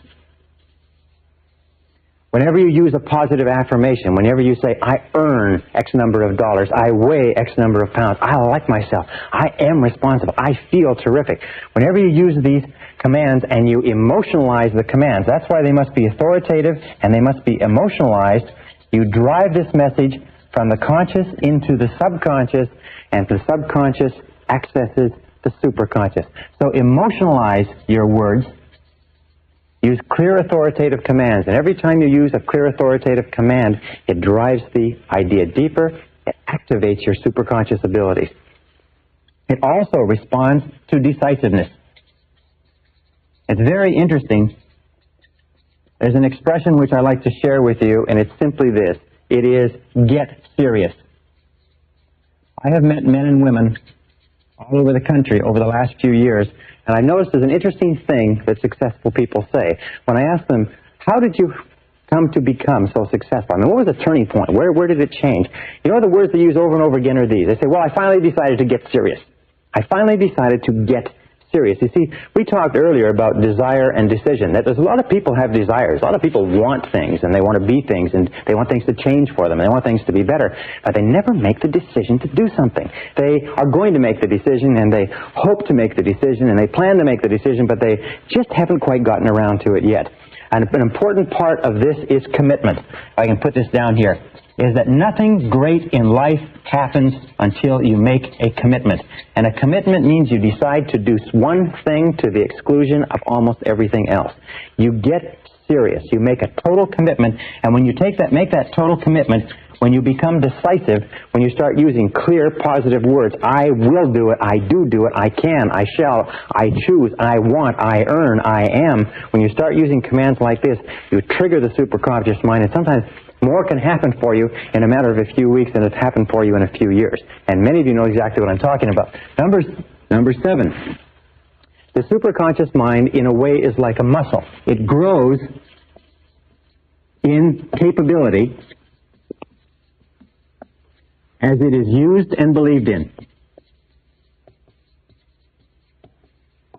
Whenever you use a positive affirmation, whenever you say, I earn X number of dollars, I weigh X number of pounds, I like myself, I am responsible, I feel terrific. Whenever you use these commands and you emotionalize the commands, that's why they must be authoritative and they must be emotionalized. You drive this message from the conscious into the subconscious, and the subconscious accesses the superconscious. So emotionalize your words. Use clear, authoritative commands. And every time you use a clear, authoritative command, it drives the idea deeper. It activates your superconscious abilities. It also responds to decisiveness. It's very interesting. There's an expression which I like to share with you, and it's simply this. It is, get serious. I have met men and women all over the country over the last few years, and I've noticed there's an interesting thing that successful people say. When I ask them, how did you come to become so successful? I mean, what was the turning point? Where did it change? You know, the words they use over and over again are these. They say, well, I finally decided to get serious. I finally decided to get serious. You see, we talked earlier about desire and decision, that there's a lot of people have desires. A lot of people want things, and they want to be things, and they want things to change for them, and they want things to be better, but they never make the decision to do something. They are going to make the decision, and they hope to make the decision, and they plan to make the decision, but they just haven't quite gotten around to it yet. And an important part of this is commitment. I can put this down here. Is that nothing great in life happens until you make a commitment. And a commitment means you decide to do one thing to the exclusion of almost everything else. You get serious. You make a total commitment, and when you make that total commitment, when you become decisive, when you start using clear, positive words, I will do it, I do it, I can, I shall, I choose, I want, I earn, I am, when you start using commands like this, you trigger the superconscious mind, and sometimes more can happen for you in a matter of a few weeks than it's happened for you in a few years. And many of you know exactly what I'm talking about. Number 7. The superconscious mind, in a way, is like a muscle. It grows in capability as it is used and believed in.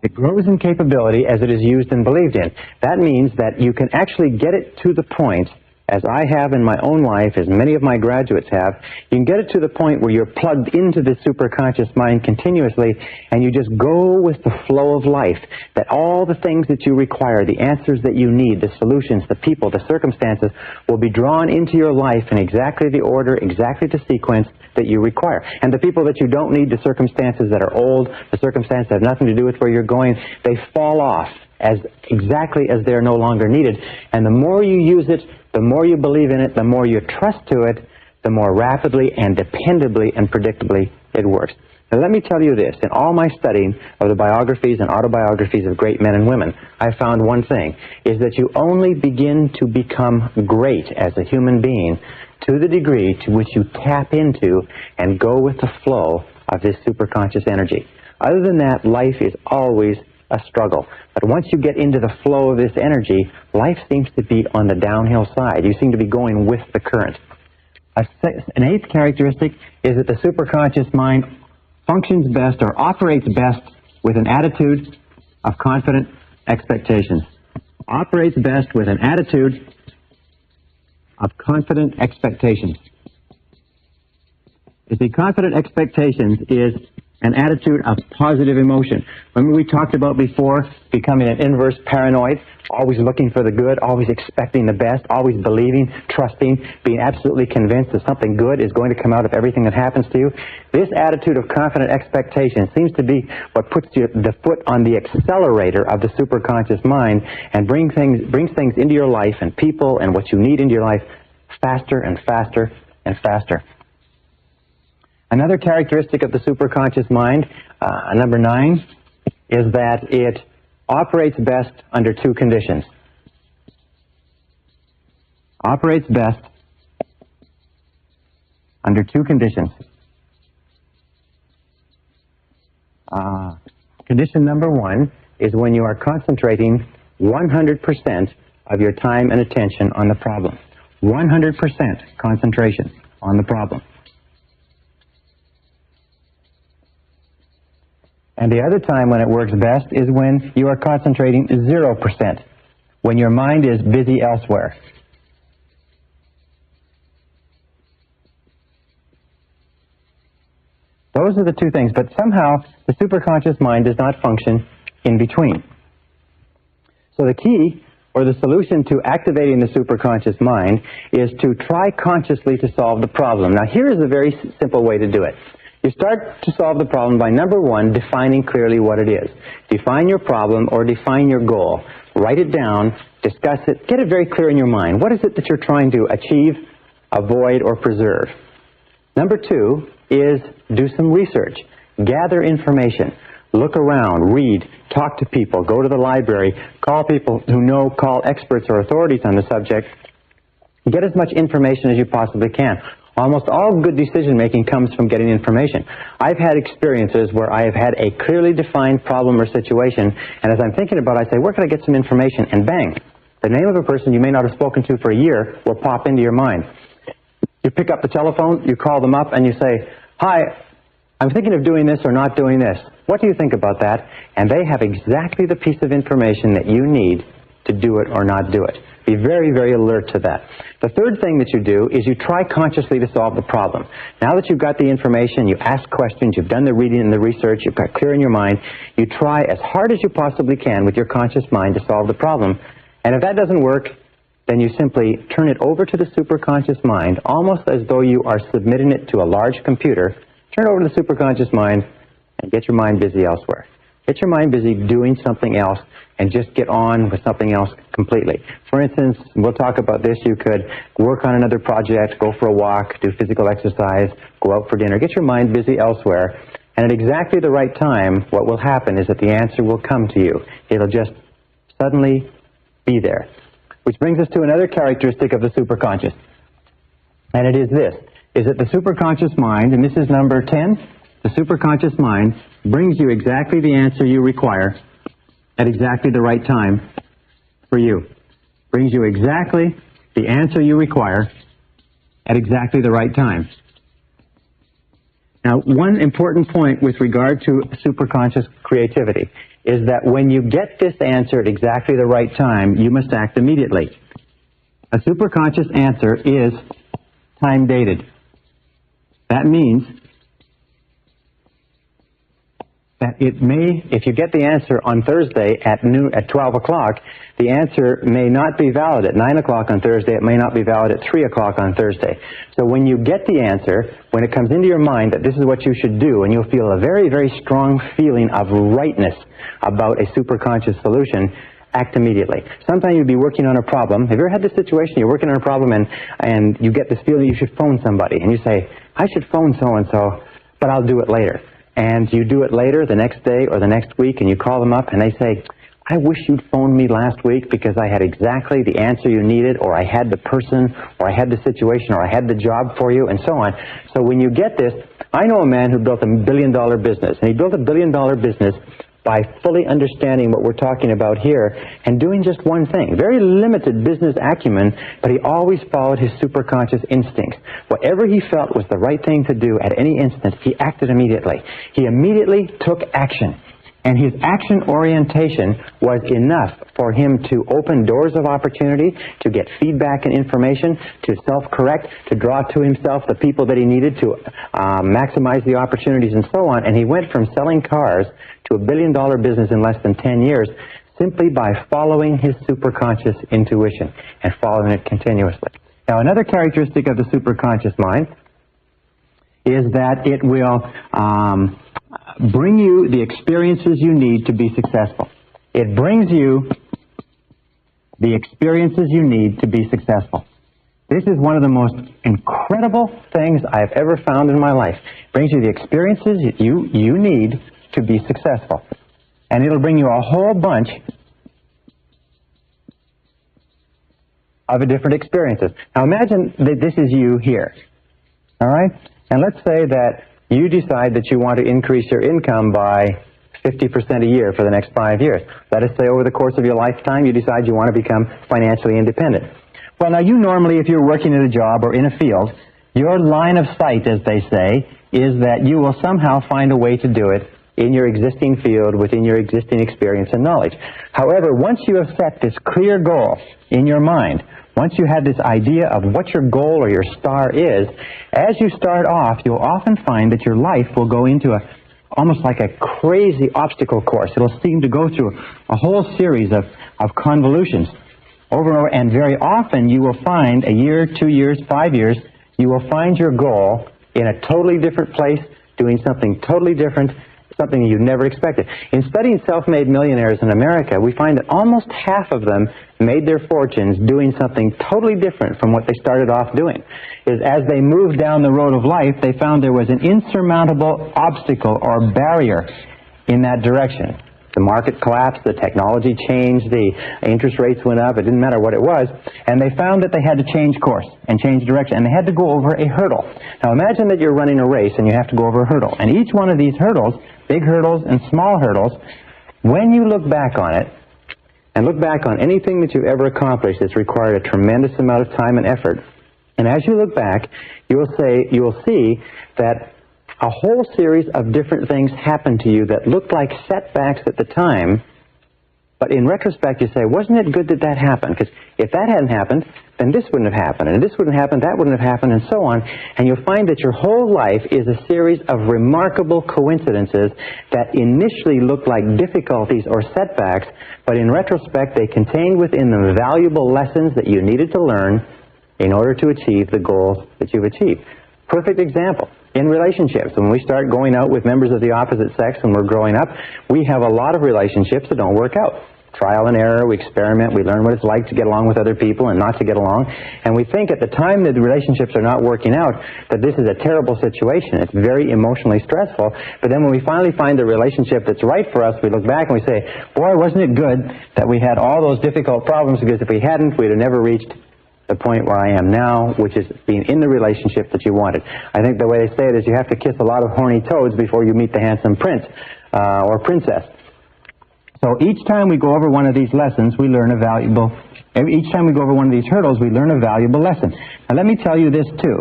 It grows in capability as it is used and believed in. That means that you can actually get it to the point, as I have in my own life, as many of my graduates have, you can get it to the point where you're plugged into the superconscious mind continuously, and you just go with the flow of life, that all the things that you require, the answers that you need, the solutions, the people, the circumstances, will be drawn into your life in exactly the order, exactly the sequence that you require. And the people that you don't need, the circumstances that are old, the circumstances that have nothing to do with where you're going, they fall off as exactly as they're no longer needed. And the more you use it, the more you believe in it, the more you trust to it, the more rapidly and dependably and predictably it works. Now let me tell you this, in all my studying of the biographies and autobiographies of great men and women, I found one thing, is that you only begin to become great as a human being to the degree to which you tap into and go with the flow of this superconscious energy. Other than that, life is always a struggle. But once you get into the flow of this energy, life seems to be on the downhill side. You seem to be going with the current. An eighth characteristic is that the superconscious mind functions best or operates best with an attitude of confident expectations. Operates best with an attitude of confident expectations. You see, confident expectations is an attitude of positive emotion. Remember we talked about before becoming an inverse paranoid, always looking for the good, always expecting the best, always believing, trusting, being absolutely convinced that something good is going to come out of everything that happens to you. This attitude of confident expectation seems to be what puts the foot on the accelerator of the superconscious mind and brings things into your life and people and what you need into your life faster and faster and faster. Another characteristic of the superconscious mind, number 9, is that it operates best under 2 conditions. Operates best under 2 conditions. Condition number 1 is when you are concentrating 100% of your time and attention on the problem. 100% concentration on the problem. And the other time when it works best is when you are concentrating 0%, when your mind is busy elsewhere. Those are the 2 things, but somehow the superconscious mind does not function in between. So the key, or the solution to activating the superconscious mind, is to try consciously to solve the problem. Now here is a very simple way to do it. You start to solve the problem by, number 1, defining clearly what it is. Define your problem or define your goal. Write it down, discuss it, get it very clear in your mind. What is it that you're trying to achieve, avoid, or preserve? Number 2 is do some research. Gather information. Look around, read, talk to people, go to the library, call people who know, call experts or authorities on the subject. Get as much information as you possibly can. Almost all good decision-making comes from getting information. I've had experiences where I have had a clearly defined problem or situation, and as I'm thinking about it, I say, where can I get some information? And bang, the name of a person you may not have spoken to for a year will pop into your mind. You pick up the telephone, you call them up, and you say, hi, I'm thinking of doing this or not doing this. What do you think about that? And they have exactly the piece of information that you need to do it or not do it. Be very, very alert to that. The third thing that you do is you try consciously to solve the problem. Now that you've got the information, you ask questions, you've done the reading and the research, you've got clear in your mind, you try as hard as you possibly can with your conscious mind to solve the problem. And if that doesn't work, then you simply turn it over to the superconscious mind, almost as though you are submitting it to a large computer. Turn it over to the superconscious mind and get your mind busy elsewhere. Get your mind busy doing something else and just get on with something else completely. For instance, we'll talk about this, you could work on another project, go for a walk, do physical exercise, go out for dinner. Get your mind busy elsewhere, and at exactly the right time, what will happen is that the answer will come to you. It'll just suddenly be there. Which brings us to another characteristic of the superconscious, and it is this, is that the superconscious mind, and this is number 10, the superconscious mind brings you exactly the answer you require at exactly the right time for you. Brings you exactly the answer you require at exactly the right time. Now, one important point with regard to superconscious creativity is that when you get this answer at exactly the right time, you must act immediately. A superconscious answer is time-dated. That means that it may, if you get the answer on Thursday at 12 o'clock, the answer may not be valid at 9 o'clock on Thursday, it may not be valid at 3 o'clock on Thursday. So when you get the answer, when it comes into your mind that this is what you should do, and you'll feel a very, very strong feeling of rightness about a superconscious solution, act immediately. Sometimes you'll be working on a problem. Have you ever had this situation? You're working on a problem and you get this feeling you should phone somebody, and you say, I should phone so-and-so, but I'll do it later. And you do it later, the next day or the next week, and you call them up and they say, I wish you'd phoned me last week because I had exactly the answer you needed, or I had the person, or I had the situation, or I had the job for you, and so on. So when you get this, I know a man who built $1 billion business, and he built $1 billion business by fully understanding what we're talking about here and doing just one thing. Very limited business acumen, but he always followed his superconscious instincts. Whatever he felt was the right thing to do at any instant, he acted immediately. He immediately took action. And his action orientation was enough for him to open doors of opportunity, to get feedback and information, to self-correct, to draw to himself the people that he needed to maximize the opportunities and so on. And he went from selling cars to $1 billion business in less than 10 years simply by following his superconscious intuition and following it continuously. Now, another characteristic of the superconscious mind is that it will bring you the experiences you need to be successful. It brings you the experiences you need to be successful. This is one of the most incredible things I've ever found in my life. It brings you the experiences you need to be successful. And it'll bring you a whole bunch of different experiences. Now imagine that this is you here. All right? And let's say that you decide that you want to increase your income by 50% a year for the next 5 years. Let us say over the course of your lifetime you decide you want to become financially independent. Well, now you normally, if you're working at a job or in a field, your line of sight, as they say, is that you will somehow find a way to do it in your existing field, within your existing experience and knowledge. However, once you have set this clear goal in your mind, once you have this idea of what your goal or your star is, as you start off, you'll often find that your life will go into almost like a crazy obstacle course. It'll seem to go through a whole series of convolutions over and over, and very often you will find a year, 2 years, 5 years, you will find your goal in a totally different place, doing something totally different, something you've never expected. In studying self-made millionaires in America, we find that almost half of them made their fortunes doing something totally different from what they started off doing. As they moved down the road of life, they found there was an insurmountable obstacle or barrier in that direction. The market collapsed, the technology changed, the interest rates went up, it didn't matter what it was, and they found that they had to change course and change direction, and they had to go over a hurdle. Now imagine that you're running a race and you have to go over a hurdle, and each one of these hurdles, big hurdles and small hurdles, when you look back on it, and look back on anything that you've ever accomplished that's required a tremendous amount of time and effort, and as you look back, you will see that a whole series of different things happened to you that looked like setbacks at the time, but in retrospect you say, wasn't it good that that happened? Because if that hadn't happened, then this wouldn't have happened, and this wouldn't have happened, that wouldn't have happened, and so on. And you'll find that your whole life is a series of remarkable coincidences that initially look like difficulties or setbacks, but in retrospect they contained within them valuable lessons that you needed to learn in order to achieve the goals that you've achieved. Perfect example. In relationships, when we start going out with members of the opposite sex when we're growing up, we have a lot of relationships that don't work out. Trial and error, we experiment, we learn what it's like to get along with other people and not to get along. And we think at the time that the relationships are not working out that this is a terrible situation. It's very emotionally stressful. But then when we finally find a relationship that's right for us, we look back and we say, boy, wasn't it good that we had all those difficult problems, because if we hadn't, we'd have never reached the point where I am now, which is being in the relationship that you wanted. I think the way they say it is you have to kiss a lot of horny toads before you meet the handsome prince or princess. So each time we go over one of these lessons, we learn a valuable, each time we go over one of these hurdles, we learn a valuable lesson. Now let me tell you this too,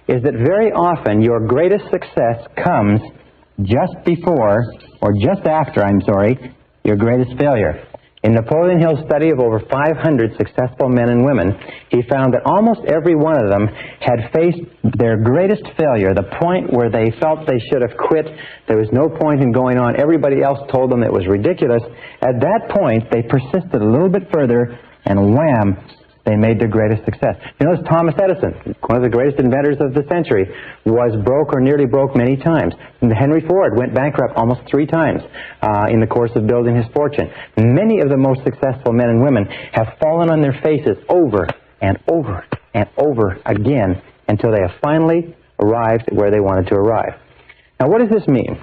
is that very often your greatest success comes just before, or just after, your greatest failure. In Napoleon Hill's study of over 500 successful men and women, he found that almost every one of them had faced their greatest failure, the point where they felt they should have quit, there was no point in going on, everybody else told them it was ridiculous. At that point, they persisted a little bit further, and wham, they made their greatest success. You notice Thomas Edison, one of the greatest inventors of the century, was broke or nearly broke many times. Henry Ford went bankrupt almost 3 times in the course of building his fortune. Many of the most successful men and women have fallen on their faces over and over and over again until they have finally arrived where they wanted to arrive. Now what does this mean?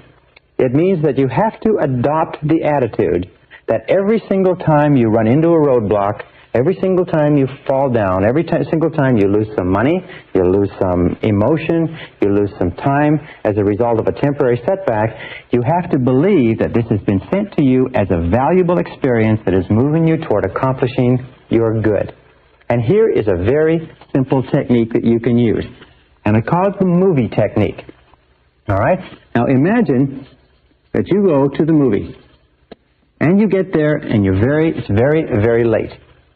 It means that you have to adopt the attitude that every single time you run into a roadblock, Every single time you fall down, single time you lose some money, you lose some emotion, you lose some time as a result of a temporary setback, you have to believe that this has been sent to you as a valuable experience that is moving you toward accomplishing your good. And here is a very simple technique that you can use. And I call it the movie technique. All right? Now imagine that you go to the movie. And you get there and it's very, very late.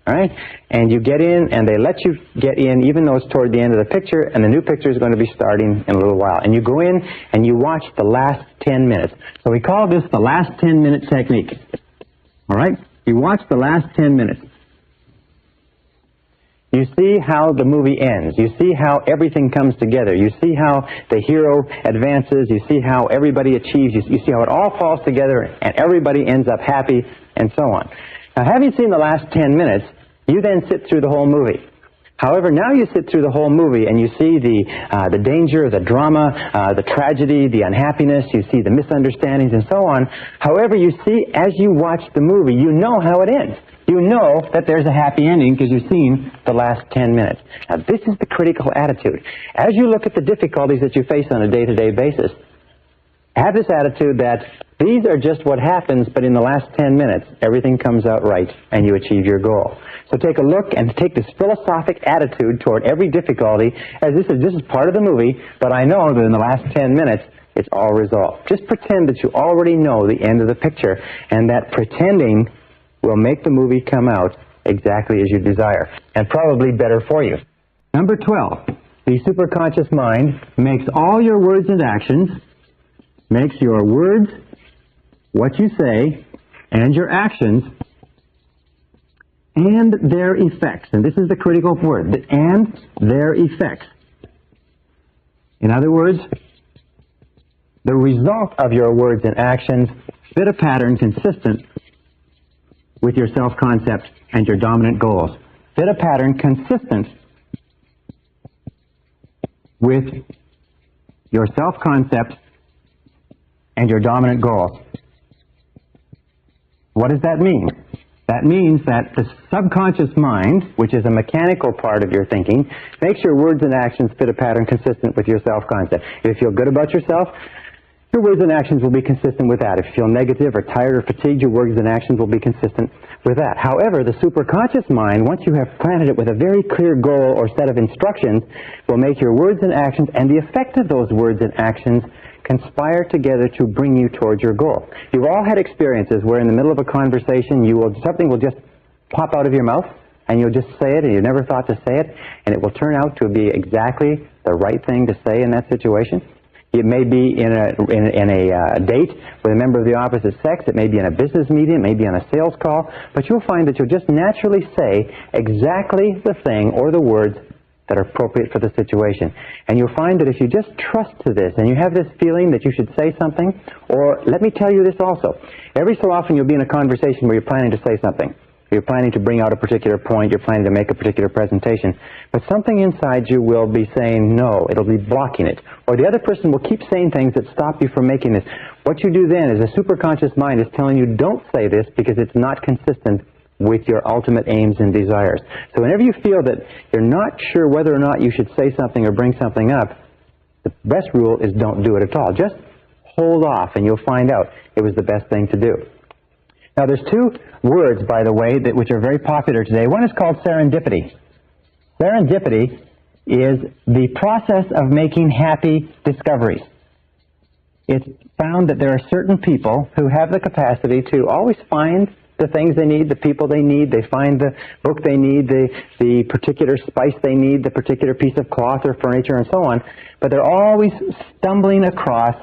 All right? And you get in, and they let you get in even though it's toward the end of the picture, and the new picture is going to be starting in a little while. And you go in and you watch the last 10 minutes. So we call this the last 10-minute technique. All right? You watch the last 10 minutes. You see how the movie ends. You see how everything comes together. You see how the hero advances. You see how everybody achieves. You see how it all falls together and everybody ends up happy and so on. Now, having seen the last 10 minutes, you then sit through the whole movie. However, now you sit through the whole movie and you see the danger, the drama, the tragedy, the unhappiness, you see the misunderstandings and so on. However, you see, as you watch the movie, you know how it ends. You know that there's a happy ending because you've seen the last 10 minutes. Now, this is the critical attitude. As you look at the difficulties that you face on a day-to-day basis, have this attitude that these are just what happens, but in the last 10 minutes, everything comes out right and you achieve your goal. So take a look and take this philosophic attitude toward every difficulty as this is part of the movie, but I know that in the last 10 minutes, it's all resolved. Just pretend that you already know the end of the picture, and that pretending will make the movie come out exactly as you desire, and probably better for you. Number 12, the superconscious mind makes all your words and actions, makes your words, what you say, and your actions, and their effects. And this is the critical word, and their effects. In other words, the result of your words and actions fit a pattern consistent with your self-concept and your dominant goals. Fit a pattern consistent with your self-concept and your dominant goals. What does that mean? That means that the subconscious mind, which is a mechanical part of your thinking, makes your words and actions fit a pattern consistent with your self-concept. If you feel good about yourself, your words and actions will be consistent with that. If you feel negative or tired or fatigued, your words and actions will be consistent with that. However, the superconscious mind, once you have planted it with a very clear goal or set of instructions, will make your words and actions and the effect of those words and actions conspire together to bring you towards your goal. You've all had experiences where in the middle of a conversation something will just pop out of your mouth and you'll just say it and you never thought to say it, and it will turn out to be exactly the right thing to say in that situation. It may be in a date with a member of the opposite sex. It may be in a business meeting. It may be on a sales call. But you'll find that you'll just naturally say exactly the thing or the words that are appropriate for the situation. And you'll find that if you just trust to this and you have this feeling that you should say something, or let me tell you this also, every so often you'll be in a conversation where you're planning to say something. You're planning to bring out a particular point, you're planning to make a particular presentation, but something inside you will be saying no, it'll be blocking it. Or the other person will keep saying things that stop you from making this. What you do then is the superconscious mind is telling you don't say this because it's not consistent with your ultimate aims and desires. So whenever you feel that you're not sure whether or not you should say something or bring something up, the best rule is don't do it at all. Just hold off and you'll find out it was the best thing to do. Now, there's two words, by the way, which are very popular today. One is called serendipity. Serendipity is the process of making happy discoveries. It's found that there are certain people who have the capacity to always find the things they need, the people they need. They find the book they need, the particular spice they need, the particular piece of cloth or furniture, and so on. But they're always stumbling across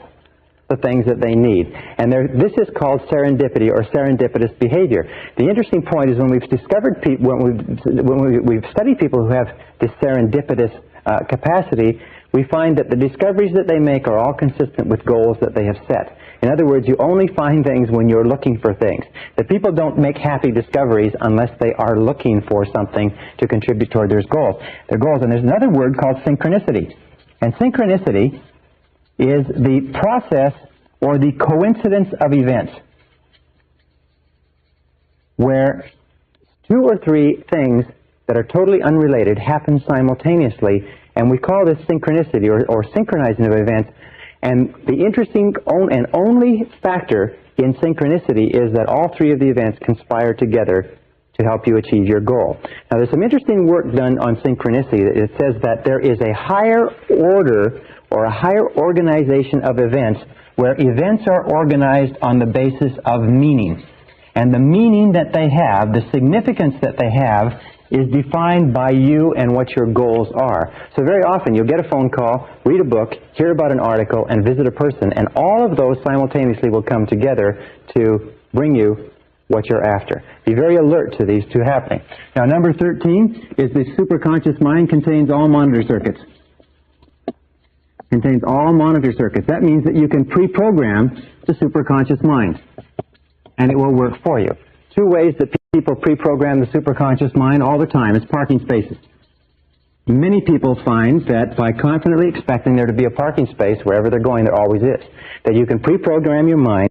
the things that they need. And this is called serendipity or serendipitous behavior. The interesting point is when we've discovered when we've studied people who have this serendipitous capacity, we find that the discoveries that they make are all consistent with goals that they have set. In other words, you only find things when you're looking for things. The people don't make happy discoveries unless they are looking for something to contribute toward their goals. And there's another word called synchronicity. And synchronicity is the process or the coincidence of events where 2 or 3 things that are totally unrelated happen simultaneously, and we call this synchronicity or synchronizing of events. And the interesting and only factor in synchronicity is that all 3 of the events conspire together to help you achieve your goal. Now, there's some interesting work done on synchronicity. It says that there is a higher order or a higher organization of events where events are organized on the basis of meaning. And the meaning that they have, the significance that they have, is defined by you and what your goals are. So very often you'll get a phone call, read a book, hear about an article, and visit a person, and all of those simultaneously will come together to bring you what you're after. Be very alert to these 2 happening. Now, number 13 is the superconscious mind contains all monitor circuits. Contains all monitor circuits. That means that you can pre-program the superconscious mind, and it will work for you. 2 ways that people pre-program the superconscious mind all the time is parking spaces. Many people find that by confidently expecting there to be a parking space wherever they're going, there always is. That you can pre-program your mind,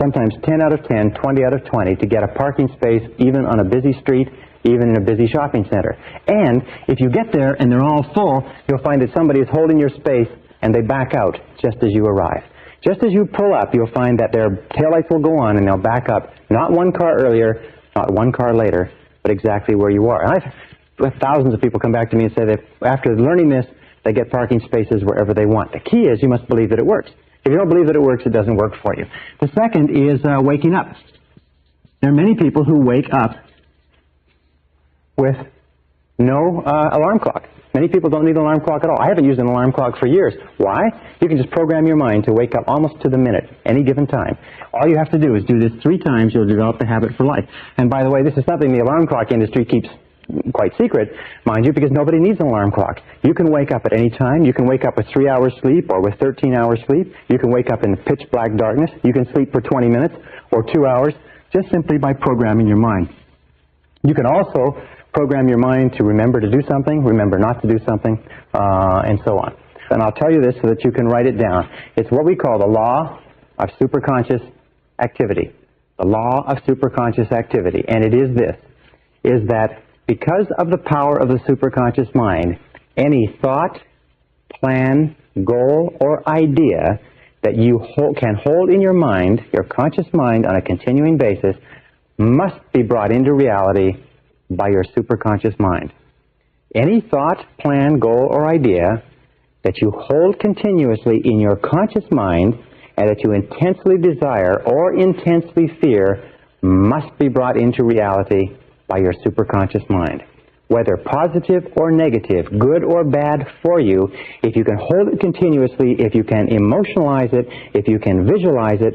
sometimes 10 out of 10, 20 out of 20, to get a parking space even on a busy street, even in a busy shopping center. And if you get there and they're all full, you'll find that somebody is holding your space and they back out just as you arrive. Just as you pull up, you'll find that their taillights will go on and they'll back up, not 1 car earlier, not 1 car later, but exactly where you are. And I've had thousands of people come back to me and say that after learning this, they get parking spaces wherever they want. The key is you must believe that it works. If you don't believe that it works, it doesn't work for you. The second is waking up. There are many people who wake up with no alarm clock. Many people don't need an alarm clock at all. I haven't used an alarm clock for years. Why? You can just program your mind to wake up almost to the minute, any given time. All you have to do is do this 3 times. You'll develop the habit for life. And by the way, this is something the alarm clock industry keeps quite secret, mind you, because nobody needs an alarm clock. You can wake up at any time. You can wake up with 3 hours sleep or with 13 hours sleep. You can wake up in pitch black darkness. You can sleep for 20 minutes or 2 hours just simply by programming your mind. You can also program your mind to remember to do something, remember not to do something, and so on. And I'll tell you this so that you can write it down. It's what we call the law of superconscious activity. The law of superconscious activity. And it is this, is that because of the power of the superconscious mind, any thought, plan, goal, or idea that you can hold in your mind, your conscious mind, on a continuing basis, must be brought into reality by your superconscious mind. Any thought, plan, goal, or idea that you hold continuously in your conscious mind and that you intensely desire or intensely fear must be brought into reality by your superconscious mind. Whether positive or negative, good or bad for you, if you can hold it continuously, if you can emotionalize it, if you can visualize it,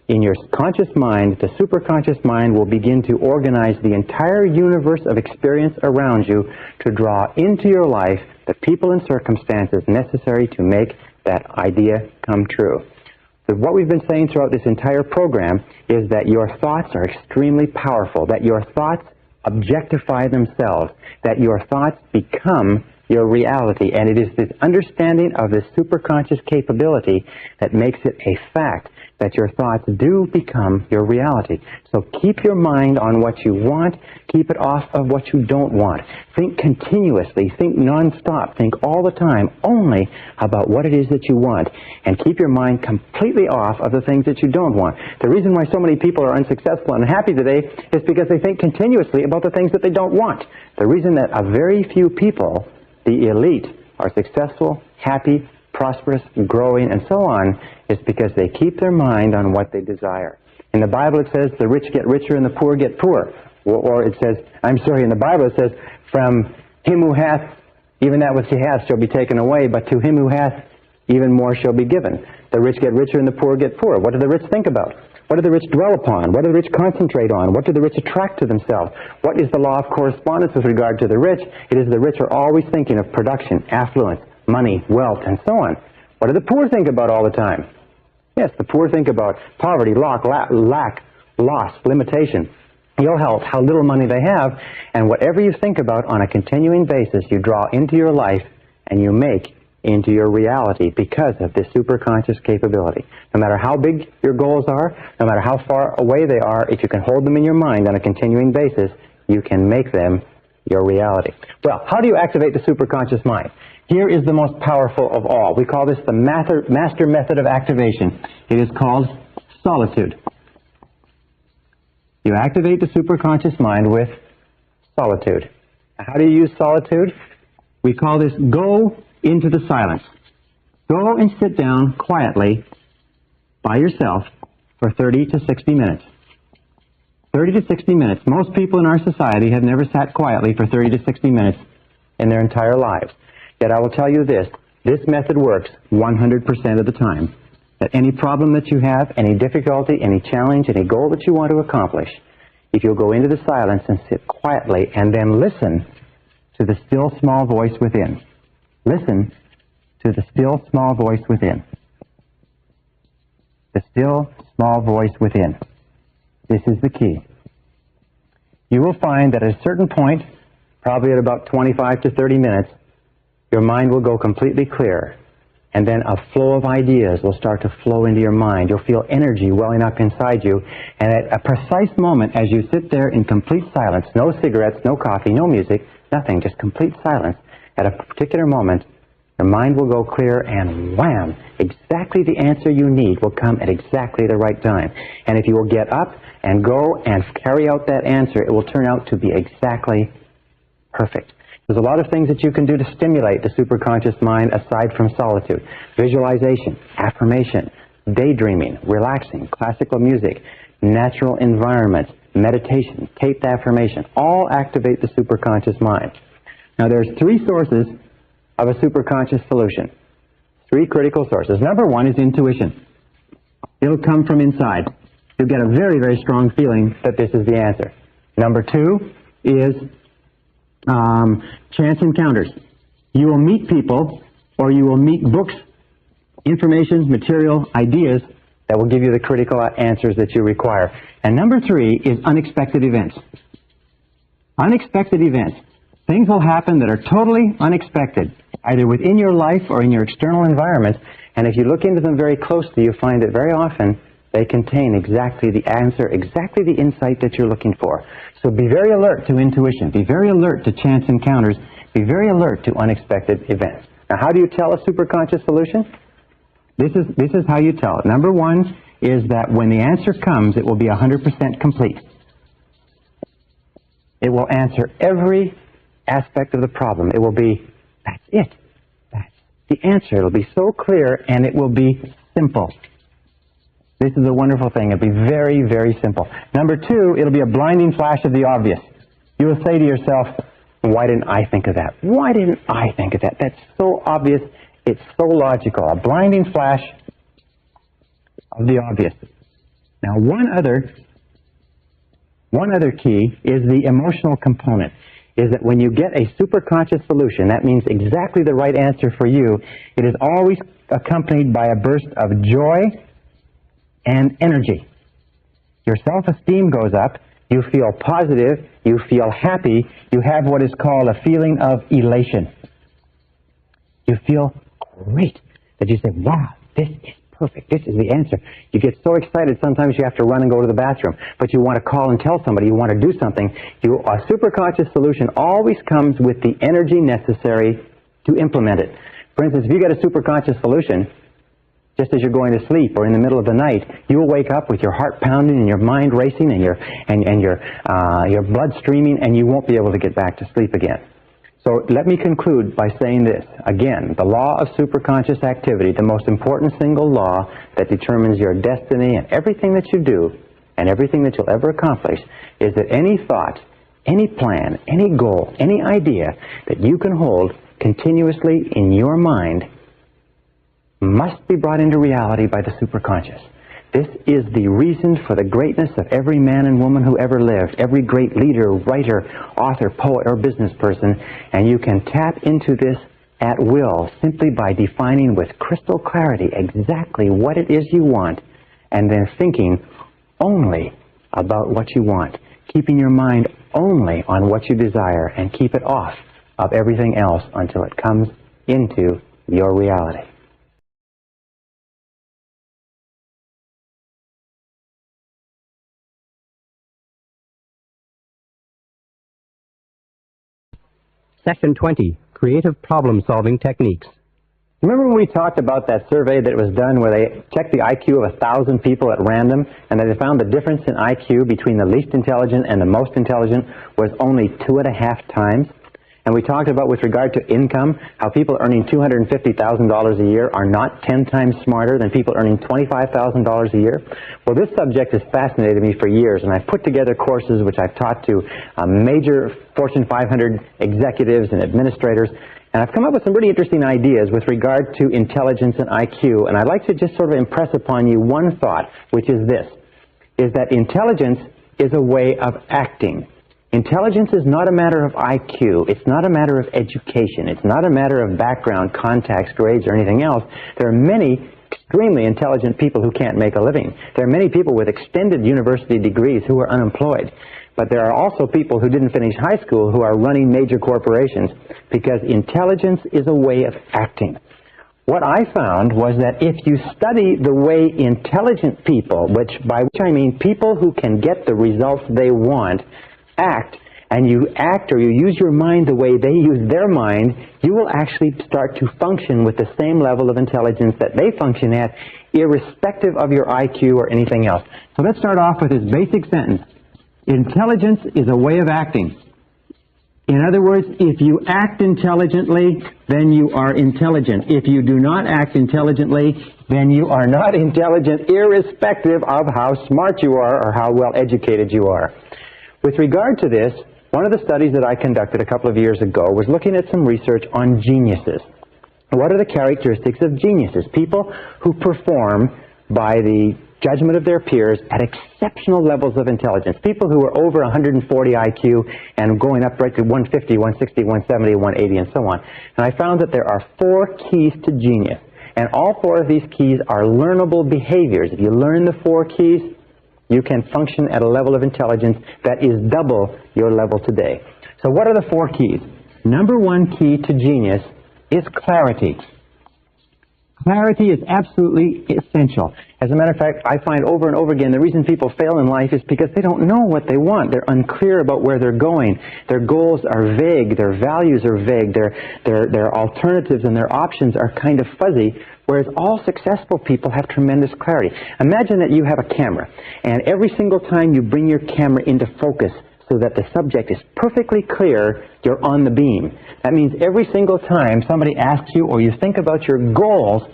in your conscious mind, the superconscious mind will begin to organize the entire universe of experience around you to draw into your life the people and circumstances necessary to make that idea come true. So what we've been saying throughout this entire program is that your thoughts are extremely powerful, that your thoughts objectify themselves, that your thoughts become your reality, and it is this understanding of this superconscious capability that makes it a fact that your thoughts do become your reality. So keep your mind on what you want, keep it off of what you don't want. Think continuously, think non-stop, think all the time only about what it is that you want, and keep your mind completely off of the things that you don't want. The reason why so many people are unsuccessful and unhappy today is because they think continuously about the things that they don't want. The reason that a very few people, the elite, are successful, happy, prosperous, growing, and so on, is because they keep their mind on what they desire. In the Bible it says, the rich get richer and the poor get poor. Or it says, in the Bible it says, from him who hath, even that which he hath shall be taken away, but to him who hath, even more shall be given. The rich get richer and the poor get poor. What do the rich think about? What do the rich dwell upon? What do the rich concentrate on? What do the rich attract to themselves? What is the law of correspondence with regard to the rich? It is the rich are always thinking of production, affluence, money, wealth, and so on. What do the poor think about all the time? Yes, the poor think about poverty, lack, loss, limitation, ill health, how little money they have, and whatever you think about on a continuing basis, you draw into your life and you make into your reality because of this superconscious capability. No matter how big your goals are, no matter how far away they are, if you can hold them in your mind on a continuing basis, you can make them your reality. Well, how do you activate the superconscious mind? Here is the most powerful of all. We call this the master method of activation. It is called solitude. You activate the superconscious mind with solitude. How do you use solitude? We call this go into the silence. Go and sit down quietly by yourself for 30 to 60 minutes. 30 to 60 minutes. Most people in our society have never sat quietly for 30 to 60 minutes in their entire lives. Yet I will tell you this method works 100% of the time. That any problem that you have, any difficulty, any challenge, any goal that you want to accomplish, if you'll go into the silence and sit quietly and then listen to the still small voice within. Listen to the still small voice within. The still small voice within. This is the key. You will find that at a certain point, probably at about 25 to 30 minutes, your mind will go completely clear, and then a flow of ideas will start to flow into your mind. You'll feel energy welling up inside you, and at a precise moment as you sit there in complete silence, no cigarettes, no coffee, no music, nothing, just complete silence, at a particular moment, your mind will go clear, and wham, exactly the answer you need will come at exactly the right time. And if you will get up and go and carry out that answer, it will turn out to be exactly perfect. There's a lot of things that you can do to stimulate the superconscious mind aside from solitude. Visualization, affirmation, daydreaming, relaxing, classical music, natural environments, meditation, taped affirmation, all activate the superconscious mind. Now there's three sources of a superconscious solution. Three critical sources. Number one is intuition. It'll come from inside. You'll get a very, very strong feeling that this is the answer. Number two is chance encounters. You will meet people, or you will meet books, information, material, ideas that will give you the critical answers that you require. And number three is unexpected events. Unexpected events. Things will happen that are totally unexpected, either within your life or in your external environment, and if you look into them very closely, you find that very often they contain exactly the answer, exactly the insight that you're looking for. So be very alert to intuition. Be very alert to chance encounters. Be very alert to unexpected events. Now, how do you tell a superconscious solution? This is how you tell it. Number one is that when the answer comes, it will be 100% complete. It will answer every aspect of the problem. It will be, that's it. That's the answer. It will be so clear, and it will be simple. This is a wonderful thing. It'll be very, very simple. Number two, it'll be a blinding flash of the obvious. You will say to yourself, why didn't I think of that? Why didn't I think of that? That's so obvious. It's so logical. A blinding flash of the obvious. Now, one other key is the emotional component. Is that when you get a superconscious solution, that means exactly the right answer for you, it is always accompanied by a burst of joy and energy. Your self-esteem goes up, you feel positive, you feel happy, you have what is called a feeling of elation. You feel great, that you say, wow, this is perfect, this is the answer. You get so excited sometimes you have to run and go to the bathroom, but you want to call and tell somebody, you want to do something. A superconscious solution always comes with the energy necessary to implement it. For instance, if you get a superconscious solution, just as you're going to sleep or in the middle of the night, you will wake up with your heart pounding and your mind racing and your blood streaming, and you won't be able to get back to sleep again. So let me conclude by saying this. Again, the law of superconscious activity, the most important single law that determines your destiny and everything that you do and everything that you'll ever accomplish, is that any thought, any plan, any goal, any idea that you can hold continuously in your mind must be brought into reality by the superconscious. This is the reason for the greatness of every man and woman who ever lived, every great leader, writer, author, poet, or business person, and you can tap into this at will simply by defining with crystal clarity exactly what it is you want, and then thinking only about what you want, keeping your mind only on what you desire, and keep it off of everything else until it comes into your reality. Section 20, Creative Problem-Solving Techniques. Remember when we talked about that survey that was done where they checked the IQ of 1,000 people at random, and they found the difference in IQ between the least intelligent and the most intelligent was only 2.5 times? And we talked about, with regard to income, how people earning $250,000 a year are not 10 times smarter than people earning $25,000 a year. Well, this subject has fascinated me for years, and I've put together courses which I've taught to major Fortune 500 executives and administrators, and I've come up with some really interesting ideas with regard to intelligence and IQ, and I'd like to just sort of impress upon you one thought, which is this, is that intelligence is a way of acting. Intelligence is not a matter of IQ. It's not a matter of education. It's not a matter of background, contacts, grades, or anything else. There are many extremely intelligent people who can't make a living. There are many people with extended university degrees who are unemployed. But there are also people who didn't finish high school who are running major corporations, because intelligence is a way of acting. What I found was that if you study the way intelligent people, by which I mean people who can get the results they want, act, and you act or you use your mind the way they use their mind, you will actually start to function with the same level of intelligence that they function at, irrespective of your IQ or anything else. So let's start off with this basic sentence. Intelligence is a way of acting. In other words, if you act intelligently, then you are intelligent. If you do not act intelligently, then you are not intelligent, irrespective of how smart you are or how well educated you are. With regard to this, one of the studies that I conducted a couple of years ago was looking at some research on geniuses. What are the characteristics of geniuses? People who perform by the judgment of their peers at exceptional levels of intelligence. People who are over 140 IQ and going up right to 150, 160, 170, 180, and so on. And I found that there are 4 keys to genius. And all 4 of these keys are learnable behaviors. If you learn the 4 keys, you can function at a level of intelligence that is double your level today. So what are the 4 keys? Number 1 key to genius is clarity. Clarity is absolutely essential. As a matter of fact, I find over and over again the reason people fail in life is because they don't know what they want. They're unclear about where they're going. Their goals are vague. Their values are vague. Their alternatives and their options are kind of fuzzy, whereas all successful people have tremendous clarity. Imagine that you have a camera, and every single time you bring your camera into focus so that the subject is perfectly clear, you're on the beam. That means every single time somebody asks you or you think about your goals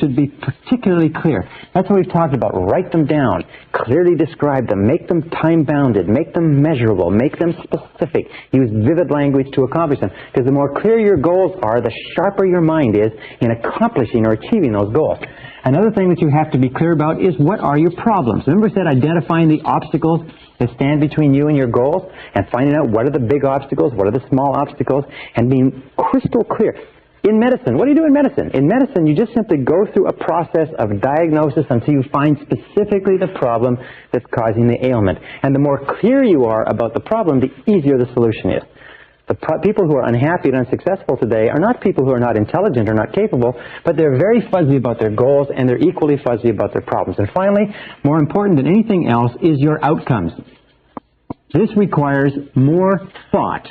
should be particularly clear. That's what we've talked about. Write them down, clearly describe them, make them time-bounded, make them measurable, make them specific. Use vivid language to accomplish them. Because the more clear your goals are, the sharper your mind is in accomplishing or achieving those goals. Another thing that you have to be clear about is, what are your problems? Remember I said identifying the obstacles that stand between you and your goals, and finding out what are the big obstacles, what are the small obstacles, and being crystal clear. In medicine, what do you do in medicine? In medicine, you just simply go through a process of diagnosis until you find specifically the problem that's causing the ailment. And the more clear you are about the problem, the easier the solution is. The people who are unhappy and unsuccessful today are not people who are not intelligent or not capable, but they're very fuzzy about their goals, and they're equally fuzzy about their problems. And finally, more important than anything else is your outcomes. This requires more thought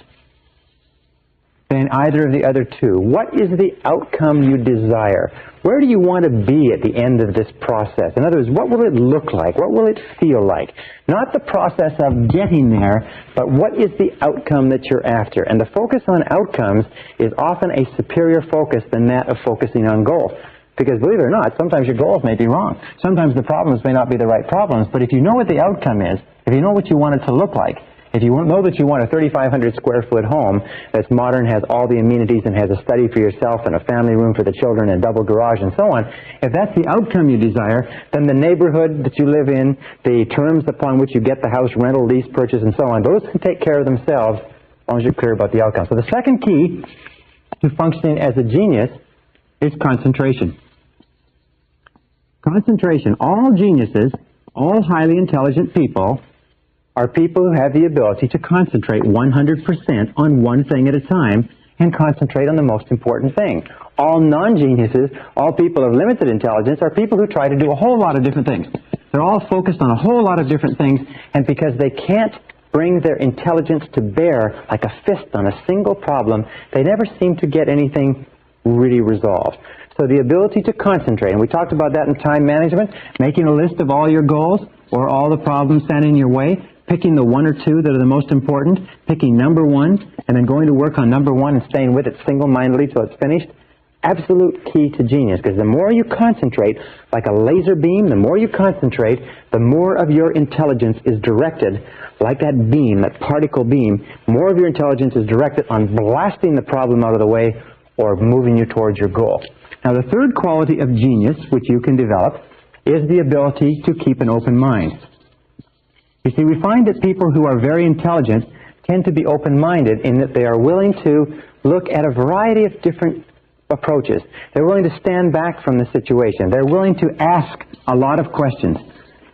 than either of the other 2. What is the outcome you desire? Where do you want to be at the end of this process? In other words, what will it look like? What will it feel like? Not the process of getting there, but what is the outcome that you're after? And the focus on outcomes is often a superior focus than that of focusing on goals. Because believe it or not, sometimes your goals may be wrong. Sometimes the problems may not be the right problems, but if you know what the outcome is, if you know what you want it to look like, if you know that you want a 3,500 square foot home that's modern, has all the amenities, and has a study for yourself and a family room for the children and a double garage and so on, if that's the outcome you desire, then the neighborhood that you live in, the terms upon which you get the house, rental, lease, purchase, and so on, those can take care of themselves as long as you're clear about the outcome. So the second key to functioning as a genius is concentration. Concentration. All geniuses, all highly intelligent people, are people who have the ability to concentrate 100% on one thing at a time and concentrate on the most important thing. All non-geniuses, all people of limited intelligence, are people who try to do a whole lot of different things. They're all focused on a whole lot of different things, and because they can't bring their intelligence to bear like a fist on a single problem, they never seem to get anything really resolved. So the ability to concentrate, and we talked about that in time management, making a list of all your goals or all the problems standing in your way, picking the one or two that are the most important, picking number one, and then going to work on number one and staying with it single-mindedly till it's finished. Absolute key to genius, because the more you concentrate, like a laser beam, the more you concentrate, the more of your intelligence is directed, like that beam, that particle beam, more of your intelligence is directed on blasting the problem out of the way or moving you towards your goal. Now, the third quality of genius, which you can develop, is the ability to keep an open mind. You see, we find that people who are very intelligent tend to be open-minded in that they are willing to look at a variety of different approaches. They're willing to stand back from the situation. They're willing to ask a lot of questions.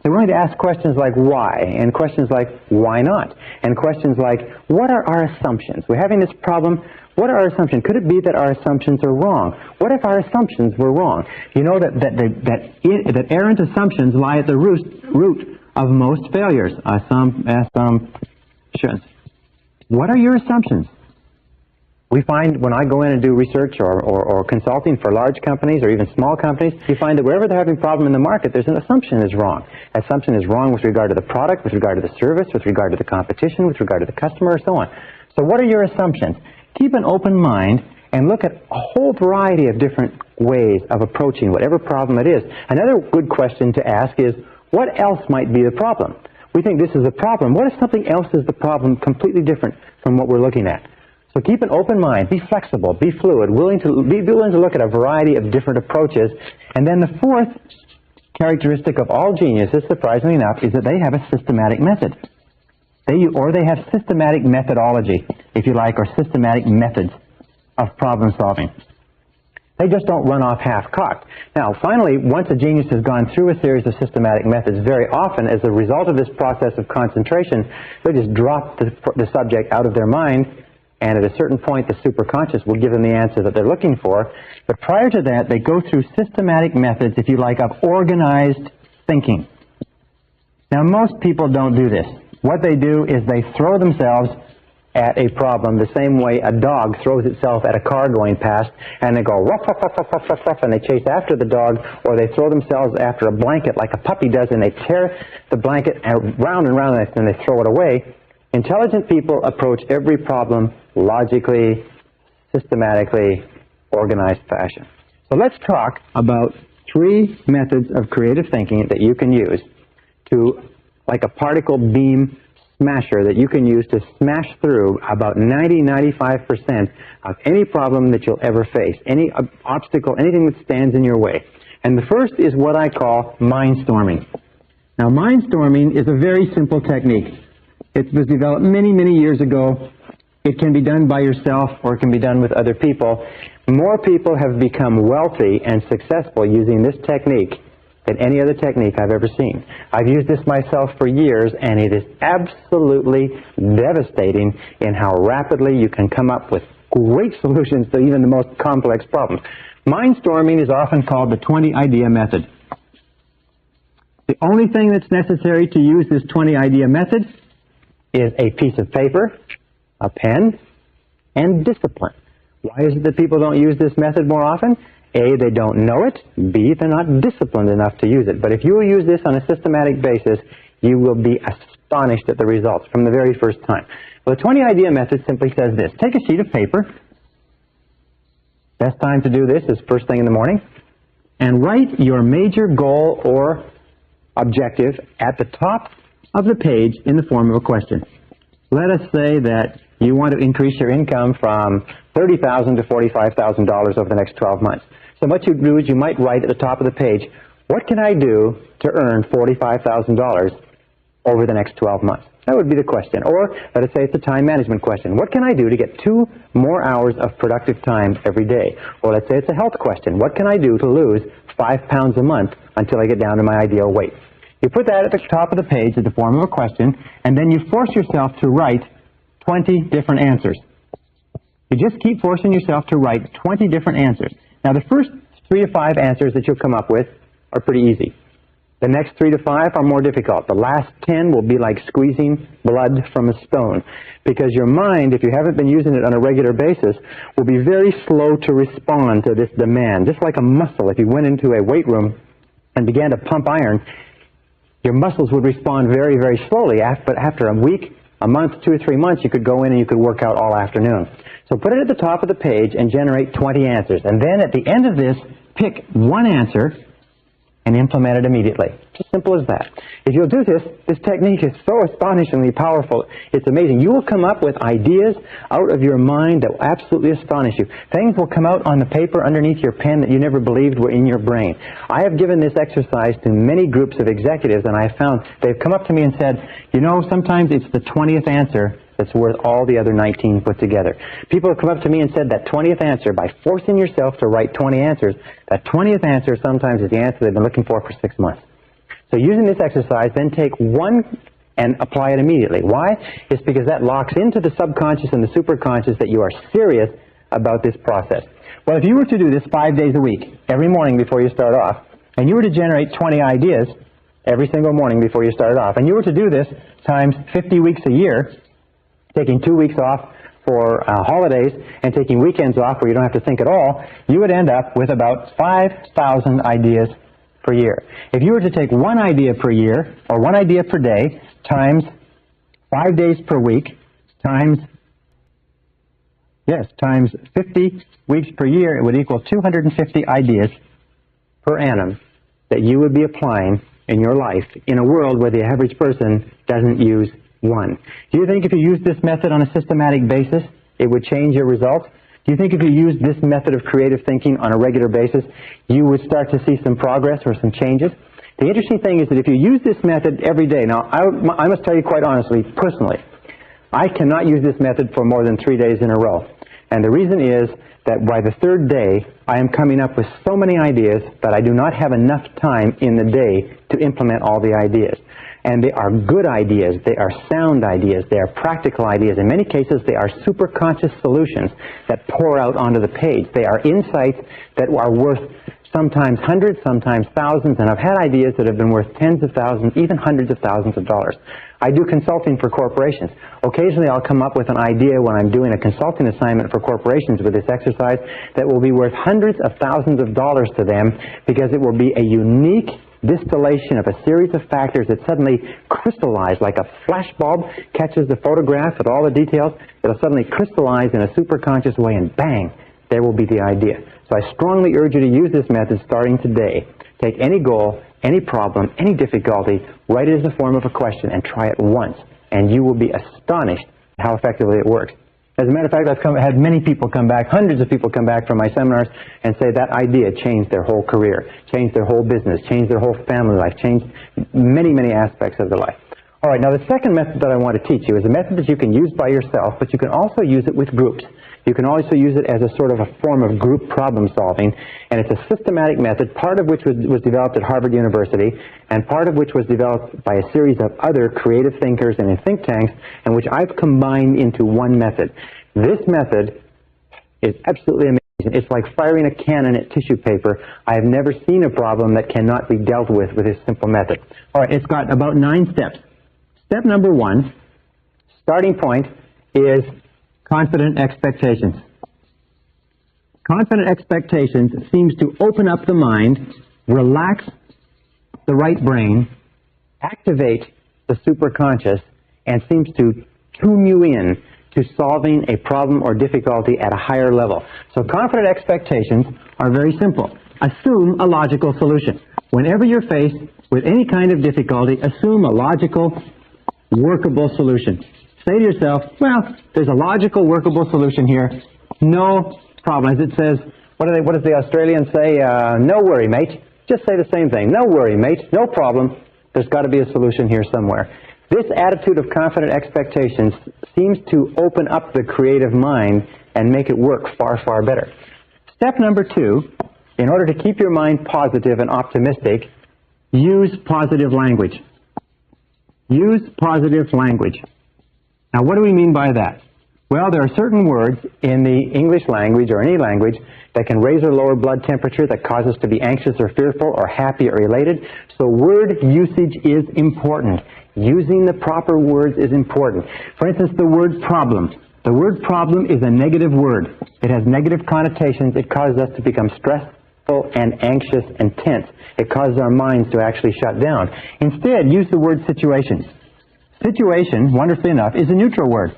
They're willing to ask questions like why, and questions like why not, and questions like what are our assumptions? We're having this problem. What are our assumptions? Could it be that our assumptions are wrong? What if our assumptions were wrong? You know that errant assumptions lie at the root of most failures. Assumptions. What are your assumptions? We find when I go in and do research or consulting for large companies or even small companies, you find that wherever they're having a problem in the market, there's an assumption is wrong. Assumption is wrong with regard to the product, with regard to the service, with regard to the competition, with regard to the customer, and so on. So what are your assumptions? Keep an open mind and look at a whole variety of different ways of approaching whatever problem it is. Another good question to ask is, what else might be the problem? We think this is a problem. What if something else is the problem completely different from what we're looking at? So keep an open mind, be flexible, be fluid, be willing to look at a variety of different approaches. And then the fourth characteristic of all geniuses, surprisingly enough, is that they have a systematic method. They have systematic methodology, if you like, or systematic methods of problem solving. They just don't run off half-cocked. Now, finally, once a genius has gone through a series of systematic methods, very often, as a result of this process of concentration, they just drop the subject out of their mind, and at a certain point, the superconscious will give them the answer that they're looking for. But prior to that, they go through systematic methods, if you like, of organized thinking. Now, most people don't do this. What they do is they throw themselves at a problem the same way a dog throws itself at a car going past, and they go ruff, ruff, ruff, ruff, ruff, ruff, ruff, and they chase after the dog, or they throw themselves after a blanket like a puppy does, and they tear the blanket round and round, and they throw it away. Intelligent people approach every problem logically, systematically, organized fashion. So let's talk about three methods of creative thinking that you can use to, like a particle beam smasher, that you can use to smash through about 90-95% of any problem that you'll ever face, any obstacle, anything that stands in your way. And the first is what I call mindstorming. Now, mindstorming is a very simple technique. It was developed many, many years ago. It can be done by yourself or it can be done with other people. More people have become wealthy and successful using this technique than any other technique I've ever seen. I've used this myself for years, and it is absolutely devastating in how rapidly you can come up with great solutions to even the most complex problems. Mindstorming is often called the 20-idea method. The only thing that's necessary to use this 20-idea method is a piece of paper, a pen, and discipline. Why is it that people don't use this method more often? A, they don't know it. B, they're not disciplined enough to use it. But if you will use this on a systematic basis, you will be astonished at the results from the very first time. Well, the 20-idea method simply says this. Take a sheet of paper. Best time to do this is first thing in the morning. And write your major goal or objective at the top of the page in the form of a question. Let us say that you want to increase your income from $30,000 to $45,000 over the next 12 months. So what you do is you might write at the top of the page, what can I do to earn $45,000 over the next 12 months? That would be the question. Or let us say it's a time management question. What can I do to get 2 more hours of productive time every day? Or let's say it's a health question. What can I do to lose 5 pounds a month until I get down to my ideal weight? You put that at the top of the page in the form of a question, and then you force yourself to write 20 different answers. You just keep forcing yourself to write 20 different answers. Now, the first 3 to 5 answers that you'll come up with are pretty easy. The next 3 to 5 are more difficult. The last 10 will be like squeezing blood from a stone, because your mind, if you haven't been using it on a regular basis, will be very slow to respond to this demand. Just like a muscle, if you went into a weight room and began to pump iron, your muscles would respond very, very slowly, but after a week, a month, 2 or 3 months, you could go in and you could work out all afternoon. So put it at the top of the page and generate 20 answers. And then at the end of this, pick one answer and implement it immediately. It's as simple as that. If you'll do this, this technique is so astonishingly powerful. It's amazing. You will come up with ideas out of your mind that will absolutely astonish you. Things will come out on the paper underneath your pen that you never believed were in your brain. I have given this exercise to many groups of executives, and I have found they've come up to me and said, you know, sometimes it's the 20th answer that's worth all the other 19 put together. People have come up to me and said that 20th answer, by forcing yourself to write 20 answers, that 20th answer sometimes is the answer they've been looking for 6 months. So using this exercise, then take one and apply it immediately. Why? It's because that locks into the subconscious and the superconscious that you are serious about this process. Well, if you were to do this 5 days a week, every morning before you start off, and you were to generate 20 ideas every single morning before you started off, and you were to do this times 50 weeks a year, taking 2 weeks off for holidays and taking weekends off where you don't have to think at all, you would end up with about 5,000 ideas per year. If you were to take one idea per year, or one idea per day, times 5 days per week, times 50 weeks per year, it would equal 250 ideas per annum that you would be applying in your life in a world where the average person doesn't use one. Do you think if you used this method on a systematic basis, it would change your results? Do you think if you used this method of creative thinking on a regular basis, you would start to see some progress or some changes? The interesting thing is that if you use this method every day, now I must tell you quite honestly, personally, I cannot use this method for more than 3 days in a row. And the reason is that by the third day, I am coming up with so many ideas that I do not have enough time in the day to implement all the ideas. And they are good ideas, they are sound ideas, they are practical ideas. In many cases, they are superconscious solutions that pour out onto the page. They are insights that are worth sometimes hundreds, sometimes thousands, and I've had ideas that have been worth tens of thousands, even hundreds of thousands of dollars. I do consulting for corporations. Occasionally, I'll come up with an idea when I'm doing a consulting assignment for corporations with this exercise that will be worth hundreds of thousands of dollars to them because it will be a unique distillation of a series of factors that suddenly crystallize like a flash bulb catches the photograph with all the details. It'll suddenly crystallize in a superconscious way, and bang, there will be the idea. So I strongly urge you to use this method starting today. Take any goal, any problem, any difficulty, write it as a form of a question and try it once, and you will be astonished at how effectively it works. As a matter of fact, I've had many people come back, hundreds of people come back from my seminars and say that idea changed their whole career, changed their whole business, changed their whole family life, changed many, many aspects of their life. All right, now the second method that I want to teach you is a method that you can use by yourself, but you can also use it with groups. You can also use it as a sort of a form of group problem solving, and it's a systematic method, part of which was developed at Harvard University, and part of which was developed by a series of other creative thinkers and in think tanks, and which I've combined into one method. This method is absolutely amazing. It's like firing a cannon at tissue paper. I have never seen a problem that cannot be dealt with this simple method. All right, it's got about 9 steps. Step number 1, starting point, is confident expectations. Confident expectations seems to open up the mind, relax the right brain, activate the superconscious, and seems to tune you in to solving a problem or difficulty at a higher level. So confident expectations are very simple. Assume a logical solution. Whenever you're faced with any kind of difficulty, assume a logical, workable solution. Say to yourself, well, there's a logical, workable solution here. No problem. As it says, what does the Australians say? No worry, mate. Just say the same thing. No worry, mate. No problem. There's got to be a solution here somewhere. This attitude of confident expectations seems to open up the creative mind and make it work far, far better. Step number 2, in order to keep your mind positive and optimistic, use positive language. Use positive language. Now, what do we mean by that? Well, there are certain words in the English language or any language that can raise or lower blood temperature, that cause us to be anxious or fearful or happy or elated. So word usage is important. Using the proper words is important. For instance, the word problem. The word problem is a negative word. It has negative connotations. It causes us to become stressful and anxious and tense. It causes our minds to actually shut down. Instead, use the word situation. Situation, wonderfully enough, is a neutral word.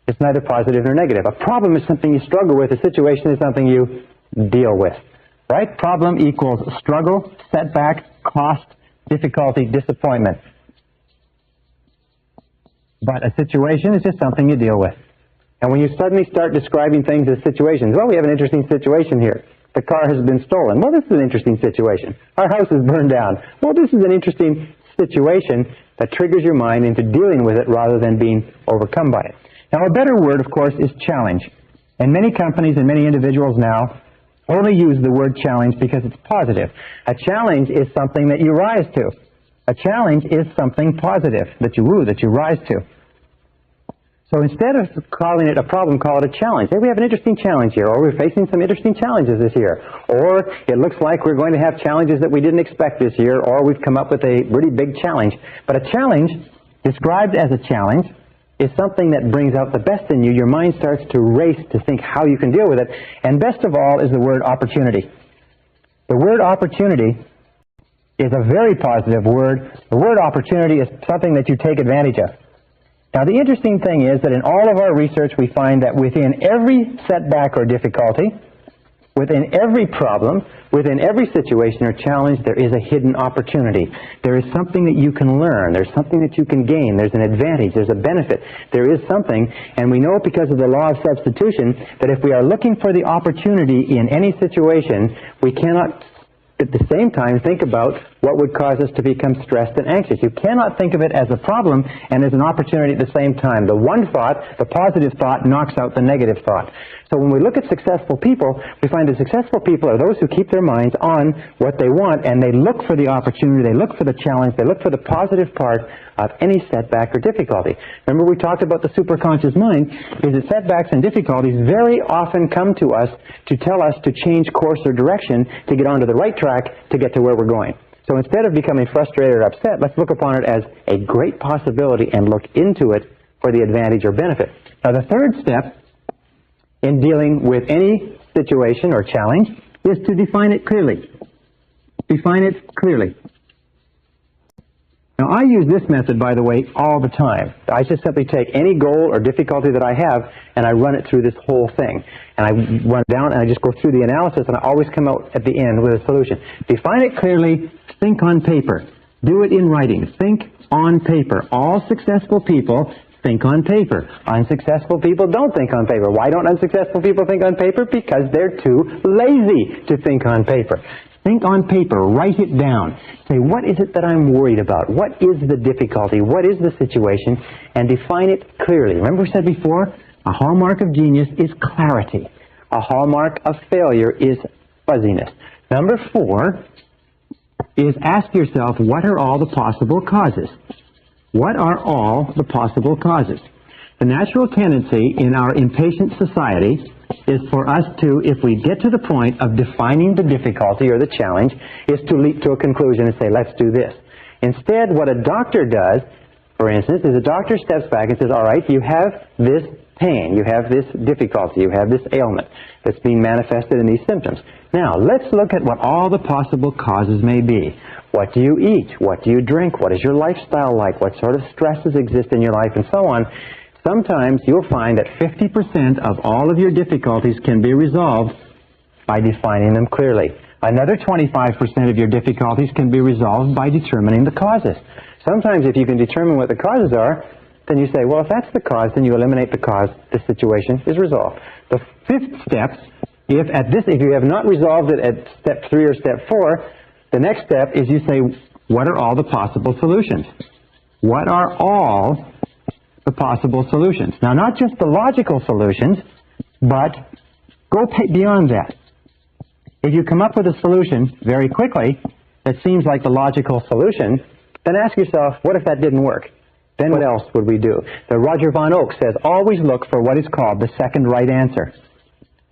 It's neither positive nor negative. A problem is something you struggle with. A situation is something you deal with. Right? Problem equals struggle, setback, cost, difficulty, disappointment. But a situation is just something you deal with. And when you suddenly start describing things as situations, well, we have an interesting situation here. The car has been stolen. Well, this is an interesting situation. Our house is burned down. Well, this is an interesting situation that triggers your mind into dealing with it rather than being overcome by it. Now, a better word, of course, is challenge. And many companies and many individuals now only use the word challenge because it's positive. A challenge is something that you rise to. A challenge is something positive that you rise to. So instead of calling it a problem, call it a challenge. Hey, we have an interesting challenge here, or we're facing some interesting challenges this year. Or it looks like we're going to have challenges that we didn't expect this year, or we've come up with a really big challenge. But a challenge, described as a challenge, is something that brings out the best in you. Your mind starts to race to think how you can deal with it. And best of all is the word opportunity. The word opportunity is a very positive word. The word opportunity is something that you take advantage of. Now, the interesting thing is that in all of our research, we find that within every setback or difficulty, within every problem, within every situation or challenge, there is a hidden opportunity. There is something that you can learn. There's something that you can gain. There's an advantage. There's a benefit. There is something, and we know because of the law of substitution that if we are looking for the opportunity in any situation, we cannot at the same time think about what would cause us to become stressed and anxious. You cannot think of it as a problem and as an opportunity at the same time. The one thought, the positive thought, knocks out the negative thought. So when we look at successful people, we find that successful people are those who keep their minds on what they want, and they look for the opportunity, they look for the challenge, they look for the positive part of any setback or difficulty. Remember, we talked about the superconscious mind, is that setbacks and difficulties very often come to us to tell us to change course or direction, to get onto the right track, to get to where we're going. So instead of becoming frustrated or upset, let's look upon it as a great possibility and look into it for the advantage or benefit. Now, the third step in dealing with any situation or challenge is to define it clearly. Define it clearly. Now, I use this method, by the way, all the time. I just simply take any goal or difficulty that I have, and I run it through this whole thing. And I run it down, and I just go through the analysis, and I always come out at the end with a solution. Define it clearly. Think on paper. Do it in writing. Think on paper. All successful people think on paper. Unsuccessful people don't think on paper. Why don't unsuccessful people think on paper? Because they're too lazy to think on paper. Think on paper. Write it down. Say, what is it that I'm worried about? What is the difficulty? What is the situation? And define it clearly. Remember we said before, a hallmark of genius is clarity. A hallmark of failure is fuzziness. Number 4 is ask yourself, what are all the possible causes? What are all the possible causes? The natural tendency in our impatient society is for us to, if we get to the point of defining the difficulty or the challenge, is to leap to a conclusion and say, let's do this. Instead, what a doctor does, for instance, is a doctor steps back and says, all right, you have this pain, you have this difficulty, you have this ailment that's being manifested in these symptoms. Now, let's look at what all the possible causes may be. What do you eat? What do you drink? What is your lifestyle like? What sort of stresses exist in your life, and so on. Sometimes you'll find that 50% of all of your difficulties can be resolved by defining them clearly. Another 25% of your difficulties can be resolved by determining the causes. Sometimes if you can determine what the causes are, then you say, well, if that's the cause, then you eliminate the cause, the situation is resolved. The 5th step, if you have not resolved it at step 3 or step 4, the next step is you say, what are all the possible solutions? What are all the possible solutions? Now, not just the logical solutions, but go beyond that. If you come up with a solution very quickly that seems like the logical solution, then ask yourself, what if that didn't work? then what else would we do? The Roger Von Oak says, always look for what is called the second right answer.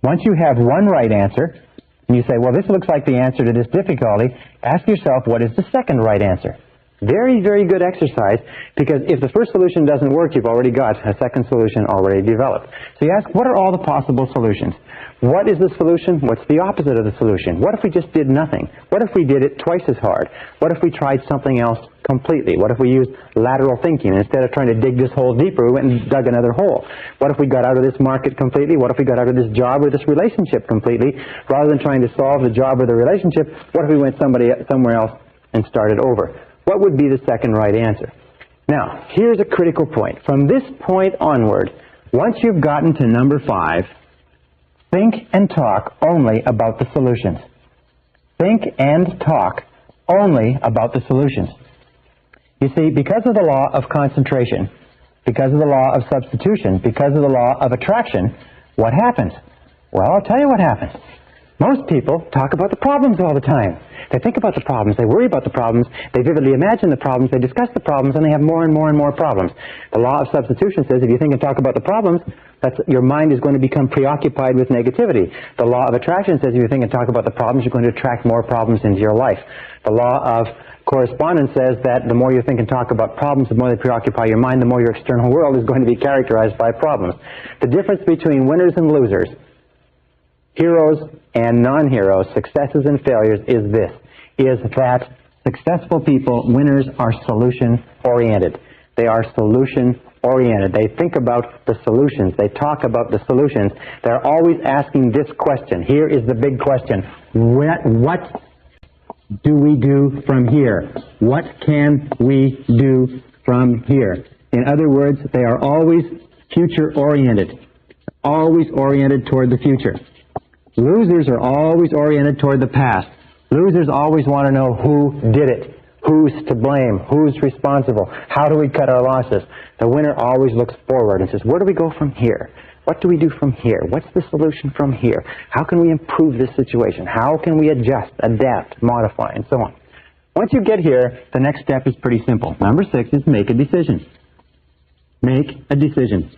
Once you have one right answer, and you say, well, this looks like the answer to this difficulty, ask yourself, what is the second right answer? Very, very good exercise, because if the first solution doesn't work, you've already got a second solution already developed. So you ask, what are all the possible solutions? What is the solution? What's the opposite of the solution? What if we just did nothing? What if we did it twice as hard? What if we tried something else completely? What if we used lateral thinking? Instead of trying to dig this hole deeper, we went and dug another hole. What if we got out of this market completely? What if we got out of this job or this relationship completely? Rather than trying to solve the job or the relationship, what if we went somewhere else and started over? What would be the second right answer? Now, here's a critical point. From this point onward, once you've gotten to number 5, think and talk only about the solutions. Think and talk only about the solutions. You see, because of the law of concentration, because of the law of substitution, because of the law of attraction, what happens? Well, I'll tell you what happens. Most people talk about the problems all the time. They think about the problems, they worry about the problems, they vividly imagine the problems, they discuss the problems, and they have more and more and more problems. The law of substitution says if you think and talk about the problems, your mind is going to become preoccupied with negativity. The law of attraction says if you think and talk about the problems, you're going to attract more problems into your life. The law of correspondence says that the more you think and talk about problems, the more they preoccupy your mind, the more your external world is going to be characterized by problems. The difference between winners and losers, heroes and non-heroes, successes and failures is this, is that successful people, winners, are solution-oriented. They are solution-oriented. They think about the solutions. They talk about the solutions. They're always asking this question. Here is the big question. What do we do from here? What can we do from here? In other words, they are always future-oriented, always oriented toward the future. Losers are always oriented toward the past. Losers always want to know who did it, who's to blame, who's responsible, how do we cut our losses. The winner always looks forward and says, where do we go from here? What do we do from here? What's the solution from here? How can we improve this situation? How can we adjust, adapt, modify, and so on? Once you get here, the next step is pretty simple. Number 6 is make a decision. Make a decision.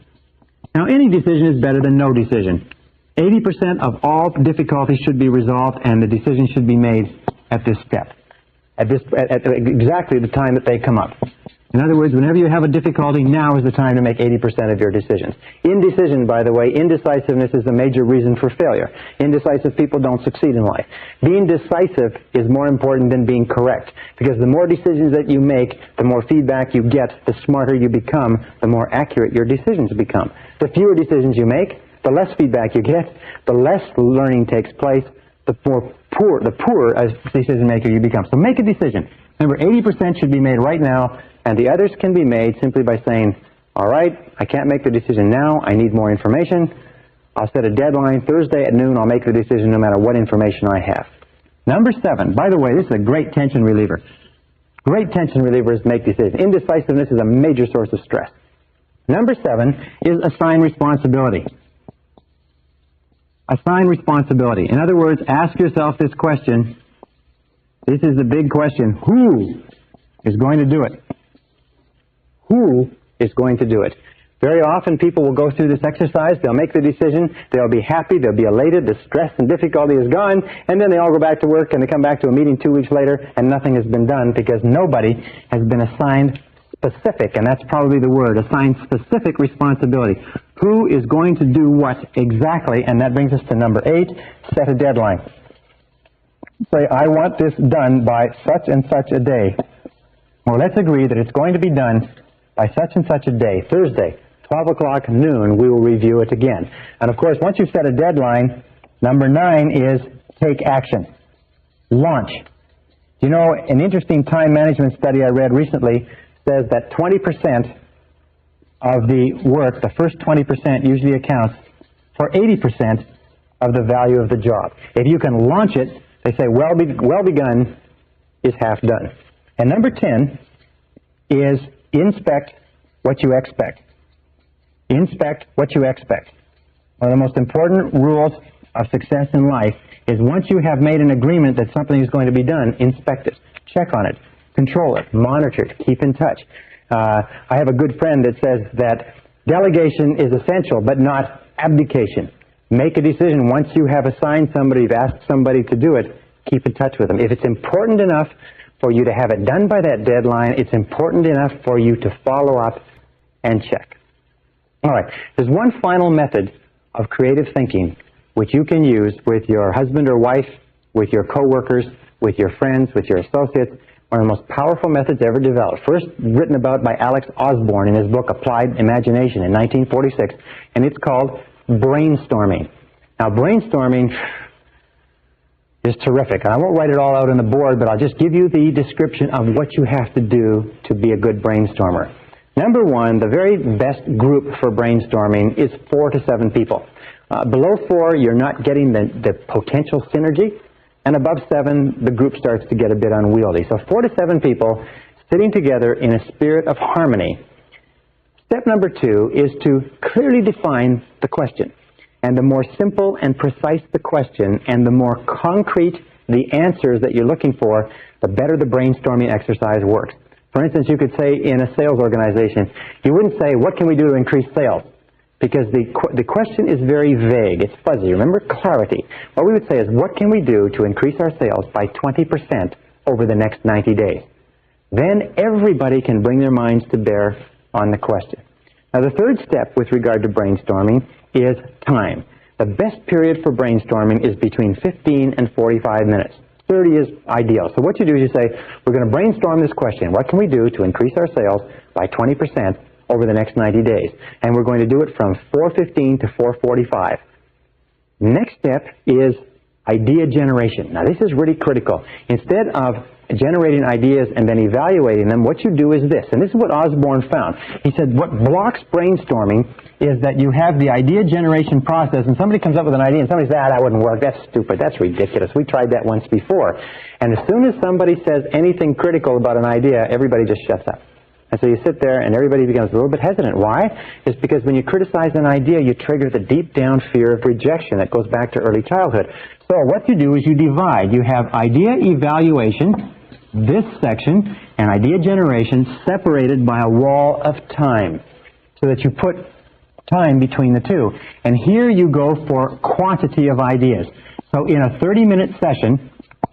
Now, any decision is better than no decision. 80% of all difficulties should be resolved, and the decision should be made at this step, at exactly the time that they come up. In other words, whenever you have a difficulty, now is the time to make 80% of your decisions. Indecision, by the way, indecisiveness is a major reason for failure. Indecisive people don't succeed in life. Being decisive is more important than being correct, because the more decisions that you make, the more feedback you get, the smarter you become, the more accurate your decisions become. The fewer decisions you make, the less feedback you get, the less learning takes place, the poorer as decision maker you become. So make a decision. Remember, 80% should be made right now, and the others can be made simply by saying, all right, I can't make the decision now, I need more information. I'll set a deadline, Thursday at noon, I'll make the decision no matter what information I have. Number 7, by the way, this is a great tension reliever. Great tension relievers make decisions. Indecisiveness is a major source of stress. Number 7 is assign responsibility. Assign responsibility. In other words, ask yourself this question. This is the big question. Who is going to do it? Who is going to do it? Very often people will go through this exercise, they'll make the decision, they'll be happy, they'll be elated, the stress and difficulty is gone, and then they all go back to work and they come back to a meeting 2 weeks later and nothing has been done because nobody has been assigned specific, and that's probably the word, assigned specific responsibility. Who is going to do what exactly? And that brings us to number 8, set a deadline. Say, I want this done by such and such a day. Well, let's agree that it's going to be done by such and such a day, Thursday, 12 o'clock noon, we will review it again. And of course, once you've set a deadline, number 9 is take action. Launch. You know, an interesting time management study I read recently says that 20% of the work, the first 20% usually accounts for 80% of the value of the job. If you can launch it, they say well begun is half done. And number 10 is inspect what you expect. Inspect what you expect. One of the most important rules of success in life is once you have made an agreement that something is going to be done, inspect it, check on it, control it, monitor it, keep in touch. I have a good friend that says that delegation is essential, but not abdication. Make a decision. Once you have assigned somebody, you've asked somebody to do it, keep in touch with them. If it's important enough for you to have it done by that deadline, it's important enough for you to follow up and check. All right, there's one final method of creative thinking which you can use with your husband or wife, with your coworkers, with your friends, with your associates. One of the most powerful methods ever developed. First written about by Alex Osborne in his book Applied Imagination in 1946, and it's called brainstorming. Now, brainstorming is terrific. And I won't write it all out on the board, but I'll just give you the description of what you have to do to be a good brainstormer. Number one, the very best group for brainstorming is 4 to 7 people. Below 4, you're not getting the potential synergy, and above 7, the group starts to get a bit unwieldy. So 4 to 7 people sitting together in a spirit of harmony. Step number 2 is to clearly define the question. And the more simple and precise the question, and the more concrete the answers that you're looking for, the better the brainstorming exercise works. For instance, you could say in a sales organization, you wouldn't say, what can we do to increase sales? Because the question is very vague. It's fuzzy. Remember, clarity. What we would say is, what can we do to increase our sales by 20% over the next 90 days? Then everybody can bring their minds to bear on the question. Now, the third step with regard to brainstorming is time. The best period for brainstorming is between 15 and 45 minutes. 30 is ideal. So what you do is you say, we're going to brainstorm this question. What can we do to increase our sales by 20% over the next 90 days? And we're going to do it from 4:15 to 4:45. Next step is idea generation. Now, this is really critical. Instead of generating ideas and then evaluating them, what you do is this, and this is what Osborne found. He said what blocks brainstorming is that you have the idea generation process, and somebody comes up with an idea, and somebody says, that wouldn't work, that's stupid, that's ridiculous, we tried that once before. And as soon as somebody says anything critical about an idea, everybody just shuts up. And so you sit there, and everybody becomes a little bit hesitant. Why? It's because when you criticize an idea, you trigger the deep down fear of rejection that goes back to early childhood. So what you do is you divide. You have idea evaluation, this section, and idea generation separated by a wall of time, so that you put time between the two. And here you go for quantity of ideas. So in a 30-minute session,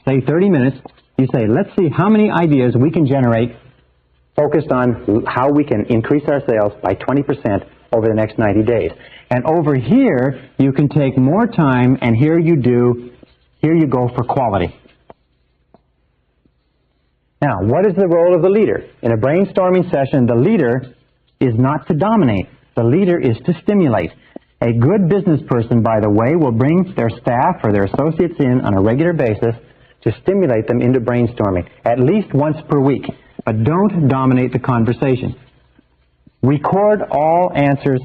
say 30 minutes, you say, let's see how many ideas we can generate focused on how we can increase our sales by 20% over the next 90 days. And over here, you can take more time, and here you go for quality. Now, what is the role of the leader? In a brainstorming session, the leader is not to dominate. The leader is to stimulate. A good business person, by the way, will bring their staff or their associates in on a regular basis to stimulate them into brainstorming, at least once per week. But don't dominate the conversation. Record all answers.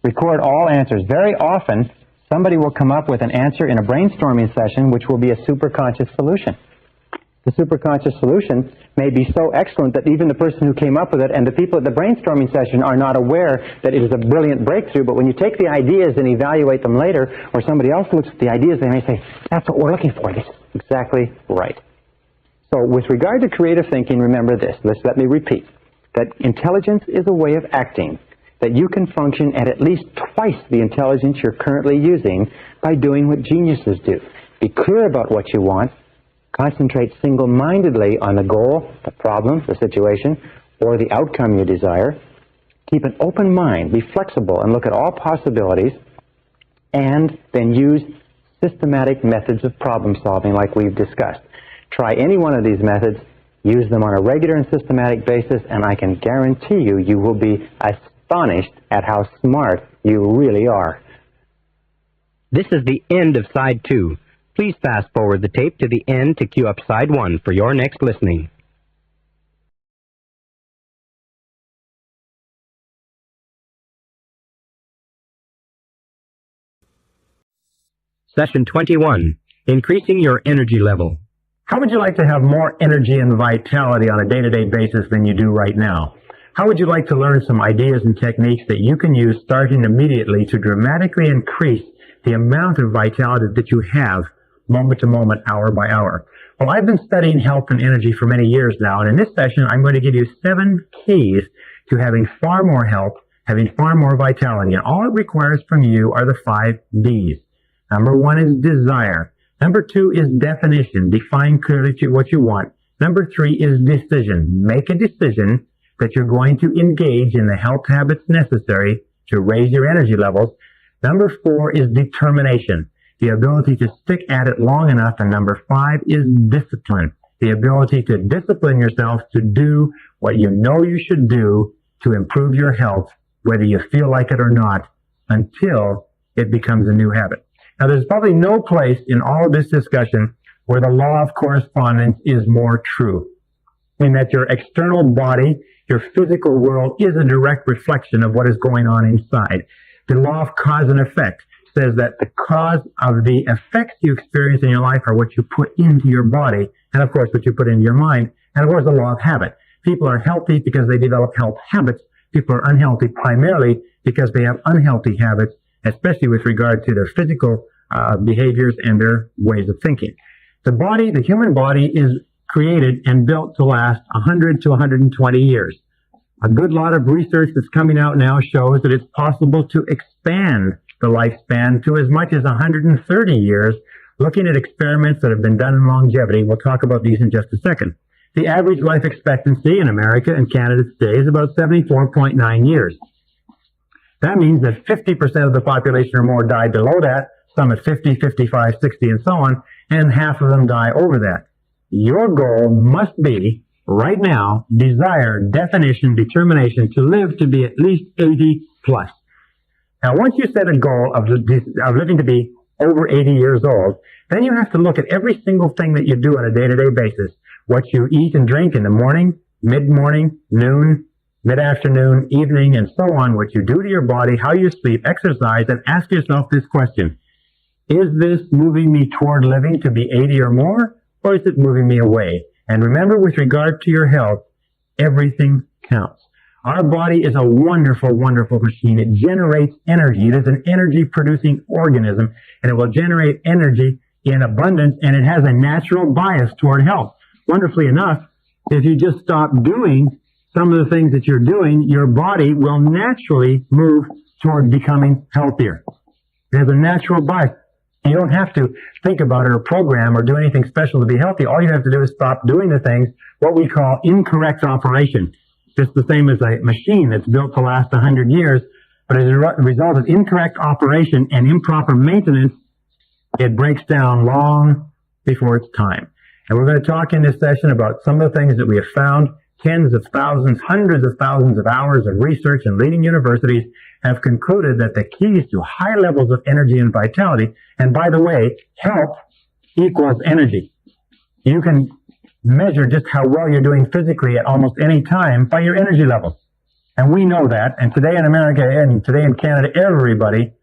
Record all answers. Very often, somebody will come up with an answer in a brainstorming session which will be a superconscious solution. The superconscious solution may be so excellent that even the person who came up with it and the people at the brainstorming session are not aware that it is a brilliant breakthrough, but when you take the ideas and evaluate them later, or somebody else looks at the ideas, they may say, that's what we're looking for. This is exactly right. So with regard to creative thinking, remember this. Let me repeat. That intelligence is a way of acting. That you can function at least twice the intelligence you're currently using by doing what geniuses do. Be clear about what you want. Concentrate single-mindedly on the goal, the problem, the situation, or the outcome you desire. Keep an open mind. Be flexible and look at all possibilities. And then use systematic methods of problem solving like we've discussed. Try any one of these methods, use them on a regular and systematic basis, and I can guarantee you, you will be astonished at how smart you really are. This is the end of Side 2. Please fast forward the tape to the end to cue up Side 1 for your next listening. Session 21, Increasing Your Energy Level. How would you like to have more energy and vitality on a day-to-day basis than you do right now? How would you like to learn some ideas and techniques that you can use starting immediately to dramatically increase the amount of vitality that you have moment to moment, hour by hour? Well, I've been studying health and energy for many years now, and in this session, I'm going to give you 7 keys to having far more health, having far more vitality. And all it requires from you are the 5 Ds. Number 1 is desire. Number 2 is definition. Define clearly what you want. Number 3 is decision. Make a decision that you're going to engage in the health habits necessary to raise your energy levels. Number 4 is determination, the ability to stick at it long enough. And number 5 is discipline, the ability to discipline yourself to do what you know you should do to improve your health, whether you feel like it or not, until it becomes a new habit. Now, there's probably no place in all of this discussion where the law of correspondence is more true, in that your external body, your physical world, is a direct reflection of what is going on inside. The law of cause and effect says that the cause of the effects you experience in your life are what you put into your body, and of course what you put into your mind, and of course the law of habit. People are healthy because they develop health habits. People are unhealthy primarily because they have unhealthy habits, especially with regard to their physical behaviors and their ways of thinking. The human body is created and built to last 100 to 120 years. A good lot of research that's coming out now shows that it's possible to expand the lifespan to as much as 130 years, looking at experiments that have been done in longevity. We'll talk about these in just a second. The average life expectancy in America and Canada today is about 74.9 years. That means that 50% of the population or more die below that, some at 50, 55, 60, and so on, and half of them die over that. Your goal must be, right now, desire, definition, determination to live to be at least 80 plus. Now, once you set a goal of living to be over 80 years old, then you have to look at every single thing that you do on a day-to-day basis. What you eat and drink in the morning, mid-morning, noon, mid-afternoon, evening, and so on, what you do to your body, how you sleep, exercise, and ask yourself this question. Is this moving me toward living to be 80 or more, or is it moving me away? And remember, with regard to your health, everything counts. Our body is a wonderful, wonderful machine. It generates energy. It is an energy-producing organism, and it will generate energy in abundance, and it has a natural bias toward health. Wonderfully enough, if you just stop doing some of the things that you're doing, your body will naturally move toward becoming healthier. It has a natural bias. You don't have to think about it or program or do anything special to be healthy. All you have to do is stop doing the things, what we call incorrect operation. Just the same as a machine that's built to last 100 years, but as a result of incorrect operation and improper maintenance, it breaks down long before it's time. And we're going to talk in this session about some of the things that we have found. Tens of thousands, hundreds of thousands of hours of research in leading universities have concluded that the keys to high levels of energy and vitality, and by the way, health equals energy. You can measure just how well you're doing physically at almost any time by your energy levels. And we know that, and today in America and today in Canada, everybody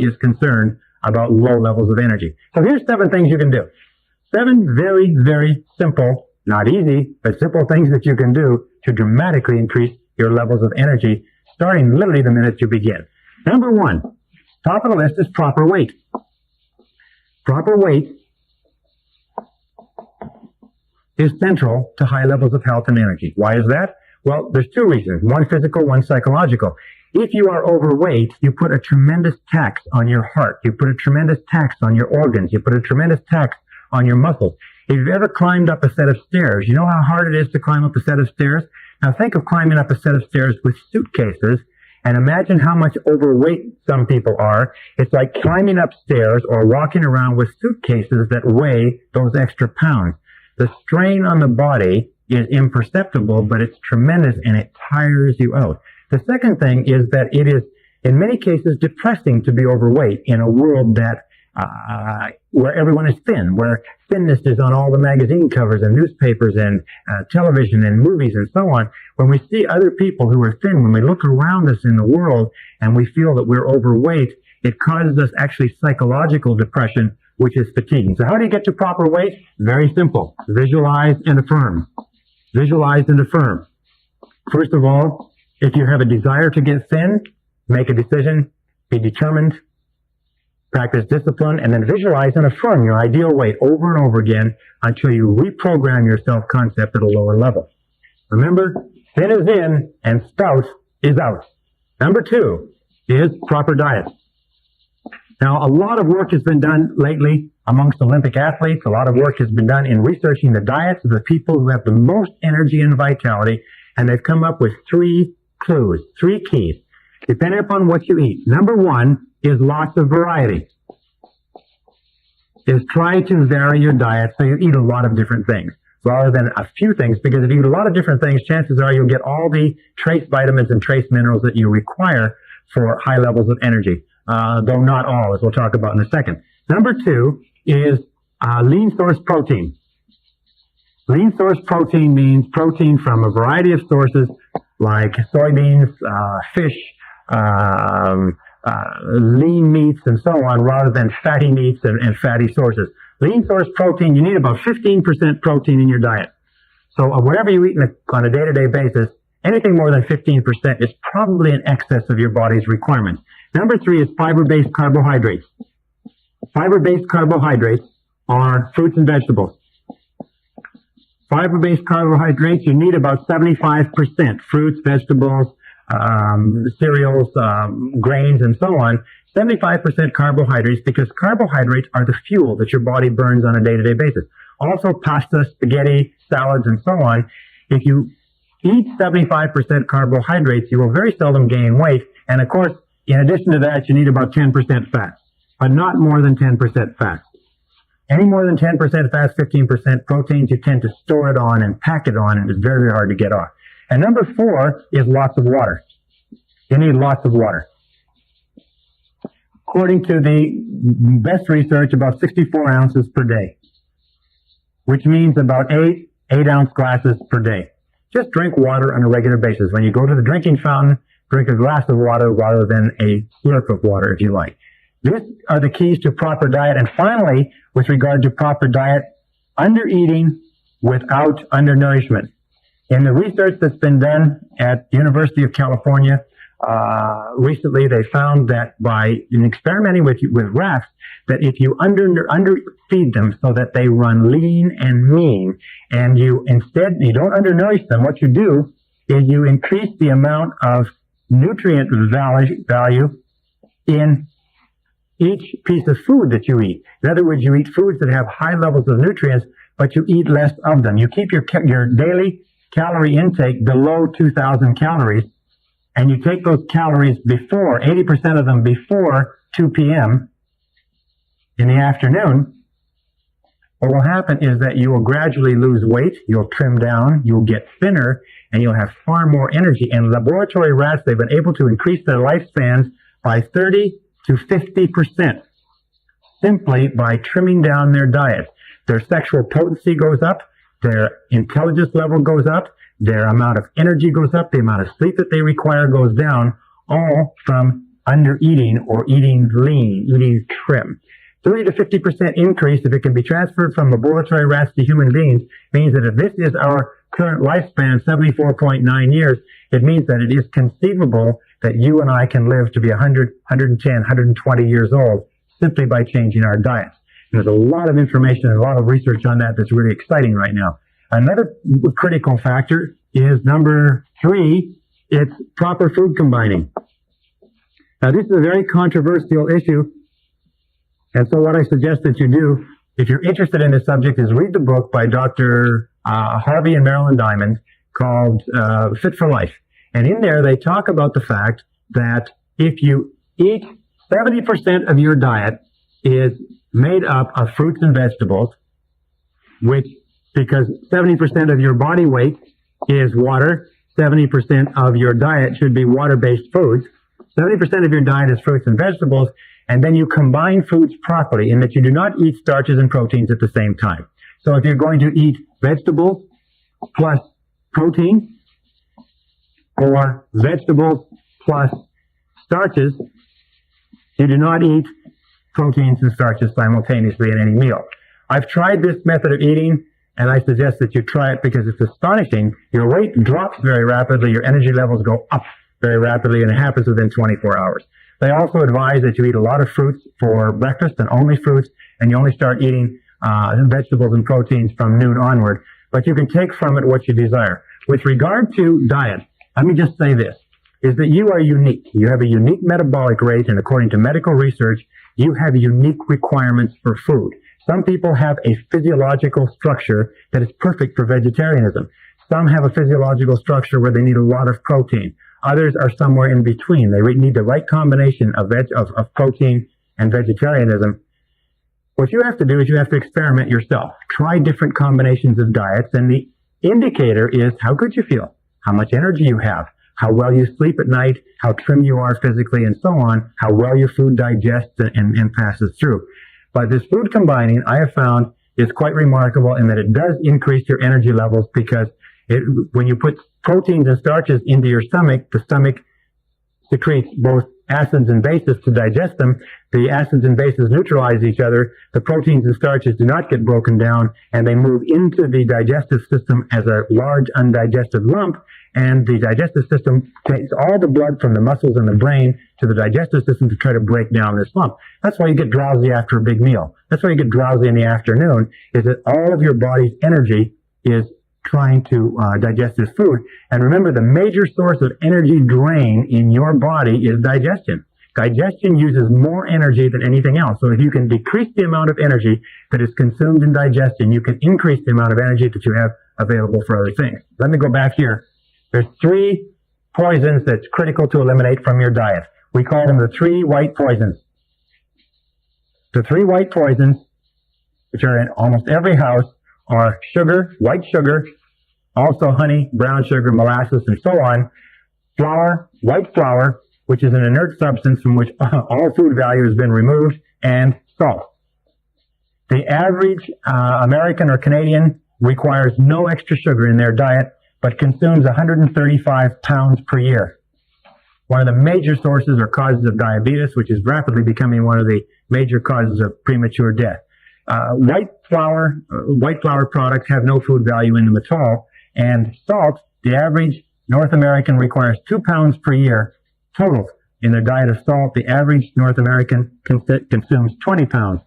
is concerned about low levels of energy. So here's 7 things you can do. 7 very, very simple, not easy, but simple things that you can do to dramatically increase your levels of energy, starting literally the minute you begin. Number 1, top of the list is proper weight. Proper weight is central to high levels of health and energy. Why is that? Well, there's 2 reasons. One physical, one psychological. If you are overweight, you put a tremendous tax on your heart. You put a tremendous tax on your organs. You put a tremendous tax on your muscles. If you've ever climbed up a set of stairs, you know how hard it is to climb up a set of stairs? Now think of climbing up a set of stairs with suitcases, and imagine how much overweight some people are. It's like climbing up stairs or walking around with suitcases that weigh those extra pounds. The strain on the body is imperceptible, but it's tremendous, and it tires you out. The second thing is that it is, in many cases, depressing to be overweight in a world that where everyone is thin, where thinness is on all the magazine covers and newspapers and television and movies and so on. When we see other people who are thin, when we look around us in the world and we feel that we're overweight, it causes us actually psychological depression, which is fatiguing. So how do you get to proper weight? Very simple. Visualize and affirm. Visualize and affirm. First of all, if you have a desire to get thin, make a decision, be determined, Practice discipline and then visualize and affirm your ideal weight over and over again until you reprogram your self-concept at a lower level. Remember, thin is in and stout is out. Number 2 is proper diet. Now, a lot of work has been done lately amongst Olympic athletes. A lot of work has been done in researching the diets of the people who have the most energy and vitality, and they've come up with 3 clues, 3 keys, depending upon what you eat. Number 1 is lots of variety. Is try to vary your diet so you eat a lot of different things rather than a few things, because if you eat a lot of different things, chances are you'll get all the trace vitamins and trace minerals that you require for high levels of energy, though not all, as we'll talk about in a second. Number 2 is lean source protein. Lean source protein means protein from a variety of sources like soybeans, fish, lean meats, and so on, rather than fatty meats and fatty sources. Lean source protein, you need about 15% protein in your diet. So whatever you eat on a day-to-day basis, anything more than 15% is probably in excess of your body's requirements. Number 3 is fiber-based carbohydrates. Fiber-based carbohydrates are fruits and vegetables. Fiber-based carbohydrates, you need about 75%. Fruits, vegetables, cereals, grains, and so on. 75% carbohydrates, because carbohydrates are the fuel that your body burns on a day-to-day basis. Also pasta, spaghetti, salads, and so on. If you eat 75% carbohydrates, you will very seldom gain weight. And of course, in addition to that, you need about 10% fat, but not more than 10% fat. Any more than 10% fat, 15% proteins, you tend to store it on and pack it on, and it's very, very hard to get off. And number 4 is lots of water. You need lots of water. According to the best research, about 64 ounces per day, which means about 8-ounce glasses per day. Just drink water on a regular basis. When you go to the drinking fountain, drink a glass of water rather than a slurp of water, if you like. These are the keys to proper diet. And finally, with regard to proper diet, under-eating without undernourishment. In the research that's been done at the University of California, recently they found that in experimenting with rats, that if you underfeed them so that they run lean and mean, and you don't undernourish them, what you do is you increase the amount of nutrient value in each piece of food that you eat. In other words, you eat foods that have high levels of nutrients, but you eat less of them. You keep your daily calorie intake below 2,000 calories, and you take those calories before, 80% of them before 2 p.m. in the afternoon. What will happen is that you will gradually lose weight, you'll trim down, you'll get thinner, and you'll have far more energy. In laboratory rats, they've been able to increase their lifespans by 30 to 50% simply by trimming down their diet. Their sexual potency goes up, their intelligence level goes up, their amount of energy goes up, the amount of sleep that they require goes down, all from under-eating or eating lean, eating trim. 30 to 50% increase, if it can be transferred from laboratory rats to human beings, means that if this is our current lifespan, 74.9 years, it means that it is conceivable that you and I can live to be 100, 110, 120 years old simply by changing our diets. And there's a lot of information and a lot of research on that that's really exciting right now. Another critical factor is number 3, it's proper food combining. Now, this is a very controversial issue, and so what I suggest that you do, if you're interested in this subject, is read the book by Dr. Harvey and Marilyn Diamond called Fit for Life. And in there, they talk about the fact that if you eat 70% of your diet is made up of fruits and vegetables, because 70% of your body weight is water, 70% of your diet should be water-based foods, 70% of your diet is fruits and vegetables, and then you combine foods properly in that you do not eat starches and proteins at the same time. So if you're going to eat vegetables plus protein, or vegetables plus starches, you do not eat proteins and starches simultaneously in any meal. I've tried this method of eating, and I suggest that you try it because it's astonishing. Your weight drops very rapidly, your energy levels go up very rapidly, and it happens within 24 hours. They also advise that you eat a lot of fruits for breakfast and only fruits, and you only start eating vegetables and proteins from noon onward. But you can take from it what you desire. With regard to diet, let me just say this, is that you are unique. You have a unique metabolic rate, and according to medical research, you have unique requirements for food. Some people have a physiological structure that is perfect for vegetarianism. Some have a physiological structure where they need a lot of protein. Others are somewhere in between. They need the right combination of protein and vegetarianism. What you have to do is you have to experiment yourself. Try different combinations of diets, and the indicator is how good you feel, how much energy you have, how well you sleep at night, how trim you are physically, and so on, how well your food digests and passes through. But this food combining, I have found, is quite remarkable in that it does increase your energy levels, because when you put proteins and starches into your stomach, the stomach secretes both acids and bases to digest them. The acids and bases neutralize each other. The proteins and starches do not get broken down, and they move into the digestive system as a large undigested lump, and the digestive system takes all the blood from the muscles and the brain to the digestive system to try to break down this lump. That's why you get drowsy after a big meal. That's why you get drowsy in the afternoon, is that all of your body's energy is trying to digest this food. And remember, the major source of energy drain in your body is digestion. Digestion uses more energy than anything else. So if you can decrease the amount of energy that is consumed in digestion, you can increase the amount of energy that you have available for other things. Let me go back here. There's 3 poisons that's critical to eliminate from your diet. We call them the 3 white poisons. The 3 white poisons, which are in almost every house, are sugar, white sugar, also honey, brown sugar, molasses, and so on, flour, white flour, which is an inert substance from which all food value has been removed, and salt. The average American or Canadian requires no extra sugar in their diet, but consumes 135 pounds per year. One of the major sources or causes of diabetes, which is rapidly becoming one of the major causes of premature death. White flour products have no food value in them at all, and salt, the average North American requires 2 pounds per year total in their diet of salt. The average North American consumes 20 pounds.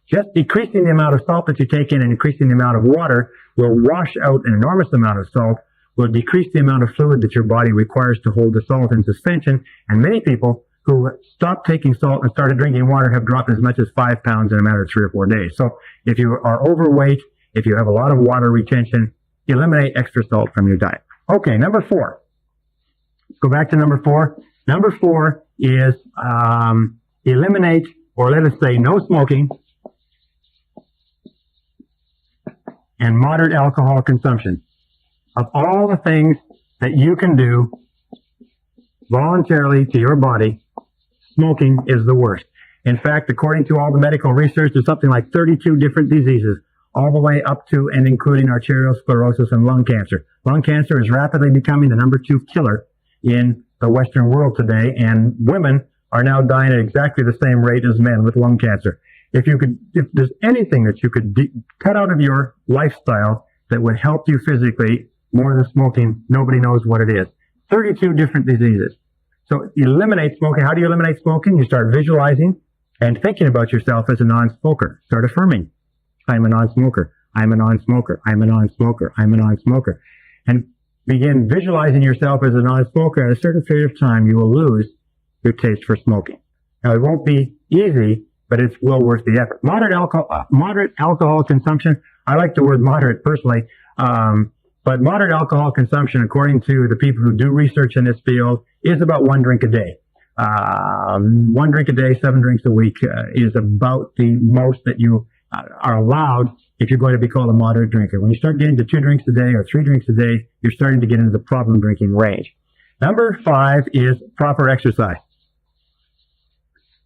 Just decreasing the amount of salt that you take in and increasing the amount of water will wash out an enormous amount of salt, will decrease the amount of fluid that your body requires to hold the salt in suspension, and many people who stopped taking salt and started drinking water have dropped as much as 5 pounds in a matter of 3 or 4 days. So if you are overweight, if you have a lot of water retention, eliminate extra salt from your diet. Okay, number 4. Let's go back to number 4. Number 4 is eliminate, or let us say no smoking, and moderate alcohol consumption. Of all the things that you can do voluntarily to your body, smoking is the worst. In fact, according to all the medical research, there's something like 32 different diseases, all the way up to and including arteriosclerosis and lung cancer. Lung cancer is rapidly becoming the number 2 killer in the Western world today, and women are now dying at exactly the same rate as men with lung cancer. If there's anything that you could cut out of your lifestyle that would help you physically more than smoking, nobody knows what it is. 32 different diseases. So eliminate smoking. How do you eliminate smoking? You start visualizing and thinking about yourself as a non-smoker. Start affirming, I'm a non-smoker, I'm a non-smoker, I'm a non-smoker, I'm a non-smoker. And begin visualizing yourself as a non-smoker. At a certain period of time, you will lose your taste for smoking. Now, it won't be easy, but it's well worth the effort. Moderate alcohol consumption. I like the word moderate personally. But moderate alcohol consumption, according to the people who do research in this field, is about 1 drink a day. 1 drink a day, 7 drinks a week is about the most that you are allowed if you're going to be called a moderate drinker. When you start getting to 2 drinks a day or 3 drinks a day, you're starting to get into the problem drinking range. Number 5 is proper exercise.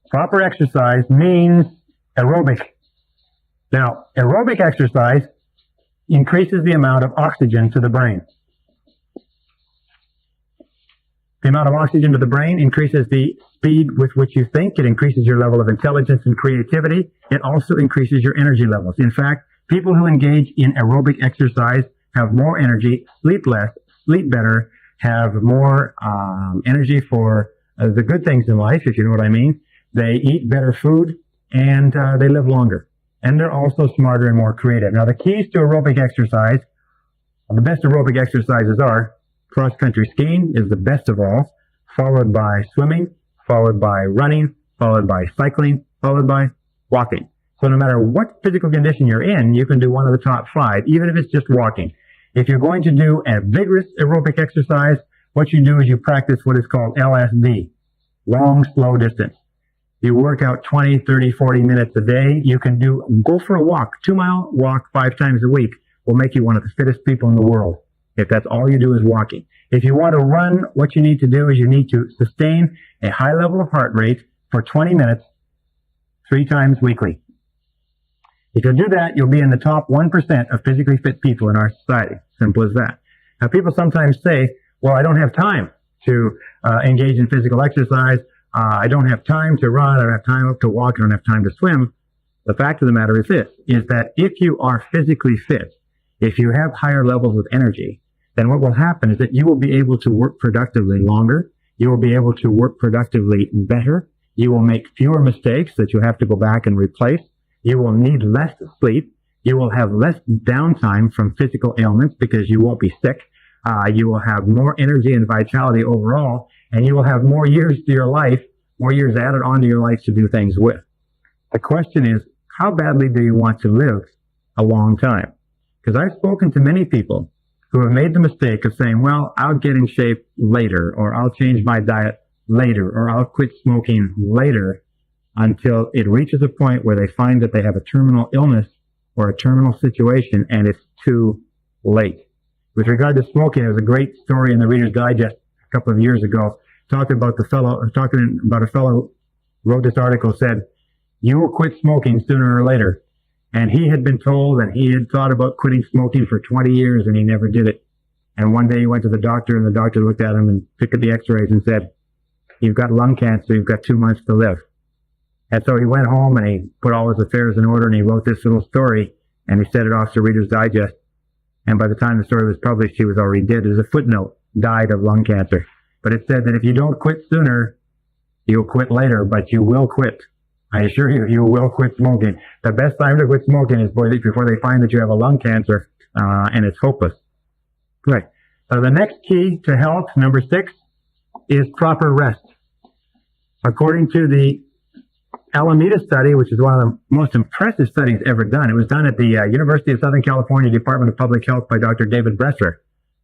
Proper exercise means aerobic. Now, aerobic exercise increases the amount of oxygen to the brain. The amount of oxygen to the brain increases the speed with which you think. It increases your level of intelligence and creativity. It also increases your energy levels. In fact, people who engage in aerobic exercise have more energy, sleep less, sleep better, have more energy for the good things in life, if you know what I mean. They eat better food, and they live longer. And they're also smarter and more creative. Now, the keys to aerobic exercise, the best aerobic exercises are cross-country skiing is the best of all, followed by swimming, followed by running, followed by cycling, followed by walking. So no matter what physical condition you're in, you can do one of the top 5, even if it's just walking. If you're going to do a vigorous aerobic exercise, what you do is you practice what is called LSD, long, slow distance. You work out 20, 30, 40 minutes a day. You can go for a walk, 2-mile walk 5 times a week will make you one of the fittest people in the world, if that's all you do is walking. If you want to run, what you need to do is you need to sustain a high level of heart rate for 20 minutes, 3 times weekly. If you do that, you'll be in the top 1% of physically fit people in our society. Simple as that. Now, people sometimes say, well, I don't have time to engage in physical exercise. I don't have time to run. I don't have time to walk. I don't have time to swim. The fact of the matter is this, is that if you are physically fit, if you have higher levels of energy, then what will happen is that you will be able to work productively longer. You will be able to work productively better. You will make fewer mistakes that you have to go back and replace. You will need less sleep. You will have less downtime from physical ailments because you won't be sick. You will have more energy and vitality overall, and you will have more years to your life, more years added onto your life to do things with. The question is, how badly do you want to live a long time? Because I've spoken to many people who have made the mistake of saying, well, I'll get in shape later, or I'll change my diet later, or I'll quit smoking later, until it reaches a point where they find that they have a terminal illness or a terminal situation, and it's too late. With regard to smoking, there was a great story in the Reader's Digest a couple of years ago, talking about a fellow who wrote this article, said, you will quit smoking sooner or later. And he had been told, and he had thought about quitting smoking for 20 years, and he never did it. And one day he went to the doctor, and the doctor looked at him and took at the x-rays and said, you've got lung cancer, you've got 2 months to live. And so he went home, and he put all his affairs in order, and he wrote this little story, and he sent it off to Reader's Digest. And by the time the story was published, he was already dead. There's a footnote, died of lung cancer. But it said that if you don't quit sooner, you'll quit later, but you will quit. I assure you, you will quit smoking. The best time to quit smoking is before they find that you have a lung cancer, and it's hopeless. Right. So the next key to health, number 6, is proper rest. According to the Alameda study, which is one of the most impressive studies ever done, it was done at the University of Southern California Department of Public Health by Dr. David Bresser.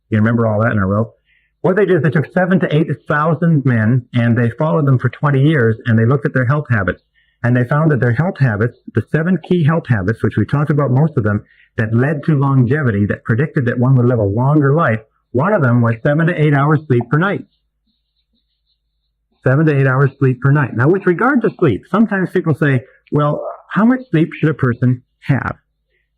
You remember all that in a row. What they did is they took 7,000 to 8,000 men, and they followed them for 20 years, and they looked at their health habits. And they found that their health habits, the 7 key health habits, which we talked about most of them, that led to longevity, that predicted that one would live a longer life, one of them was 7 to 8 hours sleep per night. 7 to 8 hours sleep per night. Now, with regard to sleep, sometimes people say, well, how much sleep should a person have?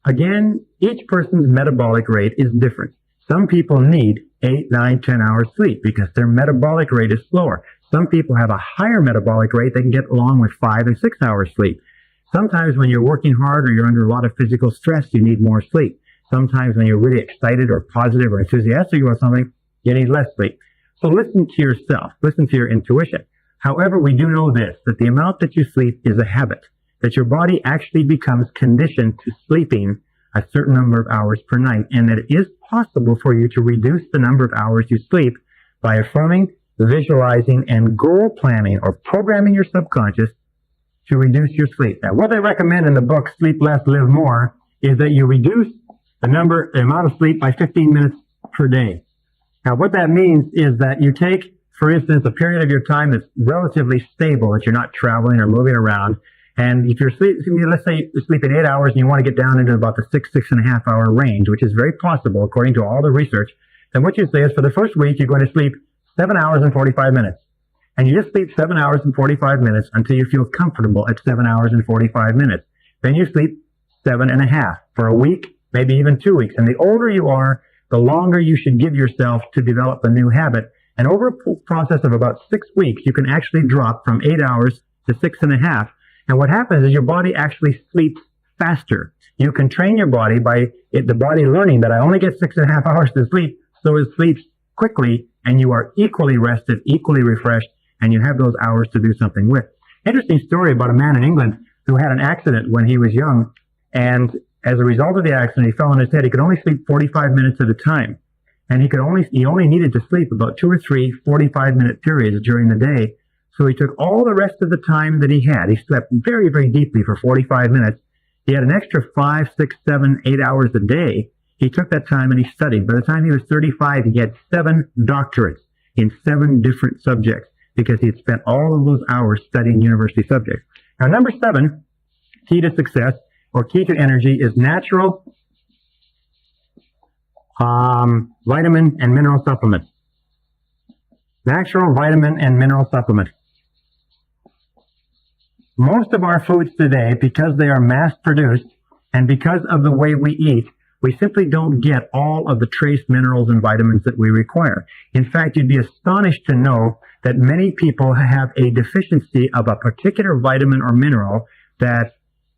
Again, each person's metabolic rate is different. Some people need 8, 9, 10 hours sleep because their metabolic rate is slower. Some people have a higher metabolic rate. They can get along with 5 and 6 hours sleep. Sometimes when you're working hard or you're under a lot of physical stress, you need more sleep. Sometimes when you're really excited or positive or enthusiastic about something, you need less sleep. So listen to yourself. Listen to your intuition. However, we do know this, that the amount that you sleep is a habit, that your body actually becomes conditioned to sleeping a certain number of hours per night, and that it is possible for you to reduce the number of hours you sleep by affirming, visualizing, and goal planning or programming your subconscious to reduce your sleep. Now, what they recommend in the book, Sleep Less, Live More, is that you reduce the amount of sleep by 15 minutes per day. Now, what that means is that you take, for instance, a period of your time that's relatively stable, that you're not traveling or moving around, and if you're let's say you're sleeping 8 hours and you want to get down into about the 6.5 hour range, which is very possible according to all the research, then what you say is for the first week, you're going to sleep 7 hours and 45 minutes. And you just sleep 7 hours and 45 minutes until you feel comfortable at 7 hours and 45 minutes. Then you sleep 7.5 for a week, maybe even 2 weeks. And the older you are, the longer you should give yourself to develop a new habit. And over a process of about 6 weeks, you can actually drop from 8 hours to 6.5. And what happens is your body actually sleeps faster. You can train your body by the body learning that I only get 6.5 hours to sleep, so it sleeps quickly, and you are equally rested, equally refreshed, and you have those hours to do something with. Interesting story about a man in England who had an accident when he was young, and as a result of the accident, he fell on his head. He could only sleep 45 minutes at a time, and he only needed to sleep about 2 or 3 45-minute periods during the day. So he took all the rest of the time that he had. He slept very, very deeply for 45 minutes. He had an extra 5, 6, 7, 8 hours a day. He took that time and he studied. By the time he was 35, he had 7 doctorates in 7 different subjects because he had spent all of those hours studying university subjects. Now, number 7, key to success or key to energy is natural vitamin and mineral supplements. Natural vitamin and mineral supplements. Most of our foods today, because they are mass-produced and because of the way we eat, we simply don't get all of the trace minerals and vitamins that we require. In fact, you'd be astonished to know that many people have a deficiency of a particular vitamin or mineral that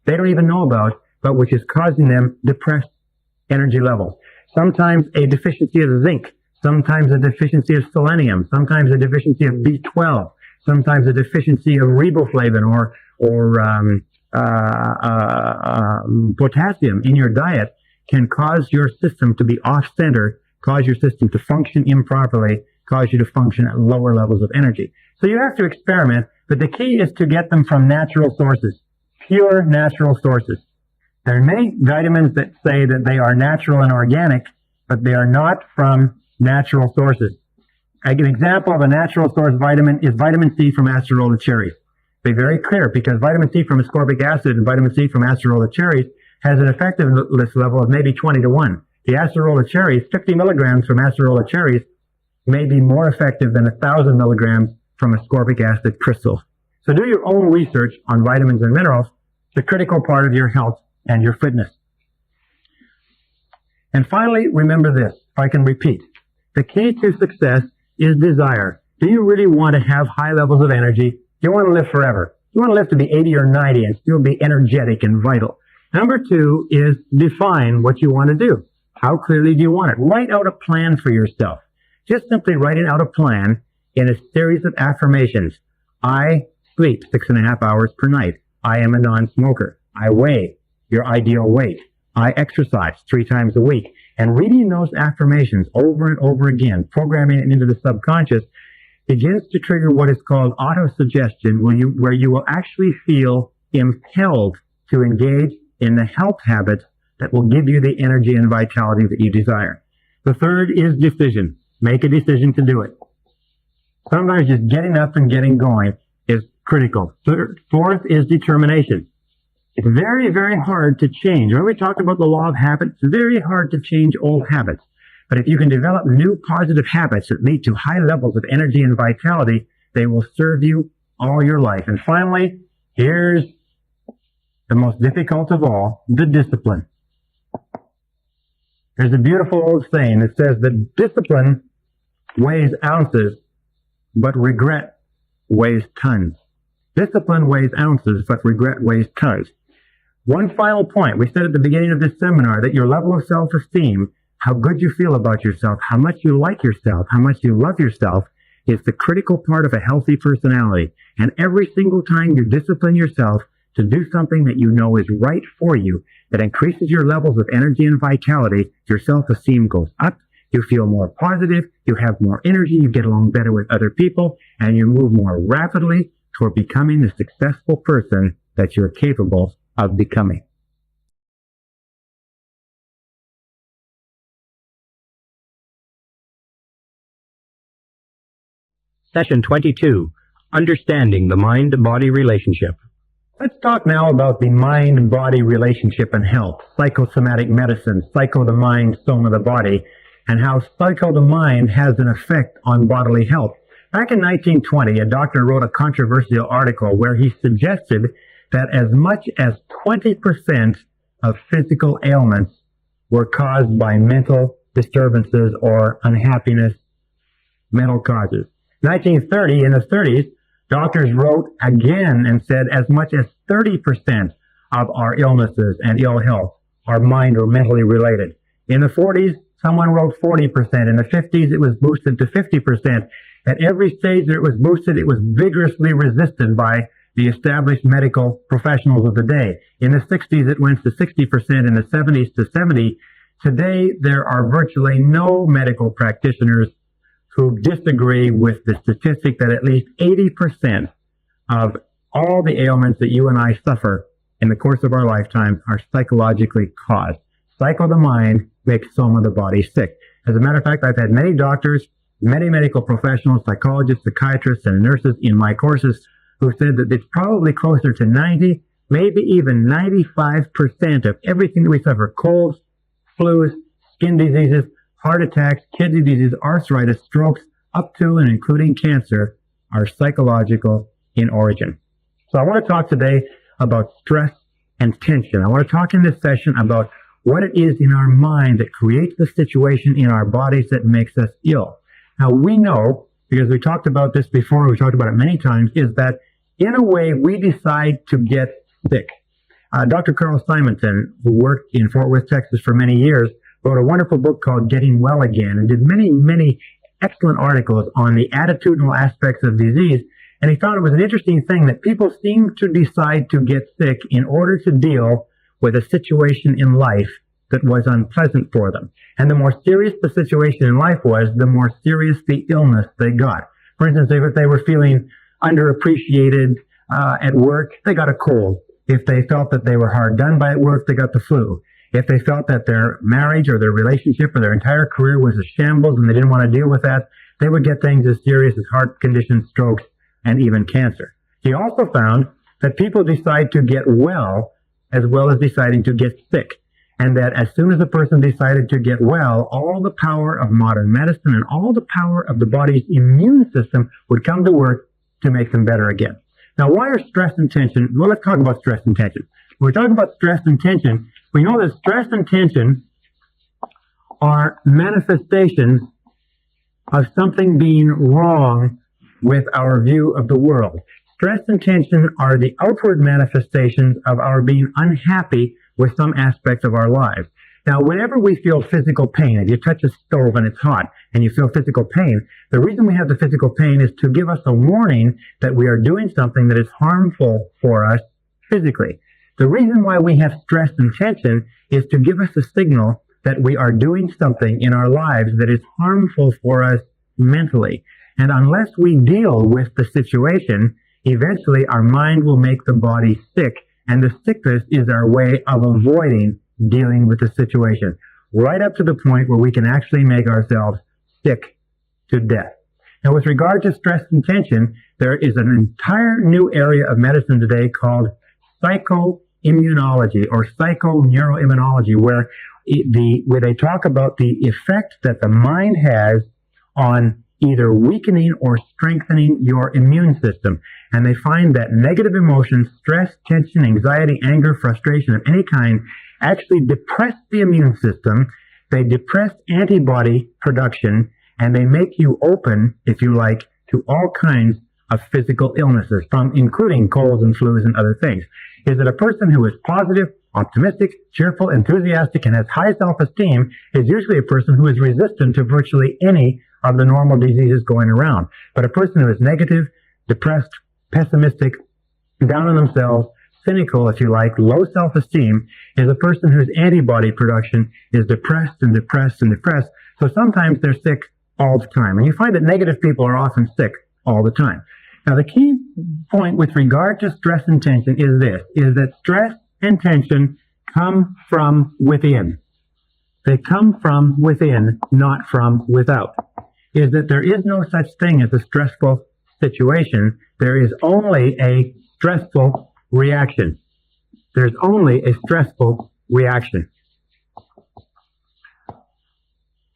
they don't even know about, but which is causing them depressed energy levels. Sometimes a deficiency of zinc, sometimes a deficiency of selenium, sometimes a deficiency of B12, sometimes a deficiency of riboflavin or potassium in your diet can cause your system to be off-center, cause your system to function improperly, cause you to function at lower levels of energy. So you have to experiment, but the key is to get them from natural sources, pure natural sources. There are many vitamins that say that they are natural and organic, but they are not from natural sources. An example of a natural source vitamin is vitamin C from acerola cherries. Be very clear, because vitamin C from ascorbic acid and vitamin C from acerola cherries has an effectiveness level of maybe 20 to 1. The acerola cherries, 50 milligrams from acerola cherries, may be more effective than 1,000 milligrams from ascorbic acid crystals. So do your own research on vitamins and minerals. It's a critical part of your health and your fitness. And finally, remember this, if I can repeat. The key to success is desire. Do you really want to have high levels of energy? Do you want to live forever? You want to live to be 80 or 90 and still be energetic and vital. Number 2 is define what you want to do. How clearly do you want it? Write out a plan for yourself. Just simply writing out a plan in a series of affirmations. I sleep 6.5 hours per night. I am a non-smoker. I weigh your ideal weight. I exercise 3 times a week. And reading those affirmations over and over again, programming it into the subconscious, begins to trigger what is called autosuggestion, where you will actually feel impelled to engage in the health habits that will give you the energy and vitality that you desire. The third is decision. Make a decision to do it. Sometimes just getting up and getting going is critical. Fourth is determination. It's very, very hard to change. Remember we talked about the law of habits? It's very hard to change old habits. But if you can develop new positive habits that lead to high levels of energy and vitality, they will serve you all your life. And finally, here's the most difficult of all, the discipline. There's a beautiful old saying that says that discipline weighs ounces, but regret weighs tons. Discipline weighs ounces, but regret weighs tons. One final point. We said at the beginning of this seminar that your level of self-esteem, how good you feel about yourself, how much you like yourself, how much you love yourself, is the critical part of a healthy personality. And every single time you discipline yourself to do something that you know is right for you, that increases your levels of energy and vitality, your self-esteem goes up, you feel more positive, you have more energy, you get along better with other people, and you move more rapidly toward becoming the successful person that you're capable of becoming. Session 22, Understanding the Mind-Body Relationship. Let's talk now about the mind-body relationship and health, psychosomatic medicine, psycho the mind, soma the body, and how psycho the mind has an effect on bodily health. Back in 1920, a doctor wrote a controversial article where he suggested that as much as 20% of physical ailments were caused by mental disturbances or unhappiness, mental causes. 1930, in the 30s, doctors wrote again and said as much as 30% of our illnesses and ill health are mind or mentally related. In the 40s, someone wrote 40%. In the 50s, it was boosted to 50%. At every stage that it was boosted, it was vigorously resisted by the established medical professionals of the day. In the 60s, it went to 60%, in the 70s to 70%. Today, there are virtually no medical practitioners who disagree with the statistic that at least 80% of all the ailments that you and I suffer in the course of our lifetime are psychologically caused. Psycho the mind makes soma the body sick. As a matter of fact, I've had many doctors, many medical professionals, psychologists, psychiatrists, and nurses in my courses who said that it's probably closer to 90, maybe even 95% of everything that we suffer, colds, flus, skin diseases, heart attacks, kidney disease, arthritis, strokes, up to and including cancer, are psychological in origin. So I want to talk today about stress and tension. I want to talk in this session about what it is in our mind that creates the situation in our bodies that makes us ill. Now we know, because we talked about this before, we talked about it many times, is that in a way we decide to get sick. Dr. Carl Simonton, who worked in Fort Worth, Texas for many years, wrote a wonderful book called Getting Well Again and did many, many excellent articles on the attitudinal aspects of disease. And he found it was an interesting thing that people seem to decide to get sick in order to deal with a situation in life that was unpleasant for them. And the more serious the situation in life was, the more serious the illness they got. For instance, if they were feeling underappreciated at work, they got a cold. If they felt that they were hard done by at work, they got the flu. If they felt that their marriage or their relationship or their entire career was a shambles and they didn't want to deal with that, they would get things as serious as heart conditions, strokes, and even cancer. He also found that people decide to get well as deciding to get sick. And that as soon as a person decided to get well, all the power of modern medicine and all the power of the body's immune system would come to work to make them better again. Now, why are stress and tension? Well, let's talk about stress and tension. When we're talking about stress and tension, we know that stress and tension are manifestations of something being wrong with our view of the world. Stress and tension are the outward manifestations of our being unhappy with some aspects of our lives. Now, whenever we feel physical pain, if you touch a stove and it's hot and you feel physical pain, the reason we have the physical pain is to give us a warning that we are doing something that is harmful for us physically. The reason why we have stress and tension is to give us a signal that we are doing something in our lives that is harmful for us mentally. And unless we deal with the situation, eventually our mind will make the body sick. And the sickness is our way of avoiding dealing with the situation, right up to the point where we can actually make ourselves sick to death. Now, with regard to stress and tension, there is an entire new area of medicine today called psychoimmunology or psychoneuroimmunology, where they talk about the effect that the mind has on either weakening or strengthening your immune system. And they find that negative emotions, stress, tension, anxiety, anger, frustration of any kind actually depress the immune system. They depress antibody production, and they make you open, if you like, to all kinds of physical illnesses, including colds and flus and other things. Is that a person who is positive, optimistic, cheerful, enthusiastic, and has high self-esteem is usually a person who is resistant to virtually any of the normal diseases going around. But a person who is negative, depressed, pessimistic, down on themselves, cynical, if you like, low self-esteem, is a person whose antibody production is depressed and depressed and depressed. So sometimes they're sick all the time. And you find that negative people are often sick all the time. Now, the key point with regard to stress and tension is this, is that stress and tension come from within. They come from within, not from without. Is that there is no such thing as a stressful situation. There is only a stressful reaction. There's only a stressful reaction.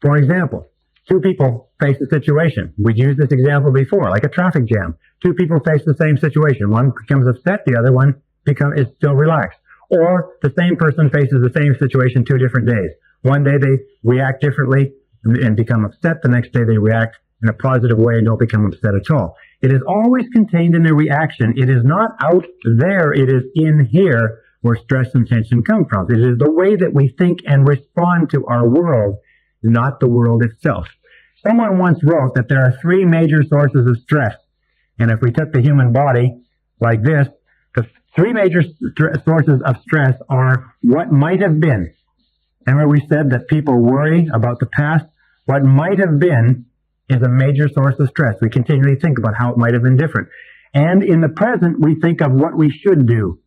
For example, two people face a situation. We've used this example before, like a traffic jam. Two people face the same situation. One becomes upset, the other one is still relaxed. Or the same person faces the same situation 2 different days. One day they react differently and become upset. The next day they react in a positive way and don't become upset at all. It is always contained in the reaction. It is not out there. It is in here where stress and tension come from. It is the way that we think and respond to our world, not the world itself. Someone once wrote that there are three major sources of stress. And if we took the human body like this, the three major sources of stress are what might have been. Remember we said that people worry about the past? What might have been is a major source of stress. We continually think about how it might have been different. And in the present, we think of what we should do,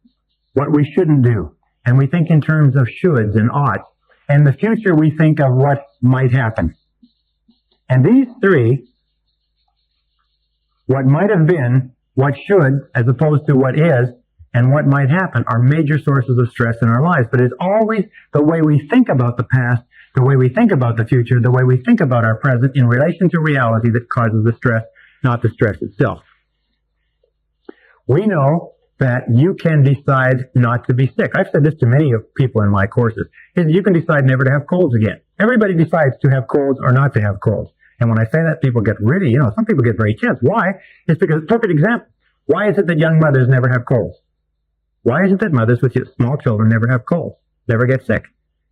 what we shouldn't do. And we think in terms of shoulds and oughts. And in the future, we think of what might happen. And these three, what might have been, what should, as opposed to what is, and what might happen, are major sources of stress in our lives. But it's always the way we think about the past, the way we think about the future, the way we think about our present in relation to reality that causes the stress, not the stress itself. We know that you can decide not to be sick. I've said this to many people in my courses. You can decide never to have colds again. Everybody decides to have colds or not to have colds. And when I say that, people get really, some people get very tense. Why? It's because, perfect example. Why is it that young mothers never have colds? Why is it that mothers with small children never have colds, never get sick?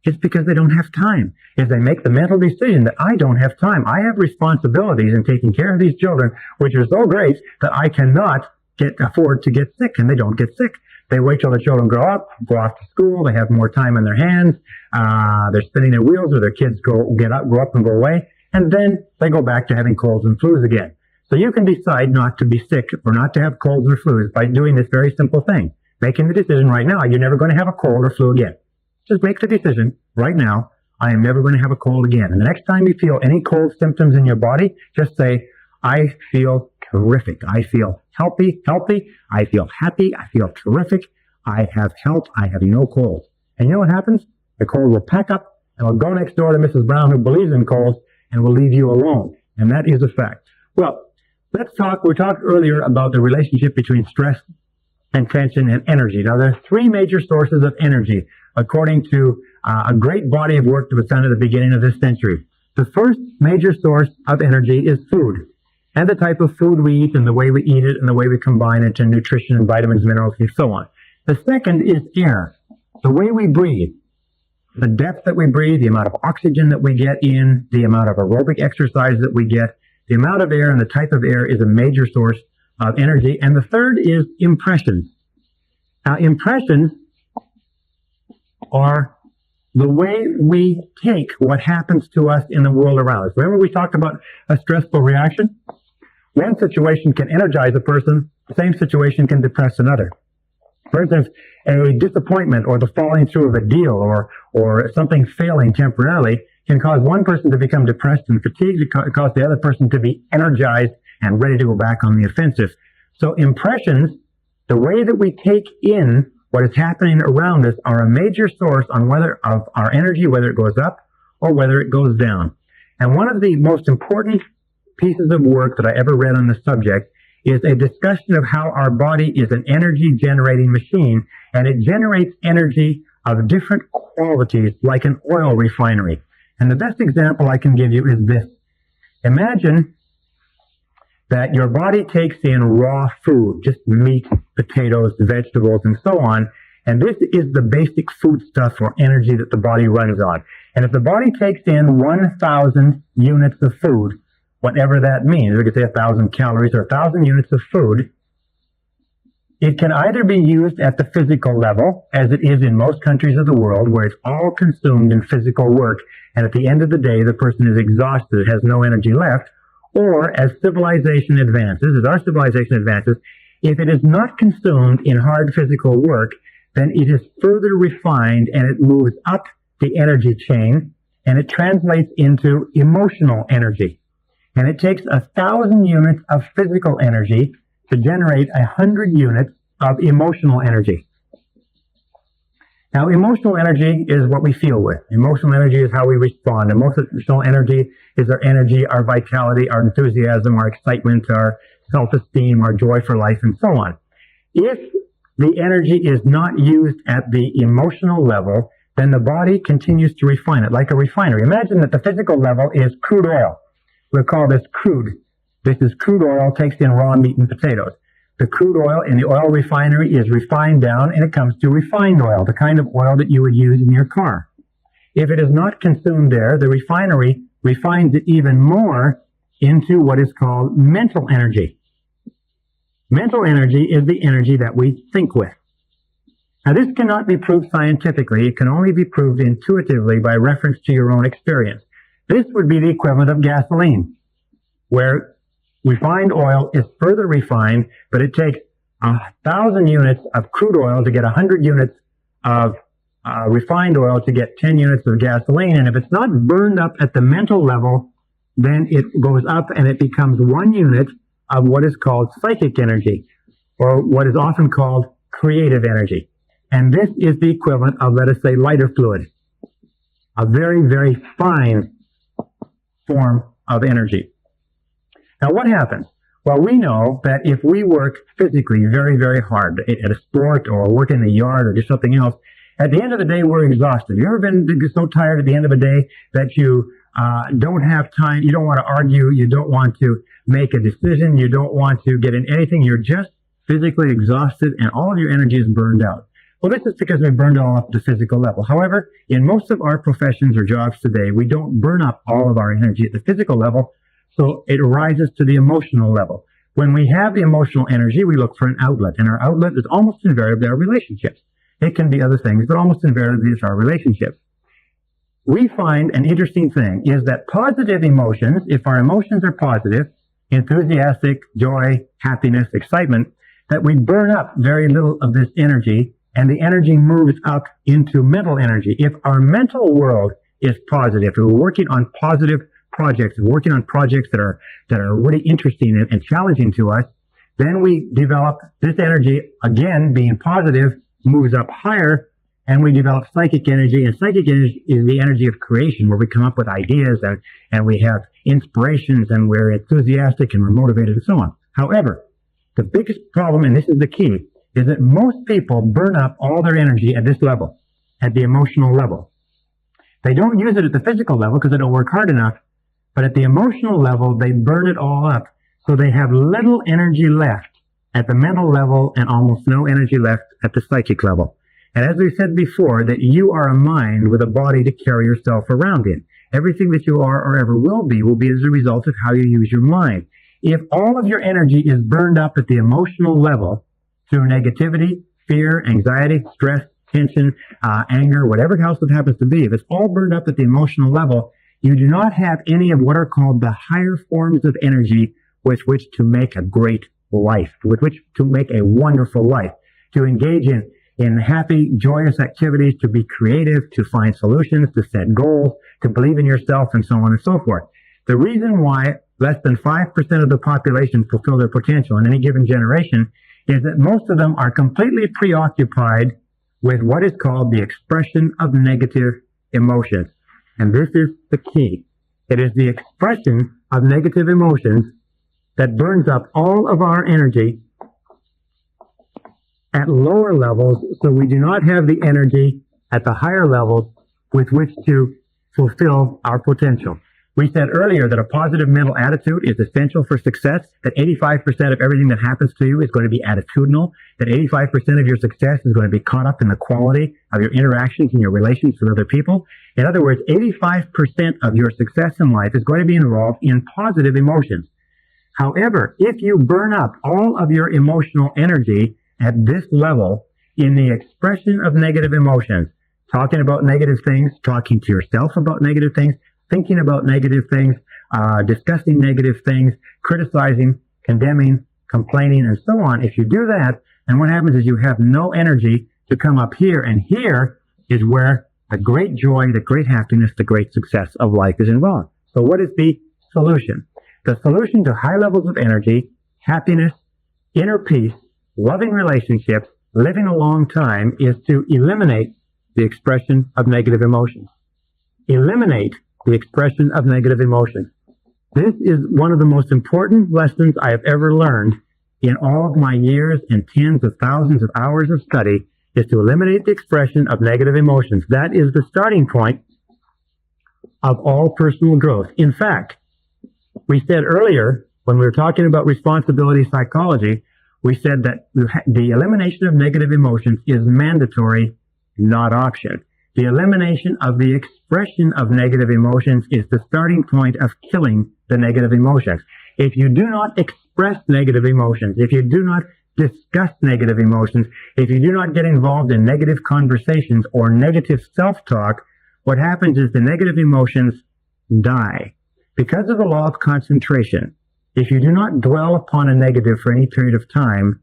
It's because they don't have time. If they make the mental decision that I don't have time, I have responsibilities in taking care of these children, which are so great that I cannot afford to get sick, and they don't get sick. They wait till the children grow up, go off to school, they have more time on their hands, they're spinning their wheels, or their kids grow up and go away, and then they go back to having colds and flus again. So you can decide not to be sick or not to have colds or flus by doing this very simple thing. Making the decision right now, you're never going to have a cold or flu again. Just make the decision right now, I am never going to have a cold again. And the next time you feel any cold symptoms in your body, just say, I feel terrific. I feel healthy. I feel happy. I feel terrific. I have health. I have no cold. And you know what happens? The cold will pack up and will go next door to Mrs. Brown, who believes in colds, and will leave you alone. And that is a fact. Well, we talked earlier about the relationship between stress and tension and energy. Now, there are three major sources of energy, according to a great body of work that was done at the beginning of this century. The first major source of energy is food, and the type of food we eat and the way we eat it and the way we combine it into nutrition and vitamins, minerals, and so on. The second is air, the way we breathe, the depth that we breathe, the amount of oxygen that we get in, the amount of aerobic exercise that we get, the amount of air and the type of air is a major source of energy. And the third is impressions. Now, impressions are the way we take what happens to us in the world around us. Remember we talked about a stressful reaction? One situation can energize a person, the same situation can depress another. For instance, a disappointment or the falling through of a deal or something failing temporarily can cause one person to become depressed and fatigued, cause the other person to be energized and ready to go back on the offensive. So impressions, the way that we take in what is happening around us, are a major source on whether of our energy, whether it goes up or whether it goes down. And one of the most important pieces of work that I ever read on the subject is a discussion of how our body is an energy generating machine, and it generates energy of different qualities like an oil refinery. And the best example I can give you is this. Imagine that your body takes in raw food, just meat, potatoes, vegetables, and so on, and this is the basic food stuff or energy that the body runs on. And if the body takes in 1,000 units of food, whatever that means, we could say 1,000 calories or 1,000 units of food, it can either be used at the physical level, as it is in most countries of the world, where it's all consumed in physical work, and at the end of the day, the person is exhausted, has no energy left, or as civilization advances, as our civilization advances, if it is not consumed in hard physical work, then it is further refined and it moves up the energy chain, and it translates into emotional energy. And it takes 1,000 units of physical energy to generate 100 units of emotional energy. Now, emotional energy is what we feel with. Emotional energy is how we respond. Emotional energy is our energy, our vitality, our enthusiasm, our excitement, our self-esteem, our joy for life, and so on. If the energy is not used at the emotional level, then the body continues to refine it like a refinery. Imagine that the physical level is crude oil. We'll call this crude. This is crude oil, takes in raw meat and potatoes. The crude oil in the oil refinery is refined down, and it comes to refined oil, the kind of oil that you would use in your car. If it is not consumed there, the refinery refines it even more into what is called mental energy. Mental energy is the energy that we think with. Now, this cannot be proved scientifically. It can only be proved intuitively by reference to your own experience. This would be the equivalent of gasoline, where refined oil is further refined, but it takes 1,000 units of crude oil to get 100 units of refined oil to get 10 units of gasoline. And if it's not burned up at the mental level, then it goes up and it becomes 1 unit of what is called psychic energy, or what is often called creative energy. And this is the equivalent of, let us say, lighter fluid, a very, very fine form of energy. Now, what happens? Well, we know that if we work physically very, very hard at a sport or work in the yard or do something else, at the end of the day, we're exhausted. You ever been so tired at the end of a day that you don't have time, you don't want to argue, you don't want to make a decision, you don't want to get in anything, you're just physically exhausted and all of your energy is burned out? Well, this is because we burned it all up at the physical level. However, in most of our professions or jobs today, we don't burn up all of our energy at the physical level, so it rises to the emotional level. When we have the emotional energy, we look for an outlet, and our outlet is almost invariably our relationships. It can be other things, but almost invariably it's our relationships. We find an interesting thing is that positive emotions, if our emotions are positive, enthusiastic, joy, happiness, excitement, that we burn up very little of this energy, and the energy moves up into mental energy. If our mental world is positive, if we're working on positive projects, working on projects that are really interesting and challenging to us, then we develop this energy, again, being positive, moves up higher, and we develop psychic energy. And psychic energy is the energy of creation, where we come up with ideas and we have inspirations and we're enthusiastic and we're motivated and so on. However, the biggest problem, and this is the key, is that most people burn up all their energy at this level, at the emotional level. They don't use it at the physical level because they don't work hard enough, but at the emotional level, they burn it all up. So they have little energy left at the mental level and almost no energy left at the psychic level. And as we said before, that you are a mind with a body to carry yourself around in. Everything that you are or ever will be as a result of how you use your mind. If all of your energy is burned up at the emotional level through negativity, fear, anxiety, stress, tension, anger, whatever else it happens to be, if it's all burned up at the emotional level, you do not have any of what are called the higher forms of energy with which to make a great life, with which to make a wonderful life, to engage in happy, joyous activities, to be creative, to find solutions, to set goals, to believe in yourself, and so on and so forth. The reason why less than 5% of the population fulfill their potential in any given generation is that most of them are completely preoccupied with what is called the expression of negative emotions. And this is the key. It is the expression of negative emotions that burns up all of our energy at lower levels, so we do not have the energy at the higher levels with which to fulfill our potential. We said earlier that a positive mental attitude is essential for success, that 85% of everything that happens to you is going to be attitudinal, that 85% of your success is going to be caught up in the quality of your interactions and your relations with other people. In other words, 85% of your success in life is going to be involved in positive emotions. However, if you burn up all of your emotional energy at this level in the expression of negative emotions, talking about negative things, talking to yourself about negative things, thinking about negative things, discussing negative things, criticizing, condemning, complaining, and so on. If you do that, and what happens is you have no energy to come up here, and here is where the great joy, the great happiness, the great success of life is involved. So what is the solution? The solution to high levels of energy, happiness, inner peace, loving relationships, living a long time is to eliminate the expression of negative emotions. Eliminate the expression of negative emotions. This is one of the most important lessons I have ever learned in all of my years and tens of thousands of hours of study, is to eliminate the expression of negative emotions. That is the starting point of all personal growth. In fact, we said earlier, when we were talking about responsibility psychology, we said that the elimination of negative emotions is mandatory, not option. The elimination of the expression of negative emotions is the starting point of killing the negative emotions. If you do not express negative emotions, if you do not discuss negative emotions, if you do not get involved in negative conversations or negative self-talk, what happens is the negative emotions die. Because of the law of concentration, if you do not dwell upon a negative for any period of time,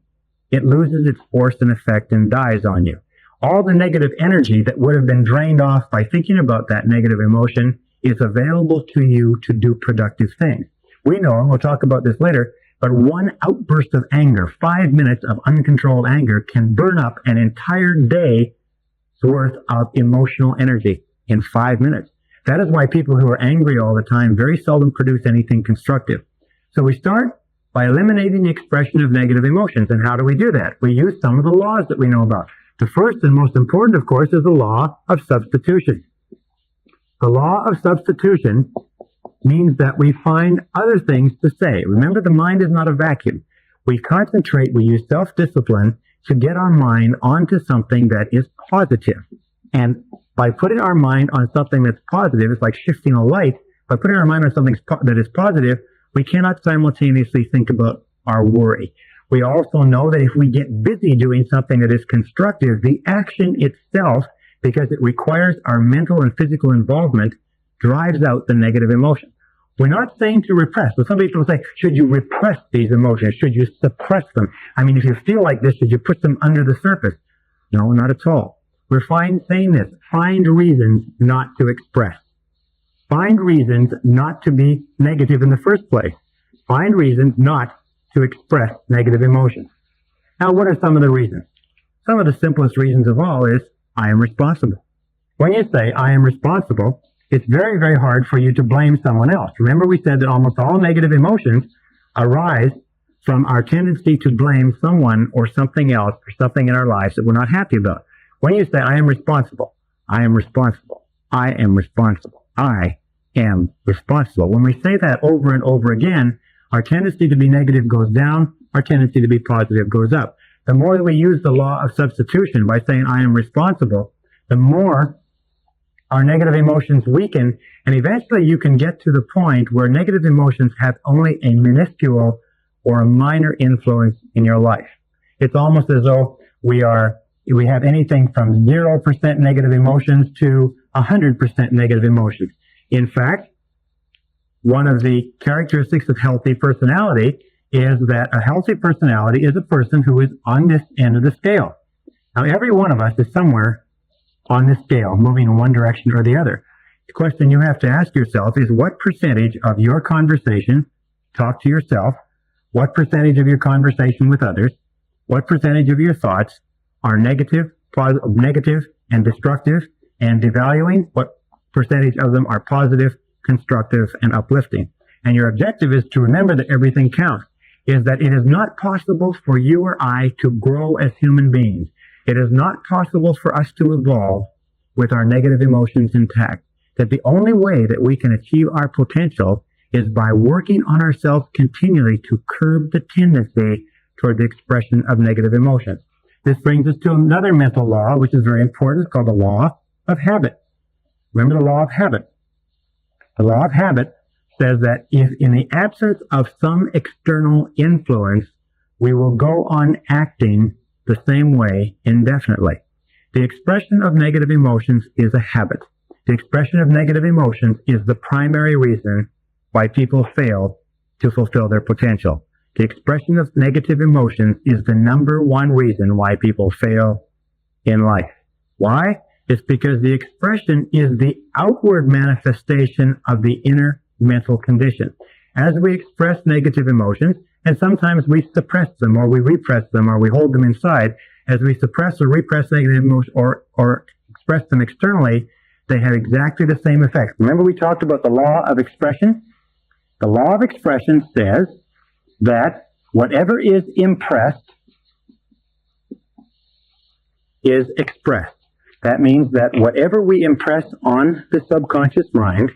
it loses its force and effect and dies on you. All the negative energy that would have been drained off by thinking about that negative emotion is available to you to do productive things. We know, and we'll talk about this later, but one outburst of anger, 5 minutes of uncontrolled anger, can burn up an entire day's worth of emotional energy in 5 minutes. That is why people who are angry all the time very seldom produce anything constructive. So we start by eliminating the expression of negative emotions. And how do we do that? We use some of the laws that we know about. The first and most important, of course, is the law of substitution. The law of substitution means that we find other things to say. Remember, the mind is not a vacuum. We concentrate, we use self-discipline to get our mind onto something that is positive. And by putting our mind on something that's positive, it's like shifting a light. By putting our mind on something that is positive, we cannot simultaneously think about our worry. We also know that if we get busy doing something that is constructive, the action itself, because it requires our mental and physical involvement, drives out the negative emotion. We're not saying to repress. So some people say, should you repress these emotions? Should you suppress them? I mean, if you feel like this, should you put them under the surface? No, not at all. We're saying this. Find reasons not to express. Find reasons not to be negative in the first place. Find reasons not to express negative emotions. Now, what are some of the reasons? Some of the simplest reasons of all is, I am responsible. When you say, I am responsible, it's very, very hard for you to blame someone else. Remember, we said that almost all negative emotions arise from our tendency to blame someone or something else or something in our lives that we're not happy about. When you say, I am responsible, I am responsible, I am responsible, I am responsible. When we say that over and over again, our tendency to be negative goes down, our tendency to be positive goes up. The more that we use the law of substitution by saying, I am responsible, the more our negative emotions weaken, and eventually you can get to the point where negative emotions have only a minuscule or a minor influence in your life. It's almost as though we have anything from 0% negative emotions to 100% negative emotions. In fact, one of the characteristics of healthy personality is that a healthy personality is a person who is on this end of the scale. Now, every one of us is somewhere on this scale, moving in one direction or the other. The question you have to ask yourself is, what percentage of your conversation, talk to yourself, what percentage of your conversation with others, what percentage of your thoughts are negative and destructive and devaluing, what percentage of them are positive, constructive, and uplifting. And your objective is to remember that everything counts, is that it is not possible for you or I to grow as human beings. It is not possible for us to evolve with our negative emotions intact. That the only way that we can achieve our potential is by working on ourselves continually to curb the tendency toward the expression of negative emotions. This brings us to another mental law, which is very important. It's called the law of habit. Remember the law of habit. The law of habit says that if in the absence of some external influence, we will go on acting the same way indefinitely. The expression of negative emotions is a habit. The expression of negative emotions is the primary reason why people fail to fulfill their potential. The expression of negative emotions is the number one reason why people fail in life. Why? It's because the expression is the outward manifestation of the inner mental condition. As we express negative emotions, and sometimes we suppress them, or we repress them, or we hold them inside, as we suppress or repress negative emotions, or express them externally, they have exactly the same effect. Remember we talked about the law of expression? The law of expression says that whatever is impressed is expressed. That means that whatever we impress on the subconscious mind,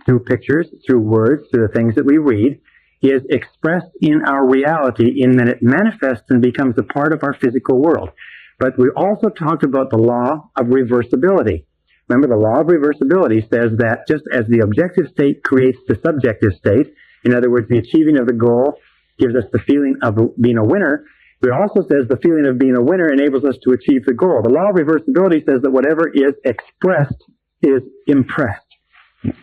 through pictures, through words, through the things that we read, is expressed in our reality in that it manifests and becomes a part of our physical world. But we also talked about the law of reversibility. Remember, the law of reversibility says that just as the objective state creates the subjective state, in other words, the achieving of the goal gives us the feeling of being a winner, but it also says the feeling of being a winner enables us to achieve the goal. The law of reversibility says that whatever is expressed is impressed.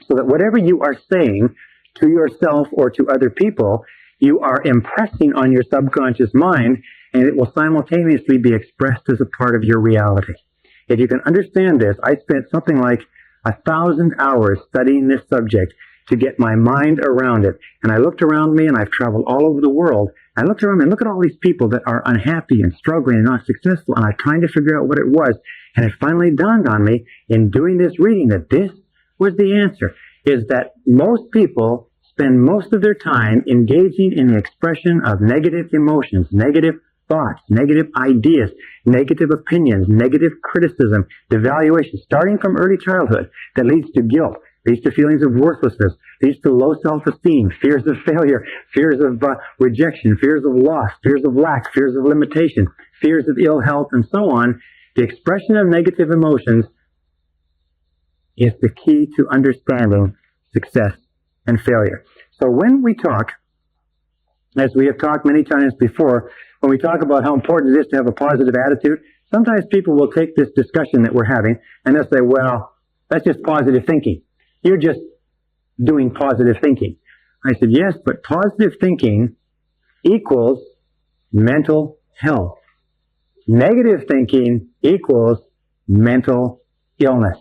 So that whatever you are saying to yourself or to other people, you are impressing on your subconscious mind, and it will simultaneously be expressed as a part of your reality. If you can understand this, I spent something like 1,000 hours studying this subject to get my mind around it. And I looked around me, and I've traveled all over the world. I looked around me and look at all these people that are unhappy and struggling and not successful, and I kind of figured out what it was. And it finally dawned on me in doing this reading that this was the answer, is that most people spend most of their time engaging in the expression of negative emotions, negative thoughts, negative ideas, negative opinions, negative criticism, devaluation, starting from early childhood, that leads to guilt, leads to feelings of worthlessness, leads to low self-esteem, fears of failure, fears of rejection, fears of loss, fears of lack, fears of limitation, fears of ill health, and so on. The expression of negative emotions is the key to understanding success and failure. So when we talk, as we have talked many times before, when we talk about how important it is to have a positive attitude, sometimes people will take this discussion that we're having and they'll say, well, that's just positive thinking. You're just doing positive thinking. I said, yes, but positive thinking equals mental health. Negative thinking equals mental illness.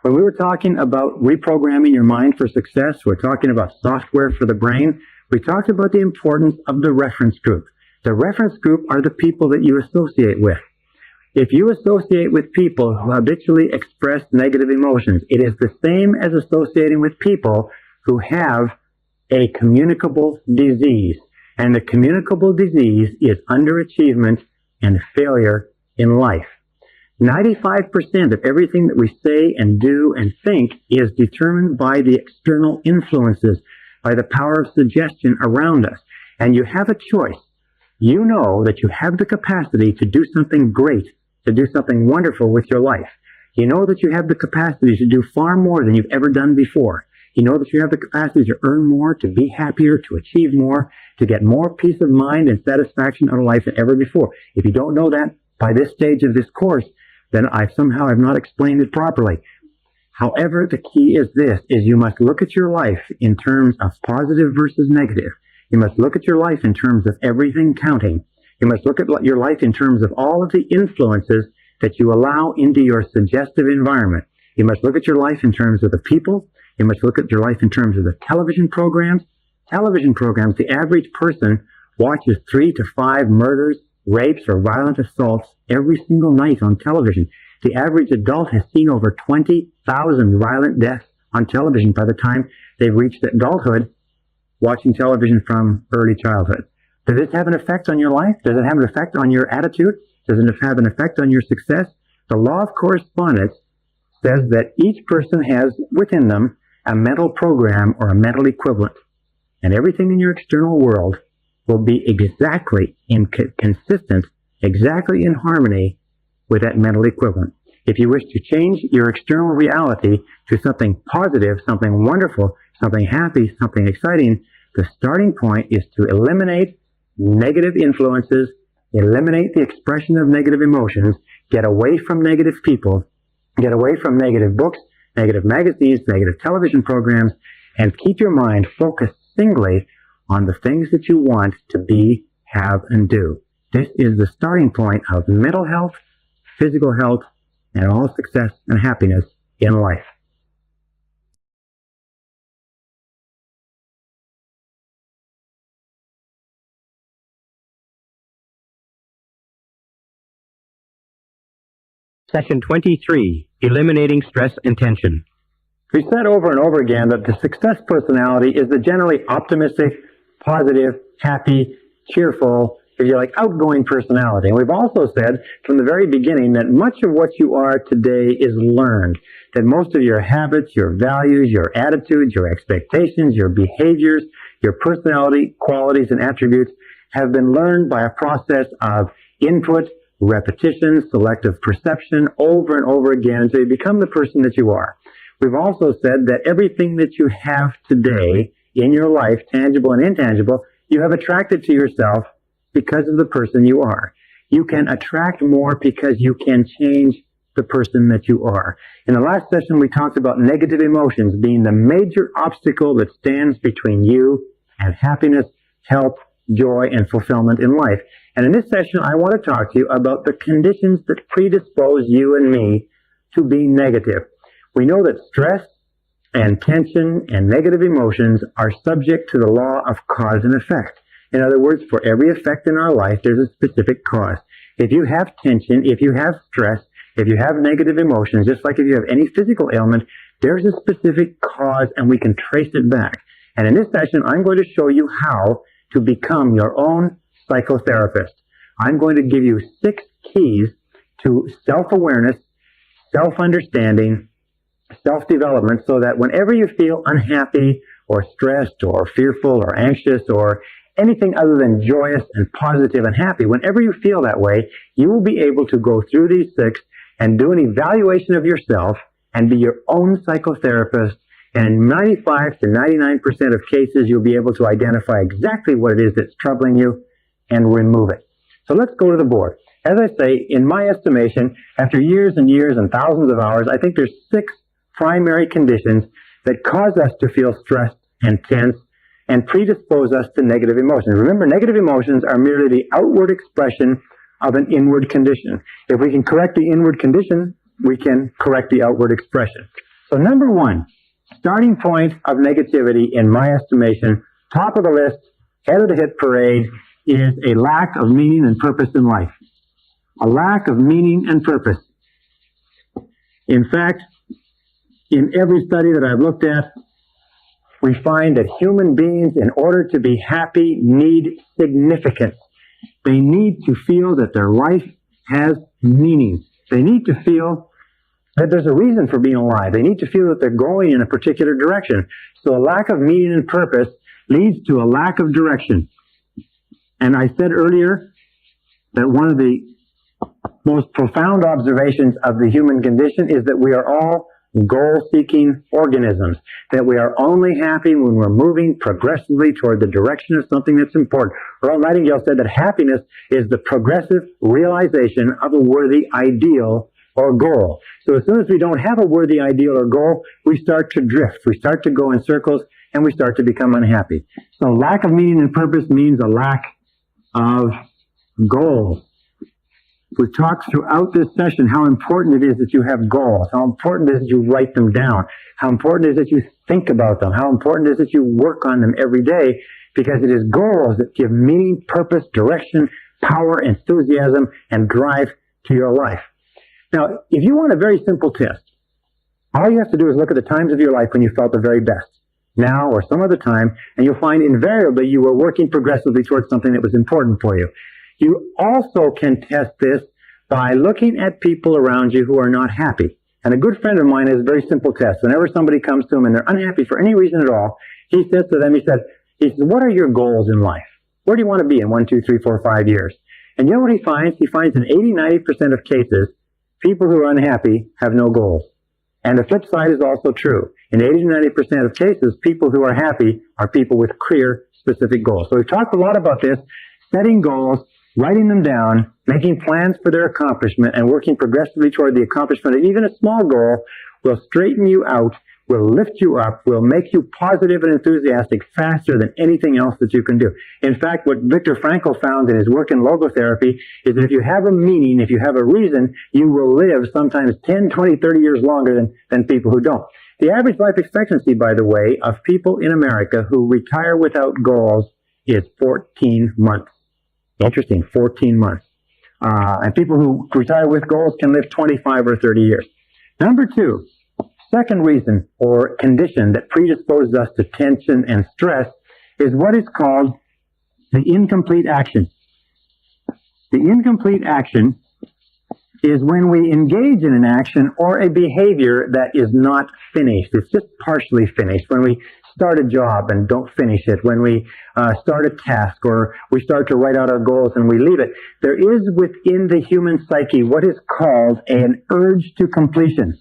When we were talking about reprogramming your mind for success, we're talking about software for the brain, we talked about the importance of the reference group. The reference group are the people that you associate with. If you associate with people who habitually express negative emotions, it is the same as associating with people who have a communicable disease. And the communicable disease is underachievement and failure in life. 95% of everything that we say and do and think is determined by the external influences, by the power of suggestion around us. And you have a choice. You know that you have the capacity to do something great, to do something wonderful with your life. You know that you have the capacity to do far more than you've ever done before. You know that you have the capacity to earn more, to be happier, to achieve more, to get more peace of mind and satisfaction out of life than ever before. If you don't know that by this stage of this course, then I somehow have not explained it properly. However, the key is this, is you must look at your life in terms of positive versus negative. You must look at your life in terms of everything counting. You must look at your life in terms of all of the influences that you allow into your suggestive environment. You must look at your life in terms of the people. You must look at your life in terms of the television programs. Television programs, the average person watches 3 to 5 murders, rapes, or violent assaults every single night on television. The average adult has seen over 20,000 violent deaths on television by the time they've reached adulthood, watching television from early childhood. Does this have an effect on your life? Does it have an effect on your attitude? Does it have an effect on your success? The law of correspondence says that each person has within them a mental program or a mental equivalent. And everything in your external world will be exactly consistent, exactly in harmony with that mental equivalent. If you wish to change your external reality to something positive, something wonderful, something happy, something exciting, the starting point is to eliminate negative influences, eliminate the expression of negative emotions, get away from negative people, get away from negative books, negative magazines, negative television programs, and keep your mind focused singly on the things that you want to be, have, and do. This is the starting point of mental health, physical health, and all success and happiness in life. Section 23, Eliminating Stress and Tension. We said over and over again that the success personality is the generally optimistic, positive, happy, cheerful, if you like, outgoing personality. And we've also said from the very beginning that much of what you are today is learned. That most of your habits, your values, your attitudes, your expectations, your behaviors, your personality, qualities, and attributes have been learned by a process of input, repetition, selective perception, over and over again until you become the person that you are. We've also said that everything that you have today in your life, tangible and intangible, you have attracted to yourself because of the person you are. You can attract more because you can change the person that you are. In the last session, we talked about negative emotions being the major obstacle that stands between you and happiness, health, joy, and fulfillment in life. And in this session, I want to talk to you about the conditions that predispose you and me to being negative. We know that stress and tension and negative emotions are subject to the law of cause and effect. In other words, for every effect in our life, there's a specific cause. If you have tension, if you have stress, if you have negative emotions, just like if you have any physical ailment, there's a specific cause and we can trace it back. And in this session, I'm going to show you how to become your own psychotherapist. I'm going to give you 6 keys to self-awareness, self-understanding, self-development, so that whenever you feel unhappy or stressed or fearful or anxious or anything other than joyous and positive and happy, whenever you feel that way, you will be able to go through these 6 and do an evaluation of yourself and be your own psychotherapist. And in 95 to 99% of cases, you'll be able to identify exactly what it is that's troubling you and remove it. So let's go to the board. As I say, in my estimation, after years and years and thousands of hours, I think there's 6 primary conditions that cause us to feel stressed and tense and predispose us to negative emotions. Remember, negative emotions are merely the outward expression of an inward condition. If we can correct the inward condition, we can correct the outward expression. So number 1, starting point of negativity, in my estimation, top of the list, head of the hit parade, is a lack of meaning and purpose in life. A lack of meaning and purpose. In fact, in every study that I've looked at, we find that human beings, in order to be happy, need significance. They need to feel that their life has meaning. They need to feel that there's a reason for being alive. They need to feel that they're going in a particular direction. So a lack of meaning and purpose leads to a lack of direction. And I said earlier that one of the most profound observations of the human condition is that we are all goal-seeking organisms, that we are only happy when we're moving progressively toward the direction of something that's important. Earl Nightingale said that happiness is the progressive realization of a worthy ideal or goal. So as soon as we don't have a worthy ideal or goal, we start to drift, we start to go in circles, and we start to become unhappy. So lack of meaning and purpose means a lack of goals. We've talked throughout this session how important it is that you have goals, how important it is that you write them down, how important it is that you think about them, how important it is that you work on them every day, because it is goals that give meaning, purpose, direction, power, enthusiasm, and drive to your life. Now, if you want a very simple test, all you have to do is look at the times of your life when you felt the very best, now or some other time, and you'll find invariably you were working progressively towards something that was important for you. You also can test this by looking at people around you who are not happy. And a good friend of mine has a very simple test. Whenever somebody comes to him and they're unhappy for any reason at all, he says to them, he says, what are your goals in life? Where do you want to be in 1, 2, 3, 4, 5 years? And you know what he finds? He finds in 80-90% of cases, people who are unhappy have no goals. And the flip side is also true. In 80-90% of cases, people who are happy are people with clear, specific goals. So we've talked a lot about this, setting goals, writing them down, making plans for their accomplishment, and working progressively toward the accomplishment of even a small goal will straighten you out, will lift you up, will make you positive and enthusiastic faster than anything else that you can do. In fact, what Viktor Frankl found in his work in logotherapy is that if you have a meaning, if you have a reason, you will live sometimes 10, 20, 30 years longer than people who don't. The average life expectancy, by the way, of people in America who retire without goals is 14 months. Interesting, 14 months. And people who retire with goals can live 25 or 30 years. Number 2, second reason or condition that predisposes us to tension and stress is what is called the incomplete action. The incomplete action is when we engage in an action or a behavior that is not finished. It's just partially finished. When we start a job and don't finish it, when we start a task, or we start to write out our goals and we leave it, there is within the human psyche what is called an urge to completion.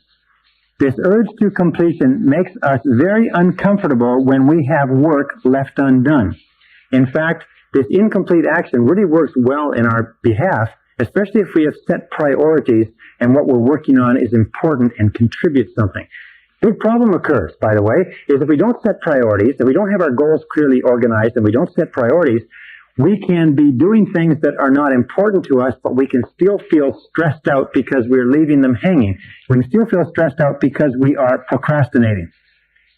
This urge to completion makes us very uncomfortable when we have work left undone. In fact, this incomplete action really works well in our behalf, especially if we have set priorities and what we're working on is important and contributes something. Big problem occurs, by the way, is if we don't set priorities, if we don't have our goals clearly organized and we don't set priorities, we can be doing things that are not important to us, but we can still feel stressed out because we're leaving them hanging. We can still feel stressed out because we are procrastinating.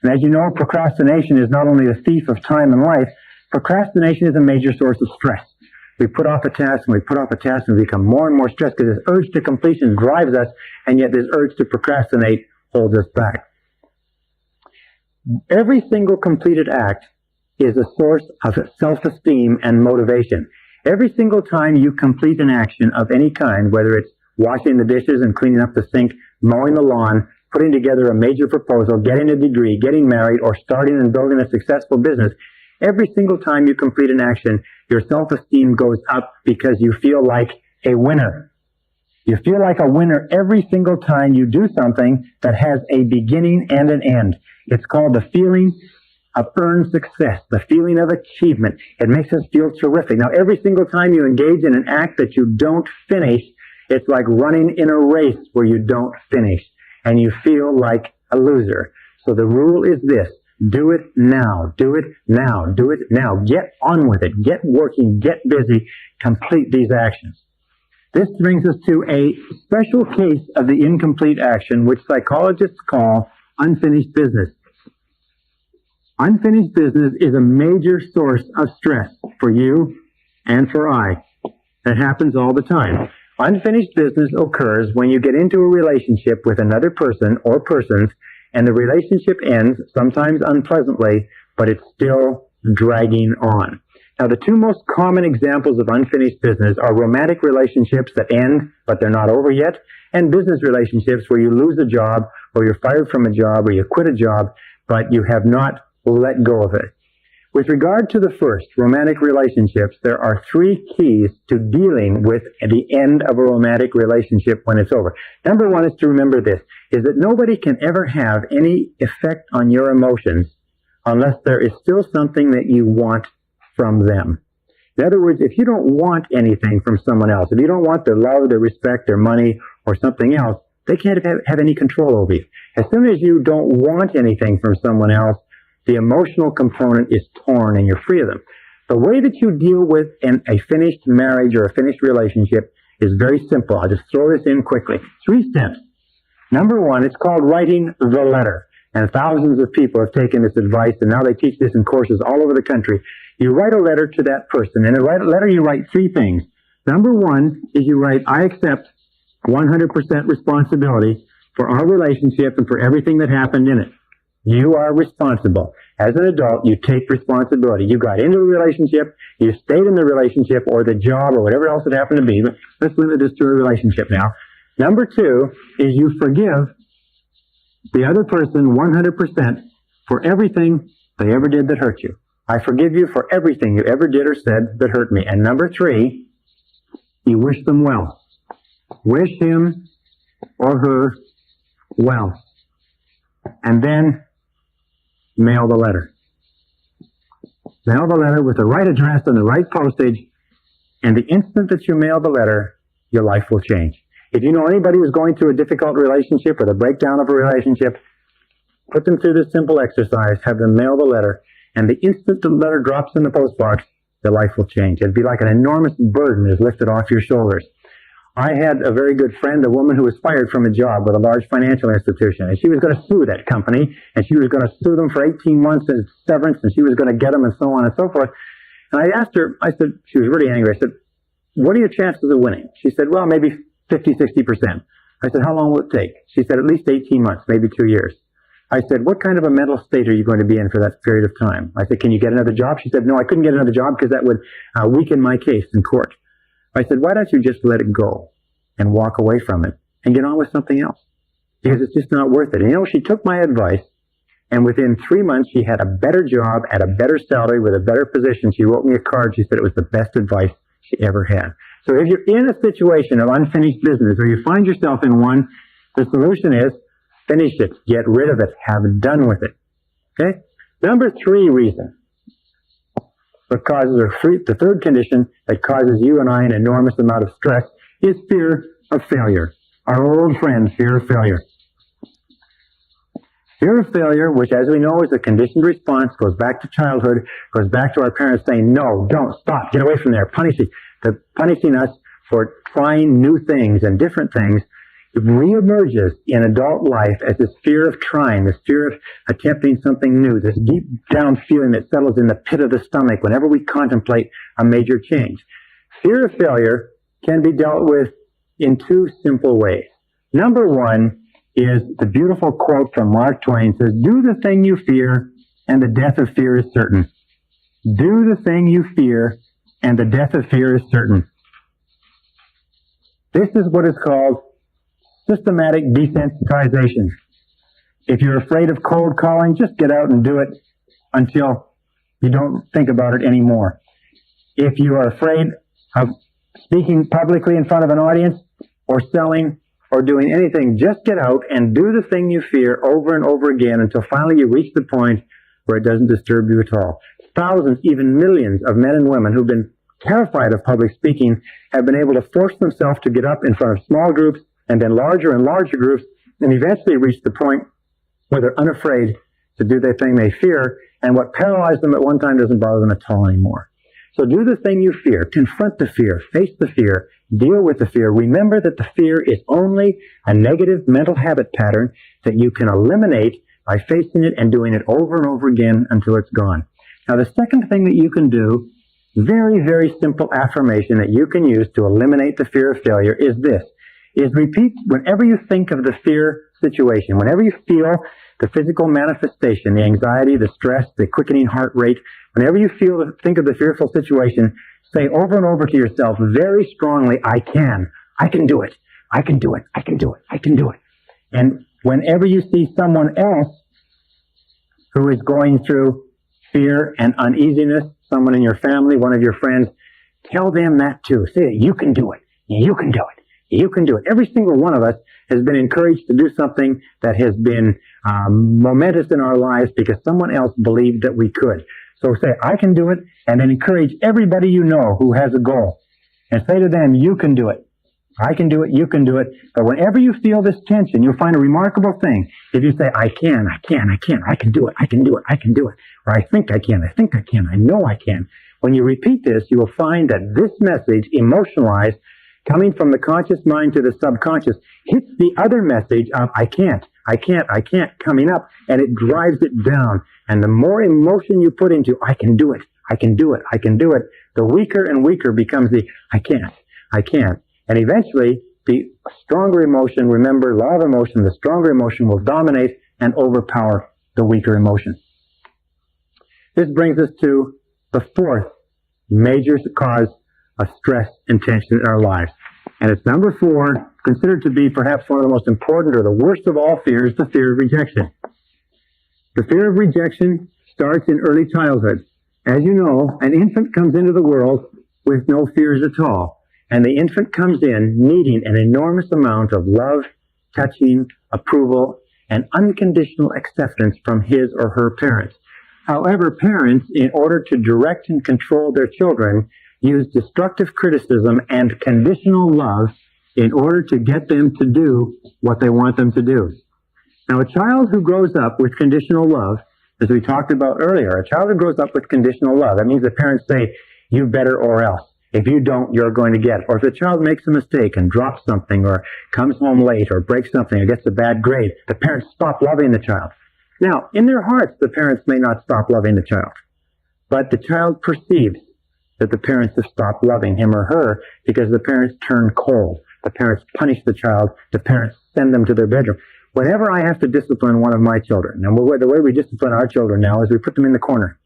And as you know, procrastination is not only a thief of time and life, procrastination is a major source of stress. We put off a task and we put off a task and we become more and more stressed because this urge to completion drives us, and yet this urge to procrastinate holds us back. Every single completed act is a source of self-esteem and motivation. Every single time you complete an action of any kind, whether it's washing the dishes and cleaning up the sink, mowing the lawn, putting together a major proposal, getting a degree, getting married, or starting and building a successful business, every single time you complete an action, your self-esteem goes up because you feel like a winner. You feel like a winner every single time you do something that has a beginning and an end. It's called the feeling of earned success, the feeling of achievement. It makes us feel terrific. Now, every single time you engage in an act that you don't finish, it's like running in a race where you don't finish, and you feel like a loser. So the rule is this: do it now, do it now, do it now. Get on with it, get working, get busy, complete these actions. This brings us to a special case of the incomplete action, which psychologists call unfinished business. Unfinished business is a major source of stress for you and for I. That happens all the time. Unfinished business occurs when you get into a relationship with another person or persons, and the relationship ends, sometimes unpleasantly, but it's still dragging on. Now, the two most common examples of unfinished business are romantic relationships that end, but they're not over yet, and business relationships where you lose a job, or you're fired from a job, or you quit a job, but you have not let go of it. With regard to the first, romantic relationships, there are three keys to dealing with the end of a romantic relationship when it's over. Number one is to remember this, is that nobody can ever have any effect on your emotions unless there is still something that you want from them. In other words, if you don't want anything from someone else, if you don't want their love, their respect, their money, or something else, they can't have any control over you. As soon as you don't want anything from someone else, the emotional component is torn and you're free of them. The way that you deal with a finished marriage or a finished relationship is very simple. I'll just throw this in quickly. 3 steps. Number one, it's called writing the letter. And thousands of people have taken this advice, and now they teach this in courses all over the country. You write a letter to that person. In a letter, you write 3 things. Number one is you write, I accept 100% responsibility for our relationship and for everything that happened in it. You are responsible. As an adult, you take responsibility. You got into a relationship, you stayed in the relationship or the job or whatever else it happened to be. But let's limit this to a relationship now. Number 2 is you forgive the other person 100% for everything they ever did that hurt you. I forgive you for everything you ever did or said that hurt me. And number 3, you wish them well. Wish him or her well. And then mail the letter. Mail the letter with the right address and the right postage, and the instant that you mail the letter, your life will change. If you know anybody who's going through a difficult relationship or the breakdown of a relationship, put them through this simple exercise, have them mail the letter, and the instant the letter drops in the postbox, their life will change. It'd be like an enormous burden is lifted off your shoulders. I had a very good friend, a woman who was fired from a job with a large financial institution, and she was going to sue that company, and she was going to sue them for 18 months as severance, and she was going to get them, and so on and so forth. And I asked her, I said, she was really angry. I said, what are your chances of winning? She said, well, maybe 50, 60%. I said, how long will it take? She said, at least 18 months, maybe 2 years. I said, what kind of a mental state are you going to be in for that period of time? I said, can you get another job? She said, no, I couldn't get another job because that would weaken my case in court. I said, why don't you just let it go and walk away from it and get on with something else? Because it's just not worth it. And you know, she took my advice And within 3 months, she had a better job at a better salary with a better position. She wrote me a card. She said it was the best advice she ever had. So if you're in a situation of unfinished business, or you find yourself in one, the solution is finish it, get rid of it, have done with it. Okay? Number 3 reason what causes, the third condition that causes you and I an enormous amount of stress is fear of failure. Our old friend, fear of failure. Fear of failure, which as we know is a conditioned response, goes back to childhood, goes back to our parents saying, no, don't, stop, get away from there, punishing us for trying new things and different things. It reemerges in adult life as this fear of trying, this fear of attempting something new, this deep down feeling that settles in the pit of the stomach whenever we contemplate a major change. Fear of failure can be dealt with in 2 simple ways. Number 1 is the beautiful quote from Mark Twain. It says, do the thing you fear, and the death of fear is certain. Do the thing you fear, and the death of fear is certain. This is what is called systematic desensitization. If you're afraid of cold calling, just get out and do it until you don't think about it anymore. If you are afraid of speaking publicly in front of an audience, or selling, or doing anything, just get out and do the thing you fear over and over again until finally you reach the point where it doesn't disturb you at all. Thousands, even millions of men and women who've been terrified of public speaking have been able to force themselves to get up in front of small groups and then larger and larger groups, and eventually reach the point where they're unafraid to do the thing they fear, and what paralyzed them at one time doesn't bother them at all anymore. So do the thing you fear, confront the fear, face the fear, deal with the fear. Remember that the fear is only a negative mental habit pattern that you can eliminate by facing it and doing it over and over again until it's gone. Now the second thing that you can do, very, very simple affirmation that you can use to eliminate the fear of failure is this, is repeat whenever you think of the fear situation, whenever you feel the physical manifestation, the anxiety, the stress, the quickening heart rate, whenever you think of the fearful situation, say over and over to yourself very strongly, I can do it, I can do it, I can do it, I can do it. And whenever you see someone else who is going through fear and uneasiness, someone in your family, one of your friends, tell them that too. Say, you can do it, you can do it, you can do it. Every single one of us has been encouraged to do something that has been momentous in our lives because someone else believed that we could. So say, I can do it, and then encourage everybody you know who has a goal. And say to them, you can do it. I can do it, you can do it. But whenever you feel this tension, you'll find a remarkable thing. If you say, I can do it, I can do it, I can do it. Or I think I can, I know I can. When you repeat this, you will find that this message, emotionalized, coming from the conscious mind to the subconscious, hits the other message of I can't, coming up, and it drives it down. And the more emotion you put into I can do it, the weaker and weaker becomes the I can't. And eventually, the stronger emotion, remember, law of emotion, the stronger emotion will dominate and overpower the weaker emotion. This brings us to the 4th major cause of stress and tension in our lives. And it's number 4, considered to be perhaps one of the most important or the worst of all fears, the fear of rejection. The fear of rejection starts in early childhood. As you know, an infant comes into the world with no fears at all. And the infant comes in needing an enormous amount of love, touching, approval, and unconditional acceptance from his or her parents. However, parents, in order to direct and control their children, use destructive criticism and conditional love in order to get them to do what they want them to do. Now, a child who grows up with conditional love, as we talked about earlier, a child who grows up with conditional love, that means the parents say, you better or else. If you don't, you're going to get it. Or if the child makes a mistake and drops something or comes home late or breaks something or gets a bad grade, the parents stop loving the child. Now, in their hearts, the parents may not stop loving the child, but the child perceives that the parents have stopped loving him or her because the parents turn cold. The parents punish the child. The parents send them to their bedroom. Whenever I have to discipline one of my children, and the way we discipline our children now is we put them in the corner.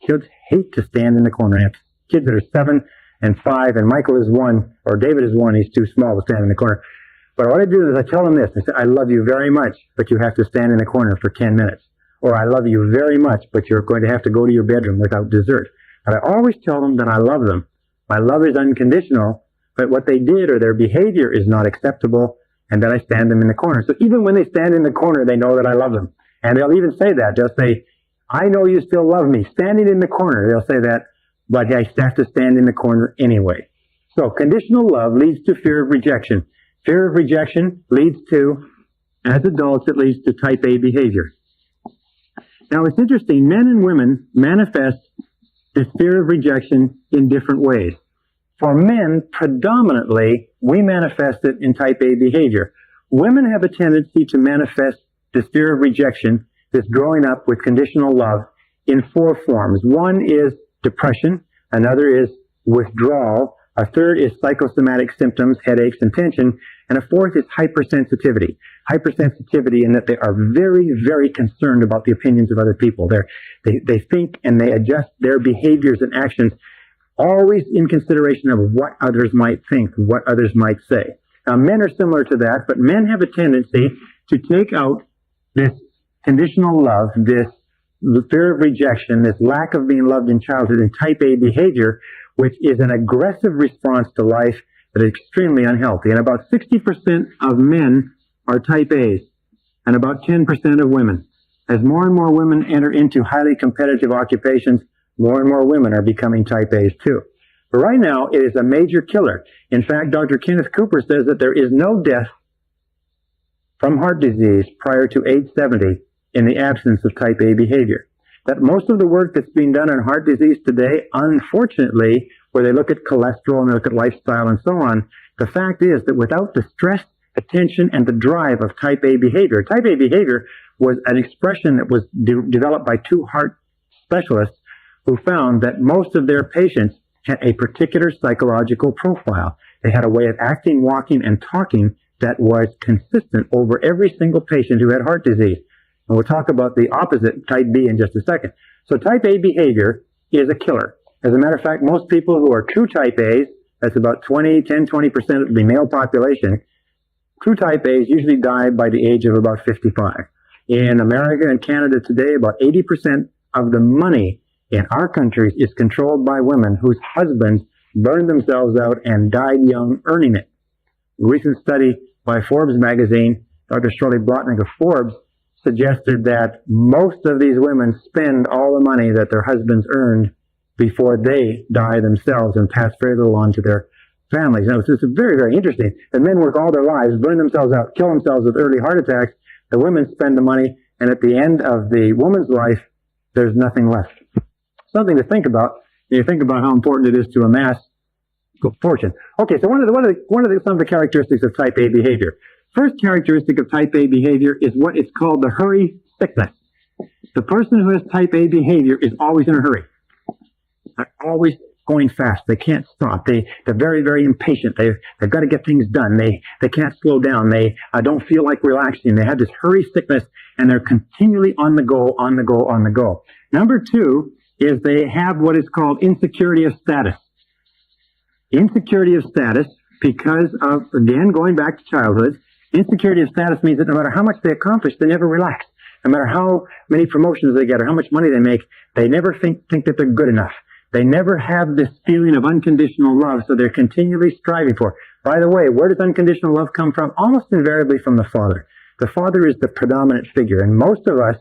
Kids hate to stand in the corner. I have kids that are 7 and 5, and Michael is 1, or David is 1. He's too small to stand in the corner. But what I do is I tell them this. I say, I love you very much, but you have to stand in the corner for 10 minutes. or I love you very much, but you're going to have to go to your bedroom without dessert. But I always tell them that I love them. My love is unconditional, but what they did or their behavior is not acceptable, and then I stand them in the corner. So even when they stand in the corner, they know that I love them. And they'll even say that. They'll say, I know you still love me. Standing in the corner, they'll say that, but I have to stand in the corner anyway. So conditional love leads to fear of rejection. Fear of rejection leads to, as adults, it leads to type A behavior. Now it's interesting, men and women manifest this fear of rejection in different ways. For men, predominantly, we manifest it in type A behavior. Women have a tendency to manifest this fear of rejection, this growing up with conditional love, in 4 forms. One is depression, another is withdrawal, a third is psychosomatic symptoms, headaches, and tension, and a fourth is hypersensitivity. Hypersensitivity in that they are very, very concerned about the opinions of other people. They think and they adjust their behaviors and actions always in consideration of what others might think, what others might say. Now, men are similar to that, but men have a tendency to take out this conditional love, this fear of rejection, this lack of being loved in childhood in type A behavior, which is an aggressive response to life that is extremely unhealthy. And about 60% of men are type A's and about 10% of women. As more and more women enter into highly competitive occupations, more and more women are becoming type A's too. But right now, it is a major killer. In fact, Dr. Kenneth Cooper says that there is no death from heart disease prior to age 70 in the absence of type A behavior. That most of the work that's being done on heart disease today, unfortunately, where they look at cholesterol and they look at lifestyle and so on, the fact is that without the stress, attention, and the drive of type A behavior was an expression that was developed by 2 heart specialists who found that most of their patients had a particular psychological profile. They had a way of acting, walking, and talking that was consistent over every single patient who had heart disease. And we'll talk about the opposite, type B, in just a second. So type A behavior is a killer. As a matter of fact, most people who are true type A's, that's about 20% of the male population, true type A's usually die by the age of about 55. In America and Canada today, about 80% of the money in our countries is controlled by women whose husbands burned themselves out and died young earning it. A recent study by Forbes magazine, Dr. Shirley Blotnick of Forbes, suggested that most of these women spend all the money that their husbands earned before they die themselves and pass very little on to their families. Now, this is very, very interesting. The men work all their lives, burn themselves out, kill themselves with early heart attacks. The women spend the money, and at the end of the woman's life, there's nothing left. Something to think about. You think about how important it is to amass fortune. Okay, so some of the characteristics of type A behavior. First characteristic of type A behavior is what is called the hurry sickness. The person who has type A behavior is always in a hurry. They're always going fast. They can't stop. They're very, very impatient. They've got to get things done. They can't slow down. They don't feel like relaxing. They have this hurry sickness, and they're continually on the go, on the go, on the go. Number 2 is they have what is called insecurity of status. Insecurity of status, because of, again, going back to childhood, insecurity of status means that no matter how much they accomplish, they never relax. No matter how many promotions they get or how much money they make, they never think that they're good enough. They never have this feeling of unconditional love, so they're continually striving for. By the way, where does unconditional love come from? Almost invariably from the father. The father is the predominant figure, and most of us,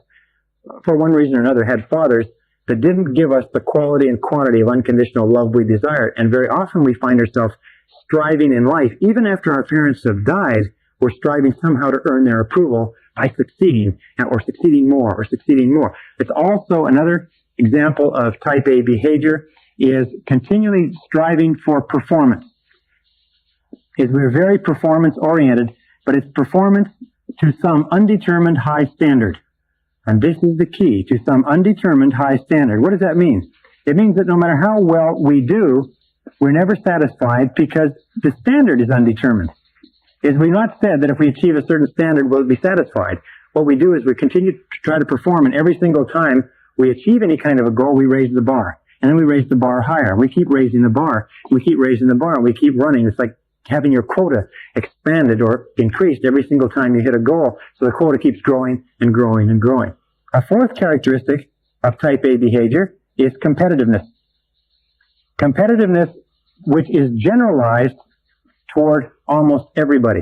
for one reason or another, had fathers that didn't give us the quality and quantity of unconditional love we desired. And very often we find ourselves striving in life, even after our parents have died, we're striving somehow to earn their approval by succeeding, or succeeding more, or succeeding more. It's also another example of type A behavior is continually striving for performance. We're very performance oriented, but it's performance to some undetermined high standard. And this is the key, to some undetermined high standard. What does that mean? It means that no matter how well we do, we're never satisfied because the standard is undetermined. We've not said that if we achieve a certain standard, we'll be satisfied. What we do is we continue to try to perform, and every single time we achieve any kind of a goal, we raise the bar. And then we raise the bar higher. We keep raising the bar. We keep raising the bar. We keep running. It's like having your quota expanded or increased every single time you hit a goal. So the quota keeps growing and growing and growing. A fourth characteristic of type A behavior is competitiveness. Competitiveness, which is generalized toward almost everybody.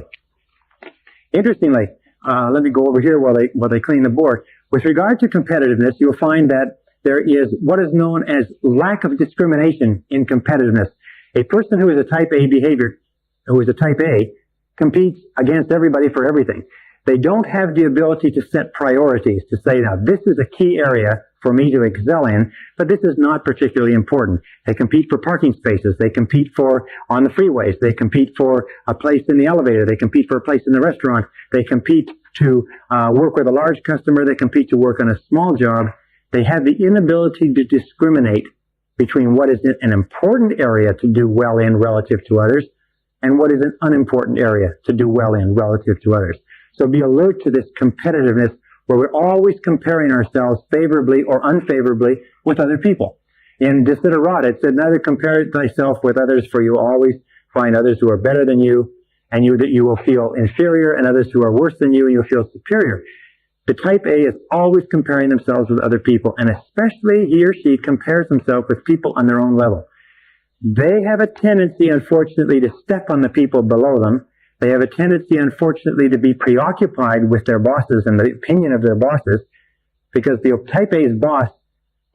Interestingly, let me go over here while they clean the board. With regard to competitiveness, you'll find that there is what is known as lack of discrimination in competitiveness. A person who is a type A behavior, who is a type A, competes against everybody for everything. They don't have the ability to set priorities, to say, now, this is a key area for me to excel in, but this is not particularly important. They compete for parking spaces. They compete for on the freeways. They compete for a place in the elevator. They compete for a place in the restaurant. They compete to work with a large customer. They compete to work on a small job. They have the inability to discriminate between what is an important area to do well in relative to others and what is an unimportant area to do well in relative to others. So be alert to this competitiveness where we're always comparing ourselves favorably or unfavorably with other people. In Desiderata, it said, neither compare thyself with others, for you always find others who are better than you, and that you will feel inferior, and others who are worse than you, and you'll feel superior. The type A is always comparing themselves with other people, and especially he or she compares himself with people on their own level. They have a tendency, unfortunately, to step on the people below them. They have a tendency, unfortunately, to be preoccupied with their bosses and the opinion of their bosses, because the type A's boss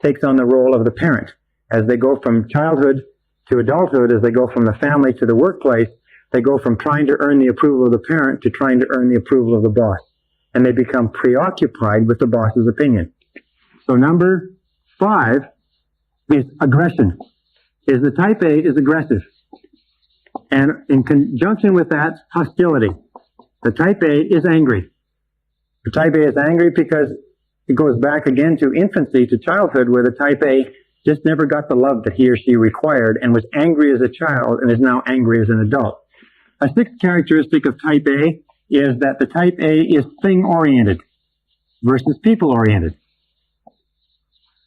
takes on the role of the parent. As they go from childhood to adulthood, as they go from the family to the workplace, they go from trying to earn the approval of the parent to trying to earn the approval of the boss. And they become preoccupied with the boss's opinion. So number 5 is aggression. The type A is aggressive. And in conjunction with that, hostility. The type A is angry. The type A is angry because it goes back again to infancy, to childhood, where the type A just never got the love that he or she required and was angry as a child and is now angry as an adult. A sixth characteristic of type A is that the type A is thing-oriented versus people-oriented.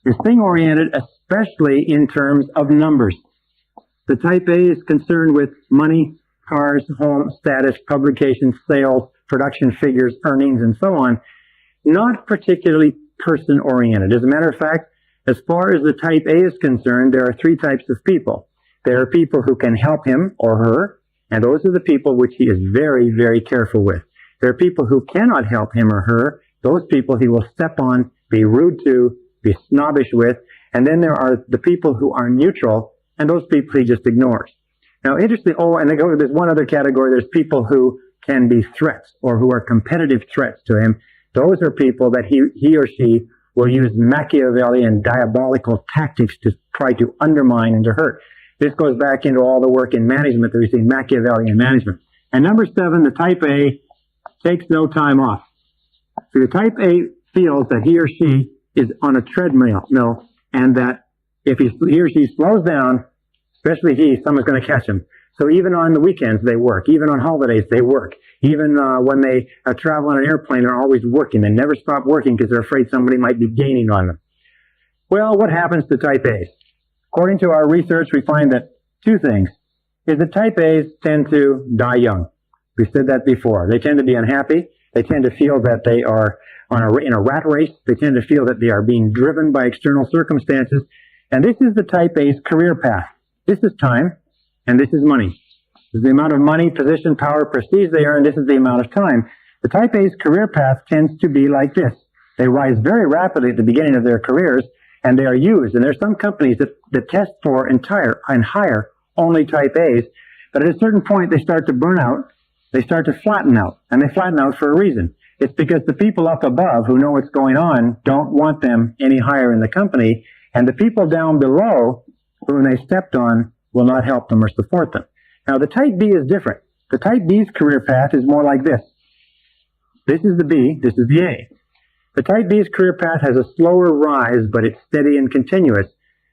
It's thing-oriented, especially in terms of numbers. The type A is concerned with money, cars, home, status, publications, sales, production figures, earnings, and so on, not particularly person-oriented. As a matter of fact, as far as the type A is concerned, there are 3 types of people. There are people who can help him or her, and those are the people which he is very, very careful with. There are people who cannot help him or her. Those people he will step on, be rude to, be snobbish with. And then there are the people who are neutral, and those people he just ignores. Now, interesting, there's one other category. There's people who can be threats or who are competitive threats to him. Those are people that he or she will use Machiavellian diabolical tactics to try to undermine and to hurt. This goes back into all the work in management that we see in Machiavellian management. And number 7, the type A takes no time off. So the type A feels that he or she is on a treadmill, and that if he or she slows down, especially someone's going to catch him. So even on the weekends, they work. Even on holidays, they work. Even when they travel on an airplane, they're always working. They never stop working because they're afraid somebody might be gaining on them. Well, what happens to type A's? According to our research, we find that 2 things. Is that type A's tend to die young. We said that before. They tend to be unhappy. They tend to feel that they are in a rat race. They tend to feel that they are being driven by external circumstances. And this is the type A's career path. This is time, and this is money. This is the amount of money, position, power, prestige they earn. This is the amount of time. The type A's career path tends to be like this. They rise very rapidly at the beginning of their careers, and they are used. And there's some companies that test for and hire only type A's. But at a certain point, they start to burn out. They start to flatten out, and they flatten out for a reason. It's because the people up above who know what's going on don't want them any higher in the company, and the people down below whom they stepped on will not help them or support them. Now, the type B is different. The type B's career path is more like this. This is the B, this is the A. The type B's career path has a slower rise, but it's steady and continuous.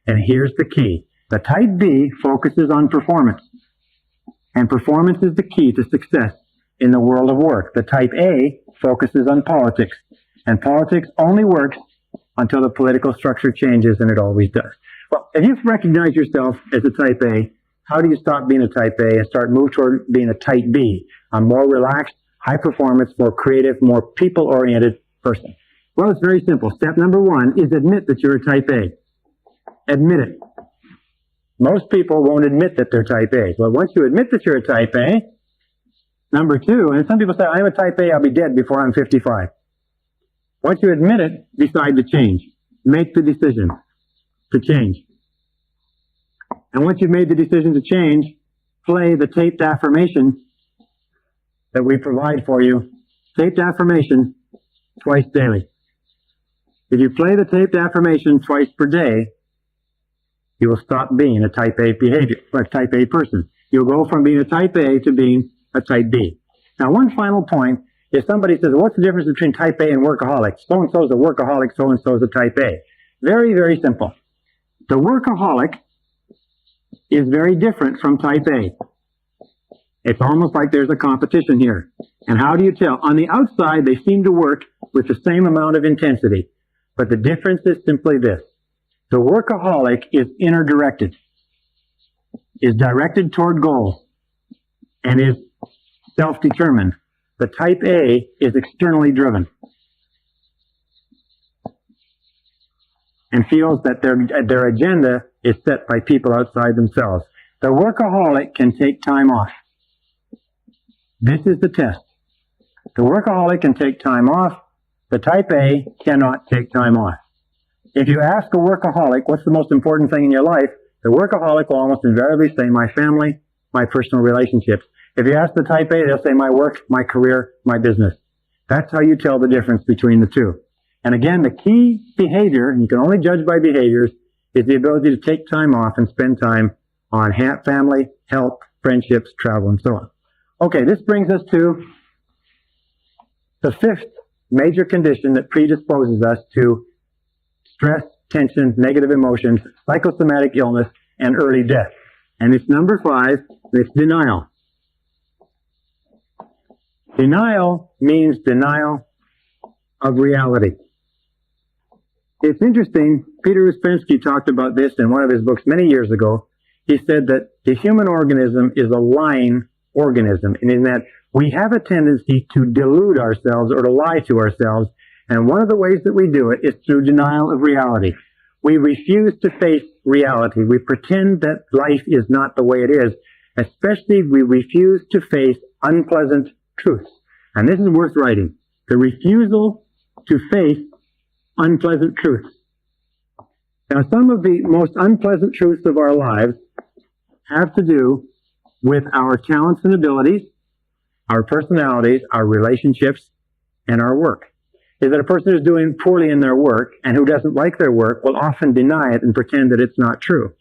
And here's the key. The type B focuses on performance. And performance is the key to success in the world of work. The type A focuses on politics. And politics only works until the political structure changes, and it always does. Well, if you recognize yourself as a type A, how do you stop being a type A and start move toward being a type B, a more relaxed, high performance, more creative, more people-oriented person? Well, it's very simple. Step number one is admit that you're a type A. Admit it. Most people won't admit that they're type A. Well, once you admit that you're a type A, number two, and some people say, I'm a type A, I'll be dead before I'm 55. Once you admit it, decide to change. Make the decision to change. And once you've made the decision to change, play the taped affirmation that we provide for you. Taped affirmation twice daily. If you play the taped affirmation twice per day, you will stop being a type A behavior, or a type A person. You'll go from being a type A to being a type B. Now, one final point, if somebody says, what's the difference between type A and workaholic? So-and-so is a workaholic, so-and-so is a type A. Very, very simple. The workaholic is very different from type A. It's almost like there's a competition here. And how do you tell? On the outside, they seem to work with the same amount of intensity. But the difference is simply this. The workaholic is inner-directed, is directed toward goals, and is self-determined. The type A is externally driven and feels that their agenda is set by people outside themselves. The workaholic can take time off. This is the test. The workaholic can take time off. The type A cannot take time off. If you ask a workaholic, what's the most important thing in your life? The workaholic will almost invariably say, my family, my personal relationships. If you ask the type A, they'll say, my work, my career, my business. That's how you tell the difference between the two. And again, the key behavior, and you can only judge by behaviors, is the ability to take time off and spend time on family, health, friendships, travel, and so on. Okay, this brings us to the fifth major condition that predisposes us to stress, tension, negative emotions, psychosomatic illness, and early death. And it's number 5, it's denial. Denial means denial of reality. It's interesting, Peter Uspensky talked about this in one of his books many years ago. He said that the human organism is a lying organism, and in that we have a tendency to delude ourselves or to lie to ourselves, and one of the ways that we do it is through denial of reality. We refuse to face reality. We pretend that life is not the way it is. Especially, we refuse to face unpleasant truths. And this is worth writing. The refusal to face unpleasant truths. Now, some of the most unpleasant truths of our lives have to do with our talents and abilities, our personalities, our relationships, and our work. Is that a person who's doing poorly in their work and who doesn't like their work will often deny it and pretend that it's not true.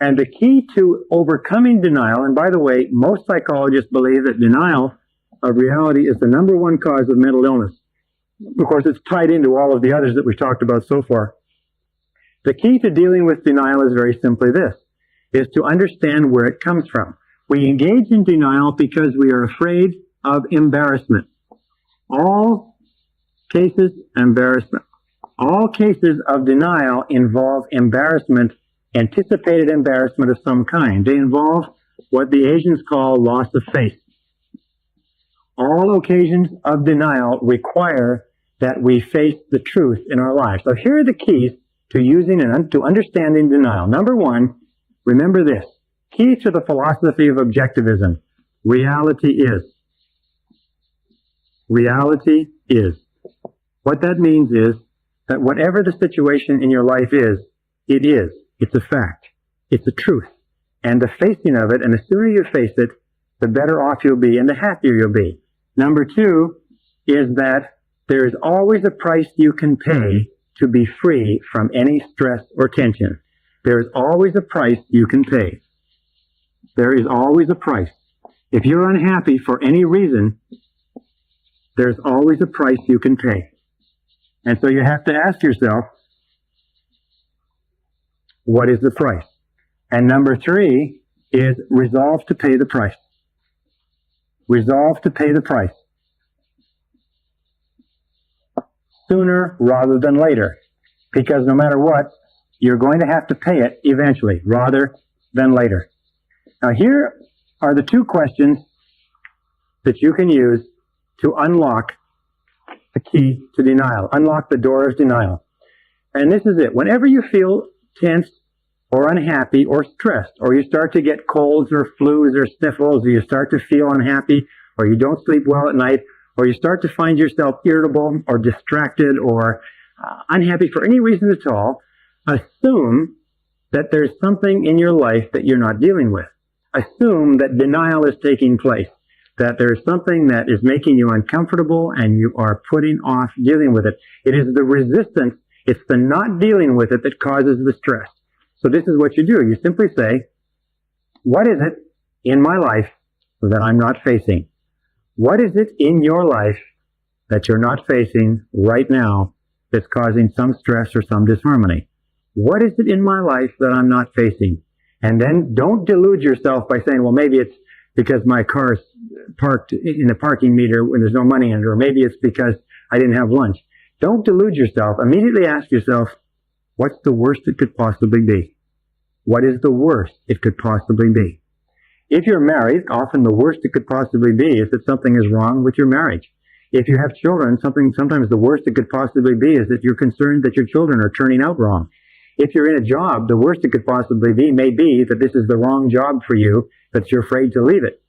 And the key to overcoming denial, and by the way, most psychologists believe that denial of reality is the number one cause of mental illness. Of course, it's tied into all of the others that we've talked about so far. The key to dealing with denial is very simply this, is to understand where it comes from. We engage in denial because we are afraid of embarrassment. All cases of denial involve embarrassment, anticipated embarrassment of some kind. They involve what the Asians call loss of face. All occasions of denial require that we face the truth in our lives. So here are the keys to using and to understanding denial. Number 1, remember this. Key to the philosophy of objectivism. Reality is. Reality is. What that means is that whatever the situation in your life is, it is. It's a fact. It's a truth. And the facing of it, and the sooner you face it, the better off you'll be and the happier you'll be. Number 2 is that there is always a price you can pay to be free from any stress or tension. There is always a price you can pay. There is always a price. If you're unhappy for any reason, there's always a price you can pay. And so you have to ask yourself, what is the price? And number 3 is resolve to pay the price. Resolve to pay the price. Sooner rather than later. Because no matter what, you're going to have to pay it eventually, rather than later. Now here are the 2 questions that you can use to unlock the key to denial. Unlock the door of denial. And this is it. Whenever you feel tense or unhappy or stressed, or you start to get colds or flus or sniffles, or you start to feel unhappy, or you don't sleep well at night, or you start to find yourself irritable or distracted or unhappy for any reason at all, assume that there's something in your life that you're not dealing with. Assume that denial is taking place, that there's something that is making you uncomfortable and you are putting off dealing with it. It is the resistance, it's the not dealing with it that causes the stress. So this is what you do. You simply say, what is it in my life that I'm not facing? What is it in your life that you're not facing right now that's causing some stress or some disharmony? What is it in my life that I'm not facing? And then don't delude yourself by saying, well, maybe it's because my car's parked in the parking meter when there's no money in it, or maybe it's because I didn't have lunch. Don't delude yourself. Immediately ask yourself, what's the worst it could possibly be? What is the worst it could possibly be? If you're married, often the worst it could possibly be is that something is wrong with your marriage. If you have children, sometimes the worst it could possibly be is that you're concerned that your children are turning out wrong. If you're in a job, the worst it could possibly be may be that this is the wrong job for you, that you're afraid to leave it.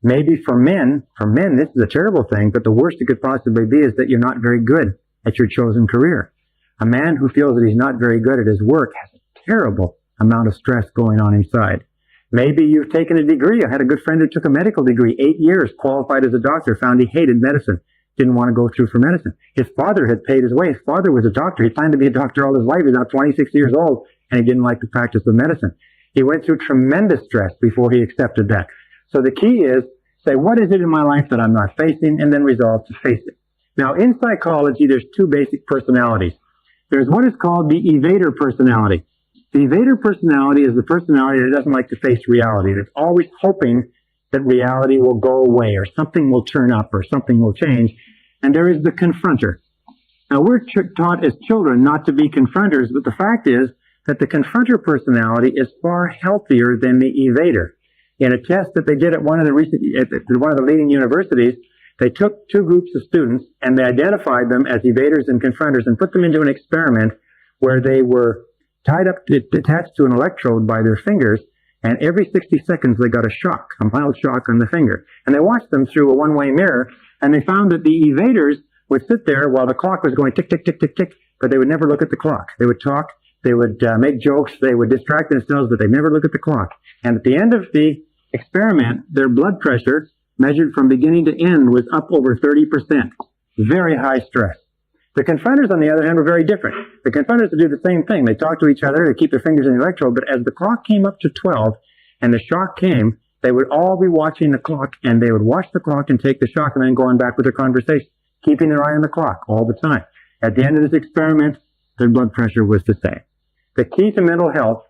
Maybe for men, this is a terrible thing, but the worst it could possibly be is that you're not very good at your chosen career. A man who feels that he's not very good at his work has a terrible amount of stress going on inside. Maybe you've taken a degree. I had a good friend who took a medical degree, 8 years, qualified as a doctor, found he hated medicine, didn't want to go through for medicine. His father had paid his way. His father was a doctor. He planned to be a doctor all his life. He's now 26 years old, and he didn't like the practice of medicine. He went through tremendous stress before he accepted that. So the key is, say, what is it in my life that I'm not facing, and then resolve to face it. Now, in psychology, there's two basic personalities. There's what is called the evader personality. The evader personality is the personality that doesn't like to face reality. That's always hoping that reality will go away, or something will turn up, or something will change. And there is the confronter. Now, we're taught as children not to be confronters, but the fact is that the confronter personality is far healthier than the evader. In a test that they did at one of the leading universities, they took two groups of students and they identified them as evaders and confronters and put them into an experiment where they were tied up, attached to an electrode by their fingers, and every 60 seconds they got a shock, a mild shock on the finger. And they watched them through a one-way mirror, and they found that the evaders would sit there while the clock was going tick, tick, tick, tick, tick, but they would never look at the clock. They would talk, they would make jokes, they would distract themselves, but they'd never look at the clock. And at the end of the experiment, their blood pressure, measured from beginning to end, was up over 30%. Very high stress. The confronters, on the other hand, were very different. The confronters would do the same thing. They talk to each other, they keep their fingers in the electrode, but as the clock came up to 12 and the shock came, they would all be watching the clock, and they would watch the clock and take the shock and then go on back with their conversation, keeping their eye on the clock all the time. At the end of this experiment, their blood pressure was the same. The key to mental health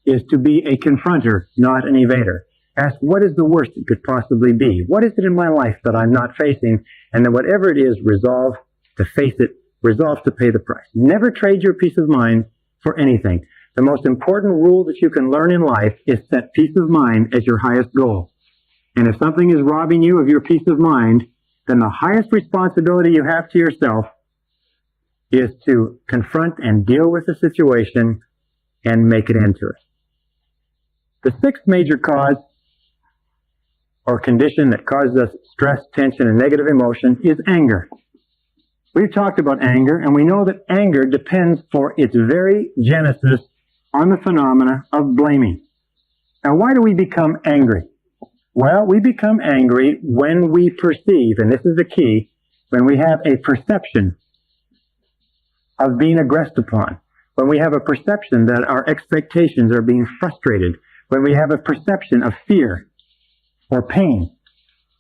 is to be a confronter, not an evader. Ask, what is the worst it could possibly be? What is it in my life that I'm not facing? And then whatever it is, resolve to face it, resolve to pay the price. Never trade your peace of mind for anything. The most important rule that you can learn in life is set peace of mind as your highest goal. And if something is robbing you of your peace of mind, then the highest responsibility you have to yourself is to confront and deal with the situation and make an end to it. The sixth major cause or condition that causes us stress, tension, and negative emotion is anger. We've talked about anger, and we know that anger depends for its very genesis on the phenomena of blaming. Now, why do we become angry? Well, we become angry when we perceive, and this is the key, when we have a perception of being aggressed upon, when we have a perception that our expectations are being frustrated, when we have a perception of fear or pain,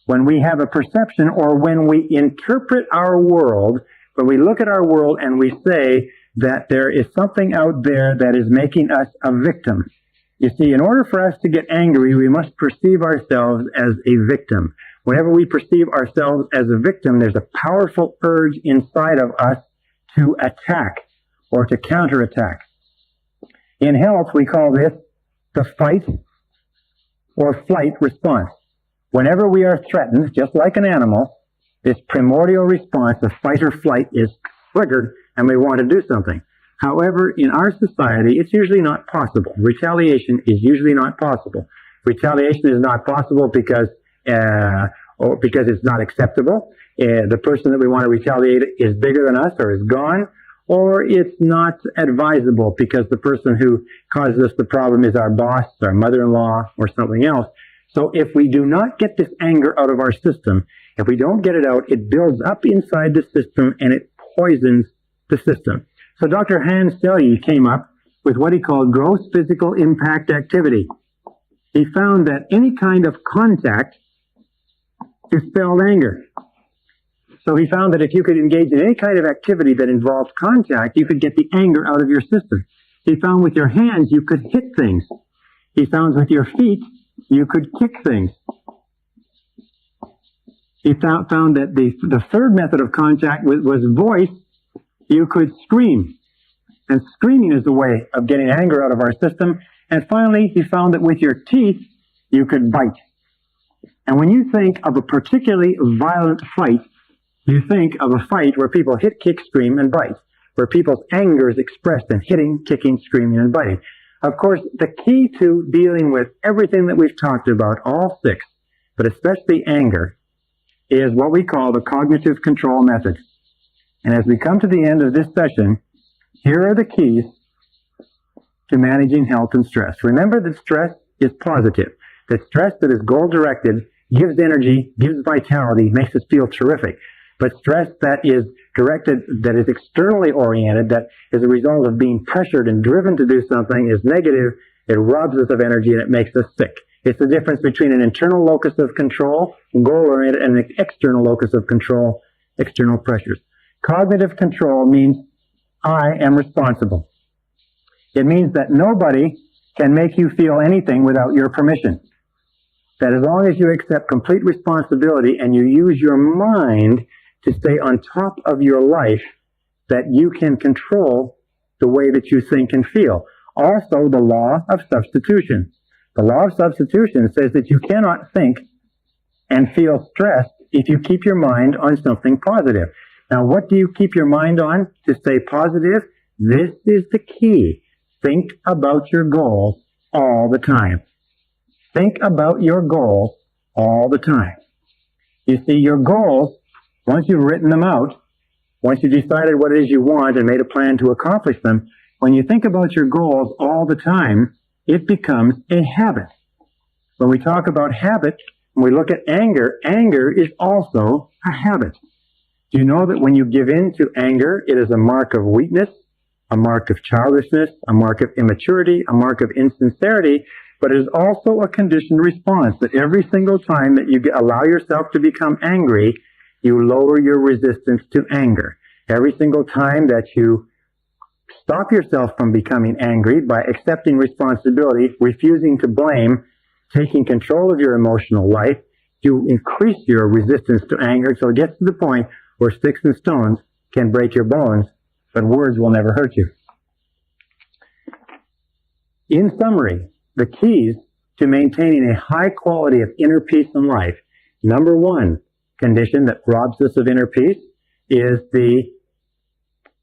when we have a perception or when we interpret our world, when we look at our world and we say that there is something out there that is making us a victim. You see, in order for us to get angry, we must perceive ourselves as a victim. Whenever we perceive ourselves as a victim, there's a powerful urge inside of us to attack or to counterattack. In health, we call this the fight or flight response. Whenever we are threatened, just like an animal, This primordial response of fight or flight is triggered and we want to do something. However, in our society, it's usually not possible. Retaliation is usually not possible. Retaliation is not possible because it's not acceptable. The person that we want to retaliate is bigger than us or is gone, or it's not advisable because the person who causes us the problem is our boss, our mother-in-law, or something else. So if we do not get this anger out of our system, if we don't get it out, it builds up inside the system and it poisons the system. So Dr. Hans Selye came up with what he called gross physical impact activity. He found that any kind of contact dispelled anger. So he found that if you could engage in any kind of activity that involved contact, you could get the anger out of your system. He found with your hands you could hit things. He found with your feet you could kick things. He found that the third method of contact was voice. You could scream. And screaming is a way of getting anger out of our system. And finally, he found that with your teeth, you could bite. And when you think of a particularly violent fight, you think of a fight where people hit, kick, scream, and bite, where people's anger is expressed in hitting, kicking, screaming, and biting. Of course, the key to dealing with everything that we've talked about, all six, but especially anger, is what we call the cognitive control method. And as we come to the end of this session, here are the keys to managing health and stress. Remember that stress is positive. That stress that is goal-directed gives energy, gives vitality, makes us feel terrific. But stress that is directed, that is externally oriented, that is a result of being pressured and driven to do something, is negative. It robs us of energy and it makes us sick. It's the difference between an internal locus of control, goal-oriented, and an external locus of control, external pressures. Cognitive control means I am responsible. It means that nobody can make you feel anything without your permission. That as long as you accept complete responsibility and you use your mind to stay on top of your life, that you can control the way that you think and feel. Also, the law of substitution. The law of substitution says that you cannot think and feel stressed if you keep your mind on something positive. Now, what do you keep your mind on to stay positive? This is the key. Think about your goals all the time. Think about your goals all the time. You see, your goals, once you've written them out, once you've decided what it is you want and made a plan to accomplish them, when you think about your goals all the time, it becomes a habit. When we talk about habit, when we look at anger, anger is also a habit. Do you know that when you give in to anger, it is a mark of weakness, a mark of childishness, a mark of immaturity, a mark of insincerity, but it is also a conditioned response that every single time that you allow yourself to become angry, you lower your resistance to anger. Every single time that you stop yourself from becoming angry by accepting responsibility, refusing to blame, taking control of your emotional life, you increase your resistance to anger until it gets to the point where sticks and stones can break your bones, but words will never hurt you. In summary, the keys to maintaining a high quality of inner peace in life, number one condition that robs us of inner peace is the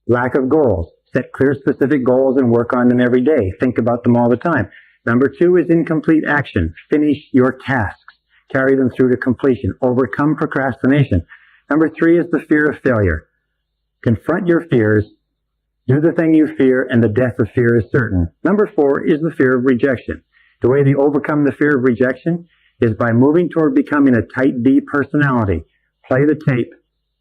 lack of goals. Set clear, specific goals and work on them every day. Think about them all the time. Number two is incomplete action. Finish your tasks. Carry them through to completion. Overcome procrastination. Number three is the fear of failure. Confront your fears. Do the thing you fear, and the death of fear is certain. Number four is the fear of rejection. The way to overcome the fear of rejection is by moving toward becoming a type B personality. Play the tape.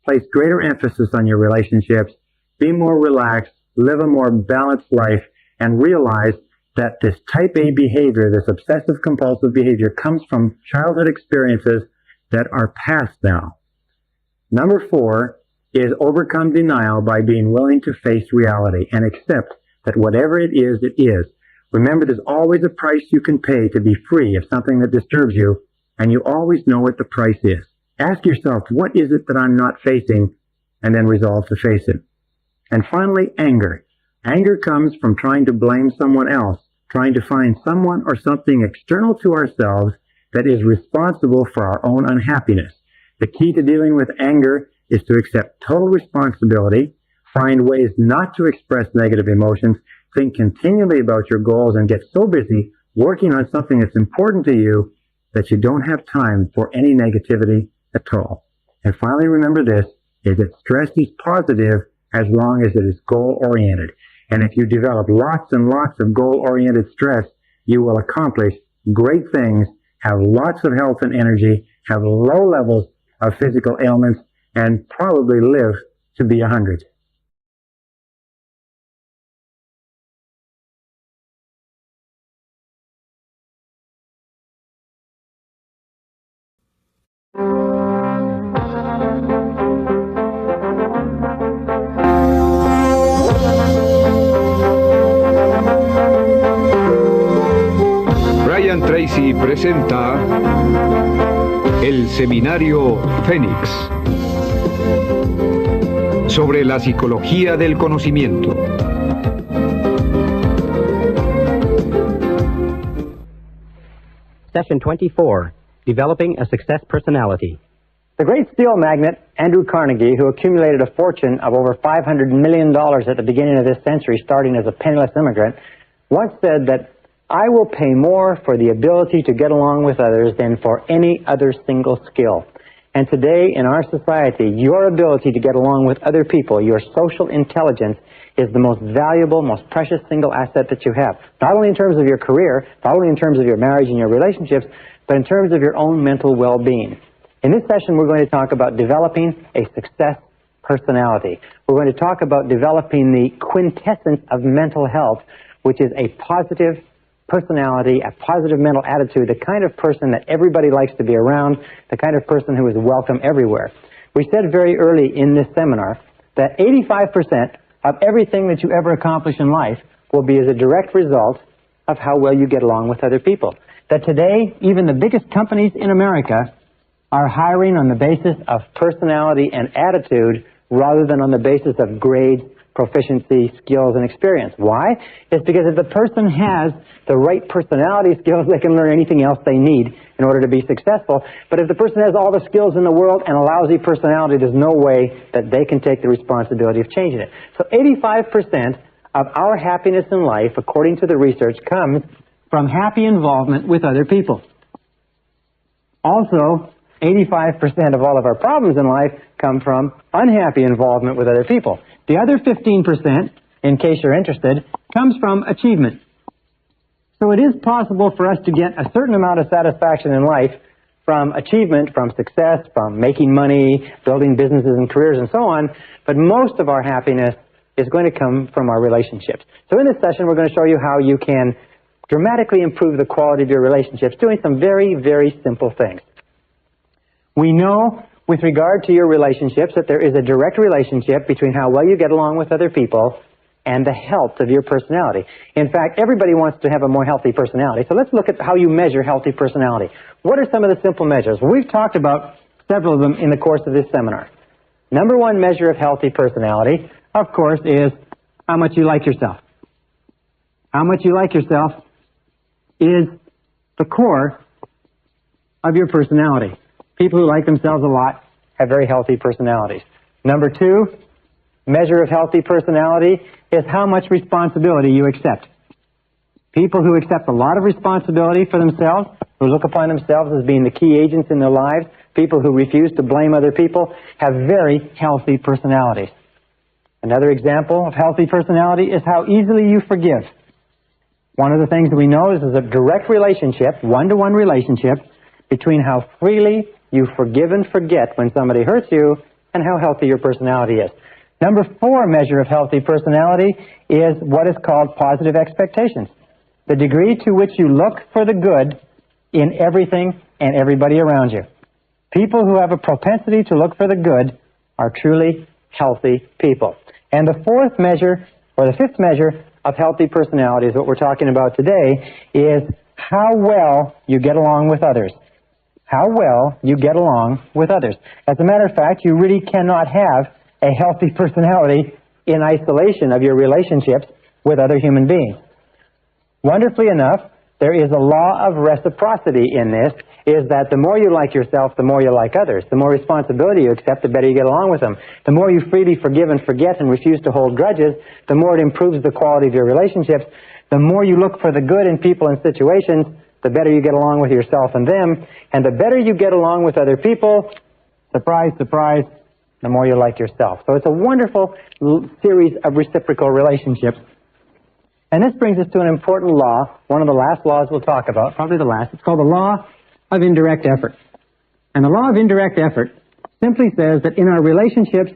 Place greater emphasis on your relationships. Be more relaxed. Live a more balanced life. And realize that this type A behavior, this obsessive compulsive behavior, comes from childhood experiences that are past now. Number four is overcome denial by being willing to face reality and accept that whatever it is, it is. Remember, there's always a price you can pay to be free of something that disturbs you, and you always know what the price is. Ask yourself, what is it that I'm not facing, and then resolve to face it. And finally, anger. Anger comes from trying to blame someone else, trying to find someone or something external to ourselves that is responsible for our own unhappiness. The key to dealing with anger is to accept total responsibility, find ways not to express negative emotions, think continually about your goals, and get so busy working on something that's important to you that you don't have time for any negativity at all. And finally, remember this, is that stress is positive as long as it is goal-oriented. And if you develop lots and lots of goal-oriented stress, you will accomplish great things, have lots of health and energy, have low levels of physical ailments, and probably live to be 100. Brian Tracy presenta el Seminario Fénix sobre la psicología del conocimiento. Session 24, Developing a Success Personality. The great steel magnate Andrew Carnegie, who accumulated a fortune of over $500 million at the beginning of this century, starting as a penniless immigrant, once said that I will pay more for the ability to get along with others than for any other single skill. And today in our society, your ability to get along with other people, your social intelligence, is the most valuable, most precious single asset that you have. Not only in terms of your career, not only in terms of your marriage and your relationships, but in terms of your own mental well-being. In this session, we're going to talk about developing a success personality. We're going to talk about developing the quintessence of mental health, which is a positive personality, a positive mental attitude, the kind of person that everybody likes to be around, the kind of person who is welcome everywhere. We said very early in this seminar that 85% of everything that you ever accomplish in life will be as a direct result of how well you get along with other people. That today, even the biggest companies in America are hiring on the basis of personality and attitude rather than on the basis of grades, proficiency, skills, and experience. Why? It's because if the person has the right personality skills, they can learn anything else they need in order to be successful. But if the person has all the skills in the world and a lousy personality, there's no way that they can take the responsibility of changing it. So 85% of our happiness in life, according to the research, comes from happy involvement with other people. Also, 85% of all of our problems in life come from unhappy involvement with other people. The other 15%, in case you're interested, comes from achievement. So it is possible for us to get a certain amount of satisfaction in life from achievement, from success, from making money, building businesses and careers and so on, but most of our happiness is going to come from our relationships. So in this session, we're going to show you how you can dramatically improve the quality of your relationships doing some very, very simple things. We know with regard to your relationships that there is a direct relationship between how well you get along with other people and the health of your personality. In fact, everybody wants to have a more healthy personality. So let's look at how you measure healthy personality. What are some of the simple measures? Well, we've talked about several of them in the course of this seminar. Number one measure of healthy personality, of course, is how much you like yourself. How much you like yourself is the core of your personality. People who like themselves a lot have very healthy personalities. Number two measure of healthy personality is how much responsibility you accept. People who accept a lot of responsibility for themselves, who look upon themselves as being the key agents in their lives, people who refuse to blame other people, have very healthy personalities. Another example of healthy personality is how easily you forgive. One of the things that we know is there's a direct relationship, one-to-one relationship, between how freely you forgive and forget when somebody hurts you and how healthy your personality is. Number four measure of healthy personality is what is called positive expectations. The degree to which you look for the good in everything and everybody around you. People who have a propensity to look for the good are truly healthy people. And the fourth measure, or the fifth measure of healthy personality is what we're talking about today, is how well you get along with others. How well you get along with others. As a matter of fact, you really cannot have a healthy personality in isolation of your relationships with other human beings. Wonderfully enough, there is a law of reciprocity in this, is that the more you like yourself, the more you like others. The more responsibility you accept, the better you get along with them. The more you freely forgive and forget and refuse to hold grudges, the more it improves the quality of your relationships. The more you look for the good in people and situations, the better you get along with yourself and them. And the better you get along with other people, surprise, surprise, the more you like yourself. So it's a wonderful series of reciprocal relationships. And this brings us to an important law, one of the last laws we'll talk about, probably the last. It's called the law of indirect effort. And the law of indirect effort simply says that in our relationships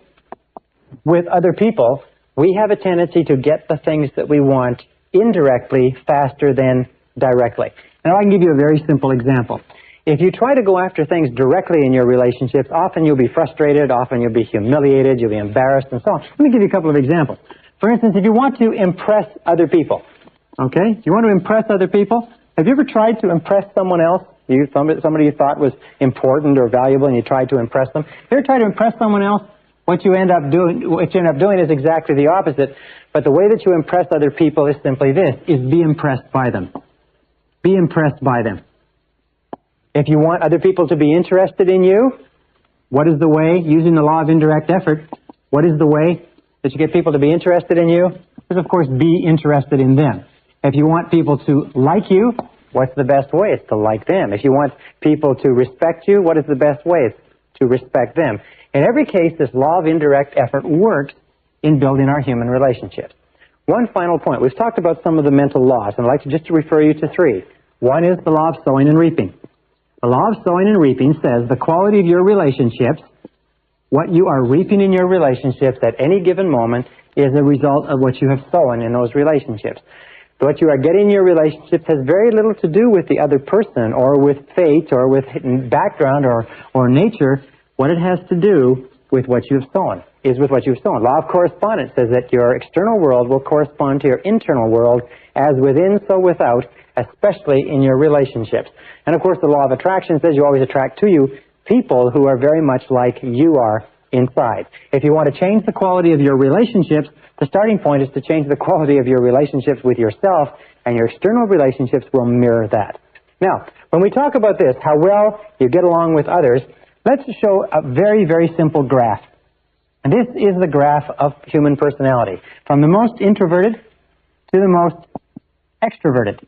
with other people, we have a tendency to get the things that we want indirectly faster than directly. Now, I can give you a very simple example. If you try to go after things directly in your relationships, often you'll be frustrated, often you'll be humiliated, you'll be embarrassed, and so on. Let me give you a couple of examples. For instance, if you want to impress other people, okay? You want to impress other people? Have you ever tried to impress someone else? Somebody you thought was important or valuable, and you tried to impress them? Have you ever tried to impress someone else? What you end up doing is exactly the opposite. But the way that you impress other people is simply this, is be impressed by them. Be impressed by them. If you want other people to be interested in you, what is the way, using the law of indirect effort, what is the way that you get people to be interested in you? Is, of course, be interested in them. If you want people to like you, what's the best way? It's to like them. If you want people to respect you, what is the best way? It's to respect them. In every case, this law of indirect effort works in building our human relationships. One final point. We've talked about some of the mental laws, and I'd like to just refer you to three. One is the law of sowing and reaping. The law of sowing and reaping says the quality of your relationships, what you are reaping in your relationships at any given moment, is a result of what you have sown in those relationships. What you are getting in your relationships has very little to do with the other person or with fate or with background or nature. What it has to do with what you have sown is with what you've sown. Law of correspondence says that your external world will correspond to your internal world, as within, so without, especially in your relationships. And of course, the law of attraction says you always attract to you people who are very much like you are inside. If you want to change the quality of your relationships, the starting point is to change the quality of your relationships with yourself, and your external relationships will mirror that. Now, when we talk about this, how well you get along with others, let's show a very, very simple graph. And this is the graph of human personality, from the most introverted to the most extroverted,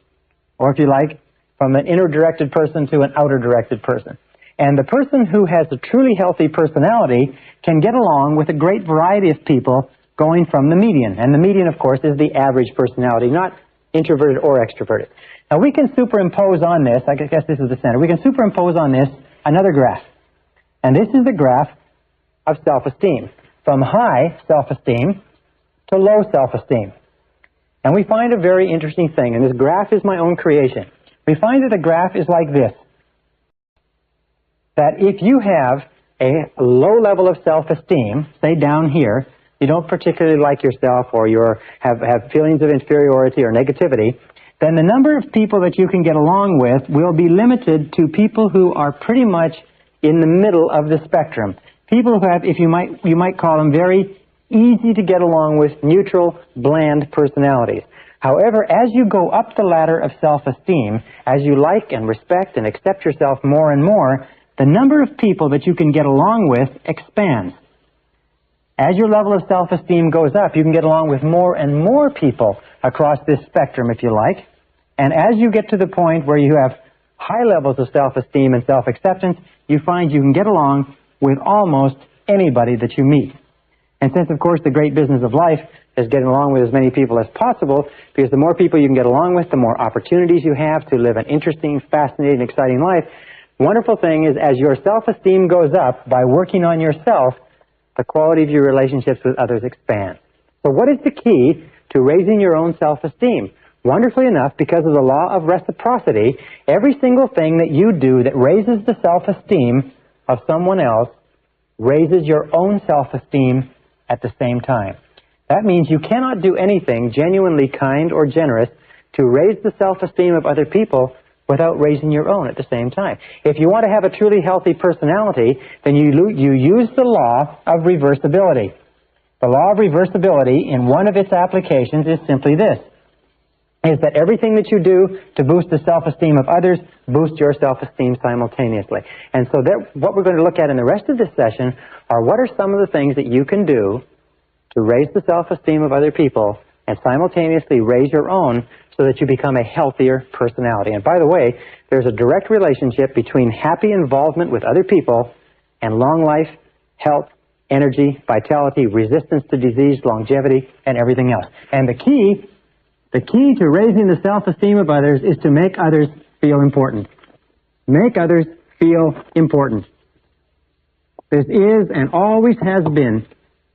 or if you like, from an inner-directed person to an outer-directed person. And the person who has a truly healthy personality can get along with a great variety of people going from the median. And the median, of course, is the average personality, not introverted or extroverted. Now, we can superimpose on this, I guess this is the center, we can superimpose on this another graph. And this is the graph of self-esteem, from high self-esteem to low self-esteem. And we find a very interesting thing, and this graph is my own creation. We find that the graph is like this, that if you have a low level of self-esteem, say down here, you don't particularly like yourself or you have feelings of inferiority or negativity, then the number of people that you can get along with will be limited to people who are pretty much in the middle of the spectrum. People who have, you might call them very easy to get along with, neutral, bland personalities. However, as you go up the ladder of self-esteem, as you like and respect and accept yourself more and more, the number of people that you can get along with expands. As your level of self-esteem goes up, you can get along with more and more people across this spectrum, if you like. And as you get to the point where you have high levels of self-esteem and self-acceptance, you find you can get along with almost anybody that you meet. And since, of course, the great business of life is getting along with as many people as possible, because the more people you can get along with, the more opportunities you have to live an interesting, fascinating, exciting life. Wonderful thing is, as your self-esteem goes up by working on yourself, the quality of your relationships with others expands. So what is the key to raising your own self-esteem? Wonderfully enough, because of the law of reciprocity, every single thing that you do that raises the self-esteem of someone else raises your own self-esteem at the same time. That means you cannot do anything genuinely kind or generous to raise the self-esteem of other people without raising your own at the same time. If you want to have a truly healthy personality, then you use the law of reversibility. The law of reversibility, in one of its applications, is simply this. is that everything that you do to boost the self-esteem of others boosts your self-esteem simultaneously. And so what we're going to look at in the rest of this session are what are some of the things that you can do to raise the self-esteem of other people and simultaneously raise your own so that you become a healthier personality. And by the way, there's a direct relationship between happy involvement with other people and long life, health, energy, vitality, resistance to disease, longevity, and everything else. And the key to raising the self-esteem of others is to make others feel important. Make others feel important. This is and always has been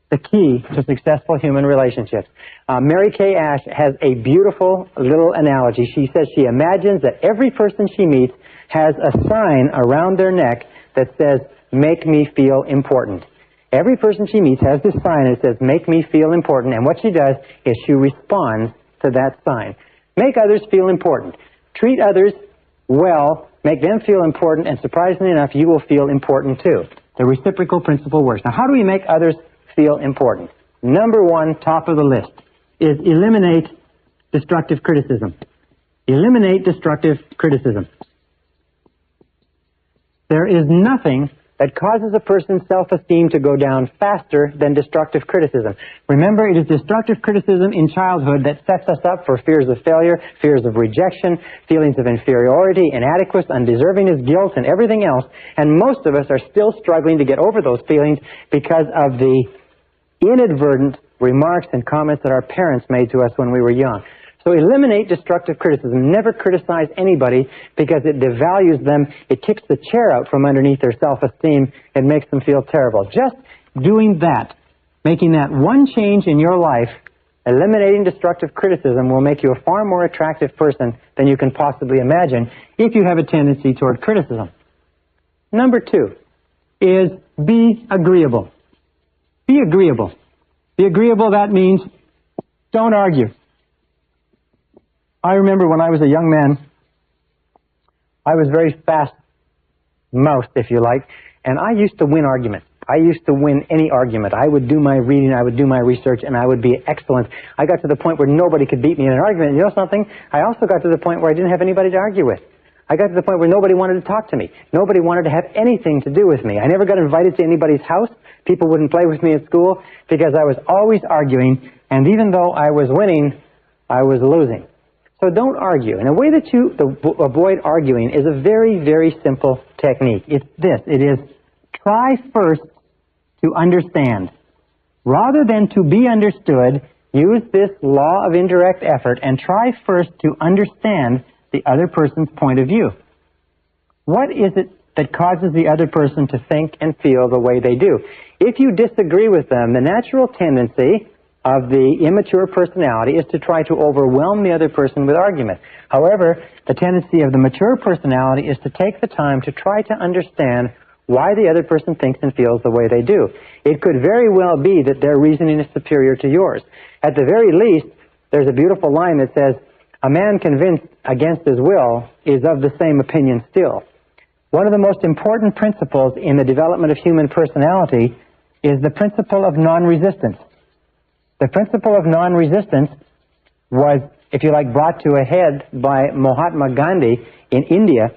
the key to successful human relationships. Mary Kay Ash has a beautiful little analogy. She says she imagines that every person she meets has a sign around their neck that says, "Make me feel important." Every person she meets has this sign that says, "Make me feel important," and what she does is she responds to that sign. Make others feel important. Treat others well, make them feel important, and surprisingly enough, you will feel important too. The reciprocal principle works. Now, how do we make others feel important? Number one, top of the list, is eliminate destructive criticism. Eliminate destructive criticism. There is nothing that causes a person's self-esteem to go down faster than destructive criticism. Remember, it is destructive criticism in childhood that sets us up for fears of failure, fears of rejection, feelings of inferiority, inadequacy, undeservingness, guilt, and everything else. And most of us are still struggling to get over those feelings because of the inadvertent remarks and comments that our parents made to us when we were young. So eliminate destructive criticism. Never criticize anybody because it devalues them. It kicks the chair out from underneath their self-esteem and makes them feel terrible. Just doing that, making that one change in your life, eliminating destructive criticism, will make you a far more attractive person than you can possibly imagine if you have a tendency toward criticism. Number two is be agreeable. Be agreeable. Be agreeable, that means don't argue. I remember when I was a young man, I was very fast-mouthed, if you like, and I used to win arguments. I used to win any argument. I would do my reading, I would do my research, and I would be excellent. I got to the point where nobody could beat me in an argument. And you know something? I also got to the point where I didn't have anybody to argue with. I got to the point where nobody wanted to talk to me. Nobody wanted to have anything to do with me. I never got invited to anybody's house. People wouldn't play with me at school because I was always arguing, and even though I was winning, I was losing. So don't argue. And a way that you avoid arguing is a very, very simple technique. It's this. It is try first to understand. Rather than to be understood, use this law of indirect effort and try first to understand the other person's point of view. What is it that causes the other person to think and feel the way they do? If you disagree with them, the natural tendency of the immature personality is to try to overwhelm the other person with argument. However, the tendency of the mature personality is to take the time to try to understand why the other person thinks and feels the way they do. It could very well be that their reasoning is superior to yours. At the very least, there's a beautiful line that says, "A man convinced against his will is of the same opinion still." One of the most important principles in the development of human personality is the principle of non-resistance. The principle of non-resistance was, if you like, brought to a head by Mahatma Gandhi in India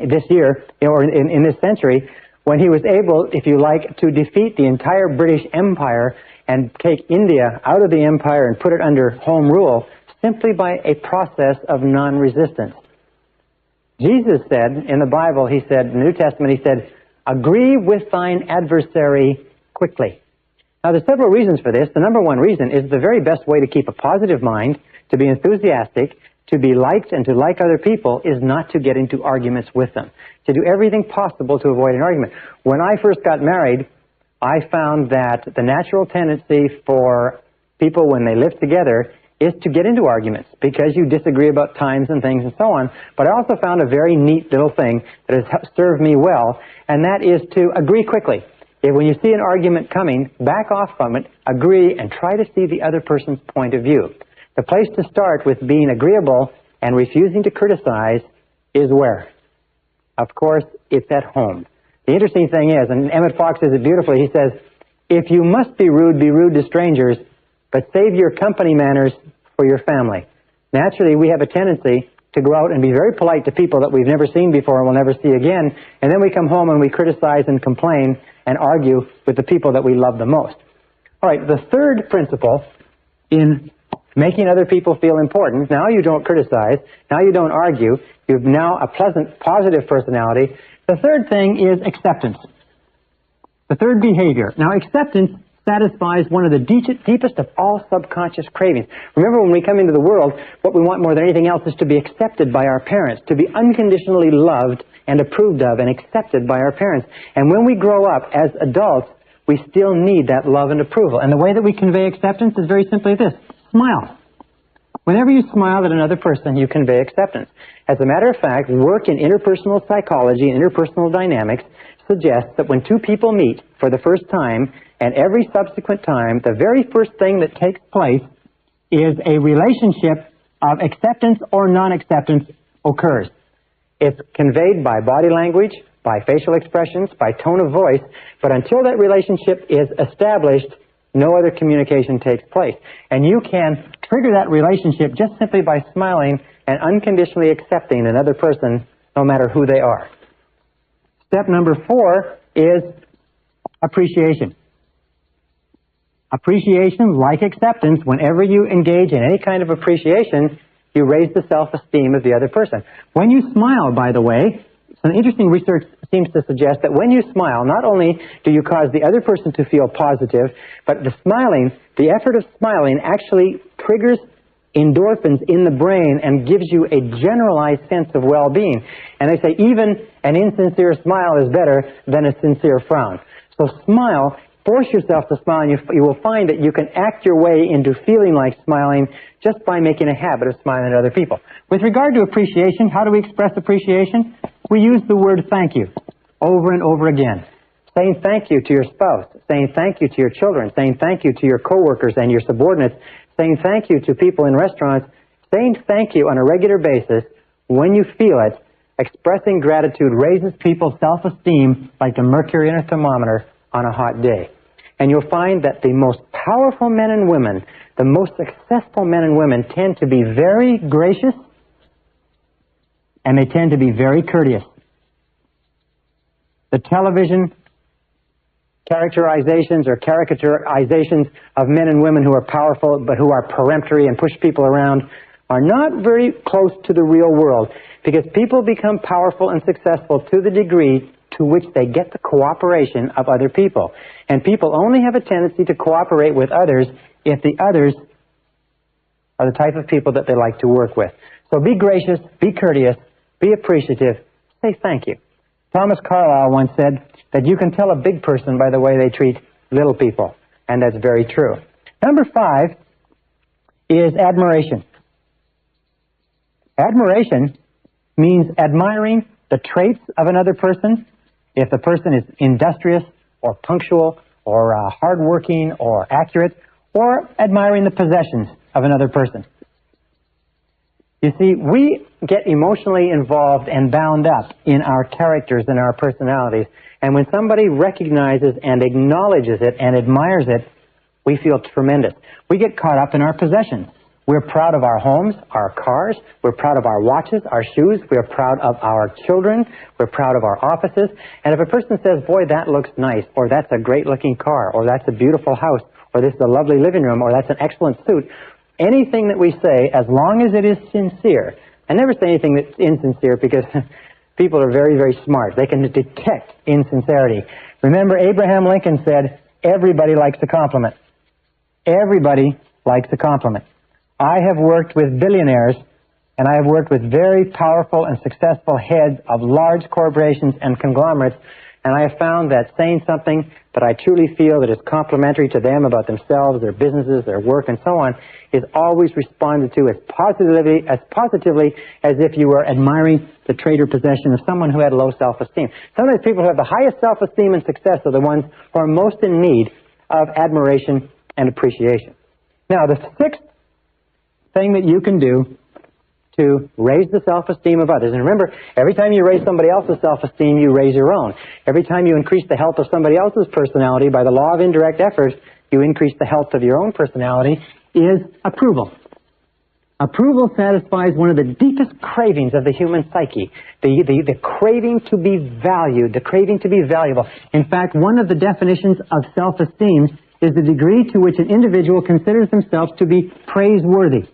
this year, or in this century, when he was able, if you like, to defeat the entire British Empire and take India out of the empire and put it under home rule simply by a process of non-resistance. Jesus said in the Bible, he said, in the New Testament, he said, "Agree with thine adversary quickly." Now, there's several reasons for this. The number one reason is the very best way to keep a positive mind, to be enthusiastic, to be liked, and to like other people is not to get into arguments with them. To do everything possible to avoid an argument. When I first got married, I found that the natural tendency for people when they live together is to get into arguments because you disagree about times and things and so on. But I also found a very neat little thing that has served me well, and that is to agree quickly. If when you see an argument coming, back off from it, agree, and try to see the other person's point of view. The place to start with being agreeable and refusing to criticize is where? Of course, it's at home. The interesting thing is, and Emmett Fox says it beautifully, he says, "If you must be rude to strangers, but save your company manners for your family." naturally we have a tendency to go out and be very polite to people that we've never seen before and will never see again, and then we come home and we criticize and complain and argue with the people that we love the most. All right, the third principle in making other people feel important, now you don't criticize, now you don't argue, you've now a pleasant, positive personality. The third thing is acceptance. The third behavior. Now, acceptance satisfies one of the deepest of all subconscious cravings. Remember, when we come into the world, what we want more than anything else is to be accepted by our parents, to be unconditionally loved and approved of and accepted by our parents. And when we grow up as adults, we still need that love and approval. And the way that we convey acceptance is very simply this: smile. Whenever you smile at another person, you convey acceptance. As a matter of fact, work in interpersonal psychology and interpersonal dynamics suggests that when two people meet for the first time, and every subsequent time, the very first thing that takes place is a relationship of acceptance or non-acceptance occurs. It's conveyed by body language, by facial expressions, by tone of voice, but until that relationship is established, no other communication takes place. And you can trigger that relationship just simply by smiling and unconditionally accepting another person, no matter who they are. Step number 4 is appreciation. Appreciation, like acceptance, whenever you engage in any kind of appreciation, you raise the self-esteem of the other person. When you smile, by the way, some interesting research seems to suggest that when you smile, not only do you cause the other person to feel positive, but the effort of smiling actually triggers endorphins in the brain and gives you a generalized sense of well-being. And they say even an insincere smile is better than a sincere frown. So smile. Force yourself to smile, and you will find that you can act your way into feeling like smiling just by making a habit of smiling at other people. With regard to appreciation, how do we express appreciation? We use the word thank you over and over again. Saying thank you to your spouse, saying thank you to your children, saying thank you to your coworkers and your subordinates, saying thank you to people in restaurants, saying thank you on a regular basis when you feel it. Expressing gratitude raises people's self-esteem like the mercury in a thermometer on a hot day. And you'll find that the most powerful men and women, the most successful men and women, tend to be very gracious and they tend to be very courteous. The television characterizations or caricaturizations of men and women who are powerful but who are peremptory and push people around are not very close to the real world, because people become powerful and successful to the degree to which they get the cooperation of other people. And people only have a tendency to cooperate with others if the others are the type of people that they like to work with. So be gracious, be courteous, be appreciative, say thank you. Thomas Carlyle once said that you can tell a big person by the way they treat little people, and that's very true. Number 5 is admiration. Admiration means admiring the traits of another person. If the person is industrious or punctual or hardworking or accurate, or admiring the possessions of another person. You see, we get emotionally involved and bound up in our characters and our personalities, and when somebody recognizes and acknowledges it and admires it, we feel tremendous. We get caught up in our possessions. We're proud of our homes, our cars. We're proud of our watches, our shoes. We're proud of our children. We're proud of our offices. And if a person says, boy, that looks nice, or that's a great-looking car, or that's a beautiful house, or this is a lovely living room, or that's an excellent suit, anything that we say, as long as it is sincere, I never say anything that's insincere because people are very, very smart. They can detect insincerity. Remember, Abraham Lincoln said, everybody likes a compliment. Everybody likes a compliment. I have worked with billionaires, and I have worked with very powerful and successful heads of large corporations and conglomerates, and I have found that saying something that I truly feel that is complimentary to them about themselves, their businesses, their work, and so on, is always responded to as positively as if you were admiring the trait or possession of someone who had low self-esteem. Sometimes people who have the highest self-esteem and success are the ones who are most in need of admiration and appreciation. Now, the 6th thing that you can do to raise the self-esteem of others. And remember, every time you raise somebody else's self-esteem, you raise your own. Every time you increase the health of somebody else's personality by the law of indirect effort, you increase the health of your own personality, is approval. Approval satisfies one of the deepest cravings of the human psyche, the craving to be valued, the craving to be valuable. In fact, one of the definitions of self-esteem is the degree to which an individual considers themselves to be praiseworthy.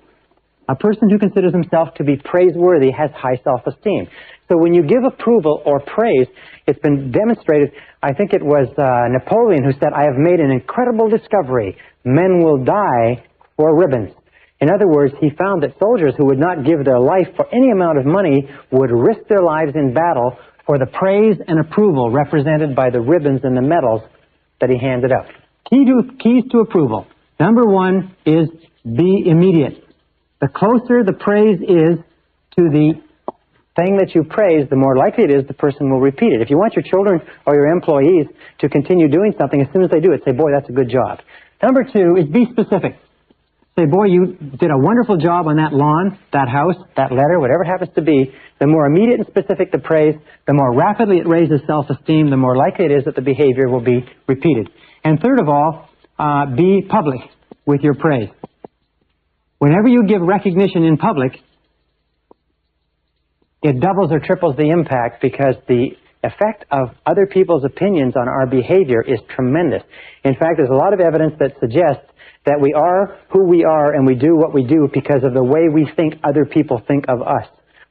A person who considers himself to be praiseworthy has high self-esteem. So when you give approval or praise, it's been demonstrated, I think it was Napoleon who said, "I have made an incredible discovery. Men will die for ribbons." In other words, he found that soldiers who would not give their life for any amount of money would risk their lives in battle for the praise and approval represented by the ribbons and the medals that he handed out. Keys to approval. Number one is be immediate. The closer the praise is to the thing that you praise, the more likely it is the person will repeat it. If you want your children or your employees to continue doing something, as soon as they do it, say, "Boy, that's a good job." Number two is be specific. Say, "Boy, you did a wonderful job on that lawn, that house, that letter," whatever it happens to be. The more immediate and specific the praise, the more rapidly it raises self-esteem, the more likely it is that the behavior will be repeated. And third of all, be public with your praise. Whenever you give recognition in public, it doubles or triples the impact because the effect of other people's opinions on our behavior is tremendous. In fact, there's a lot of evidence that suggests that we are who we are and we do what we do because of the way we think other people think of us.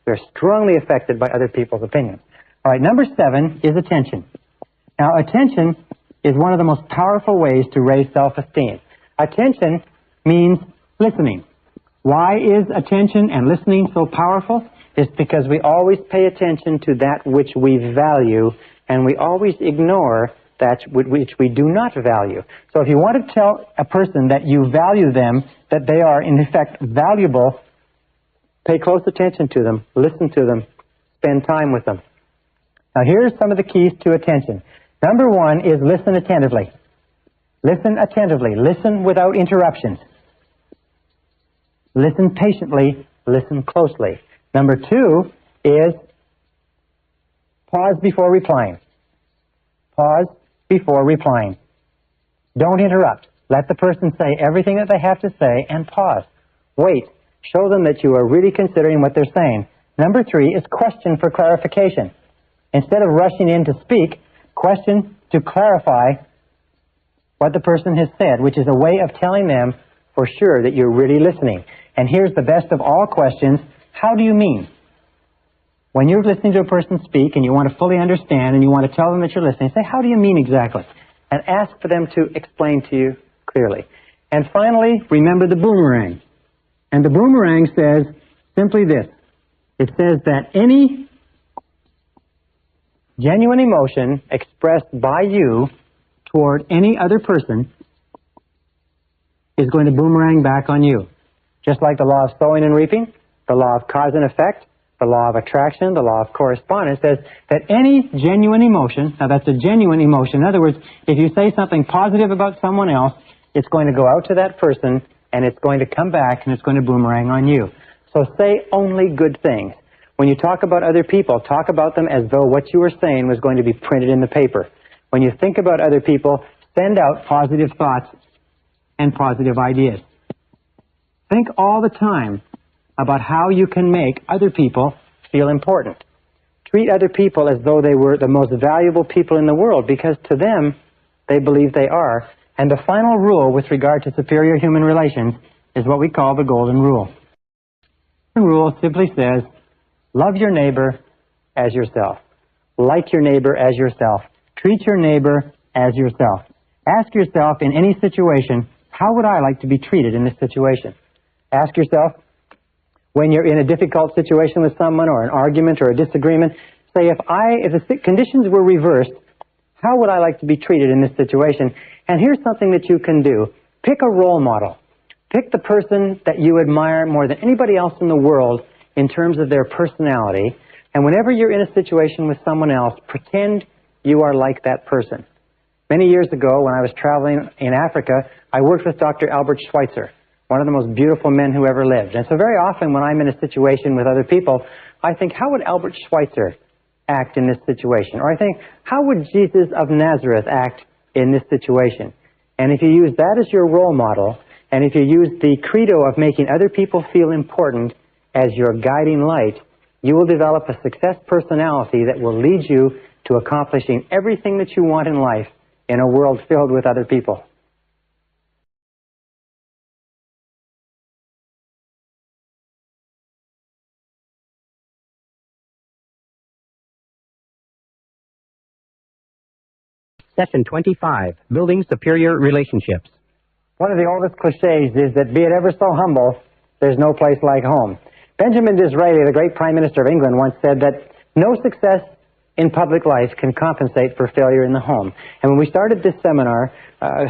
We're strongly affected by other people's opinions. All right, number 7 is attention. Now, attention is one of the most powerful ways to raise self-esteem. Attention means listening. Why is attention and listening so powerful? It's because we always pay attention to that which we value, and we always ignore that which we do not value. So if you want to tell a person that you value them, that they are in effect valuable, pay close attention to them, listen to them, spend time with them. Now here's some of the keys to attention. Number 1 is listen attentively. Listen attentively. Listen without interruptions. Listen patiently. Listen closely. Number 2 is pause before replying. Pause before replying. Don't interrupt. Let the person say everything that they have to say and pause. Wait. Show them that you are really considering what they're saying. Number 3 is question for clarification. Instead of rushing in to speak, question to clarify what the person has said, which is a way of telling them for sure that you're really listening. And here's the best of all questions. How do you mean? When you're listening to a person speak and you want to fully understand and you want to tell them that you're listening, say, how do you mean exactly? And ask for them to explain to you clearly. And finally, remember the boomerang. And the boomerang says simply this. It says that any genuine emotion expressed by you toward any other person is going to boomerang back on you. Just like the law of sowing and reaping, the law of cause and effect, the law of attraction, the law of correspondence says that any genuine emotion, now that's a genuine emotion. In other words, if you say something positive about someone else, it's going to go out to that person and it's going to come back and it's going to boomerang on you. So say only good things. When you talk about other people, talk about them as though what you were saying was going to be printed in the paper. When you think about other people, send out positive thoughts and positive ideas. Think all the time about how you can make other people feel important. Treat other people as though they were the most valuable people in the world, because to them, they believe they are. And the final rule with regard to superior human relations is what we call the Golden Rule. The rule simply says, love your neighbor as yourself. Like your neighbor as yourself. Treat your neighbor as yourself. Ask yourself in any situation, how would I like to be treated in this situation? Ask yourself, when you're in a difficult situation with someone or an argument or a disagreement, say, if the conditions were reversed, how would I like to be treated in this situation? And here's something that you can do. Pick a role model. Pick the person that you admire more than anybody else in the world in terms of their personality. And whenever you're in a situation with someone else, pretend you are like that person. Many years ago, when I was traveling in Africa, I worked with Dr. Albert Schweitzer, one of the most beautiful men who ever lived. And so very often when I'm in a situation with other people, I think, how would Albert Schweitzer act in this situation? Or I think, how would Jesus of Nazareth act in this situation? And if you use that as your role model, And if you use the credo of making other people feel important as your guiding light, you will develop a success personality that will lead you to accomplishing everything that you want in life in a world filled with other people. Session 25, Building Superior Relationships. One of the oldest cliches is that be it ever so humble, there's no place like home. Benjamin Disraeli, the great Prime Minister of England, once said that no success in public life can compensate for failure in the home. And when we started this seminar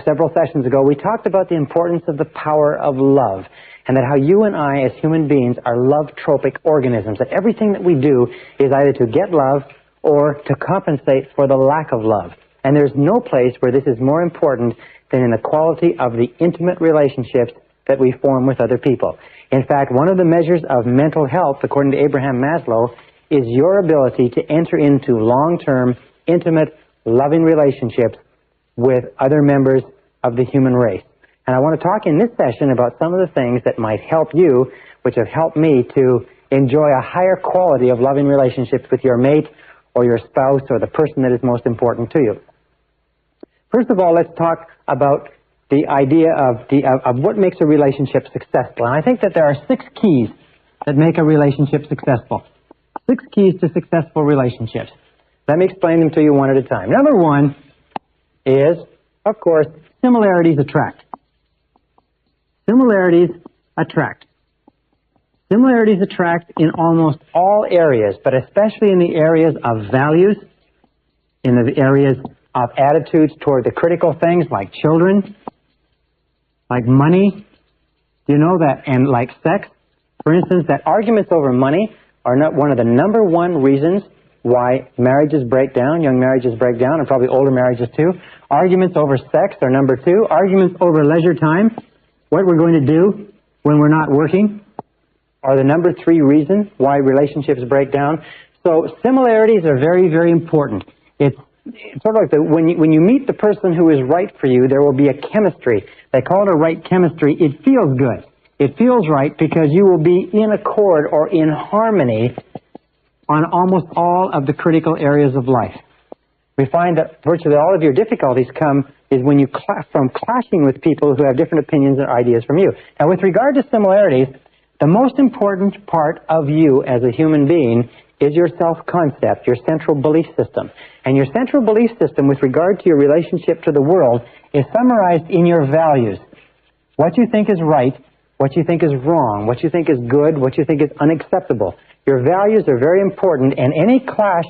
several sessions ago, we talked about the importance of the power of love, and that how you and I as human beings are love-tropic organisms, that everything that we do is either to get love or to compensate for the lack of love. And there's no place where this is more important than in the quality of the intimate relationships that we form with other people. In fact, one of the measures of mental health, according to Abraham Maslow, is your ability to enter into long-term, intimate, loving relationships with other members of the human race. And I want to talk in this session about some of the things that might help you, which have helped me to enjoy a higher quality of loving relationships with your mate or your spouse or the person that is most important to you. First of all, let's talk about the idea of what makes a relationship successful. And I think that there are 6 keys that make a relationship successful. 6 keys to successful relationships. Let me explain them to you one at a time. Number 1 is, of course, similarities attract. Similarities attract. Similarities attract in almost all areas, but especially in the areas of values, in the areas of attitudes toward the critical things like children, like money, you know that, and like sex. For instance, that arguments over money are not one of the number 1 reasons why marriages break down, young marriages break down, and probably older marriages too. Arguments over sex are number 2. Arguments over leisure time, what we're going to do when we're not working, are the number 3 reason why relationships break down. So similarities are very, very important. It's sort of like when you meet the person who is right for you, there will be a chemistry. They call it a right chemistry. It feels good. It feels right because you will be in accord or in harmony on almost all of the critical areas of life. We find that virtually all of your difficulties come is when you from clashing with people who have different opinions and ideas from you. Now, with regard to similarities, the most important part of you as a human being is your self-concept, your central belief system. And your central belief system with regard to your relationship to the world is summarized in your values. What you think is right, what you think is wrong, what you think is good, what you think is unacceptable. Your values are very important, and any clash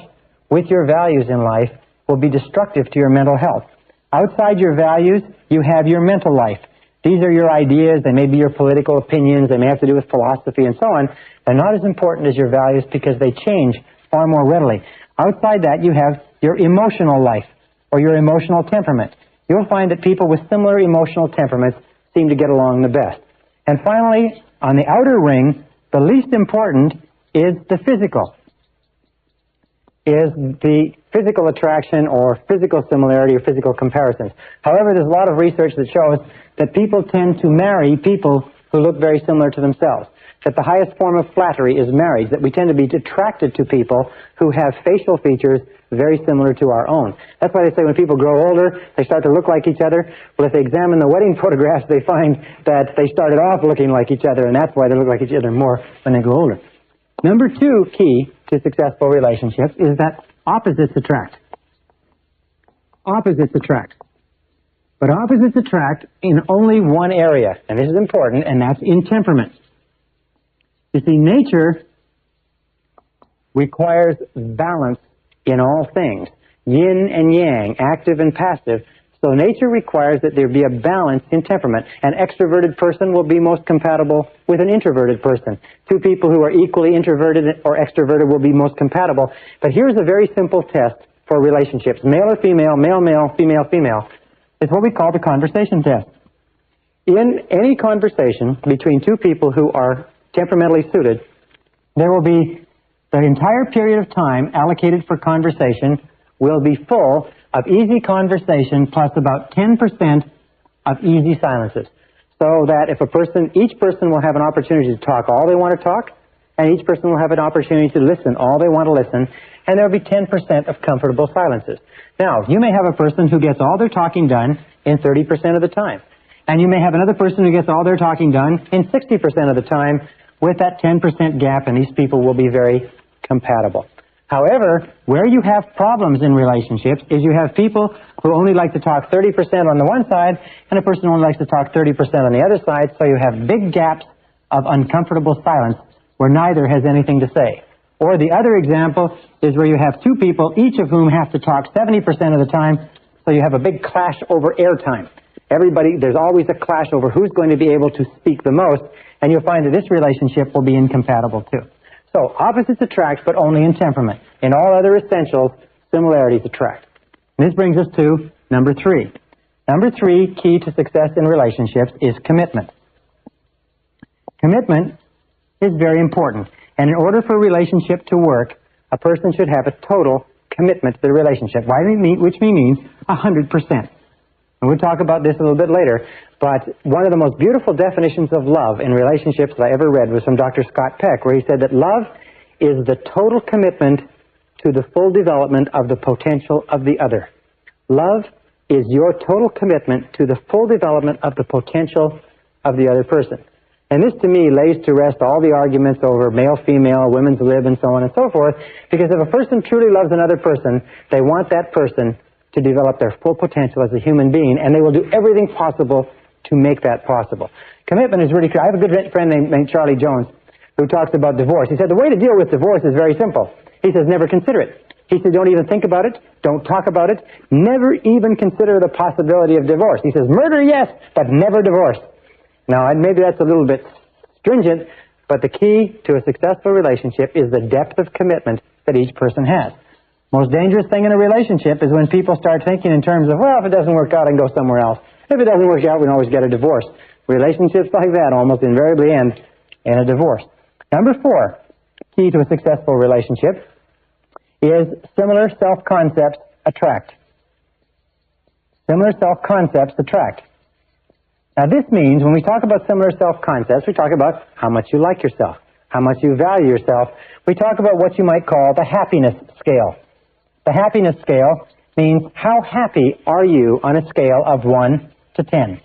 with your values in life will be destructive to your mental health. Outside your values, you have your mental life. These are your ideas, they may be your political opinions, they may have to do with philosophy and so on. They're not as important as your values because they change far more readily. Outside that, you have your emotional life or your emotional temperament. You'll find that people with similar emotional temperaments seem to get along the best. And finally, on the outer ring, the least important is the physical. Is the physical attraction or physical similarity or physical comparisons. However, there's a lot of research that shows that people tend to marry people who look very similar to themselves. That the highest form of flattery is marriage, that we tend to be attracted to people who have facial features very similar to our own. That's why they say when people grow older, they start to look like each other. Well, if they examine the wedding photographs, they find that they started off looking like each other, and that's why they look like each other more when they grow older. Number 2 key to successful relationships is that opposites attract. Opposites attract. But opposites attract in only one area, and this is important, and that's in temperament. You see, nature requires balance in all things, yin and yang, active and passive. So nature requires that there be a balance in temperament. An extroverted person will be most compatible with an introverted person. 2 people who are equally introverted or extroverted will be most compatible. But here's a very simple test for relationships. Male or female, male, male, female, female. It's what we call the conversation test. In any conversation between 2 people who are temperamentally suited, there will be the entire period of time allocated for conversation will be full of easy conversation plus about 10% of easy silences. so that if each person will have an opportunity to talk all they want to talk, and each person will have an opportunity to listen all they want to listen, and there will be 10% of comfortable silences. Now, you may have a person who gets all their talking done in 30% of the time, and you may have another person who gets all their talking done in 60% of the time, with that 10% gap, and these people will be very compatible. However, where you have problems in relationships is you have people who only like to talk 30% on the one side, and a person who only likes to talk 30% on the other side, so you have big gaps of uncomfortable silence where neither has anything to say. Or the other example is where you have two people, each of whom have to talk 70% of the time, so you have a big clash over airtime. There's always a clash over who's going to be able to speak the most, and you'll find that this relationship will be incompatible too. So opposites attract, but only in temperament. In all other essentials, similarities attract. And this brings us to number 3. Number 3, key to success in relationships, is commitment. Commitment is very important. And in order for a relationship to work, a person should have a total commitment to the relationship, which means 100%. And we'll talk about this a little bit later, but one of the most beautiful definitions of love in relationships that I ever read was from Dr. Scott Peck, where he said that love is the total commitment to the full development of the potential of the other. Love is your total commitment to the full development of the potential of the other person. And this, to me, lays to rest all the arguments over male, female, women's lib, and so on and so forth, because if a person truly loves another person, they want that person to develop their full potential as a human being, and they will do everything possible to make that possible. Commitment is really clear. I have a good friend named Charlie Jones who talks about divorce. He said the way to deal with divorce is very simple. He says never consider it. He said don't even think about it, don't talk about it, never even consider the possibility of divorce. He says murder, yes, but never divorce. Now, maybe that's a little bit stringent, but the key to a successful relationship is the depth of commitment that each person has. Most dangerous thing in a relationship is when people start thinking in terms of, well, if it doesn't work out, I can go somewhere else. If it doesn't work out, we can always get a divorce. Relationships like that almost invariably end in a divorce. Number 4, key to a successful relationship, is similar self-concepts attract. Similar self-concepts attract. Now this means when we talk about similar self-concepts, we talk about how much you like yourself, how much you value yourself. We talk about what you might call the happiness scale. The happiness scale means how happy are you on a scale of 1 to 10.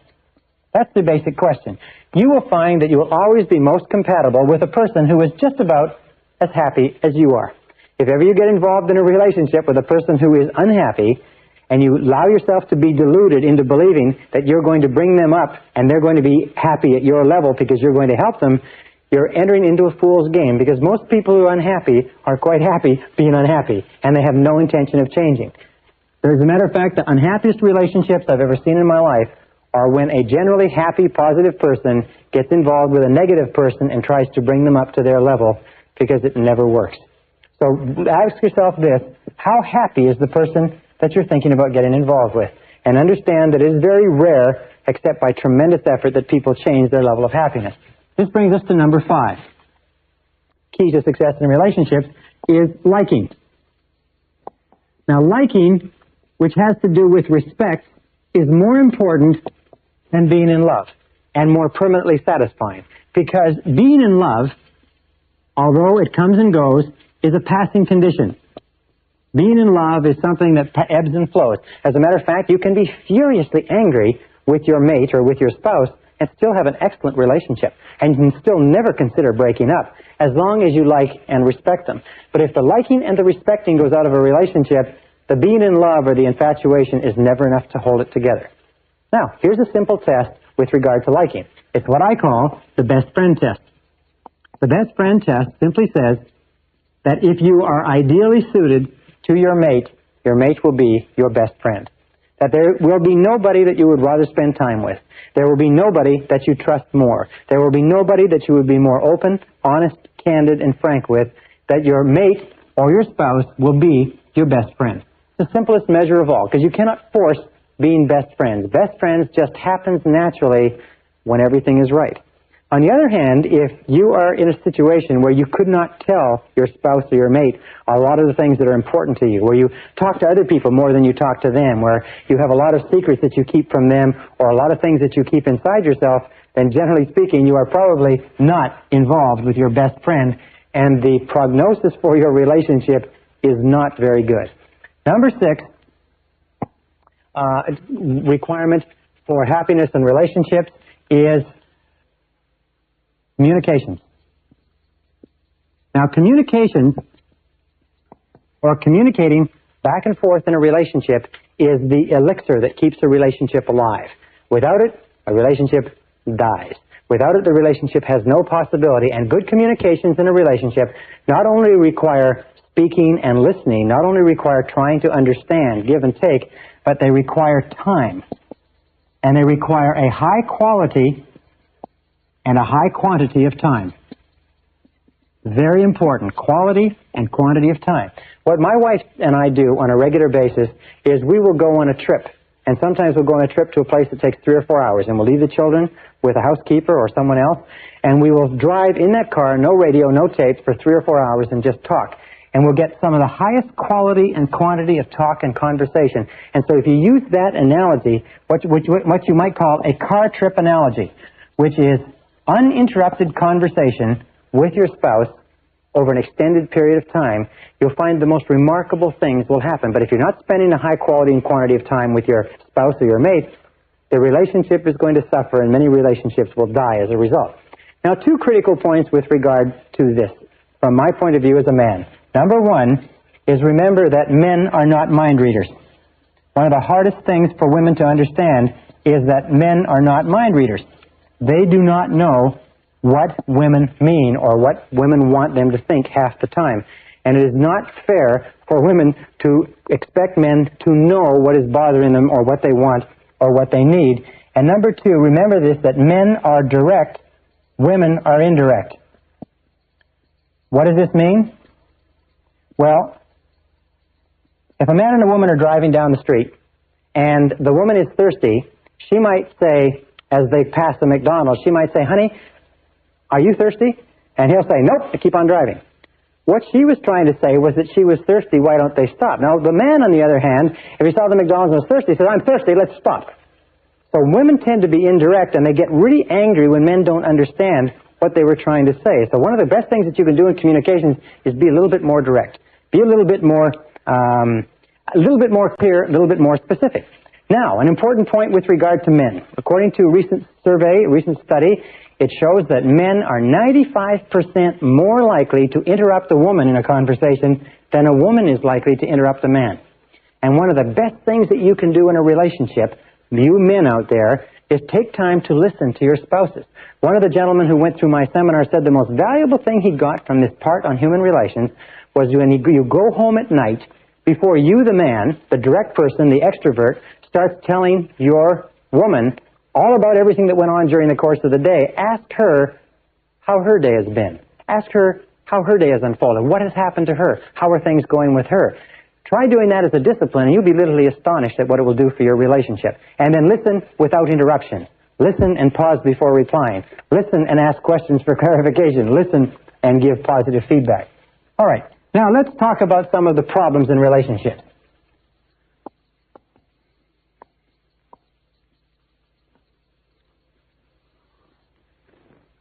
That's the basic question. You will find that you will always be most compatible with a person who is just about as happy as you are. If ever you get involved in a relationship with a person who is unhappy, and you allow yourself to be deluded into believing that you're going to bring them up and they're going to be happy at your level because you're going to help them, you're entering into a fool's game, because most people who are unhappy are quite happy being unhappy, and they have no intention of changing. As a matter of fact, the unhappiest relationships I've ever seen in my life are when a generally happy, positive person gets involved with a negative person and tries to bring them up to their level, because it never works. So ask yourself this: how happy is the person that you're thinking about getting involved with? And understand that it is very rare, except by tremendous effort, that people change their level of happiness. This brings us to number 5. Key to success in relationships is liking. Now, liking, which has to do with respect, is more important than being in love, and more permanently satisfying. Because being in love, although it comes and goes, is a passing condition. Being in love is something that ebbs and flows. As a matter of fact, you can be furiously angry with your mate or with your spouse and still have an excellent relationship. And you can still never consider breaking up, as long as you like and respect them. But if the liking and the respecting goes out of a relationship, the being in love or the infatuation is never enough to hold it together. Now, here's a simple test with regard to liking. It's what I call the best friend test. The best friend test simply says that if you are ideally suited to your mate will be your best friend. That there will be nobody that you would rather spend time with. There will be nobody that you trust more. There will be nobody that you would be more open, honest, candid, and frank with. That your mate or your spouse will be your best friend. It's the simplest measure of all, because you cannot force being best friends. Best friends just happens naturally when everything is right. On the other hand, if you are in a situation where you could not tell your spouse or your mate a lot of the things that are important to you, where you talk to other people more than you talk to them, where you have a lot of secrets that you keep from them, or a lot of things that you keep inside yourself, then generally speaking, you are probably not involved with your best friend, and the prognosis for your relationship is not very good. Number 6, requirement for happiness in relationships is communication. Now, communication, or communicating back and forth in a relationship, is the elixir that keeps a relationship alive. Without it, a relationship dies. Without it, the relationship has no possibility, and good communications in a relationship not only require speaking and listening, not only require trying to understand, give and take, but they require time. And they require a high quality and a high quantity of time. Very important, quality and quantity of time. What my wife and I do on a regular basis is we will go on a trip. And sometimes we'll go on a trip to a place that takes 3 or 4 hours, and we'll leave the children with a housekeeper or someone else, and we will drive in that car, no radio, no tapes, for 3 or 4 hours and just talk. And we'll get some of the highest quality and quantity of talk and conversation. And so if you use that analogy, what you might call a car trip analogy, which is uninterrupted conversation with your spouse over an extended period of time, you'll find the most remarkable things will happen. But if you're not spending a high quality and quantity of time with your spouse or your mate, the relationship is going to suffer, and many relationships will die as a result. Now, 2 critical points with regard to this, from my point of view as a man. Number 1 is, remember that men are not mind readers. One of the hardest things for women to understand is that men are not mind readers. They do not know what women mean or what women want them to think half the time. And it is not fair for women to expect men to know what is bothering them or what they want or what they need. And number 2, remember this, that men are direct, women are indirect. What does this mean? Well, if a man and a woman are driving down the street and the woman is thirsty, she might say, as they pass the McDonald's, she might say, "Honey, are you thirsty?" And he'll say, "Nope," and keep on driving. What she was trying to say was that she was thirsty, why don't they stop? Now, the man, on the other hand, if he saw the McDonald's and was thirsty, he said, "I'm thirsty, let's stop." So women tend to be indirect, and they get really angry when men don't understand what they were trying to say. So one of the best things that you can do in communications is be a little bit more direct. Be a little bit more clear, a little bit more specific. Now, an important point with regard to men. According to a recent survey, a recent study, it shows that men are 95% more likely to interrupt a woman in a conversation than a woman is likely to interrupt a man. And one of the best things that you can do in a relationship, you men out there, is take time to listen to your spouses. One of the gentlemen who went through my seminar said the most valuable thing he got from this part on human relations was when you go home at night, before you, the man, the direct person, the extrovert, starts telling your woman all about everything that went on during the course of the day, ask her how her day has been. Ask her how her day has unfolded. What has happened to her? How are things going with her? Try doing that as a discipline, and you'll be literally astonished at what it will do for your relationship. And then listen without interruption. Listen and pause before replying. Listen and ask questions for clarification. Listen and give positive feedback. All right. Now let's talk about some of the problems in relationships.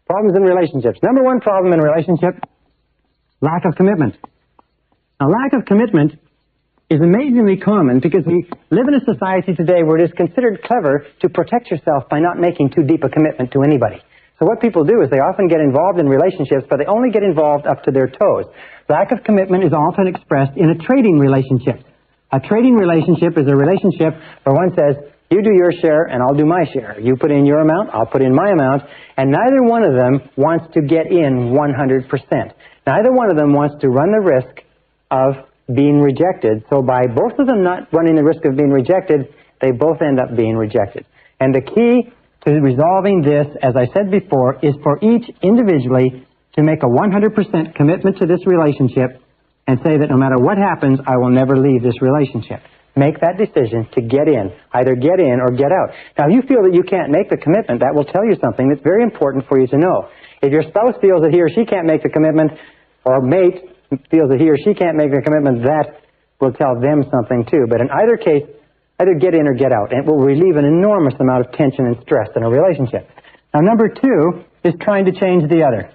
Problems in relationships. Number 1 problem in relationship, lack of commitment. Now, lack of commitment is amazingly common because we live in a society today where it is considered clever to protect yourself by not making too deep a commitment to anybody. So what people do is they often get involved in relationships, but they only get involved up to their toes. Lack of commitment is often expressed in a trading relationship. A trading relationship is a relationship where one says, you do your share and I'll do my share. You put in your amount, I'll put in my amount, and neither one of them wants to get in 100%. Neither one of them wants to run the risk of being rejected. So by both of them not running the risk of being rejected, they both end up being rejected. And the key to resolving this, as I said before, is for each individually to make a 100% commitment to this relationship and say that no matter what happens, I will never leave this relationship. Make that decision to get in. Either get in or get out. Now, if you feel that you can't make the commitment, that will tell you something that's very important for you to know. If your spouse feels that he or she can't make the commitment, or mate feels that he or she can't make the commitment, that will tell them something too. But in either case, either get in or get out. And it will relieve an enormous amount of tension and stress in a relationship. Now, number 2 is trying to change the other,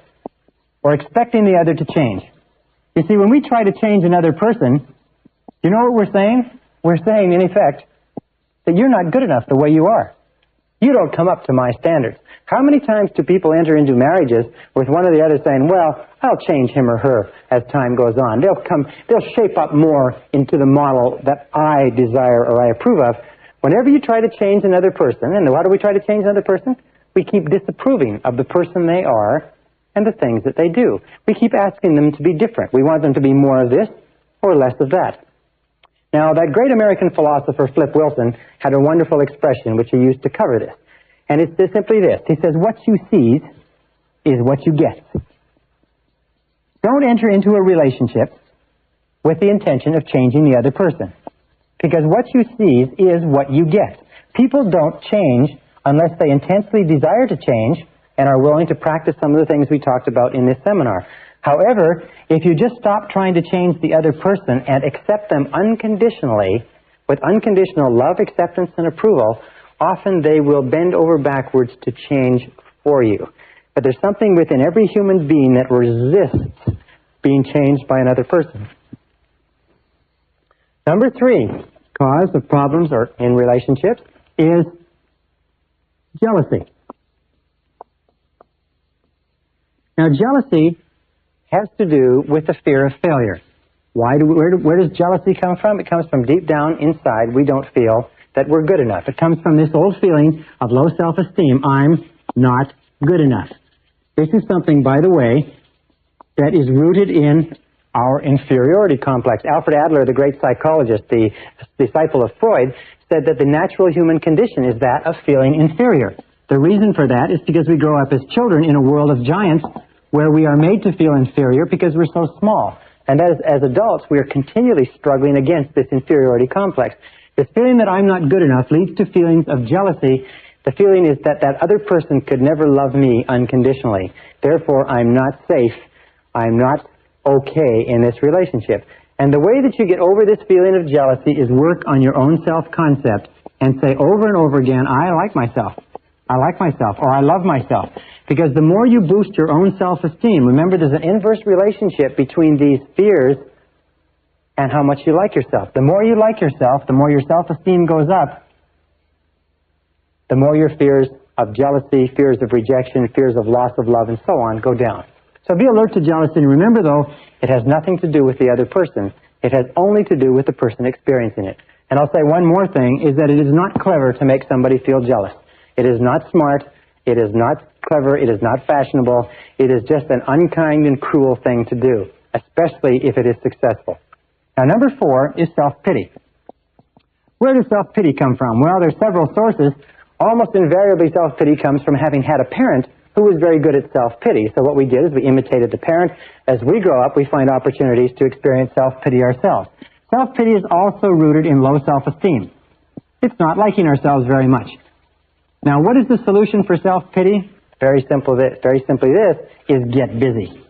or expecting the other to change. You see, when we try to change another person, you know what we're saying? We're saying, in effect, that you're not good enough the way you are. You don't come up to my standards. How many times do people enter into marriages with one or the other saying, well, I'll change him or her as time goes on. They'll shape up more into the model that I desire or I approve of. Whenever you try to change another person, and why do we try to change another person? We keep disapproving of the person they are and the things that they do. We keep asking them to be different. We want them to be more of this or less of that. Now, that great American philosopher, Flip Wilson, had a wonderful expression which he used to cover this. And it's simply this. He says, what you seize is what you get. Don't enter into a relationship with the intention of changing the other person. Because what you seize is what you get. People don't change unless they intensely desire to change and are willing to practice some of the things we talked about in this seminar. However, if you just stop trying to change the other person and accept them unconditionally, with unconditional love, acceptance, and approval, often they will bend over backwards to change for you. But there's something within every human being that resists being changed by another person. Number 3 cause of problems or in relationships is jealousy. Now, jealousy has to do with the fear of failure. Where does jealousy come from? It comes from deep down inside. We don't feel that we're good enough. It comes from this old feeling of low self-esteem. I'm not good enough. This is something, by the way, that is rooted in our inferiority complex. Alfred Adler, the great psychologist, the disciple of Freud, said that the natural human condition is that of feeling inferior. The reason for that is because we grow up as children in a world of giants where we are made to feel inferior because we're so small. And as adults, we are continually struggling against this inferiority complex. This feeling that I'm not good enough leads to feelings of jealousy. The feeling is that that other person could never love me unconditionally. Therefore, I'm not safe. I'm not okay in this relationship. And the way that you get over this feeling of jealousy is work on your own self-concept and say over and over again, I like myself. I like myself, or I love myself. Because the more you boost your own self-esteem, remember there's an inverse relationship between these fears and how much you like yourself. The more you like yourself, the more your self-esteem goes up, the more your fears of jealousy, fears of rejection, fears of loss of love, and so on go down. So be alert to jealousy. And remember, though, it has nothing to do with the other person. It has only to do with the person experiencing it. And I'll say one more thing, is that it is not clever to make somebody feel jealous. It is not smart. It is not clever. It is not fashionable. It is just an unkind and cruel thing to do, especially if it is successful. Now, number 4 is self-pity. Where does self-pity come from? Well, there's several sources. Almost invariably, self-pity comes from having had a parent who was very good at self-pity. So what we did is we imitated the parent. As we grow up, we find opportunities to experience self-pity ourselves. Self-pity is also rooted in low self-esteem. It's not liking ourselves very much. Now, what is the solution for self-pity? Very simply this, is get busy.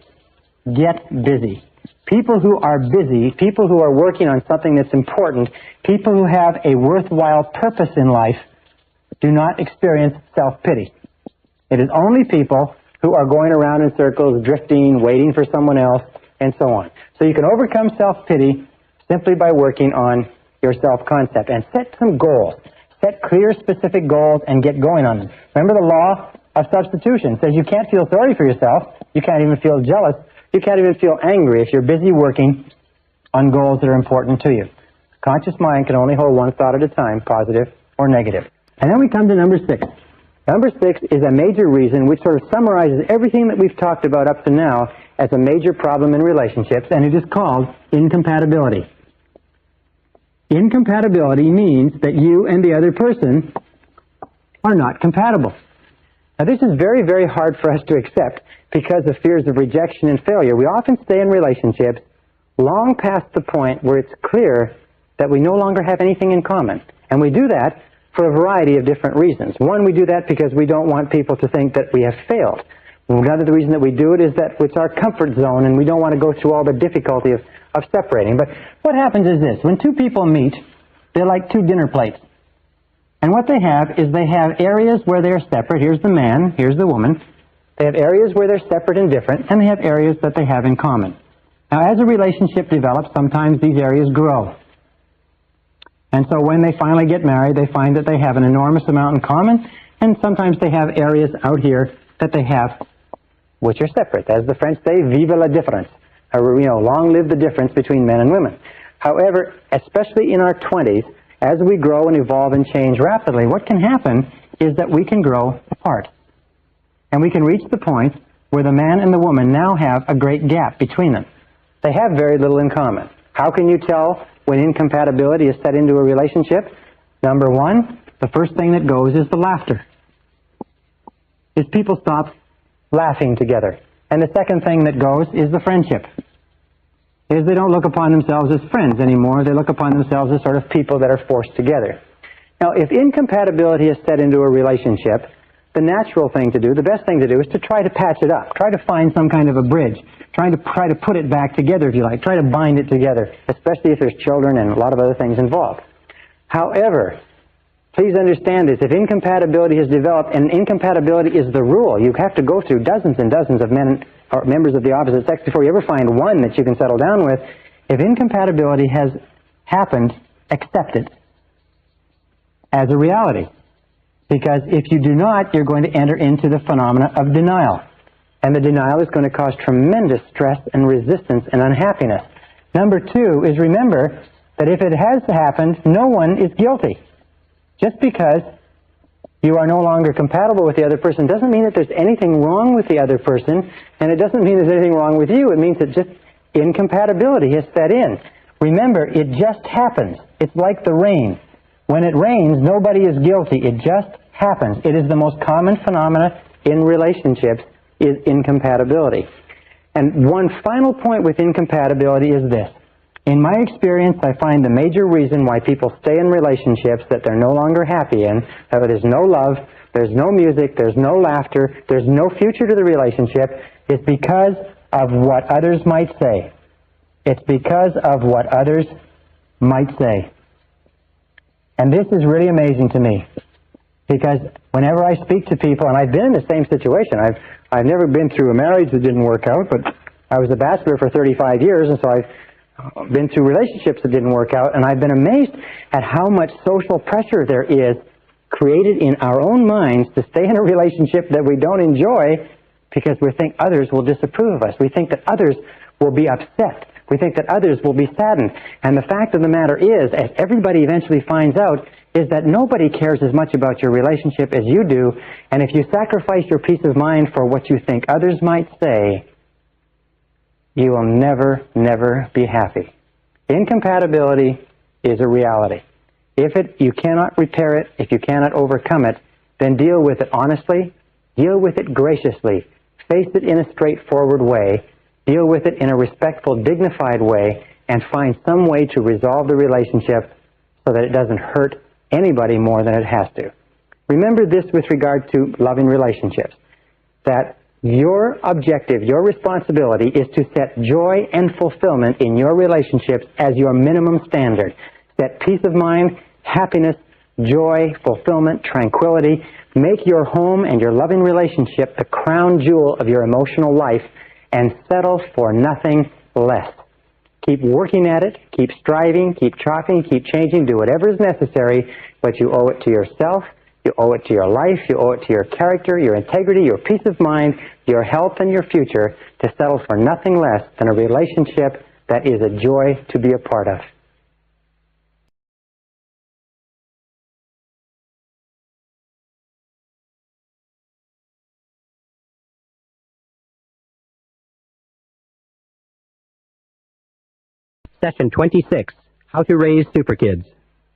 Get busy. People who are busy, people who are working on something that's important, people who have a worthwhile purpose in life do not experience self-pity. It is only people who are going around in circles, drifting, waiting for someone else, and so on. So you can overcome self-pity simply by working on your self-concept and set some goals. Set clear, specific goals and get going on them. Remember the law of substitution. It says you can't feel sorry for yourself. You can't even feel jealous. You can't even feel angry if you're busy working on goals that are important to you. The conscious mind can only hold one thought at a time, positive or negative. And then we come to number 6. Number 6 is a major reason which sort of summarizes everything that we've talked about up to now as a major problem in relationships, and it is called incompatibility. Incompatibility means that you and the other person are not compatible. Now, this is very, very hard for us to accept because of fears of rejection and failure. We often stay in relationships long past the point where it's clear that we no longer have anything in common. And we do that for a variety of different reasons. One, we do that because we don't want people to think that we have failed. Another reason that we do it is that it's our comfort zone and we don't want to go through all the difficulty of separating. But what happens is this. When two people meet, they're like two dinner plates. And what they have is they have areas where they're separate. Here's the man, here's the woman. They have areas where they're separate and different, and they have areas that they have in common. Now, as a relationship develops, sometimes these areas grow. And so when they finally get married, they find that they have an enormous amount in common, and sometimes they have areas out here that they have which are separate. As the French say, vive la différence. Or, long live the difference between men and women. However, especially in our 20s, as we grow and evolve and change rapidly, what can happen is that we can grow apart. And we can reach the point where the man and the woman now have a great gap between them. They have very little in common. How can you tell when incompatibility is set into a relationship? Number one, the first thing that goes is the laughter. Is people stop laughing together. And the second thing that goes is the friendship. Is they don't look upon themselves as friends anymore. They look upon themselves as sort of people that are forced together. Now, if incompatibility is set into a relationship, the natural thing to do, the best thing to do, is to try to patch it up. Try to find some kind of a bridge. Try to put it back together, if you like. Try to bind it together, especially if there's children and a lot of other things involved. However, please understand this. If incompatibility has developed, and incompatibility is the rule, you have to go through dozens and dozens of men or members of the opposite sex before you ever find one that you can settle down with. If incompatibility has happened, accept it as a reality. Because if you do not, you're going to enter into the phenomena of denial. And the denial is going to cause tremendous stress and resistance and unhappiness. Number two is, remember that if it has happened, no one is guilty. Just because you are no longer compatible with the other person doesn't mean that there's anything wrong with the other person, and it doesn't mean there's anything wrong with you. It means that just incompatibility has set in. Remember, it just happens. It's like the rain. When it rains, nobody is guilty. It just happens. It is the most common phenomena in relationships, is incompatibility. And one final point with incompatibility is this. In my experience, I find the major reason why people stay in relationships that they're no longer happy in, that there's no love, there's no music, there's no laughter, there's no future to the relationship, is because of what others might say. It's because of what others might say. And this is really amazing to me, because whenever I speak to people, and I've been in the same situation, I've never been through a marriage that didn't work out, but I was a bachelor for 35 years, and so I've been through relationships that didn't work out, and I've been amazed at how much social pressure there is created in our own minds to stay in a relationship that we don't enjoy because we think others will disapprove of us. We think that others will be upset. We think that others will be saddened. And the fact of the matter is, as everybody eventually finds out, is that nobody cares as much about your relationship as you do, and if you sacrifice your peace of mind for what you think others might say, you will never, never be happy. Incompatibility is a reality. If you cannot repair it, if you cannot overcome it, then deal with it honestly, deal with it graciously, face it in a straightforward way, deal with it in a respectful, dignified way, and find some way to resolve the relationship so that it doesn't hurt anybody more than it has to. Remember this with regard to loving relationships, that your objective, your responsibility is to set joy and fulfillment in your relationships as your minimum standard. Set peace of mind, happiness, joy, fulfillment, tranquility. Make your home and your loving relationship the crown jewel of your emotional life, and settle for nothing less. Keep working at it, keep striving, keep chopping, keep changing, do whatever is necessary, but you owe it to yourself, you owe it to your life, you owe it to your character, your integrity, your peace of mind, your health, and your future to settle for nothing less than a relationship that is a joy to be a part of. Session 26, How to Raise Super Kids.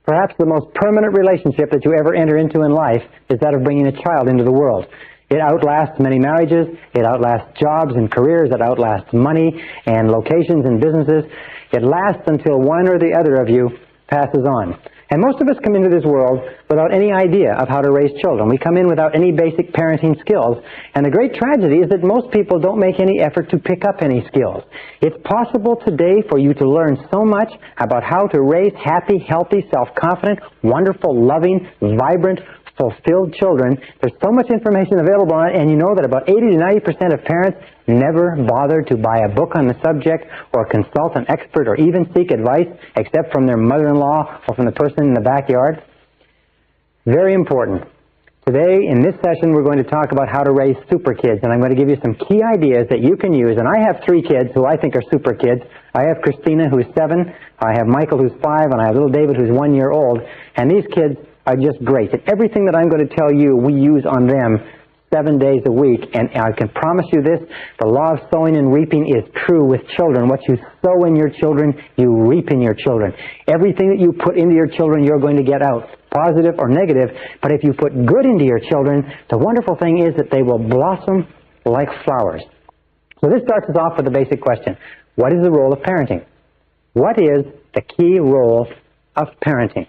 Perhaps the most permanent relationship that you ever enter into in life is that of bringing a child into the world. It outlasts many marriages, it outlasts jobs and careers, it outlasts money and locations and businesses. It lasts until one or the other of you passes on. And most of us come into this world without any idea of how to raise children. We come in without any basic parenting skills. And the great tragedy is that most people don't make any effort to pick up any skills. It's possible today for you to learn so much about how to raise happy, healthy, self-confident, wonderful, loving, vibrant, fulfilled children. There's so much information available on it, and you know that about 80 to 90% of parents never bother to buy a book on the subject or consult an expert or even seek advice except from their mother-in-law or from the person in the backyard. Very important. Today, in this session, we're going to talk about how to raise super kids, and I'm going to give you some key ideas that you can use. And I have 3 kids who I think are super kids. I have Christina, who's 7, I have Michael, who's 5, and I have little David, who's 1 year old. And these kids are just great. And everything that I'm going to tell you, we use on them 7 days a week. And I can promise you this, the law of sowing and reaping is true with children. What you sow in your children, you reap in your children. Everything that you put into your children, you're going to get out, positive or negative. But if you put good into your children, the wonderful thing is that they will blossom like flowers. So this starts us off with a basic question. What is the role of parenting? What is the key role of parenting?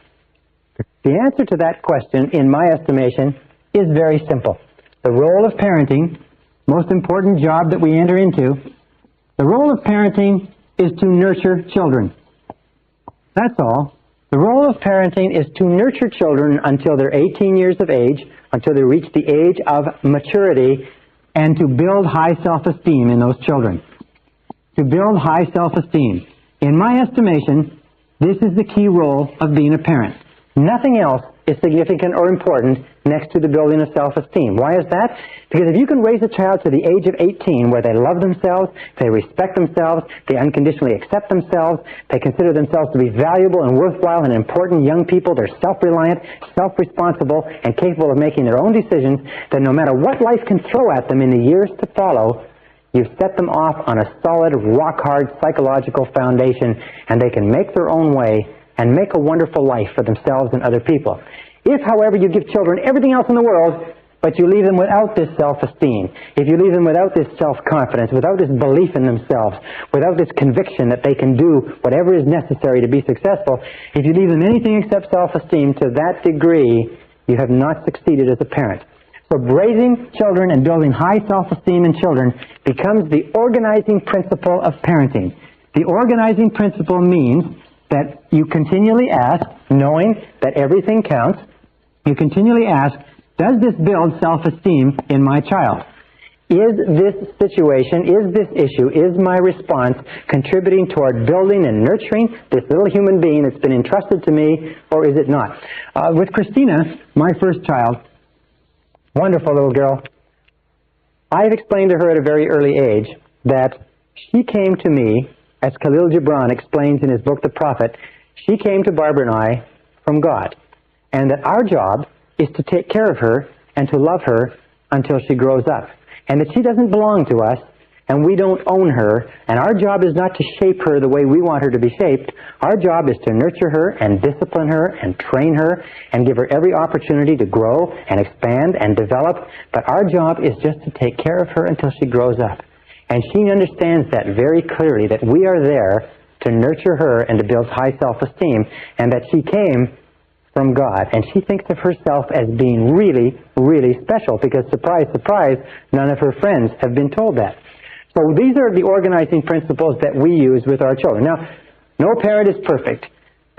The answer to that question, in my estimation, is very simple. The role of parenting, most important job that we enter into, the role of parenting is to nurture children. That's all. The role of parenting is to nurture children until they're 18 years of age, until they reach the age of maturity, and to build high self-esteem in those children. To build high self-esteem. In my estimation, this is the key role of being a parent. Nothing else is significant or important next to the building of self-esteem. Why is that? Because if you can raise a child to the age of 18 where they love themselves, they respect themselves, they unconditionally accept themselves, they consider themselves to be valuable and worthwhile and important young people, they're self-reliant, self-responsible, and capable of making their own decisions, then no matter what life can throw at them in the years to follow, you've set them off on a solid, rock-hard psychological foundation, and they can make their own way and make a wonderful life for themselves and other people. If, however, you give children everything else in the world, but you leave them without this self-esteem, if you leave them without this self-confidence, without this belief in themselves, without this conviction that they can do whatever is necessary to be successful, if you leave them anything except self-esteem to that degree, you have not succeeded as a parent. So raising children and building high self-esteem in children becomes the organizing principle of parenting. The organizing principle means that you continually ask, knowing that everything counts, you continually ask, does this build self-esteem in my child? Is this situation, is this issue, is my response contributing toward building and nurturing this little human being that's been entrusted to me, or is it not? With Christina, my first child, wonderful little girl, I've explained to her at a very early age that she came to me, as Khalil Gibran explains in his book, The Prophet, she came to Barbara and I from God, and that our job is to take care of her and to love her until she grows up, and that she doesn't belong to us, and we don't own her, and our job is not to shape her the way we want her to be shaped. Our job is to nurture her and discipline her and train her and give her every opportunity to grow and expand and develop, but our job is just to take care of her until she grows up. And she understands that very clearly, that we are there to nurture her and to build high self-esteem, and that she came from God. And she thinks of herself as being really, really special, because surprise, surprise, none of her friends have been told that. So these are the organizing principles that we use with our children. Now, no parent is perfect.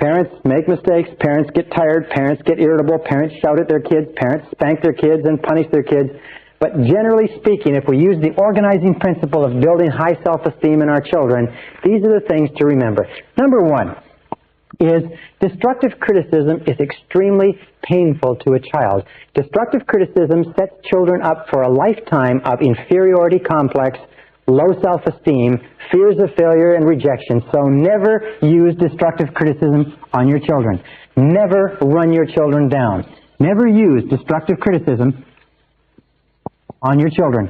Parents make mistakes, parents get tired, parents get irritable, parents shout at their kids, parents spank their kids and punish their kids. But generally speaking, if we use the organizing principle of building high self-esteem in our children, these are the things to remember. Number one is destructive criticism is extremely painful to a child. Destructive criticism sets children up for a lifetime of inferiority complex, low self-esteem, fears of failure and rejection. So never use destructive criticism on your children. Never run your children down. Never use destructive criticism on your children.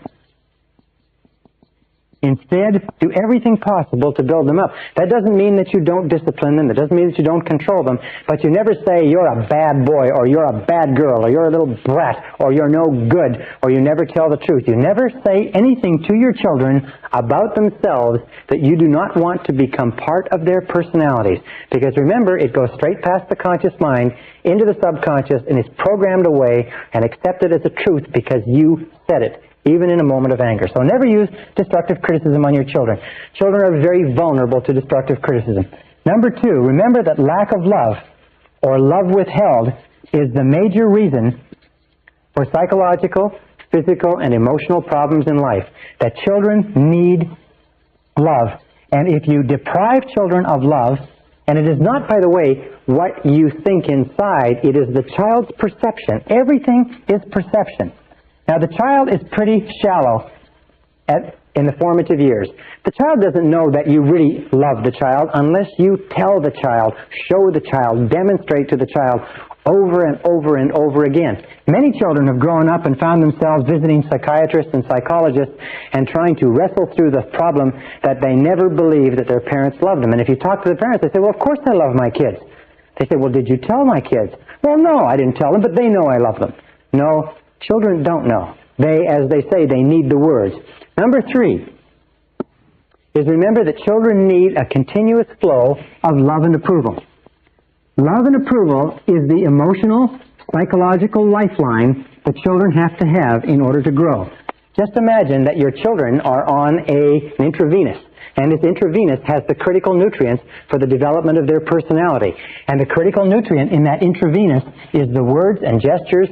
Instead, do everything possible to build them up. That doesn't mean that you don't discipline them. It doesn't mean that you don't control them. But you never say you're a bad boy, or you're a bad girl, or you're a little brat, or you're no good, or you never tell the truth. You never say anything to your children about themselves that you do not want to become part of their personalities. Because remember, it goes straight past the conscious mind into the subconscious and is programmed away and accepted as a truth because you said it, even in a moment of anger. So never use destructive criticism on your children. Children are very vulnerable to destructive criticism. Number two, remember that lack of love, or love withheld, is the major reason for psychological, physical, and emotional problems in life. That children need love. And if you deprive children of love, and it is not, by the way, what you think inside, it is the child's perception. Everything is perception. Now, the child is pretty shallow in the formative years. The child doesn't know that you really love the child unless you tell the child, show the child, demonstrate to the child over and over and over again. Many children have grown up and found themselves visiting psychiatrists and psychologists and trying to wrestle through the problem that they never believed that their parents loved them. And if you talk to the parents, they say, well, of course I love my kids. They say, well, did you tell my kids? Well, no, I didn't tell them, but they know I love them. No. Children don't know. They, as they say, they need the words. Number three is remember that children need a continuous flow of love and approval. Love and approval is the emotional, psychological lifeline that children have to have in order to grow. Just imagine that your children are on an intravenous, and this intravenous has the critical nutrients for the development of their personality. And the critical nutrient in that intravenous is the words and gestures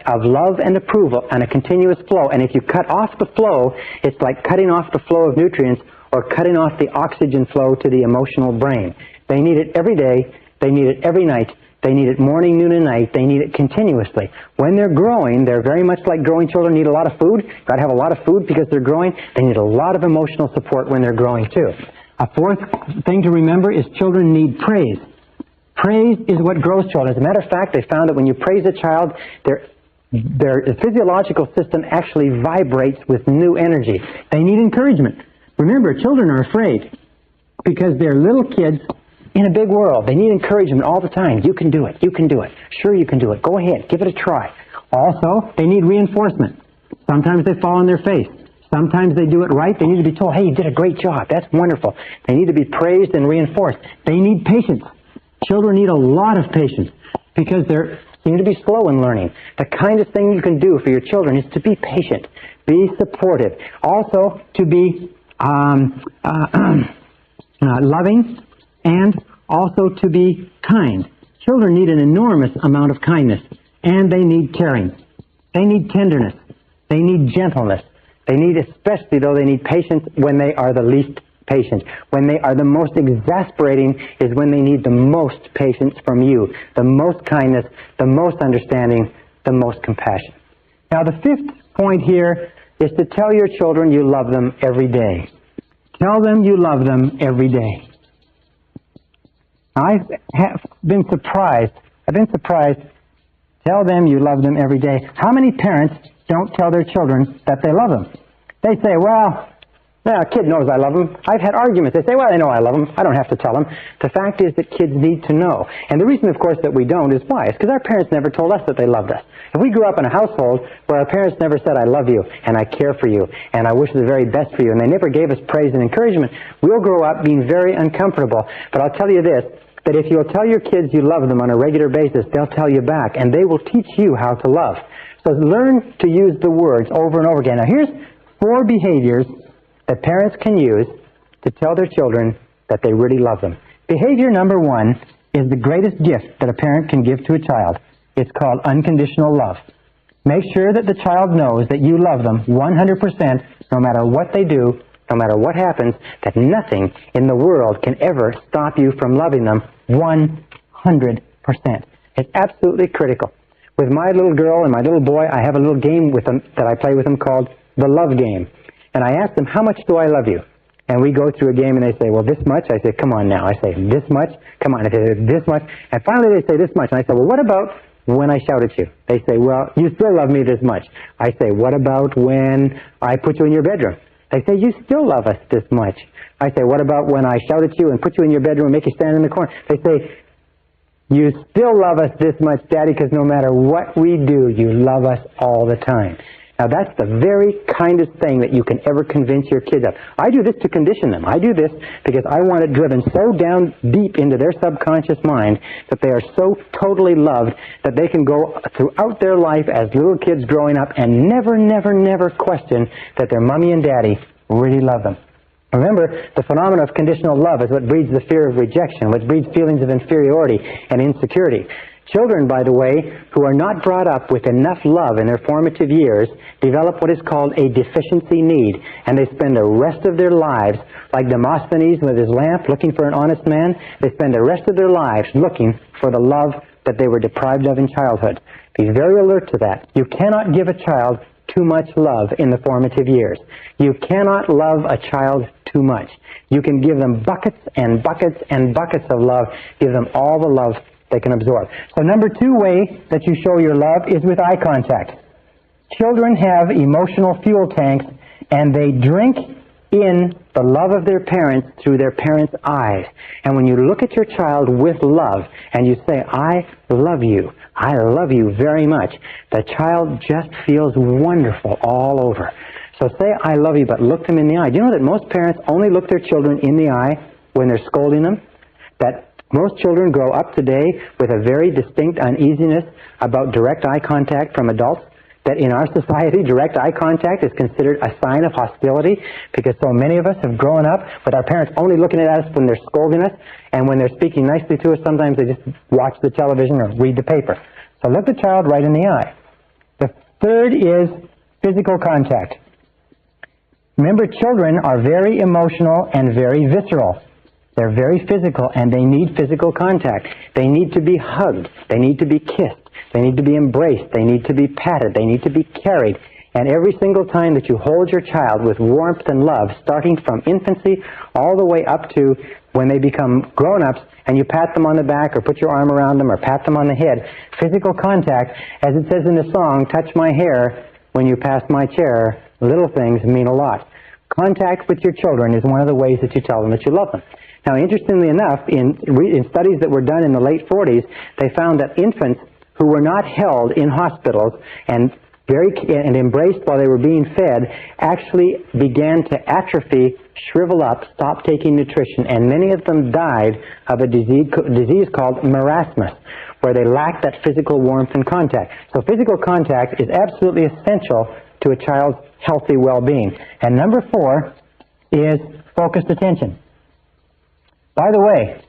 of love and approval and a continuous flow. And if you cut off the flow, it's like cutting off the flow of nutrients or cutting off the oxygen flow to the emotional brain. They need it every day. They need it every night. They need it morning, noon, and night. They need it continuously. When they're growing, they're very much like growing children need a lot of food. Got to have a lot of food because they're growing. They need a lot of emotional support when they're growing too. A fourth thing to remember is children need praise. Praise is what grows children. As a matter of fact, they found that when you praise a child, their physiological system actually vibrates with new energy. They need encouragement. Remember, children are afraid because they're little kids in a big world. They need encouragement all the time. You can do it. You can do it. Sure, you can do it. Go ahead. Give it a try. Also, they need reinforcement. Sometimes they fall on their face. Sometimes they do it right. They need to be told, hey, you did a great job. That's wonderful. They need to be praised and reinforced. They need patience. Children need a lot of patience because they seem to be slow in learning. The kindest thing you can do for your children is to be patient, be supportive. Also, to be loving, and also to be kind. Children need an enormous amount of kindness, and they need caring. They need tenderness. They need gentleness. They need, especially though, they need patience when they are the least patient. When they are the most exasperating is when they need the most patience from you, the most kindness, the most understanding, the most compassion. Now, the fifth point here is to tell your children you love them every day. Tell them you love them every day. I have been surprised. Tell them you love them every day. How many parents don't tell their children that they love them? They say, well, a kid knows I love them. I've had arguments. They say, well, they know I love them. I don't have to tell them. The fact is that kids need to know. And the reason, of course, that we don't is why? It's because our parents never told us that they loved us. If we grew up in a household where our parents never said, I love you, and I care for you, and I wish the very best for you, and they never gave us praise and encouragement, we'll grow up being very uncomfortable. But I'll tell you this, that if you'll tell your kids you love them on a regular basis, they'll tell you back, and they will teach you how to love. So learn to use the words over and over again. Now here's 4 behaviors that parents can use to tell their children that they really love them. Behavior number 1 is the greatest gift that a parent can give to a child. It's called unconditional love. Make sure that the child knows that you love them 100%, no matter what they do, no matter what happens, that nothing in the world can ever stop you from loving them 100%. It's absolutely critical. With my little girl and my little boy, I have a little game with them that I play with them called the love game. And I ask them, how much do I love you? And we go through a game and they say, well, this much. I say, come on now. I say, this much. Come on. I say, this much. And finally they say, this much. And I say, well, what about when I shout at you? They say, well, you still love me this much. I say, what about when I put you in your bedroom? They say, you still love us this much. I say, what about when I shout at you and put you in your bedroom and make you stand in the corner? They say, you still love us this much, Daddy, because no matter what we do, you love us all the time. Now, that's the very kindest thing that you can ever convince your kids of. I do this to condition them. I do this because I want it driven so down deep into their subconscious mind that they are so totally loved that they can go throughout their life as little kids growing up and never, never, never question that their mommy and daddy really love them. Remember, the phenomenon of conditional love is what breeds the fear of rejection, what breeds feelings of inferiority and insecurity. Children, by the way, who are not brought up with enough love in their formative years develop what is called a deficiency need, and they spend the rest of their lives, like Demosthenes with his lamp looking for an honest man, they spend the rest of their lives looking for the love that they were deprived of in childhood. Be very alert to that. You cannot give a child too much love in the formative years. You cannot love a child too much. You can give them buckets and buckets and buckets of love. Give them all the love they can absorb. So number 2 way that you show your love is with eye contact. Children have emotional fuel tanks, and they drink in the love of their parents through their parents' eyes. And when you look at your child with love and you say, I love you very much, the child just feels wonderful all over. So say, I love you, but look them in the eye. Do you know that most parents only look their children in the eye when they're scolding them? That most children grow up today with a very distinct uneasiness about direct eye contact from adults. That in our society, direct eye contact is considered a sign of hostility because so many of us have grown up with our parents only looking at us when they're scolding us, and when they're speaking nicely to us, sometimes they just watch the television or read the paper. So look the child right in the eye. The third is physical contact. Remember, children are very emotional and very visceral. They're very physical, and they need physical contact. They need to be hugged. They need to be kissed. They need to be embraced. They need to be patted. They need to be carried. And every single time that you hold your child with warmth and love, starting from infancy all the way up to when they become grown-ups, and you pat them on the back or put your arm around them or pat them on the head, physical contact, as it says in the song, touch my hair when you pass my chair, little things mean a lot. Contact with your children is one of the ways that you tell them that you love them. Now, interestingly enough, in studies that were done in the late 40s, they found that infants who were not held in hospitals and embraced while they were being fed actually began to atrophy, shrivel up, stop taking nutrition, and many of them died of a disease called marasmus, where they lacked that physical warmth and contact. So physical contact is absolutely essential to a child's healthy well-being. And number 4 is focused attention. By the way,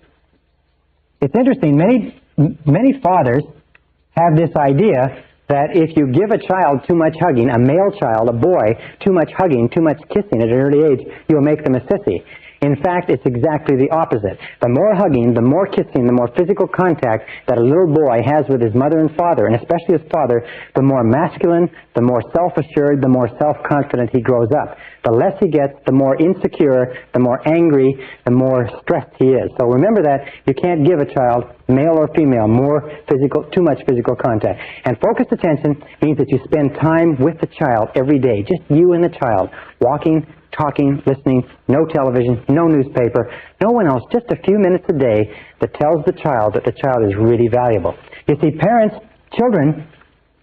it's interesting, many fathers have this idea that if you give a child too much hugging, a male child, a boy, too much hugging, too much kissing at an early age, you'll make them a sissy. In fact, it's exactly the opposite. The more hugging, the more kissing, the more physical contact that a little boy has with his mother and father, and especially his father, the more masculine, the more self-assured, the more self-confident he grows up. The less he gets, the more insecure, the more angry, the more stressed he is. So remember that you can't give a child, male or female, too much physical contact. And focused attention means that you spend time with the child every day, just you and the child, walking, talking, listening, no television, no newspaper, no one else, just a few minutes a day that tells the child that the child is really valuable. You see, children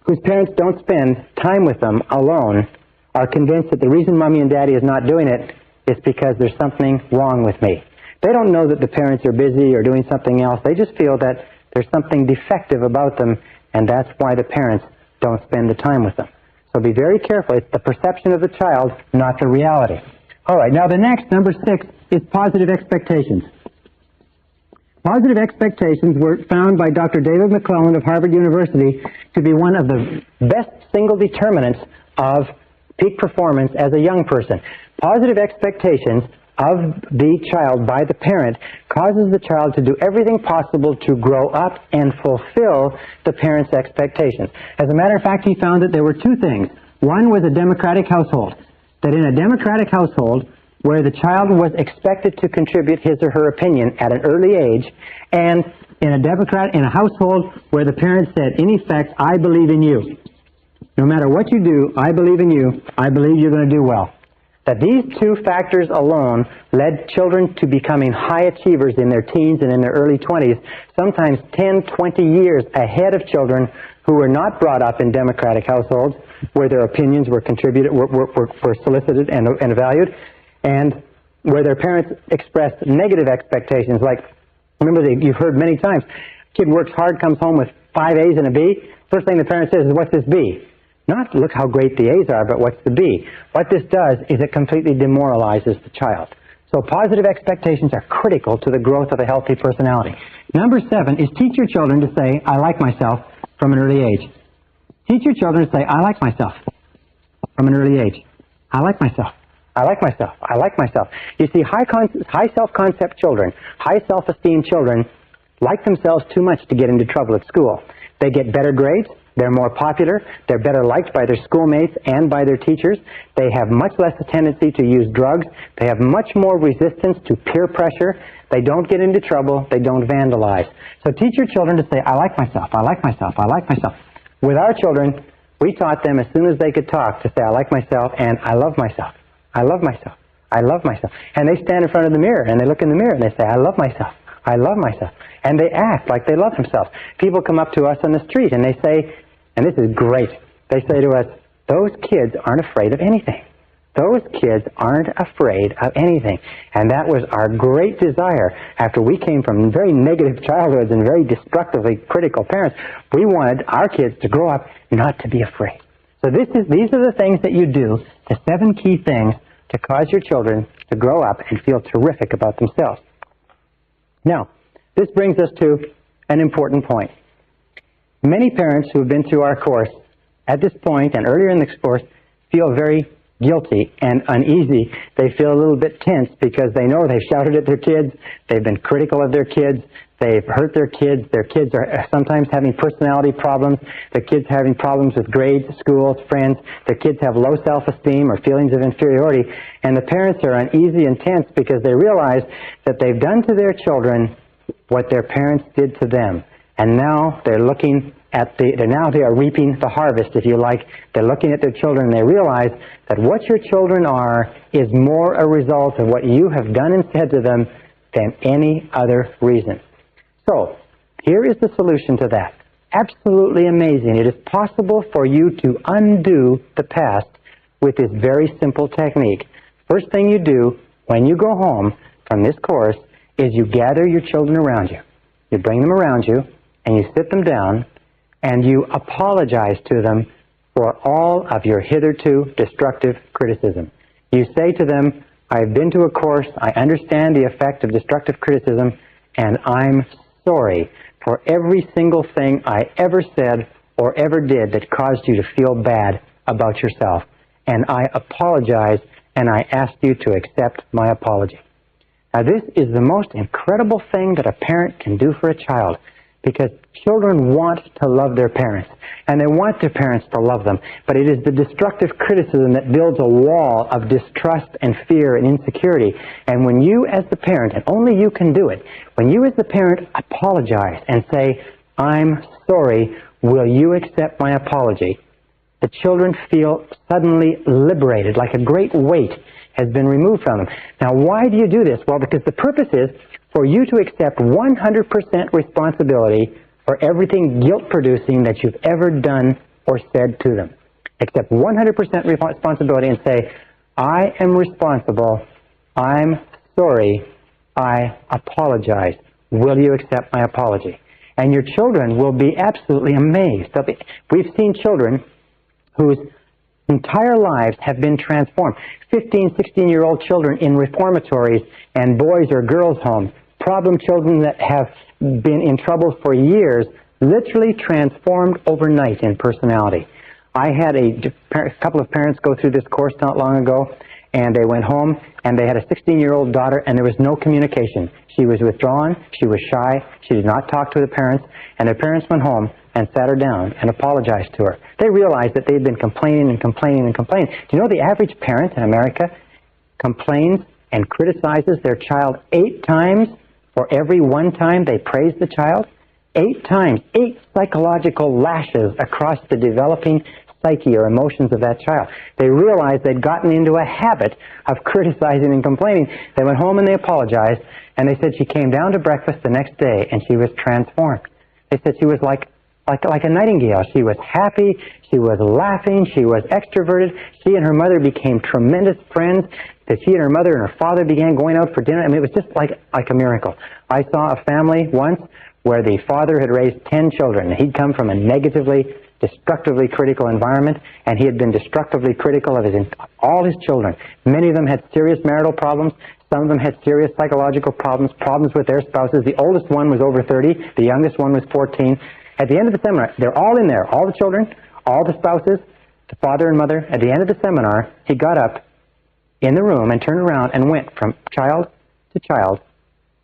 whose parents don't spend time with them alone are convinced that the reason mommy and daddy is not doing it is because there's something wrong with me. They don't know that the parents are busy or doing something else. They just feel that there's something defective about them, and that's why the parents don't spend the time with them. So be very careful. It's the perception of the child, not the reality. All right, now the next, number 6, is positive expectations. Positive expectations were found by Dr. David McClellan of Harvard University to be one of the best single determinants of peak performance as a young person. Positive expectations of the child by the parent causes the child to do everything possible to grow up and fulfill the parent's expectations. As a matter of fact, he found that there were 2 things. One was a democratic household. That in a democratic household, where the child was expected to contribute his or her opinion at an early age, and in a household where the parent said, in effect, I believe in you. No matter what you do, I believe in you. I believe you're going to do well. that these two factors alone led children to becoming high achievers in their teens and in their early 20s, sometimes 10, 20 years ahead of children who were not brought up in democratic households, where their opinions were solicited and valued, and where their parents expressed negative expectations. Like, remember, you've heard many times, kid works hard, comes home with 5 A's and a B. First thing the parent says is, what's this B? Not look how great the A's are, but what's the B? What this does is it completely demoralizes the child. So positive expectations are critical to the growth of a healthy personality. Number 7 is teach your children to say, I like myself, from an early age. Teach your children to say, I like myself, from an early age. I like myself. I like myself. I like myself. You see, high self-concept children, high self-esteem children like themselves too much to get into trouble at school. They get better grades. They're more popular. They're better liked by their schoolmates and by their teachers. They have much less a tendency to use drugs. They have much more resistance to peer pressure. They don't get into trouble. They don't vandalize. So teach your children to say, I like myself. I like myself. I like myself. With our children, we taught them as soon as they could talk to say, I like myself and I love myself. I love myself. I love myself. And they stand in front of the mirror and they look in the mirror and they say, I love myself. I love myself. And they act like they love themselves. People come up to us on the street and they say, and this is great, they say to us, those kids aren't afraid of anything. Those kids aren't afraid of anything. And that was our great desire after we came from very negative childhoods and very destructively critical parents. We wanted our kids to grow up not to be afraid. So these are the things that you do, the 7 key things to cause your children to grow up and feel terrific about themselves. Now, this brings us to an important point. Many parents who have been through our course at this point and earlier in the course feel very guilty and uneasy. They feel a little bit tense because they know they've shouted at their kids, they've been critical of their kids, they've hurt their kids are sometimes having personality problems, their kids having problems with grades, schools, friends, their kids have low self-esteem or feelings of inferiority, and the parents are uneasy and tense because they realize that they've done to their children what their parents did to them. And now they're looking at now they are reaping the harvest, if you like. They're looking at their children and they realize that what your children are is more a result of what you have done and said to them than any other reason. So, here is the solution to that. Absolutely amazing. It is possible for you to undo the past with this very simple technique. First thing you do when you go home from this course is you gather your children around you. You bring them around you and you sit them down and you apologize to them for all of your hitherto destructive criticism. You say to them, I've been to a course, I understand the effect of destructive criticism, and I'm sorry for every single thing I ever said or ever did that caused you to feel bad about yourself. And I apologize, and I ask you to accept my apology. Now, this is the most incredible thing that a parent can do for a child, because children want to love their parents, and they want their parents to love them. But it is the destructive criticism that builds a wall of distrust and fear and insecurity. And when you as the parent, and only you can do it, when you as the parent apologize and say, I'm sorry, will you accept my apology? The children feel suddenly liberated, like a great weight has been removed from them. Now, why do you do this? Well, because the purpose is for you to accept 100% responsibility for everything guilt-producing that you've ever done or said to them. Accept 100% responsibility and say, I am responsible, I'm sorry, I apologize. Will you accept my apology? And your children will be absolutely amazed. We've seen children whose entire lives have been transformed. 15, 16-year-old children in reformatories and boys or girls' homes, problem children that have been in trouble for years, literally transformed overnight in personality. I had a couple of parents go through this course not long ago, and they went home, and they had a 16-year-old daughter, and there was no communication. She was withdrawn, she was shy, she did not talk to the parents, and the parents went home and sat her down and apologized to her. They realized that they'd been complaining and complaining and complaining. Do you know the average parent in America complains and criticizes their child 8 times for every 1 time they praise the child? 8 times, 8 psychological lashes across the developing psyche or emotions of that child. They realized they'd gotten into a habit of criticizing and complaining. They went home and they apologized, and they said she came down to breakfast the next day and she was transformed. They said she was like a nightingale. She was happy, she was laughing, she was extroverted. She and her mother became tremendous friends. That she and her mother and her father began going out for dinner. I mean, it was just like a miracle. I saw a family once where the father had raised 10 children. He'd come from a negatively, destructively critical environment, and he had been destructively critical of all his children. Many of them had serious marital problems. Some of them had serious psychological problems, problems with their spouses. The oldest one was over 30. The youngest one was 14. At the end of the seminar, they're all in there, all the children, all the spouses, the father and mother. At the end of the seminar, he got up in the room and turned around and went from child to child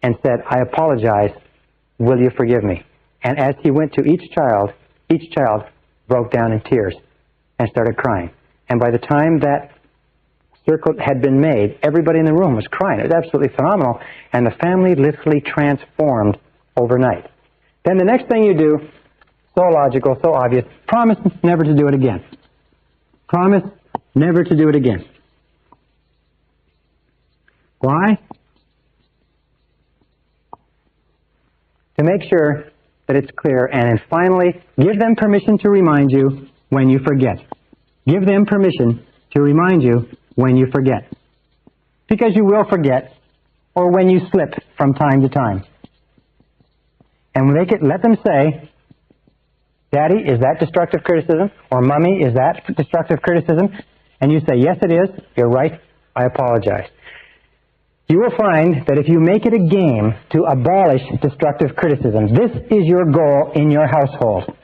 and said, "I apologize, will you forgive me?" And as he went to each child broke down in tears and started crying. And by the time that circle had been made, everybody in the room was crying. It was absolutely phenomenal. And the family literally transformed overnight. Then the next thing you do, so logical, so obvious, promise never to do it again. Promise never to do it again. Why? To make sure that it's clear, and finally, give them permission to remind you when you forget. Give them permission to remind you when you forget. Because you will forget, or when you slip from time to time. And let them say, "Daddy, is that destructive criticism?" Or "Mommy, is that destructive criticism?" And you say, "Yes, it is. You're right. I apologize." You will find that if you make it a game to abolish destructive criticism, this is your goal in your household.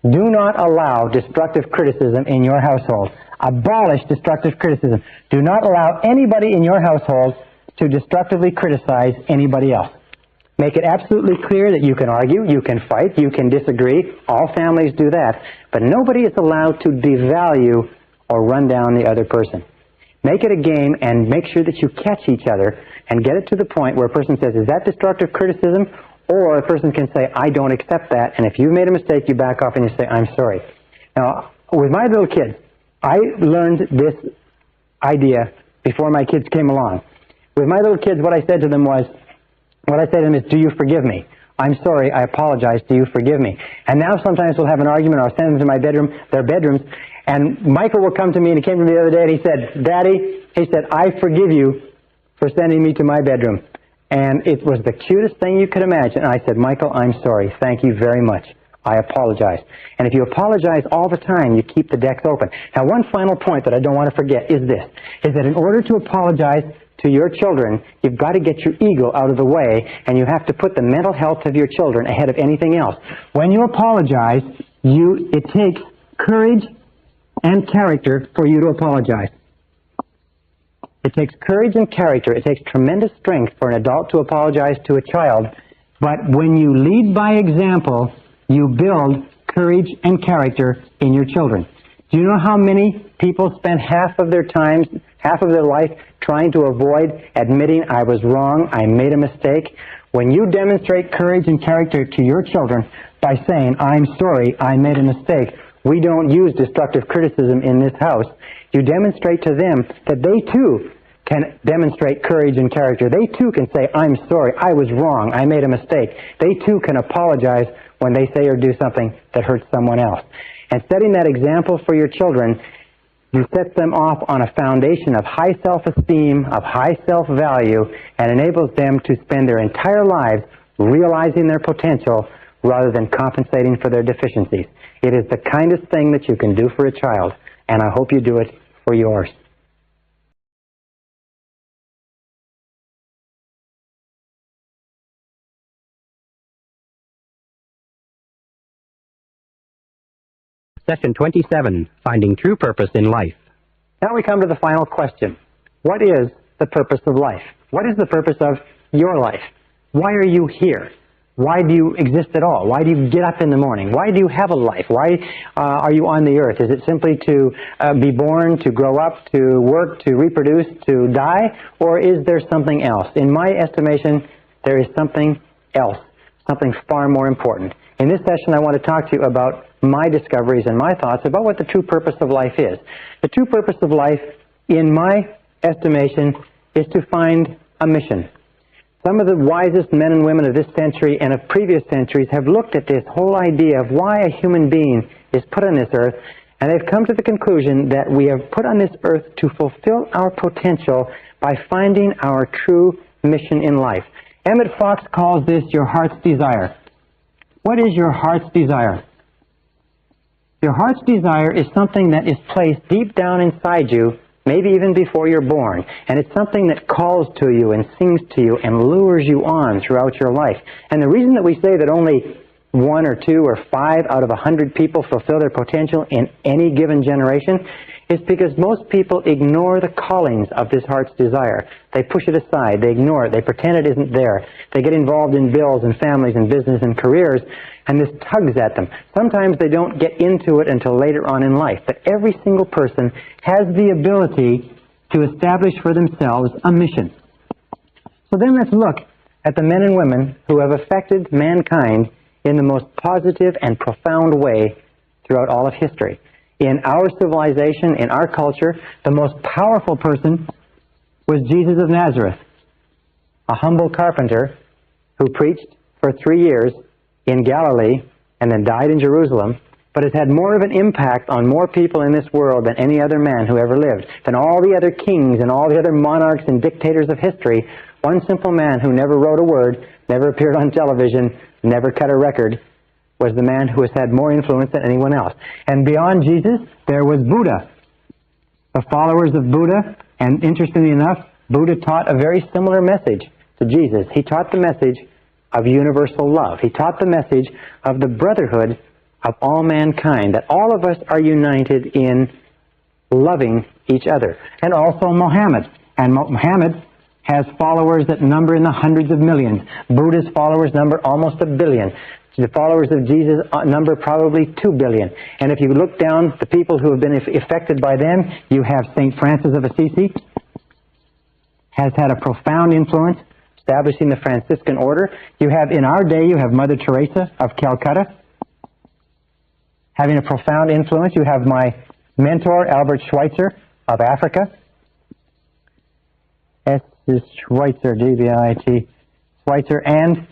Do not allow destructive criticism in your household. Abolish destructive criticism. Do not allow anybody in your household to destructively criticize anybody else. Make it absolutely clear that you can argue, you can fight, you can disagree. All families do that. But nobody is allowed to devalue or run down the other person. Make it a game and make sure that you catch each other and get it to the point where a person says, "Is that destructive criticism?" Or a person can say, "I don't accept that." And if you've made a mistake, you back off and you say, "I'm sorry." Now, with my little kids, I learned this idea before my kids came along. With my little kids, what I said to them is, "Do you forgive me? I'm sorry, I apologize, do you forgive me?" And now sometimes we'll have an argument, or I'll send them to their bedrooms, and Michael will come to me, and he came to me the other day, and he said, "Daddy," he said, "I forgive you for sending me to my bedroom." And it was the cutest thing you could imagine. And I said, "Michael, I'm sorry. Thank you very much. I apologize." And if you apologize all the time, you keep the decks open. Now, one final point that I don't want to forget is this, is that in order to apologize to your children, you've got to get your ego out of the way, and you have to put the mental health of your children ahead of anything else. When you apologize, it takes courage and character for you to apologize. It takes courage and character. It takes tremendous strength for an adult to apologize to a child. But when you lead by example, you build courage and character in your children. Do you know how many people spend half of their life trying to avoid admitting, "I was wrong, I made a mistake"? When you demonstrate courage and character to your children by saying, "I'm sorry, I made a mistake. We don't use destructive criticism in this house," you demonstrate to them that they too can demonstrate courage and character. They too can say, "I'm sorry, I was wrong, I made a mistake." They too can apologize when they say or do something that hurts someone else. And setting that example for your children, you set them off on a foundation of high self-esteem, of high self-value, and enables them to spend their entire lives realizing their potential rather than compensating for their deficiencies. It is the kindest thing that you can do for a child, and I hope you do it for yours. Session 27, Finding True Purpose in Life. Now we come to the final question. What is the purpose of life? What is the purpose of your life? Why are you here? Why do you exist at all? Why do you get up in the morning? Why do you have a life? Why are you on the earth? Is it simply to be born, to grow up, to work, to reproduce, to die? Or is there something else? In my estimation, there is something else, something far more important. In this session, I want to talk to you about my discoveries and my thoughts about what the true purpose of life is. The true purpose of life, in my estimation, is to find a mission. Some of the wisest men and women of this century and of previous centuries have looked at this whole idea of why a human being is put on this earth, and they've come to the conclusion that we are put on this earth to fulfill our potential by finding our true mission in life. Emmett Fox calls this your heart's desire. What is your heart's desire? Your heart's desire is something that is placed deep down inside you, maybe even before you're born, and it's something that calls to you and sings to you and lures you on throughout your life. And the reason that we say that only 1 or 2 or 5 out of 100 people fulfill their potential in any given generation is because most people ignore the callings of this heart's desire. They push it aside, they ignore it, they pretend it isn't there. They get involved in bills and families and business and careers, and this tugs at them. Sometimes they don't get into it until later on in life, but every single person has the ability to establish for themselves a mission. So then let's look at the men and women who have affected mankind in the most positive and profound way throughout all of history. In our civilization, in our culture, the most powerful person was Jesus of Nazareth, a humble carpenter who preached for 3 years in Galilee and then died in Jerusalem, but has had more of an impact on more people in this world than any other man who ever lived, than all the other kings and all the other monarchs and dictators of history. One simple man who never wrote a word, never appeared on television, never cut a record, was the man who has had more influence than anyone else. And beyond Jesus, there was Buddha. The followers of Buddha, and interestingly enough, Buddha taught a very similar message to Jesus. He taught the message of universal love. He taught the message of the brotherhood of all mankind, that all of us are united in loving each other. And also Muhammad. And Muhammad has followers that number in the hundreds of millions. Buddha's followers number almost 1 billion. The followers of Jesus number probably 2 billion. And if you look down the people who have been affected by them, you have St. Francis of Assisi, has had a profound influence, establishing the Franciscan order. You have, in our day, you have Mother Teresa of Calcutta, having a profound influence. You have my mentor, Albert Schweitzer of Africa. S is Schweitzer, D-B-I-T, Schweitzer, and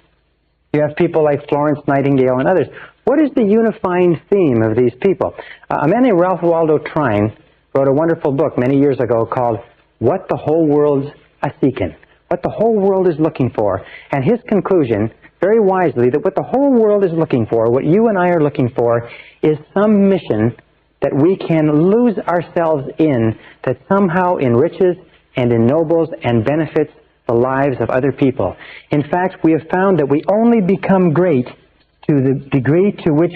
you have people like Florence Nightingale and others. What is the unifying theme of these people? A man named Ralph Waldo Trine wrote a wonderful book many years ago called What the Whole World's A-Seekin', what the whole world is looking for. And his conclusion, very wisely, that what the whole world is looking for, what you and I are looking for, is some mission that we can lose ourselves in, that somehow enriches and ennobles and benefits the lives of other people. In fact, we have found that we only become great to the degree to which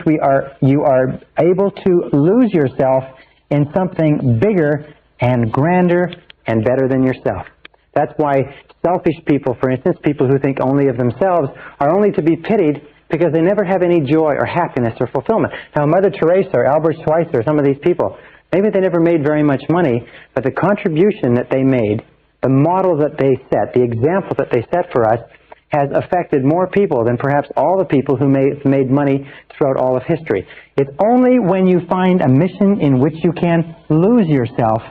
you are able to lose yourself in something bigger and grander and better than yourself. That's why selfish people, for instance, people who think only of themselves, are only to be pitied because they never have any joy or happiness or fulfillment. Now, Mother Teresa or Albert Schweitzer, some of these people, maybe they never made very much money, but the contribution that they made, the model that they set, the example that they set for us, has affected more people than perhaps all the people who made money throughout all of history. It's only when you find a mission in which you can lose yourself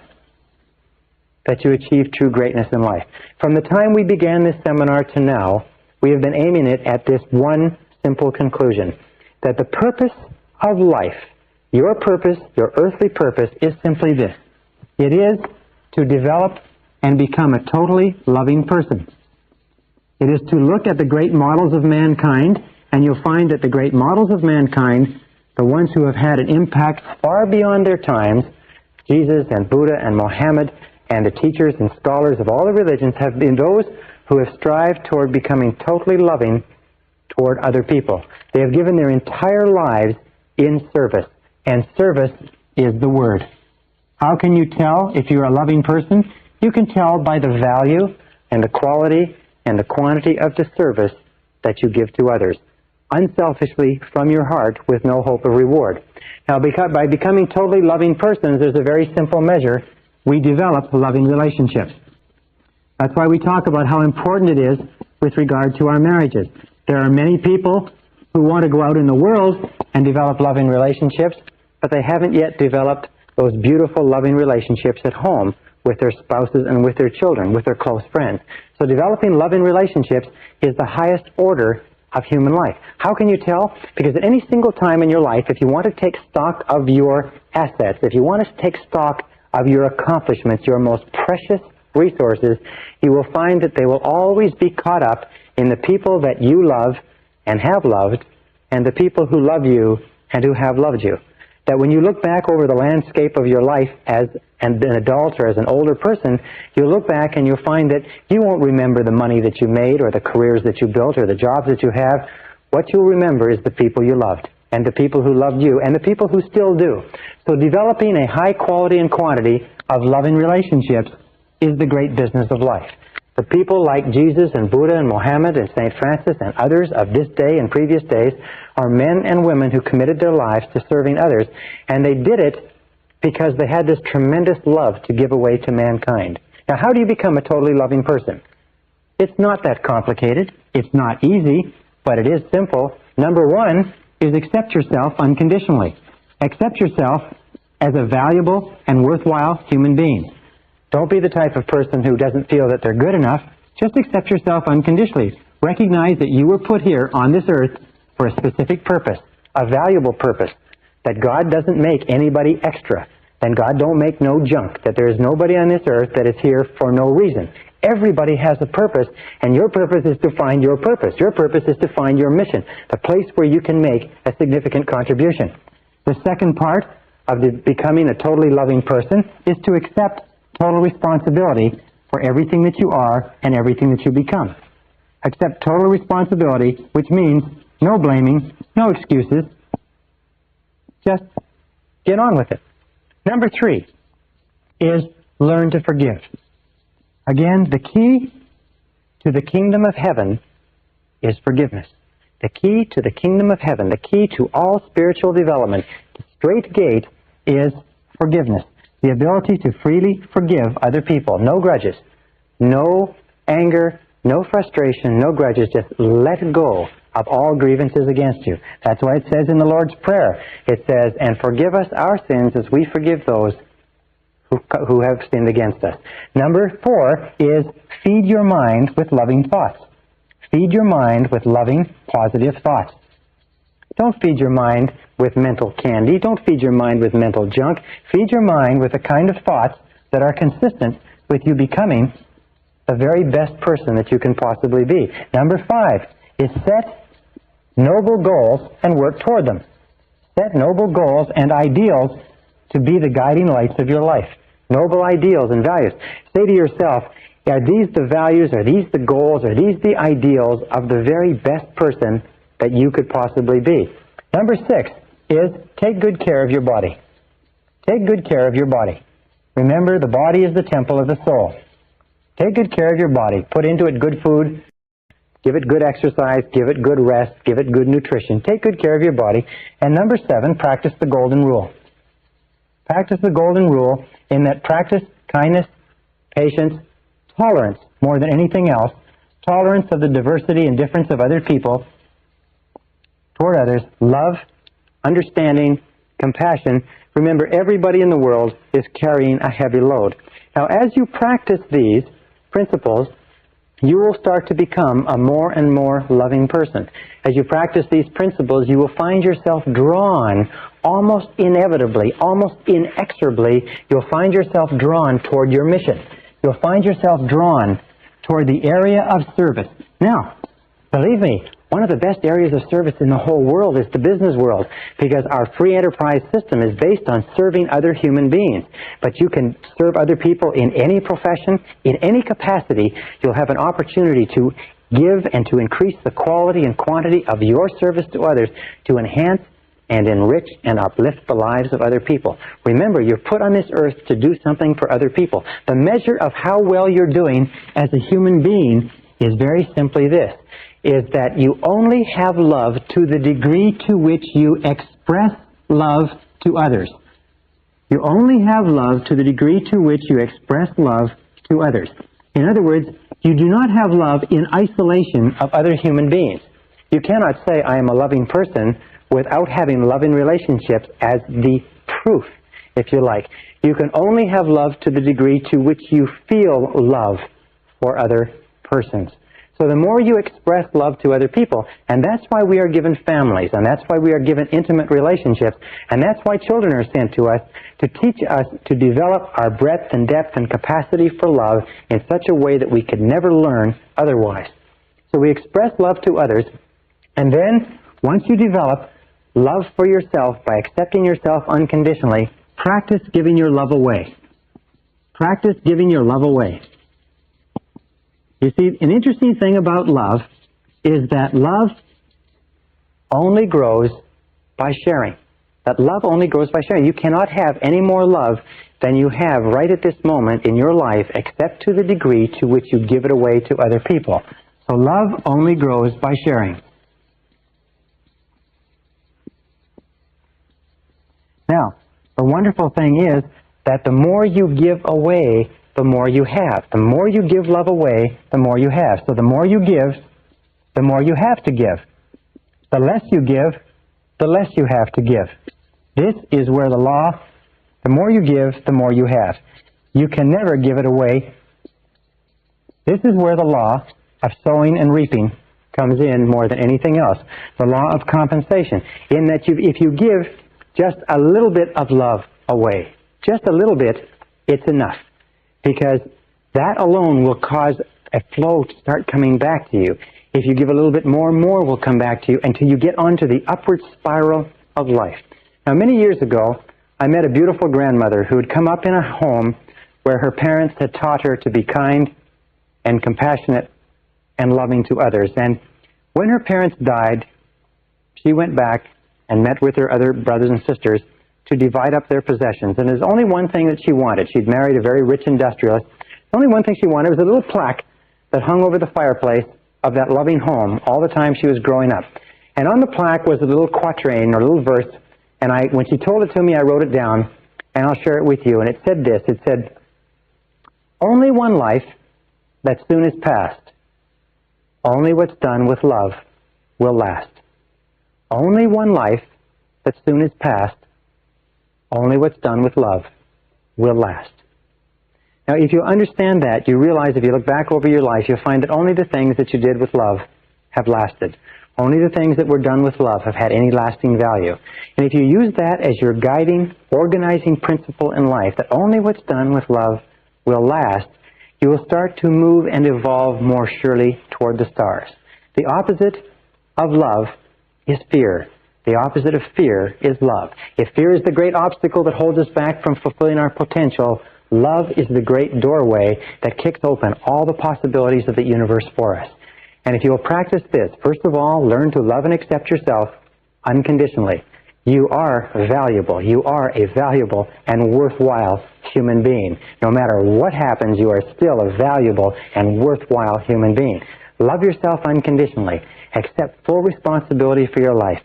that you achieve true greatness in life. From the time we began this seminar to now, we have been aiming it at this one simple conclusion, that the purpose of life, your purpose, your earthly purpose, is simply this. It is to develop and become a totally loving person. It is to look at the great models of mankind, and you'll find that the great models of mankind, the ones who have had an impact far beyond their times, Jesus and Buddha and Muhammad and the teachers and scholars of all the religions, have been those who have strived toward becoming totally loving toward other people. They have given their entire lives in service, and service is the word. How can you tell if you're a loving person? You can tell by the value and the quality and the quantity of the service that you give to others, unselfishly from your heart with no hope of reward. Now, by becoming totally loving persons, there's a very simple measure. We develop loving relationships. That's why we talk about how important it is with regard to our marriages. There are many people who want to go out in the world and develop loving relationships, but they haven't yet developed those beautiful loving relationships at home with their spouses and with their children, with their close friends. So developing loving relationships is the highest order of human life. How can you tell? Because at any single time in your life, if you want to take stock of your assets, if you want to take stock of your accomplishments, your most precious resources, you will find that they will always be caught up in the people that you love and have loved, and the people who love you and who have loved you. That when you look back over the landscape of your life as an adult or as an older person, you'll look back and you'll find that you won't remember the money that you made or the careers that you built or the jobs that you have. What you'll remember is the people you loved and the people who loved you and the people who still do. So developing a high quality and quantity of loving relationships is the great business of life. The people like Jesus and Buddha and Mohammed and St. Francis and others of this day and previous days are men and women who committed their lives to serving others, and they did it because they had this tremendous love to give away to mankind. Now, how do you become a totally loving person? It's not that complicated. It's not easy, but it is simple. Number one is accept yourself unconditionally. Accept yourself as a valuable and worthwhile human being. Don't be the type of person who doesn't feel that they're good enough. Just accept yourself unconditionally. Recognize that you were put here on this earth for a specific purpose, a valuable purpose, that God doesn't make anybody extra, and God don't make no junk, that there is nobody on this earth that is here for no reason. Everybody has a purpose, and your purpose is to find your purpose. Your purpose is to find your mission, the place where you can make a significant contribution. The second part of becoming a totally loving person is to accept total responsibility for everything that you are and everything that you become. Accept total responsibility, which means no blaming, no excuses. Just get on with it. Number three is learn to forgive. Again, the key to the kingdom of heaven is forgiveness. The key to the kingdom of heaven, the key to all spiritual development, the straight gate is forgiveness. The ability to freely forgive other people. No grudges. No anger. No frustration. No grudges. Just let go of all grievances against you. That's why it says in the Lord's Prayer, it says, and forgive us our sins as we forgive those who have sinned against us. Number four is feed your mind with loving thoughts. Feed your mind with loving, positive thoughts. Don't feed your mind with mental candy. Don't feed your mind with mental junk. Feed your mind with the kind of thoughts that are consistent with you becoming the very best person that you can possibly be. Number five is set noble goals and work toward them. Set noble goals and ideals to be the guiding lights of your life. Noble ideals and values. Say to yourself, are these the values, are these the goals, are these the ideals of the very best person that you could possibly be? Number six is take good care of your body. Take good care of your body. Remember, the body is the temple of the soul. Take good care of your body. Put into it good food. Give it good exercise. Give it good rest. Give it good nutrition. Take good care of your body. And number seven, practice the golden rule. Practice the golden rule in that practice kindness, patience, tolerance more than anything else. Tolerance of the diversity and difference of other people toward others. Love, understanding, compassion. Remember, everybody in the world is carrying a heavy load. Now, as you practice these principles, you will start to become a more and more loving person. As you practice these principles, you will find yourself drawn almost inevitably, almost inexorably, you'll find yourself drawn toward your mission. You'll find yourself drawn toward the area of service. Now, believe me, one of the best areas of service in the whole world is the business world, because our free enterprise system is based on serving other human beings. But you can serve other people in any profession, in any capacity. You'll have an opportunity to give and to increase the quality and quantity of your service to others to enhance and enrich and uplift the lives of other people. Remember, you're put on this earth to do something for other people. The measure of how well you're doing as a human being is very simply this, is that you only have love to the degree to which you express love to others. You only have love to the degree to which you express love to others. In other words, you do not have love in isolation of other human beings. You cannot say, I am a loving person, without having loving relationships as the proof, if you like. You can only have love to the degree to which you feel love for other persons. So the more you express love to other people, and that's why we are given families, and that's why we are given intimate relationships, and that's why children are sent to us to teach us to develop our breadth and depth and capacity for love in such a way that we could never learn otherwise. So we express love to others, and then once you develop love for yourself by accepting yourself unconditionally, practice giving your love away. Practice giving your love away. You see, an interesting thing about love is that love only grows by sharing. That love only grows by sharing. You cannot have any more love than you have right at this moment in your life, except to the degree to which you give it away to other people. So love only grows by sharing. Now, the wonderful thing is that the more you give away, the more you have. The more you give love away, the more you have. So the more you give, the more you have to give. The less you give, the less you have to give. This is where the law, the more you give, the more you have. You can never give it away. This is where the law of sowing and reaping comes in more than anything else. The law of compensation, in that if you give just a little bit of love away, just a little bit, it's enough. Because that alone will cause a flow to start coming back to you. If you give a little bit more, more will come back to you until you get onto the upward spiral of life. Now, many years ago, I met a beautiful grandmother who had come up in a home where her parents had taught her to be kind and compassionate and loving to others. And when her parents died, she went back and met with her other brothers and sisters to divide up their possessions. And there's only one thing that she wanted. She'd married a very rich industrialist. The only one thing she wanted was a little plaque that hung over the fireplace of that loving home all the time she was growing up. And on the plaque was a little quatrain or a little verse, and when she told it to me, I wrote it down, and I'll share it with you. And it said this, it said, "Only one life that soon is past. Only what's done with love will last. Only one life that soon is past. Only what's done with love will last." Now, if you understand that, you realize if you look back over your life, you'll find that only the things that you did with love have lasted. Only the things that were done with love have had any lasting value. And if you use that as your guiding, organizing principle in life, that only what's done with love will last, you will start to move and evolve more surely toward the stars. The opposite of love is fear. The opposite of fear is love. If fear is the great obstacle that holds us back from fulfilling our potential, love is the great doorway that kicks open all the possibilities of the universe for us. And if you will practice this, first of all, learn to love and accept yourself unconditionally. You are valuable. You are a valuable and worthwhile human being. No matter what happens, you are still a valuable and worthwhile human being. Love yourself unconditionally. Accept full responsibility for your life.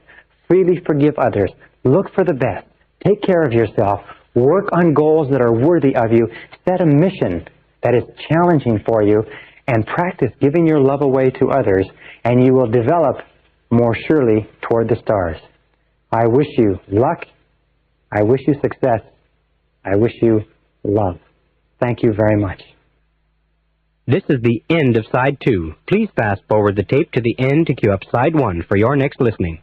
Freely forgive others. Look for the best. Take care of yourself. Work on goals that are worthy of you. Set a mission that is challenging for you, and practice giving your love away to others, and you will develop more surely toward the stars. I wish you luck. I wish you success. I wish you love. Thank you very much. This is the end of Side 2. Please fast forward the tape to the end to cue up Side 1 for your next listening.